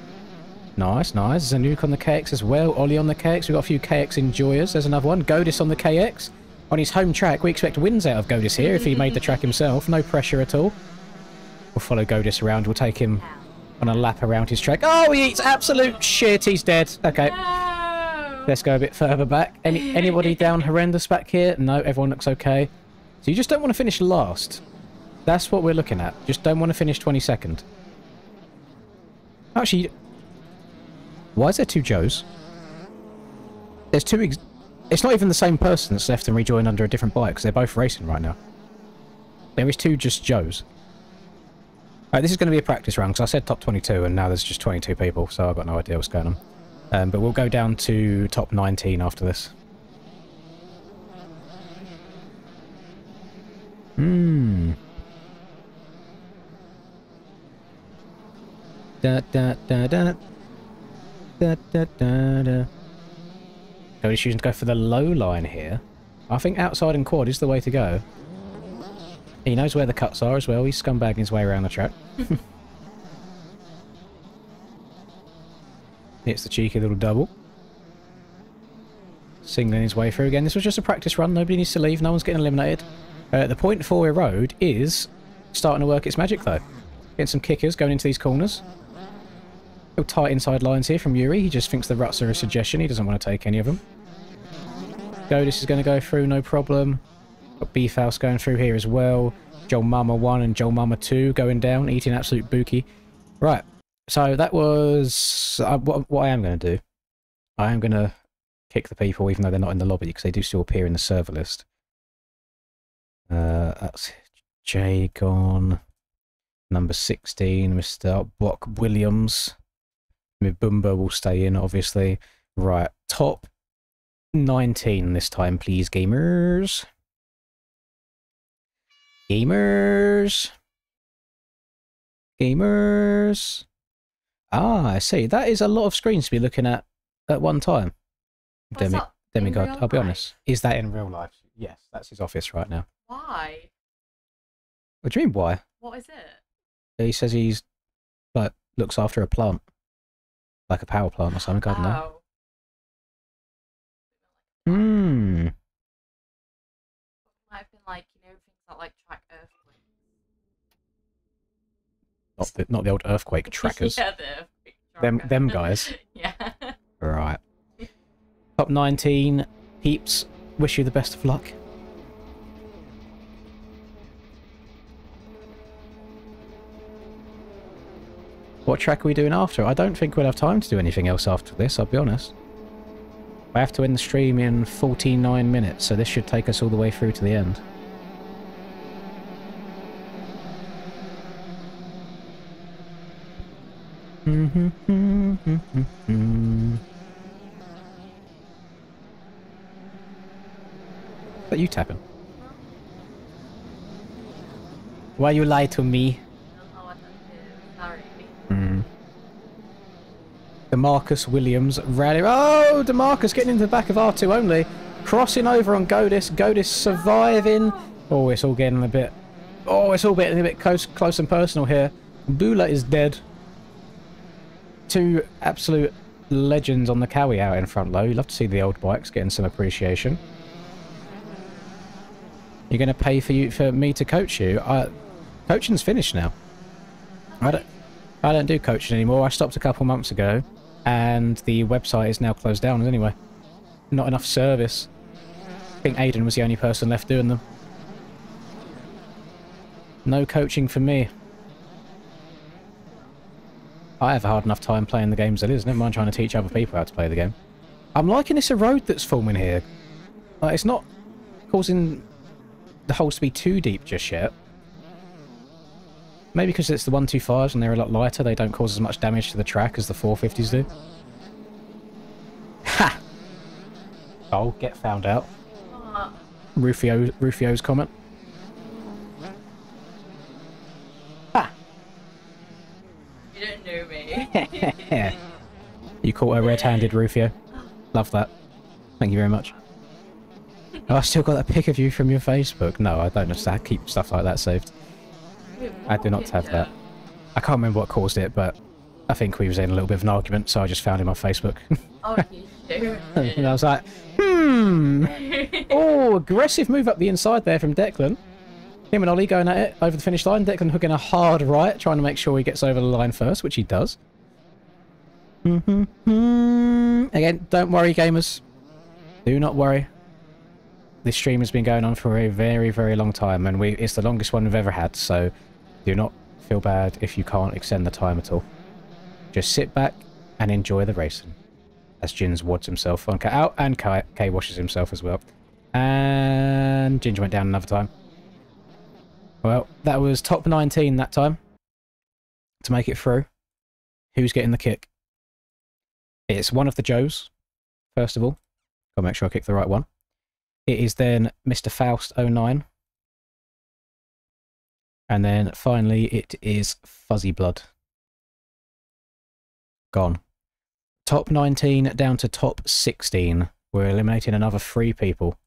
Nice, nice. There's a nuke on the KX as well. Ollie on the KX. We've got a few KX enjoyers. There's another one. Godis on the KX. On his home track, we expect wins out of Godis here if he made the track himself. No pressure at all. We'll follow Godis around. We'll take him on a lap around his track. Oh, he eats absolute shit. He's dead. Okay. No. Let's go a bit further back. Anybody down horrendous back here? No, everyone looks okay. So you just don't want to finish last. That's what we're looking at. Just don't want to finish 22nd. Actually, why is there 2 Joes? There's 2... It's not even the same person that's left and rejoined under a different bike, because they're both racing right now. There is 2 just Joes. Alright, this is going to be a practice round, because I said top 22, and now there's just 22 people, so I've got no idea what's going on. But we'll go down to top 19 after this. Da da da da. Da da da da. Cody's choosing to go for the low line here. I think outside and quad is the way to go. He knows where the cuts are as well. He's scumbagging his way around the track. Hits the cheeky little double. Singling his way through again. This was just a practice run. Nobody needs to leave. No one's getting eliminated. The point 4 road is starting to work its magic though. Getting some kickers going into these corners. Little tight inside lines here from Yuri. He just thinks the ruts are a suggestion. He doesn't want to take any of them. Godis is going to go through, no problem. Got Beef House going through here as well. Joel Mama 1 and Joel Mama 2 going down, eating absolute bookie. Right, so that was... what I am going to do, I am going to kick the people even though they're not in the lobby, because they do still appear in the server list. That's Jay gone. Number 16, Mr. Brock Williams. Mibumba will stay in, obviously. Right, top 19 this time, please, gamers. Gamers. Gamers. Ah, I see. That is a lot of screens to be looking at one time. Demigod, I'll be honest. Is that in real life? Yes, that's his office right now. Why? What do you mean, why? What is it? He says he's, like, looks after a plant. Like a power plant or something, I don't know. Might have been like, you know, things that like track earthquakes. Not the old earthquake trackers. Yeah, the earthquake tracker. Them guys. Yeah. Right. Top 19, peeps. Wish you the best of luck. What track are we doing after? I don't think we'll have time to do anything else after this, I'll be honest. I have to end the stream in 49 minutes, so this should take us all the way through to the end. But you tapping? Why you lie to me? DeMarcus Williams rally. Oh, DeMarcus getting into the back of R2 only. Crossing over on Godis. Godis surviving. Oh, it's all getting a bit... Oh, it's all getting a bit close and personal here. Bula is dead. 2 absolute legends on the Cowie out in front, though. You love to see the old bikes getting some appreciation. You're going to pay for me to coach you? Coaching's finished now. I don't do coaching anymore. I stopped a couple months ago, and the website is now closed down anyway. Not enough service. I think Aiden was the only person left doing them. No coaching for me. I have a hard enough time playing the games as it is. Never mind trying to teach other people how to play the game. I'm liking this road that's forming here. Like, it's not causing the holes to be too deep just yet. Maybe because it's the 125s and they're a lot lighter, they don't cause as much damage to the track as the 450s do. Ha! Oh, get found out. Rufio's comment. Ha! You don't know me. You caught her red-handed, Rufio. Love that. Thank you very much. Oh, I still got that pic of you from your Facebook. No, I don't just keep stuff like that saved. I do not have that. I can't remember what caused it, but I think we was in a little bit of an argument, so I just found him on Facebook. Oh, you do. And I was like, Oh, aggressive move up the inside there from Declan. Him and Ollie going at it over the finish line. Declan hooking a hard right, trying to make sure he gets over the line first, which he does. Again, don't worry, gamers. Do not worry. This stream has been going on for a very, very long time, and it's the longest one we've ever had, so do not feel bad if you can't extend the time at all. Just sit back and enjoy the racing. As Jins wads himself on out, and Kay washes himself as well. And Ginger went down another time. Well, that was top 19 that time. To make it through. Who's getting the kick? It's one of the Joes, first of all. Gotta make sure I kick the right one. It is then Mr. Faust 09. And then finally it is Fuzzy Blood. Gone. Top 19 down to top 16. We're eliminating another 3 people.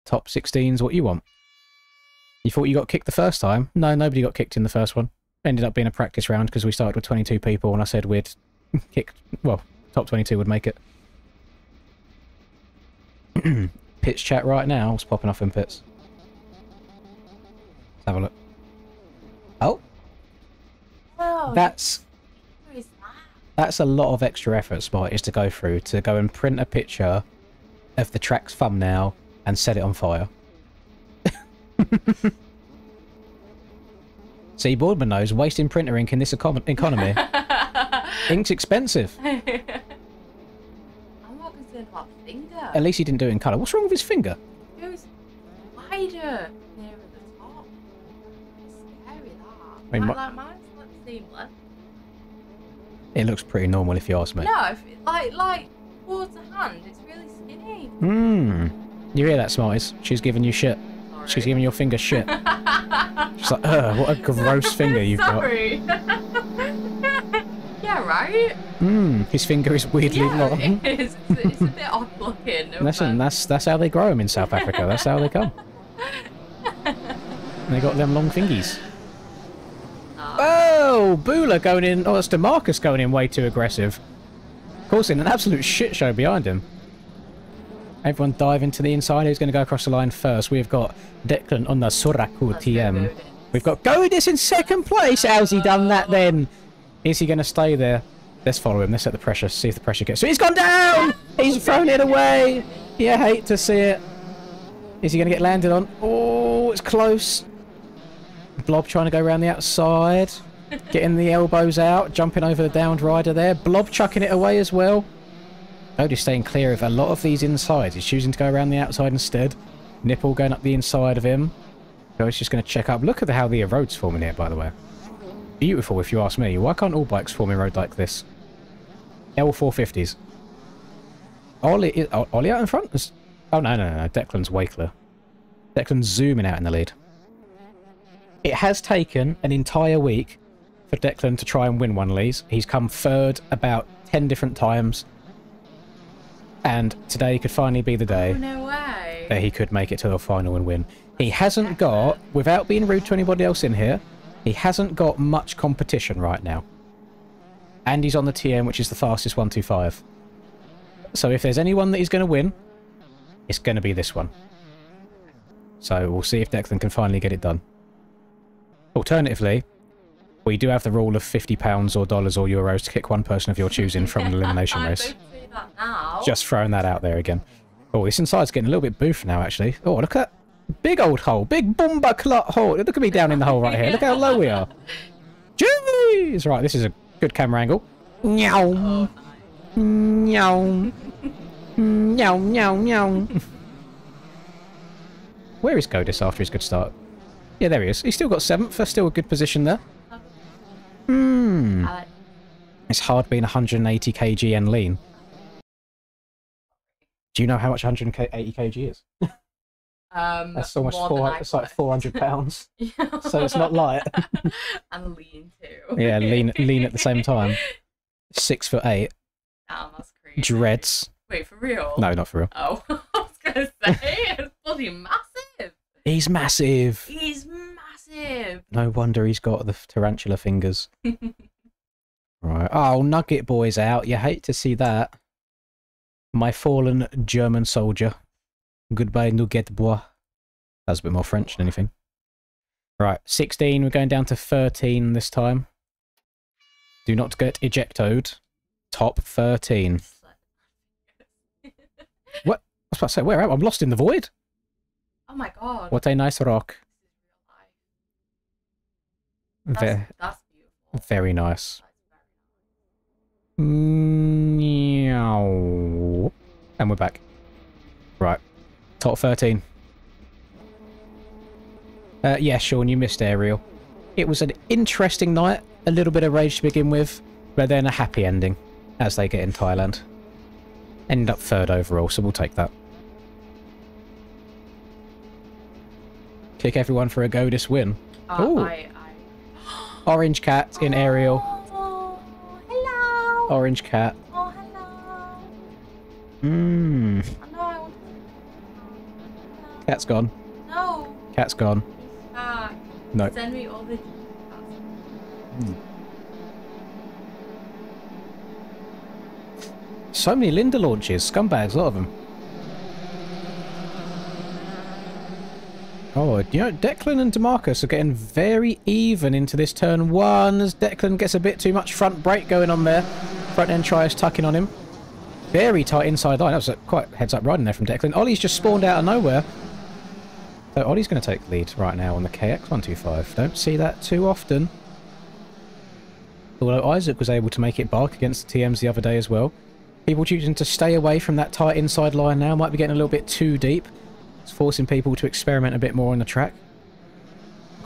Top 16's what you want. You thought you got kicked the first time? No, nobody got kicked in the first one. Ended up being a practice round because we started with 22 people and I said we'd kick... Well, top 22 would make it. Pits chat right now. What's popping off in pits? Let's have a look. Oh! Oh, That's who is that? a lot of extra effort, Spot, is to go through to go and print a picture of the track's thumbnail and set it on fire. See, Boardman knows, wasting printer ink in this economy. Ink's expensive. I'm not concerned about finger. At least he didn't do it in colour. What's wrong with his finger? It was wider nearer the top. It's scary, that. I mean, like mine's like seamless. It looks pretty normal if you ask me. No, like towards the hand, it's really skinny. You hear that, Smarties? She's giving you shit. Sorry. She's giving your finger shit. She's like, what a gross finger you've Sorry. Yeah, right? His finger is weirdly long. It is. It's a bit odd looking. Listen, that's how they grow them in South Africa. That's how they come. They got them long fingies. Oh, Bula going in. Oh, that's DeMarcus going in way too aggressive. Of course, in an absolute shit show behind him. Everyone dive into the inside. Who's going to go across the line first? We've got Declan on the Soraku TM. We've got Godis in second place. How's he done that then? Is he going to stay there? Let's follow him. Let's set the pressure. See if the pressure gets... So he's gone down! He's thrown it away! You hate to see it. Is he going to get landed on? Oh, it's close. Blob trying to go around the outside. Getting the elbows out. Jumping over the downed rider there. Blob chucking it away as well. Cody's staying clear of a lot of these insides. He's choosing to go around the outside instead. Nipple going up the inside of him. Cody's just going to check up. Look at how the road's forming here, by the way. Beautiful, if you ask me. Why can't all bikes form a road like this? L450s. Ollie out in front? Oh, no. Declan's way clear. Declan's zooming out in the lead. It has taken an entire week for Declan to try and win one of these. He's come third about 10 different times. And today could finally be the day No way. that he could make it to the final and win. He hasn't got, without being rude to anybody else in here, he hasn't got much competition right now. And he's on the TM, which is the fastest 125. So if there's anyone that he's going to win, it's going to be this one. So we'll see if Declan can finally get it done. Alternatively, we do have the rule of £50 or dollars or euros to kick one person of your choosing from an elimination race. Don't say that now. Just throwing that out there again. Oh, this inside's getting a little bit boofed now, actually. Oh, look at that big old hole. Big bomba clot hole. Look at me down in the hole right here. Look how low we are. Jeez! Right, this is a good camera angle. Meow. Meow. Meow, meow, meow. Where is Godis after his good start? Yeah, there he is. He's still got 7th. That's still a good position there. It's hard being 180 kg and lean. Do you know how much 180 kg is? That's almost it's like 400 pounds. So it's not light. And lean too. Yeah, lean at the same time. 6'8". Damn, that's crazy. Dreads. Wait, for real? No, not for real. Oh, I was gonna say it's bloody massive. He's massive. He's massive. No wonder he's got the tarantula fingers. Right. Oh, Nugget Boy's out. You hate to see that. My fallen German soldier. Goodbye, Nugget Boy. That's a bit more French than anything. Right, 16. We're going down to 13 this time. Do not get ejected. Top 13. What? I was about to say, where am I? I'm lost in the void. Oh my god. What a nice rock. That's beautiful. Very nice. Meow. And we're back. Right. Top 13. Yeah, Sean, you missed Aerial. It was an interesting night. A little bit of rage to begin with, but then a happy ending as they get in Thailand. End up 3rd overall, so we'll take that. Kick everyone for a go this win. Ooh. Orange cat in Aerial. Oh, hello. Orange cat. Oh, hello. Mmm. I know I want to... Cat's gone. No. Cat's gone. He's back. No. Send me all the... So many Linda launches. Scumbags, a lot of them. Oh, you know, Declan and DeMarcus are getting very even into this turn 1 as Declan gets a bit too much front brake going on there. Front end tries tucking on him. Very tight inside line. That was quite heads up riding there from Declan. Ollie's just spawned out of nowhere. So Ollie's going to take the lead right now on the KX125. Don't see that too often. Although Isaac was able to make it bark against the TMs the other day as well. People choosing to stay away from that tight inside line now might be getting a little bit too deep. It's forcing people to experiment a bit more on the track.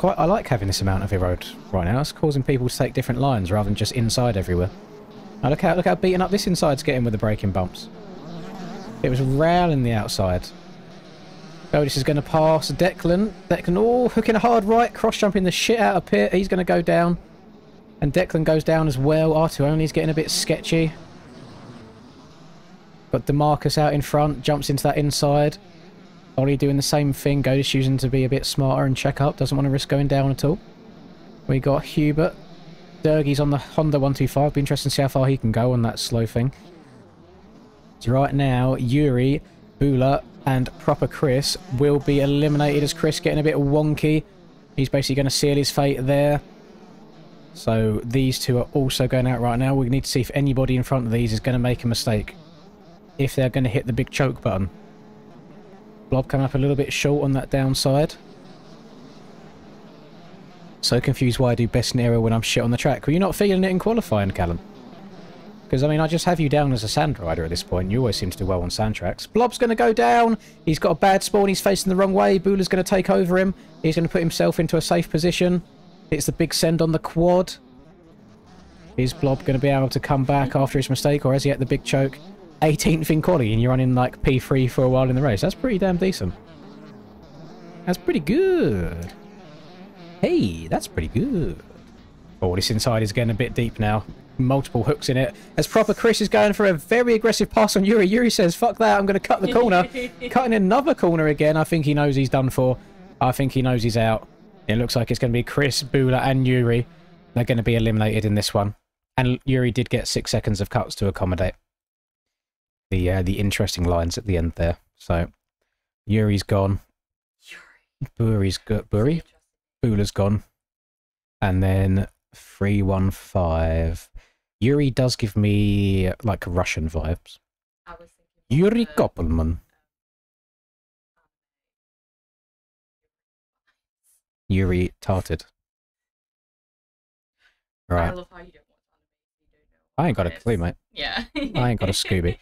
I like having this amount of road right now. It's causing people to take different lines rather than just inside everywhere. Now look how beaten up this inside's getting with the braking bumps. It was railing the outside. Oh, this is going to pass Declan. Declan, oh, hooking a hard right, cross-jumping the shit out of Pitt. He's going to go down. And Declan goes down as well. R2 only's getting a bit sketchy. Got DeMarcus out in front, jumps into that inside. Ollie doing the same thing. Godis choosing to be a bit smarter and check up. Doesn't want to risk going down at all. We got Hubert. Durgee's on the Honda 125. Be interesting to see how far he can go on that slow thing. So right now, Yuri, Bula, and Proper Chris will be eliminated as Chris getting a bit wonky. He's basically going to seal his fate there. So these two are also going out right now. We need to see if anybody in front of these is going to make a mistake. If they're going to hit the big choke button. Blob coming up a little bit short on that downside. So confused why I do best in aerial when I'm shit on the track. Were you not feeling it in qualifying, Callum? Because, I mean, I just have you down as a sand rider at this point. You always seem to do well on sand tracks. Blob's going to go down. He's got a bad spawn. He's facing the wrong way. Bula's going to take over him. He's going to put himself into a safe position. It's the big send on the quad. Is Blob going to be able to come back after his mistake, or has he had the big choke? 18th in quali and you're running like P3 for a while in the race. That's pretty damn decent. That's pretty good. Hey, that's pretty good. Oh, this inside is getting a bit deep now. Multiple hooks in it. As Proper Chris is going for a very aggressive pass on Yuri. Yuri says, fuck that, I'm going to cut the corner. Cutting another corner again. I think he knows he's done for. I think he knows he's out. It looks like it's going to be Chris, Bula and Yuri. They're going to be eliminated in this one. And Yuri did get 6 seconds of cuts to accommodate the interesting lines at the end there. So Yuri's gone. Buri's good. Buri? Bula's gone. And then 315. Yuri does give me, like, Russian vibes. Yuri Koppelman. Yuri Tarted. Right. I love how you don't watch anime. I ain't got a clue, mate. Yeah. I ain't got a Scooby.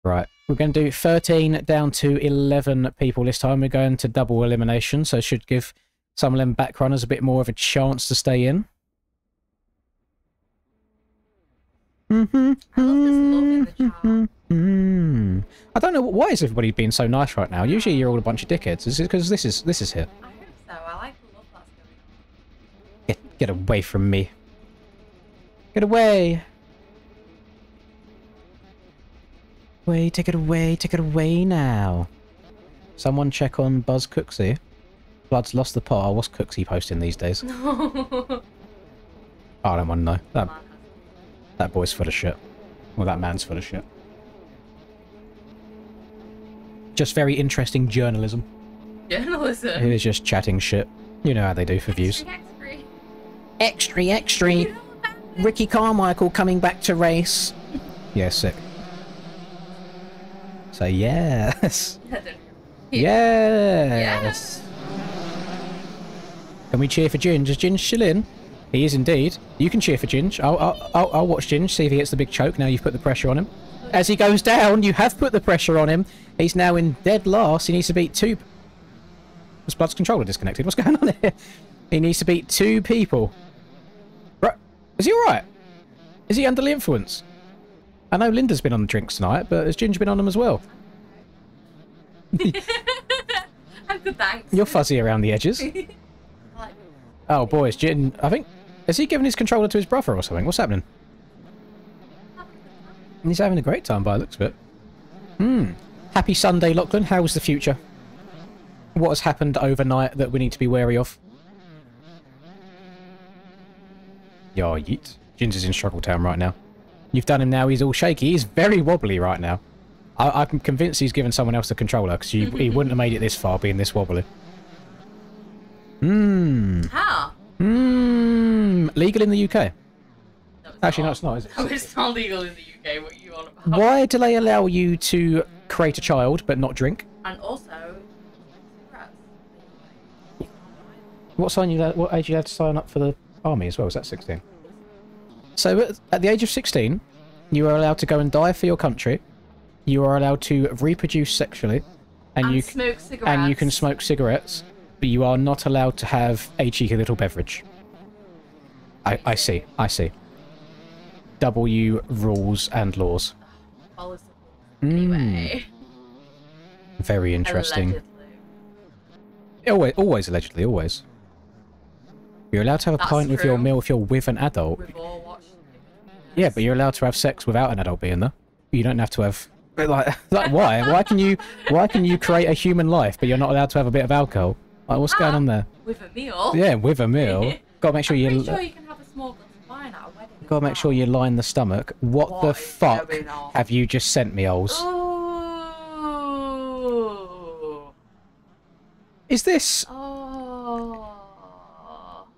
Right. We're going to do 13 down to 11 people this time. We're going to double elimination, so it should give some of them back runners a bit more of a chance to stay in. I love this love in the chat. I don't know why is everybody being so nice right now. Usually you're all a bunch of dickheads. Is it because this is here? I hope so. I like the love that's going on. Get away from me. Get away. Wait, take it away now. Someone check on Buzz Cooksey. Blood's lost the pot. What's Cooksey posting these days? I don't want to know. That boy's full of shit. Well, that man's full of shit. Just very interesting journalism. Journalism. He was just chatting shit. You know how they do for views. Extra. Ricky Carmichael coming back to race. Yeah, sick. So yes. Yes. Can we cheer for Ginge? Is Ginge still in? He is indeed. You can cheer for Ginge. I'll watch Ginge, see if he gets the big choke now you've put the pressure on him. As he goes down, you have put the pressure on him. He's now in dead last. He needs to beat two... Was Blood's controller disconnected? What's going on here? He needs to beat two people. Right. Is he alright? Is he under the influence? I know Linda's been on the drinks tonight, but has Ginge been on them as well? I'm good, thanks. You're fuzzy around the edges. Oh, boys, Gin... I think... Has he given his controller to his brother or something? What's happening? He's having a great time by the looks of it. Happy Sunday, Lachlan. How was the future? What has happened overnight that we need to be wary of? Yo, yeet. Ginge is in Struggle Town right now. You've done him now. He's all shaky. He's very wobbly right now. I'm convinced he's given someone else the controller because he wouldn't have made it this far being this wobbly. How? Legal in the UK. No, Actually, no, it's not, is it? No, it's not legal in the UK. What are you on about? Why do they allow you to create a child but not drink? And also, cigarettes. What age are you allowed to sign up for the army as well? Is that 16? So at the age of 16, you are allowed to go and die for your country. You are allowed to reproduce sexually, and you smoke cigarettes. And you can smoke cigarettes, but you are not allowed to have a cheeky little beverage. I see. W rules and laws. Anyway. Very interesting. Allegedly. Always allegedly, always. You're allowed to have a That's pint with your true. meal if you're with an adult. We've all watched it. Yeah, but you're allowed to have sex without an adult being there. You don't have to have... Like why? Why can you create a human life, but you're not allowed to have a bit of alcohol? Like, what's going on there? With a meal? Yeah, with a meal. Gotta make sure I'm you... pretty sure you can have a small glass of wine at a wedding. Gotta make sure you line the stomach. What the What is fuck going on? have you just sent me, Ols? Oh. Is this... Oh.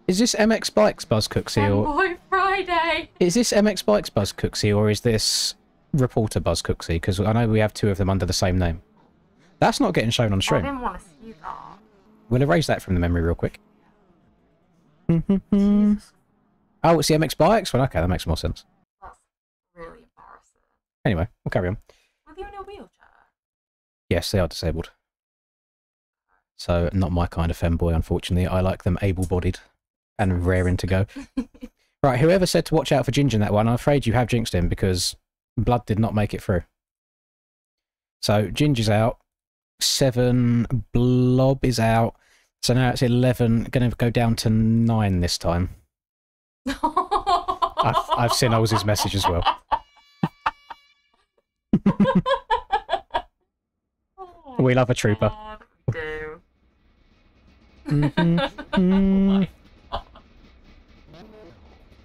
Is this MX Bikes Buzz Cooksey or... Boy Friday. Is this MX Bikes Buzz Cooksey or is this Reporter Buzz Cooksey? Because I know we have two of them under the same name. That's not getting shown on I stream. didn't want to see that. We'll erase that from the memory real quick. Oh, Jesus, it's the MX Bikes one? Okay, that makes more sense. that's really embarrassing. Anyway, we'll carry on. Are they in a wheelchair? Yes, they are disabled. So, not my kind of femboy, unfortunately. I like them able-bodied and raring to go. Right, whoever said to watch out for Ginger in that one, I'm afraid you have jinxed him because Blood did not make it through. So, Ginger's out. 7, Blob is out. So now it's 11, going to go down to 9 this time. I've seen Oz's message as well. We love a trooper. God, we do.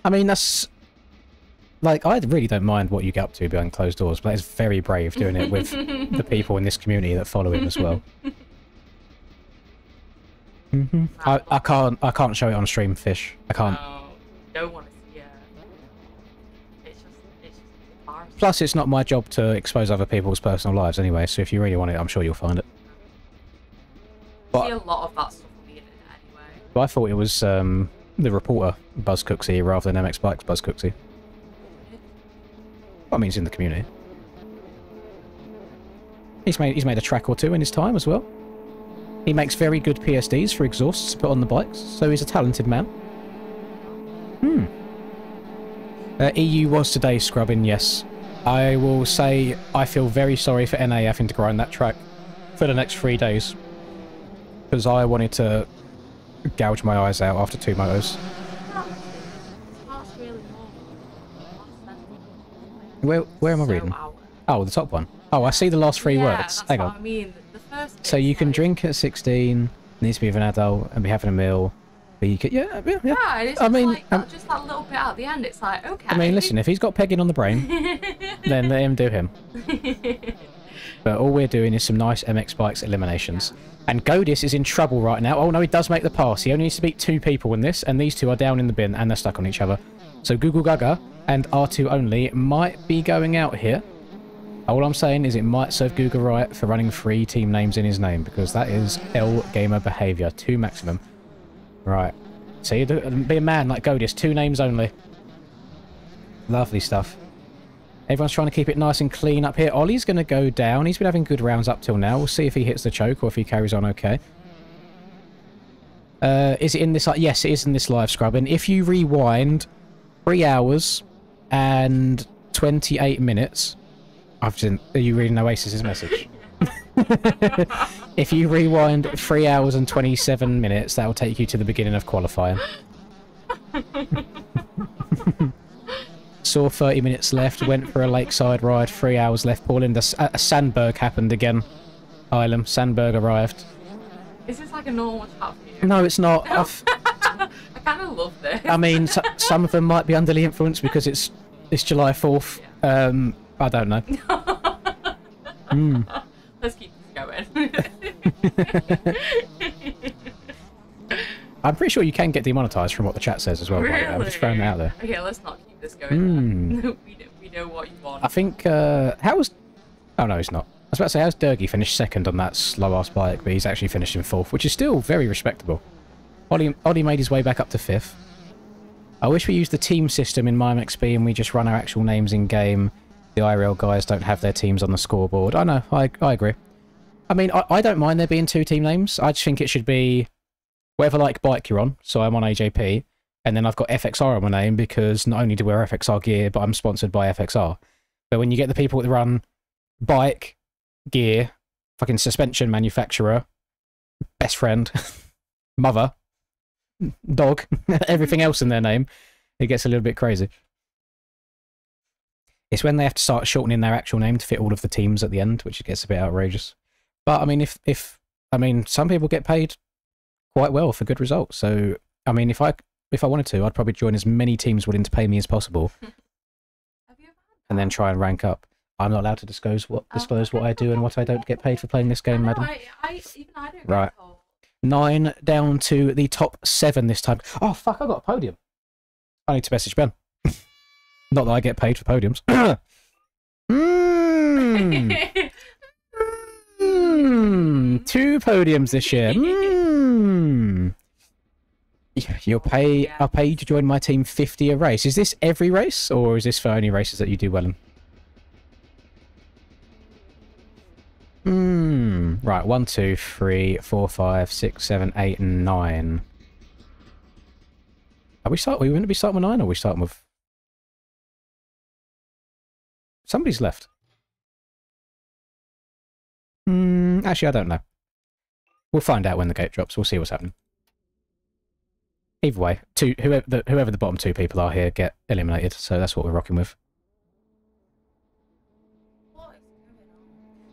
I mean, that's... Like, I really don't mind what you get up to behind closed doors, but it's very brave doing it with the people in this community that follow him as well. I can't show it on stream, Fish. I can't. No, don't want to see it. It's just embarrassing. Plus, it's not my job to expose other people's personal lives anyway, so if you really want it, I'm sure you'll find it. I see a lot of that stuff on the internet anyway. But I thought it was the reporter Buzz Cooksey rather than MX Bikes Buzz Cooksey. I mean, he's in the community. He's made a track or two in his time as well. He makes very good PSDs for exhausts to put on the bikes, so he's a talented man. EU was today scrubbing, yes. I will say I feel very sorry for NA having to grind that track for the next 3 days. Because I wanted to gouge my eyes out after 2 motos. Where am I reading? Oh, the top one. Oh, I see the last 3 words. That's Hang what on. I mean. The first So you can drink at 16, needs to be of an adult, and be having a meal. But you can, yeah. Yeah, it's I just mean, like that, just that little bit at the end. It's like, okay. I mean, listen, if he's got pegging on the brain, then let him do him. But all we're doing is some nice MX Bikes eliminations. And Godis is in trouble right now. Oh no, he does make the pass. He only needs to beat 2 people in this, and these 2 are down in the bin, and they're stuck on each other. So Google Gaga and R2 only might be going out here. All I'm saying is it might serve Google right for running 3 team names in his name, because that is L gamer behaviour, 2 maximum. Right. See, be a man like Godis, 2 names only. Lovely stuff. Everyone's trying to keep it nice and clean up here. Ollie's going to go down. He's been having good rounds up till now. We'll see if he hits the choke or if he carries on okay. Is it in this... Yes, it is in this live scrub. And if you rewind 3 hours and 28 minutes... Are you reading Oasis's message? If you rewind 3 hours and 27 minutes, that will take you to the beginning of qualifying. Saw 30 minutes left, went for a lakeside ride, 3 hours left. Pauline, a Sandberg happened again. Ilum, Sandberg arrived. Is this like a normal chat for you? No, it's not. I kind of love this. I mean, some of them might be under the influence because it's July 4th. I don't know. Let's keep this going. I'm pretty sure you can get demonetized from what the chat says as well. By the way. I'm just throwing that out there. Okay, let's not keep this going. Then. we know what you want. I think, how was... Oh, no, he's not. I was about to say, how's Durgy finished second on that slow-ass bike, but he's actually finished in 4th, which is still very respectable. Ollie made his way back up to 5th. I wish we used the team system in MyMXP and we just run our actual names in-game. The IRL guys don't have their teams on the scoreboard. I know, I agree. I mean, I don't mind there being 2 team names. I just think it should be whatever like bike you're on. So I'm on AJP, and then I've got FXR on my name because not only do we wear FXR gear, but I'm sponsored by FXR. But when you get the people that run bike, gear, fucking suspension manufacturer, best friend, mother, dog, everything else in their name, it gets a little bit crazy. It's when they have to start shortening their actual name to fit all of the teams at the end, which gets a bit outrageous. But I mean, I mean, some people get paid quite well for good results. So I mean, if I wanted to, I'd probably join as many teams willing to pay me as possible, and then try and rank up. I'm not allowed to disclose what I do and what I don't get paid for playing this game, madam. Even I don't Right. get told. 9 down to the top 7 this time. Oh fuck! I got a podium. I need to message Ben. Not that I get paid for podiums. Mm. 2 podiums this year. I'll pay you to join my team 50 a race. Is this every race, or is this for only races that you do well in? Right, 1, 2, 3, 4, 5, 6, 7, 8, and 9. Are we going to be starting with 9, or are we starting with... Somebody's left. Actually, I don't know. We'll find out when the gate drops. We'll see what's happening. Either way, whoever the bottom 2 people are here get eliminated, so that's what we're rocking with.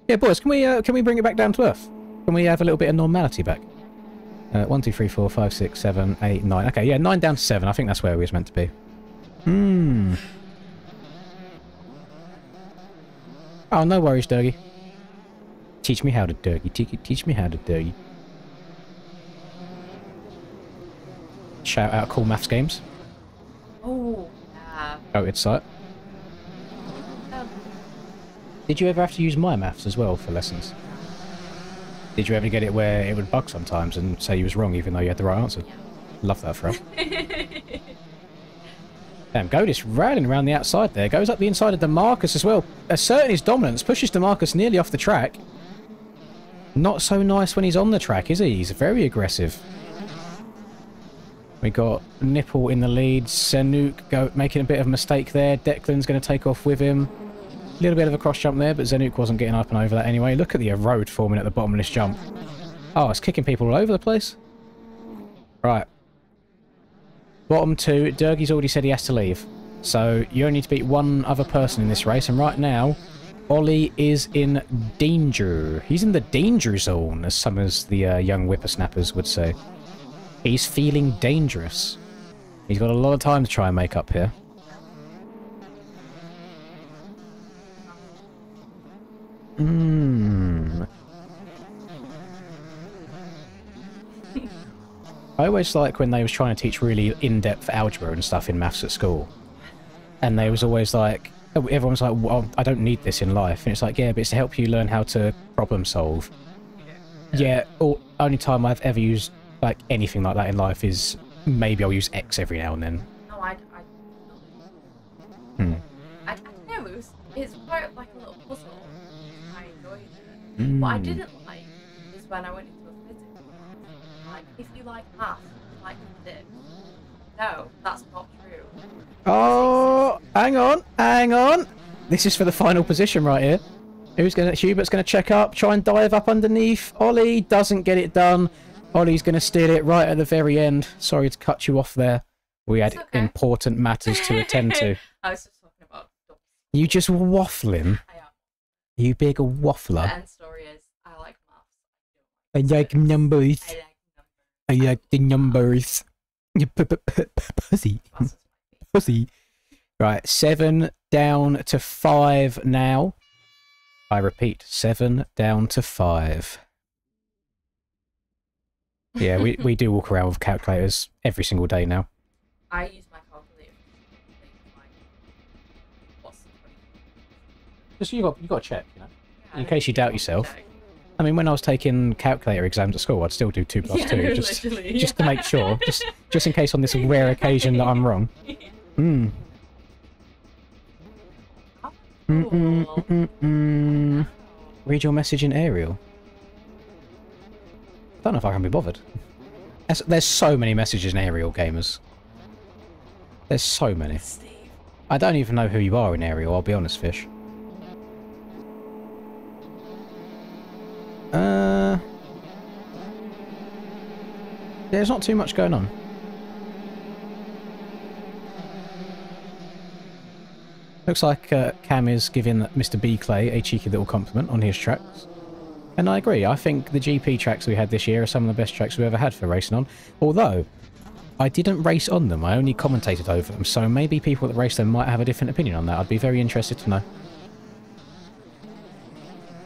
Yeah, boys, can we bring it back down to earth? Can we have a little bit of normality back? 1, 2, 3, 4, 5, 6, 7, 8, 9. Okay, yeah, 9 down to 7. I think that's where we was meant to be. Oh, no worries, Durgy. Teach me how to Durgy. Teach me how to Durgy. shout out Cool Maths Games. Oh, yeah. Goated site. Um, Did you ever have to use My Maths as well for lessons? Did you ever get it where it would bug sometimes and say you was wrong even though you had the right answer? Love that throw. Damn, Godis rattling around the outside there. Goes up the inside of DeMarcus as well. Asserting his dominance. Pushes DeMarcus nearly off the track. Not so nice when he's on the track, is he? He's very aggressive. We got Nipple in the lead. Zanuck making a bit of a mistake there. Declan's going to take off with him. A little bit of a cross jump there, but Zanuck wasn't getting up and over that anyway. Look at the road forming at the bottom of this jump. Oh, it's kicking people all over the place. Right. Bottom two, Durgee's already said he has to leave. So you only need to beat one other person in this race. And right now, Ollie is in danger. He's in the danger zone, as some of the young whippersnappers would say. He's feeling dangerous. He's got a lot of time to try and make up here. I always like when they was trying to teach really in-depth algebra and stuff in maths at school. And they was always like, everyone's like, well, I don't need this in life. And it's like, yeah, but it's to help you learn how to problem solve. Yeah, only time I've ever used like anything like that in life is maybe I'll use X every now and then. No, I don't know, it's quite like a little puzzle. I enjoyed it. What I didn't like is when I went into a physics. Like, if you like math, you like physics. No, that's not true. Oh, hang on. This is for the final position right here. Hubert's gonna check up, try and dive up underneath. Ollie doesn't get it done. Ollie's gonna steal it right at the very end. Sorry to cut you off there. We had important matters to attend to. I was just talking about stuff. You just waffling. I am. You big waffler. The end story is, I like maths. I like numbers. I like numbers. I like the numbers. You pussy. That's Pussy. Right, 7 down to 5 now. I repeat, 7 down to 5. Yeah, we do walk around with calculators every single day now. I use my calculator. What's the point? Just you got to check, you know, Yeah, in case you doubt yourself. check. I mean, when I was taking calculator exams at school, I'd still do 2 plus 2, literally. just to make sure, just in case on this rare occasion that I'm wrong. Read your message in Arial. Don't know if I can be bothered. There's so many messages in Arial, gamers. There's so many. Steve. I don't even know who you are in Arial, I'll be honest, Fish. There's not too much going on. Looks like Cam is giving Mr. B Clay a cheeky little compliment on his tracks. And I agree, I think the GP tracks we had this year are some of the best tracks we ever had for racing on. Although, I didn't race on them, I only commentated over them, so maybe people that race them might have a different opinion on that. I'd be very interested to know.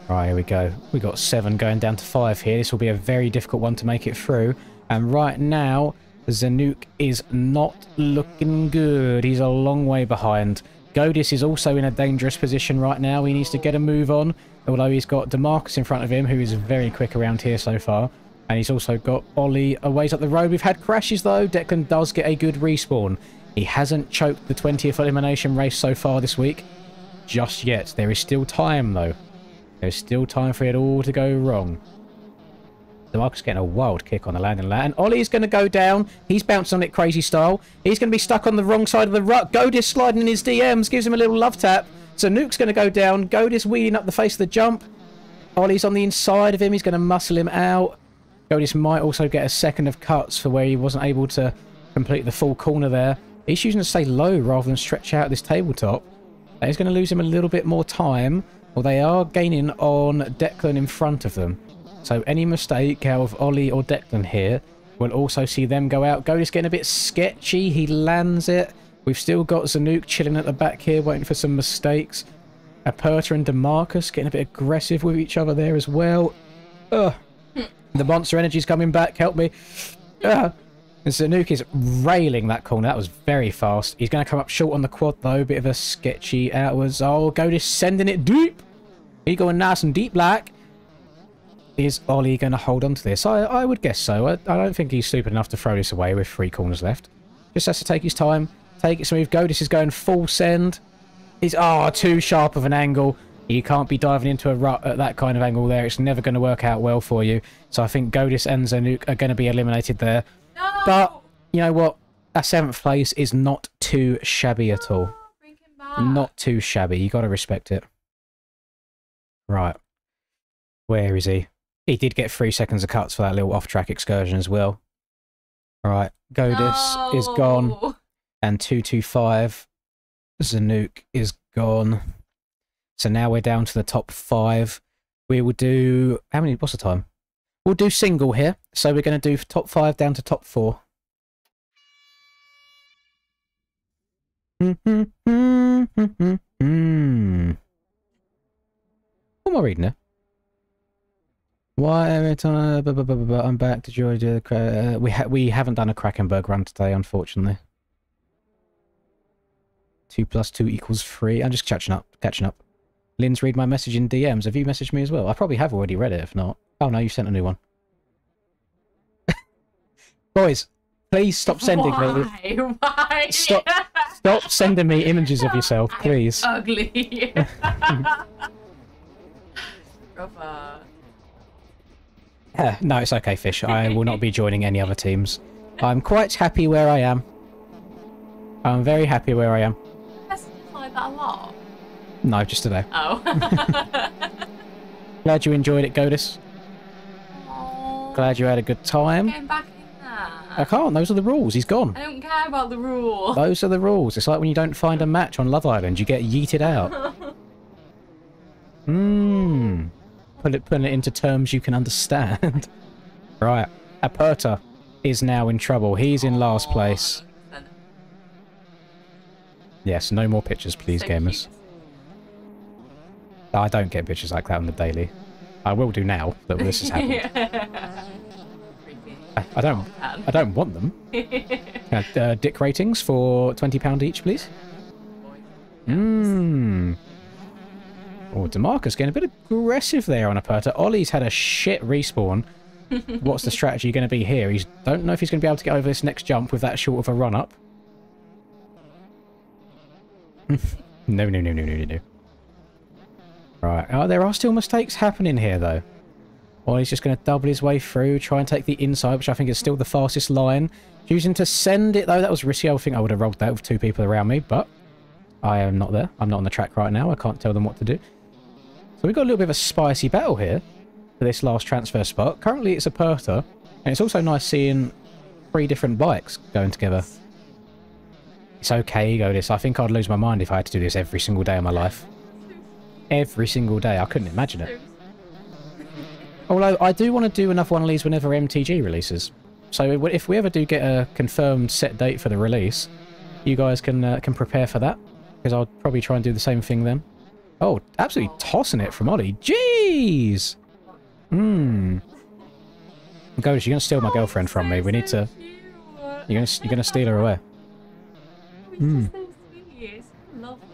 Right, here we go. We got 7 going down to 5 here. This will be a very difficult one to make it through. And right now, Zanuck is not looking good. He's a long way behind. Godis is also in a dangerous position right now. He needs to get a move on, although he's got DeMarcus in front of him, who is very quick around here so far. And he's also got Ollie a ways up the road. We've had crashes, though. Declan does get a good respawn. He hasn't choked the 20th elimination race so far this week just yet. There is still time, though. There's still time for it all to go wrong. DeMarcus getting a wild kick on the landing lat. And Ollie's going to go down. He's bouncing on it crazy style. He's going to be stuck on the wrong side of the rut. Godis sliding in his DMs. Gives him a little love tap. So Nuke's going to go down. Godis wheeling up the face of the jump. Ollie's on the inside of him. He's going to muscle him out. Godis might also get a second of cuts for where he wasn't able to complete the full corner there. He's choosing to stay low rather than stretch out this tabletop. That is going to lose him a little bit more time. Well, they are gaining on Declan in front of them. So any mistake out of Ollie or Declan here will also see them go out. Godis getting a bit sketchy. He lands it. We've still got Zanuck chilling at the back here, waiting for some mistakes. Aperta and DeMarcus getting a bit aggressive with each other there as well. The Monster Energy's coming back. Help me. Zanuck is railing that corner. That was very fast. He's going to come up short on the quad, though. Bit of a sketchy outwards. Oh, Godis sending it deep. He's going nice and deep like. Is Ollie going to hold on to this? I would guess so. I don't think he's stupid enough to throw this away with 3 corners left. Just has to take his time. Take it smooth. Godis is going full send. He's, too sharp of an angle. You can't be diving into a rut at that kind of angle there. It's never going to work out well for you. So I think Godis and Zanuck are going to be eliminated there. No! But, you know what? That 7th place is not too shabby at all. Bring him back. Not too shabby. You got to respect it. Right. Where is he? He did get 3 seconds of cuts for that little off-track excursion as well. Right. Godis is gone. And 225. Zanuck is gone. So now we're down to the top 5. We will do... What's the time? We'll do single here. So we're going to do top 5 down to top 4. What am I reading there? Why every time I'm back to Georgia? We haven't done a Krakenberg run today, unfortunately. 2 + 2 = 3. I'm just catching up. Lynn's read my message in DMs. Have you messaged me as well? I probably have already read it, if not. Oh no, you sent a new one. Boys, please stop sending me. Why? Stop sending me images of yourself, please. Ugly. Brother. No, it's okay, Fish. I will not be joining any other teams. I'm quite happy where I am. I'm very happy where I am. Messages like that a lot. No, just today. Oh. Glad you enjoyed it, Godis. Oh, Glad you had a good time. getting back in there. I can't. Those are the rules. He's gone. I don't care about the rule. Those are the rules. It's like when you don't find a match on Love Island. You get yeeted out. Putting it into terms you can understand. Right. Aperta is now in trouble. He's in last place. Yes, no more pictures, please, So gamers. cute. I don't get pictures like that on the daily. I will do now that this has happened. Creepy. I don't want them. Dick ratings for £20 each, please. Oh, DeMarcus getting a bit aggressive there on Aperta. Ollie's had a shit respawn. What's the strategy going to be here? He don't know if he's going to be able to get over this next jump with that short of a run-up. No. Right. Oh, there are still mistakes happening here, though. Ollie's just going to double his way through, try and take the inside, which I think is still the fastest line. Choosing to send it, though. That was risky. I think I would have rolled that with 2 people around me, but I am not there. I'm not on the track right now. I can't tell them what to do. So we've got a little bit of a spicy battle here for this last transfer spot. Currently, it's Aperta, and it's also nice seeing 3 different bikes going together. It's okay, Godis. I think I'd lose my mind if I had to do this every single day of my life. Every single day. I couldn't imagine it. Although, I do want to do another one of these whenever MTG releases. So if we ever do get a confirmed set date for the release, you guys can prepare for that. Because I'll probably try and do the same thing then. Oh, absolutely tossing it from Ollie. Jeez! Godis, you're going to steal my girlfriend from me. We need to... You're going to steal her away. It's so sweet. It's lovely.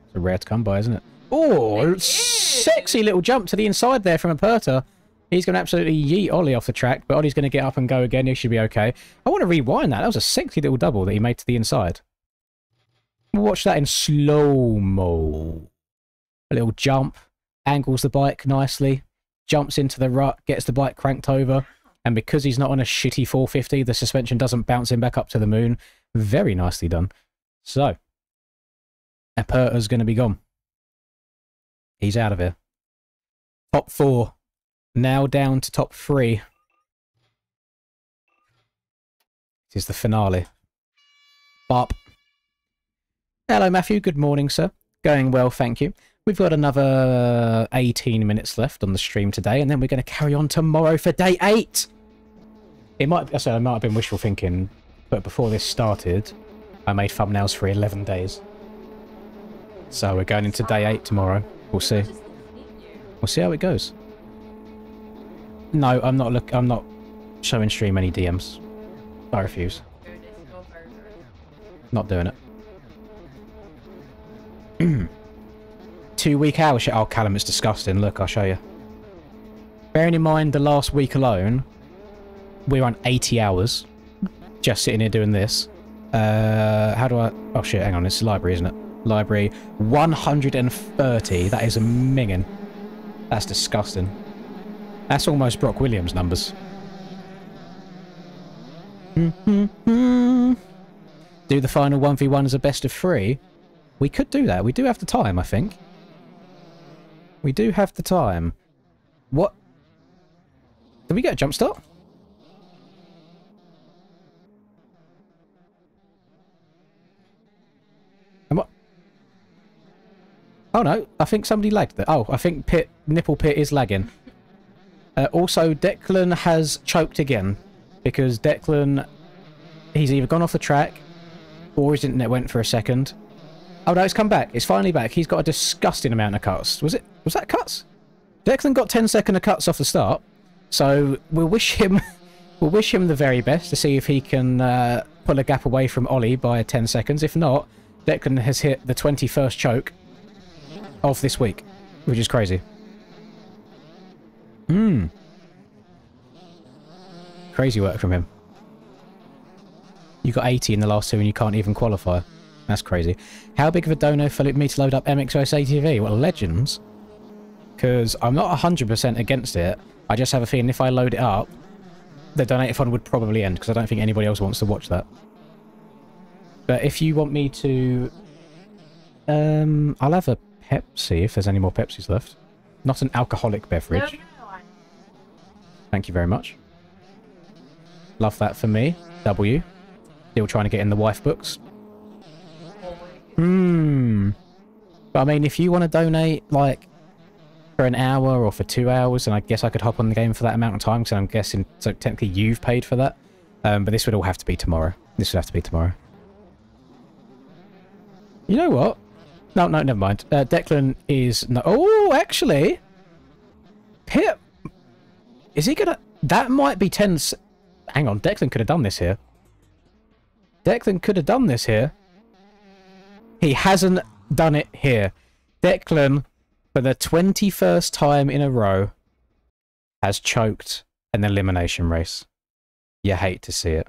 It's a rare to come by, isn't it? Oh, sexy little jump to the inside there from Aperta. He's going to absolutely yeet Ollie off the track, but Ollie's going to get up and go again. He should be okay. I want to rewind that. That was a sexy little double that he made to the inside. We'll watch that in slow-mo. A little jump, angles the bike nicely, jumps into the rut, gets the bike cranked over, and because he's not on a shitty 450, the suspension doesn't bounce him back up to the moon. Very nicely done. So, Aperta's going to be gone. He's out of here. Top 4. Now down to top 3. This is the finale. Bop. Hello, Matthew. Good morning, sir. Going well, thank you. We've got another 18 minutes left on the stream today, and then we're going to carry on tomorrow for day 8. It might have been wishful thinking, but before this started, I made thumbnails for 11 days. So we're going into day 8 tomorrow. We'll see. We'll see how it goes. No, I'm not show in stream any DMs. I refuse. Not doing it. 2 week hour shit. Oh, Callum, it's disgusting. Look, I'll show you. Bearing in mind the last week alone, we're on 80 hours. Just sitting here doing this. How do I... Oh shit, hang on. It's the library, isn't it? Library. 130. That is a minging. That's disgusting. That's almost Brock Williams numbers. Do the final 1v1 as a best of 3? We could do that. We do have the time, I think. We do have the time. What? Did we get a jump start? And what? Oh no, I think somebody lagged there. Oh, I think Nipple Pit is lagging. Also, Declan has choked again. Because Declan, he's either gone off the track, or his internet went for a second. Oh no, it's come back. It's finally back. He's got a disgusting amount of cuts. Was that cuts? Declan got 10-second of cuts off the start. So we'll wish him the very best to see if he can pull a gap away from Ollie by 10 seconds. If not, Declan has hit the 21st choke of this week, which is crazy. Crazy work from him. You got 80 in the last two and you can't even qualify. That's crazy. How big of a dono for me to load up MXOS ATV? Well, Legends. Because I'm not 100% against it. I just have a feeling if I load it up, the donator-thon would probably end, because I don't think anybody else wants to watch that. But if you want me to... I'll have a Pepsi, if there's any more Pepsis left. Not an alcoholic beverage. Thank you very much. Love that for me. W. Still trying to get in the wife books. But I mean, if you want to donate, like, for an hour or for 2 hours, then I guess I could hop on the game for that amount of time, because I'm guessing, so technically you've paid for that. But this would all have to be tomorrow. This would have to be tomorrow. You know what? No, never mind. Declan is... No, oh, actually... Pip... Is he gonna... That might be 10... Hang on, Declan could have done this here. Declan could have done this here. He hasn't done it here. Declan, for the 21st time in a row, has choked an elimination race. You hate to see it.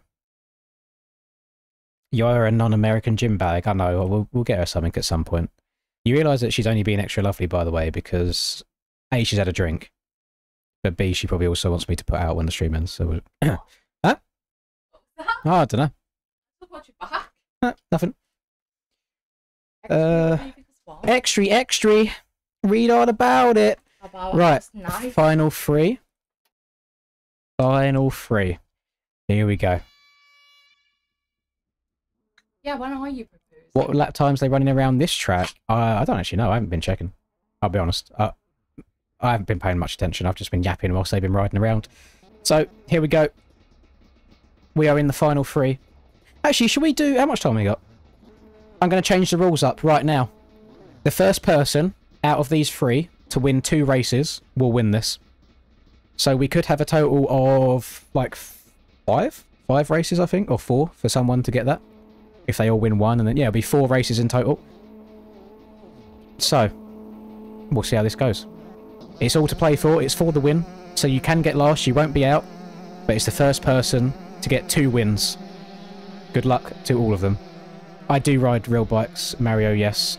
You're a non-American gym bag. I know. We'll get her something at some point. You realise that she's only being extra lovely, by the way, because A, she's had a drink, but B, she probably also wants me to put out when the stream ends. So, huh? Oh, I don't know. Watch your back. Nothing. Extra. Read all about it. Right. Final 3. Final 3. Here we go. Yeah, when are you proposing? What lap times are they running around this track? I don't actually know. I haven't been checking. I'll be honest. I haven't been paying much attention. I've just been yapping whilst they've been riding around. So, here we go. We are in the final 3. Actually, should we do... How much time have we got? I'm going to change the rules up right now. The first person out of these 3 to win 2 races will win this. So we could have a total of, like, 5 races, I think, or 4 for someone to get that. If they all win 1, and then, yeah, it'll be 4 races in total. So, we'll see how this goes. It's all to play for. It's for the win. So you can get last. You won't be out. But it's the first person to get 2 wins. Good luck to all of them. I do ride real bikes. Mario, yes.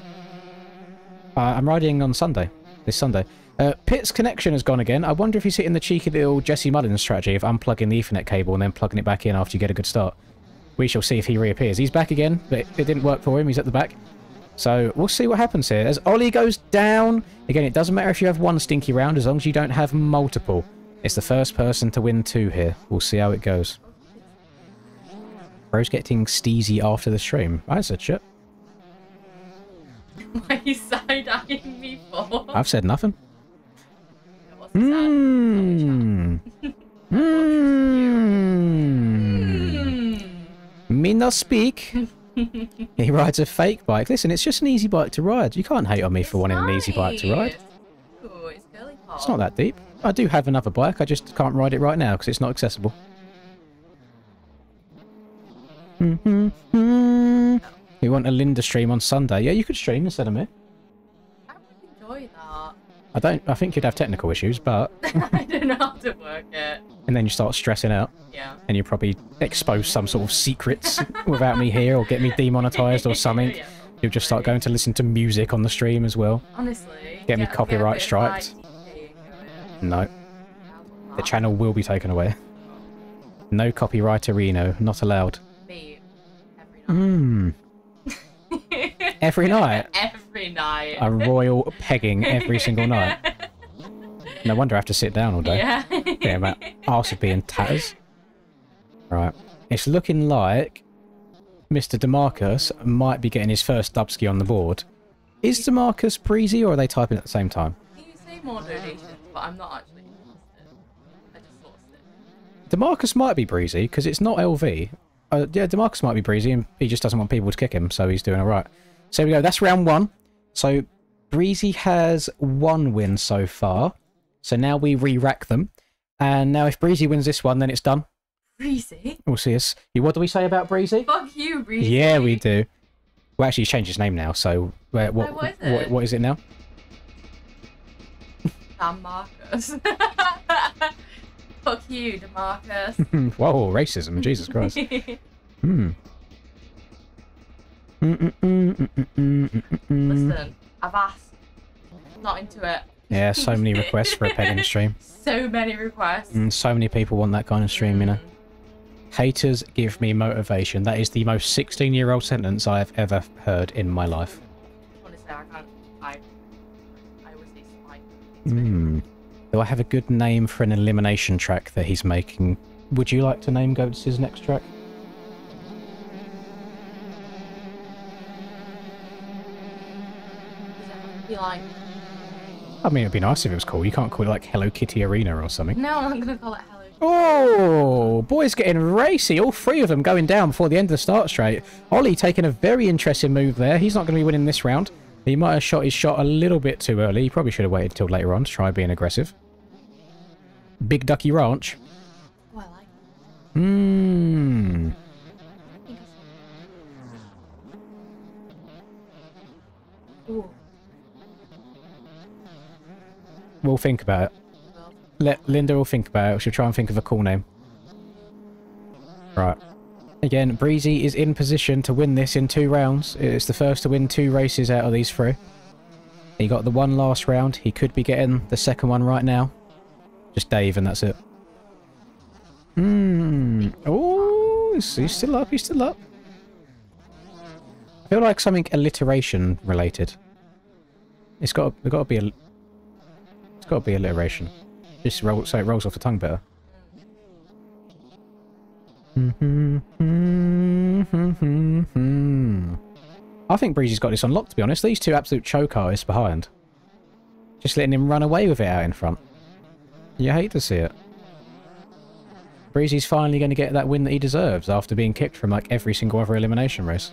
I'm riding on Sunday. This Sunday. Pitt's connection has gone again. I wonder if he's hitting the cheeky little Jesse Mullins strategy of unplugging the Ethernet cable and then plugging it back in after you get a good start. We shall see if he reappears. He's back again, but it didn't work for him. He's at the back. So we'll see what happens here. As Ollie goes down, again, it doesn't matter if you have 1 stinky round as long as you don't have multiple. It's the first person to win 2 here. We'll see how it goes. Bro's getting steezy after the stream. I said shit. Why are you side-eyeing me for? I've said nothing. Me not speak. He rides a fake bike. Listen, it's just an easy bike to ride. You can't hate on me for wanting an easy bike to ride. Ooh, it's girly pop. It's not that deep. I do have another bike. I just can't ride it right now because it's not accessible. You want a Linda stream on Sunday? Yeah, you could stream instead of me. I would enjoy that. I think you'd have technical issues, but... I don't know how to work it. And then you start stressing out. Yeah. And you probably expose some sort of secrets without me here, or get me demonetized or something. Yeah. You'll just start going to listen to music on the stream as well. Honestly. Get me copyright a bit of, striked. like, DJing going. No. The channel will be taken away. No copywriterino, not allowed. Me. Every night. Every night? Every night. A royal pegging every single night. No wonder I have to sit down all day. Yeah. Yeah, my arse would be in tatters. Right. It's looking like Mr. DeMarcus might be getting his first dubski on the board. Is DeMarcus breezy, or are they typing at the same time? Can you say more donations? But I'm not actually interested. I just sourced it. DeMarcus might be breezy, because it's not LV. Yeah, DeMarcus might be breezy, and he just doesn't want people to kick him, so he's doing alright. So there we go, that's round 1. So Breezy has 1 win so far. So now we re-rack them. And now if Breezy wins this one, then it's done. Breezy? We'll see us. What do we say about Breezy? Fuck you, Breezy. Yeah, we do. Well, actually, he's changed his name now, so... what is it? What is it now? Damn Marcus. Fuck you, DeMarcus. Whoa, racism, Jesus Christ. Listen, I've asked. Not into it. Yeah, so many requests for a pegging stream. So many requests. So many people want that kind of stream, you know. Haters give me motivation. That is the most 16-year-old sentence I have ever heard in my life. Honestly, I can't. I always say spike. Do I have a good name for an elimination track that he's making? Would you like to name Goats' next track? Does it have to be like... I mean, it'd be nice if it was cool. You can't call it like Hello Kitty Arena or something. No, I'm gonna call it Hello. Oh, boys getting racy. All 3 of them going down before the end of the start straight. Ollie taking a very interesting move there. He's not going to be winning this round. He might have shot his shot a little bit too early. He probably should have waited until later on to try being aggressive. Big Ducky Ranch. Oh, I like it. Hmm. I think I see. Ooh. We'll think about it. Let Linda will think about it. She'll try and think of a cool name. Right. Again, Breezy is in position to win this in 2 rounds. It's the first to win 2 races out of these 3. He got the 1 last round. He could be getting the 2nd one right now. Just Dave, and that's it. Oh, he's still up. He's still up. I feel like something alliteration related. It's got to be a. It's got to be alliteration. Just so it rolls off the tongue better. I think Breezy's got this unlocked, to be honest. These 2 absolute choke artists behind. Just letting him run away with it out in front. You hate to see it. Breezy's finally going to get that win that he deserves after being kicked from like every single other elimination race.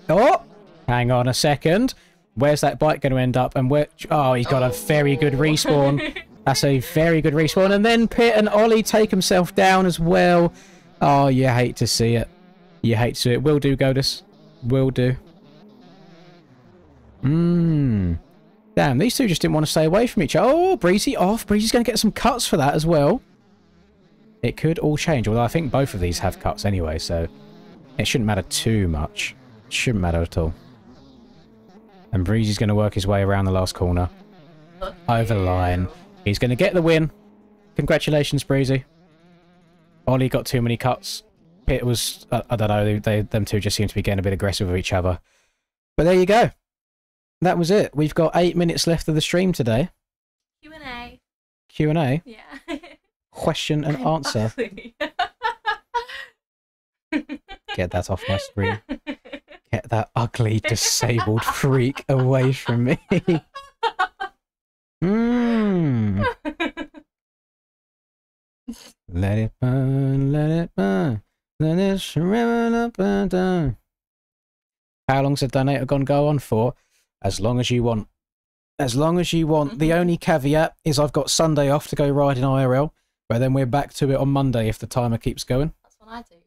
Oh! Hang on a second. Where's that bike going to end up? And where... Oh, he's got a very good respawn. That's a very good respawn. And then Pitt and Ollie take himself down as well. Oh, you hate to see it. You hate to see it. Will do, Godus. Will do. Damn, these 2 just didn't want to stay away from each other. Oh, Breezy off. Breezy's going to get some cuts for that as well. It could all change. Although I think both of these have cuts anyway, so... It shouldn't matter too much. It shouldn't matter at all. And Breezy's going to work his way around the last corner. Over the line. He's going to get the win. Congratulations, Breezy. Ollie got too many cuts. Pitt was... I don't know. Them 2 just seem to be getting a bit aggressive with each other. But there you go. That was it. We've got 8 minutes left of the stream today. Q&A. Q&A? Yeah. Question and answer. Get that off my screen. Get that ugly, disabled freak away from me. Let it burn, let it burn. Let it shrivel up and down. How long's the donator gonna go on for? As long as you want. As long as you want. The only caveat is I've got Sunday off to go riding IRL, but then we're back to it on Monday if the timer keeps going. That's when I take over.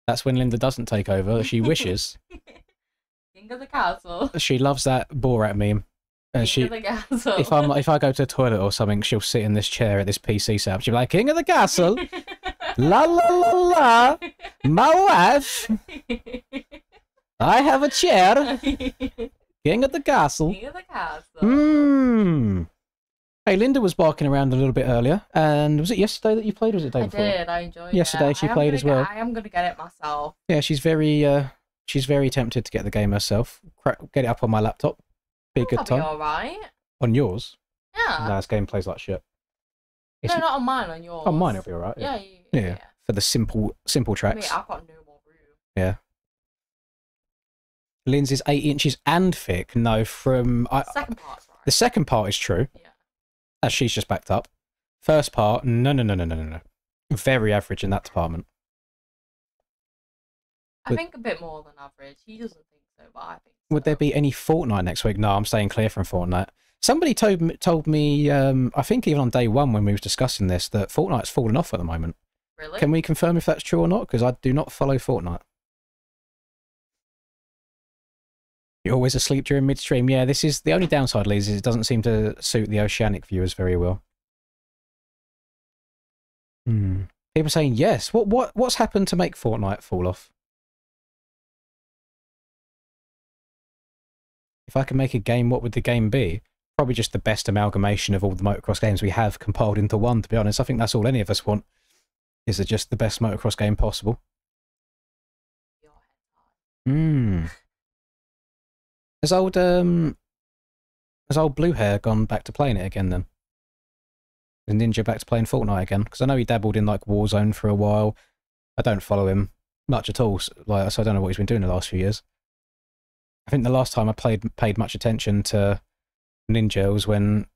That's when Linda doesn't take over. She wishes. King of the castle. She loves that Borat meme. And King of the castle. if I go to the toilet or something, she'll sit in this chair at this PC setup. She'll be like, King of the castle. La la la la. My wife. I have a chair. King of the castle. King of the castle. Mmm. Hey, Linda was barking around a little bit earlier, and was it yesterday that you played, or was it the day before? I did. I enjoyed it. Yesterday she played as well. I am gonna get it myself. Yeah, she's very tempted to get the game herself. Get it up on my laptop. Be a good That'll time. be alright. On yours? Yeah. Nah, this game plays like shit. No, not on mine. On yours. On mine, it'll be alright. Yeah. Yeah. For the simple tracks. I've got no more room. Yeah. Lindsay's 8 inches and thick. No, from Second part's right. the second part is true. Yeah. As she's just backed up. First part, no. Very average in that department. I think a bit more than average. He doesn't think so, but I think so. Would there be any Fortnite next week? No, I'm staying clear from Fortnite. Somebody told me, I think even on day one when we was discussing this, that Fortnite's fallen off at the moment. Really? Can we confirm if that's true or not? Because I do not follow Fortnite. You're always asleep during midstream. Yeah, this is the only downside, Liz, is it doesn't seem to suit the Oceanic viewers very well. People saying yes. What's happened to make Fortnite fall off? If I could make a game, what would the game be? Probably just the best amalgamation of all the motocross games we have compiled into one, to be honest. I think that's all any of us want, is it just the best motocross game possible. Has old Blue Hair gone back to playing it again then? Is Ninja back to playing Fortnite again? Because I know he dabbled in like Warzone for a while. I don't follow him much at all, so I don't know what he's been doing the last few years. I think the last time I paid much attention to Ninja was when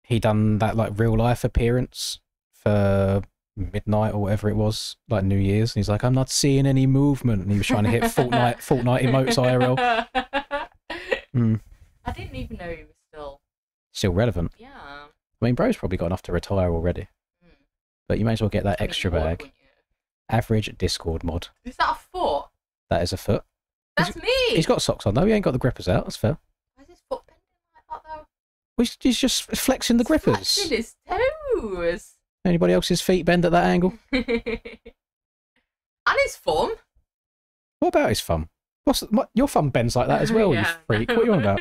he done that like real life appearance for midnight or whatever it was, like New Year's. And he's like, I'm not seeing any movement, and he was trying to hit Fortnite emotes IRL. I didn't even know he was still relevant. Yeah. I mean, bro's probably got enough to retire already. But you may as well get that extra bag. Average Discord mod. Is that a foot? That is a foot. That's me! He's got socks on though, he ain't got the grippers out, that's fair. Why is his foot bending like that though? Well, he's just flexing the grippers. Flexing his toes! Anybody else's feet bend at that angle? And his thumb. What about his thumb? Your thumb bends like that as well, you freak. What are you on about?